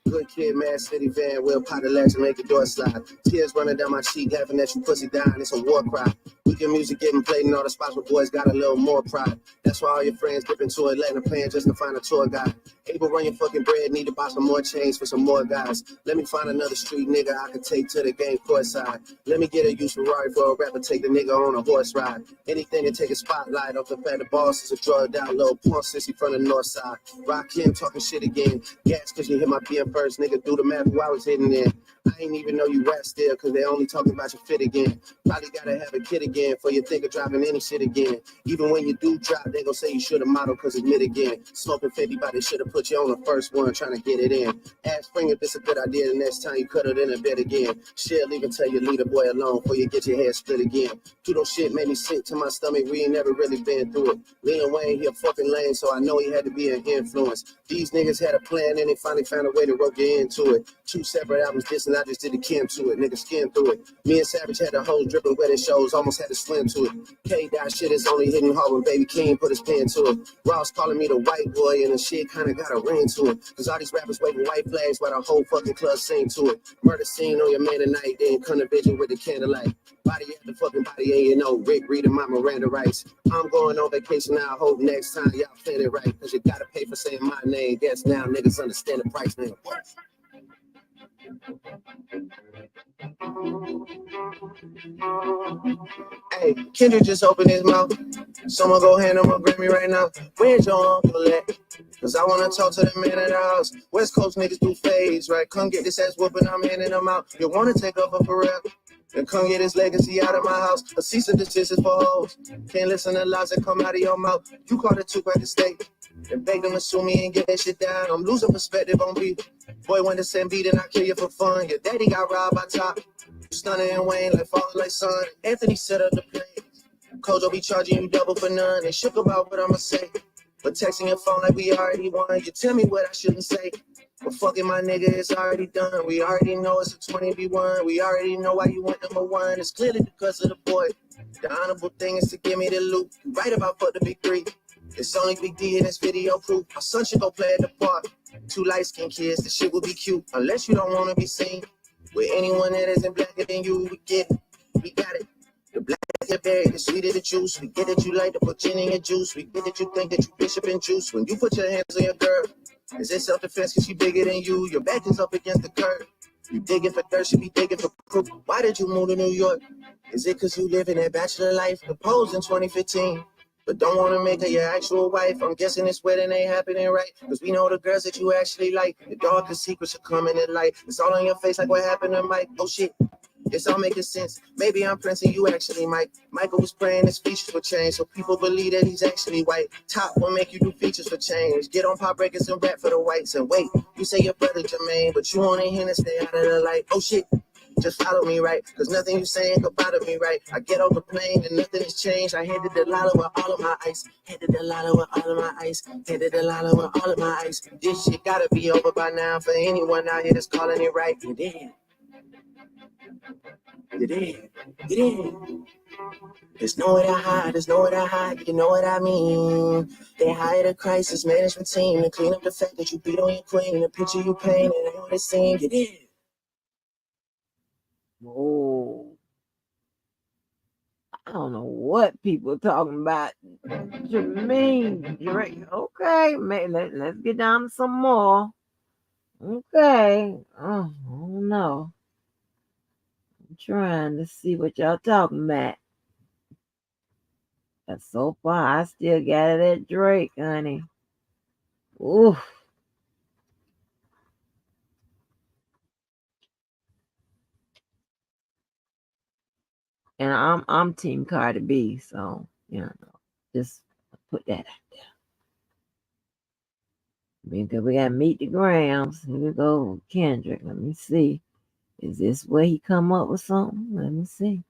Good kid, Mad City van, Will pot the latch and make the door slide. Tears running down my cheek, laughing at you pussy dying, it's a war cry. Weekend music getting played in all the spots where boys got a little more pride. That's why all your friends dip into Atlanta playing just to find a tour guide. Able run your fucking bread, need to buy some more chains for some more guys. Let me find another street nigga I can take to the game court side. Let me get a used Ferrari for a rapper, take the nigga on a horse ride. Anything to take a spotlight off the fact the boss is a drugged out little punk sissy from the north side. Rock him talking shit again. Gas cause you hit my BM first, nigga. Do the math who I was hitting in. I ain't even know you rap still, cause they only talking about your fit again. Probably gotta have a kid again for you think of dropping any shit again. Even when you do drop, they gon' say you should've modeled cause admit again. Smoking 50 body should've put you on the first one trying to get it in. Ask Spring if it's a good idea the next time you cut it in a bed again. Shit, even tell your leader boy alone before you get your head split again. Kudo shit made me sick to my stomach, we ain't never really been through it. Lil Wayne, he a fucking lame, so I know he had to be an influence. These niggas had a plan and they finally found a way to rope you into it. 2 separate albums dissing, I just did the Kim to it, nigga skin through it. Me and Savage had the whole dripping wedding shows, almost had to swim to it. K-Dot shit is only hitting hard when Baby King put his pen to it. Ross calling me the white boy and the shit kinda got a ring to it. Cause all these rappers waving white flags while the whole fucking club sing to it. Murder scene on your man tonight, then come to vision with the candlelight. Body at the fucking body, and you know Rick reading my Miranda rights. I'm going on vacation now, I hope next time y'all plan it right. Cause you gotta pay for saying my name. Guess now niggas understand the price, man. Hey, Kendrick just opened his mouth. Someone go hand him a Grammy right now. Where's your uncle at? Cause I wanna talk to the man in the house. West Coast niggas do fades, right? Come get this ass whooping, I'm handing them out. You wanna take over for real? Then come get his legacy out of my house. A cease and desist is for hoes. Can't listen to lies that come out of your mouth. You called it too by the state. And beg them to sue me and get that shit down. I'm losing perspective on beat. Boy, when the same beat and I kill you for fun. Your daddy got robbed by Top. Stunner and Wayne like father like son. Anthony set up the play. Kojo be charging you double for none. They shook about what I'ma say. But texting your phone like we already won. You tell me what I shouldn't say. But fucking my nigga, it's already done. We already know it's a 20v1. We already know why you went #1. It's clearly because of the boy. The honorable thing is to give me the loot. You right about fuck the big 3. It's only Big D in this video proof. My son should go play at the park. 2 light-skinned kids, the shit would be cute. Unless you don't want to be seen with anyone that isn't blacker than you. We get it. We got it. The black your berry, the sweeter the juice. We get that you like to put gin in your juice. We get that you think that you bishop and juice. When you put your hands on your girl, is it self-defense cause she bigger than you? Your back is up against the curb. You digging for dirt, she be digging for proof. Why did you move to New York? Is it cause you live in that bachelor life? Proposed in 2015. But don't wanna make her your actual wife. I'm guessing this wedding ain't happening right. Cause we know the girls that you actually like. The darkest secrets are coming to light. It's all on your face like what happened to Mike. Oh shit. It's all making sense. Maybe I'm Prince and you actually Mike. Michael was praying his features would change, so people believe that he's actually white. Top will make you do features for change. Get on pop records and rap for the whites. And wait, you say your brother Jermaine, but you only him to stay out of the light. Oh shit, just follow me right, cause nothing you saying could bother me right. I get off the plane and nothing has changed. I handed the Lala with all of my ice. Handed the Lala with all of my ice. Handed the Lala with all of my ice. This shit gotta be over by now for anyone out here that's calling it right. You did. You did. You did. There's nowhere to hide, there's nowhere to hide, you know what I mean. They hired a crisis management team to clean up the fact that you beat on your queen. The picture you painted ain't what it seemed. You did. Oh, I don't know what people talking about. Jermaine, Drake. Okay, let's get down to some more. Okay. Oh, I don't know. I'm trying to see what y'all talking about. But so far, I still got it at Drake, honey. Oof. And I'm Team Cardi B, so just put that out there. Because we got Meet the Grams. Here we go, Kendrick. Let me see. Is this where he come up with something? Let me see.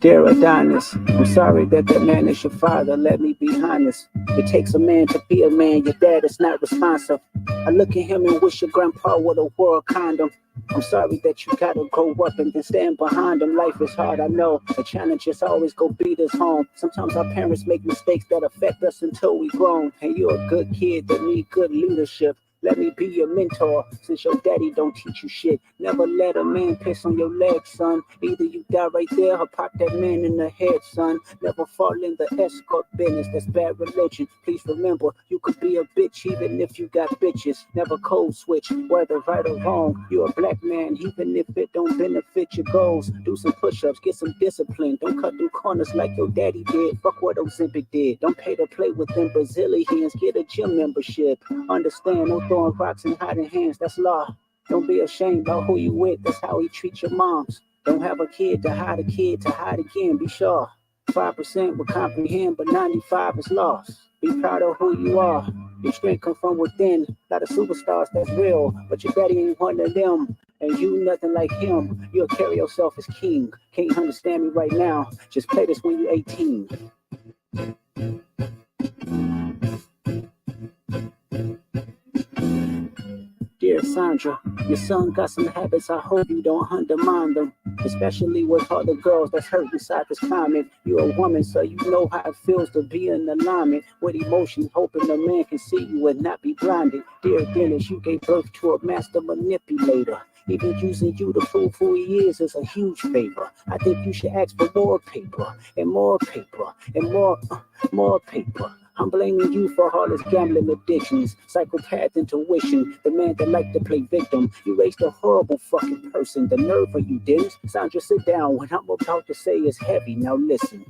Dear Adonis, I'm sorry that man is your father. Let me be honest. It takes a man to be a man. Your dad is not responsive. I look at him and wish your grandpa would have wore a condom. I'm sorry that you gotta grow up and then stand behind him. Life is hard, I know. The challenges always go beat us home. Sometimes our parents make mistakes that affect us until we grown. And you're a good kid that need good leadership. Let me be your mentor, since your daddy don't teach you shit. Never let a man piss on your leg, son. Either you die right there or pop that man in the head, son. Never fall in the escort business, that's bad religion. Please remember, you could be a bitch even if you got bitches. Never code switch, whether right or wrong. You're a black man, even if it don't benefit your goals. Do some push-ups, get some discipline. Don't cut through corners like your daddy did. Fuck what Ozempic did. Don't pay to play with them Brazilians. Get a gym membership. Understand, no throwing rocks and hiding hands, that's law. Don't be ashamed about who you with, that's how he treats your moms. Don't have a kid to hide again, be sure. 5% will comprehend, but 95 is lost. Be proud of who you are. Your strength comes from within. A lot of superstars, that's real, but your daddy ain't one of them. And you nothing like him. You'll carry yourself as king. Can't understand me right now. Just play this when you're 18. Dear Sandra, your son got some habits, I hope you don't undermine them. Especially with all the girls that's hurt inside this climate. You're a woman, so you know how it feels to be in alignment with emotions, hoping a man can see you and not be blinded. Dear Dennis, you gave birth to a master manipulator. Even using you to prove who he is a huge favor. I think you should ask for more paper, and more paper, and more paper. I'm blaming you for all his gambling addictions, psychopath intuition, the man that liked to play victim. You raised a horrible fucking person, the nerve of you, Dennis. Sandra, sit down. What I'm about to say is heavy. Now listen.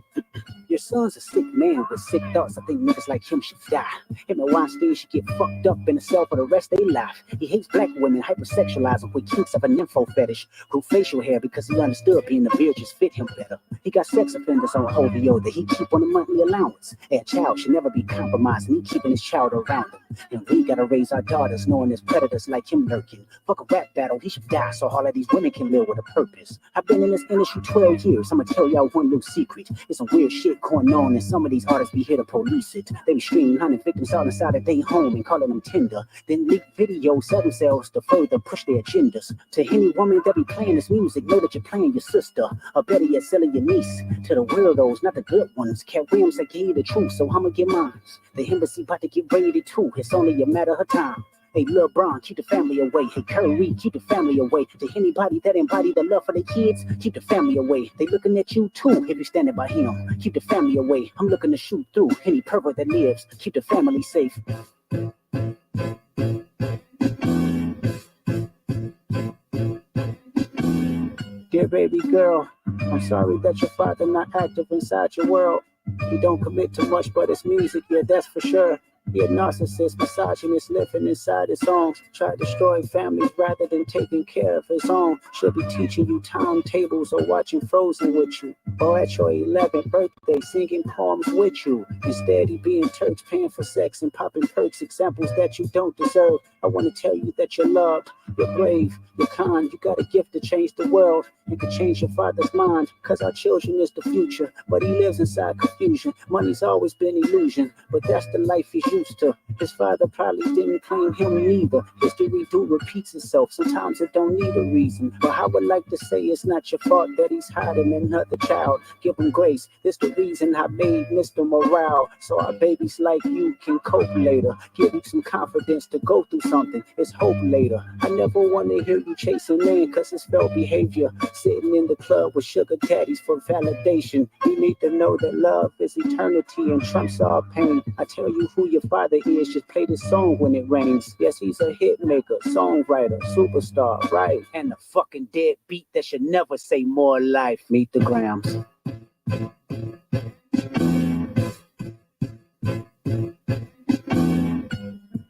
Your son's a sick man with sick thoughts. I think niggas like him should die. Him and Weinstein should get fucked up in a cell for the rest of their life. He hates black women, hypersexualize them with kinks of an info fetish. Grew facial hair because he understood being the beard just fit him better. He got sex offenders on OVO that he keep on a monthly allowance. A child should never be compromised, and he keeping his child around him. And we gotta raise our daughters knowing there's predators like him lurking. Fuck a rap battle, he should die so all of these women can live with a purpose. I've been in this industry 12 years. I'ma tell y'all one little secret. It's some weird shit going on, and some of these artists be here to police it. They be streaming hunting victims out inside of their home and calling them tender. Then leak videos, sell themselves to further push their agendas. To any woman that be playing this music, know that you're playing your sister, or better yet, selling your niece. To the weirdos, not the good ones. Cat Williams that gave you the truth, so I'ma get mine. The embassy about to get raided too. It's only a matter of time. Hey, LeBron, keep the family away. Hey, Curry, keep the family away. To anybody that embody the love for their kids, keep the family away. They looking at you too if you're standing by him. Keep the family away. I'm looking to shoot through any pervert that lives. Keep the family safe. Dear baby girl, I'm sorry that your father not active inside your world. He don't commit to much, but it's music, yeah, that's for sure. He a narcissist, misogynist, living inside his songs. Try to destroy families rather than taking care of his own. Should be teaching you timetables or watching Frozen with you. Or at your 11th birthday, singing poems with you. Instead, he be in Turks paying for sex and popping perks, examples that you don't deserve. I want to tell you that you're loved, you're brave, you're kind. You got a gift to change the world. You can change your father's mind, cause our children is the future. But he lives inside confusion. Money's always been illusion, but that's the life he's used to. His father probably didn't claim him neither. History do repeats itself. Sometimes it don't need a reason. But I would like to say it's not your fault that he's hiding another child. Give him grace. This the reason I made Mr. Morale, so our babies like you can cope later. Give you some confidence to go through something. It's hope later. I never want to hear you chasing man, cause it's felt behavior. Sitting in the club with sugar daddies for validation. You need to know that love is eternity and trumps all pain. I tell you who your father is, just play this song when it rains. Yes, he's a hit maker, songwriter, superstar, right? And a fucking dead beat that should never say more life. Meet the Grams.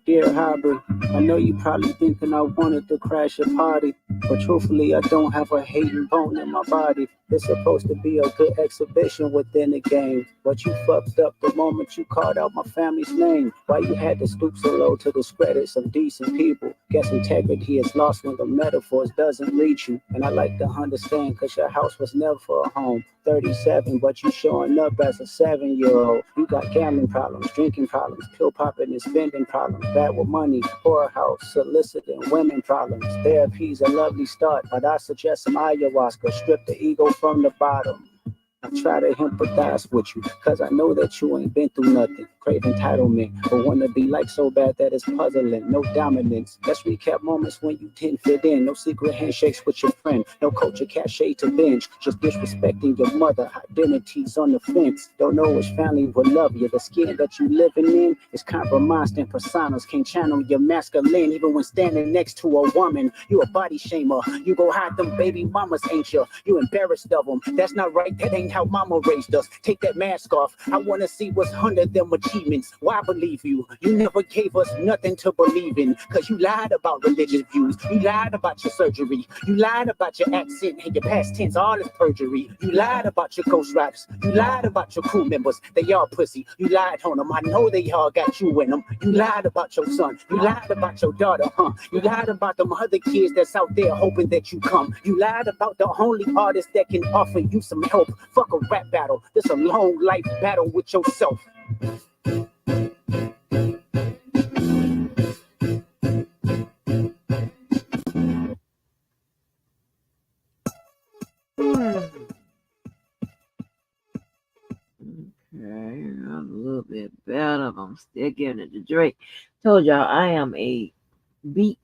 Dear Hobby, I know you probably thinking I wanted to crash your party, but truthfully I don't have a hating bone in my body. It's supposed to be a good exhibition within the game, but you fucked up the moment you called out my family's name. Why you had to stoop so low to discredit some decent people? Guess integrity is lost when the metaphors doesn't reach you. And I like to understand, cause your house was never a home. 37, but you showing up as a 7-year-old. You got gambling problems, drinking problems, pill popping and spending problems, bad with money, poorhouse, soliciting women problems. Therapy's a lovely start, but I suggest some ayahuasca, strip the ego from the bottom. I try to empathize with you, cause I know that you ain't been through nothing. Crave entitlement, but wanna be like so bad that it's puzzling. No dominance. Let's recap moments when you didn't fit in. No secret handshakes with your friend. No culture cachet to binge. Just disrespecting your mother. Identities on the fence. Don't know which family will love you. The skin that you living in is compromised and personas. Can't channel your masculine even when standing next to a woman. You a body shamer. You go hide them baby mamas, ain't you? You embarrassed of them. That's not right. That ain't how mama raised us. Take that mask off. I want to see what's under them achievements. Why believe you? You never gave us nothing to believe in, cause you lied about religious views. You lied about your surgery. You lied about your accent and your past tense. All is perjury. You lied about your ghost raps. You lied about your crew members. They all pussy. You lied on them. I know they all got you in them. You lied about your son. You lied about your daughter, huh? You lied about them other kids that's out there hoping that you come. You lied about the only artist that can offer you some help. Fuck a rap battle. This a long life battle with yourself. Okay, I'm a little bit better, but I'm still giving it to Drake. Told y'all I am a beat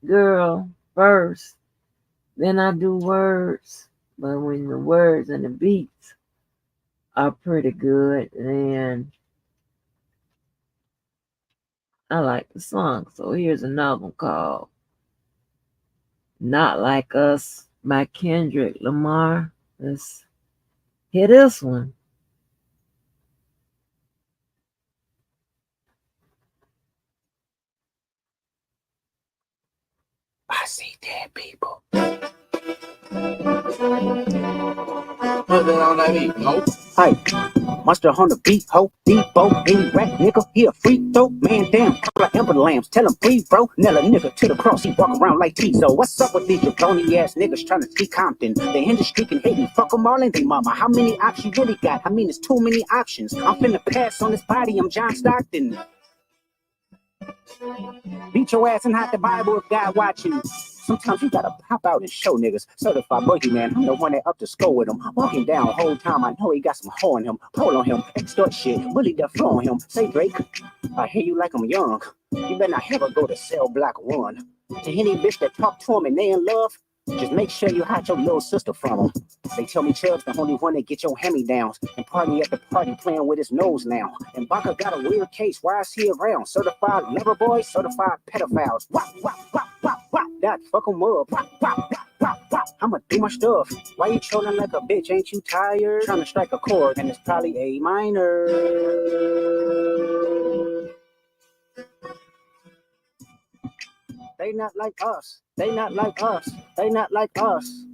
girl first, then I do words. But when the words and the beats are pretty good, then I like the song. So here's another one called Not Like Us by Kendrick Lamar. Let's hear this one. I see dead people. Hey, monster on the beat, ho, Debo, any rap nigga, he a free throw, man down, like Ember Lambs, tell him breathe, bro, Nella nigga to the cross, he walk around like Tizo. What's up with these jabroni ass niggas trying to see Compton? They industry can hate me, fuck them all and they mama. How many options you really got? I mean, it's too many options. I'm finna pass on this body, I'm John Stockton. Beat your ass and hide the Bible if God watching. Sometimes you gotta pop out and show niggas. Certified boogeyman, I'm the one that up to score with him. Walking down whole time, I know he got some hoe on him. Pull on him, extort shit, bully the flow on him. Say Drake, I hear you like I'm young. You better not ever go to cell block 1. To any bitch that talk to him and they in love, just make sure you hide your little sister from him. They tell me Chubb's the only one that get your hand-me-downs and party at the party playing with his nose now. And Baca got a weird case. Why is he around? Certified lover boys, certified pedophiles. Wop, wop, wop, wop, wop. That fuck him up. Wop, wop, wop, wop, wop. I'ma do my stuff. Why you trolling like a bitch? Ain't you tired? Trying to strike a chord and it's probably A minor. They not like us. They not like us. They not like us.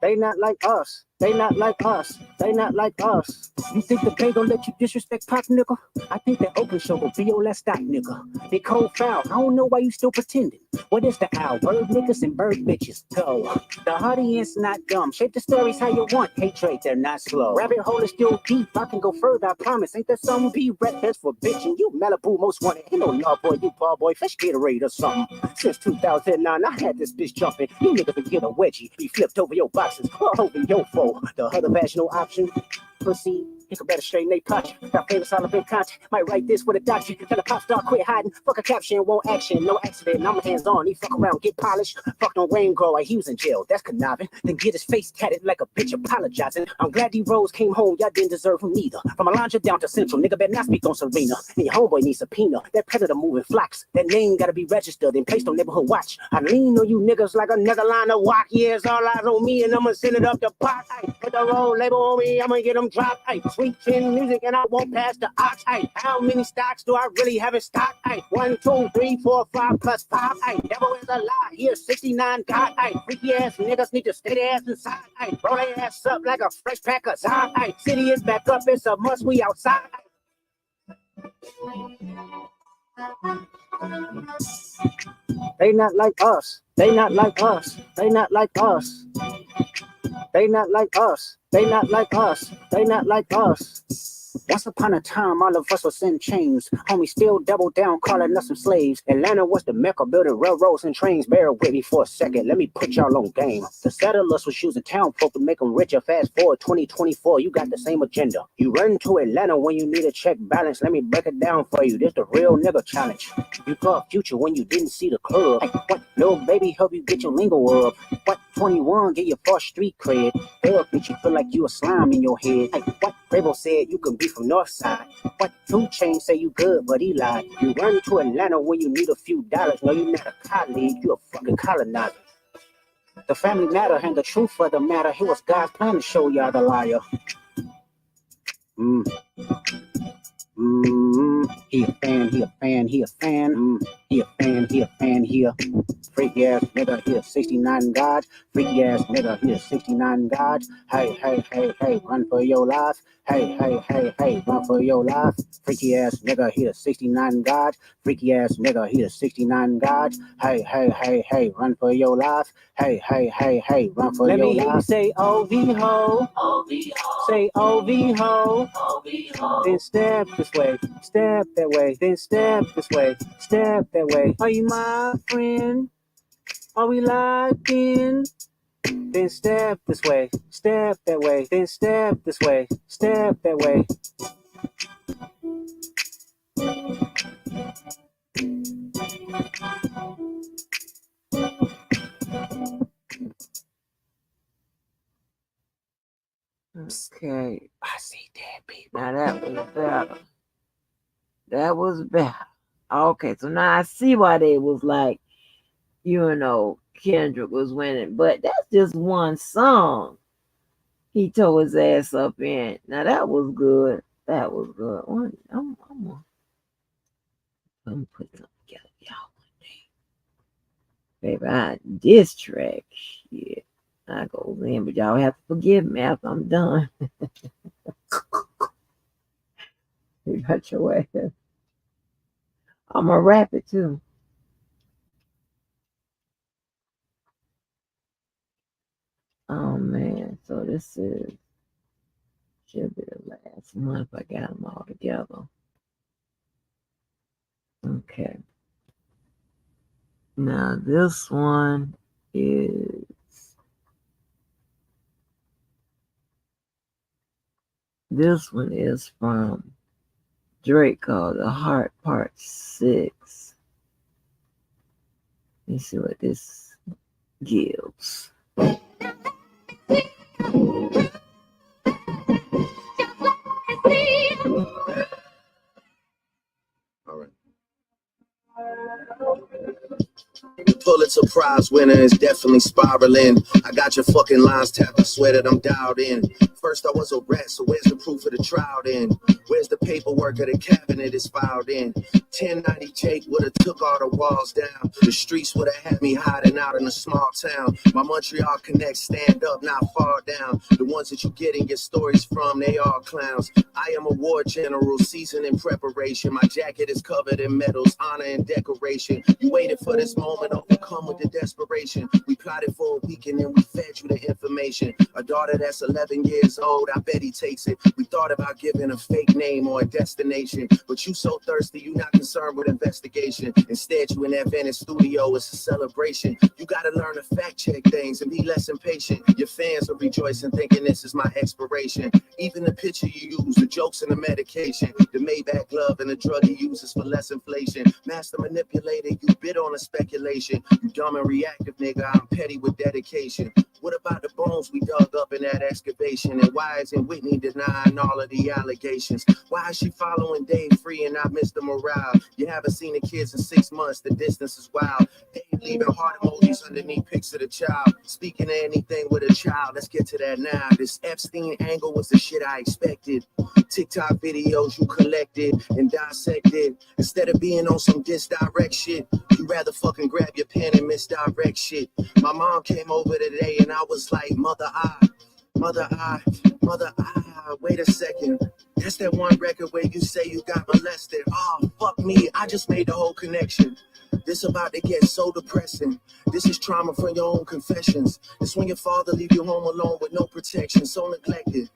They not like us. They not like us. They not like us. You think the bay gon' let you disrespect Pop, nigga? I think that open show gon' be your last stop, nigga. They cold foul. I don't know why you still pretending. What is the owl? Bird niggas and bird bitches. Go. The audience not dumb. Shape the stories how you want. Hatred, they're not slow. Rabbit hole is still deep. I can go further, I promise. Ain't that something? Be rep that's for bitching. You Malibu most wanted. Ain't no law boy, you ball boy. Fish Gatorade or something. Since 2009, I had this bitch jumping. You niggas can get a wedgie. Be flipped over your boxes or over your foe. The other vaginal option. Pussy. Nigga better straighten they potch. Got famous all up in content. Might write this with a doctor. Tell a pop star quit hiding. Fuck a caption, won't action. No accident. I'm hands on. He fuck around, get polished. Fucked on Wayne Grow like he was in jail. That's conniving. Then get his face tatted like a bitch apologizing. I'm glad D-Rose came home. Y'all didn't deserve him neither. From Alondra down to Central. Nigga better not speak on Serena. And your homeboy needs subpoena. That predator moving flocks. That name gotta be registered and placed on neighborhood watch. I lean on you niggas like another line of walk. Yeah, it's all eyes on me and I'ma send it up the pot. Ay, put the roll label on me. I'ma get them dropped. Ay, sweet chin music and I won't pass the ox. Ay, how many stocks do I really have in stock? Ay, 1, 2, 3, 4, 5 plus 5. Ay, devil is a lie. Here's 69 God. Ay, freaky ass niggas need to stay their ass inside. Ay, roll their ass up like a fresh pack of Zod. Ay, city is back up. It's a must. We outside. They not like us. They not like us. They not like us. They not like us. They not like us. They not like us. Once upon a time, all of us was in chains. Homie still double down, calling us some slaves. Atlanta was the mecca, building railroads and trains. Bear with me for a second, let me put y'all on game. The settlers was using town folk to make them richer. Fast forward 2024, you got the same agenda. You run to Atlanta when you need a check balance. Let me break it down for you, this the real nigga challenge. You thought future when you didn't see the club. Hey, what, little baby, help you get your lingo up. What, 21, get your first street cred. They'll bitch you feel like you a slime in your head. Hey, what, Rabo said you can be from North Side. What, 2 Chainz say you good, but he lied. You run to Atlanta when you need a few dollars. No, you're not a colleague, you a fucking colonizer. The family matter and the truth of the matter. It was God's plan to show y'all the liar. He a fan, he a fan, he a fan. He a fan, he a fan, he a freaky ass nigga, he a 69 God. Freaky ass nigga, he a 69 God. Hey, hey, hey, hey, run for your life. Hey, hey, hey, hey, run for your life. Freaky ass nigga, he a 69 God. Freaky ass nigga, he a 69 God. Hey, hey, hey, hey, run for your life. Hey, hey, hey, hey, run for your life. Let me hear you say OV ho. Say OV ho. Then step this way, step that way, then step this way, step that way. Are you my friend? Are we locked in? Then step this way, step that way, then step this way, step that way. Okay, I see dead people. Now that was better. That was better. Okay, so now I see why they was like, Kendrick was winning. But that's just one song he tore his ass up in. Now that was good. That was good. I'm gonna put something together, y'all, one day. Baby, this track, shit. I goes in, but y'all have to forgive me after I'm done. You got your ass. I'm gonna rap it too. Oh man, so this should be the last one if I got them all together. Okay. Now this one is from Drake called The Heart Part 6. Let's see what this gives. Pulitzer Prize winner is definitely spiraling. I got your fucking lines tapped. I swear that I'm dialed in. First I was a rat, so where's the proof of the trial then? Where's the paperwork of the cabinet is filed in? 1090 Jake would've took all the walls down. The streets would've had me hiding out in a small town. My Montreal connects stand up, not fall down. The ones that you get and get stories from, they all clowns. I am a war general, seasoned in preparation. My jacket is covered in medals, honor and decoration. You waited for this moment, overcome with the desperation. We plotted for a weekend and we fed you the information. A daughter that's 11 years old, I bet he takes it. We thought about giving a fake name or a destination, but you so thirsty, you not concerned with investigation. Instead, you in that Venice studio, it's a celebration. You gotta learn to fact check things and be less impatient. Your fans are rejoicing, thinking this is my expiration. Even the picture you use, the jokes and the medication, the Maybach glove and the drug he uses for less inflation. Master manipulator, you bid on a speculation. You dumb and reactive, nigga, I'm petty with dedication. What about the bones we dug up in that excavation? And why isn't Whitney denying all of the allegations? Why is she following Dave Free and not Mr. Morale? You haven't seen the kids in 6 months, the distance is wild. Dave leaving heart emojis underneath pics of the child. Speaking of anything with a child, let's get to that now. This Epstein angle was the shit I expected. TikTok videos you collected and dissected. Instead of being on some disdirect shit, you rather fucking grab your pen and misdirect shit. My mom came over today and I was like, mother, wait a second. That's that one record where you say you got molested. Oh, fuck me, I just made the whole connection. This about to get so depressing. This is trauma from your own confessions. It's when your father leave you home alone with no protection, so neglected.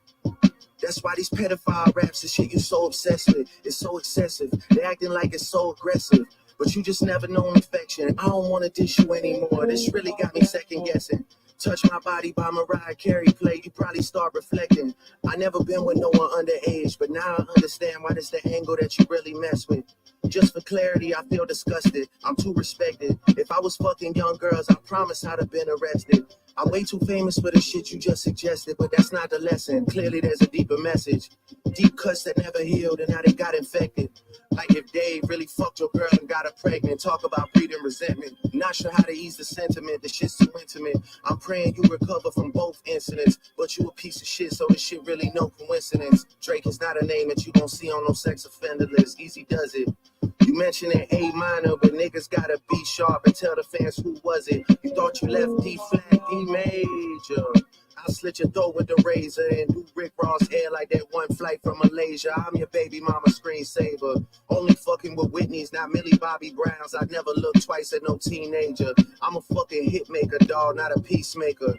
That's why these pedophile raps and shit you so obsessed with. It's so excessive. They acting like it's so aggressive. But you just never known affection. I don't want to dish you anymore. This really got me second guessing. Touch My Body by Mariah Carey play, you probably start reflecting. I never been with no one underage, but now I understand why this the angle that you really mess with. Just for clarity, I feel disgusted. I'm too respected. If I was fucking young girls, I promise I'd have been arrested. I'm way too famous for the shit you just suggested, but that's not the lesson. Clearly there's a deeper message. Deep cuts that never healed and now they got infected. Like if Dave really fucked your girl and got her pregnant. Talk about breeding resentment. Not sure how to ease the sentiment. The shit's too intimate. I'm praying you recover from both incidents. But you a piece of shit, so this shit really no coincidence. Drake is not a name that you gon' see on no sex offender list. Easy does it. You mentioned an A minor, but niggas gotta be sharp and tell the fans who was it. You thought you left D flat, D major. I'll slit your throat with the razor and do Rick Ross hair like that one flight from Malaysia. I'm your baby mama screensaver. Only fucking with Whitney's, not Millie Bobby Brown's. I'd never look twice at no teenager. I'm a fucking hit maker, dog, not a peacemaker.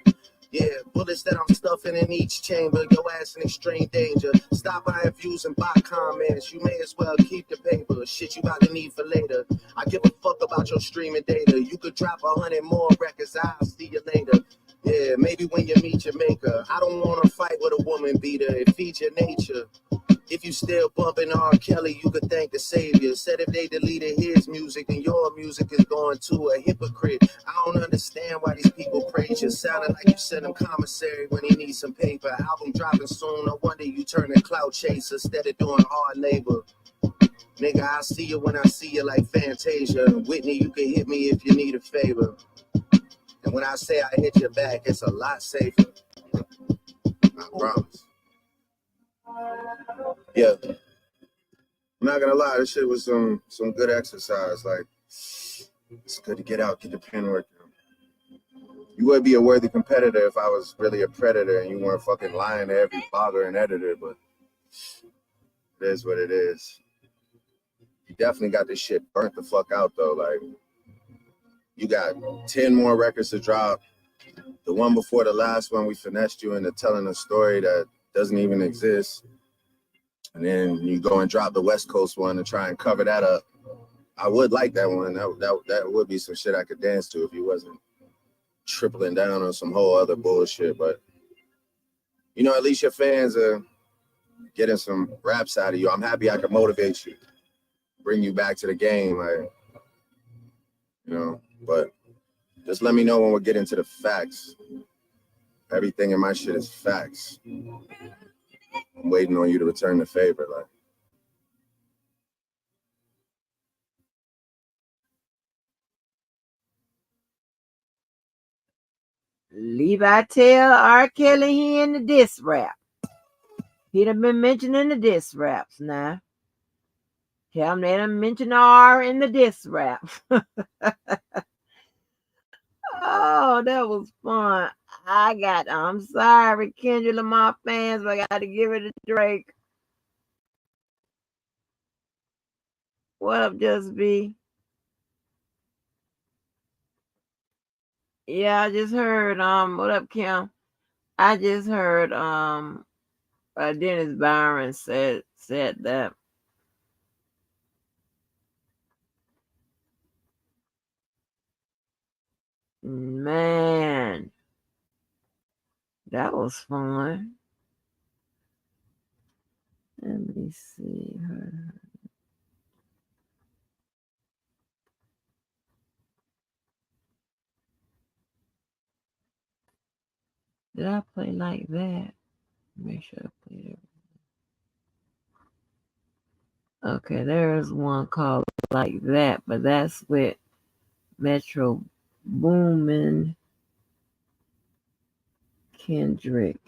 Yeah, bullets that I'm stuffing in each chamber. Your ass in extreme danger. Stop buying views and buy comments. You may as well keep the paper. Shit you about to need for later. I give a fuck about your streaming data. You could drop 100 more records. I'll see you later. Yeah, maybe when you meet your maker. I don't want to fight with a woman beater. It feeds your nature. If you still bumping R. Kelly, you could thank the savior. Said if they deleted his music, then your music is going to a hypocrite. I don't understand why these people praise you. Sounding like you sent him commissary when he needs some paper. Album dropping soon, no wonder you turn a clout chaser instead of doing hard labor. Nigga, I'll see you when I see you like Fantasia. Whitney, you can hit me if you need a favor. And when I say I hit your back, it's a lot safer. I promise. Yeah. I'm not gonna lie, this shit was some good exercise. Like, it's good to get out, get the pen work. You would be a worthy competitor if I was really a predator and you weren't fucking lying to every blogger and editor, but it is what it is. You definitely got this shit burnt the fuck out though. Like, you got 10 more records to drop. The one before the last one, we finessed you into telling a story that doesn't even exist. And then you go and drop the West Coast one to try and cover that up. I would like that one. That would be some shit I could dance to if you wasn't tripling down on some whole other bullshit. But, you know, at least your fans are getting some raps out of you. I'm happy I could motivate you, bring you back to the game. Like, you know, but just let me know when we get into the facts. Everything in my shit is facts. I'm waiting on you to return the favor. Like, Levi tell R. Kelly he in the diss rap. He done been mentioning the diss raps now. Tell him they done mentioned R in the diss rap. Oh, that was fun. I'm sorry, Kendrick Lamar fans, but I got to give it to Drake. What up, Just B? Yeah, I just heard, what up, Kim? I just heard, Dennis Byron said that. Man, that was fun. Let me see her. Did I play like that? Make sure I played it. Okay, there's one called Like That, but that's with Metro Boomin, Kendrick,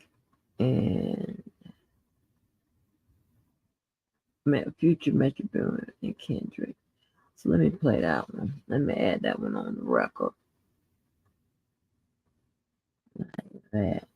and Future Metro Boomin and Kendrick. So let me play that one. Let me add that one on the record. Like that.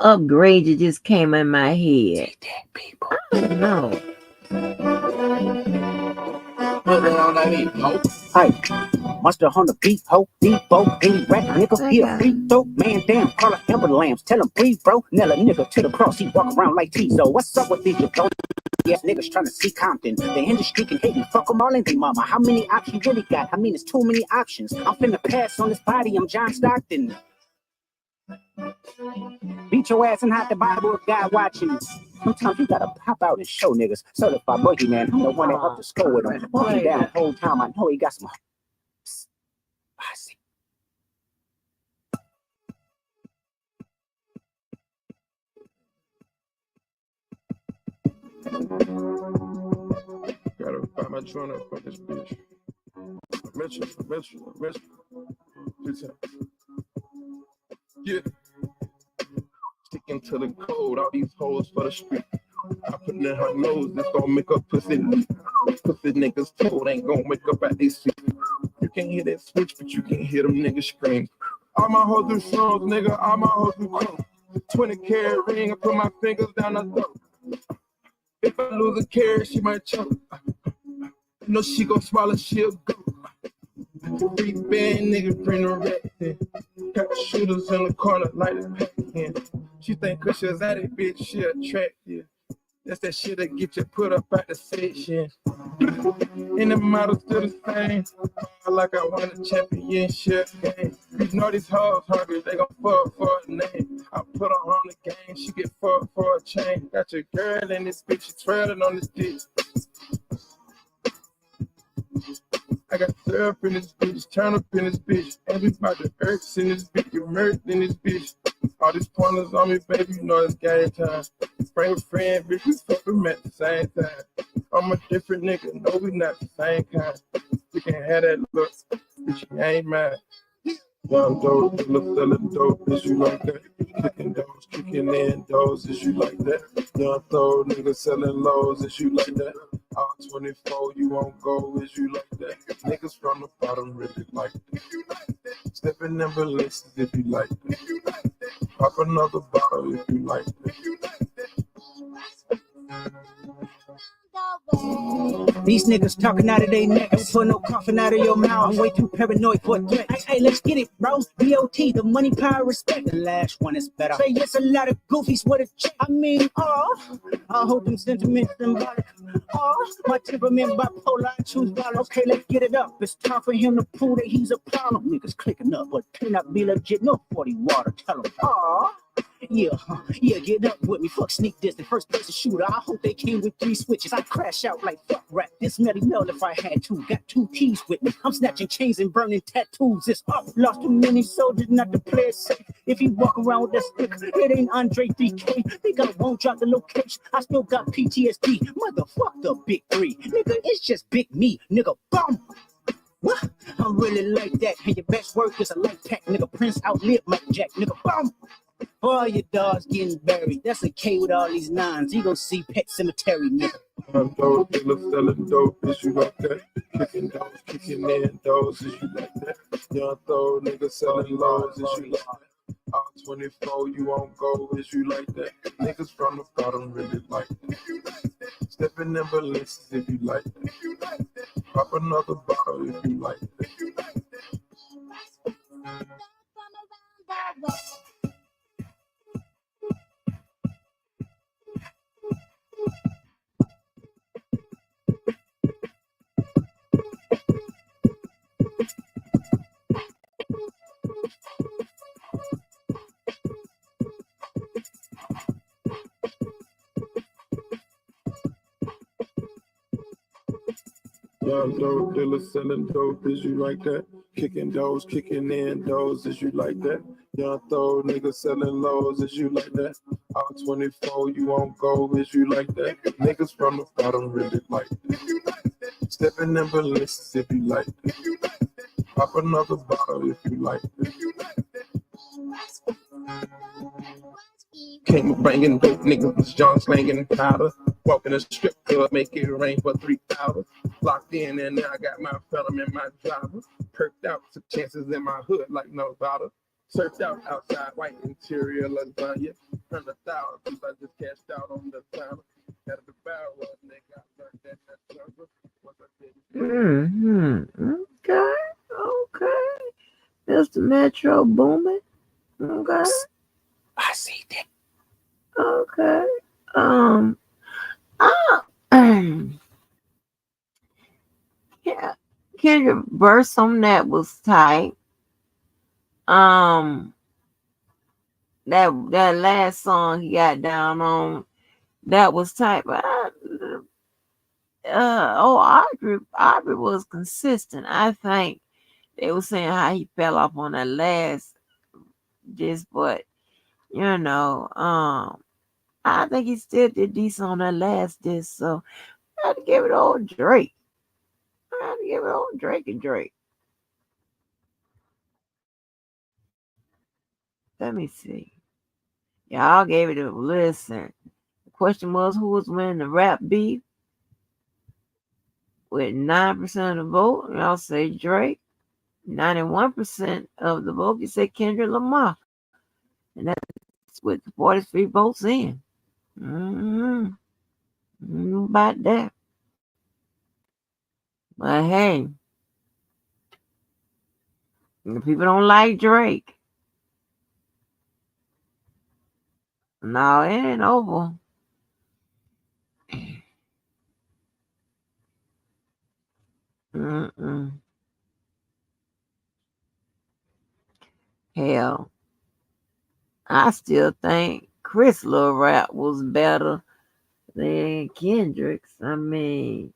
Upgrade it just came in my head. I don't know. Hey, must have on the beat, ho, Depot, any rap nigga, he a free throw, man damn, call her Amber Lambs, tell him breathe, bro, nail a nigga to the cross, he walk around like Tizo, what's up with these yes niggas trying to see Compton, the industry can hate me, fuck them all in they mama, how many options you really got, I mean it's too many options, I'm finna pass on this body, I'm John Stockton. Beat your ass and hide the Bible if God watching. Sometimes you gotta pop out and show niggas. Certified boogeyman, I'm the one that up to score with him. Walking down the whole time, I know he got some. I see. Gotta find my joint up on this bitch. I met you. Yeah. Sticking to the code, all these hoes for the street. I put in her nose, this gon' make her pussy. Pussy niggas told ain't gon' wake up at these seat. You can't hear that switch, but you can hear them niggas scream. All my hoes do shows, nigga, all my hoes do clothes. 20 karat ring, I put my fingers down her throat. If I lose a carrot, she might choke. You know she gon' swallow, she'll go. Free band nigga, bring the rat in. Got shooters in the corner, like the pack in. She think cause she's at it, bitch, she attractive. That's that shit that get you put up at the section. And the models still the same. Like I won a championship game. You know these hoes hungry, they gon' fuck for a name. I put her on the game, she get fucked for a chain. Got your girl in this bitch, she twirling on this dick. I got syrup in this bitch, turn up in this bitch. And we about to irks in this bitch, get murked in this bitch. All these pointers on me, baby, you know it's game time. Bring a friend, bitch, we fuck them at the same time. I'm a different nigga, no, we not the same kind. You can have that look, bitch, you ain't mine. Young dope, look selling dope, is you like that? Kicking doors, kicking in doors, is you like that? Young throw, nigga selling lows, is you like that? All 24, you won't go, is you like that? Niggas from the bottom really like that. Stepping in balances if you like that. Pop another bottle if you like that. These niggas talking out of their neck, put no coughing out of your mouth. I'm way too paranoid for a threat. Hey, let's get it, bro. BOT, the money, power, respect. The last one is better. Say yes, a lot of goofies with a check. I mean, I hope them sentiments symbolic. My temperament bipolar, I choose violence. Okay, let's get it up. It's time for him to prove that he's a problem. Niggas clicking up, but cannot be legit. No 40 water, tell him. Yeah, get up with me. Fuck sneak this, the first person shooter. I hope they came with 3 switches. I crash out like fuck rap. This Melly Mel if I had to. Got 2 keys with me. I'm snatching chains and burning tattoos. It's up. Lost too many soldiers not to play it safe. If he walk around with that stick, it ain't Andre 3K. Think I won't drop the location. I still got PTSD. Motherfuck the big 3. Nigga, it's just big me. Nigga, bum. What? I'm really like that. And your best work is a light pack. Nigga, Prince outlived Mike Jack. Nigga, bum. All your dogs getting buried. That's a K with all these 9s. You gon' see Pet Cemetery, nigga. I'm dope, dealer selling dope, is you like that? Kicking those, kicking in those, is you like that? Young throw, nigga selling lows, is you like that? All 24, you won't go, is you like that? Niggas from the bottom really like that. Stepping in balances if you like that. Pop another bottle if you like that. Young dope dealer selling dope, is you like that? Kicking those, kicking in those, is you like that? Young throw nigga selling lows, is you like that? All 24, you won't go, is you like that? Niggas from the bottom really like that. Stepping in balances if you like that. Pop another bottle if you like that. Came bringing dope niggas, John slanging powder. Walking a strip club, make it rain for 3 hours. Locked in and now I got my film in my driver. Perked out, took chances in my hood like no daughter. Surfed out outside, white interior lasagna. 100,000, I just cashed out on the sound. Had a devour, nigga, I learned that server. Okay. Mr. Metro Boomin. Okay. I see that. Okay. Yeah. Kendrick verse on that was tight. That last song he got down on, that was tight. But Aubrey was consistent. I think they were saying how he fell off on that last disc, but I think he still did decent on that last disc. So I had to give it all Drake. And Drake. Let me see. Y'all gave it a listen. The question was who was winning the rap beef with 9% of the vote. Y'all say Drake. 91% of the vote, you say Kendrick Lamar. And that's with 43 votes in. About that. But hey, if people don't like Drake, no, it ain't over. Hell, I still think Chris Lil rap was better than Kendrick's. I mean,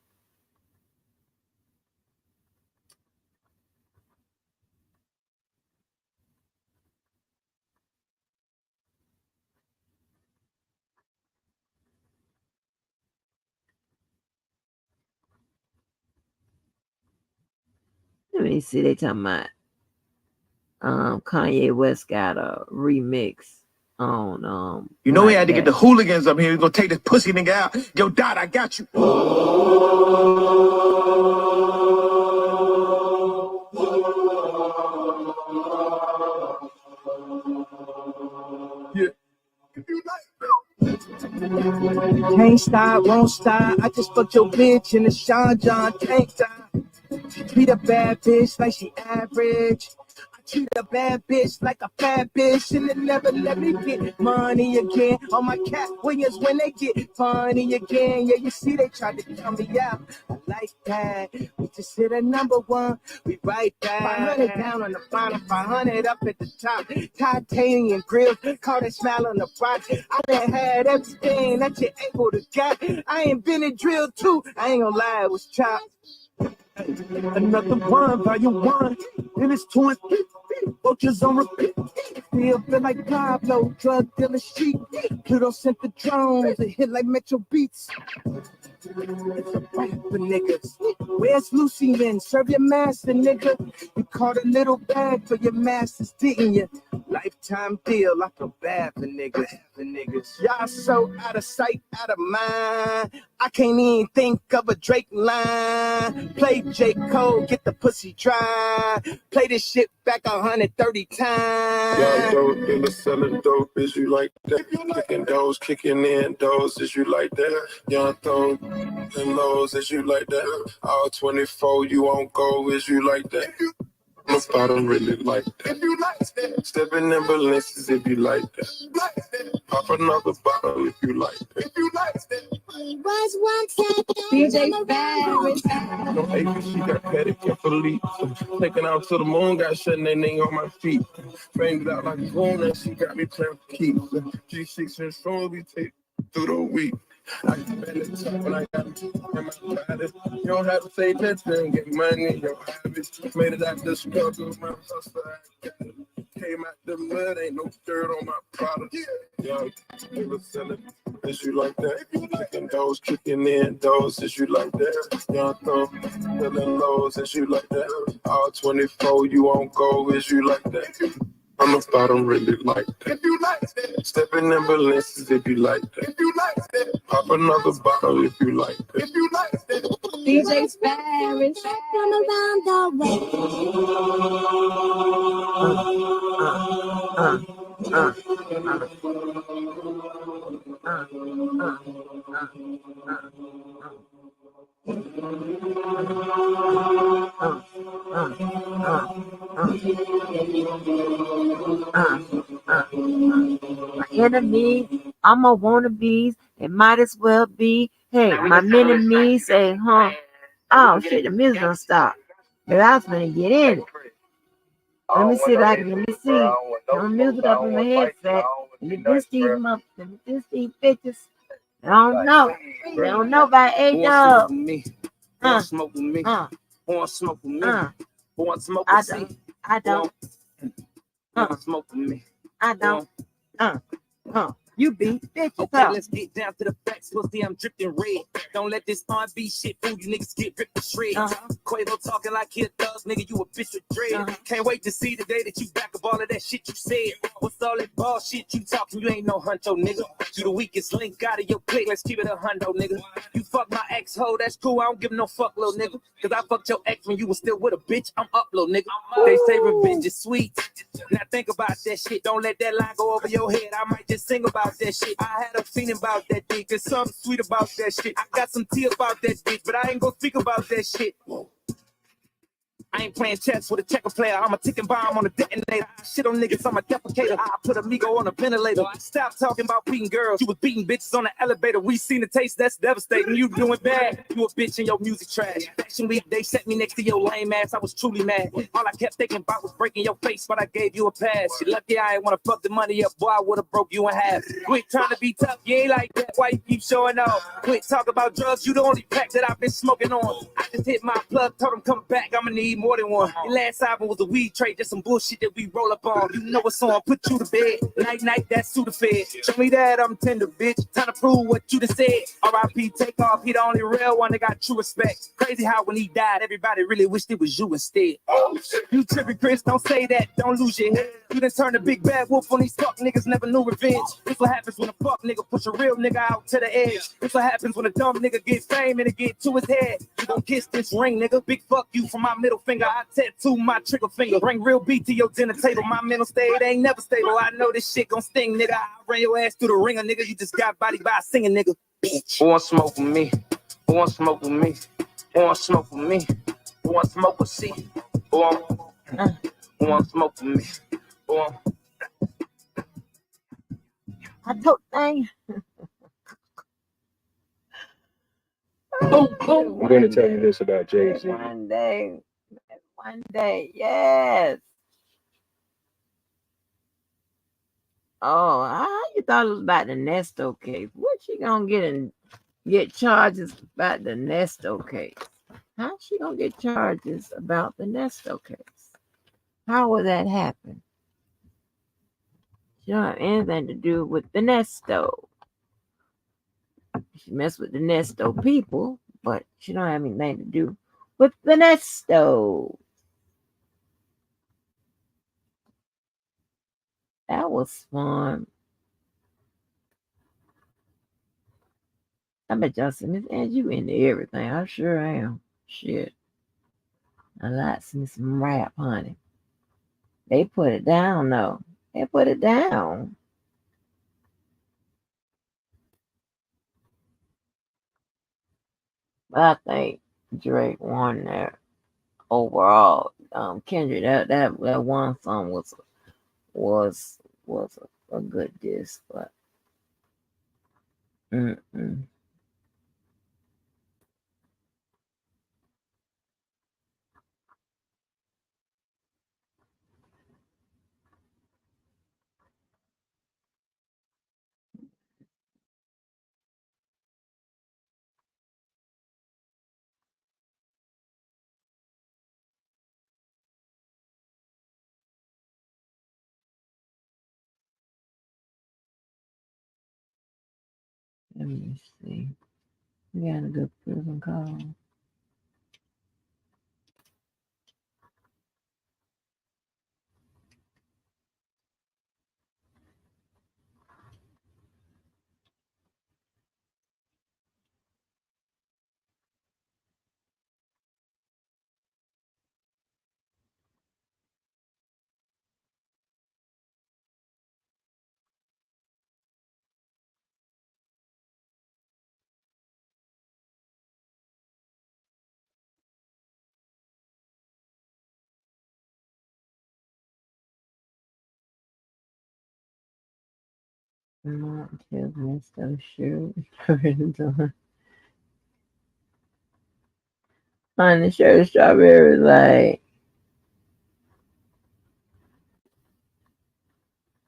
let me see. They talking about Kanye West got a remix on You know we had to get the hooligans up here. We're gonna take this pussy nigga out. Yo, Dot, I got you. Yeah. Can't stop, won't stop. I just fucked your bitch in the Sean John tank top. Treat a bad bitch like she average. I Treat a bad bitch like a fat bitch, and it never let me get money again. On my Cat Williams when they get funny again. Yeah, you see they tried to count me out. I like that. We just hit a number one. We right back. 500 down on the bottom, 500 up at the top. Titanium grills, call that smile on the box. I done had everything that you're able to get. I invented drill too. I ain't gonna lie, it was chopped. Another one, volume one, and it's 2 and 3. Vultures on repeat. Still feel like Pablo, drug dealer street. Pluto sent the drones, it hit like Metro Beats. It's a fight for niggas. Where's Lucian? Serve your master, nigga. You caught a little bag for your masters, didn't you? Lifetime deal, I feel bad for niggas. Y'all so out of sight, out of mind. I can't even think of a Drake line. Play J. Cole, get the pussy dry. Play this shit back 130 times. Young dope dealer selling dope, is you like that? Kicking those, kicking in those, is you like that? Young throw and lows, is you like that? All 24, you won't go, is you like that? I'm about them really like that. If you like that. Stepping in balances if you like that. Pop another bottle if you like that. If you like that. He was once DJ Barrett. No AP, she got pedicure for leaks. Taking out to the moon, got shutting that name on my feet. Framed it out like a goon, and she got me playing for keeps. G6 and strong, we take through the week. I spend it tough when I got it in my body. You don't have to say that thing, get money in your habits. Made it out the struggle, my hustle, I got it. Came out the mud, ain't no dirt on my product. Young, you was selling, is you like that? Kicking those, kicking in those, is you like that? Young thumb, selling lows, is you like that? All 24, you won't go, is you like that? I'm about them really like that. If you like that. Stepping in balances if you like that. If you like that. Pop another bottle if you like that. If you like that. DJ Sparrow from around the My enemies, I'm a wannabes. It might as well be. Hey, my mini-me say, huh? Oh shit, the music don't stop. But I was gonna get in it. Let me see if I can. Let me see. Turn the music up in my headset. Let me diss these bitches. I don't know. They don't know about A-Dub. Born smoke with me. Born smoke with me. Born smoke with me. I don't. Born smoke with me. I don't. You beat bitches. Okay, let's get down to the facts. Pussy, I'm dripping red. Don't let this R&B shit fool you niggas get ripped to shreds. Quavo talking like he a thug, nigga, you a bitch with dread. Can't wait to see the day that you back up all of that shit you said. What's all that bullshit you talking? You ain't no huncho, nigga. You the weakest link out of your clique. Let's keep it a hundo, nigga. You fuck my ex-hoe, that's cool. I don't give no fuck, little nigga. Cause I fucked your ex when you was still with a bitch. I'm up, little nigga. They say revenge is sweet. Now think about that shit. Don't let that line go over your head. I might just sing about that shit. I had a feeling about that dick. There's something sweet about that shit. I got some tea about that bitch, but I ain't gonna speak about that shit. I ain't playing chess with a checker player. I'm a ticking bomb on a detonator. I shit on niggas, I'm a defecator. I put amigo on a ventilator. Stop talking about beating girls. You was beating bitches on the elevator. We seen the taste, that's devastating. You doing bad. You a bitch in your music trash. Fashion week, they set me next to your lame ass. I was truly mad. All I kept thinking about was breaking your face, but I gave you a pass. You lucky I ain't wanna fuck the money up, boy, I would've broke you in half. Quit trying to be tough, you ain't like that. Why you keep showing off? Quit talking about drugs, you the only pack that I've been smoking on. I just hit my plug, told him come back, I'ma need more than one. Your last album was a weed trade, just some bullshit that we roll up on. You know what's on, put you to bed. Night, night, that's Sudafed. Show me that I'm tender, bitch. Time to prove what you done said. R.I.P. take off, he the only real one that got true respect. Crazy how when he died, everybody really wished it was you instead. You tripping, Chris, don't say that, don't lose your head. You done turned a big bad wolf on these fuck niggas, never knew revenge. This what happens when a fuck nigga push a real nigga out to the edge. This what happens when a dumb nigga get fame and it get to his head. You gon' kiss this ring, nigga. Big fuck you from my middle finger. I tattoo my trigger finger. Bring real beat to your dinner table. My mental state ain't never stable. I know this shit gon' sting, nigga. I ran your ass through the ringer, nigga. You just got body by a singing, nigga. Bitch. Who want smoke with me? Who want smoke with me? Who want smoke with me? Who want smoke with C? Who want? Who want smoke with me? Who want? I told thing. I'm going to tell you this about Jay-Z. One day, yes. Oh, how you thought it was about the Nesto case? What she gonna get charges about the Nesto case? How she gonna get charges about the Nesto case? How would that happen? She don't have anything to do with the Nesto. She messed with the Nesto people, but she don't have anything to do with the Nesto. That was fun. I bet y'all said, Miss Angie, you into everything. I sure am. Shit. I like some rap, honey. They put it down, though. They put it down. But I think Drake won there overall. Kendrick, that one song was a good diss, but mm-mm. Let me see. We got a good prison call. Not till Nesto shoot. On the shirt of strawberry, like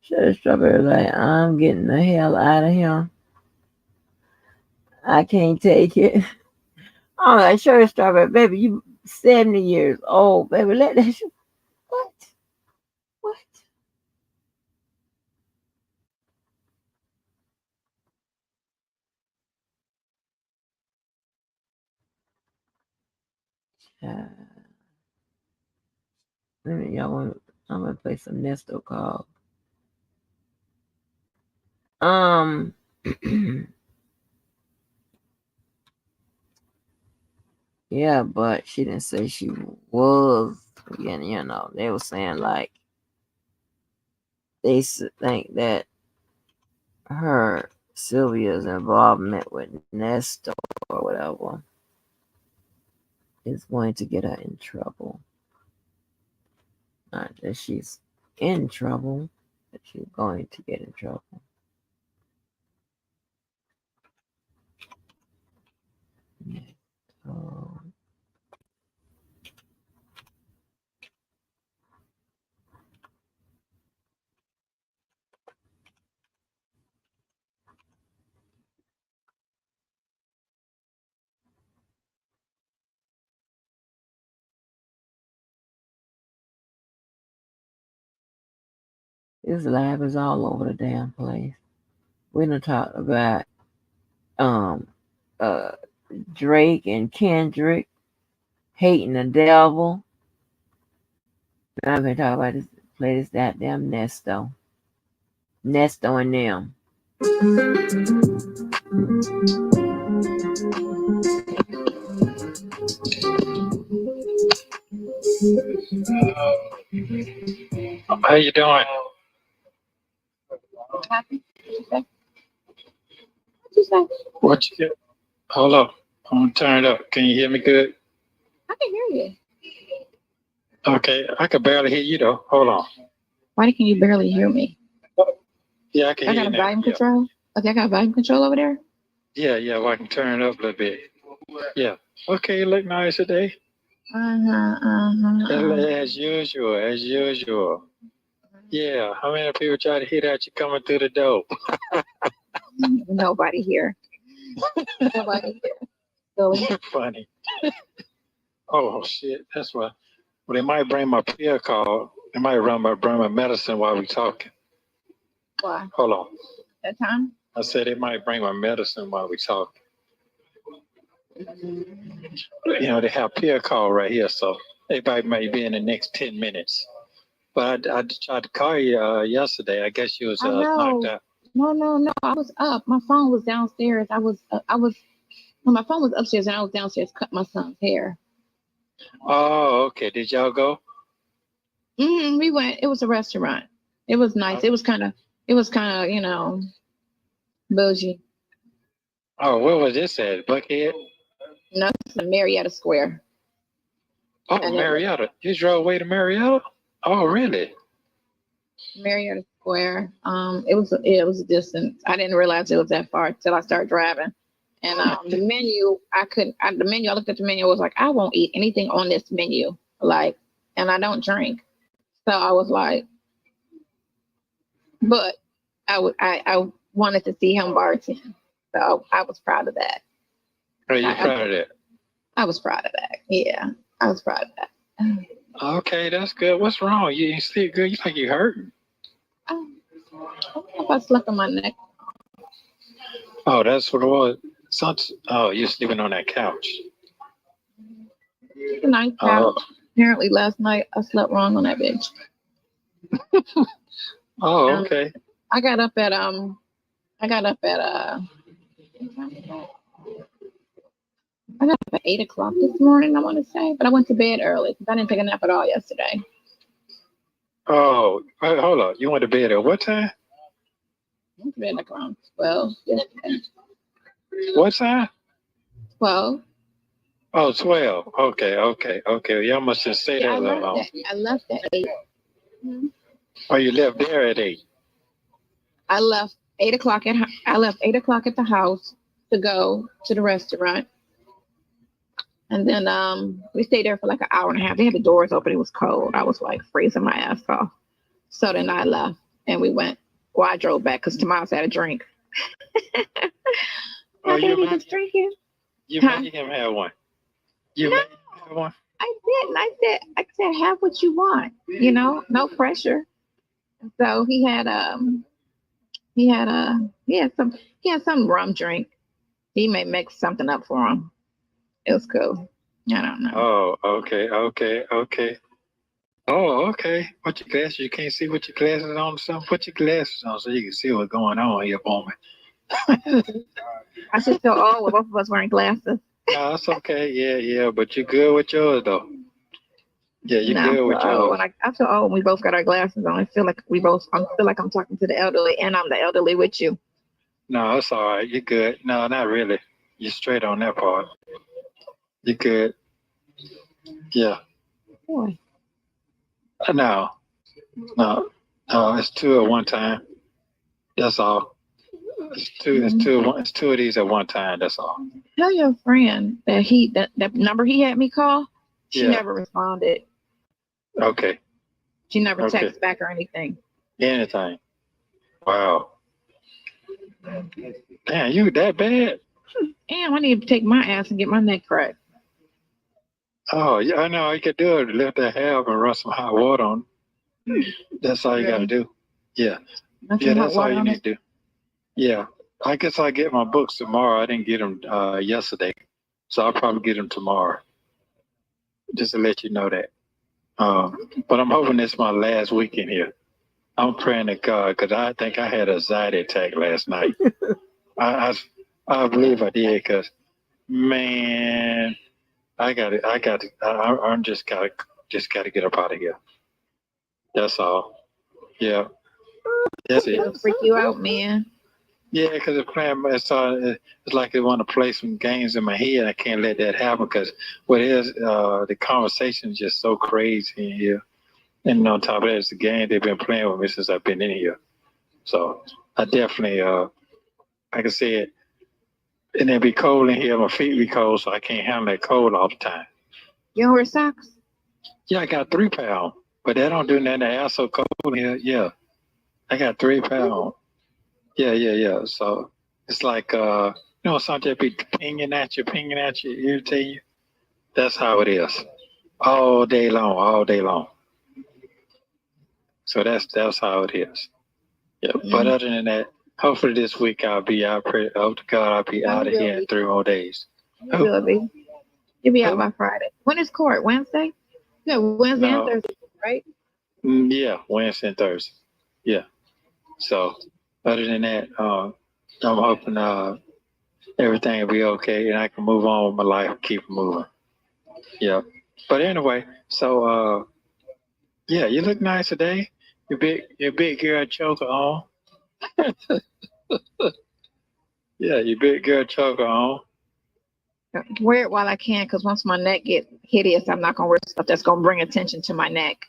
shirt of strawberry, like I'm getting the hell out of here. I can't take it. Oh, that shirt of strawberry, baby, you 70 years old, baby. Let that shit. What? What? Let me, y'all want. I'm gonna play some Nesto call. Um. Yeah, but she didn't say she was. You know, they were saying like they think that her Sylvia's involvement with Nesto or whatever is going to get her in trouble. Not that she's in trouble, but she's going to get in trouble. So, this lab is all over the damn place. We're gonna talk about um uh Drake and Kendrick hating the devil. I'm gonna talk about this. Play this goddamn Nesto and them. How you doing? Happy? What you get? Hold up. I'm gonna turn it up. Can you hear me good? I can hear you. Okay, I could barely hear you though. Hold on. Why can you barely hear me? Yeah, I can I hear got you a now. volume Yeah, control. Okay, I got volume control over there. yeah. Well, I can turn it up a little bit. Yeah. Okay, you look nice today. As usual, as usual. Yeah. How many people try to hit at you coming through the door? Nobody here. Nobody here. Silly. Funny. Oh shit, that's why. Well, they might bring my pill call. They might bring my medicine while we talking. Why? Hold on. That time? I said they might bring my medicine while we talking. You know, they have pill call right here, so they might be in the next 10 minutes. But I tried to call you yesterday. I guess you was I knocked know. out. No. I was up. My phone was downstairs. No, my phone was upstairs and I was downstairs cut my son's hair. Oh, okay. Did y'all go? We went. It was a restaurant. It was nice. It was kind of, you know, bougie. Oh, where was this at? Buckhead? No, it's in Marietta Square. Oh, Marietta. You drove away to Marietta? Oh, really? Marietta Square. It was a distance. I didn't realize it was that far till I started driving. And the menu, I looked at the menu. I was like, I won't eat anything on this menu. Like, and I don't drink. So I was like, but I wanted to see him bartend. So I was proud of that. Are you proud of that? I was proud of that. Yeah, I was proud of that. Okay, that's good. What's wrong? You sleep good? You like you hurting? I don't know if I slept on my neck. Oh, that's what it was. Oh, you're sleeping on that couch. Good night, couch. Apparently last night I slept wrong on that bitch. Oh, okay. I got up at 8 o'clock this morning, I want to say, but I went to bed early because I didn't take a nap at all yesterday. Oh, hold on. You went to bed at what time? I went to bed like around 12 yesterday. What time? 12. Oh, 12. Okay. Y'all must have stayed there a little long. I left at 8. Oh, you left there at 8. I left 8 o'clock at the house to go to the restaurant. And then we stayed there for like an hour and a half. They had the doors open. It was cold. I was like freezing my ass off. So then I left and we went. Well, I drove back because Tomas had a drink. Oh, you was drinking. You made him have one. You made him have one? I didn't. I said, have what you want. You know, no pressure. So he had some rum drink. He may make something up for him. It was cool. I don't know. Oh, okay. Oh, okay. Put your glasses. You can't see with your glasses on or something? Put your glasses on so you can see what's going on here for me. I just feel old with both of us wearing glasses. No, it's okay. Yeah. But you're good with yours, though. Yeah, you're good with yours. I feel old when we both got our glasses on. I feel like I feel like I'm talking to the elderly, and I'm the elderly with you. No, it's all right. You're good. No, not really. You're straight on that part. You're good. Yeah. Boy. No, it's 2 at one time. That's all. It's two of these at one time. That's all. Tell your friend that number he had me call. She never responded. Okay. She never texted back or anything. Anything. Wow. Damn, you that bad? Damn, I need to take my ass and get my neck cracked. Oh, yeah, I know. All you could do is lift that hair up and run some hot water on it. That's all you got to do. Yeah. That's all you need to do. Yeah. I guess I'll get my books tomorrow. I didn't get them yesterday, so I'll probably get them tomorrow. Just to let you know that. But I'm hoping this is my last weekend here. I'm praying to God because I think I had an anxiety attack last night. I believe I did because, man, I'm just gotta get up out of here. That's all. Yeah. That's it. It'll freak you out, man. Yeah, because it's like they want to play some games in my head. I can't let that happen because the conversation is just so crazy in here. And on top of that, it's the game they've been playing with me since I've been in here. So I definitely, like I said, and it be cold in here. My feet be cold, so I can't handle that cold all the time. You don't wear socks? Yeah, I got 3 pounds, but that don't do nothing. The air so cold in here. Yeah, I got 3 pounds. Yeah. So it's like, something that be pinging at you, irritating you. That's how it is. All day long. So that's how it is. Yeah. But other than that, hopefully this week I'll be out. Hope to God I'll be out of here in 3 more days. You'll be out by Friday. When is court? Wednesday? Yeah, Wednesday and Thursday, right? Yeah, Wednesday and Thursday. Yeah. So other than that, I'm hoping everything will be okay and I can move on with my life and keep moving. Yeah. But anyway, so yeah, you look nice today. Your big girl choker on. Yeah, your big girl choker on. Wear it while I can, because once my neck gets hideous, I'm not gonna wear stuff that's gonna bring attention to my neck.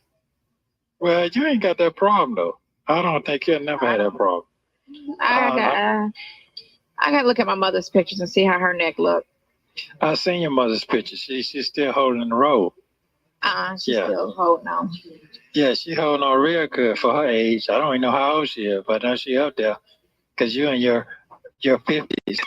Well, you ain't got that problem though. I don't think you'll never have that problem. I gotta look at my mother's pictures and see how her neck looked. I seen your mother's picture. She's still holding the road. She's still holding on. Yeah, she holding on real good for her age. I don't even know how old she is, but I know she up there because you in your 50s.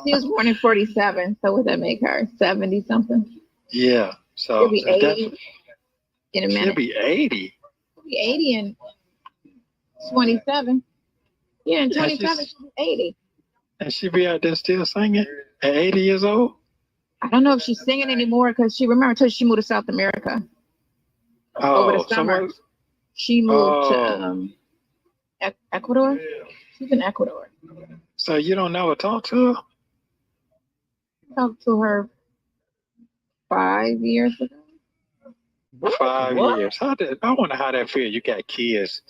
She was born in 47, so would that make her 70 something? Yeah, so she'll be 80 in a minute. She'll be 80. She'll be 80 in 27. Yeah, in 27 she'll be 80. And she be out there still singing at 80 years old? I don't know if she's singing anymore because she moved to South America over the summer. She moved to Ecuador. She's in Ecuador. So you don't never talk to her? Talked to her 5 years ago. 5 years. I wonder how that feels. You got kids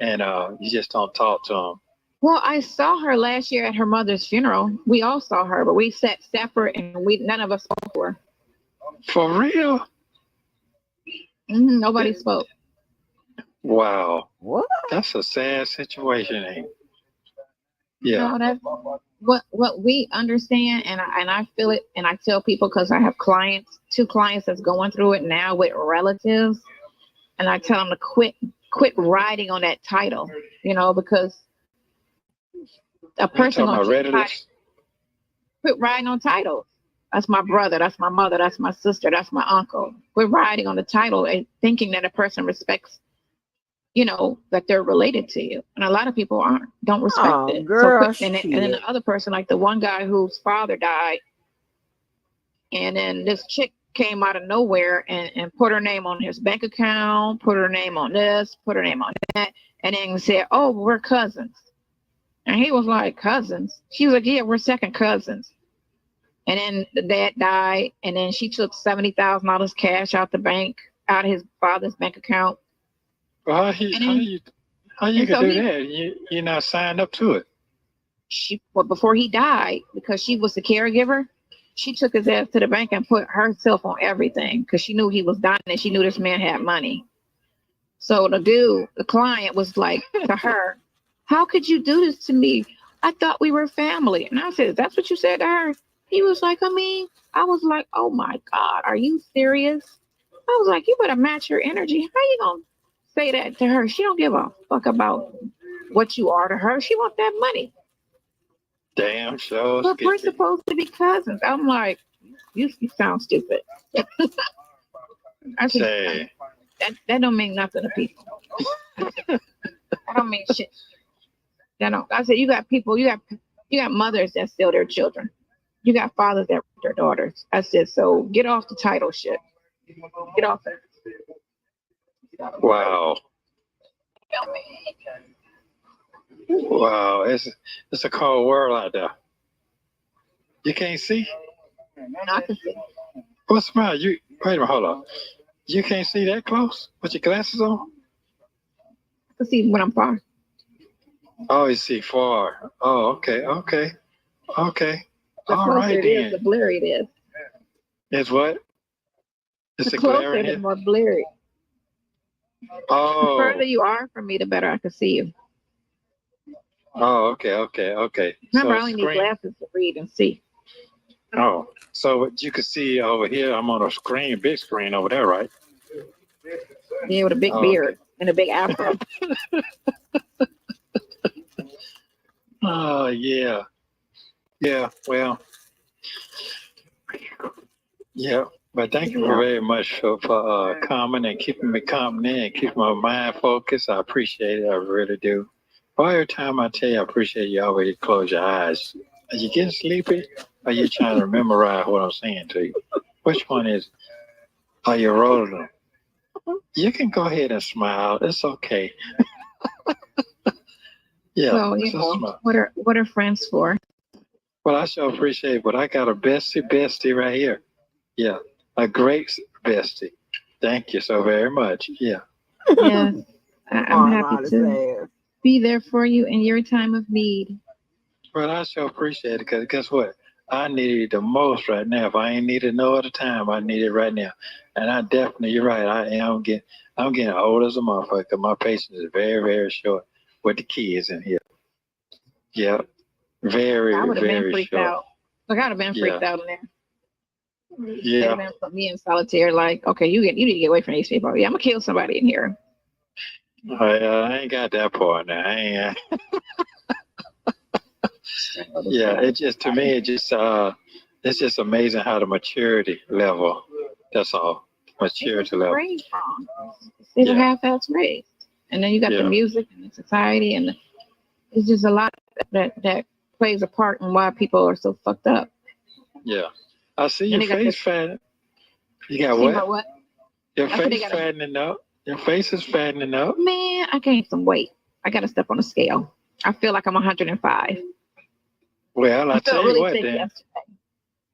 and you just don't talk to them. Well, I saw her last year at her mother's funeral. We all saw her, but we sat separate and none of us spoke to her. For real? Nobody spoke. Wow. What? That's a sad situation, ain't it? Yeah. No, that's what we understand, and I feel it, and I tell people because I have two clients that's going through it now with relatives, and I tell them to quit riding on that title, because a person quit riding on titles. That's my brother, that's my mother, that's my sister, that's my uncle. Quit riding on the title and thinking that a person respects, that they're related to you. And a lot of people don't respect it. Girl, and then the other person, like the one guy whose father died, and then this chick came out of nowhere and put her name on his bank account, put her name on this, put her name on that, and then said, "Oh, we're cousins." And he was like, "Cousins?" She was like, "Yeah, we're second cousins." And then the dad died, and then she took $70,000 cash out of his father's bank account. Well, how you can do that? You're not signed up to it. But before he died, because she was the caregiver, she took his ass to the bank and put herself on everything because she knew he was dying and she knew this man had money. So the client was like to her, "How could you do this to me? I thought we were family." And I said, "That's what you said to her?" He was like, I was like, "Oh my God, are you serious?" I was like, "You better match your energy. How you gonna say that to her? She don't give a fuck about what you are to her. She want that money." Damn, so but we're supposed to be cousins. I'm like, you sound stupid. I said, that don't mean nothing to people. That don't mean shit. I said, you got people, you got mothers that steal their children. You got fathers that rape their daughters. I said, so get off the title shit. Get off it. Wow. Wow, it's a cold world out there. You can't see? I can see. What's the matter? Wait a minute, hold on. You can't see that close with your glasses on? I can see when I'm far. Oh, you see far. Oh, okay. The All closer right it is, then. the blurry it is. It's what? It's The a glare closer, in the here. more blurry. The Oh. further you are from me, the better I can see you. Oh, okay. Remember, So I only need screen. glasses to read and see. Oh, so what you can see over here, I'm on a screen, big screen over there, right? Yeah, with a big Oh, beard and a big afro. oh yeah. Well, yeah. But thank you Yeah. very much for coming and keeping me company and keeping my mind focused. I appreciate it. I really do. Well, every time I tell you I appreciate you, always close your eyes. Are you getting sleepy? Or are you trying to memorize what I'm saying to you? Which one is it? Are you rolling them? You can go ahead and smile. It's okay. Yeah, Well, just smile. what are friends for? Well, I sure appreciate it, but I got a bestie right here. Yeah, a great bestie. Thank you so very much. Yeah. Yes, I'm happy to be there for you in your time of need. Well, I sure appreciate it because guess what? I need it the most right now. If I ain't need it no other time, I need it right now. And I definitely, you're right. I'm getting old as a motherfucker. My patience is very, very short with the kids in here. Yeah, very, I would have been very freaked short. out. Like I'd have been freaked out in there. They'd Yeah. have been put me in solitaire. Like, okay, you need to get away from these people. Yeah, I'm gonna kill somebody in here. I ain't got that part now. I ain't. Yeah, it just to me, it's just amazing how the maturity level. That's all, maturity level. Raised wrong. They were half-ass raised, and then you got the music and the society, and it's just a lot that plays a part in why people are so fucked up. Yeah, I see And your they got face this- fat. You got See what? about what? Your I said they face got a- fattening up. Your face is fattening up. Man, I gained some weight. I got to step on the scale. I feel like I'm 105. Well, I I tell felt you really what, sick then yesterday.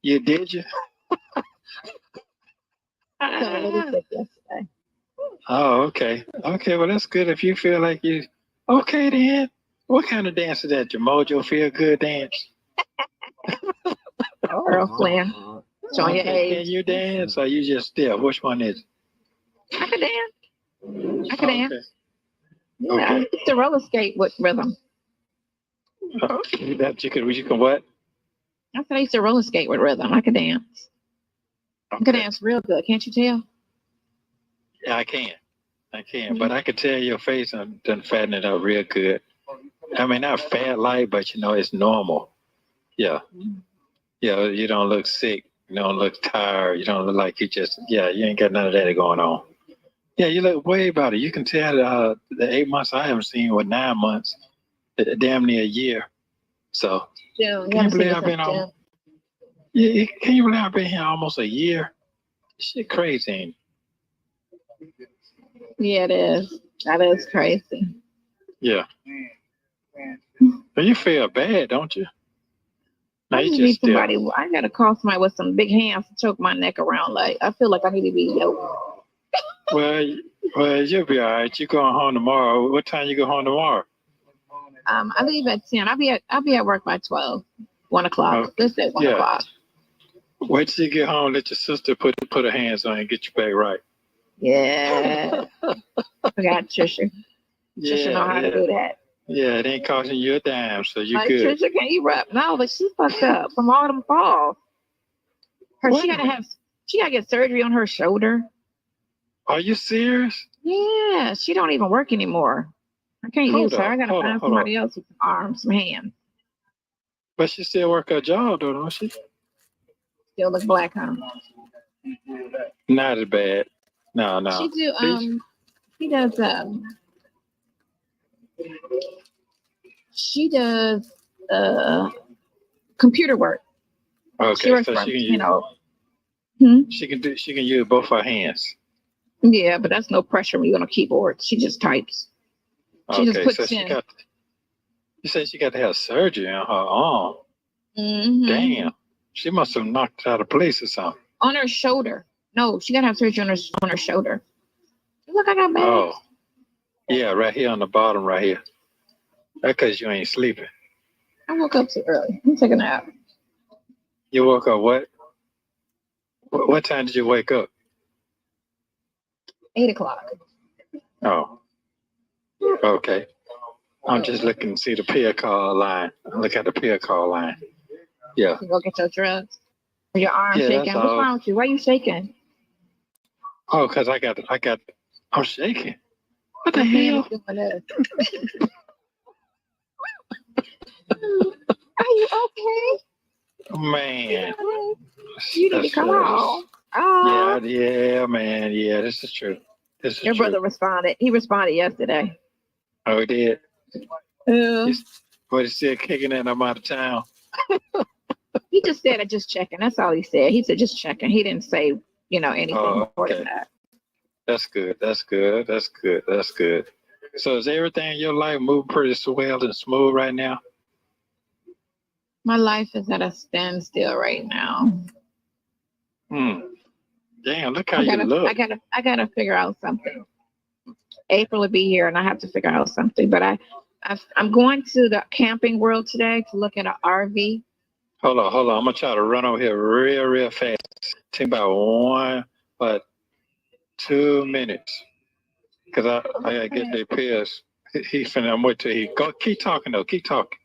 you did you. I felt really sick yesterday. Oh, okay. Okay, well that's good. If you feel like you, okay then. What kind of dance is that? Your Mojo Feel Good dance? Girlfriend, showing your Okay, age. can you dance or you just still? Which one is it? I can dance. I can dance. Yeah, Okay. I used to roller skate with rhythm. That you can what? I said I used to roller skate with rhythm. I can dance. I can dance real good. Can't you tell? Yeah, I can. But I could tell your face done fatten it up real good. I mean, not fat like, but it's normal. Yeah. Yeah, you don't look sick. You don't look tired. You don't look like you ain't got none of that going on. Yeah, you look way better. You can tell the 8 months I haven't seen with 9 months, damn near a year. So, Yeah, can you believe I've been on? Yeah, can you believe I've been here almost a year? Shit crazy, ain't it? Yeah, it is. That is crazy. Yeah. But you feel bad, don't you? No, I you just need just still. somebody. I gotta call somebody with some big hands to choke my neck around. Like I feel like I need to be yoked. Well, you'll be all right. You going home tomorrow. What time you go home tomorrow? I leave at 10. I'll be at work by 12. 1 o'clock. Let's say 1 o'clock. Wait till you get home. Let your sister put her hands on you and get you back right. Yeah. I got Trisha. Trisha know how to do that. Yeah, it ain't costing you a dime, so you Like good. Trisha, can you rap? No, but she fucked up from all them falls. She gotta get surgery on her shoulder. Are you serious? Yeah, she don't even work anymore. I can't use her. I gotta find somebody else with some arms, some hands. But she still work her job though, don't she? Still look black, huh? Not as bad. No. She do she does computer work. Okay, She works so for, she can she can use both her hands. Yeah, but that's no pressure when you're on a keyboard. She just types. She just puts in. You said she got to have surgery on her arm. Mm-hmm. Damn, she must have knocked out of place or something. On her shoulder. No, she got to have surgery on her shoulder. Look, I got bags. Oh, yeah, right here on the bottom, right here. That's because you ain't sleeping. I woke up too early. I'm taking a nap. You woke up what? What time did you wake up? 8 o'clock. Oh, okay. I'm just looking to see the pill call line. Look at the pill call line. Yeah. You go get your drugs. Your arm Yeah, shaking. that's What's all. wrong with you? Why are you shaking? Oh, because I'm shaking. What the This man hell? is doing this. Are you okay? Man. You need to come home. Oh. Yeah, man. Yeah, this is true. This is Your true. brother responded. He responded yesterday. Oh, he did? Yeah. But he's still kicking in. I'm out of town. He just said, just checking. That's all he said. He said, just checking. He didn't say, anything Oh, more okay. than that. That's good. That's good. That's good. That's good. So is everything in your life moving pretty swell and smooth right now? My life is at a standstill right now. Damn, look how you look. I gotta figure out something. April will be here and I have to figure out something. But I'm going to the camping world today to look at an RV. Hold on. I'm gonna try to run over here real fast. Take about 2 minutes. Cause I gotta get the pills. He finna. I'm waiting till he go. Keep talking though. Keep talking.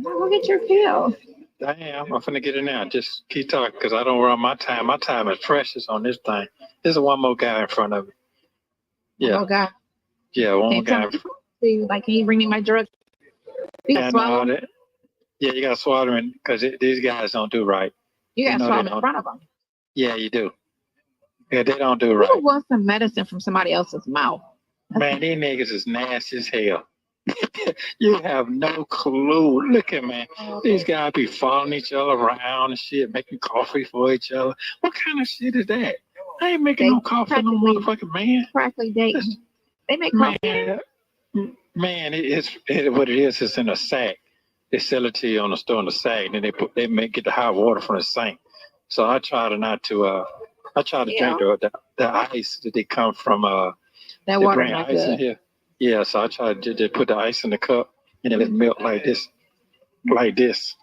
Go get your pills. Damn, I'm finna get it now. Just keep talking, cause I don't run my time. My time is precious on this thing. There's one more guy in front of me. Yeah. Oh God. Yeah, one more guy. Like, can you bring me my drugs? You gotta swallow them. Yeah, you gotta swallow them because these guys don't do right. You gotta know swallow they them in don't. front of them. Yeah, you do. Yeah, they don't do right. Who wants some medicine from somebody else's mouth? Man, these niggas is nasty as hell. You have no clue. Look at man. These guys be following each other around and shit, making coffee for each other. What kind of shit is that? I ain't making no coffee for no motherfucking man. Practically dating. They make coffee. Man, it's what it is. It's in a sack. They sell it to you on the store in the sack, and then they get the hot water from the sink. So I try to drink the ice that they come from. That water not ice in good. here. Yeah, so I try to just put the ice in the cup and then let it melt like this.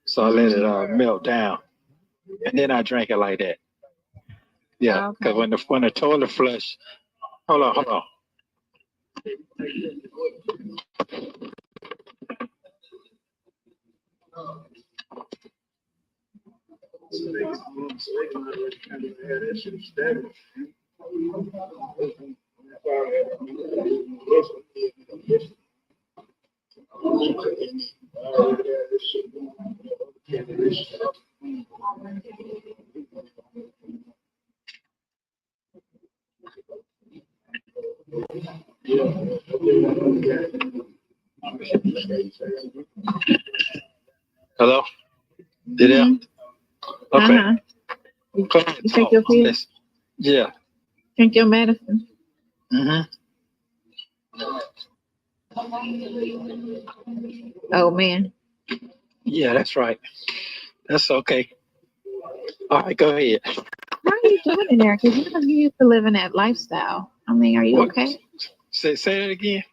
So I let it melt down, and then I drink it like that. Yeah, because when the toilet flush, hold on. Hello? You there? Okay. You take your pills? Yeah. Drink your medicine. Oh man. Yeah, that's right. That's okay. All right, go ahead. How are you doing in there? Because you used to live in that lifestyle. I mean, are you okay? Say that again.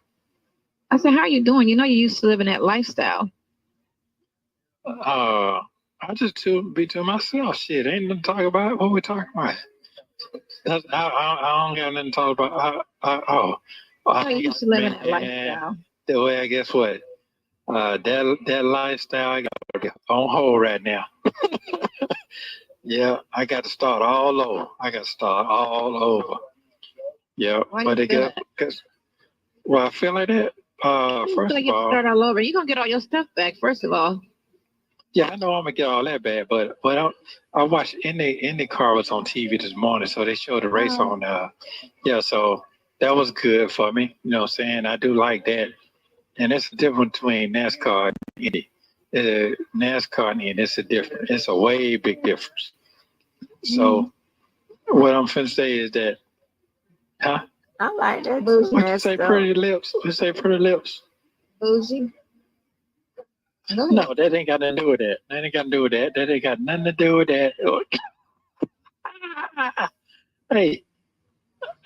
I said, how are you doing? You used to live in that lifestyle. I just be to myself. Shit, ain't nothing to talk about. What we talking about? I don't got nothing to talk about. I used to live in that lifestyle. The way I guess what? That lifestyle I got on hold right now. Yeah, I got to start all over. Yeah, but again, well, I feel like that. First of all, start all over. You're gonna get all your stuff back. First of all. Yeah, I know I'm gonna get all that back, but I watched IndyCar was on TV this morning, so they showed the race on. Yeah, so that was good for me. You know what I'm saying? I do like that, and it's the difference between NASCAR and Indy. NASCAR and Indy, it's a way big difference. So what I'm finna say is that, huh? I like that. What you say, pretty lips? What you say, pretty lips? Bougie. No, that ain't got nothing to do with that. That ain't got to do with that. That ain't got nothing to do with that. Hey,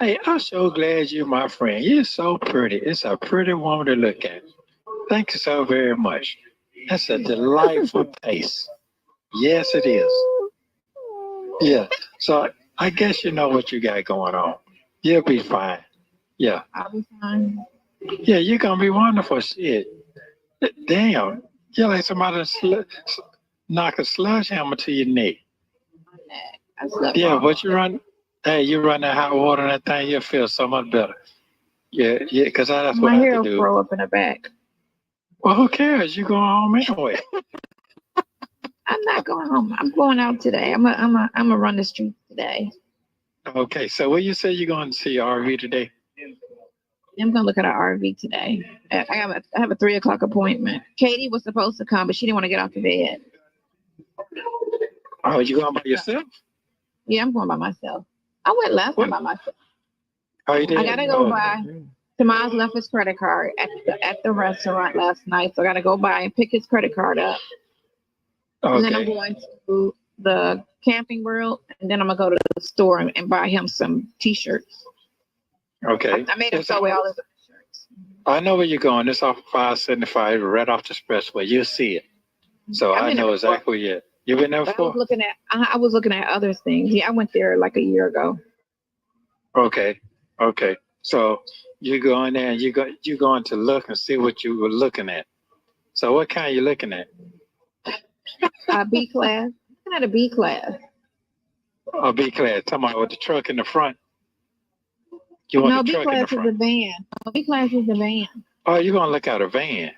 Hey, I'm so glad you're my friend. You're so pretty. It's a pretty woman to look at. Thank you so very much. That's a delightful taste. Yes, it is. Yeah. So I guess you know what you got going on. You'll be fine. Yeah. I'll be fine. Yeah, you're gonna be wonderful. Shit. Damn. You're like somebody knock a sledgehammer to your neck. I slept Yeah, wrong. but you run that hot water and that thing, you'll feel so much better. Yeah, because that's what My I have hair to will do. throw up in the back. Well, who cares? You going home anyway. I'm not going home. I'm going out today. I'm a run the streets today. Okay, so what you say you're going to see your RV today? I'm gonna look at an RV today. I have a 3:00 appointment. Katie was supposed to come, but she didn't want to get off the bed. Oh, you going by yourself? Yeah, I'm going by myself. I went last time by myself. Oh, you did? I gotta go by. Tomas left his credit card at the restaurant last night, so I gotta go by and pick his credit card up. Okay. And then I'm going to the camping world, and then I'm gonna go to the store and buy him some t-shirts. Okay. I made him throw away all his shirts. I know where you're going. It's off 575, right off the expressway. You'll see it. So I know exactly where you're. You've been there But before? I was looking at other things. Yeah, I went there like a year ago. Okay. Okay. So you're going there and you're going to look and see what you were looking at. So what kind you looking at? B class. Looking at a B class. Oh, B class. Talking about with the truck in the front. You want No, the B truck in the class is front? a van. No, B class is a van. Oh, you're gonna look at a van.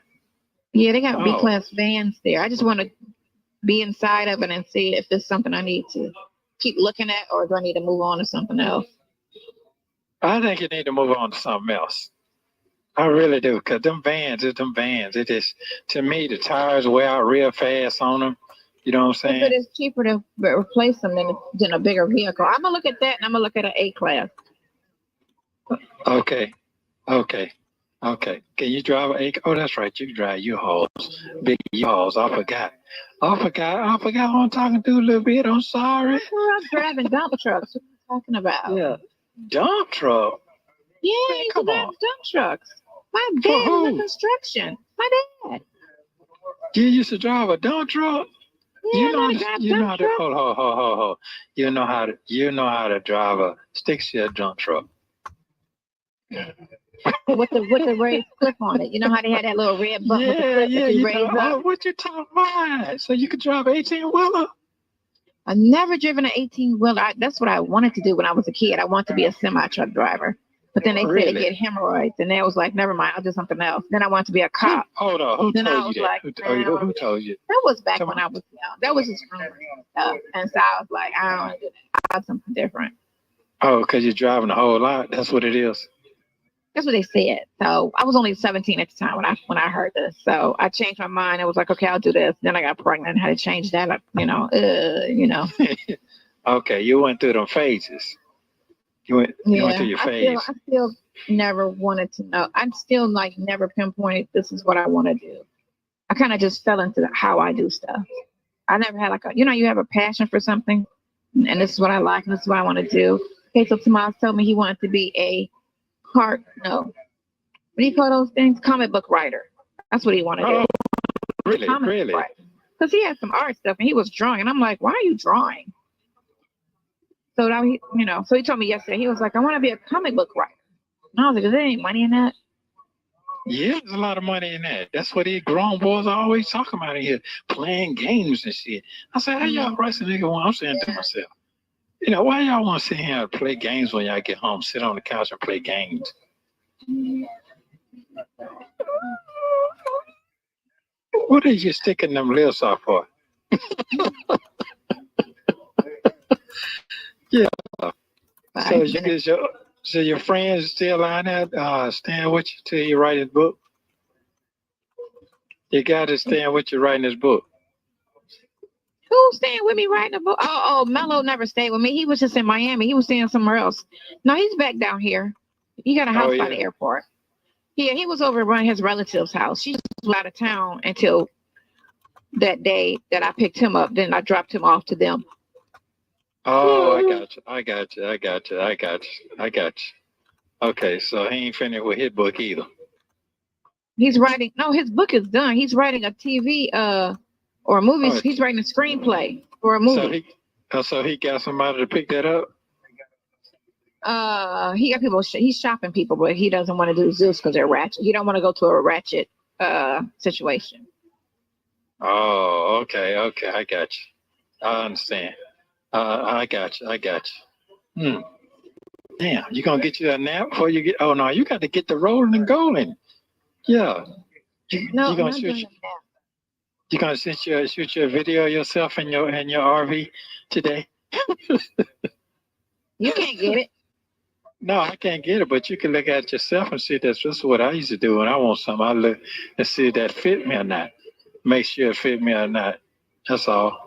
Yeah, they got B Oh. class vans there. I just want to be inside of it and see if it's something I need to keep looking at, or do I need to move on to something else? I think you need to move on to something else. I really do, because them vans is them vans. It is, to me, the tires wear out real fast on them. You know what I'm But saying? it's cheaper to replace them than a bigger vehicle. I'm gonna look at that, and I'm gonna look at an A class. Okay. Okay. Okay. Can you drive an A? Oh, that's right. You can drive U-Hauls. Big U-Hauls. I forgot who I'm talking to a little bit. I'm sorry. I'm driving dump trucks. What are you talking about? Yeah. Dump truck? Yeah, I used to drive dump trucks. My For dad was in who? construction. My dad. You used to drive a dump truck? Yeah, You know I how know to, how to you know drive how dump to, trucks. hold. You know how to drive a stick shift dump truck. With the raised clip on it. You know how they had that little red button with the clip that you you raise know. up? Oh, what you talking about? So you could drive 18-wheeler? I've never driven an 18-wheeler. That's what I wanted to do when I was a kid. I wanted to be a semi-truck driver. But then they said they Really? get hemorrhoids. And then I was like, never mind, I'll do something else. Then I wanted to be a cop. Hold on. Who Then I told was you that? like, Who man, told you? that was back when I was young. That was just rumors and stuff. And so I was like, I don't want to do that. I want something different. Oh, because you're driving a whole lot. That's what it is. That's what they said. So I was only 17 at the time when I heard this. So I changed my mind. I was like, okay, I'll do this. Then I got pregnant and had to change that. Like, you know. Okay, you went through them phases. You went through your phase. I still never wanted to know. I'm still like never pinpointed this is what I want to do. I kind of just fell into how I do stuff. I never had like you have a passion for something, and this is what I like, and this is what I want to do. Okay, so Tomas told me he wanted to be a what do you call those things? Comic book writer. That's what he wanted to do. Really? Because he had some art stuff and he was drawing, and I'm like, why are you drawing? So now so he told me yesterday, he was like, I want to be a comic book writer. And I was like, there ain't money in that. Yeah, there's a lot of money in that. That's what these grown boys are always talking about in here, playing games and shit. I said, how y'all wrestling nigga when I'm saying to myself, why y'all want to sit here and play games when y'all get home, sit on the couch and play games? What are you sticking them lips out for? Yeah. So your friends still on that, staying with you till you write his book? You got to stand with you writing this book. Who's staying with me writing a book? Oh, Mello never stayed with me. He was just in Miami. He was staying somewhere else. No, he's back down here. He got a house by the airport. Yeah, he was over at his relative's house. She was out of town until that day that I picked him up. Then I dropped him off to them. Oh, I got you. I got you. I got you. I got you. I got you. Okay, so he ain't finished with his book either. He's writing. No, his book is done. He's writing a TV or a movie. Oh, He's writing a screenplay for a so movie. he got somebody to pick that up. He got people. He's shopping people, but he doesn't want to do Zeus because they're ratchet. He don't want to go to a ratchet situation. Oh, okay, okay, I got you. I understand. I got you. I got you. Damn, you gonna get you a nap before you get? Oh no, you got to get the rolling and going. Yeah. No, You gonna not shoot? doing that. You gonna shoot your video of yourself in your RV today? You can't get it. No, I can't get it, but you can look at it yourself and see that's what I used to do when I want something. I look and see if that fit me or not. Make sure it fit me or not. That's all.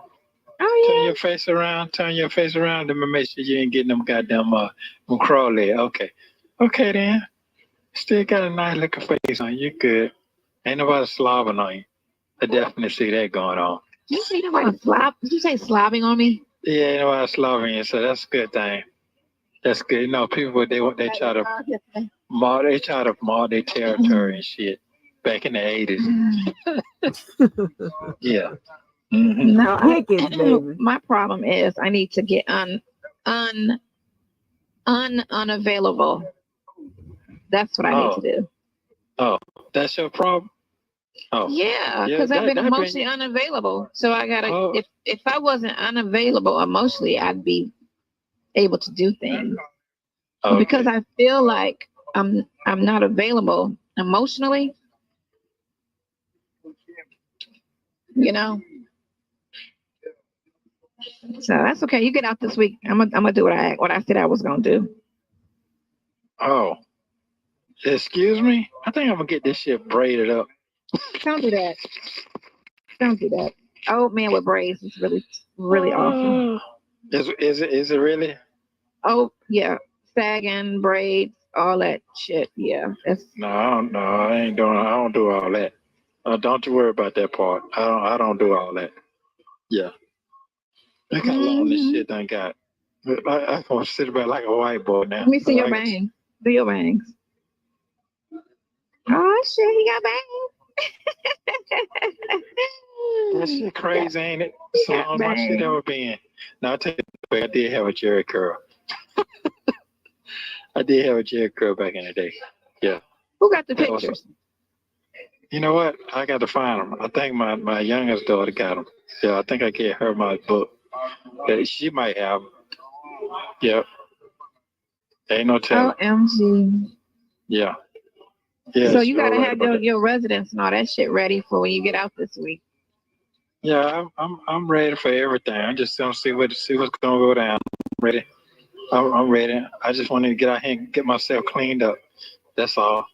Oh Turn yeah. your face around. Turn your face around. Let me make sure you ain't getting them goddamn them crawly. Okay. Okay then. Still got a nice looking face on you. Good. Ain't nobody slobbing on you. I definitely see that going on. You say nobody slob? Did you say slobbing on me? Yeah, ain't nobody slobbing you, so that's a good thing. That's good. You know, people they try to mark their territory and shit back in the 80s. Yeah. Mm-hmm. No, my problem is I need to get unavailable. That's what I need to do. Oh, that's your problem. Oh, yeah, because I've been emotionally unavailable. So I gotta. If I wasn't unavailable emotionally, I'd be able to do things. But because I feel like I'm not available emotionally, you know. So that's okay. You get out this week. I'm gonna do what I said I was gonna do. Oh, excuse me. I think I'm gonna get this shit braided up. Don't do that. Don't do that. Old man with braids is really awesome. Is it really? Oh yeah, sagging braids, all that shit. Yeah, No, I ain't doing. I don't do all that. Don't you worry about that part. I don't do all that. Yeah. Look how long this shit done got. I gonna sit back like a white boy now. Let me see your bangs. Do your bangs. Oh shit, he got bangs. That shit crazy, ain't it? So long as my shit ever been. Now I tell you, I did have a Jerry curl. I did have a Jerry curl back in the day. Yeah. Who got the pictures? You know what? I got to find them. I think my youngest daughter got them. Yeah, I think I gave her my book. She might have them. Yep. Ain't no telling. OMG. Yeah. Yeah. So you gotta have your residence and all that shit ready for when you get out this week. Yeah, I'm ready for everything. I just don't see what's gonna go down. I'm ready. I'm ready. I just wanted to get out here and get myself cleaned up. That's all.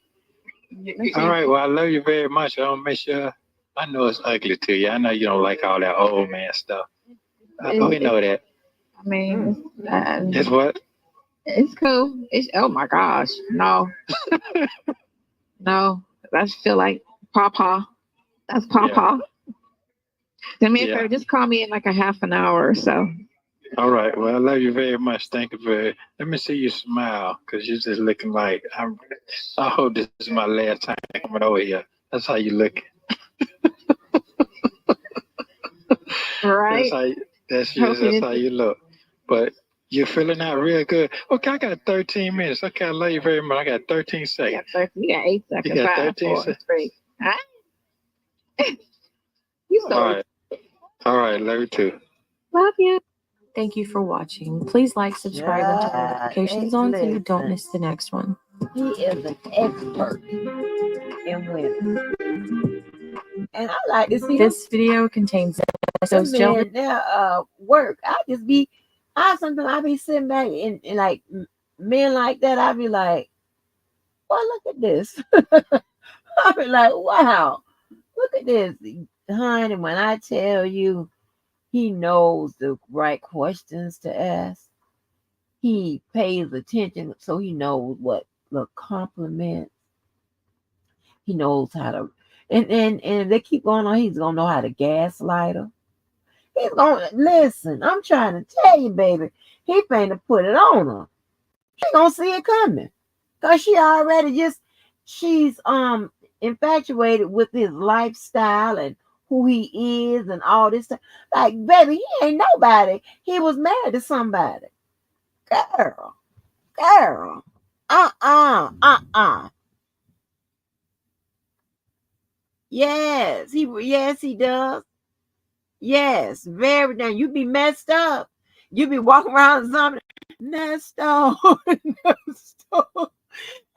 All right. Well, I love you very much. I'll make sure. I know it's ugly to you. I know you don't like all that old man stuff. We know that. I mean, It's what? It's cool. Oh my gosh, no, no. I just feel like Papa. That's Papa. Send me a favor. Just call me in like a half an hour or so. All right. Well, I love you very much. Thank you very. Let me see you smile, because you're just looking like I hope this is my last time coming over here. That's how you look. Right. That's how you look. But you're feeling out real good. Okay, I got 13 minutes. Okay, I love you very much. I got 13 seconds. You got 8 seconds. You got 13 seconds. 3. Huh? You so. All right. All right. Love you too. Love you. Thank you for watching. Please like, subscribe, and turn notifications on so you don't miss the next one. He is an expert in women. And I like to see this video contains those men their work. I be sitting back and like men like that, I be like, well, look at this. I be like, wow, look at this. Honey, when I tell you he knows the right questions to ask, he pays attention, so he knows what the compliments. He knows how to, and if they keep going on, he's gonna know how to gaslight her. He's gonna listen. I'm trying to tell you, baby. He finna put it on her. She gonna see it coming. Cause she already she's infatuated with his lifestyle and who he is and all this stuff. Like, baby, he ain't nobody. He was married to somebody. Girl. Yes, he does. Yes, very damn. You be messed up. You be walking around with something. Nesto, Nesto.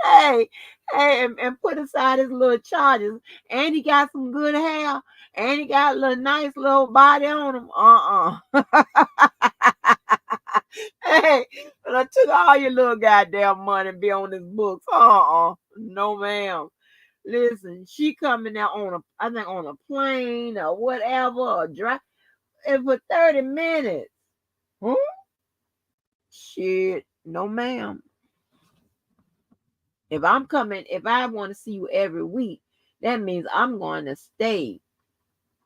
Hey, and put aside his little charges. And he got some good hair. And he got a little nice little body on him. Hey, but I took all your little goddamn money and be on this books. No, ma'am. Listen, she coming out I think on a plane or whatever, or drive, and for 30 minutes. Huh? Shit, no, ma'am. If I want to see you every week, that means I'm going to stay,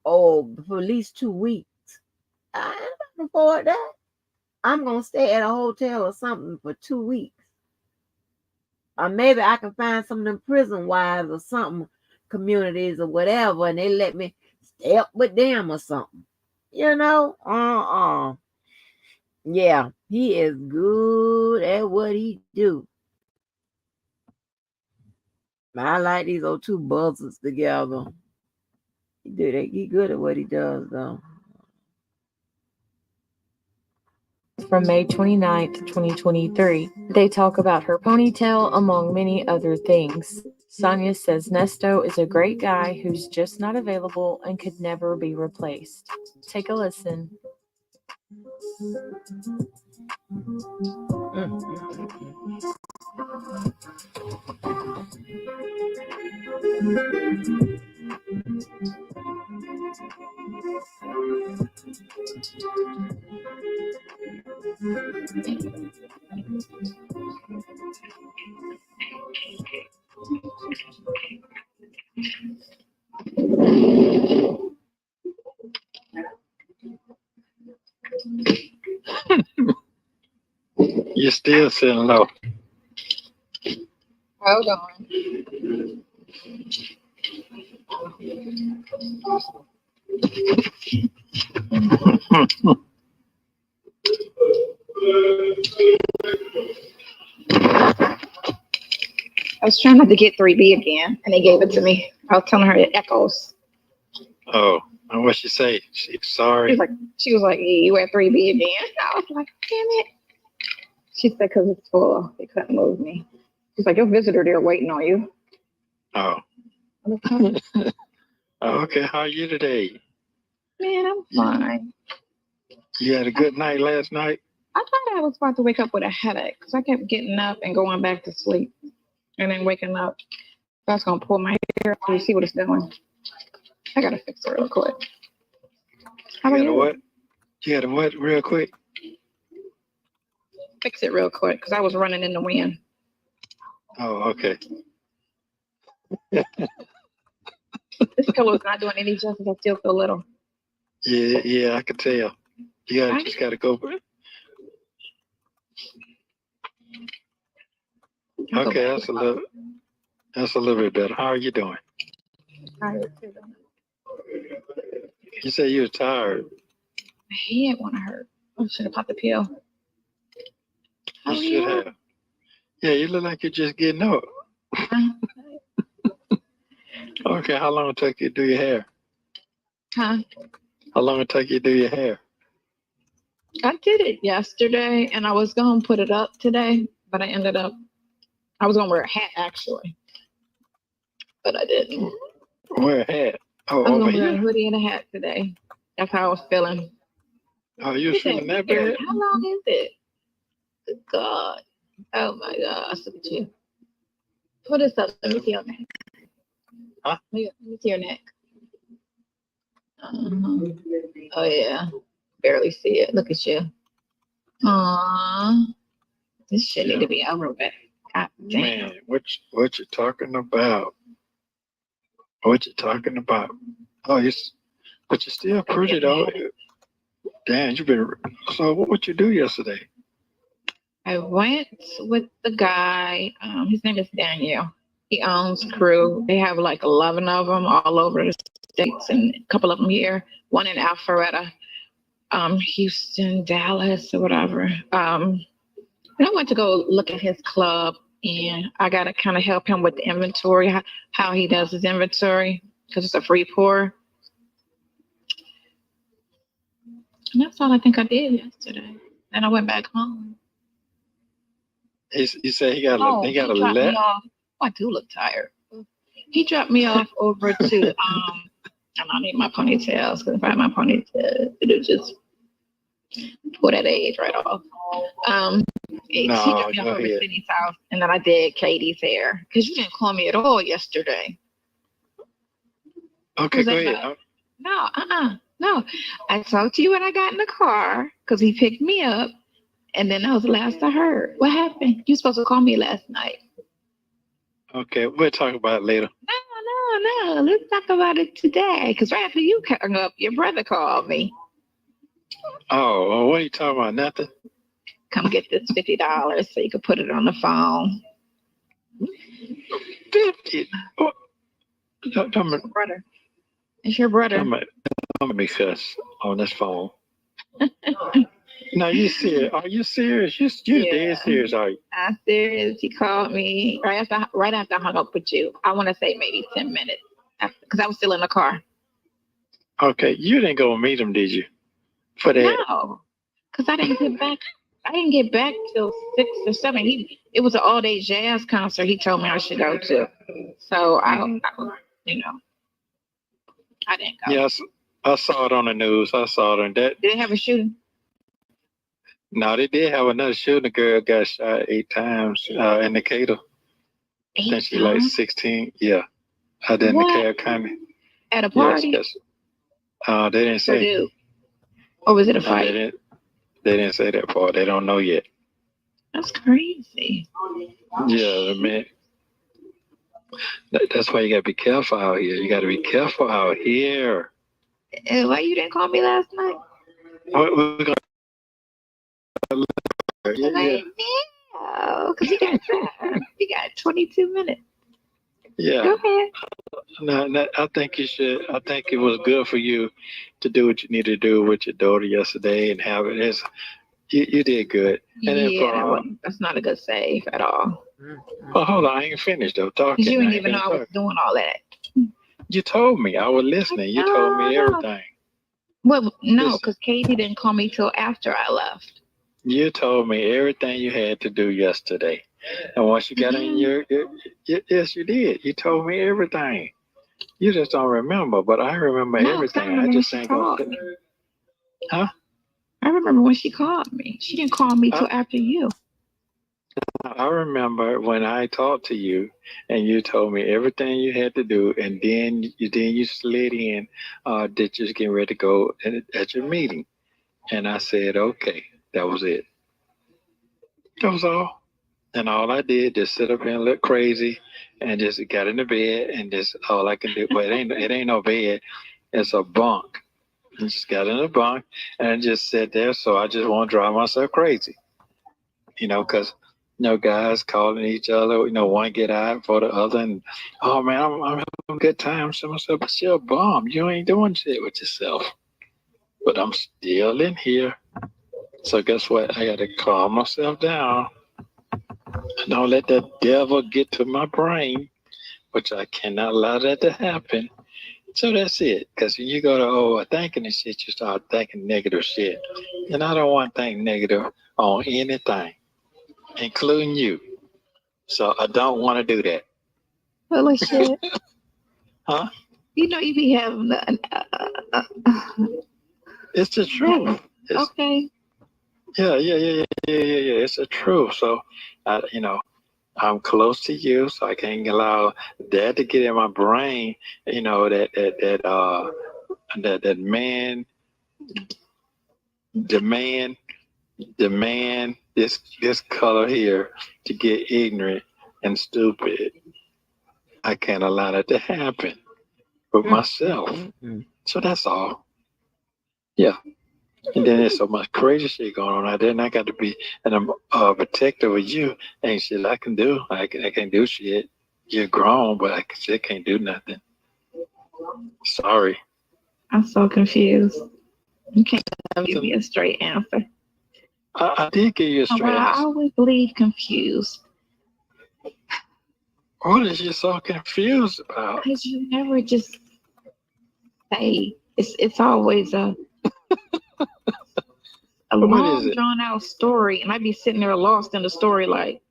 for at least 2 weeks. I can afford that. I'm going to stay at a hotel or something for 2 weeks. Or maybe I can find some of them prison wives or something, communities or whatever, and they let me stay up with them or something. You know? Yeah, he is good at what he do. I like these old two buzzers together. He good at what he does, though. From May 29th, 2023. They talk about her ponytail, among many other things. Sonia says Nesto is a great guy who's just not available and could never be replaced. Take a listen. You're still sitting low. Hold on. I was trying not to get 3B again, and they gave it to me. I was telling her it echoes. Oh, and what she say? She's sorry. She was like, hey, you at 3B again? I was like, damn it. She said, because it's full. They couldn't move me. She's like, your visitor there waiting on you. Oh. Okay, how are you today? Man, I'm fine. You had a good night last night? I thought I was about to wake up with a headache because I kept getting up and going back to sleep and then waking up. I was going to pull my hair to see what it's doing. I got to fix it real quick. How about you? What? You had a what real quick? Fix it real quick because I was running in the wind. Oh, okay. This pillow's not doing any justice. I still feel little. Yeah, I could tell. Just got to go. Okay, that's a little bit better. How are you doing? Tired. You say you were tired. My head want to hurt. I should have popped the pill. You should have. Yeah, you look like you're just getting up. Okay, how long it took you to do your hair? Huh? How long it took you to do your hair? I did it yesterday, and I was going to put it up today, but I was going to wear a hat, actually. But I didn't. Wear a hat? Oh, I was going to over wear a here? hoodie and a hat today. That's how I was feeling. Oh, you feeling that bad? How long is it? Good God. Oh, my gosh. Look at you. Put this up. Let me see your neck. Huh? Let me see your neck. Oh, yeah. Barely see it. Look at you. Aww. This shit need to be over with. God damn. Man, what you talking about? What you talking about? Oh, but you're still pretty though. Damn, so what you do yesterday? I went with the guy. His name is Daniel. He owns Crew. They have like 11 of them all over the states, and a couple of them here. One in Alpharetta, Houston, Dallas, or whatever. And I went to go look at his club, and I got to kind of help him with the inventory, how he does his inventory, because it's a free pour. And that's all I think I did yesterday. Then I went back home. You said he got a Dropped me off. Oh, I do look tired. He dropped me off over to and I need my ponytails, because if I had my ponytail, it would just pull that age right off. He dropped me off over to Sydney's house, and then I did Katie's hair, because you didn't call me at all yesterday. Okay, go ahead. No. I talked to you when I got in the car, because he picked me up, and then that was the last I heard. What happened? You supposed to call me last night. Okay, we'll talk about it later. No. Let's talk about it today, because right after you hung up, your brother called me. Oh, well, what are you talking about? Nothing? Come get this $50 so you can put it on the phone. 50? What? Brother. It's your brother. I'm gonna be cuss on this phone. No, you serious? Are you serious? You're dead serious, are you? I'm serious. He called me right after I hung up with you. I want to say maybe 10 minutes, because I was still in the car. Okay, you didn't go meet him, did you? For that? No, because I didn't get back. I didn't get back till 6 or 7. It was an all-day jazz concert. He told me I should go to. So I didn't go. Yes, I saw it on the news. I saw it on that. Did they have a shooting? No, they did have another shooting. The girl got shot 8 times in Decatur. I think she's like 16. Yeah, out in DeKalb County. At a party? Yes. They didn't say. Or was it a fight? They didn't say that part. They don't know yet. That's crazy. Yeah, man. That's why you gotta be careful out here. You gotta be careful out here. Why you didn't call me last night? We're gonna. Yeah. Because you got 22 minutes. Yeah. Go ahead. No, I think you should. I think it was good for you to do what you need to do with your daughter yesterday and have it. You did good. And That's not a good save at all. Oh, hold on. I ain't finished though talking. Because you didn't even know I was doing all that. You told me. I was listening. You told me everything. Well, no, because Katie didn't call me till after I left. You told me everything you had to do yesterday. And once you got in yes, you did. You told me everything. You just don't remember, but I remember everything. I just ain't gonna. Huh? I remember when she called me. She didn't call me till after you. I remember when I talked to you and you told me everything you had to do, and then you slid in that you're getting ready to go at your meeting. And I said, okay, that was it. That was all. And all I did just sit up here and look crazy and just got in the bed and just all I can do. Well, it ain't no bed. It's a bunk. I just got in the bunk and just sat there. So I just want to drive myself crazy. Because, guys calling each other, one get out for the other. And, oh, man, I'm having a good time. So myself, but you're a bum. You ain't doing shit with yourself. But I'm still in here. So guess what? I got to calm myself down. Don't let the devil get to my brain, which I cannot allow that to happen. So that's it. Because when you go to overthinking and shit, you start thinking negative shit. And I don't want to think negative on anything, including you. So I don't want to do that. Full of shit. Huh? You be having It's the truth. Okay. Yeah. It's the truth. So, I'm close to you, so I can't allow that to get in my brain. That man demand this color here to get ignorant and stupid. I can't allow that to happen with myself. So that's all. Yeah. And then there's so much crazy shit going on out there, and I got to be a protector of you. Ain't shit I can do. I can't do shit. You're grown, but I still can't do nothing. Sorry. I'm so confused. You can't give me a straight answer. I did give you a straight I answer. always leave confused. What is you so confused about? Because you never just say it's always a long drawn out story, and I'd be sitting there lost in the story like.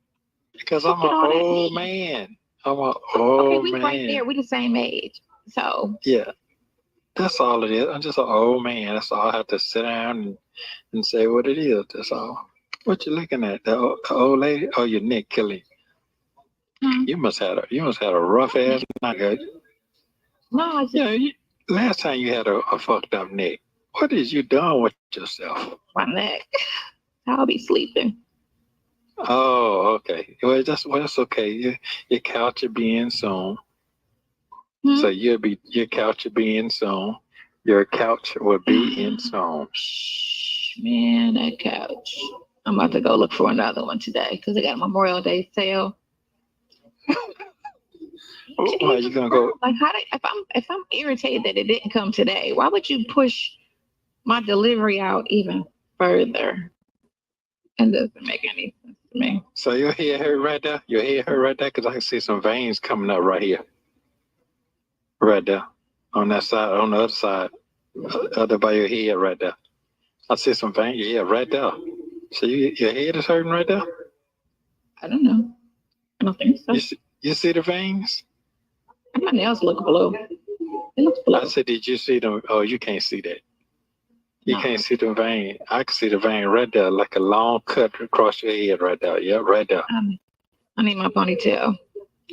Because I'm an old man. I'm an old we man. right there. We the same age, so. Yeah, that's all it is. I'm just an old man. That's all. I have to sit down and say what it is. That's all. What you looking at? The old lady? Oh, your neck killing. You must have a rough ass night. No, I just. Last time you had a fucked up neck. What is you doing with yourself? My neck. I'll be sleeping. Oh, okay. Well, that's okay. Your couch will be in soon. So your couch will be in soon. Your couch will be in soon. Man, that couch. I'm about to go look for another one today because they got a Memorial Day sale. Why are you gonna go? Like, if I'm irritated that it didn't come today, why would you push my delivery out even further? It doesn't make any sense to me. So your head hurt right there? Your head hurt right there? Because I can see some veins coming up right here. Right there. On that side, on the other side. Other by your head right there. I see some veins. Yeah, right there. So your head is hurting right there? I don't know. I don't think so. You see the veins? My nails look blue. It looks blue. I said, did you see them? Oh, you can't see that. You can't see the vein. I can see the vein right there, like a long cut across your head right there. Yeah, right there. I need my ponytail.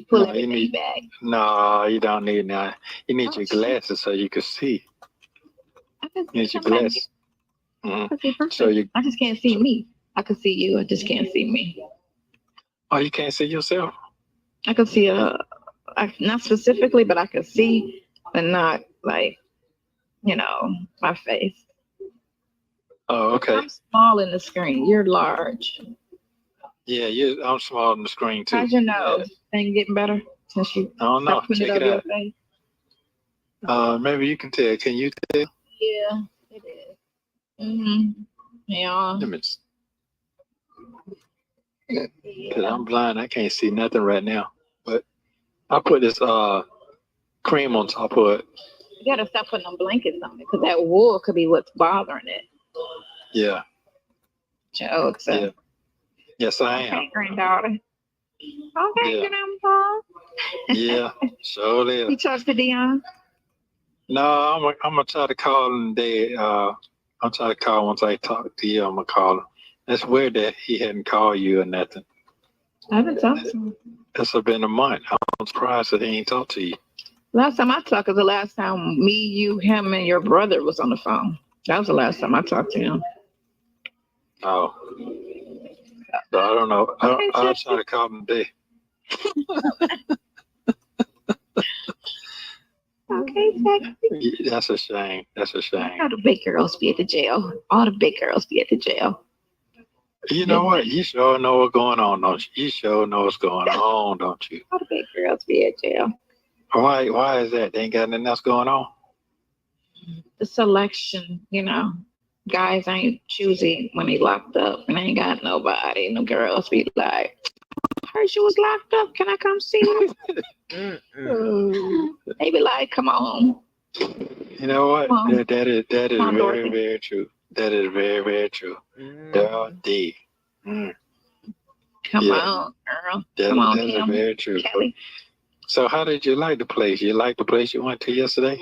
Pull everything back. No, you don't need that. You need your glasses so you can see. You need your glasses. So I just can't see me. I can see you. I just can't see me. Oh, you can't see yourself? I can see not specifically, but I can see, but not like, my face. Oh, okay. I'm small in the screen. You're large. Yeah, I'm small on the screen too. How's your nose? Thing getting better since you? I don't know. Check it out. Face? Maybe you can tell. Can you tell? Yeah, it is. Yeah. Because I'm blind. I can't see nothing right now. But I put this cream on top of it. You gotta stop putting them blankets on it because that wool could be what's bothering it. Yeah. Jokes. Yeah. Yes, I am. Okay, granddaughter. Okay, grandpa. Yeah, sure is. You talk to Dion? No, I'm gonna try to call him today. I'll try to call once I talk to you. I'm gonna call him. It's weird that he hadn't called you or nothing. I haven't talked to him. It's been a month. I'm surprised that he ain't talked to you. Last time I talked is the last time me, you, him, and your brother was on the phone. That was the last time I talked to him. Oh. So I don't know. I'll try to call him today. Okay, sexy. That's a shame. That's a shame. All the big girls be at the jail. All the big girls be at the jail. You know what? You sure know what's going on, don't you? You sure know what's going on, don't you? All the big girls be at jail. Why is that? They ain't got nothing else going on? The selection, guys ain't choosy when they locked up and ain't got nobody. And the girls be like, I heard you was locked up. Can I come see you? They be like, come on. You know what? That is very, very true. That is very, very true. Dorothy. Come on, girl. Come on, that is very true. Kelly. So how did you like the place? You like the place you went to yesterday?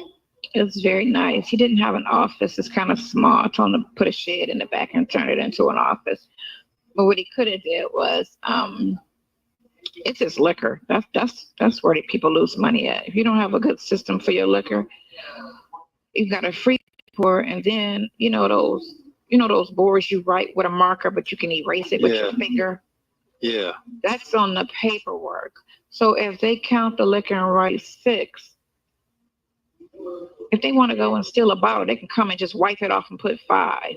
It was very nice. He didn't have an office. It's kind of small. I told him to put a shed in the back and turn it into an office. But what he could have did was, it's his liquor. That's where the people lose money at. If you don't have a good system for your liquor, you've got a free pour, and then those boards you write with a marker, but you can erase it with your finger. Yeah. That's on the paperwork. So if they count the liquor and write 6, if they want to go and steal a bottle, they can come and just wipe it off and put 5.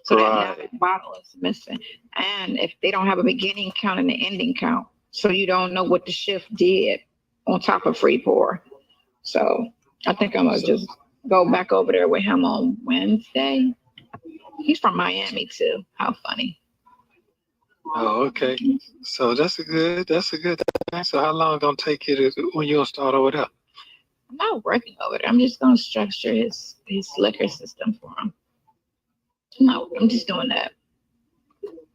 So that bottle is missing. And if they don't have a beginning count and an ending count, so you don't know what the shift did on top of free pour. So I think I'm gonna just go back over there with him on Wednesday. He's from Miami too. How funny. Oh, okay. So that's a good thing. So how long gonna take you when you'll start over there? I'm not working over there. I'm just gonna structure his liquor system for him. No, I'm just doing that.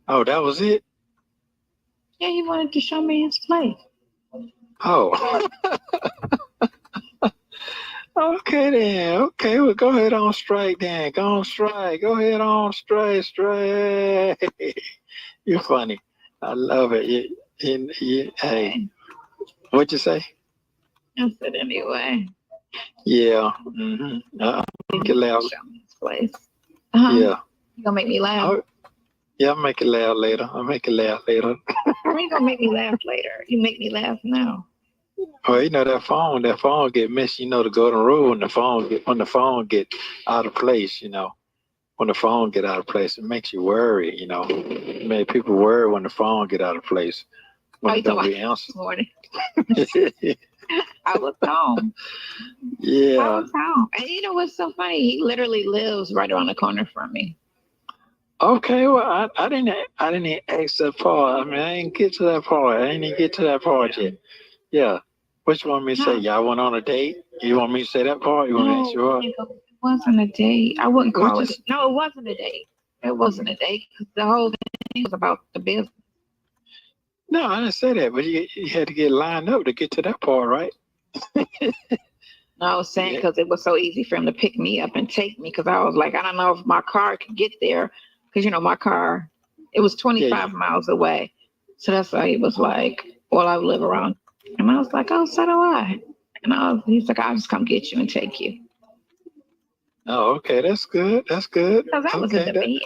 Oh, that was it? Yeah, he wanted to show me his place. Oh. Okay then. Okay, well go ahead on strike then. Go on strike. Go ahead on strike. You're funny. I love it. Hey, what'd you say? I said anyway. Yeah. Make it laugh. Show me his place. Yeah. You gonna make me laugh? Yeah, I'll make it laugh later. How are you gonna make me laugh later? You make me laugh now. Well, you know that phone get missed. You know the golden rule when the phone get out of place. You know, when the phone get out of place, it makes you worry. You know, it made people worry when the phone get out of place. When it don't be answered. This morning. I was home. Yeah. I was home. And you know what's so funny? He literally lives right around the corner from me. Okay, well, I didn't ask that part. I mean, I didn't get to that part. I didn't even get to that part yet. Yeah. What you want me to say? Y'all went on a date? You want me to say that part? You want me to ask you what? It wasn't a date. I wouldn't call it. No, it wasn't a date. It wasn't a date because the whole thing was about the business. No, I didn't say that, but you had to get lined up to get to that part, right? No, I was saying because it was so easy for him to pick me up and take me because I was like, I don't know if my car could get there because, you know, my car, it was 25 miles away. So that's why he was like, well, I live around. And I was like, oh, so do I. And he's like, I'll just come get you and take you. Oh, okay. That's good. That's good. Because I was in the bed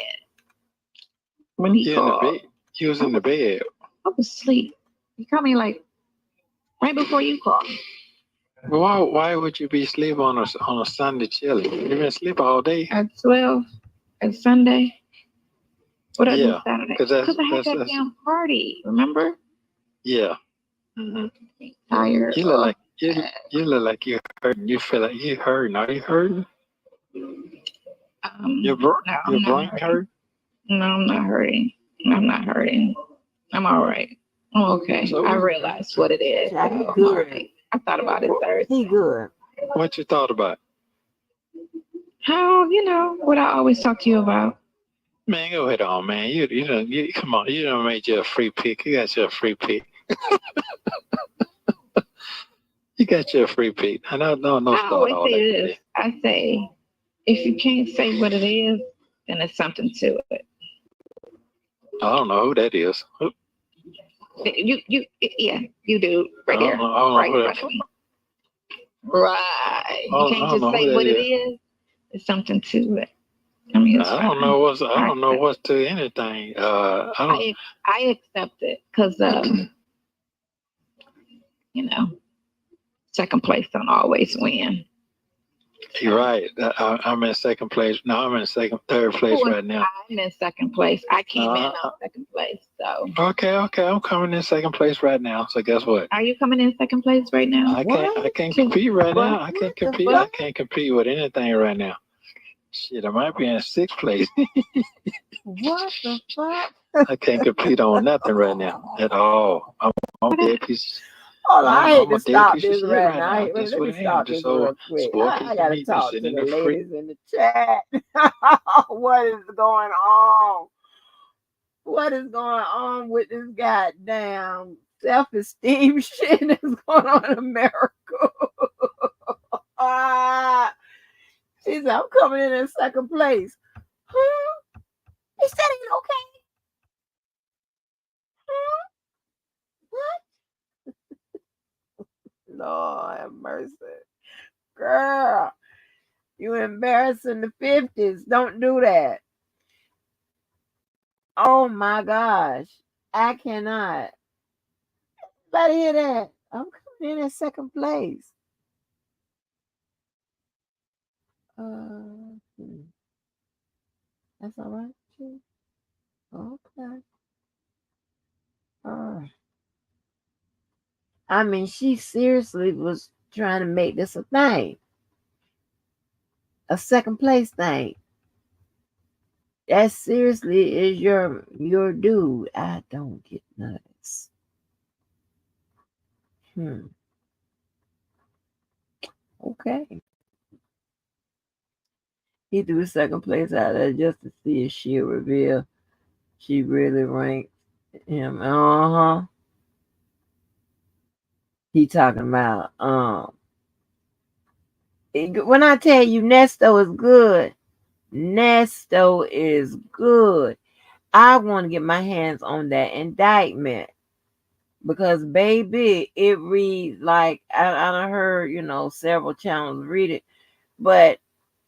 when he called. In the bed. He was in the bed. I was asleep. He called me like right before you called. Well, why would you be asleep on a Sunday chilling? You've been asleep all day. At 12, at Sunday. What I do Saturday? Because I had that damn party. Remember? Yeah. Mm-hmm. Tired. You look like you're hurting. You feel like you're hurting. Are you hurting? Your brain hurt? No, I'm not hurting. I'm not hurting. I'm all right. I'm okay. So, I realized what it is. Jack, good. Right. I thought about it Thursday. He good. What you thought about? How, you know, what I always talk to you about. Man, go ahead on, man. You come on. You done made you a free pick. You got you a free pick. You got you a free pick. I know, no. I always say this. I say, if you can't say what it is, then there's something to it. I don't know who that is. You do right there, right in front of me. Right. You can't just say what it is. There's something to it. I mean, I don't know what's to anything. I accept it because you know, second place don't always win. You're right. I'm in second place. No, I'm in third place right now. I'm in second place. I came in on second place. So okay. I'm coming in second place right now. So guess what? Are you coming in second place right now? I can't compete right now. I can't compete. I can't compete with anything right now. Shit, I might be in sixth place. What the fuck? I can't compete on nothing right now at all. I'm a dead piece. Hold on, I hate to stop this right now. Let me stop this real quick. I gotta talk to the ladies in the chat. What is going on? What is going on with this goddamn self-esteem shit that's going on in America? She said, I'm coming in second place. Huh? He said it okay. Huh? What? Lord have mercy. Girl, you embarrassing the 50s. Don't do that. Oh my gosh. I cannot. Let hear that. I'm coming in second place. That's all right. you. Okay. I mean, she seriously was trying to make this a thing, a second place thing. That seriously is your dude. I don't get none of this. Okay. He threw second place out there just to see if she'll reveal she really ranked him. He talking about when I tell you Nesto is good, Nesto is good. I want to get my hands on that indictment because baby, it reads like I heard several channels read it, but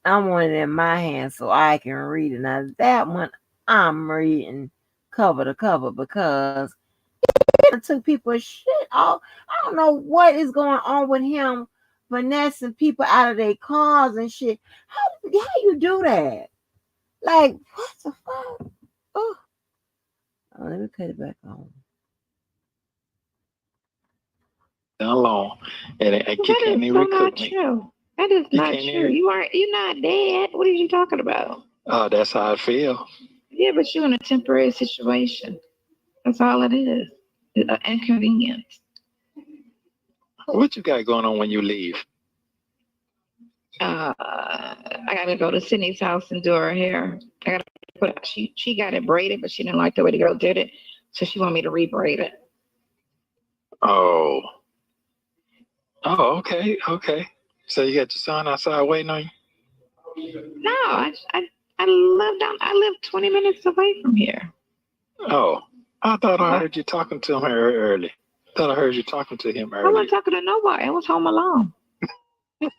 I want it in my hands so I can read it. Now that one I'm reading cover to cover because it took people's shit off. I don't know what is going on with him finessing people out of their cars and shit. How you do that? Like what the fuck? Oh, let me cut it back on. Alone, and I That can't is even so recook not me. true. That is You not can't true. even. You're not dead. What are you talking about? Oh, that's how I feel. Yeah, but you're in a temporary situation. That's all it is. An inconvenience. What you got going on when you leave? I gotta go to Sydney's house and do her hair. I gotta she got it braided, but she didn't like the way the girl did it, so she wanted me to rebraid it. Oh. Oh, okay. So you got your son outside waiting on you? No, I live 20 minutes away from here. Oh, I thought I heard you talking to him early. Thought I heard you talking to him I earlier. wasn't talking to nobody. I was home alone. Ain't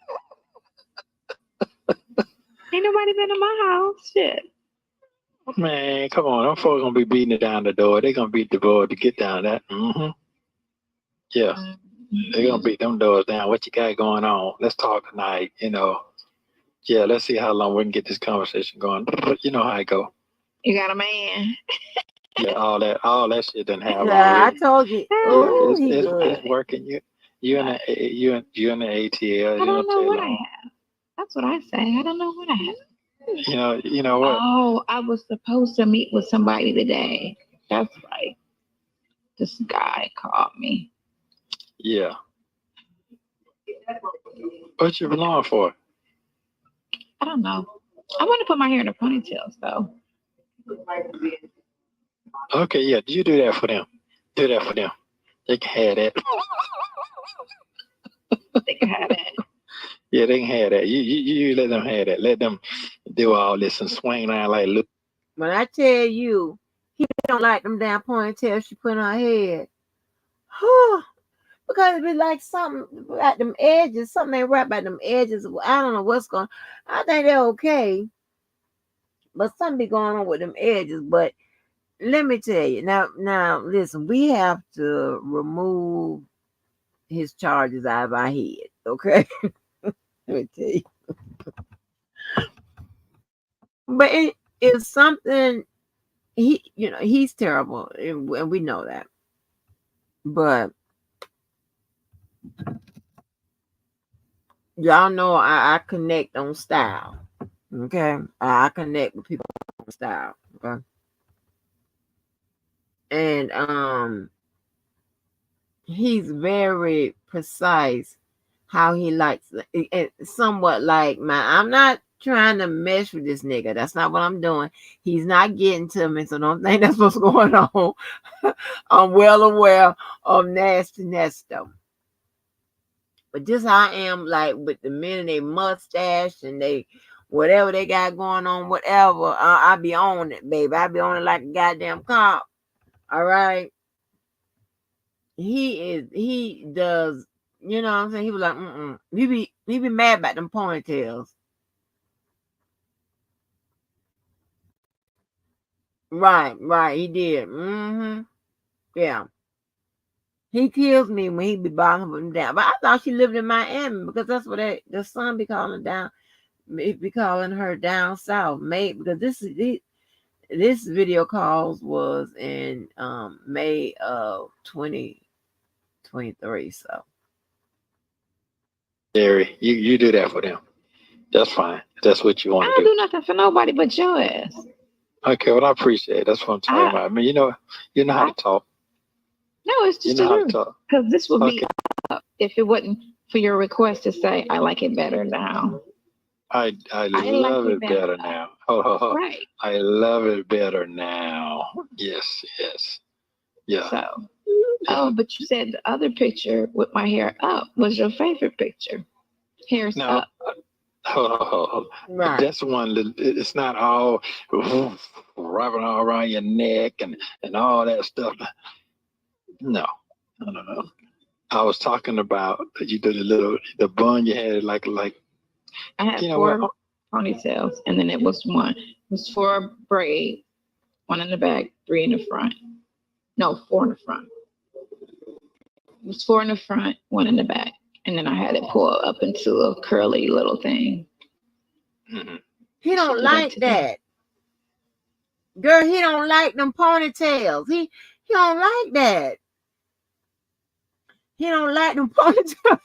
nobody been in my house. Shit. Man, come on. Them folks gonna be beating it down the door. They gonna beat the door to get down that. Yeah. They're gonna beat them doors down. What you got going on? Let's talk tonight, Yeah, let's see how long we can get this conversation going. You know how it go. You got a man. Yeah, all that shit done have Yeah, I already. told you. Yeah, Oh, he good. it's working. You in the ATL. I don't know what I have. That's what I say. I don't know what I have. You know what? Oh, I was supposed to meet with somebody today. That's right. This guy called me. Yeah. What you belong for? I don't know. I want to put my hair in a ponytail, so. Okay, yeah. You do that for them. Do that for them. They can have that. They can have that. Yeah, they can have that. You let them have that. Let them do all this and swing around like Luke. When I tell you, he don't like them damn ponytails she put in her head. Because it be like something at them edges. Something ain't right about them edges. I don't know what's going on. I think they're okay. But something be going on with them edges. But let me tell you. Now listen, we have to remove his charges out of our head. Okay? Let me tell you. But it is something he's terrible. And we know that. But y'all know I connect on style. Okay. I connect with people on style. Okay. And he's very precise how he likes it, somewhat like I'm not trying to mess with this nigga. That's not what I'm doing. He's not getting to me, so don't think that's what's going on. I'm well aware of nasty Nesto. But just how I am like with the men and their mustache and they whatever they got going on, whatever, I be on it, baby. I be on it like a goddamn cop. All right. He does, you know what I'm saying? He was like, he be mad about them ponytails. Right, he did. Yeah. He kills me when he be bothering them down. But I thought she lived in Miami because that's what the son be calling down. Be calling her down south, mate. Because this video calls was in May of 2023. So Jerry, you do that for them. That's fine. That's what you I want don't to do nothing for nobody but your ass. Okay, well, I appreciate it. That's what I'm talking about. I mean, you know how to talk. No, it's You just know the how to truth. talk. Because this would be Okay. up if it wasn't for your request to say I like it better now. I like love it it better now. Oh, Right. I love it better now. Yes. Yeah. So, oh, but you said the other picture with my hair up was your favorite picture. Hair's No. up. Hold on. Right. That's one. It's not all wrapping all around your neck and all that stuff. No. I was talking about you did the bun you had like I had you know four what? ponytails, and then it was one. It was 4 braids, 1 in the back, 3 in the front. No, 4 in the front. It was 4 in the front, 1 in the back, and then I had it pull up into a curly little thing. Mm-hmm. He don't like that. Girl, he don't like them ponytails. He don't like that. He don't like them ponytails.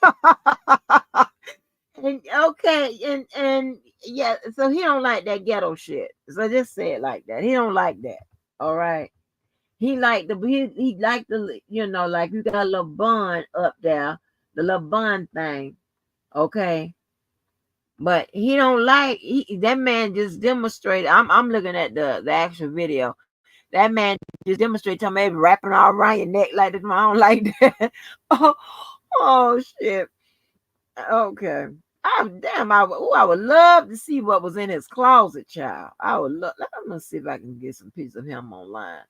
and yeah, so he don't like that ghetto shit. So just say it like that. He don't like that. All right. He like the like you got a little bun up there, the little bun thing. Okay. But he don't like that man just demonstrated. I'm looking at the actual video. That man just demonstrated to me wrapping all around your neck like this. I don't like that. oh shit. Okay. I would love to see what was in his closet, child. I would love. I'm gonna see if I can get some pictures of him online.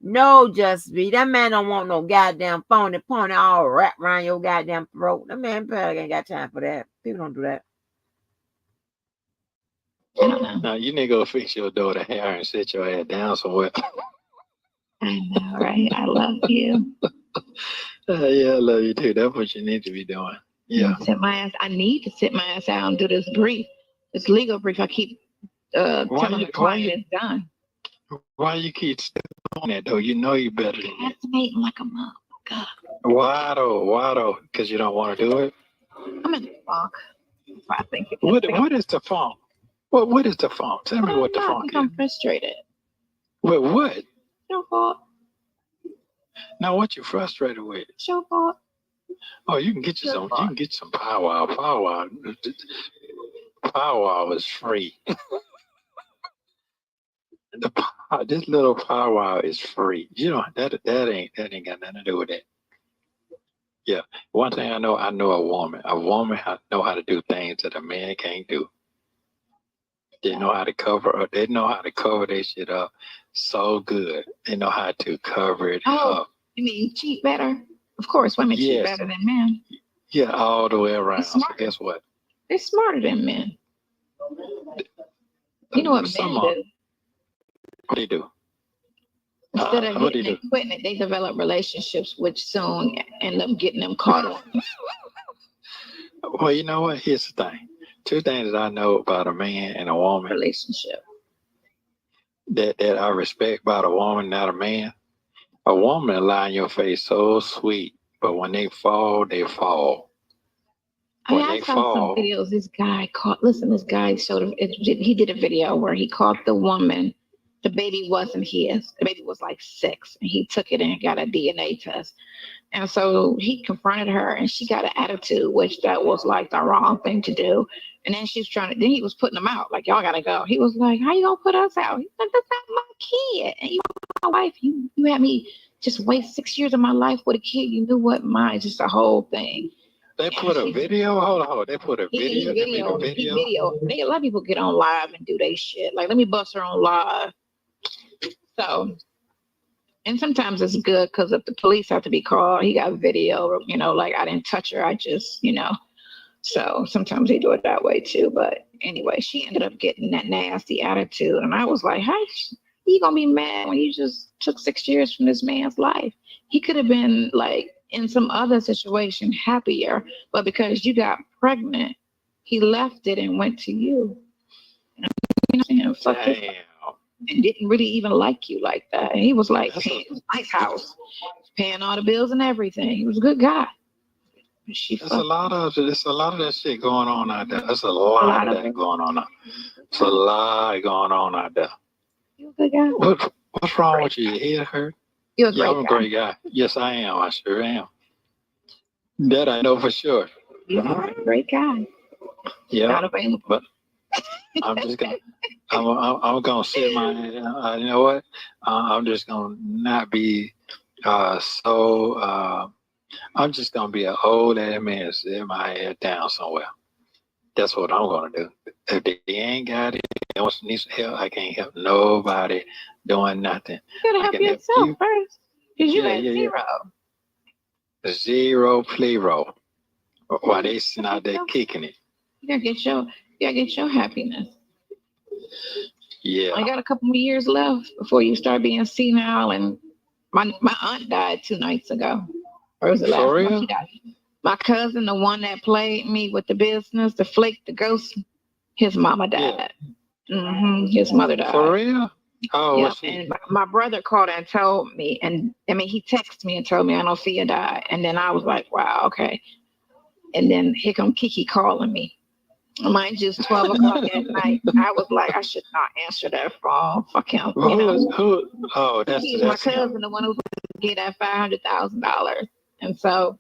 No, just be that man don't want no goddamn phony pony all wrapped around your goddamn throat. That man probably ain't got time for that. People don't do that. Now you need to go fix your daughter hair and sit your ass down somewhere. I know, right? I love you. Yeah, I love you too. That's what you need to be doing. Yeah. I need to sit my ass out and do this brief, this legal brief. I keep telling the client it's done. Why you keep on that though? You know you better than that. Fascinating like a mother. God. Why though? Because you don't want to do it? I'm in the funk. I think. What is the funk? What is the funk? Tell me what the funk is. I'm frustrated. With what? Your fault. Now what you frustrated with? It's your fault. Oh, you can get you some. You can get some powwow. Powwow is free. This little powwow is free. You know that ain't got nothing to do with it. Yeah, one thing I know a woman. A woman know how to do things that a man can't do. They know how to cover up. They know how to cover their shit up so good. They know how to cover it up. You mean cheat better? Of course, women cheat better than men. Yeah, all the way around. So guess what? They're smarter than men. You know what men do? What they do? Instead of hitting and quitting it, they develop relationships, which soon end up getting them caught up. Well, you know what? Here's the thing. 2 things that I know about a man and a woman. Relationship. That I respect about a woman, not a man. A woman will lie in your face so sweet, but when they fall, they fall. I saw some videos. This guy this guy showed him. He did a video where he caught the woman. The baby wasn't his. The baby was like 6, and he took it and got a DNA test. And so he confronted her, and she got an attitude, which that was like the wrong thing to do. And then then he was putting them out, like, y'all gotta go. He was like, how you gonna put us out? He's like, that's not my kid. And you, my wife, you had me just waste 6 years of my life with a kid. You knew what mine, just the whole thing. They put a video. Hold on. They put a video. He video. A lot of people get on live and do they shit. Like, let me bust her on live. So, and sometimes it's good because if the police have to be called, he got video, like I didn't touch her. I just, so sometimes they do it that way too. But anyway, she ended up getting that nasty attitude. And I was like, how you gonna be mad when you just took 6 years from this man's life? He could have been like in some other situation happier, but because you got pregnant, he left it and went to you. You know what I'm saying? Fuck this. And didn't really even like you like that. And he was like, paying his nice house, paying all the bills and everything. He was a good guy. There's a lot of that shit going on out there. There's a lot of that going on. There's a lot going on out there. You're a good guy. What's wrong with you? Your head hurt? You're a great I'm a great guy. Yes, I am. I sure am. That I know for sure. You're a great guy. Yeah. Not available. But I'm just gonna. I'm gonna sit my. You know what? I'm just gonna not be so. I'm just gonna be an old ass man sitting my head down somewhere. That's what I'm gonna do. If they ain't got it, they need some help. I can't help nobody doing nothing. You gotta help yourself first. Because you at zero. Zero play roll. While they sitting out there kicking it. You gotta get your happiness. Yeah. I got a couple more years left before you start being senile. And my aunt died 2 nights ago. Or was it last month? She died. My cousin, the one that played me with the business, the Flake, the ghost, his mama died. Yeah. His mother died. For real? Oh, yep. And my brother called and told me, and I mean, he texted me and told me, I know Fia died. And then I was like, wow, okay. And then here come Kiki calling me. Mind you, it's 12 o'clock at night. I was like, I should not answer that phone. Fuck him. You know? Oh, He's my cousin, the one who get that $500,000. And so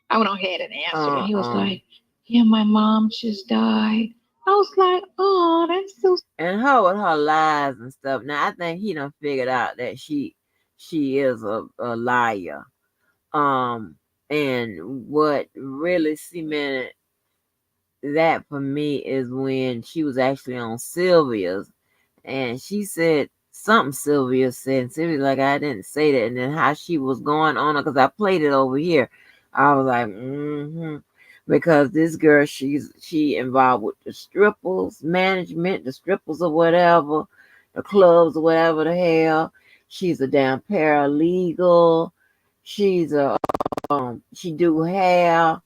I went on ahead and answered. And he was like, yeah, my mom just died. I was like, oh, that's so. And her with her lies and stuff. Now I think he done figured out that she is a liar. And what really cemented that for me is when she was actually on Sylvia's, and she said something Sylvia said, and Sylvia like, I didn't say that, and then how she was going on, because I played it over here. I was like, because this girl, she involved with the strippers management, the strippers or whatever, the clubs or whatever the hell. She's a damn paralegal. She's a she do hair.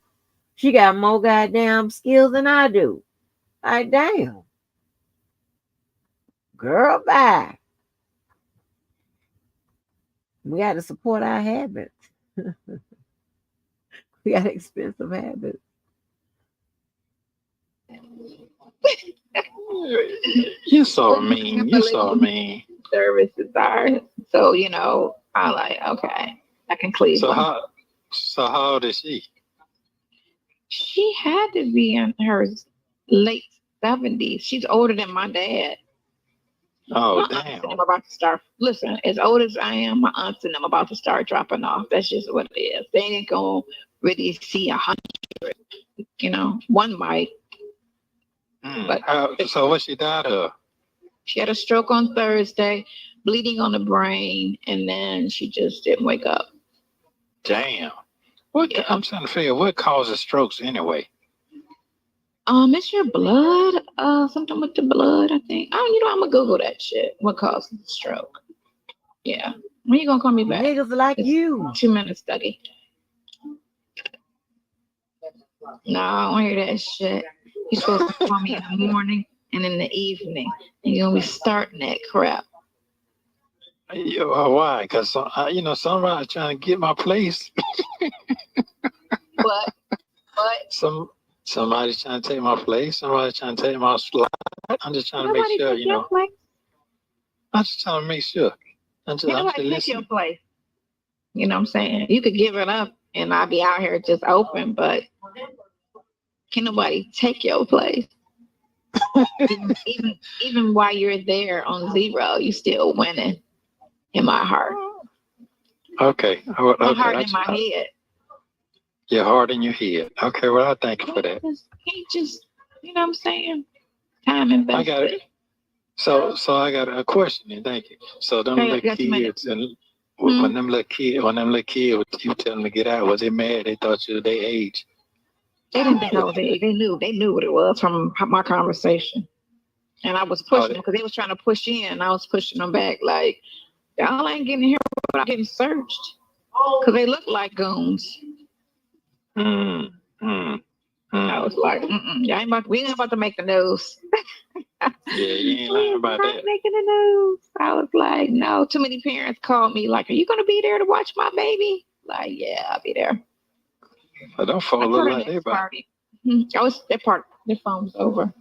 She got more goddamn skills than I do. Like, damn. Girl, bye. We got to support our habits. We got expensive habits. You so mean. You so mean. Services are. So, you know, I like, okay, I can clean. So how old is she? She had to be in her late 70s. She's older than my dad. Oh, my damn. I'm about to start. Listen, as old as I am, my aunts and them about to start dropping off. That's just what it is. They ain't gonna really see 100. You know, one might. But so what she died of? She had a stroke on Thursday, bleeding on the brain, and then she just didn't wake up. Damn. I'm trying to figure what causes strokes anyway. It's your blood. Something with the blood, I think. I'm gonna Google that shit. What causes the stroke? Yeah. When you gonna call me back? Niggas like you. 2 minutes study. No, I don't want to hear that shit. You're supposed to call me in the morning and in the evening. And you're gonna be starting that crap. Why? Because somebody's trying to get my place. What? Somebody's trying to take my place. Somebody's trying to take my slot. I'm just trying to make sure, you know. I'm just trying to make sure. I'm just take your place. You know what I'm saying? You could give it up and I'll be out here just open, but can't nobody take your place. even while you're there on zero, you still winning in my heart. Okay. My heart in my head. Your heart in your head. Okay, well, I thank you for that. He just, you know what I'm saying? Time invested. I got it. So I got a question, and thank you. So them little kids, and when them little kids, you tell them to get out, was they mad? They thought you their age. They didn't think I was age. They knew what it was from my conversation. And I was pushing them because they was trying to push in. I was pushing them back like, y'all ain't getting here without getting searched. Because they look like goons. I was like, we ain't about to make the news. Yeah, you ain't lying about Not that. making the news. I was like, no. Too many parents called me like, are you gonna be there to watch my baby? Like, yeah, I'll be there. But don't fall I like they about. party. I was their phone was over.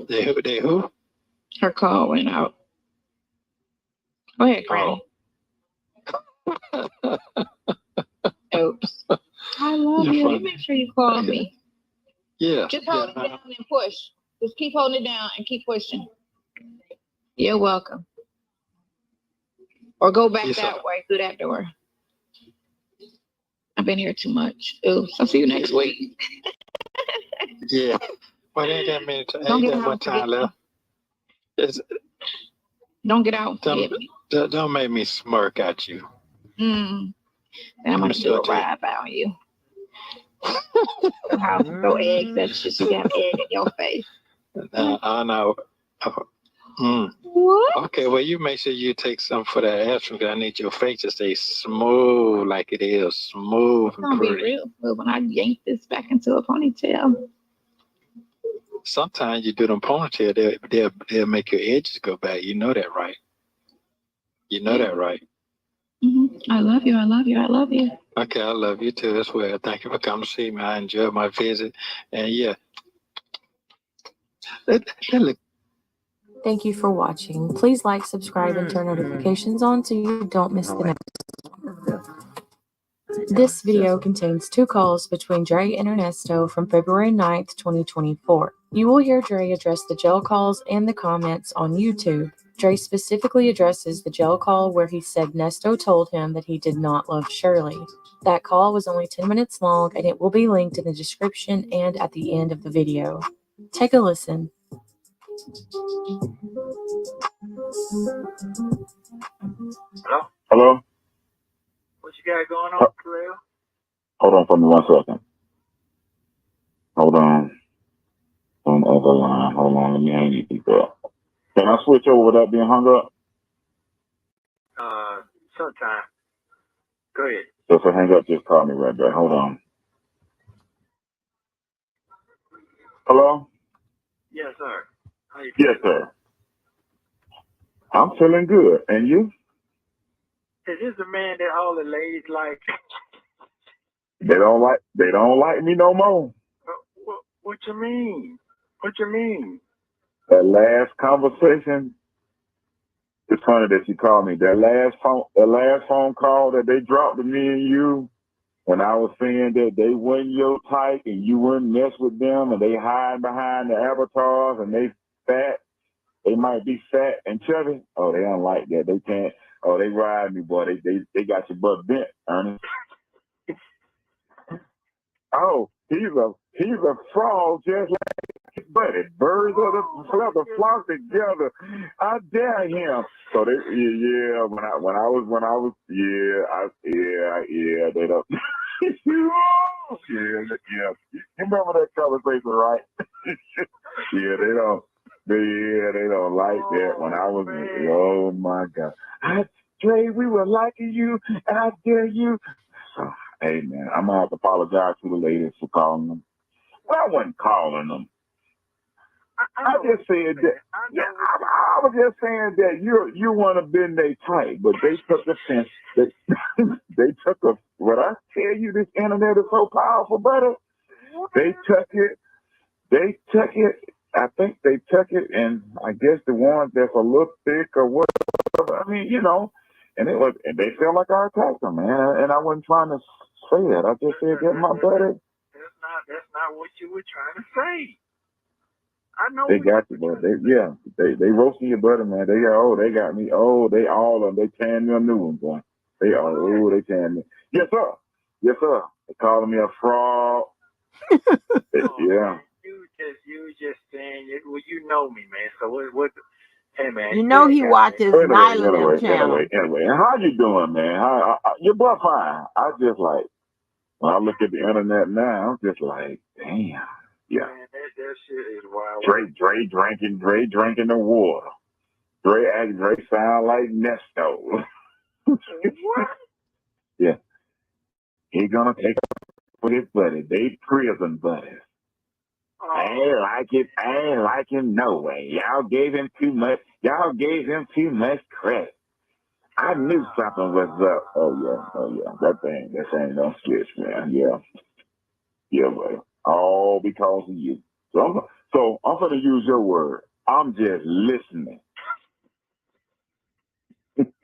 They who? Her call went out. Go ahead, Granny. Oops. I love you. You make sure you call me. Yeah. Just hold it down and push. Just keep holding it down and keep pushing. You're welcome. Or go back that way through that door. I've been here too much. Oops. I'll see you next week. Yeah. Well, ain't that much time left. Don't get out. Don't make me smirk at you. Then I'm going to do a ride on you. The house throw eggs at you so you have egg in your face. I know. What? Okay, well, you make sure you take some for that aspirin because I need your face to stay smooth like it is. Smooth It's going and to be pretty. real smooth when I yank this back into a ponytail. Sometimes you do them ponytail, they'll make your edges go back. You know that, right? You know that, right? I love you. I love you. I love you. Okay, I love you too as well. Thank you for coming to see me. I enjoyed my visit. And yeah. Thank you for watching. Please like, subscribe, and turn notifications on so you don't miss the next one. This video contains 2 calls between Dre and Ernesto from February 9th, 2024. You will hear Dre address the jail calls and the comments on YouTube. Dre specifically addresses the jail call where he said Nesto told him that he did not love Shirley. That call was only 10 minutes long and it will be linked in the description and at the end of the video. Take a listen. Hello? Hello? What you got going on, Khalil? Hold on for me 1 second. Hold on. On the other line. Hold on. Let me hang these people up. Can I switch over without being hung up? Sometime. Go ahead. So if I hang up, just call me right back. Hold on. Hello? Yes, sir. How you feeling? Yes, sir. I'm feeling good. And you? Is this the man that all the ladies like? They don't like me no more. What you mean? What you mean? That last conversation, it's funny that you called me. That last phone call that they dropped to me and you, when I was saying that they weren't your type and you wouldn't mess with them and they hide behind the avatars and they fat, they might be fat and chubby. Oh, they don't like that. They can't. Oh, they ride me, boy. They got your butt bent, Ernest. Oh, he's a frog just like his buddy. Birds of the feather flock together. I dare him. So they when I was they don't yeah. You remember that conversation, right? Yeah, they don't like that. When I was oh my God. Dre, we were liking you and I dare you. So, hey man, I'm gonna have to apologize to the ladies for calling them. But I wasn't calling them. I just said that. Yeah, I was just saying that you want to bend their tight, but they took offense. They took a. What I tell you, this internet is so powerful, brother. They took it. I think they took it, and I guess the ones that's a little thick or whatever. I mean, and they felt like I attacked them, man. And I wasn't trying to say that. I just said that my buddy. That's not what you were trying to say. I know They got you, but they roasting your brother, man. They got me. Oh, they all of them. They tearing me a new one, boy. They tearing me. Yes, sir. Yes, sir. They calling me a fraud. Yeah. You just saying it. Well, you know me, man. So what? Hey, man. You know he watches Nyla channel. Anyway, how you doing, man? Your boy fine. I just like when I look at the internet now, I'm just like, damn. Yeah. Man, that shit is wild. Dre drinking the water. Dre sound like Nesto. What? Yeah. He gonna take with his buddy. They prison buddies. I ain't like it. I ain't like him no way. Y'all gave him too much. Y'all gave him too much credit. I knew something was up. Oh yeah. That thing don't switch, man. Yeah, buddy. All because of you. So I'm gonna use your word. I'm just listening. Okay,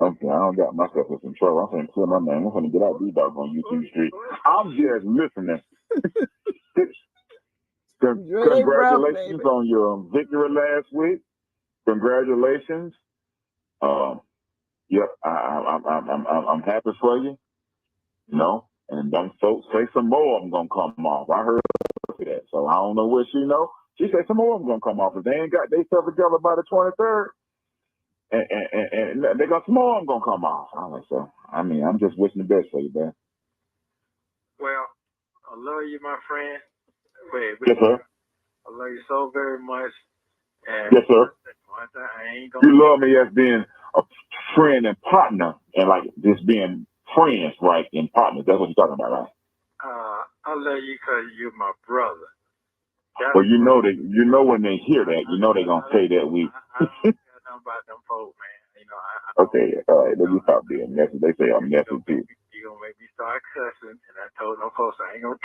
I don't got myself in some trouble. I'm gonna clear my name. I'm gonna get out these dogs on YouTube street. I'm just listening. Congratulations on your victory last week. Congratulations. Yep, I'm happy for you. And them folks say some more of them gonna come off. I heard that, so I don't know what she know. She said some more of them gonna come off. If they ain't got they stuff together by the 23rd, and they got some more of them gonna come off. I'm just wishing the best for you, man. Well, I love you, my friend. Wait, yes, sir. I love you so very much. And yes, sir. I ain't gonna. You love me as being a friend and partner, and like just being friends, right? And partners. That's what you're talking about, right? I love you because you're my brother. Well, you know when they hear that, they're gonna say that we. I don't care nothing about them folks, man. Okay, all right. Let me stop being messy. They say I'm messy too. You gonna make me start cussing, and I told them folks I ain't gonna.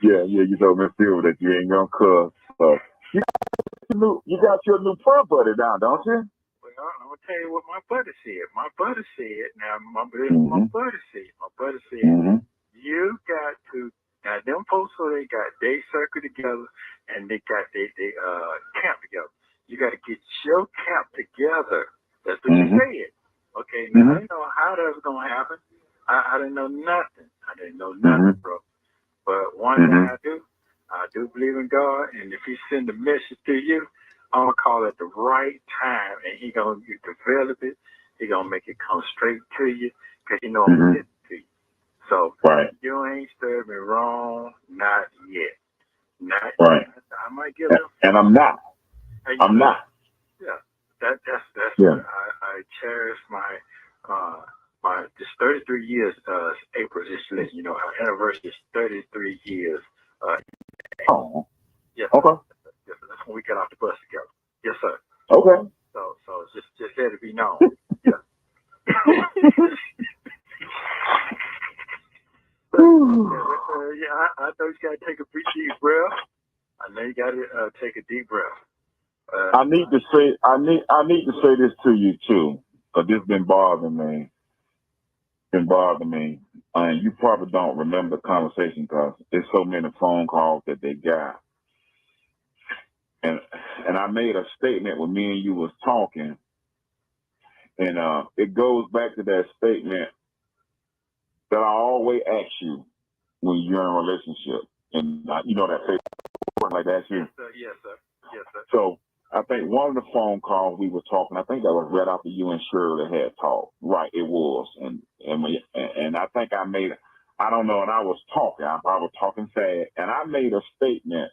Yeah. You told Miss Silver that you ain't gonna cuss. You got your new pro buddy down, don't you? Well, I'm gonna tell you what my buddy said. My buddy said, my buddy said, you got to. Now, them folks, so they got day circle together, and they got they camp together. You got to get your camp together. That's what you said. Okay, now I didn't know how that was gonna happen. I didn't know nothing. Bro. But one thing I do believe in God, and if He send a message to you, I'm gonna call at the right time, and He gonna develop it. He gonna make it come straight to you, cause I'm listening to you. So you ain't stirred me wrong, not yet. Not yet. I might get a little. And I'm not. I'm not. Yeah. That's what I cherish my this 33 years April, just to let you know, our anniversary is 33 years. Oh. Yes. Okay. Yes, that's when we get off the bus together. Yes, sir. Okay. So just let it be known. Yeah. I know you gotta take a deep breath. I know you gotta take a deep breath. I need to say this to you too, because this been bothering me. And you probably don't remember the conversation because there's so many phone calls that they got. And I made a statement when me and you was talking, and it goes back to that statement that I always ask you when you're in a relationship, and you know that statement like that you. Yes, sir. So I think one of the phone calls we were talking, I think that was right after you and Shirley had talked. Right, it was, and I think I don't know, and I was talking fast, and I made a statement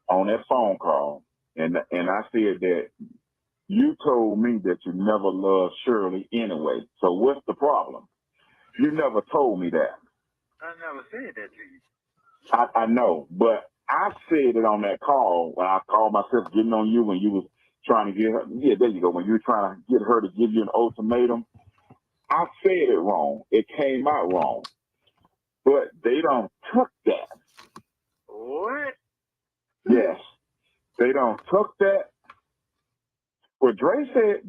on that phone call, and I said that you told me that you never loved Shirley anyway. So what's the problem? You never told me that. I never said that to you. I know, but I said it on that call when I called myself getting on you when you was trying to get her. Yeah, there you go. When you were trying to get her to give you an ultimatum, I said it wrong. It came out wrong. But they don't took that. What? Yes. They don't took that. Well, Dre said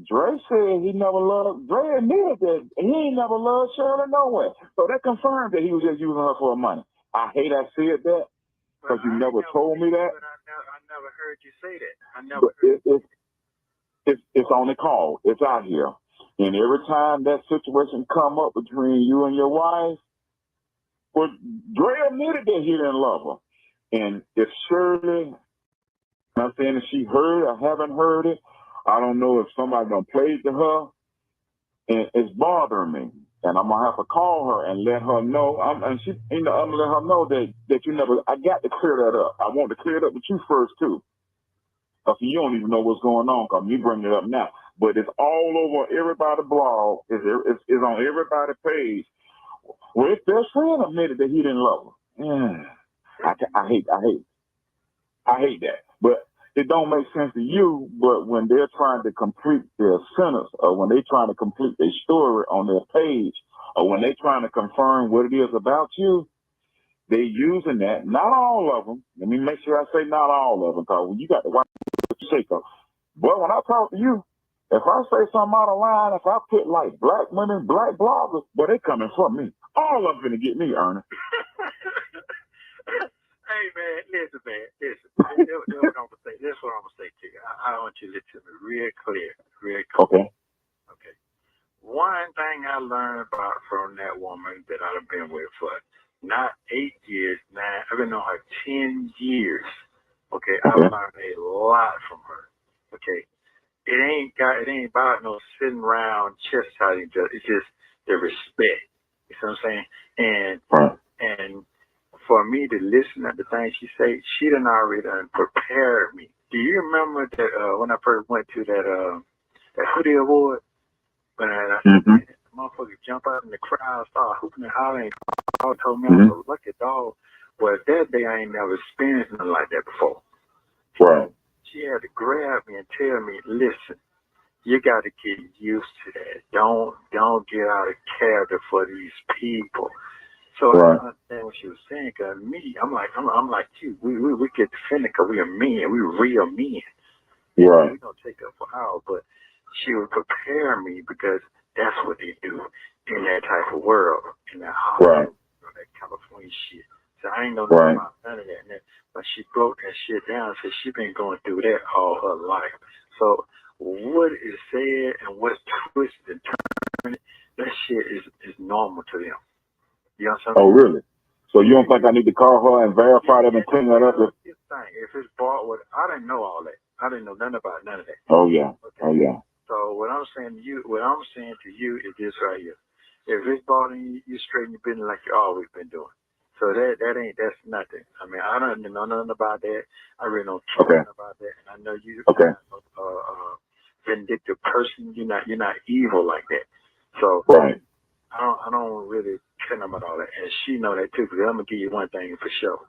he never loved, Dre admitted that he ain't never loved Shirley nowhere. So that confirmed that he was just using her for money. I hate I said that because you never told me that. But I never heard you say that. I never But heard it's on the call. It's out here. And every time that situation come up between you and your wife, well, Dre admitted that he didn't love her. And if Shirley, I'm saying if she heard or haven't heard it, I don't know if somebody done played to her, and it's bothering me. And I'm gonna have to call her and let her know. I'm gonna let her know that you never. I got to clear that up. I want to clear it up with you first too, because you don't even know what's going on. Because you bring it up now, but it's all over everybody's blog. It's on everybody's page. Well, his best friend admitted that he didn't love her. I hate that. But it don't make sense to you. But when they're trying to complete their sentence, or when they're trying to complete their story on their page, or when they're trying to confirm what it is about you, they're using that. Not all of them. Let me make sure I say not all of them, because when you got to watch what you say, but when I talk to you, if I say something out of line, if I put like black women, black bloggers, but they coming from me. All of them gonna get me, Ernie. Hey man, listen. This is what I'm gonna say. This is what I'm gonna say to you. I want you to listen to me real clear. Okay. One thing I learned from that woman that I've been with for not 8 years, 9, I've been on her 10 years. Okay, I've learned a lot from her. Okay. It ain't about no sitting around chastising each other. It's just the respect. You know what I'm saying? And for me to listen to the things she say, she done already prepared me. Do you remember that when I first went to that hoodie award? When I the motherfucker jump out in the crowd, start hooping and hollering. Dog told me I was a lucky dog. Well, that day I ain't never experienced nothing like that before. Right. She had to grab me and tell me, listen, you got to get used to that. Don't get out of character for these people. So I understand what she was saying. Cause me, I'm like you. We get defended because we are men. We real men. Right. We don't take up for hours, but she would prepare me because that's what they do in that type of world, in that Hollywood, that California shit. So I ain't know nothing about none of that. But she broke that shit down. So she been going through that all her life. So what is said and what's twisted and turned, that shit is normal to them. You know what I'm saying? Oh, really? So you don't think I need to call her and verify that and clean that up? If it's bought with, I didn't know all that. I didn't know nothing about none of that. Oh yeah. Okay. Oh yeah. So what I'm saying to you is this right here. If it's bought in, you straighten your business like you always been doing. So that's nothing. I mean, I don't know nothing about that. I really don't care nothing about that. And I know you're not a vindictive person. You're not evil like that. So I don't really care about all that. And she know that too. Because I'm gonna give you one thing for sure.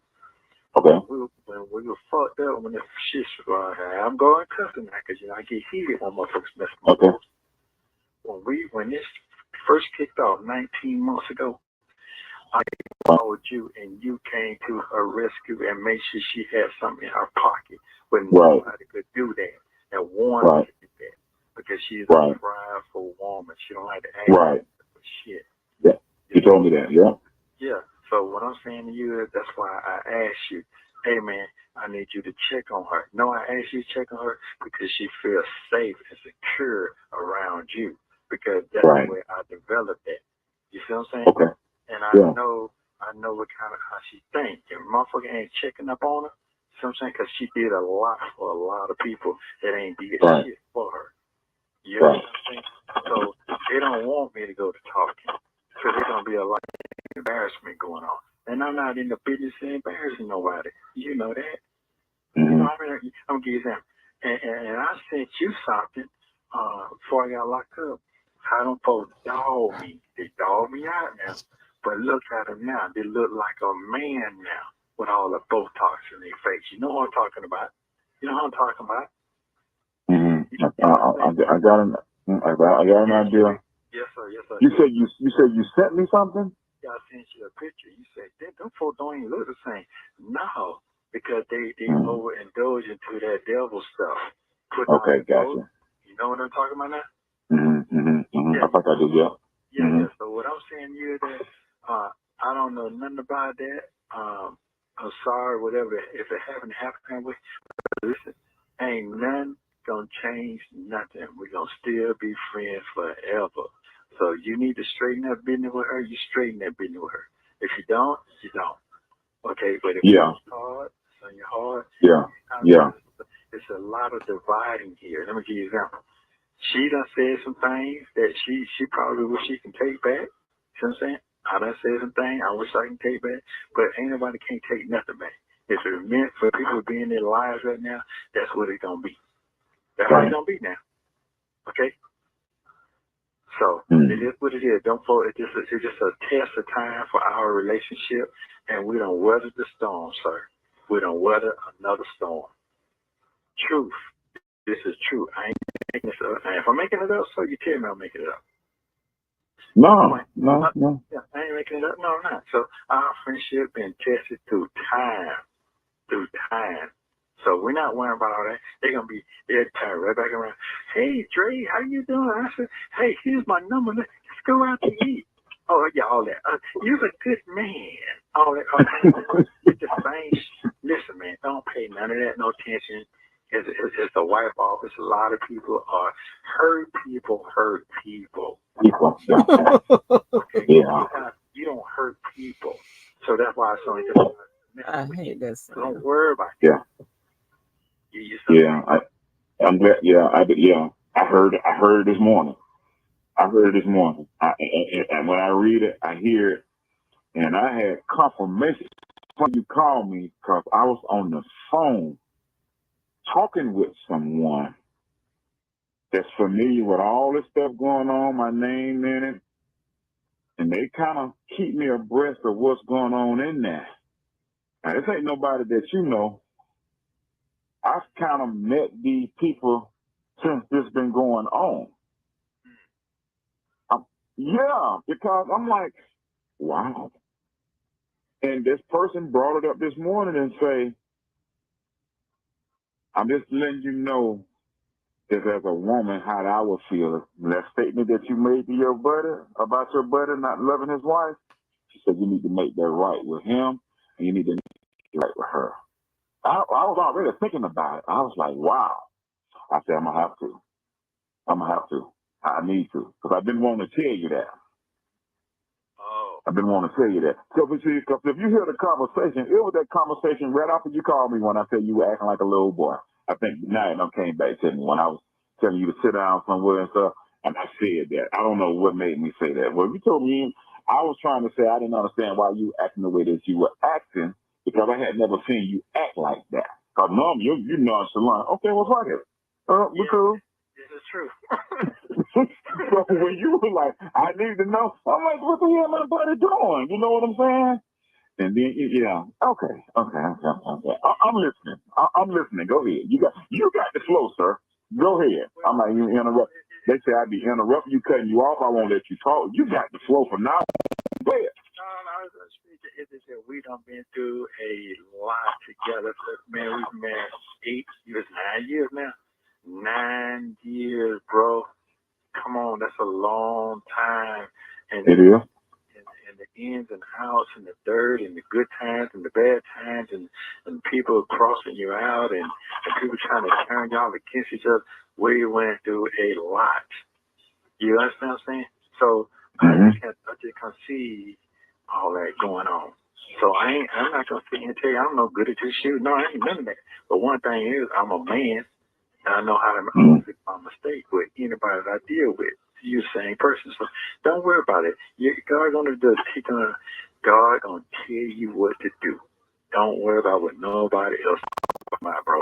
Okay. When we were fucked up, when the shit was I'm going cussing now because I get heated when motherfuckers mess with my post. When this first kicked off 19 months ago, I called you and you came to her rescue and made sure she had something in her pocket when nobody could do that and warned her to do that because she's a prideful woman. She don't like to ask for shit. Yeah, you told me that. Yeah. So what I'm saying to you is that's why I asked you, hey man, I need you to check on her. No, I asked you to check on her because she feels safe and secure around you because that's the way I developed that. You see what I'm saying? Okay. And I know what kind of how she thinks. If motherfucker ain't checking up on her, you see what I'm saying? Because she did a lot for a lot of people that ain't did shit for her. You know what I'm saying? So they don't want me to go to talking. So there's going to be a lot of embarrassment going on. And I'm not in the business of embarrassing nobody. You know that. You know, I'm going to give you that. And I sent you something before I got locked up. How them folks dog me. They dog me out now. But look at them now. They look like a man now with all the Botox in their face. You know what I'm talking about? You know what I'm talking about? I got an idea. Yes, sir. Yes, sir. You said you sent me something? Yeah, I sent you a picture. You said, them folks don't even look the same. No, because they overindulge into that devil stuff. Okay, gotcha. You know what I'm talking about now? I thought I did, Yeah. So what I'm saying to you is that I don't know nothing about that. I'm sorry, whatever. If it haven't happened with, listen, ain't nothing gonna change nothing. We're gonna still be friends forever. So you need to straighten that business with her. You straighten that business with her. If you don't, you don't. Okay, but if it's hard, it's on your heart. It's a lot of dividing here. Let me give you an example. She done said some things that she probably wish she can take back. You know what I'm saying? I done said some things I wish I can take back, but ain't nobody can't take nothing back. If it's meant for people to be in their lives right now, that's what it's gonna be. That's what it's gonna be now. Okay? So it is what it is. Don't vote. It's just a test of time for our relationship, and we don't weather the storm, sir. We don't weather another storm. Truth. This is true. I ain't making this up. And if I'm making it up, so you tell me I'm making it up. No. Yeah, I ain't making it up. No, I'm not. So our friendship been tested through time. So we're not worrying about all that. They'll turn right back around. Hey, Dre, how you doing? I said, hey, here's my number. Let's go out to eat. Oh, yeah, all that. You're a good man. All that. It's the same. Listen, man, don't pay none of that no attention. It's a wipe off. It's a lot of people are hurt people. Okay? Yeah. You don't hurt people. So that's why it's only just I hate that song. don't worry about it. Yeah. Yeah. I'm glad. Yeah. I heard it this morning. And when I read it, I hear it, and I had confirmation when you called me because I was on the phone talking with someone that's familiar with all this stuff going on, my name in it, and they kind of keep me abreast of what's going on in there. Now, this ain't nobody that you know. I've kind of met these people since this been going on. Yeah, because I'm like, wow. And this person brought it up this morning and say, I'm just letting you know that as a woman how I would feel. That statement that you made to your buddy about your buddy not loving his wife, she said you need to make that right with him and you need to make it right with her. I was already thinking about it. I was like, wow. I said, I'm going to have to. I need to. Because I've been wanting to tell you that. I've been wanting to tell you that. So, because if you hear the conversation, it was that conversation right after you called me when I said you were acting like a little boy. I think now it came back to me when I was telling you to sit down somewhere and stuff, and I said that. I don't know what made me say that. Well, you told me, I was trying to say I didn't understand why you acting the way that you were acting because I had never seen you act like that. Because normally you're nonchalant. Okay, what's wrong here? We're cool. This is true. So when you were like, I need to know, I'm like, what the hell my buddy doing? You know what I'm saying? And then, yeah, okay. I'm listening. I'm listening. Go ahead. You got the flow, sir. Go ahead. I'm not even interrupt. They say I'd be interrupting you, cutting you off. I won't let you talk. You got the flow for now. Go ahead. We done been through a lot together. Man, we've been 9 years now. 9 years, bro. Come on, that's a long time. And it is. And the ins and outs and the dirt and the good times and the bad times and people crossing you out and people trying to turn y'all against each other. We went through a lot. You understand what I'm saying? So I just can't see all that going on. So I'm not gonna sit here and tell you I'm no good at this shit. No, I ain't none of that. But one thing is I'm a man and I know how to fix my mistake with anybody that I deal with. You're the same person. So don't worry about it. God gonna do it. God gonna tell you what to do. Don't worry about what nobody else about, bro.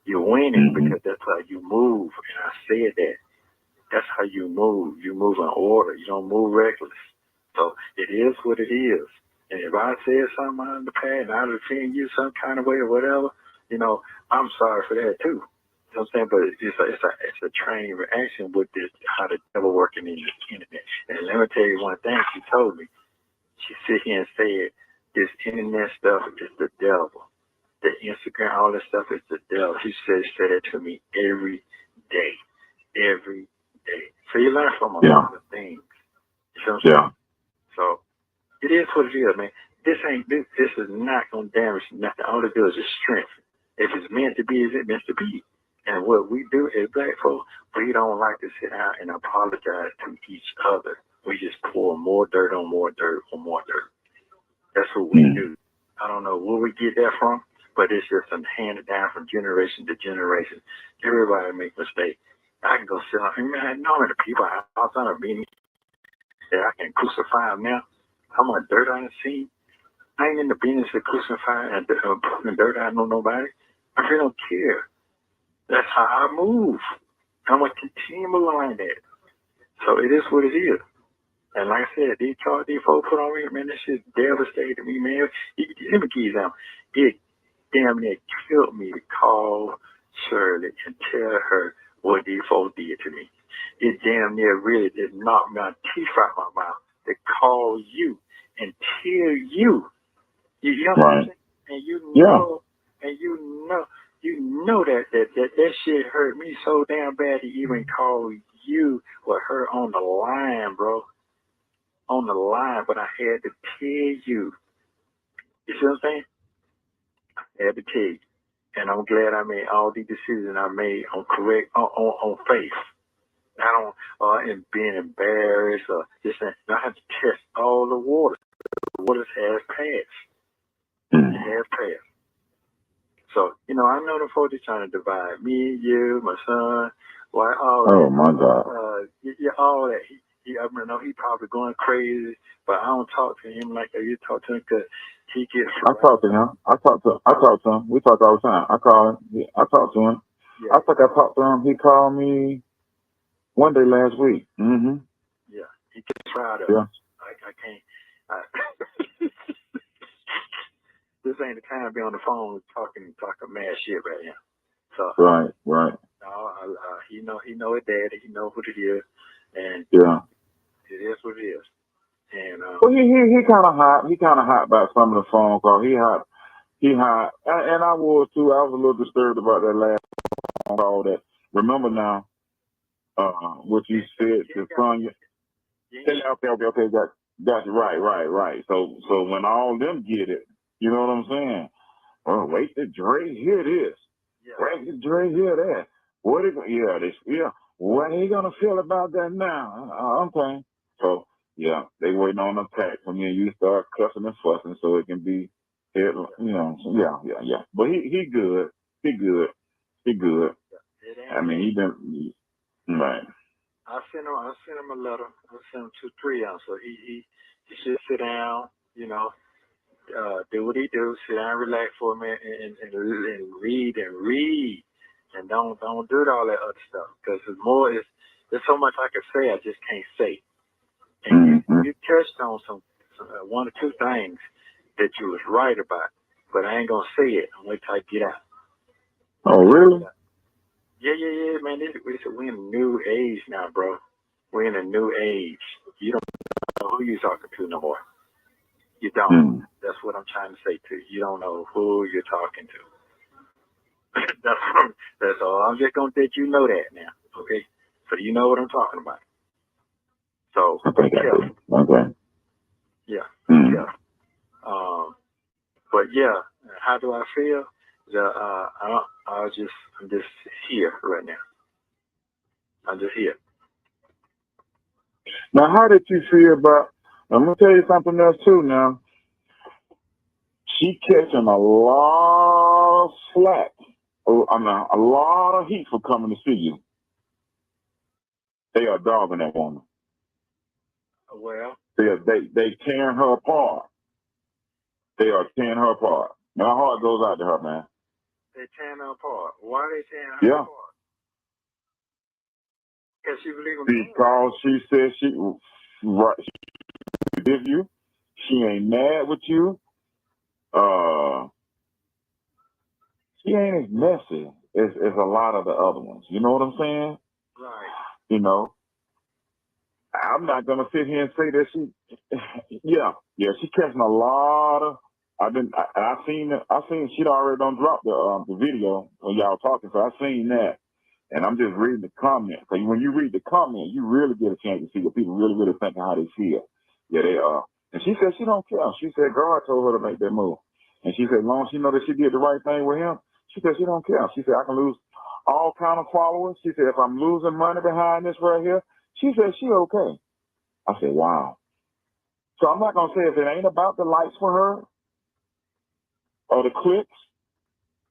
You're winning because that's how you move. And I said that. That's how you move. You move in order. You don't move reckless. So it is what it is. And if I said something out in the past and I offend you some kind of way or whatever, I'm sorry for that too. You know what I'm saying? But it's a trained reaction with this, how the devil working in the internet. And let me tell you one thing she told me. She sit here and said, this internet stuff is the devil. The Instagram, all this stuff is the devil. She said it to me every day. Every day. So you learn from a lot of things. You know what I'm saying? So it is what it is, man. This is not gonna damage nothing. All it does is strengthen. If it's meant to be, it's meant to be. And what we do as black folk, we don't like to sit down and apologize to each other. We just pour more dirt on more dirt on more dirt. That's what we do. I don't know where we get that from, but it's just handed down from generation to generation. Everybody make mistakes. I can go sit down. I know the people outside of me that I can crucify them now. How much dirt I done seen. I ain't in the business of crucifying and putting dirt out on nobody. I really don't care. That's how I move. I'm going to continue moving like that. So it is what it is. And like I said, these folks put on me, man, this shit devastated me, man. Let me give you them. It damn near killed me to call Shirley and tell her what these folks did to me. It damn near really did knock my teeth out my mouth to call you and tell you. You know what I'm saying? And you know that shit hurt me so damn bad to even call you or her on the line, bro. On the line, but I had to tell you. You see what I'm saying? I had to tell you. And I'm glad I made all these decisions I made on faith. Not on and being embarrassed or just saying, I have to test all the water. The waters has passed. It has passed. So, I know the folks are trying to divide me, you, my son, why all that. Oh my God. All that. I know he probably going crazy, but I don't talk to him like I used to talk to him because he gets. I talk to him. I talk to him. We talk all the time. I call him. I talk to him. Yeah. I think I talked to him. He called me one day last week. Mm-hmm. Yeah, he gets fired up. Yeah. I can't. This ain't the time to be on the phone talking mad shit right now. So Right. no, he know his daddy. He know what it is, and Yeah. it is what it is. And Well, he kind of hot. He kind of hot about some of the phone calls. He hot. And I was too. I was a little disturbed about that last phone call. That remember now, what you said to Sonya. Okay. Got you. Right. So when all them get it, you know what I'm saying? Oh, wait, the Dre hear this. Wait, the Dre hear that. What he gonna feel about that now? Okay. So yeah, they waiting on the pack for me and you start cussing and fussing so it can be hit, so yeah. But he good. He good. I mean, he been right. I sent him a letter. I sent him 2-3 out. So he should sit down, do what he do, sit down, relax for a minute, and read and don't do all that other stuff because there's so much I can say I just can't say. And you touched on some one or two things that you was right about, but I ain't gonna say it. I'm wait till I get out. Oh really? Yeah, man. We're in a new age now, bro. We're in a new age. You don't know who you're talking to no more. You don't. That's what I'm trying to say to you. You don't know who you're talking to. That's all. I'm just gonna let you know that now, okay? So you know what I'm talking about. So be careful. Okay. Yeah, be careful. But yeah, how do I feel? I'm just here right now. I'm just here. Now, how did you feel about? I'm gonna tell you something else too. Now, she catching a lot of slack. A lot of heat for coming to see you. They are dogging that woman. Well, they tearing her apart. They are tearing her apart. My heart goes out to her, man. They tearing her apart. Why are they tearing her apart? Because she believes in because she said she with you. She ain't mad with you. She ain't as messy as a lot of the other ones. You know what I'm saying? Right. I'm not gonna sit here and say that she catching a lot of. I seen she'd already done dropped the video when y'all talking, so I seen that, and I'm just reading the comments. So when you read the comments, you really get a chance to see what people really think how they feel. Yeah, they are. And she said she don't care. She said God told her to make that move, and she said as long as she know that she did the right thing with him, she said she don't care. She said I can lose all kind of followers. She said if I'm losing money behind this right here, she said she okay. I said wow. So I'm not gonna say if it ain't about the likes for her or the clicks,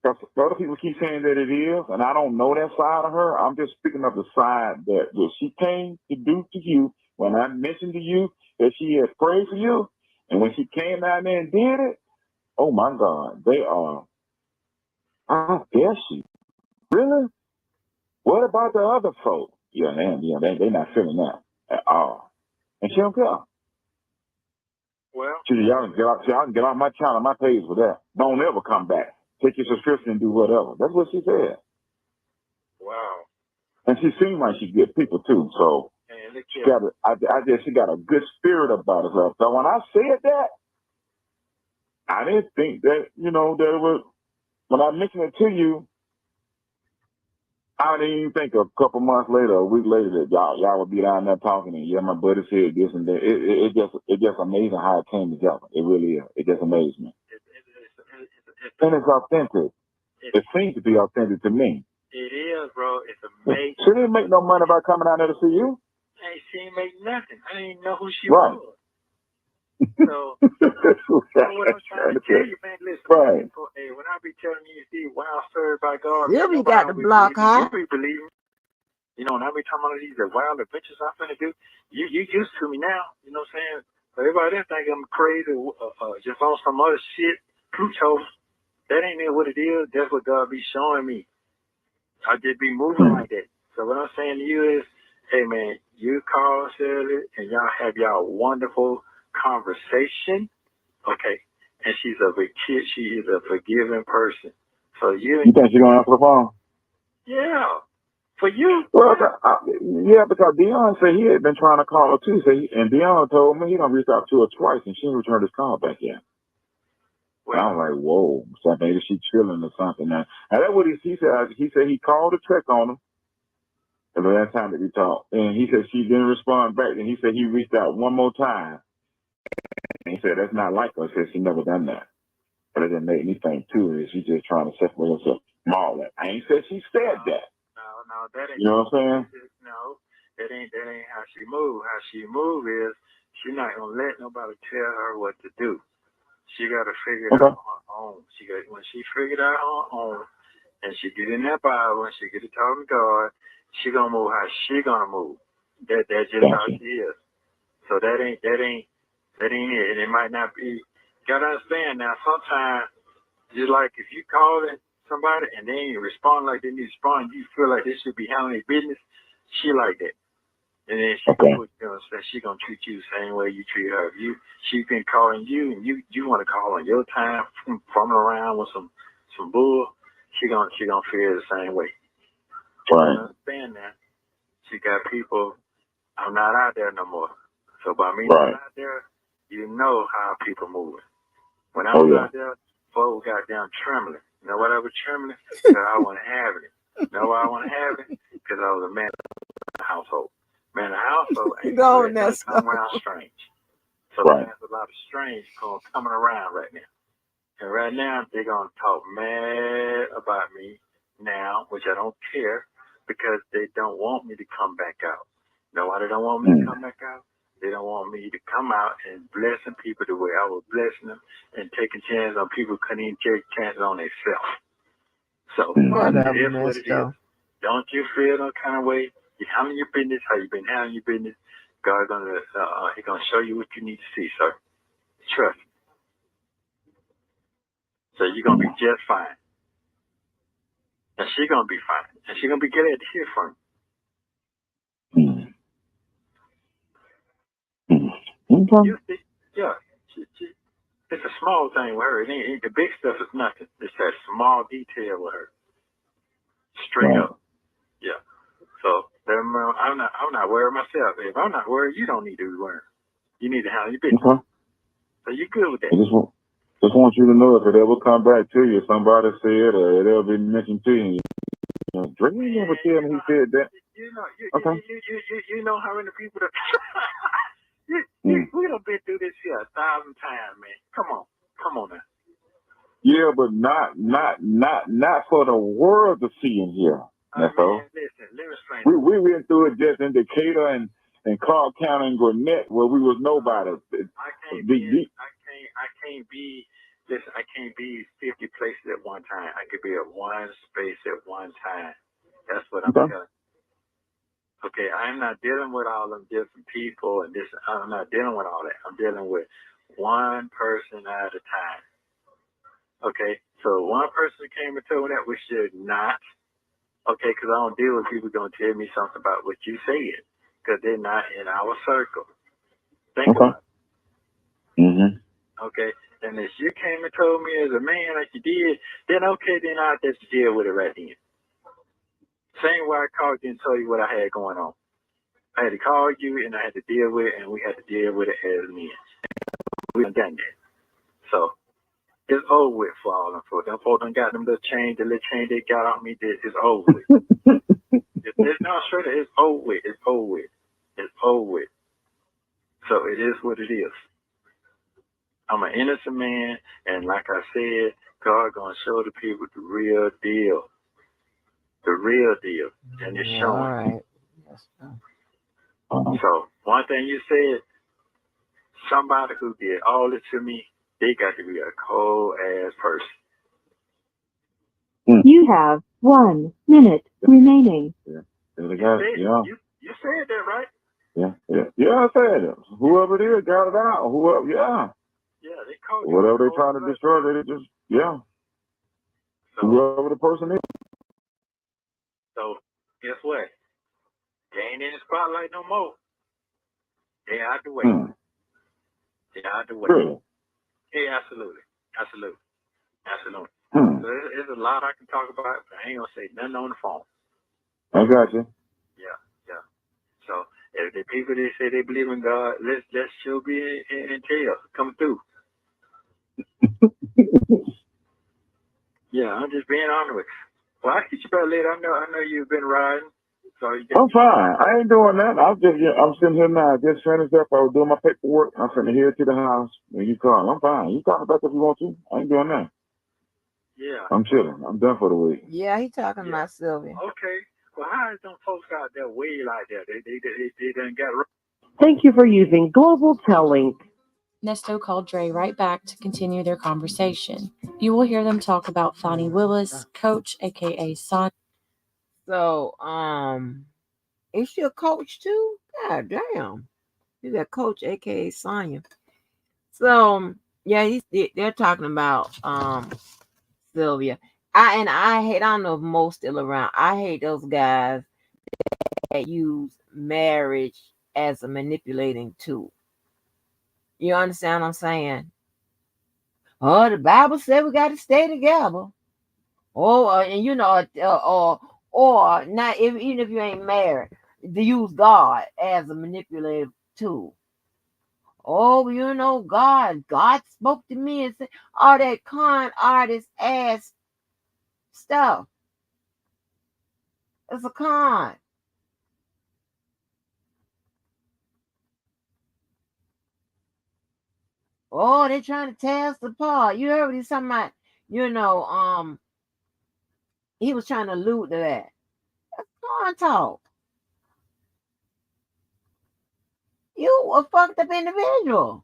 because other people keep saying that it is, and I don't know that side of her. I'm just speaking of the side that she came to do to you when I mentioned to you that she had prayed for you, and when she came out there and did it, oh my God, they are. I guess she really. What about the other folk? Yeah, they not feeling that. at all. And she don't care. Well, She said, y'all can get off my channel, my page for that. Don't ever come back. Take your subscription and do whatever. That's what she said. wow. And she seemed like she good people too. So she got she got a good spirit about herself. So when I said that, I didn't think that, you know, that it was, when I mentioned it to you, I didn't even think a couple months later, a week later, that y'all would be down there talking and yeah, my buddy said this and that. It just amazing how it came together. It really is. It just amazed me. And it's authentic. It seems to be authentic to me. It is, bro. It's amazing. She didn't make no money by coming out there to see you. Hey, she ain't make nothing. I didn't even know who she Right. was. So what I'm trying to tell you, man, listen, right. people, hey, when I be telling you, see, wow, served by God, Sylvie got the block hot. you be believing. You know, when I be talking about these wild adventures I'm finna do, you used to me now. You know what I'm saying? So everybody else think I'm crazy, just on some other shit, Pluto. That ain't what it is. That's what God be showing me. I just be moving like that. So what I'm saying to you is, hey man, you call Shirley and y'all have y'all wonderful conversation. Okay. And she is a forgiving person. So you think she's gonna answer the phone? Yeah. For you. Well, yeah, because Dion said he had been trying to call her too. And Dion told me he done reached out to her twice and she didn't return his call back yet. And I was like, whoa, so maybe she chilling or something now. And that's what he said. He said he called to check on him the last time that we talked. And he said she didn't respond back. And he said he reached out one more time. And he said, that's not like her. He said she never done that. But it didn't make me think too. Is she just trying to separate herself from all that? I ain't said she said that. No, that ain't. You know what I'm saying? No, that ain't how she move. How she move is she's not gonna let nobody tell her what to do. She got to figure it out on her own. When she figured out on her own, and she get in that Bible and she get to talk to God, she gonna move how she gonna move. That's just how she is. So that ain't it. And it might not be. Gotta understand now. Sometimes, just like if you call somebody and they ain't respond like they need to respond, you feel like they should be handling their business. She like that. And then she gonna treat you the same way you treat her. She been calling you, and you want to call on your time, fumbling around with some bull. She gonna feel the same way. Right. You understand that? She got people. I'm not out there no more. So by me not out there, you know how people moving. When I was out there, folks got down trembling. You know what I was trembling? Because I want to have it. You know why I want to have it? Because I was a man of the household. Man, the household ain't come around strange. So there's a lot of strange coming around right now. And right now, they're going to talk mad about me now, which I don't care, because they don't want me to come back out. You know why they don't want me to come back out? They don't want me to come out and blessing people the way I was blessing them and taking chances on people who couldn't even take chances on themselves. So it is what it is. Don't you feel no kind of way? You handle your business how you been handling your business. God's gonna show you what you need to see, sir. Trust me. So you're gonna be just fine. And she's gonna be fine. And she's gonna be glad to hear from you. You see, yeah. It's a small thing with her. It ain't the big stuff is nothing. It's that small detail with her. Straight up. Yeah. So I'm not worried myself. If I'm not worried, you don't need to be worried. You need to handle your business. Okay. So you good with that. I just want you to know if it ever come back to you, somebody said or it ever be mentioned to you. Drake never tell me he said that. You know how many people that we done been through this here 1,000 times, man. Come on now. Yeah, but not for the world to see in here. Listen, let me explain. We went through it just in Decatur and Clark County and Gwinnett where we was nobody. I can't be 50 places at one time. I could be at one space at one time. That's what I'm telling you. Okay, I'm not dealing with all them different people and this. I'm not dealing with all that. I'm dealing with one person at a time. Okay, so one person came and told me that we should not. Okay, because I don't deal with people going to tell me something about what you said. because they're not in our circle. Think Okay. about it. Okay. And if you came and told me as a man like you did, then okay, then I'll just deal with it right then. Same way I called you and told you what I had going on. I had to call you and I had to deal with it, and we had to deal with it as men. We done done that. So it's over with for all them folks. Them folks done got them little change, the little change they got on me, it's over with. It's not straight, it's over with. It's over with. It's over with. So it is what it is. I'm an innocent man, and like I said, God gonna show the people the real deal. The real deal. And it's Yeah, showing. all right. So one thing you said, somebody who did all this to me, they got to be a cold ass person. You have 1 minute remaining. Yeah. You said that, right? Yeah, I said it. Whoever it is got it out. Whoever, Yeah, they called you. whatever they trying to destroy, they just, So, whoever the person is. so guess what? They ain't in the spotlight no more. They out the way. They out the way. Really? Yeah, absolutely. So there's a lot I can talk about, but I ain't gonna say nothing on the phone. I got you. Yeah. So if the people they say they believe in God, let's still be in jail. Come through. Yeah, I'm just being honest. Well, I'll get you back later. I know you've been riding. So I'm fine. I ain't doing that. I'm sitting here now. Just finished up. I was doing my paperwork. I'm finna head to the house. And you call. I'm fine. You call me back if you want to. I ain't doing that. Yeah. I'm chilling. I'm done for the week. Yeah, he talking about Sylvia. Okay. Well, how is them folks out there way like that? They done got. Thank you for using Global Tellink. Nesto called Dre right back to continue their conversation. You will hear them talk about Fonnie Willis, Coach, aka Son. So, is she a coach too? God damn. She's a coach, aka Sonya. So, yeah, they're talking about Sylvia. I don't know if most still around. I hate those guys that use marriage as a manipulating tool. You understand what I'm saying? Oh, the Bible said we got to stay together. Oh, and or not even if you ain't married, to use God as a manipulative tool. Oh, God spoke to me and said all that con artist ass stuff. It's a con. Oh, they're trying to tear us apart. You heard what he's talking about? He was trying to allude to that. That's con talk. You a fucked up individual.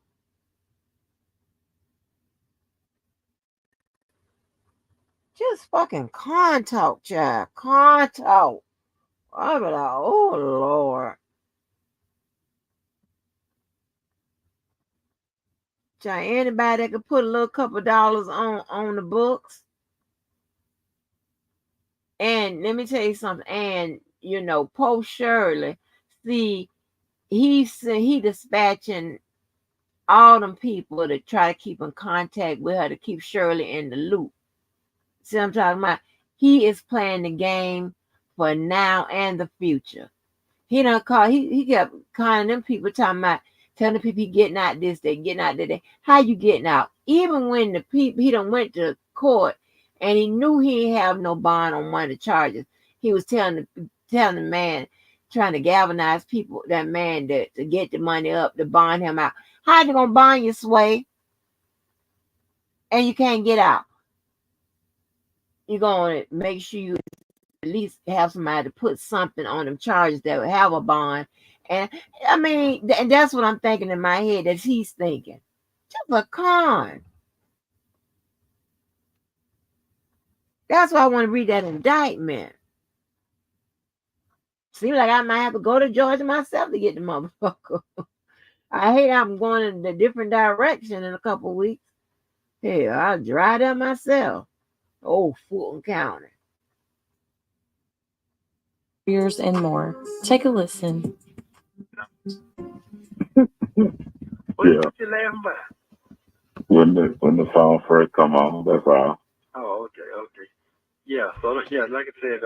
Just fucking con talk, child. Con talk. I be like, oh Lord. Child, anybody that could put a little couple dollars on the books. And let me tell you something. And Post Shirley, see, he dispatching all them people to try to keep in contact with her to keep Shirley in the loop. See what I'm talking about? He is playing the game for now and the future. He kept calling them people telling the people he getting out this day, getting out that day. How you getting out? Even when the people he done went to court and he knew he didn't have no bond on one of the charges. He was telling the man, trying to galvanize people, that man to get the money up to bond him out. How you gonna bond your sway and you can't get out? You're gonna make sure you at least have somebody to put something on them charges that would have a bond. And I mean, and that's what I'm thinking in my head, that he's thinking. Just a con. That's why I want to read that indictment. Seems like I might have to go to Georgia myself to get the motherfucker. I hate I'm going in a different direction in a couple of weeks. Hell, I'll drive there myself. Oh, Fulton County. Years and more. Take a listen. Yeah. What you laughing about? When the song first come on, that's all. Oh, okay. Yeah, so yeah, like I said,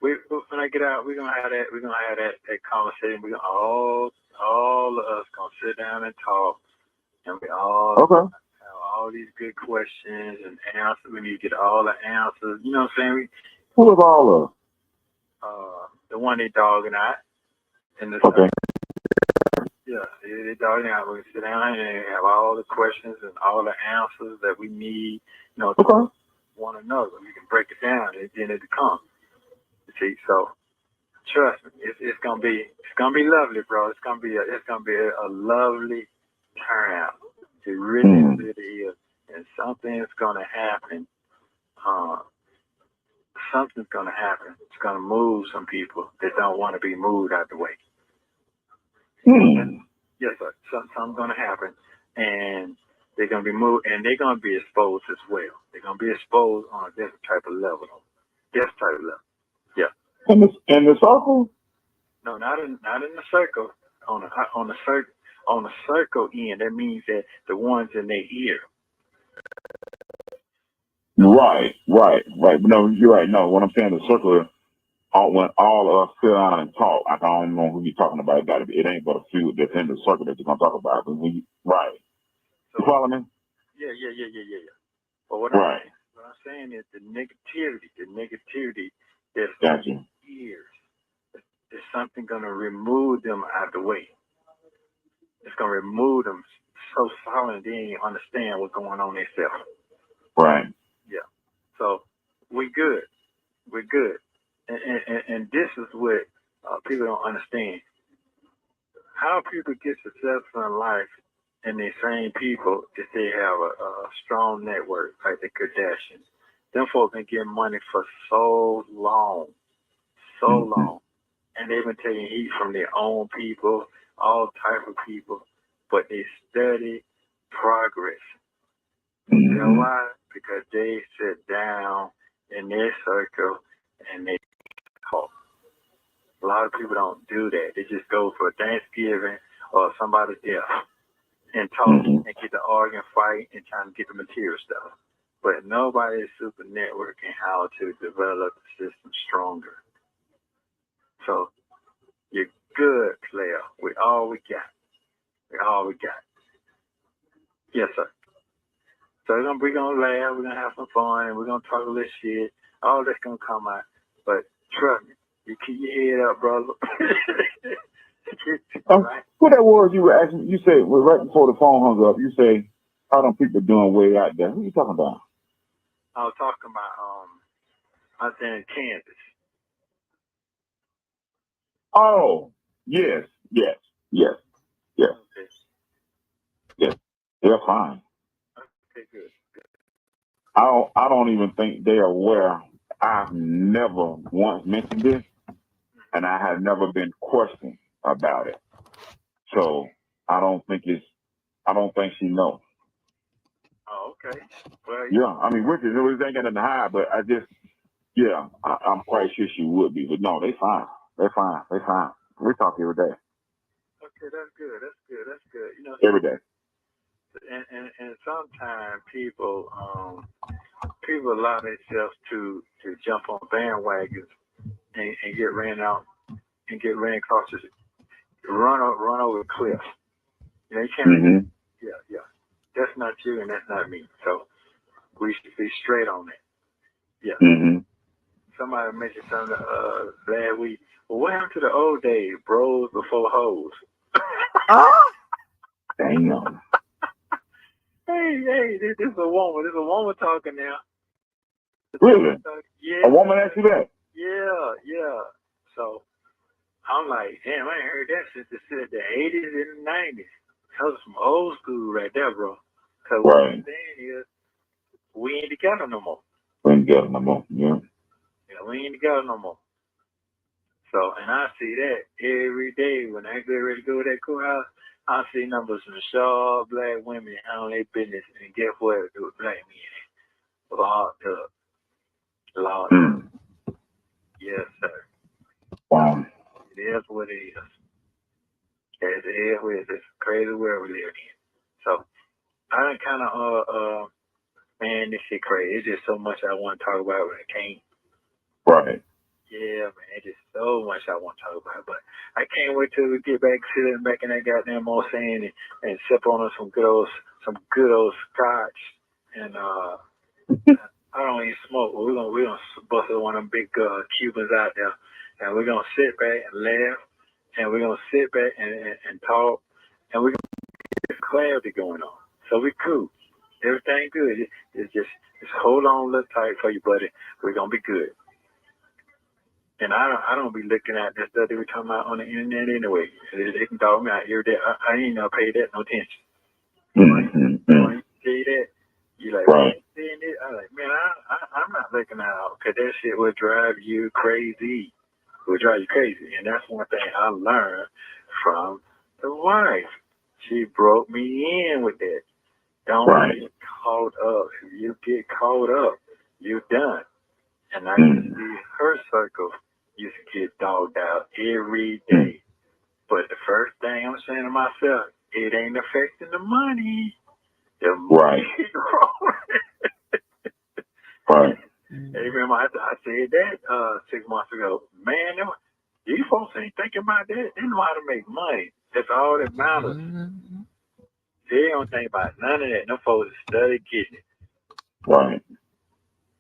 when I get out, we're gonna have that conversation. We're gonna all of us gonna sit down and talk, and we all Okay. have all these good questions and answers. We need to get all the answers. You know what I'm saying? Who is all of? The one they dogging out in the Okay. yeah, they dogging out. We can sit down and have all the questions and all the answers that we need. You know, to one another. We can break it down and then it comes. You see, so. Trust me, it's gonna be lovely, bro. It's gonna be a lovely turnout. It really is, and something's gonna happen. Uh, Something's gonna happen. It's gonna move some people that don't want to be moved out the way. Yes, sir. Something's gonna happen, and they're gonna be moved, and they're gonna be exposed as well. They're gonna be exposed on a different type of level. Different type of level. Yeah. In the circle? No, not in the circle. On the circle end, that means that the ones in their ear. Right. No, you're right. No, what I'm saying, the circle, when all of us sit down and talk, I don't know who you're talking about. It ain't but a few that's in the circle that you're gonna talk about. But right. You follow me? Yeah. But what I'm saying is the negativity that's Gotcha. in their ears. Is something gonna remove them out of the way. It's gonna remove them so solid they ain't understand what's going on themselves. Right. Yeah. So we're good. And this is what people don't understand. How people get successful in life and the same people if they have a strong network like the Kardashians. Them folks been getting money for so long. And they've been taking heat from their own people, all type of people, but they study progress. You know why? Because they sit down in their circle and they talk. A lot of people don't do that. They just go for Thanksgiving or somebody's death and talk and get to argue and fight and trying to get the material stuff. But nobody is super networking how to develop the system stronger. So you're good, player. We all we got. Yes, sir. So we're gonna laugh, we're gonna have some fun, and we're gonna talk a little shit. All that's gonna come out. But trust me, you keep your head up, brother. Right? What that was you were asking? You said right before the phone hung up. You say, "How them people doing way out there?" Who you talking about? I was talking about out there in Kansas. Oh, yes. They're fine. Okay, good. I don't even think they're aware. I've never once mentioned this, and I have never been questioned about it. So I don't think she knows. Oh, okay. Well, Yeah, I mean, which is it ain't got nothing to hide, but I'm quite sure she would be. But no, they fine. They're fine. We talk every day. Okay, that's good. You know, Every day. And sometimes people allow themselves to jump on bandwagons and get ran out and get ran across run over a cliff. You know, you can't. Yeah. That's not you and that's not me. So we should be straight on that. Yeah. Somebody mentioned something last week. Well, what happened to the old days, bros before hoes? Damn. Hey, this is a woman. This is a woman talking now. Really? Yeah. A woman asked you that? Yeah. So I'm like, damn, I ain't heard that since the 80s and the 90s. That was some old school right there, bro. Because what I'm saying is, we ain't together no more. We ain't together no more, yeah. Yeah, we ain't together no more. So, and I see that every day when I get ready to go to that courthouse. I see numbers of sharp black women handling their business, and guess what? It was black men locked up. Yes, sir. Wow. It is what it is. It's a crazy world we live in. So I done kind of man, this shit crazy. It's just so much I want to talk about, but I can't. Right. Yeah, man, it's just so much I want to talk about, but I can't wait till we get back sitting back in that goddamn old sand and sip on some good old scotch. And I don't even smoke, but we're gonna bust one of them big Cubans out there, and we're gonna sit back and laugh, and we're gonna sit back and talk, and we're gonna get clarity going on. So we cool. Everything good. It's just hold on, look tight for you, buddy. We're gonna be good. And I don't be looking at that stuff they were talking about on the internet anyway. They can dog me out here. I ain't gonna pay that no attention. When you see that, you like, right. Seeing it? I'm like, man, I'm not looking out because that shit will drive you crazy. It will drive you crazy, and that's one thing I learned from the wife. She broke me in with that. Don't get caught up. If you get caught up, you're done. And I can see her circle used to get dogged out every day. But the first thing I'm saying to myself, it ain't affecting the money. The money is growing. Right. Hey, remember I said that 6 months ago. Man, these folks ain't thinking about that. They know how to make money. That's all that matters. They don't think about none of that. Them folks study getting it. Right.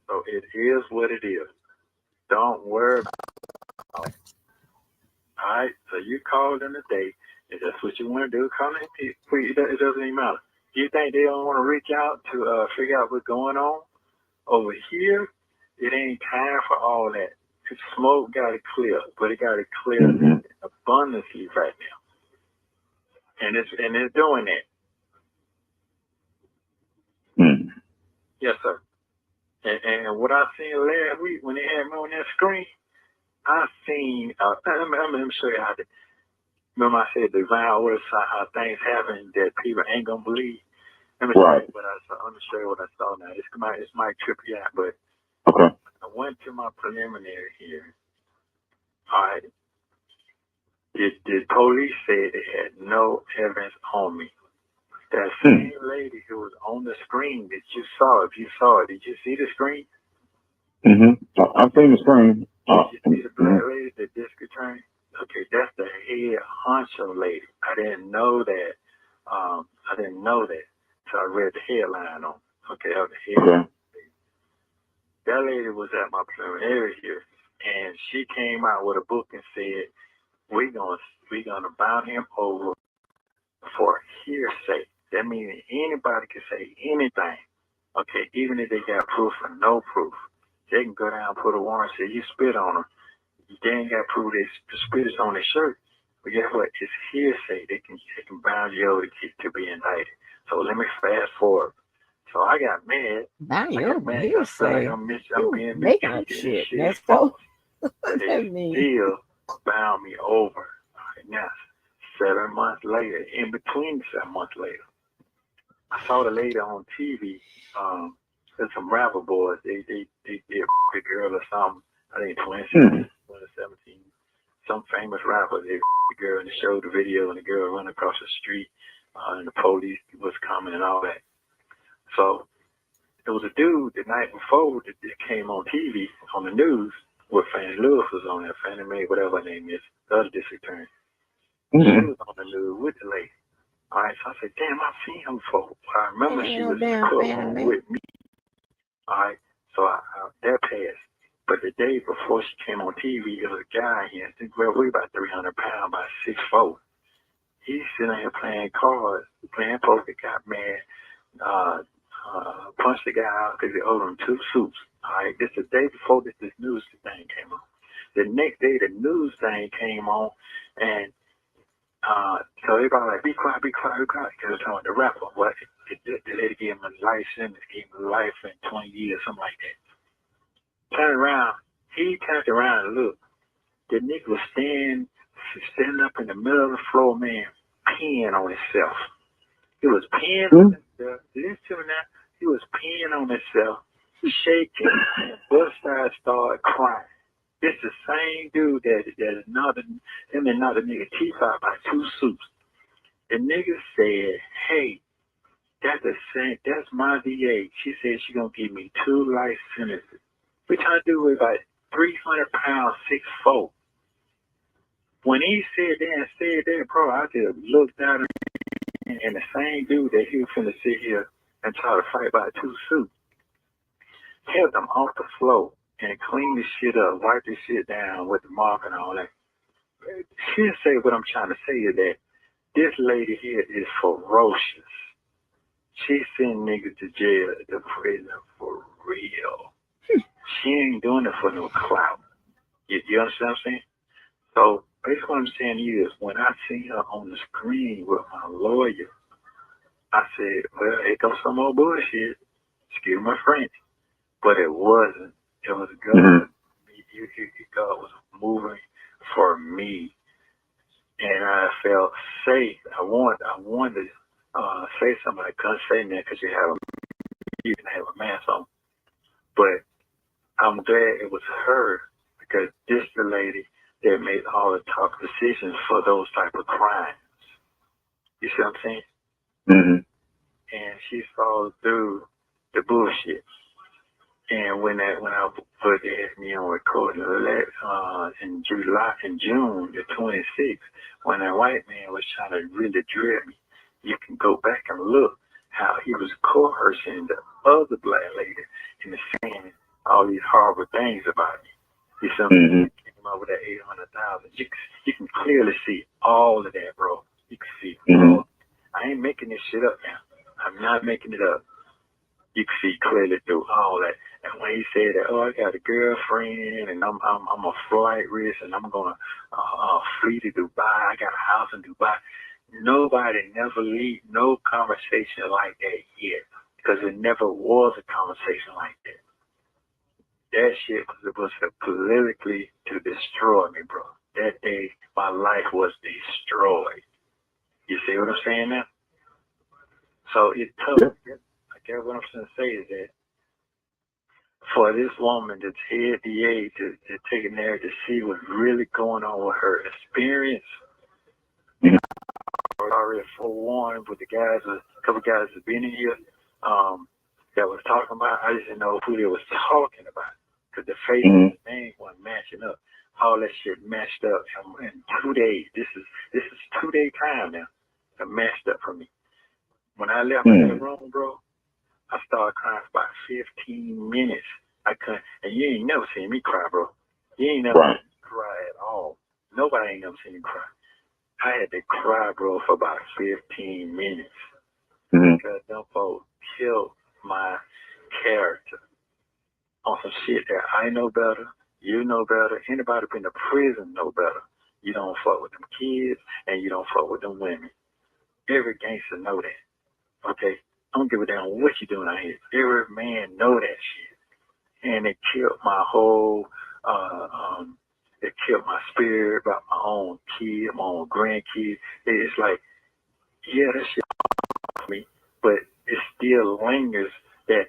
So it is what it is. Don't worry about it. All right? So you called in today. If that's what you want to do, call in. It doesn't even matter. Do you think they don't want to reach out to figure out what's going on? Over here, it ain't time for all that. The smoke got to clear, but it got to clear abundantly right now. And it's doing that. Yes, sir. And what I seen last week when they had me on that screen, I seen. Let me show you how. Remember I said divine order, how things happen that people ain't gonna believe. Let me show you what I saw. Let me show you what I saw now. This might trip you out, but I went to my preliminary here. All right. The police said they had no evidence on me. That same lady who was on the screen that you saw, if you saw it, did you see the screen? I've seen the screen. Did you see the black lady, the district attorney? Okay, that's the head honcho lady. I didn't know that. So I read the headline on. Okay, that was the headline. That lady was at my preliminary here, and she came out with a book and said, "We're gonna bound him over for hearsay." That means anybody can say anything. Okay, even if they got proof or no proof, they can go down and put a warrant. Say you spit on them. They ain't got proof they spit is on their shirt. But guess what? It's hearsay. They can bound you over to be indicted. So let me fast forward. So I got mad. Now I you're got mad. you I feel like say I'm being making up mistreated. shit. Shit is Let's false. go. But they still bound me over. All right, now, 7 months later, in between 7 months later, I saw the lady on TV. There's some rapper boys. They did a girl or something. I think 2017. Some famous rapper. They the girl and they showed the video and the girl running across the street and the police was coming and all that. So there was a dude the night before that came on TV on the news with Fannie Lewis was on there. Fannie Mae, whatever her name is, the other district attorney. She was on the news with the lady. All right, so I said, damn, I've seen her before. I remember she was in the courtroom with me. All right, so that passed. But the day before she came on TV, there was a guy here. I think we're about 300 pounds, about 6'4". He's sitting here playing cards, playing poker, got mad, punched the guy out because they owed him 2 suits. All right, this is the day before this news thing came on. The next day, the news thing came on, and so everybody like, be quiet, because they're talking about the rapper. What? The lady gave him a life sentence, gave him life and 20 years, something like that. He turned around and looked. The nigga was standing up in the middle of the floor, man, peeing on himself. He was peeing on himself. Listen to me now. He was peeing on himself, shaking, and both sides started crying. This the same dude that is not him and not a nigga T5 by 2 suits. The nigga said, hey, that's the same, that's my VA. She said she gonna give me 2 life sentences. We trying to do with like 300 pounds, 6'4". When he said that, bro, I just looked at him and the same dude that he was finna sit here and try to fight by 2 suits, held him off the floor and cleaned the shit up, wiped the shit down with the mop and all that. She'll say what I'm trying to say is that this lady here is ferocious. She send niggas to jail, to prison for real. She ain't doing it for no clout. You understand what I'm saying? So basically what I'm saying is when I see her on the screen with my lawyer, I said, well, here goes some more bullshit. Excuse my French. But it wasn't. It was God. God was moving for me. And I felt safe. I wanted to say something. I couldn't say that because you can have a mask on. But I'm glad it was her because this the lady that made all the tough decisions for those type of crimes. You see what I'm saying? Mm-hmm. And she followed through the bullshit. And when I put me on recording in June the 26th, when that white man was trying to really drill me, you can go back and look how he was coercing the other black lady into saying all these horrible things about me. You see, came up with that 800,000. You can clearly see all of that, bro. You can see. I ain't making this shit up now. I'm not making it up. You can see clearly through all that. And when he said that, oh, I got a girlfriend and I'm a flight risk and I'm gonna flee to Dubai. I got a house in Dubai. Nobody never lead no conversation like that yet because it never was a conversation like that. That shit was politically to destroy me, bro. That day, my life was destroyed. You see what I'm saying now? So it took. I guess what I'm trying to say is that for this woman that's head DA to take it there to see what's really going on with her experience. I was already forewarned with a couple guys that been in here that was talking about. I just didn't know who they was talking about because the face and the name wasn't matching up. All that shit matched up in 2 days. This is 2 day time now. It matched up for me. When I left that room, bro, I started crying for about 15 minutes. I couldn't, and you ain't never seen me cry, bro. You ain't never seen me cry at all. Nobody ain't never seen me cry. I had to cry, bro, for about 15 minutes because them folks killed my character on some shit that I know better, you know better, anybody been to prison know better. You don't fuck with them kids and you don't fuck with them women. Every gangster know that, okay? I don't give a damn what you doing out here. Every man know that shit. And it killed my whole, it killed my spirit about my own kid, my own grandkids. It's like, yeah, that shit off me, but it still lingers that,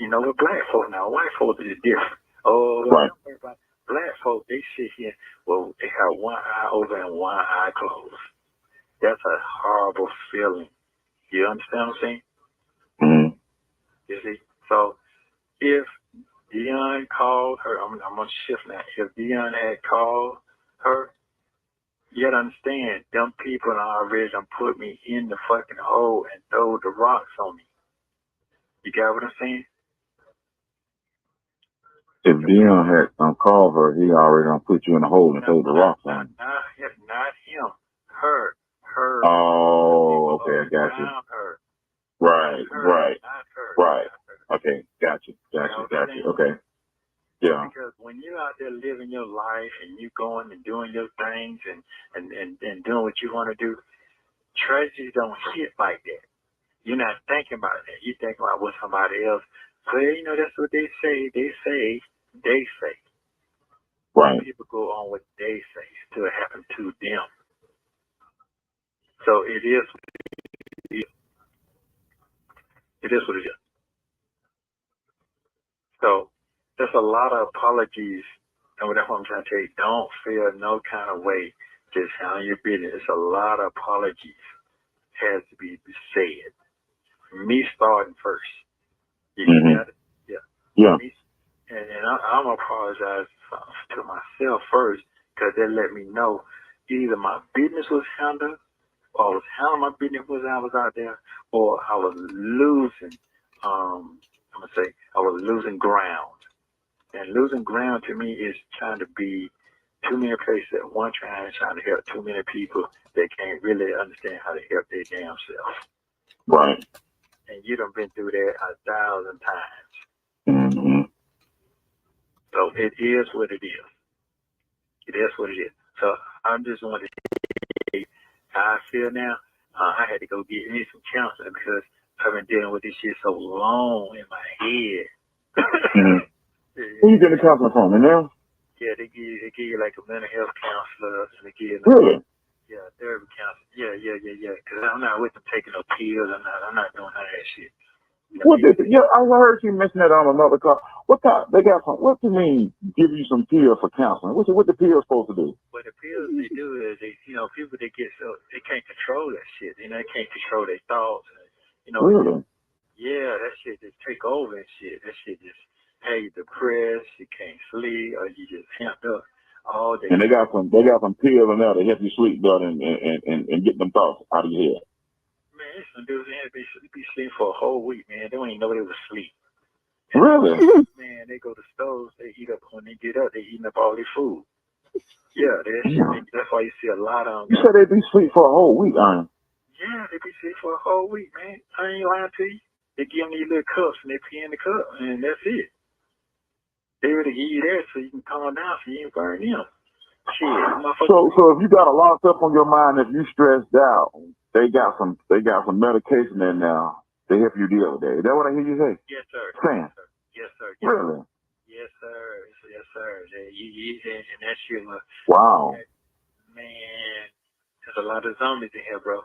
you know, with black folk now, white folk is different. Oh, don't worry about black folk, they sit here, well, they have one eye open and one eye closed. That's a horrible feeling. You understand what I'm saying? You see? So if Dion called her, I'm gonna shift now. If Dion had called her, you gotta understand, them people already done put me in the fucking hole and throw the rocks on me. You got what I'm saying? If Dion had called her, he already done put you in the hole and throw the rocks on you. Not him. Her. Oh, okay, I got you. Her. Right. Not Okay, got you. Okay. Yeah. Because when you're out there living your life and you going and doing your things and doing what you want to do, tragedy don't hit like that. You're not thinking about that. You think about what somebody else. So, you know, that's what they say. They say. Right. People go on what they say till it happened to them. So it is what it is. It is what it is. So there's a lot of apologies And that's what I'm trying to tell you. Don't feel no kind of way. Just handle your business. It's a lot of apologies has to be said. Me starting first. You got it? Yeah. Yeah. And I'm apologize to myself first because they let me know either my business was handled or I was handling my business when I was out there or I was losing, I'm going to say, I was losing ground. And losing ground to me is trying to be too many places at one time, trying to help too many people that can't really understand how to help their damn self. Right. And you done been through that 1,000 times. Mm-hmm. So it is what it is. It is what it is. So I'm just wanting to say how I feel now. I had to go get me some counseling because I've been dealing with this shit so long in my head. Mm-hmm. Who you getting the counseling from? And now? Yeah, they give you like a mental health counselor and they give you Really? yeah, therapy counselor. Yeah. Because I'm not with them taking no pills. I'm not doing none of that shit. You know, I heard you mention that on another call. What kind? They got some. What do you mean? Give you some pills for counseling? What the pills supposed to do? What the pills they do is people they get so they can't control that shit. They can't control their thoughts. Really? Yeah, that shit just take over and shit. That shit just you depressed, you can't sleep, or you just amped up all day. And they got some pills in there to help you sleep better and get them thoughts out of your head. Man, there's some dudes in here be sleeping for a whole week, man. They don't even know they was asleep. Really? Man, they go to stores, they eat up when they get up, they eating up all their food. Yeah, that's why you see a lot of them. You said they be asleep for a whole week, Iron. Yeah, they be asleep for a whole week, man. I ain't lying to you. They give them these little cups and they pee in the cup, and that's it. They really give you that so you can calm down so you ain't burn them. Shit, so if you got a lot of stuff on your mind, if you stressed out, they got some medication in now to help you deal with that. Is that what I hear you say? Yes, sir. Saying? Yes, sir. Really? Yes, sir. Yes, sir. And that shit was wow. Man, there's a lot of zombies in here, bro.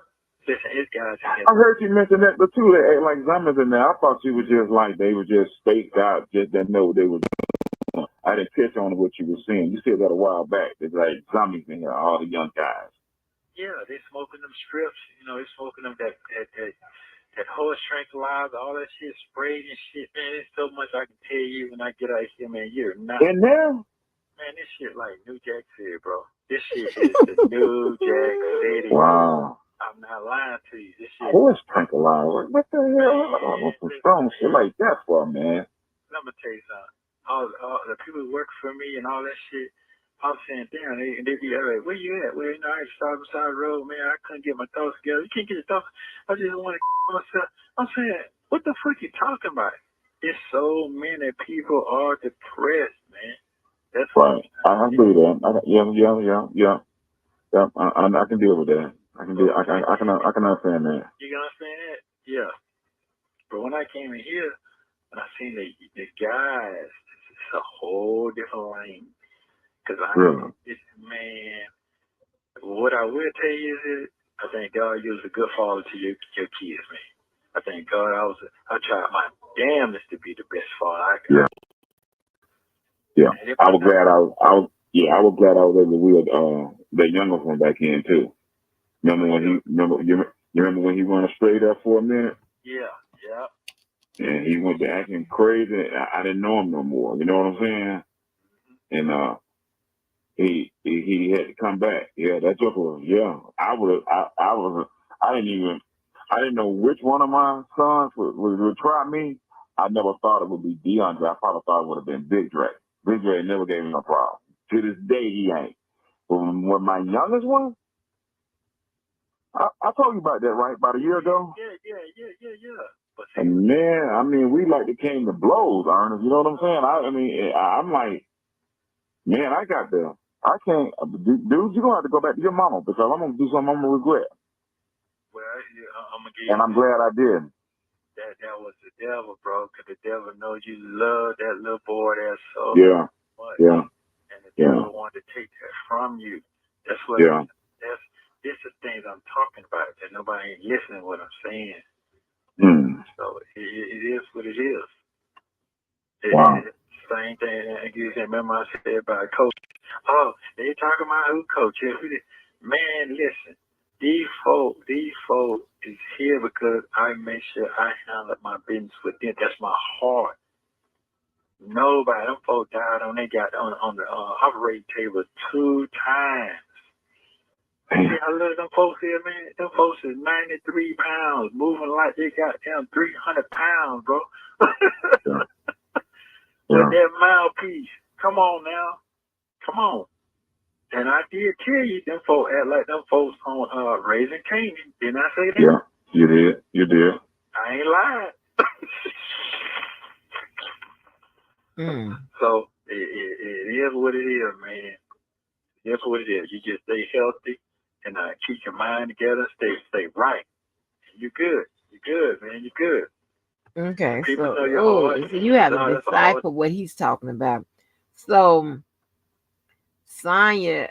Listen, it's guys in here. I heard you mention that, but too, they act like zombies in there. I thought you were just like they were just spaced out, just didn't know what they were doing. I didn't catch on to what you were saying. You said that a while back. There's like zombies in here, all the young guys. Yeah, they smoking them strips. They smoking them that horse tranquilizer, all that shit sprayed and shit. Man, there's so much I can tell you when I get out here, man. You're not. In there? Man, this shit like New Jack City, bro. This shit is the New Jack City. Wow. I'm not lying to you. This shit. Horse tranquilizer? What the hell? I don't know some strong shit like that for, man. Let me tell you something. All the people who work for me and all that shit, I'm saying, damn, they be like, where you at? Well, I start beside the road, man. I couldn't get my thoughts together. You can't get your thoughts. I just want to myself. I'm saying, what the fuck you talking about? There's so many people are depressed, man. That's right. I agree with that. Yeah. I can deal with that. I can understand that. You can understand that? Yeah. But when I came in here, and I seen the guys, it's a whole different lane. Because man, what I will tell you is I think God used a good father to your kids, man. I thank God I tried my damnedest to be the best father I could. Yeah. I was glad I was able to wheel that younger one back in too. Remember when he went astray there for a minute? Yeah. And he went to acting crazy. I didn't know him no more. You know what I'm saying? And he had to come back. Yeah, that joke was I didn't know which one of my sons would try me. I never thought it would be DeAndre. I probably thought it would have been Big Dre. Big Dre never gave me no problem. To this day, he ain't. But when my youngest one, I told you about that, right? About a year ago? Yeah. And man, I mean, we like to came to blows, Ernest. You know what I'm saying? I'm like, man, I can't. Dude, you're going to have to go back to your mama because I'm going to do something I'm going to regret. Well, I'm going to give you. And I'm glad I did. That was the devil, bro, because the devil knows you love that little boy there so much. Yeah. And the devil wanted to take that from you. That's what this is things I'm talking about that nobody ain't listening to what I'm saying. So it is what it is. It's the same thing. And you remember I said about coach. Oh, they talking about who coach. Man, listen. These folk is here because I make sure I handle my business with them. That's my heart. Nobody, them folk died on the operating table 2 times. See how little them folks here, man? Them folks is 93 pounds, moving like they got down 300 pounds, bro. With that mouthpiece. Come on now. Come on. And I did tell you, them folks act like them folks on Raising Canaan. Didn't I say that? Yeah, you did. You did. I ain't lying. So it is what it is, man. It's what it is. You just stay healthy and keep your mind together. Stay right. You're good. You're good, man. You're good. Okay, People so know your heart. so you have to That's all. decipher what he's talking about. So Sonya,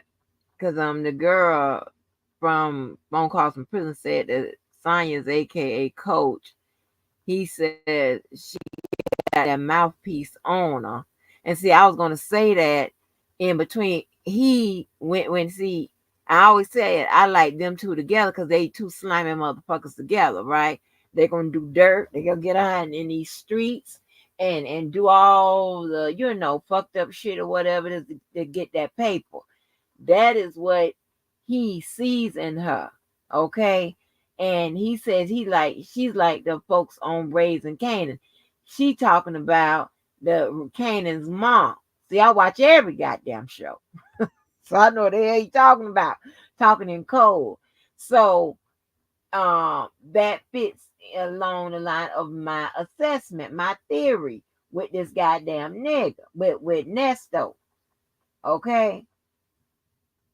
because the girl from phone calls from prison said that Sonya's AKA Coach. He said she got that mouthpiece on her, and see, I was gonna say that in between. He when see, I always say it. I like them two together because they two slimy motherfuckers together, right? They're gonna do dirt. They're gonna get on in these streets and do all the fucked up shit or whatever it is to get that paper. That is what he sees in her. Okay. And he says she's like the folks on Raising Canaan. She talking about the Canaan's mom. See, I watch every goddamn show. So I know what the hell he talking about. Talking in code. So that fits along the line of my assessment, my theory with this goddamn nigga, with Nesto. Okay.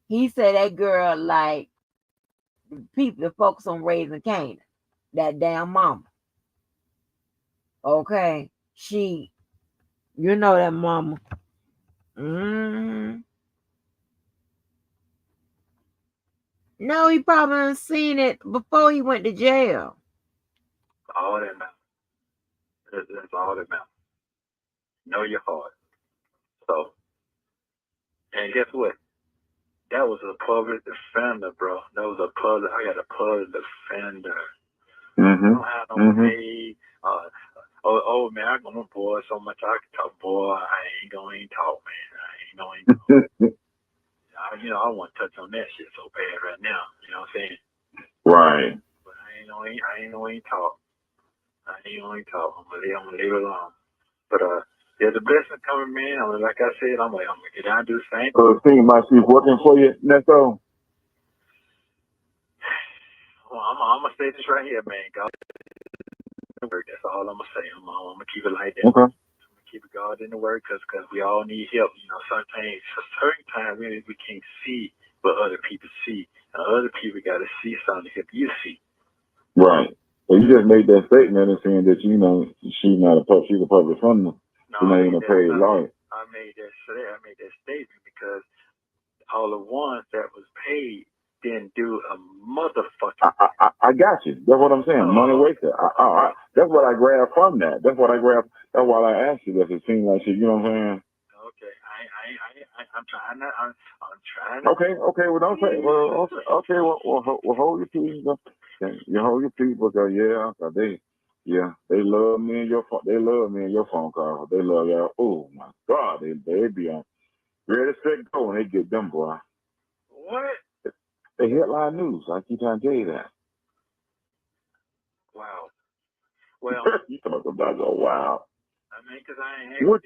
He said that girl like people that focus on Raising Canaan. That damn mama. Okay. She, that mama. No, he probably done seen it before he went to jail. All that matters. That's all that matters. Know your heart. So, and guess what? That was a public defender, bro. I got a public defender. I don't have no paid. Man, I go boy so much I can talk, boy. I ain't gonna even talk, man. I ain't gonna I want to touch on that shit so bad right now. You know what I'm saying? Right. But I ain't gonna even talk. I ain't gonna even talk. I'm gonna leave it alone. But yeah, the blessing coming, man. Like I said, I'm gonna get down and do the same. So the thing might be working for you, Nesto. Well, I'm gonna say this right here, man. God, that's all I'm gonna say. I'm gonna keep it like that. Okay. Keep God in the word, because we all need help. Certain times we can't see what other people see, and other people got to see something to help you see. Right. So you just made that statement and saying that she's a public defender. She's not even a paid lawyer. I made that statement because all the ones that was paid didn't do a motherfucking. I got you. That's what I'm saying. Money wasted. That's what I grabbed from that. That's what I grabbed. That's why I asked you. That it seemed like you know what I'm saying. Okay, I'm trying to. I'm trying to. Okay. Well, don't say. Well, okay. Well, hold your peace. You hold your peace because they love me and your phone. They love me and your phone call. They love y'all. Oh my God, they be on ready, set, go when they get them, boy. What? They headline news. I keep trying to tell you that. Wow. Well, you talking about wow. I mean, because I ain't. What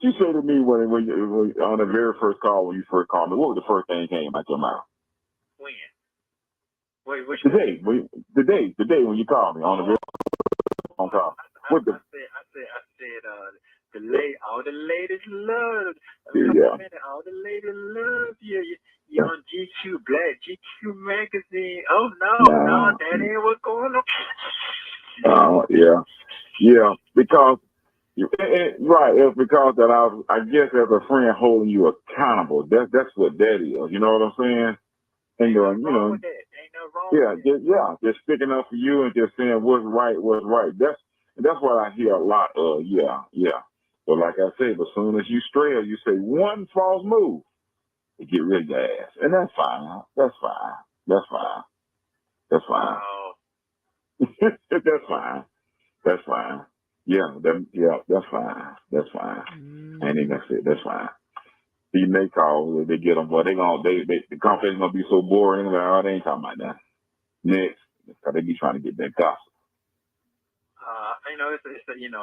you say to me when on the very first call when you first called me? What was the first thing that came out your mouth? When? Wait, which day? The day when you called me on the very first phone call. I said, all the ladies love. Yeah. All the ladies love you. You're on GQ, Black GQ magazine. Oh no, that ain't what's going on. Yeah, because right, it's because that I guess as a friend holding you accountable. That's what that is. You know what I'm saying? And just sticking up for you and just saying what's right. That's what I hear a lot of. Yeah. So like I said, as soon as you stray or you say one false move, you get rid of your ass. And that's fine. That's fine. That's fine. That's fine. That's fine. That's fine. Yeah, that's fine. That's fine. I ain't even gonna say it. That's fine. These may call, they get them, but the conference gonna be so boring. Like, oh, they ain't talking about that. Next, because they be trying to get that gossip.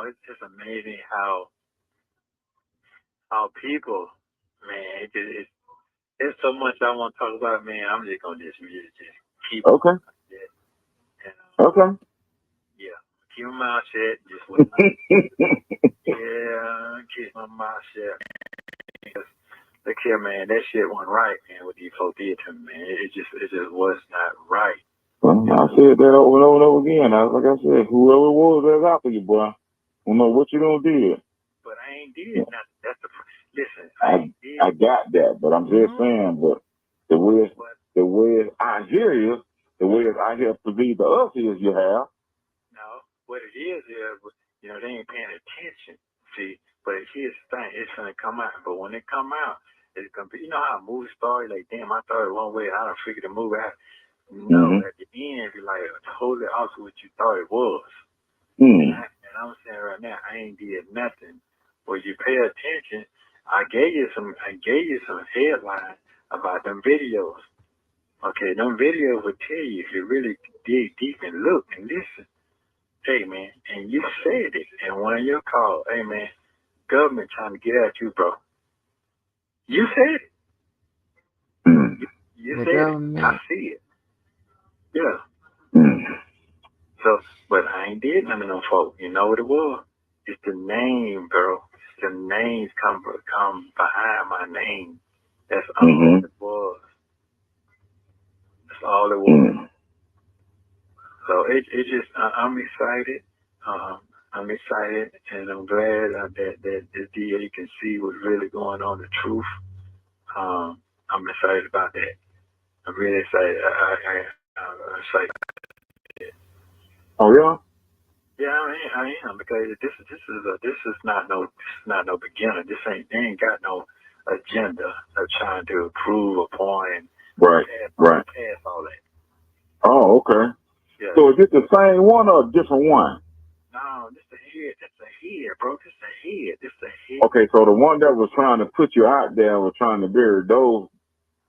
It's just amazing how people, man, it's so much I want to talk about, man. I'm just gonna just keep okay. Okay. Yeah, keep my mouth shut. Just wait. Yeah, keep my mouth shut. Look here, man. That shit wasn't right, man. What these folks did to me, man. It just was not right. Well, I said that over and over and over again. Like I said, whoever it was that's after you, boy. I don't know what you done did. But I ain't did nothing. That's listen. I got that, but I'm just saying. But the way I hear you, the way I hear perceive the us is you have. No, what it is, they ain't paying attention. See, but here's the thing: it's gonna come out. But when it come out, it's gonna be. You know how a movie started? Like, damn, I thought it one way. I done figured the movie out. No, at the end, be like totally opposite what you thought it was. And I'm saying right now, I ain't did nothing. But you pay attention. I gave you some headlines about them videos. Okay, them videos will tell you if you really dig deep and look and listen. Hey man, and you said it in one of your calls. Hey man, government trying to get at you, bro. You said it. You said it. I see it. Yeah. So, but I ain't did none of them folk. You know what it was? It's the name, bro. It's the names come behind my name. That's all it was. That's all it was. So it just I'm excited. I'm excited, and I'm glad that the DA can see what's really going on, the truth. I'm excited about that. I'm really excited. I'm excited. Oh yeah. Yeah, I am because this is not no beginner. They ain't got no agenda of trying to prove a point and pass all that. Oh, okay. Yeah. So is this the same one or a different one? No, this the head. That's the head, bro. This the head. This the head. Okay, so the one that was trying to put you out there was trying to bury those.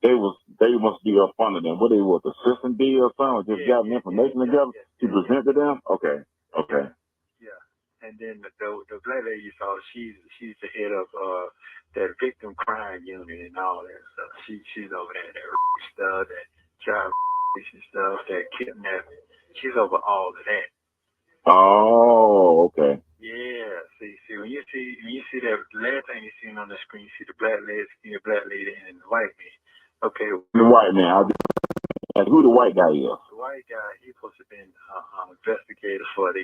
They must be up under them. What they was, the system did or something? Just got information together to present to them. Okay. Yeah, and then the black lady you saw, she's the head of that victim crime unit and all that stuff. She's over there, that stuff, that child stuff, that kidnapping. She's over all of that. Oh, okay. Yeah, see when you see that last thing you seen on the screen, you see the black lady and the white man. Okay. The white man. And who the white guy is? The white guy, he's supposed to have been investigator for the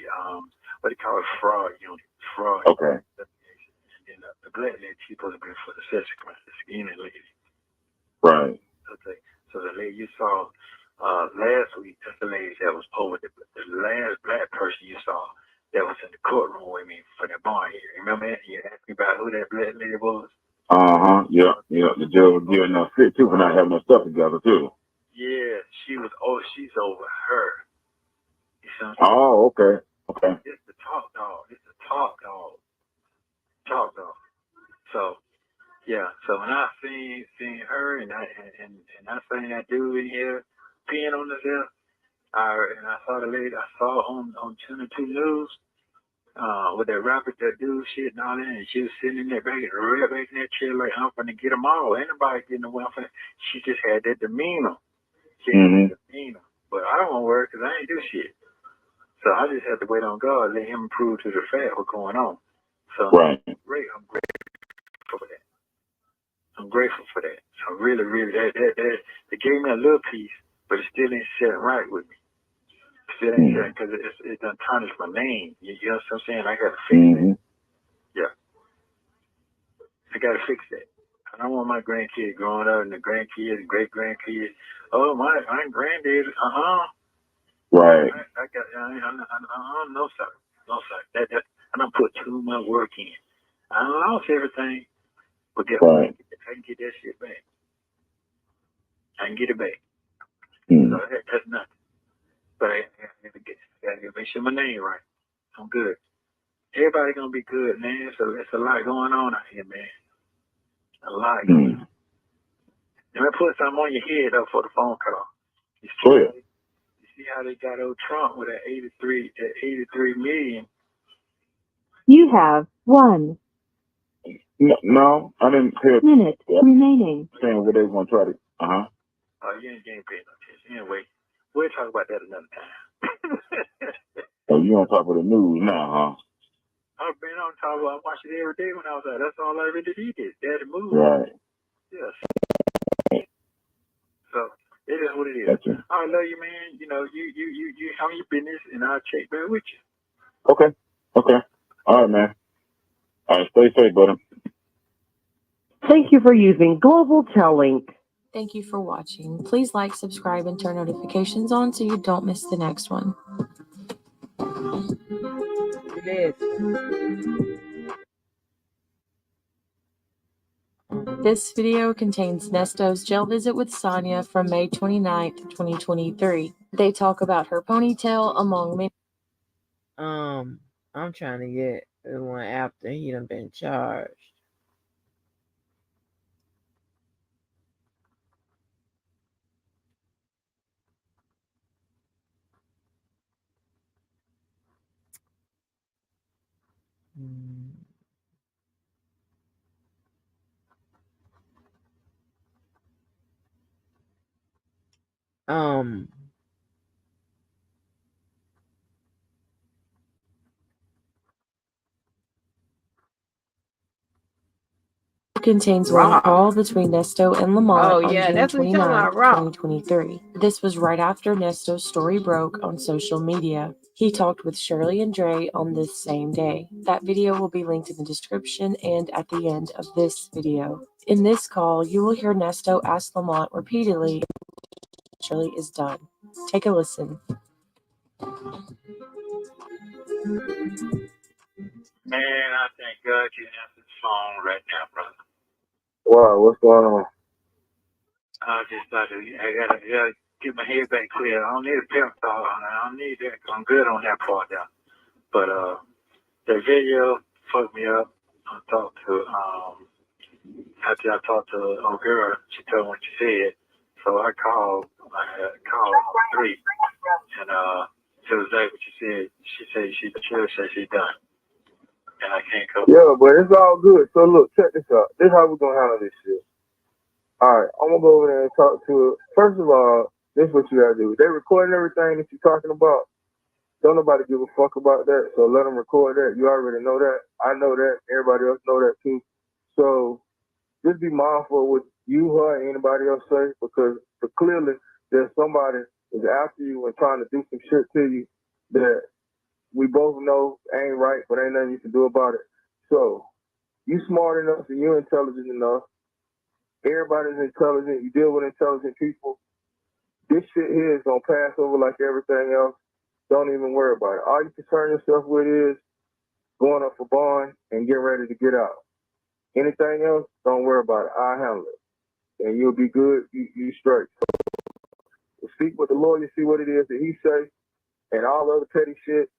what they call it, fraud unit. Fraud. Okay. Investigation. And then the black lady, she's supposed to be for the sex crime, the skinny lady. Right. Okay. So the lady you saw last week, that's the lady that was over the last black person you saw that was in the courtroom with me for that bond here. Remember that? You asked me about who that black lady was? Yeah. The judge was giving us fit too for not having their stuff together too. Yeah, she's over her. You see what I'm saying? Oh, okay. It's the top dog. Top dog. So yeah. So when I seen her and I seen that dude in here peeing on herself, and I saw the lady I saw on Channel 2 News, with that rapper, that dude shit and all that, and she was sitting in there back in that chair like I'm gonna get them all. Ain't nobody getting away from it. She just had that demeanor. But I don't want to worry because I ain't do shit. So I just have to wait on God, let Him prove to the fact what's going on. So right. I'm grateful for that. I'm grateful for that. So really, that they gave me a little piece, but it still ain't sitting right with me. Still ain't sitting because it done tarnished my name. You know what I'm saying? I got to fix that. Yeah. I got to fix that. I don't want my grandkids growing up and the grandkids, great grandkids. Oh, my granddad. Right. I got. No sir. I don't put too much work in. I I lost everything, but guess Right. what? I can get that shit back. I can get it back. Hmm. So that's nothing. But I gotta make sure my name right. I'm good. Everybody gonna be good, man. So it's a lot going on out here, man. A lot. Hmm. Let me put something on your head though for the phone call. You see, Go ahead. you see how they got old Trump with that 83 million. You have 1 No, I didn't hear minute remaining. saying what they was gonna try to. Oh, you ain't paying no attention. Anyway, we'll talk about that another time. Oh, you on top of the news now, I've been on top of it. I watched it every day when I was out. That's all I really did. Daddy moved. Right. Yes. So it is what it is. Gotcha. I love you, man. You know, you handle your business, and I'll check back with you. Okay. All right, man. All right, stay safe, brother. Thank you for using Global Tellink. Thank you for watching. Please like, subscribe, and turn notifications on so you don't miss the next one. It is. This video contains Nesto's jail visit with Sonya from May 29th, 2023. They talk about her ponytail, among many. I'm trying to get the one after he done been charged. Um, Contains one Raw. call between Nesto and Lamar Oh on yeah, June that's what you're talking 29th, about, Raw. 2023. This was right after Nesto's story broke on social media. He talked with Shirley and Dre on this same day. That video will be linked in the description and at the end of this video. In this call, you will hear Nesto ask Lamont repeatedly if Shirley is done. Take a listen. Man, I thank God you answered the phone right now, brother. Wow, what's going on? I just thought I gotta get my head back clear. I don't need a pep talk. I don't need that. I'm good on that part now. But the video fucked me up. I talked to after I talked to old girl, she told me what she said. So I called on 3, and it was like what she said. She said she's done, and I can't cover. Yeah, but it's all good. So look, check this out. This is how we're gonna handle this shit. All right, I'm gonna go over there and talk to her. First of all, this is what you gotta do. They recording everything that you're talking about. Don't nobody give a fuck about that. So let them record that. You already know that. I know that. Everybody else know that too. So just be mindful of what you, her, and anybody else say, because clearly there's somebody is after you and trying to do some shit to you that we both know ain't right, but ain't nothing you can do about it. So you smart enough and you're intelligent enough. Everybody's intelligent. You deal with intelligent people. This shit here is gonna pass over like everything else. Don't even worry about it. All you concern yourself with is going up for bond and getting ready to get out. Anything else, don't worry about it. I'll handle it. And you'll be good. You straight. So speak with the lawyer, see what it is that he say, and all other petty shit.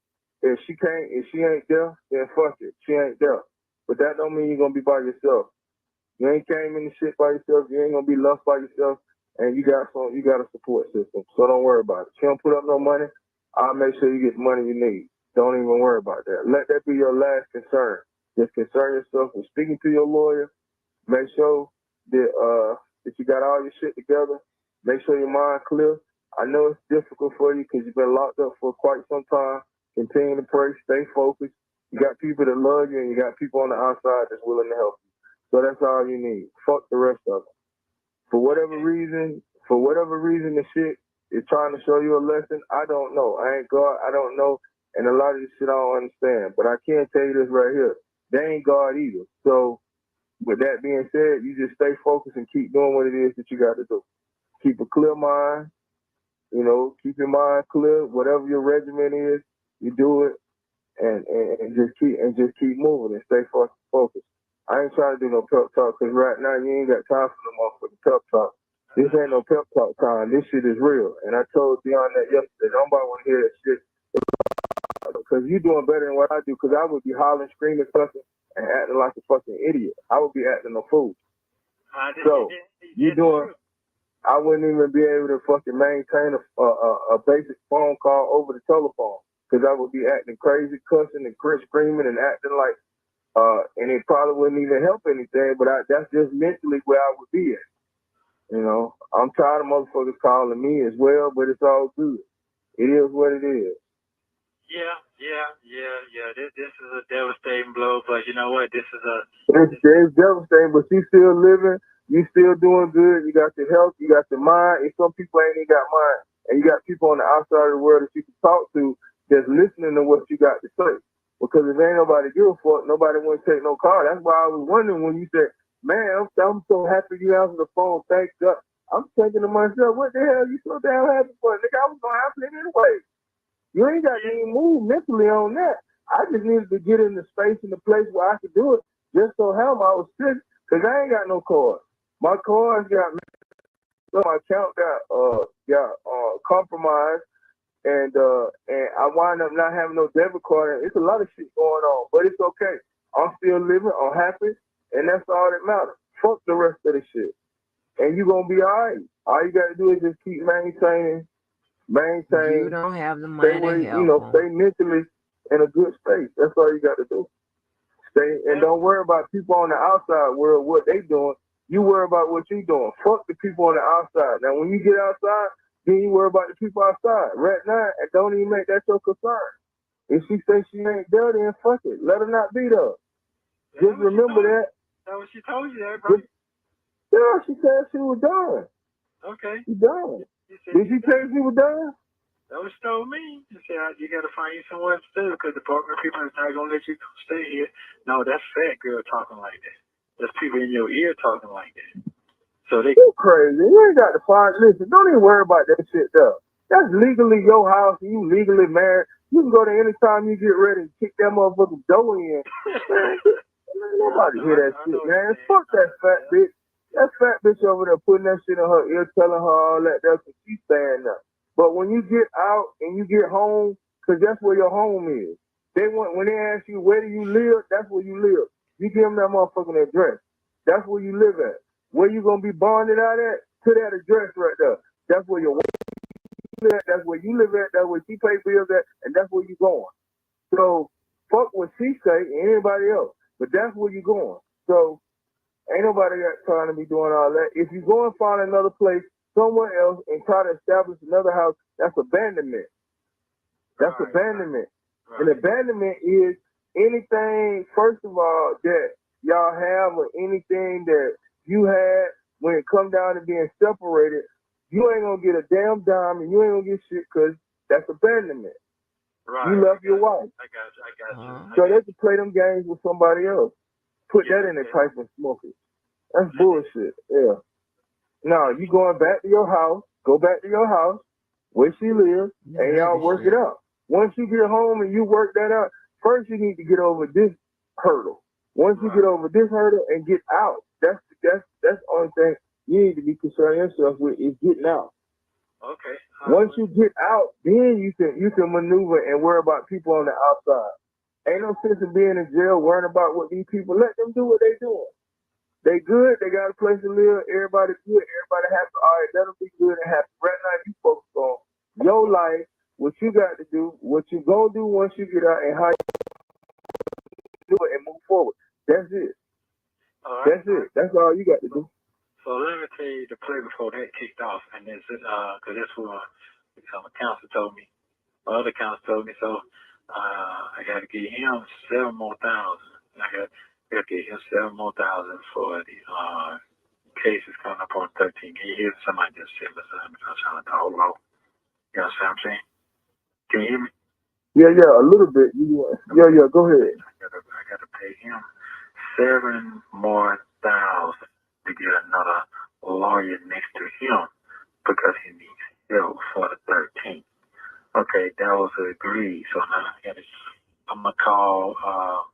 If she ain't there, then fuck it. She ain't there. But that don't mean you're gonna be by yourself. You ain't came in the shit by yourself. You ain't gonna be left by yourself. And you got a support system. So don't worry about it. She don't put up no money. I'll make sure you get the money you need. Don't even worry about that. Let that be your last concern. Just concern yourself with speaking to your lawyer. Make sure that you got all your shit together. Make sure your mind clear. I know it's difficult for you because you've been locked up for quite some time. Continue to pray. Stay focused. You got people that love you, and you got people on the outside that's willing to help you. So that's all you need. Fuck the rest of it. For whatever reason, the shit is trying to show you a lesson. I don't know. I ain't God. I don't know. And a lot of this shit I don't understand. But I can tell you this right here. They ain't God either. So with that being said, you just stay focused and keep doing what it is that you got to do. Keep a clear mind. You know, keep your mind clear. Whatever your regimen is, you do it. and just keep moving and stay focused. I ain't trying to do no pep talk because right now you ain't got time for no motherfucking pep talk. This ain't no pep talk time. This shit is real. And I told Dion that yesterday. Nobody want to hear that shit because you doing better than what I do. Because I would be hollering, screaming, cussing, and acting like a fucking idiot. I would be acting a fool. So you doing? I wouldn't even be able to fucking maintain a basic phone call over the telephone because I would be acting crazy, cussing and screaming and acting like, and it probably wouldn't even help anything. But that's just mentally where I would be at. You know, I'm tired of motherfuckers calling me as well, but it's all good. It is what it is. Yeah. This is a devastating blow, but you know what? It's devastating, but you still living. You still doing good. You got your health. You got your mind. And some people ain't even got mind. And you got people on the outside of the world that you can talk to that's listening to what you got to say. Because if ain't nobody give a fuck, nobody wouldn't take no call. That's why I was wondering when you said, man, I'm so happy you answered the phone. Thank God. I'm thinking to myself, what the hell you so damn happy for? Nigga, I was going to answer it anyway. You ain't got to even move mentally on that. I just needed to get in the space and the place where I could do it. Just so hell, I was sick because I ain't got no card. My cards got, so my account got compromised, and I wind up not having no debit card. It's a lot of shit going on, but it's okay. I'm still living. I'm happy, and that's all that matters. Fuck the rest of the shit, and you gonna be all right. All you gotta do is just keep maintaining. You don't have the money to help them. Stay mentally in a good space. That's all you got to do. Stay and don't worry about people on the outside world what they doing. You worry about what you doing. Fuck the people on the outside. Now, when you get outside, then you worry about the people outside. Right now, and don't even make that your concern. If she says she ain't there, then fuck it. Let her not be there. Just remember that. That's what she told you, that, bro. Yeah, she said she was done. Okay. She done. Did she tell you she was done? That was told me. She said, you got to find you somewhere to stay because the partner people is not going to let you stay here. No, that's fat girl talking like that. There's people in your ear talking like that. So they... You crazy. You ain't got to find... Listen, don't even worry about that shit, though. That's legally your house and you legally married. You can go there anytime you get ready and kick that motherfucking door in. Man, nobody hear that shit, man. Fuck that fat bitch. That fat bitch over there putting that shit in her ear, telling her all that. That's what she's saying now. But when you get out and you get home, because that's where your home is. When they ask you where do you live, that's where you live. You give them that motherfucking address. That's where you live at. Where you gonna be bonded out at? To that address right there. That's where your wife live at. That's where you live at. That's where she pay bills at, and that's where you going. So fuck what she say and anybody else. But that's where you going. So ain't nobody got trying to be doing all that. If you go and find another place somewhere else and try to establish another house, that's abandonment. That's abandonment. Right. And abandonment is anything, first of all, that y'all have or anything that you had when it come down to being separated, you ain't going to get a damn dime and you ain't going to get shit because that's abandonment. Right. You love your wife. I got you. So they can play them games with somebody else. Put that in their pipe and smoke it. That's bullshit. Yeah. No, you going back to your house, go back to your house, where she lives, and y'all work it out. Once you get home and you work that out, first you need to get over this hurdle. Once you get over this hurdle and get out, that's the only thing you need to be concerning yourself with is getting out. Okay. Once you get out, then you can maneuver and worry about people on the outside. Ain't no sense in being in jail worrying about what these people. Let them do what they doing. They good. They got a place to live. Everybody good. Everybody happy. All right, let them be good and happy. Right now, you focus on your life, what you got to do, what you gonna do once you get out, and how you do it and move forward. That's it. All right. That's it. That's all you got to do. So let me tell you the play before that kicked off, and it's because that's what my counselor told me. My other counselor told me. So I got to give him $7,000 more. I got to give him $7,000 more for the cases coming up on 13. Can you hear somebody just sit beside me? I'm trying to talk low. You know what I'm saying? Can you hear me? Yeah, a little bit. Yeah, go ahead. I got to pay him $7,000 more to get another lawyer next to him because he needs help for the 13th. Okay, that was agreed. So now I'm gonna called, I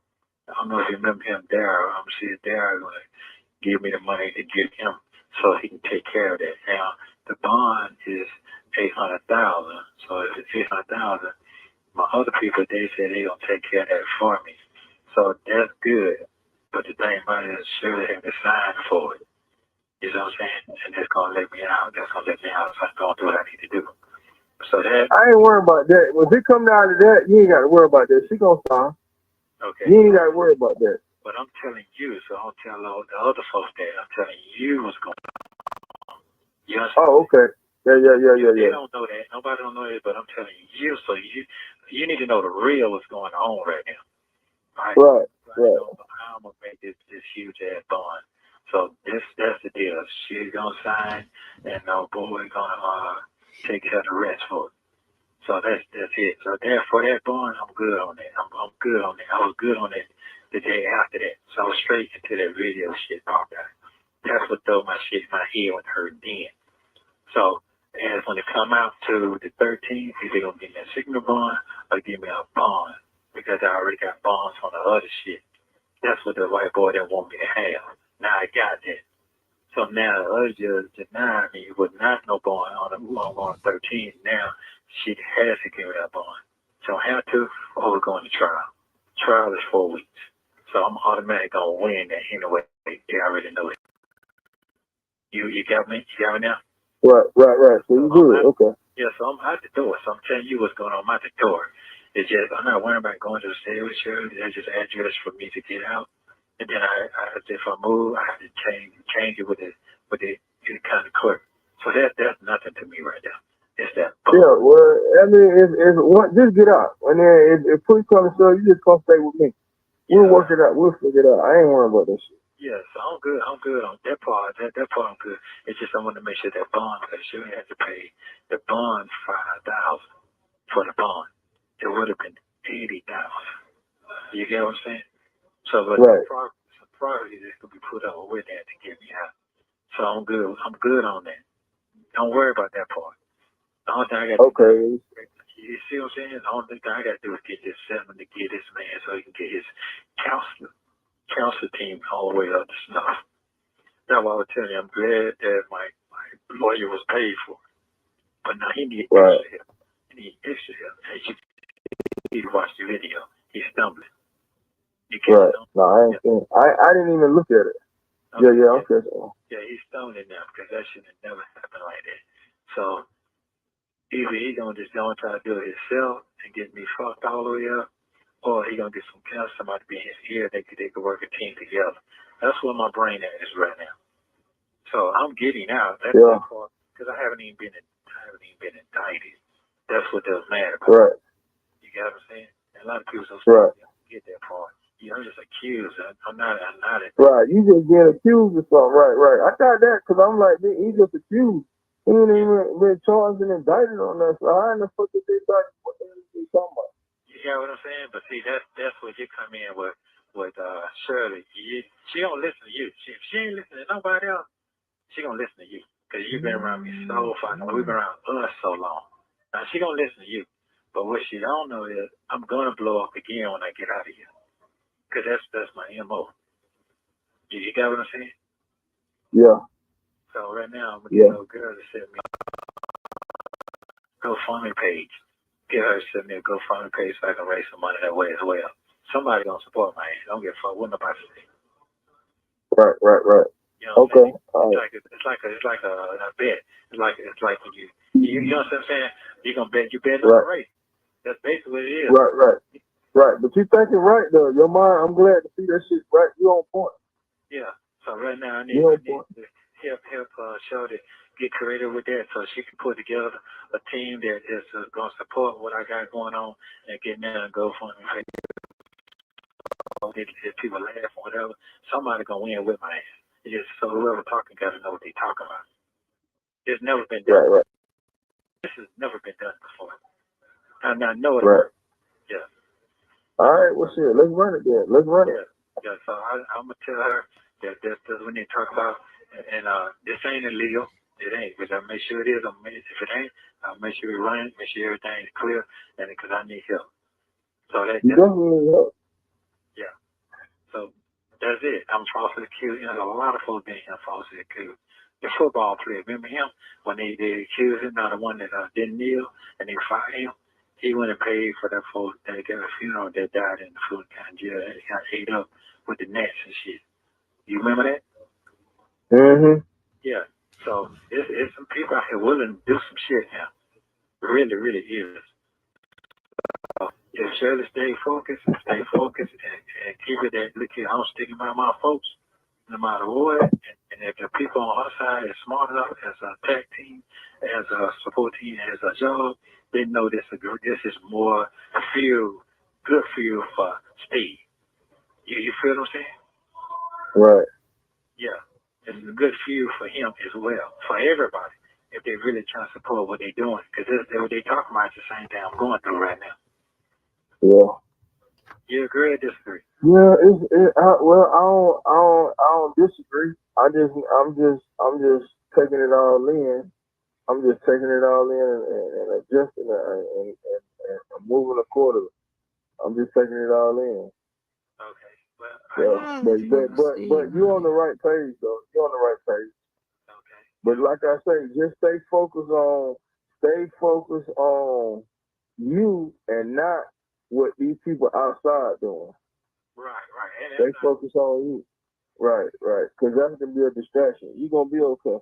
don't know if you remember him, Daryl. I'm seeing Daryl going to give me the money to get him so he can take care of that. Now, the bond is 800,000. So if it's 800,000, my other people, they said they going to take care of that for me. So that's good. But the thing about it is, surely have to sign for it. You know what I'm saying? And that's going to let me out. That's going to let me out. So I'm going to do what I need to do. So that, I ain't worried about that. When it come down to that, you ain't got to worry about that. She gonna sign. okay. You ain't got to worry about that. But I'm telling you, so I don't tell all the other folks that. I'm telling you what's going on. You understand? Oh, okay. Yeah. They don't know that. Nobody don't know that, but I'm telling you, so you need to know the real what's going on right now. Right. So how I'm gonna make this huge ass bond. So that's the deal. She's gonna sign, and no boy gonna take care of the rest for it. So that's it. So for that bond, I'm good on that. I'm good on that. I was good on it the day after that. So I was straight into that video shit popped out. That's what threw my shit in my head when it hurt then. So as when it come out to the 13th, either gonna give me a signal bond or give me a bond because I already got bonds on the other shit. That's what the white boy didn't want me to have. Now I got that. So now the other judge denied me with not no bond on the 13th. Now she has to give me a bond. She don't have to, or we're going to trial. Trial is 4 weeks. So I'm automatically going to win that anyway. They already know it. You got me? You got me now? Right. So you do it. Okay. Yeah, so I'm out the door. So I'm telling you what's going on. I'm out the door. It's just, I'm not worrying about going to the sales show. That's just address for me to get out. And then if I move, I have to change it with the kind of clerk. So that's nothing to me right now. It's that. Yeah, well, I mean, if just get out, and then if push comes to shove, you just come stay with me. We'll work it out. We'll figure it out. I ain't worried about that shit. Yeah, so I'm good. I'm good on that part. That part I'm good. It's just I want to make sure that bond, because you have to pay the bond $5,000 for the bond. It would have been $80,000. You get what I'm saying? So, but some property that could be put up with that to get me out. So I'm good. I'm good on that. Don't worry about that part. The only thing I got to do, you see what I'm saying? The only thing I got to do is get this settlement to get this man so he can get his counselor team all the way up to snuff. That's why I was telling you, I'm glad that my lawyer was paid for it. But now he needs extra help. He needs extra help. As you need to watch the video. He's stumbling. Right. No, I didn't even look at it. Okay. Okay. Yeah, he's stumbling now because that should have never happened like that. So either he's gonna just go and try to do it himself and get me fucked all the way up, or he gonna get somebody to be in his ear. They could work a team together. That's where my brain is right now. So I'm getting out. That's that part because I haven't even been indicted. That's what they're mad about. Right. You get what I'm saying? And a lot of people don't get that part. I'm just accused. I'm not. Right. You just get accused of something. Right. I got that because I'm like, he just accused. He ain't even been charged and indicted on that. So how in the fuck is they indicted? What the hell is he talking about? You get what I'm saying? But see, that's where you come in with Shirley. She don't listen to you. If she ain't listening to nobody else, she gonna listen to you because you've been around me so far. We've been around us so long. Now she gonna listen to you. But what she don't know is I'm gonna blow up again when I get out of here. Because that's my MO. You got what I'm saying? Yeah. So right now, I'm going to get a little girl to send me a GoFundMe page. Get her to send me a GoFundMe page so I can raise some money that way as well. Somebody going to support my ass. Don't give a fuck what nobody say. Right. You know what I'm saying? It's like a bet. It's like when you know what I'm saying? You're going to bet. You bet on the race. That's basically what it is. Right. But you thinking right though. Your mind, I'm glad to see that shit right. You on point. Yeah. So right now I need to help Shorty get creative with that so she can put together a team that is going to support what I got going on and get there and go for me. If people laugh or whatever, somebody going to win with my ass. It's just so whoever talking got to know what they talking about. It's never been done. Right. This has never been done before. And I know it. Right. Yeah. All right, well, shit, let's run it then. Let's run it. Yeah, so I'm going to tell her that that's what we need to talk about. And this ain't illegal. It ain't. But I'll make sure it is. If it ain't, I'll make sure we run it, make sure everything is clear, and because I need help. So that's definitely help. yeah. So that's it. I'm falsely accused. You know, a lot of folks been falsely accused. The football player, remember him when they accused him, not the one that didn't kneel and they fired him. He went and paid for that folks that got a funeral that died in the Fulton County jail. He got ate up with the nets and shit. You remember that? Mm-hmm. Yeah. So it's some people out here willing to do some shit now. Really, really is. Just Shirley stay focused, and keep it that look here. I'm sticking by my folks, no matter what. And if the people on our side is smart enough as a tech team, as a support team, as a job, they know this is more fuel, good fuel for Steve. You feel what I'm saying? Right. Yeah. It's a good fuel for him as well, for everybody, if they really trying to support what they're doing. Because what they talking about is the same thing I'm going through right now. Yeah. You agree or disagree? Yeah, well, I don't disagree. I'm just taking it all in. I'm just taking it all in and adjusting and moving accordingly. I'm just taking it all in. Okay. Well, Yeah, but you're on the right page though. You're on the right page. Okay. But like I say, just stay focused on you and not what these people outside doing. Right. Stay focused on you. Right. Because that's gonna be a distraction. You're gonna be okay.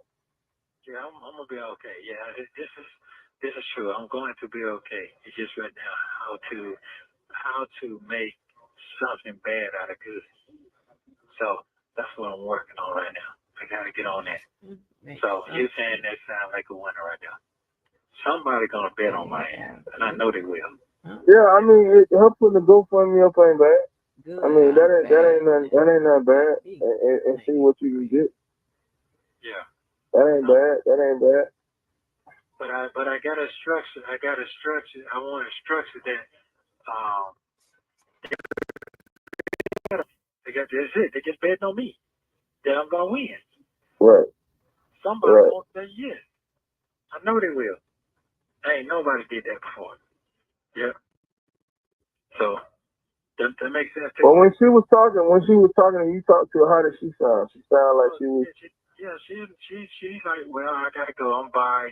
Yeah, I'm gonna be okay. Yeah, this is true. I'm going to be okay. It's just right now how to make something bad out of good. So that's what I'm working on right now. I gotta get on that. So you're saying that sounds like a winner right now. Somebody gonna bet on my ass, and I know they will. Yeah, I mean, her putting the GoFundMe up ain't bad. I mean, that ain't nothing bad. And see what you can get. Yeah. That ain't bad. But I got a structure. I want a structure that they got that's it. They just betting on me that I'm gonna win. Right. Somebody gonna say yes. I know they will. Ain't nobody did that before. Yeah. So that makes sense too. Well, when she was talking, and you talked to her, how did she sound? She sounded like she was. Yeah, she's like, well, I gotta go. I'm by.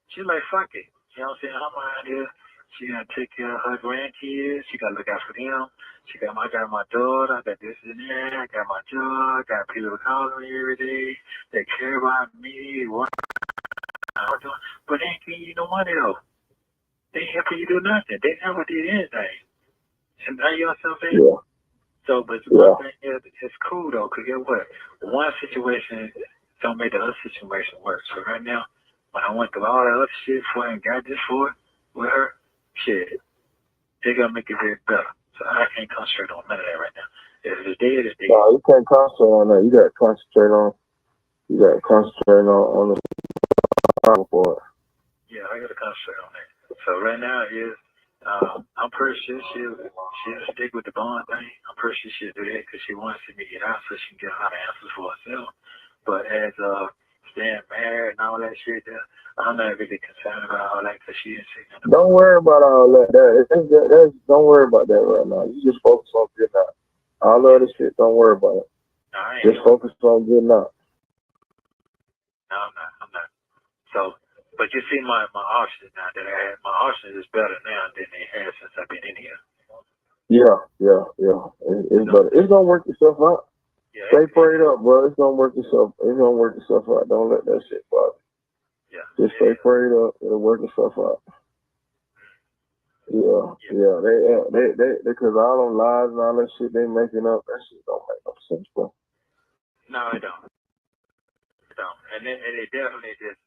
She's like, fuck it. You know what I'm saying? I'm out here. She gotta take care of her grandkids. She gotta look out for them. I got my daughter. I got this and that. I got my job. I got people calling me every day. They care about me. What I'm doing. But they ain't giving you no money though. They ain't helping you do nothing. They never did anything. And now you know what I'm saying? Yeah. So, but one thing is, it's cool though, because guess what? One situation don't make the other situation work. So right now, when I went through all that other shit for and got this for it with her, shit, they're gonna make it very better. So I can't concentrate on none of that right now. If it's dead, it's dead. No, you can't concentrate on that. You gotta concentrate on the problem for it. Yeah, I gotta concentrate on that. So right now is I'm pretty sure she'll stick with the bond thing. I'm pretty sure she'll do that because she wants to see me get out so she can get a lot of answers for herself. But as staying married and all that shit, I'm not really concerned about all that because she didn't say nothing. Don't worry about all that. Don't worry about that right now. You just focus on getting out. All the other shit, don't worry about it. No, just focus on getting out. No, I'm not. So, but you see my options now that I had. My options is better now than they had since I've been in here. Yeah. It's better. It's gonna work itself out. Yeah, stay prayed up, bro. It's gonna work itself out. Don't let that shit bother. Yeah. Just stay prayed up. It'll work itself out. Yeah. They because all them lies and all that shit they making up, that shit don't make no sense, bro. No, it don't. And it definitely just.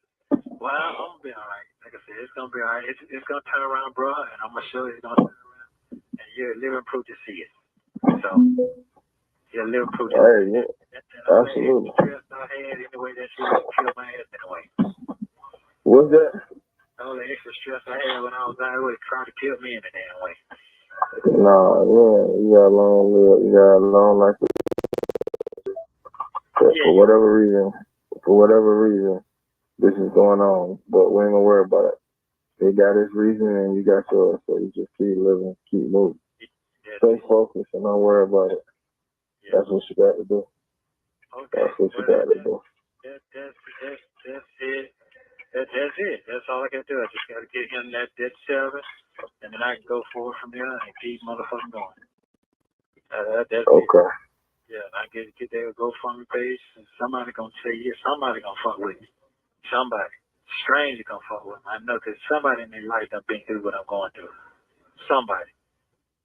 Well, I'm gonna be all right. Like I said, it's gonna be all right. It's gonna turn around, bro, and I'm gonna show you it's gonna turn around. And you're living proof to see it. So you're living proof to see it. Absolutely. Stress I had anyway, that shit would kill my ass anyway. What's that? All the extra stress I had when I was out, it would try to kill me in a damn way. Nah, yeah, you got a long life. For whatever reason, this is going on, but we ain't gonna worry about it. They got his reason and you got yours, so you just keep living, keep moving. Stay focused and don't worry about it. That's what you got to do. Okay. That's what you got to do. That's it. That's it. That's all I got to do. I just got to get him that 7, and then I can go forward from there and keep motherfucking going. That's Okay. it. Yeah, I get their GoFundMe page, and somebody gonna say yes. Somebody gonna fuck with me. Somebody. Stranger gonna fuck with me. I know that somebody in their life done been through what I'm going through. Somebody.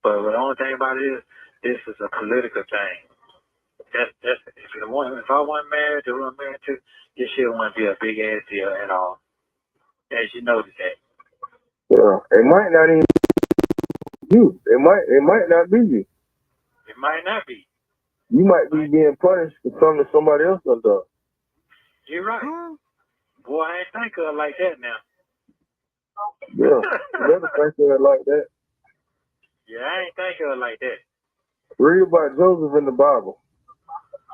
But the only thing about it is, this is a political thing. That's if I wasn't married to who I'm married to, this shit wouldn't be a big ass deal at all. As you notice that. Yeah. It might not even be you. It might not be you. It might not be. You might be being punished for something somebody else done done. You're right. Boy, I ain't think of it like that now. Yeah. You never think of it like that. Yeah, I ain't think of it like that. Read about Joseph in the Bible.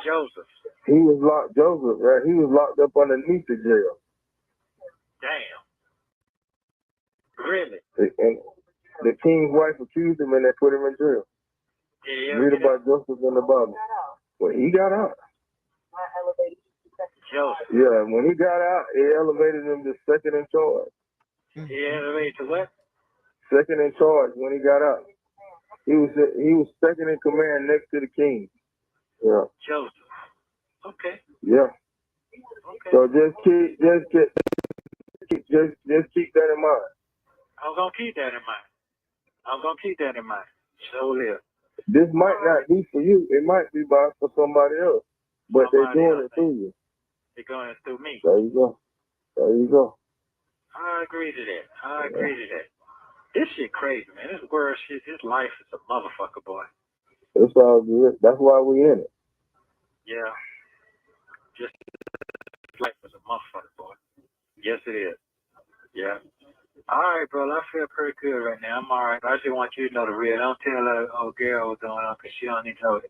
Joseph. Joseph, right? He was locked up underneath the jail. Damn. Really? And the king's wife accused him and they put him in jail. Yeah, Read about Joseph in the Bible. Well, he got out. Joseph. Yeah, when he got out, he elevated him to second in charge. He elevated to what? Second in charge when he got out. He was second in command next to the king. Yeah. Joseph. Okay. Yeah. Okay. So just keep that in mind. I'm gonna keep that in mind. So live. This might not be for you. It might be for somebody else. But they're doing it through you. They're going it through me. There you go. I agree to that. This shit crazy, man. This world shit, this life is a motherfucker, boy. It's all good. That's why we in it. Yeah. Just life is a motherfucker, boy. Yes, it is. Yeah. All right, bro. I feel pretty good right now. I'm all right. I just want you to know the real. Don't tell her, oh, girl, what's going on, because she don't need to know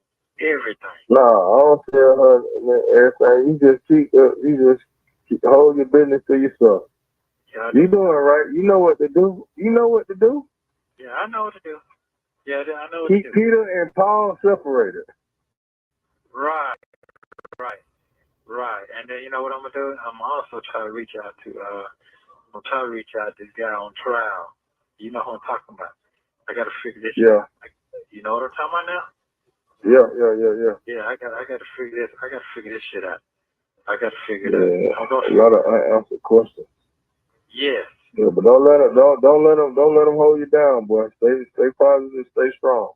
everything. No, I don't tell her everything. You just hold your business to yourself. Yeah, You doing right. You know what to do. Yeah, I know what to do. Yeah, I know what to Keep do. Peter and Paul separated. Right. And then you know what I'm gonna do? I'm also trying to reach out to this guy on trial. You know who I'm talking about. I gotta figure this shit out. You know what I'm talking about now? Yeah. Yeah, I gotta figure this. I gotta figure this shit out. I gotta figure it Yeah. out. A lot of unanswered questions. Yes. Yeah, but don't let them hold you down, boy. Stay positive, stay strong.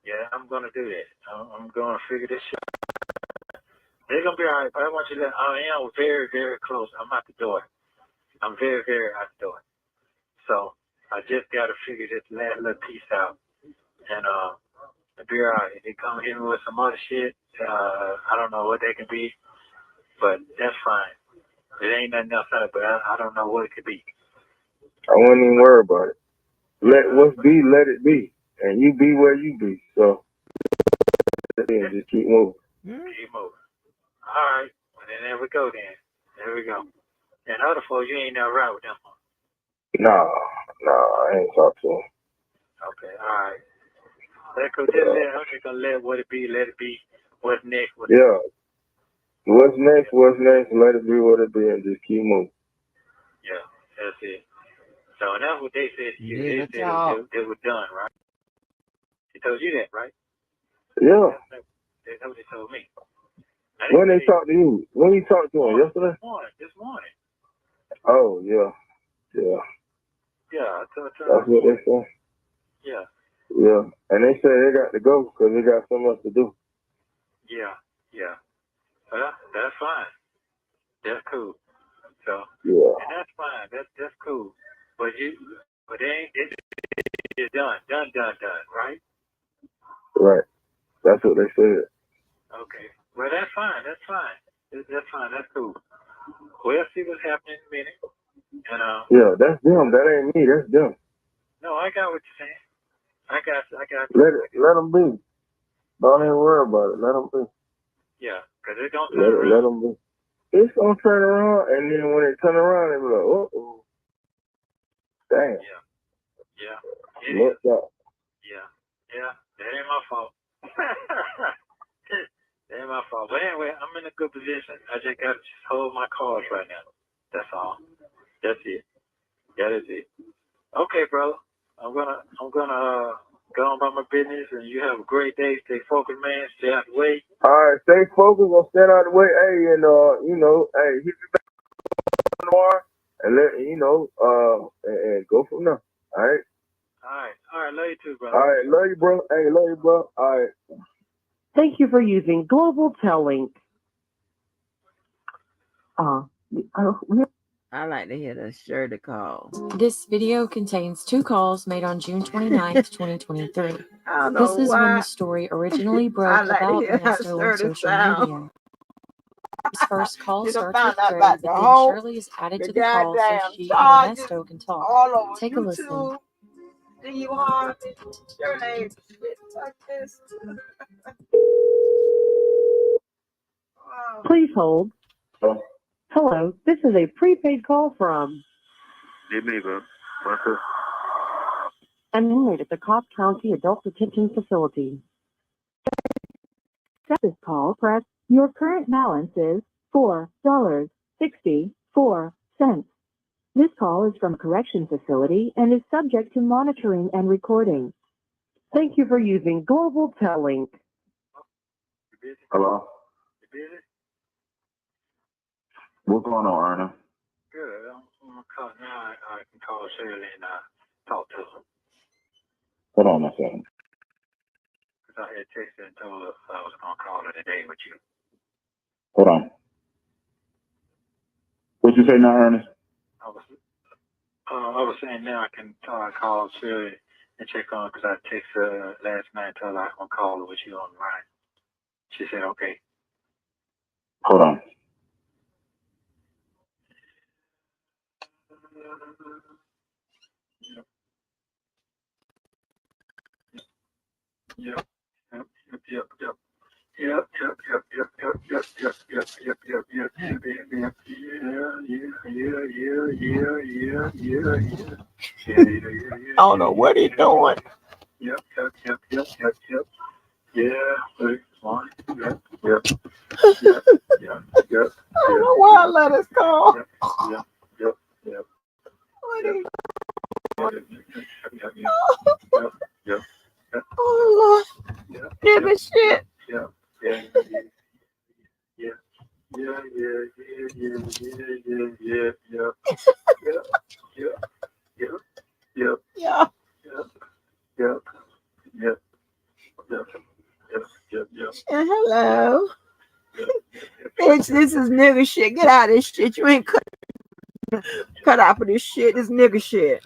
Yeah, I'm gonna do that. I'm gonna figure this shit out. They're gonna be all right, but I want you to I am very, very close. I'm at the door. I'm very, very out the door. So I just gotta figure this last little piece out. And it'll be all right. If they come here with some other shit, I don't know what they can be, but that's fine. It ain't nothing else out, but I don't know what it could be. I wouldn't even worry about it. Let what's be, let it be. And you be where you be. So just keep moving. Keep moving. All right. Well, then there we go then. There we go. And other folks, you ain't never ride with them. Nah, I ain't talk to him. Okay, all right. I'm just gonna let what it be, let it be. What's next? What's next, let it be what it be, and just keep moving. Yeah, that's it. So that's what they said to you. Yeah, They said they were done, right? They told you that, right? Yeah. That's what they told me. When they talked to you? When you talked to him? Yesterday? This morning. Oh, yeah. Yeah. Yeah, I told That's what they said? Yeah. Yeah. And they said they got to go because they got so much to do. Yeah. Well, that's fine. That's cool. So, yeah. And that's fine. That's cool. But they ain't, it's done, right? Right. That's what they said. Okay. Well, that's fine. That's fine. That's cool. We'll see what's happening in a minute. And yeah, that's them. That ain't me. That's them. No, I got what you're saying. I got. Let them be. Don't even worry about it. Let them be. Yeah, because it's gonna turn around. Let them be. It's gonna turn around, and then when it turn around, they be like, oh, damn. Yeah. Look out. Yeah. That ain't my fault. That ain't my fault. But anyway, I'm in a good position. I just got to just hold my cards right now. That's all. That's it. That is it. Okay, brother. I'm gonna go on about my business, and you have a great day. Stay focused, man. Stay out the way. All right, stay focused. I'll stand out of the way. Hey, and hey, hit me back tomorrow, and and go from there. All right. All right. Love you too, brother. All right, love you, bro. Hey, love you, bro. All right. Thank you for using Global Tellink. I like to hear the Shirley call. This video contains 2 calls made on June 29th, 2023. I don't know This is when why. the story originally I broke like to about hear how Nesto on Shirley social sound. media. This first call You done starts found with out Dre, about but the then whole, Shirley is added the to the call so goddamn she and charges Nesto can talk. all over Take a listen. YouTube. Steve Harvey, Shirley ain't shit like this. Wow. Please hold. Hello, this is a prepaid call from Neighbor. What's up? Annoyed at the Cobb County Adult Detention Facility. Accept this call, press. Your current balance is $4.64. This call is from a correction facility and is subject to monitoring and recording. Thank you for using Global Tellink. You busy? Hello? You busy? What's going on, Erna? Good. I'm gonna call now. I can call Shirley and talk to her. Hold on a second. Cause I had texted and told her I was gonna call her today with you. Hold on. What'd you say now, Ernest? I was saying now I can call Shirley and check on because I texted her last night and told her I was gonna call her with you on the line. She said okay. Hold on. Yep. I don't know what he's doing. Yep. Yeah, fine. Yep. I don't know why I let us call. Yep. Oh, Lord. Nigga shit. Yeah. And hello. Bitch, this is nigga shit. Get out of this shit. You ain't cut out for this shit. This nigga shit.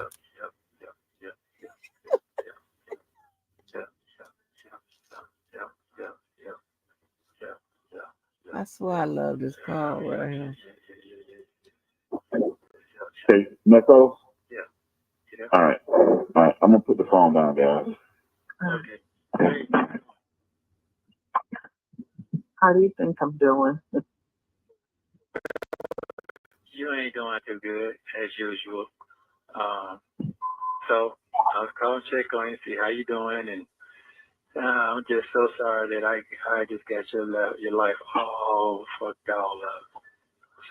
That's why I love this call right here. Hey, Nesto? All right. I'm gonna put the phone down, guys. How do you think I'm doing? You ain't doing too good as usual. So I was calling to check on you, see how you doing, and I'm just so sorry that I just got your life all fucked all up.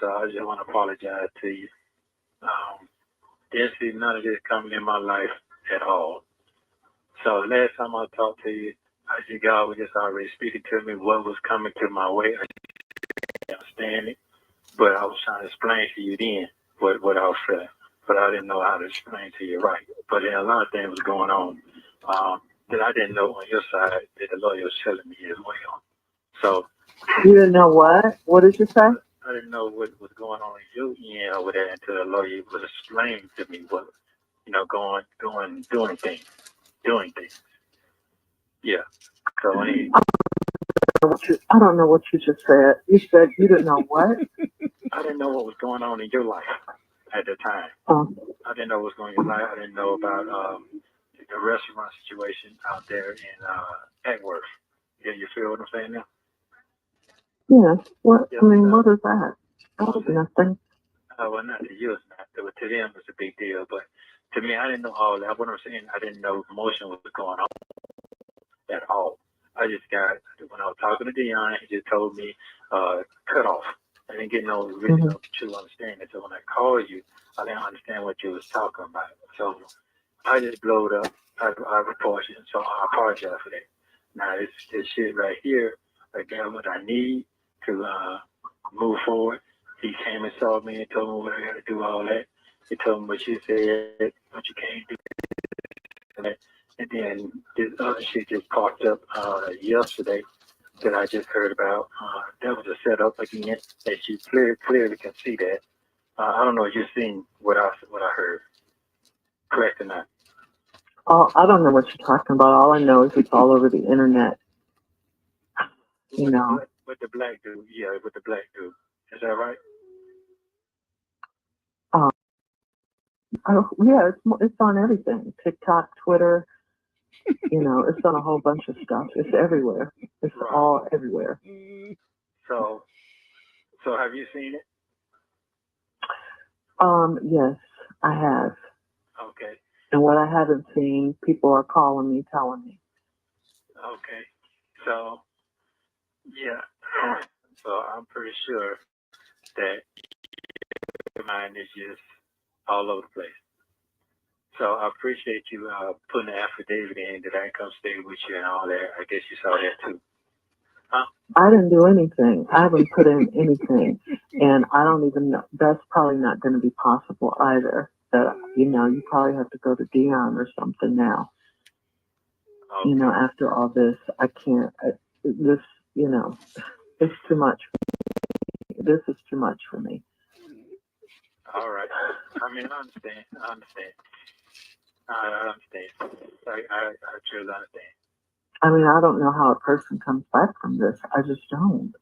So I just want to apologize to you. Didn't see none of this coming in my life at all. So last time I talked to you, I see God was just already speaking to me what was coming to my way. I didn't understand it, but I was trying to explain to you then what I was feeling. But I didn't know how to explain to you right. But then a lot of things was going on that I didn't know on your side that the lawyer was telling me as well. So You didn't know what? What did you say? I didn't know what was going on in your end over there until the lawyer was explaining to me what, doing things. Yeah. So when he, I don't know what you just said. You said you didn't know what? I didn't know what was going on in your life at the time. I didn't know what was going on in your life. I didn't know about the restaurant situation out there in Egworth. Yeah, you feel what I'm saying now? Yeah. What? Yeah, I mean, what is that? That was nothing. Well, not to you, it's not. But to them, it's a big deal. But to me, I didn't know all that. What I'm saying, I didn't know emotion was going on. at all. I just got when I was talking to Dion, he just told me cut off. I didn't get no really no true understanding. So when I called you, I didn't understand what you was talking about. So I just blowed up. I reported it, so I apologize for that. Now this shit right here, I got what I need to move forward. He came and saw me and told me what I got to do, all that. He told me what you said, what you can't do, that. And then this other shit just popped up yesterday that I just heard about. That was a setup again, that you clearly can see that. I don't know if you've seen what I heard. Correct or not? Oh, I don't know what you're talking about. All I know is it's all over the internet. You know. With the black dude, yeah, with the black dude. Is that right? Yeah, it's on everything. TikTok, Twitter. You know, it's on a whole bunch of stuff. It's everywhere. It's all everywhere. So have you seen it? Yes, I have. Okay. And what I haven't seen, people are calling me, telling me. Okay. So yeah. So I'm pretty sure that your mind is just all over the place. So I appreciate you putting the affidavit in that I can come stay with you and all that. I guess you saw that too. Huh? I didn't do anything. I haven't put in anything. And I don't even know. That's probably not going to be possible either. You probably have to go to Dion or something now. Okay. You know, after all this, I can't. This, it's too much. This is too much for me. All right. I mean, I understand. I truly understand. I mean, I don't know how a person comes back from this. I just don't.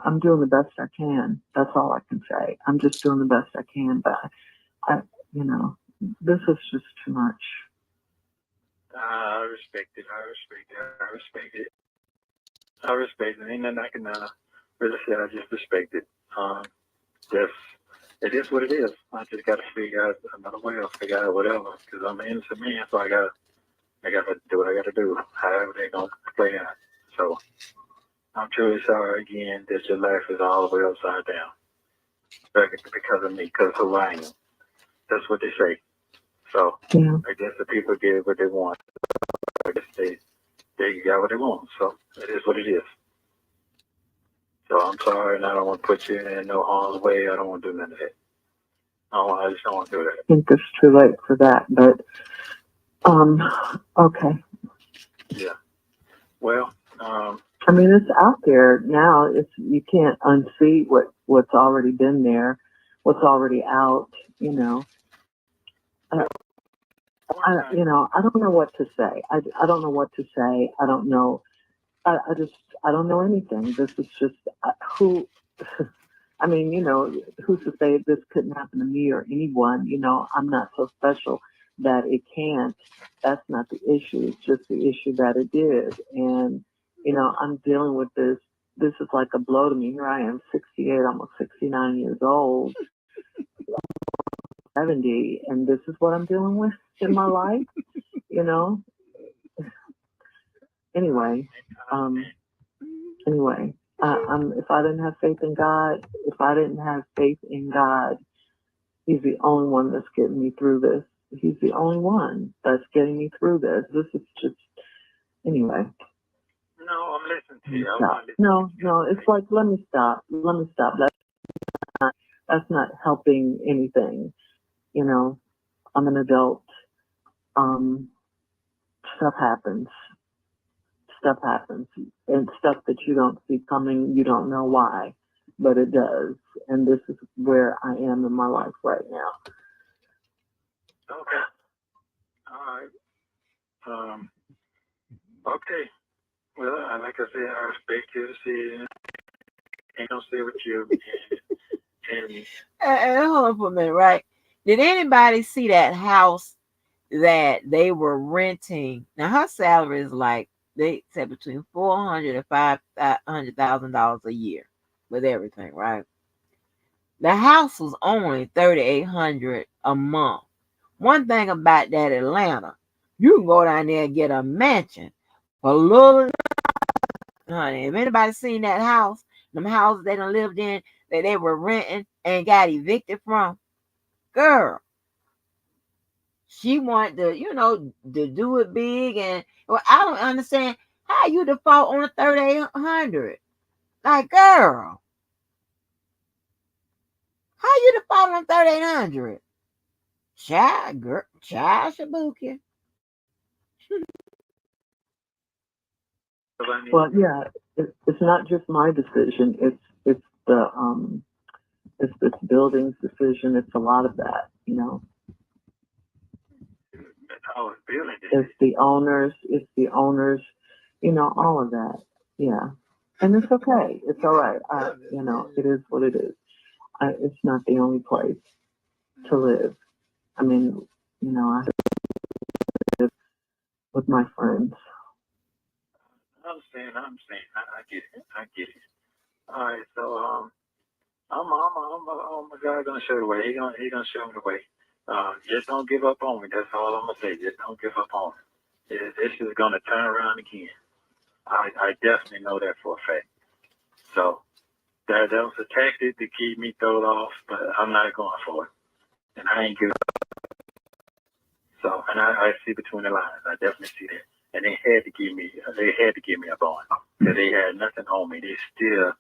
I'm doing the best I can. That's all I can say. I'm just doing the best I can. But this is just too much. I respect it. Ain't nothing I can really say. I just respect it. Just it is what it is. I just got to figure out another way or figure out whatever. Because I'm an innocent man, so I gotta do what I gotta do. However they gonna play out. So I'm truly sorry again that your life is all the way upside down because of me, because of who I am. That's what they say. So I guess the people get what they want. I guess they got what they want. So it is what it is. So I'm sorry, and I don't want to put you in no harm's way. I don't want to do none of that. I just don't want to do that. I think it's too late for that. But okay. Yeah. Well, I mean, it's out there now. You can't unsee what's already been there, what's already out. I don't know what to say. I don't know what to say. I don't know. I don't know anything. This is just who. I mean, who's to say this couldn't happen to me or anyone? I'm not so special that it can't. That's not the issue. It's just the issue that it did. And, I'm dealing with this. This is like a blow to me. Here I am, 68, almost 69 years old, 70, and this is what I'm dealing with in my life, Anyway, if I didn't have faith in God, He's the only one that's getting me through this. He's the only one that's getting me through this. This is just, anyway. No, I'm listening to you. No, it's like, let me stop. That's not helping anything. I'm an adult. Stuff happens. And stuff that you don't see coming, you don't know why, but it does. And this is where I am in my life right now. Okay. All right. Okay. Well, like I said, I respect you. See, ain't gonna stay with you. And hold on for a minute, right? Did anybody see that house that they were renting? Now her salary is like they said between $400,000 and $500,000 a year with everything, right? The house was only $3,800 a month. One thing about that Atlanta, You can go down there and get a mansion for little, honey. If anybody seen that house, them houses they done lived in that they were renting and got evicted from, girl, she wanted to, to do it big. And well, I don't understand how you default on a 3800. Like, girl, how you default on 3800? Child, girl, child Shabuki. Well, yeah, it's not just my decision. It's it's this building's decision. It's a lot of that, you know. It's the owners, you know, all of that. Yeah. And it's okay. It's all right. You know, it is what it is. It's not the only place to live. I mean, you know, I live with my friends. I understand. I get it. All right, so my God gonna show the way. He gonna show me the way. Just don't give up on me. That's all I'm gonna say. Just don't give up on me. This is gonna turn around again. I definitely know that for a fact. So that was a tactic to keep me thrown off, but I'm not going for it, and I ain't giving up. So, and I see between the lines. I definitely see that. And they had to give me a bond because they had nothing on me. They still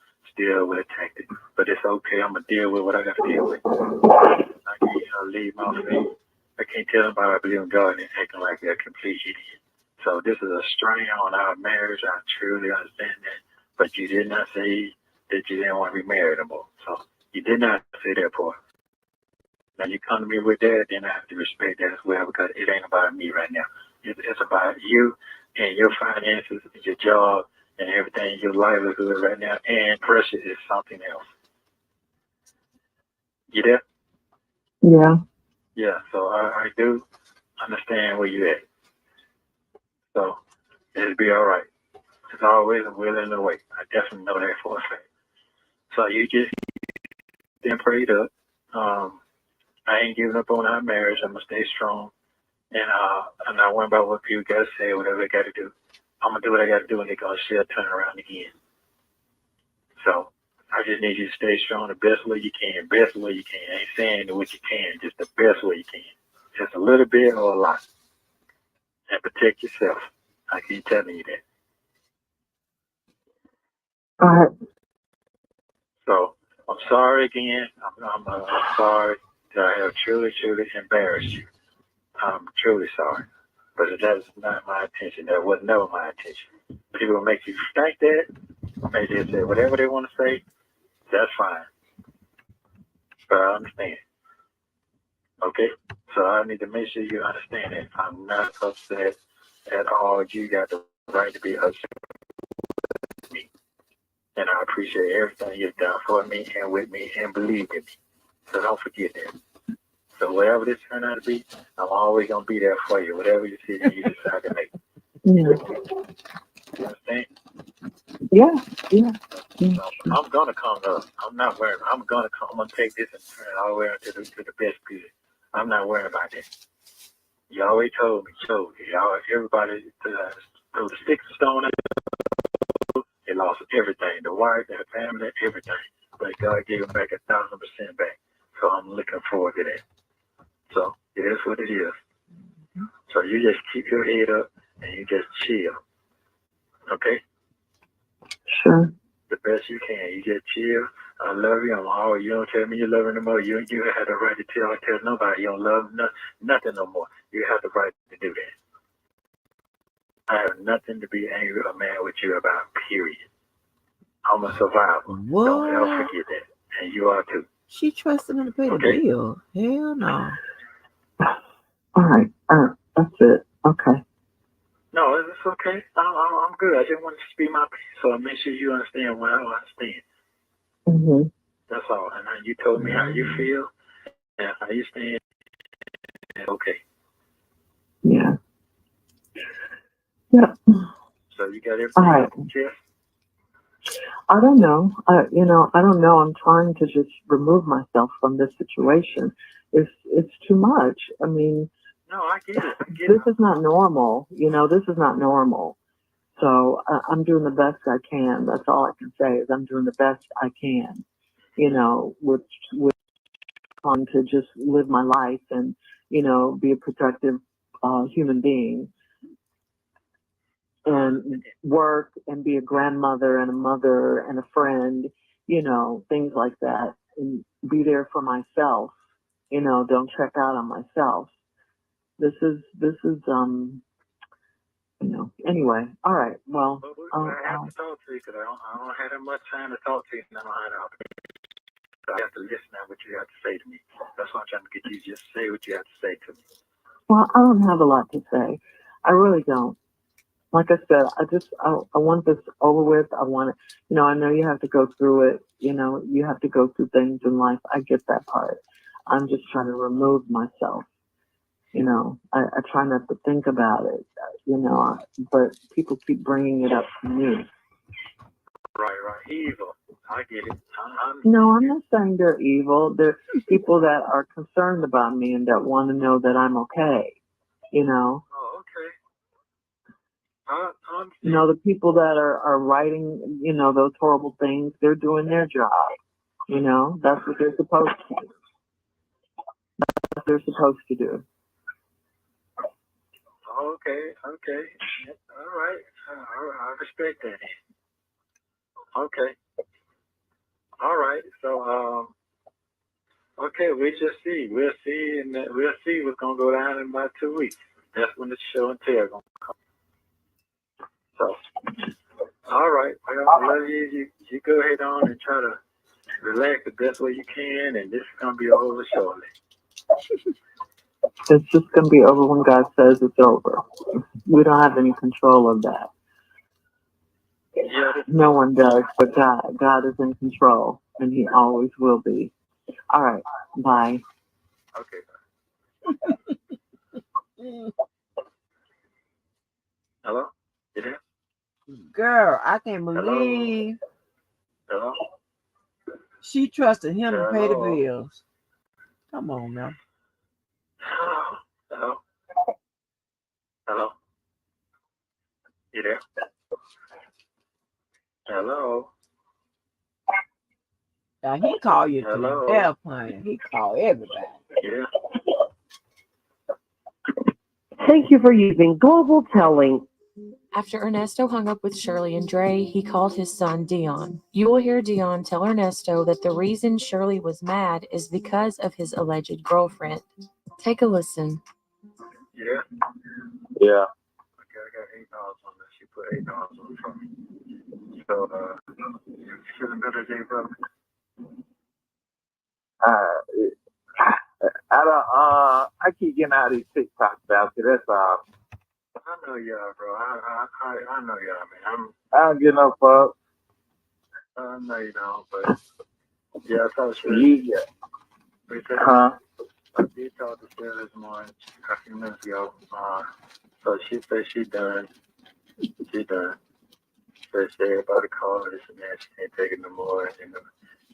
would attack it. But it's okay. I'm gonna deal with what I got to deal with. I can't leave my faith. I can't tell nobody I believe in God and acting like they're a complete idiot. So this is a strain on our marriage. I truly understand that. But you did not say that you didn't want to be married anymore. So you did not say that part. Now you come to me with that, then I have to respect that as well because it ain't about me right now. It's about you and your finances, your job, and everything, your livelihood right now. And pressure is something else. You there? Yeah. Yeah. So I do understand where you at. So it'll be all right. There's always a will and a way. I definitely know that for a fact. So you just then prayed up. I ain't giving up on our marriage. I'm gonna stay strong. And I'm not worrying about what people gotta say, whatever they gotta do. I'm gonna do what I gotta do and they're gonna share turn around again. So I just need you to stay strong the best way you can. Best way you can. I ain't saying what you can, just the best way you can. Just a little bit or a lot. And protect yourself. I keep telling you that. All right. So I'm sorry again. I'm sorry that I have truly embarrassed you. I'm truly sorry. But that's not my intention. That was never my intention. People will make you think that. Make you say whatever they want to say. That's fine. But I understand. Okay? So I need to make sure you understand that. I'm not upset at all. You got the right to be upset with me. And I appreciate everything you've done for me and with me and believe in me. So don't forget that. So whatever this turn out to be, I'm always going to be there for you. Whatever decision you decide to make. Yeah. You understand? Yeah. Yeah. So I'm going to come up. I'm not worried. I'm going to take this and turn it all the way to the best good. I'm not worried about that. You always told me, everybody threw the sticks and stone at it. They lost everything, the wife, their family, everything. But God gave them back 1,000% back. So I'm looking forward to that. So it is what it is. So you just keep your head up and you just chill. Okay? Sure. The best you can. You just chill. I love you. You don't tell me you love me no more. You have the right to tell nobody you don't love nothing no more. You have the right to do that. I have nothing to be angry or mad with you about, period. I'm a survivor. What? Don't ever forget that. And you are too. She trusted him to pay the bill. Hell no. All right. That's it. Okay. No, it's okay. I'm good. I just want to speak my piece, so I make sure you understand what I understand. Mm-hmm. That's all. And you told me how you feel and how you stand. Okay. Yeah. Yeah. So you got everything All right. off your chest? I don't know. I don't know. I'm trying to just remove myself from this situation. It's too much. I mean, No, I get it. I get This it. is not normal. This is not normal. So I'm doing the best I can. That's all I can say is I'm doing the best I can. With on to just live my life and be a productive human being and work and be a grandmother and a mother and a friend, things like that, and be there for myself. Don't check out on myself. This is anyway. All right. Well, I have to talk to you because I don't have that much time to talk to you. And I don't have to. I have to listen to what you have to say to me. That's why I'm trying to get you to just say what you have to say to me. well, I don't have a lot to say. I really don't. Like I said, I want this over with. I want it. I know you have to go through it. You have to go through things in life. I get that part. I'm just trying to remove myself. I try not to think about it. But people keep bringing it up to me. Right. Evil. I get it. No, I'm not saying they're evil. They're people that are concerned about me and that want to know that I'm okay. Oh, okay. The people that are writing, those horrible things, they're doing their job. That's what they're supposed to do. That's what they're supposed to do. Okay. All right. I respect that. Okay. All right. So, okay, we just see. We'll see, and we'll see what's gonna go down in about 2 weeks. That's when the show and tell gonna come. So, all right. Well, I love you. You go ahead on and try to relax the best way you can, and this is gonna be over shortly. It's just going to be over when God says it's over. We don't have any control of that. Yeah. No one does, but God. God is in control, and He always will be. All right. Bye. Okay. Hello? You there? Girl, I can't believe Hello? she trusted him to pay the Hello? bills. Come on now. Hello? Hello? You there? Hello? Now he called you to Hello? the airplane. He called everybody. Yeah. Thank you for using Global Telling. After Ernesto hung up with Shirley and Dre, he called his son Dion. You will hear Dion tell Ernesto that the reason Shirley was mad is because of his alleged girlfriend. Take a listen. Yeah. Yeah. Okay, I got $8 on this. She put $8 on it for me. So, you feeling better today, brother? I keep getting out of these TikTok about it. That's all. I know y'all, bro. I know y'all, man. I don't get no fuck. I know you don't, but yeah, I thought she. Yeah. Huh? I did talk to Sarah this morning a few minutes ago. So she said she done. She done. Said she everybody called her this and that. She can't take it no more. And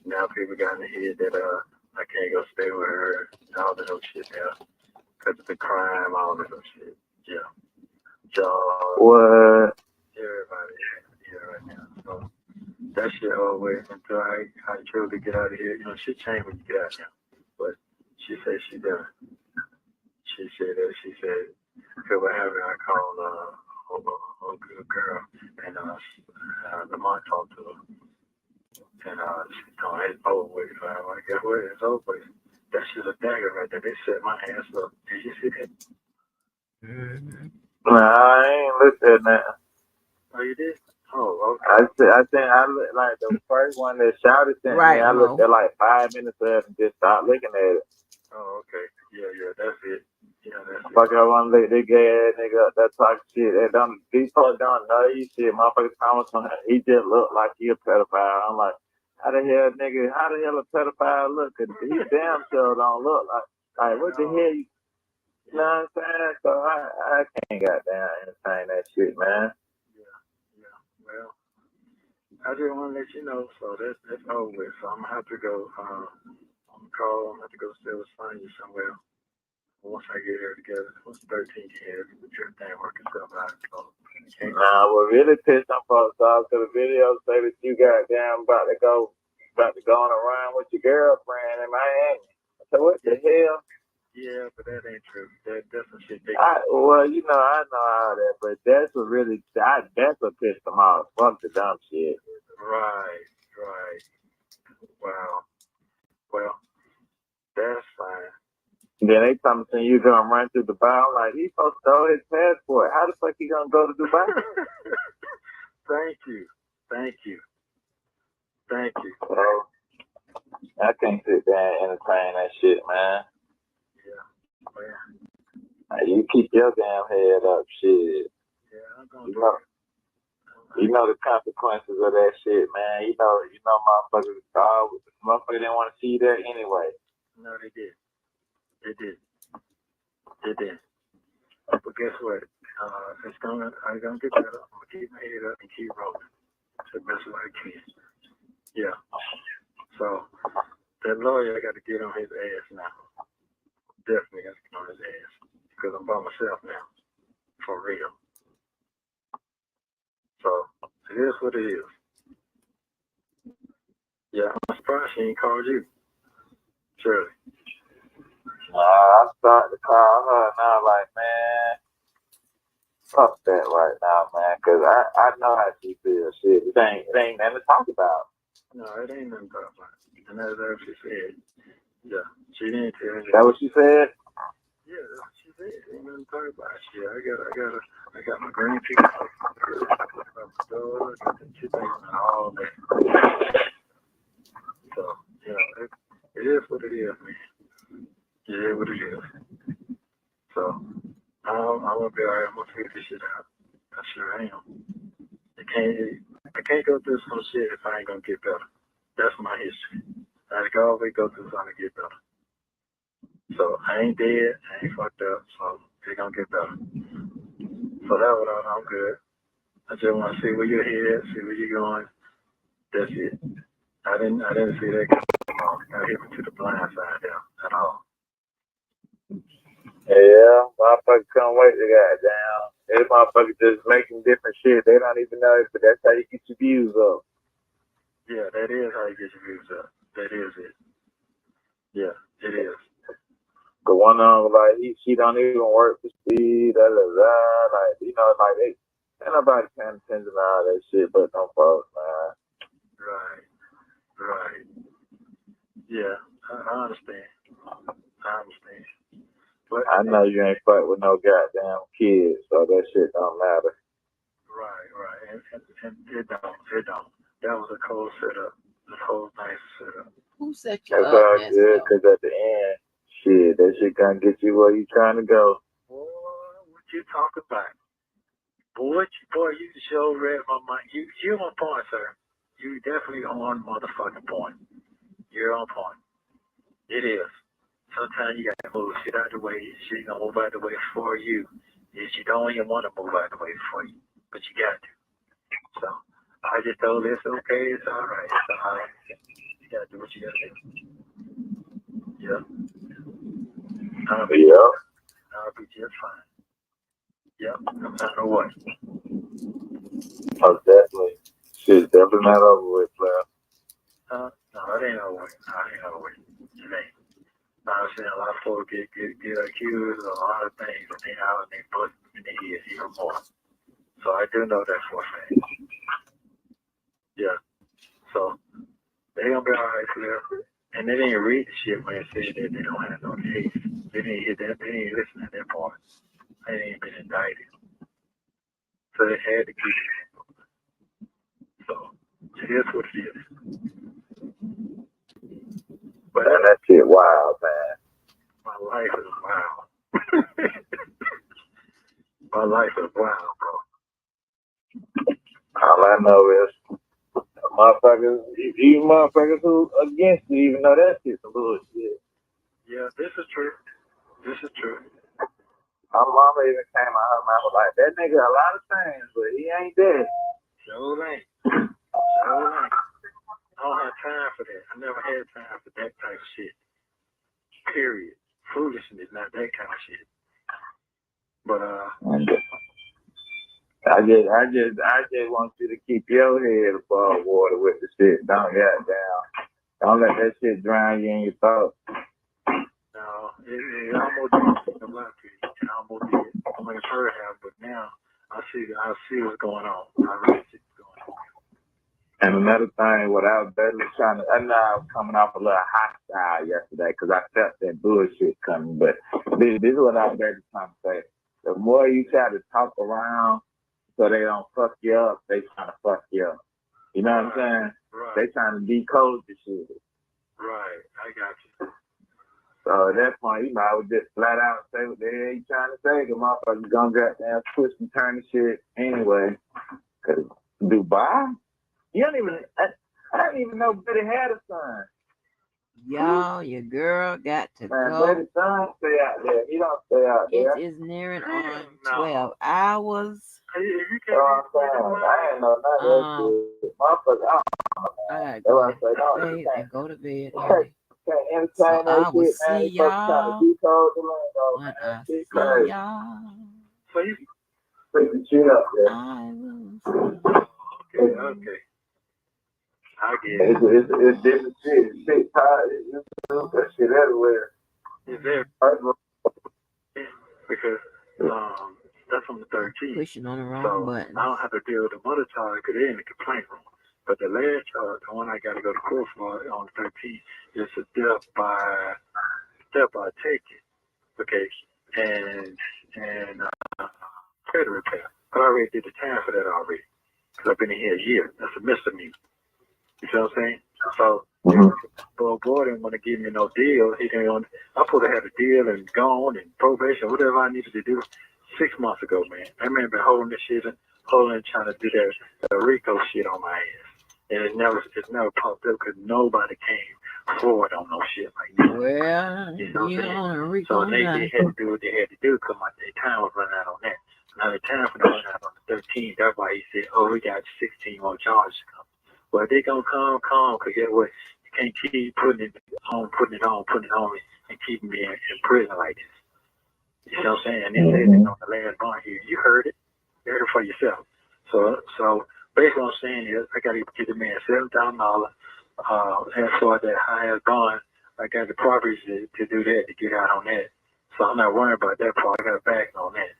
now people got in the head that I can't go stay with her and all that other shit now because of the crime, all that other shit. Yeah. What? Everybody here right now. So that shit over until I truly get out of here. She changed when you get out now. But she said she done. She said that. She said, because what happened, I called a good girl, and Lamar talked to her. And she told me it's over with. I guess what? It's over with. That shit's a dagger right there. They set my ass up. Did you see that? Mm-hmm. Nah, I ain't looked at that. Oh, you did? Oh, okay. I think I looked like the first one that shouted at Right, me. I looked at like 5 minutes of it and just stopped looking at it. Oh, okay. Yeah, that's it. Yeah, that's it. Fuck, I want to look this gay ass nigga up that talk shit. That don't, these folks don't know you shit. Motherfuckers comments on him. He just looked like he a pedophile. I'm like, how the hell a pedophile look? Cause he damn sure don't look like what the hell you know what I'm saying? So I can't goddamn entertain that shit, man. Yeah. Well, I just want to let you know. So that's over with. So I'm gonna have to go. I'm gonna call. I'm gonna have to go stay with Sonya somewhere. Once I get her together, once 13 years, everything working stuff out. So, Nah, what really pissed them folks off to the video say that you got down about to go on around with your girlfriend in Miami. So what the hell? yeah, but that ain't true. That's some shit they Well, you know, I know all that, but that's what really that's what pissed them off. Fuck the dumb shit. Right. Wow. Well, that's fine. Then they tell me you gonna run through Dubai. I'm like, he's supposed to throw his passport. How the fuck he gonna go to Dubai? Thank you. So, I can't sit there and entertain that shit, man. Yeah. Well, Like, you keep your damn head up, shit. yeah, I'm gonna do it. You know the consequences of that shit, man. You know, motherfuckers didn't want to see you there anyway. No, they did. But guess what? I'm gonna get better. I'm gonna keep my head up and keep rolling to the best way I can. Yeah. So that lawyer, I got to get on his ass now. Definitely got to get on his ass because I'm by myself now, for real. So it is what it is. Yeah, I'm surprised she ain't called you. Shirley. I'm starting to call her now, like, man, fuck that right now, man, because I know how she feels. Shit, it ain't nothing to talk about. No, it ain't nothing to talk about. And that's what she said. Yeah, she didn't tell you. That what she said? Yeah, that's what she said. Ain't nothing to talk about. Shit, I got my grandkids, my daughter, got the kids, and all that. So, you know, it is what it is, man. It is what it is. So, I'm gonna be alright. I'm gonna figure this shit out. I sure am. I can't go through some shit if I ain't gonna get better. That's my history. I can always go through something to get better. So I ain't dead, I ain't fucked up, so it's gonna get better. So that was I'm good. I just want to see where you're headed, see where you're going. That's it. I didn't see that got hit me to the blind side there at all. Yeah, motherfuckers can't wait to goddamn. These motherfuckers just making different shit. They don't even know it, but that's how you get your views up. Yeah, that is how you get your views up. That is it. Yeah, it is. The one of them, like, she don't even work for speed, like, you know, like, ain't nobody paying attention to all that shit but them folks, man. Right. Yeah, I understand. But I know you ain't fight with no goddamn kids, so that shit don't matter. Right. And it don't. That was a cold setup. The whole nice setup. Who set you That's up? all good, because at the end, shit, that shit gonna get you where you trying to go. Boy, what you talking about? Boy, you sure read my mind. You're on point, sir. You definitely on motherfucking point. You're on point. It is. Sometimes you gotta move shit out the way. Shit gonna move out the way for you. If you don't even want to move out the way for you, but you got to. So I just told her it's okay. It's all right. It's all right. You gotta do what you gotta do. Yeah. I'll be just fine. Yep. No matter what. Oh, definitely. Shit's definitely not over with, player. No, it ain't over with. It ain't. I've seen a lot of folks get accused of a lot of things, and they bust them in the head even more. So I do know that for a fact. Yeah. So they gonna be all right, Flip. And they didn't read the shit when they said that they don't have no case. They didn't hear that. They didn't listen to that part. They ain't been indicted. So they had to keep it. So it is what it is. But that shit wild, man. My life is wild. My life is wild, bro. All I know is motherfuckers, even motherfuckers who against you, even though that shit's some bullshit. Yeah, this is true. My mama even came out her mouth like, that nigga a lot of things, but he ain't dead. Sure ain't. I don't have time for that. I never had time for that type of shit. Period. foolishness, not that kind of shit. But I just want you to keep your head above water with the shit. Don't let that shit drown you in your thoughts. no, it almost did. I'm lying to you. It almost did. I mean, it's heard have, but now I see what's going on. I really see what's going on. And another thing, what I was barely trying to, I know I was coming off a little hostile yesterday because I felt that bullshit coming. But this is what I was barely trying to say. The more you try to talk around so they don't fuck you up, they trying to fuck you up. You know what I'm saying? Right. They trying to decode the shit. Right, I got you. So at that point, you might as well just flat out say what the hell you trying to say. The motherfuckers gonna goddamn twist and turn the shit anyway. Cause Dubai, I didn't even know Betty had a son. Y'all, your girl got to Man, go. Betty's son stay out there. He don't stay out there. It is nearing on 12 hours. I ain't know none of that shit. Motherfucker, I gotta go to bed and go to bed. Honey. So I will see y'all when I see y'all. So you freaking shit up there. I will see. Okay. I get it. It's different shit. It's shit tired. That shit everywhere. Is there? Because that's on the 13th. Pushing on the wrong button. I don't have to deal with the mother charge because they're in the complaint room. But the last charge, the one I got to go to court for on the 13th, is a death by taking. Okay, and credit repair. I already did the time for that already because I've been in here a year. That's a misdemeanor. You see what I'm saying? So, boy didn't want to give me no deal. He didn't want. I supposed to have a deal and gone and probation, whatever I needed to do 6 months ago, man. That man been holding this shit and trying to do that RICO shit on my ass, and it's never popped up because nobody came forward on no shit like that. Well, you know what I'm saying? on a RICO So they had to do what they had to do because their time was running out on that. Now the time for running out on the 13th. That's why he said, "Oh, we got 16 more charges to come." Well, they gonna come, because guess what? You can't keep putting it on, and keeping me in prison like this. You know what I'm saying? And they said it on the last bond here. You heard it. You heard it for yourself. So basically what I'm saying is I gotta give the man $7,000. And for that highest bond, I got the properties to do that, to get out on that. So I'm not worried about that part. I got a back on that.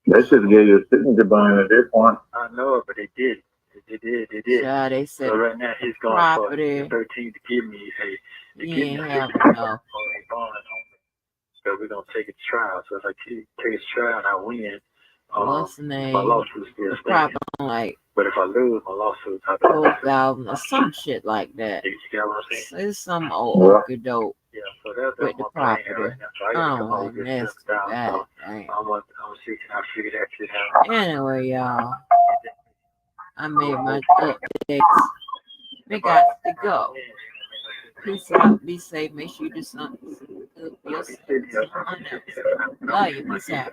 They should give you a signature bond at this point. I know it, but they did. They did. Yeah, they said so right now he's going property. for 13 to give me You ain't have enough. bond. So we're gonna take it to trial. So if I take it to trial and I win, what's the name? my lawsuit still stands. Like, but if I lose my lawsuit, I'll 4,000 or some shit like that. You get what I'm saying? It's some old dope. Yeah, so that's with the my property. plan right now. So I gotta come over with this $7,000. So I'm gonna see can I figure that shit out. Anyway, y'all, I made my updates. We got to go. Peace out. Be safe. Make sure you do something good for yourself. Love you. Peace out.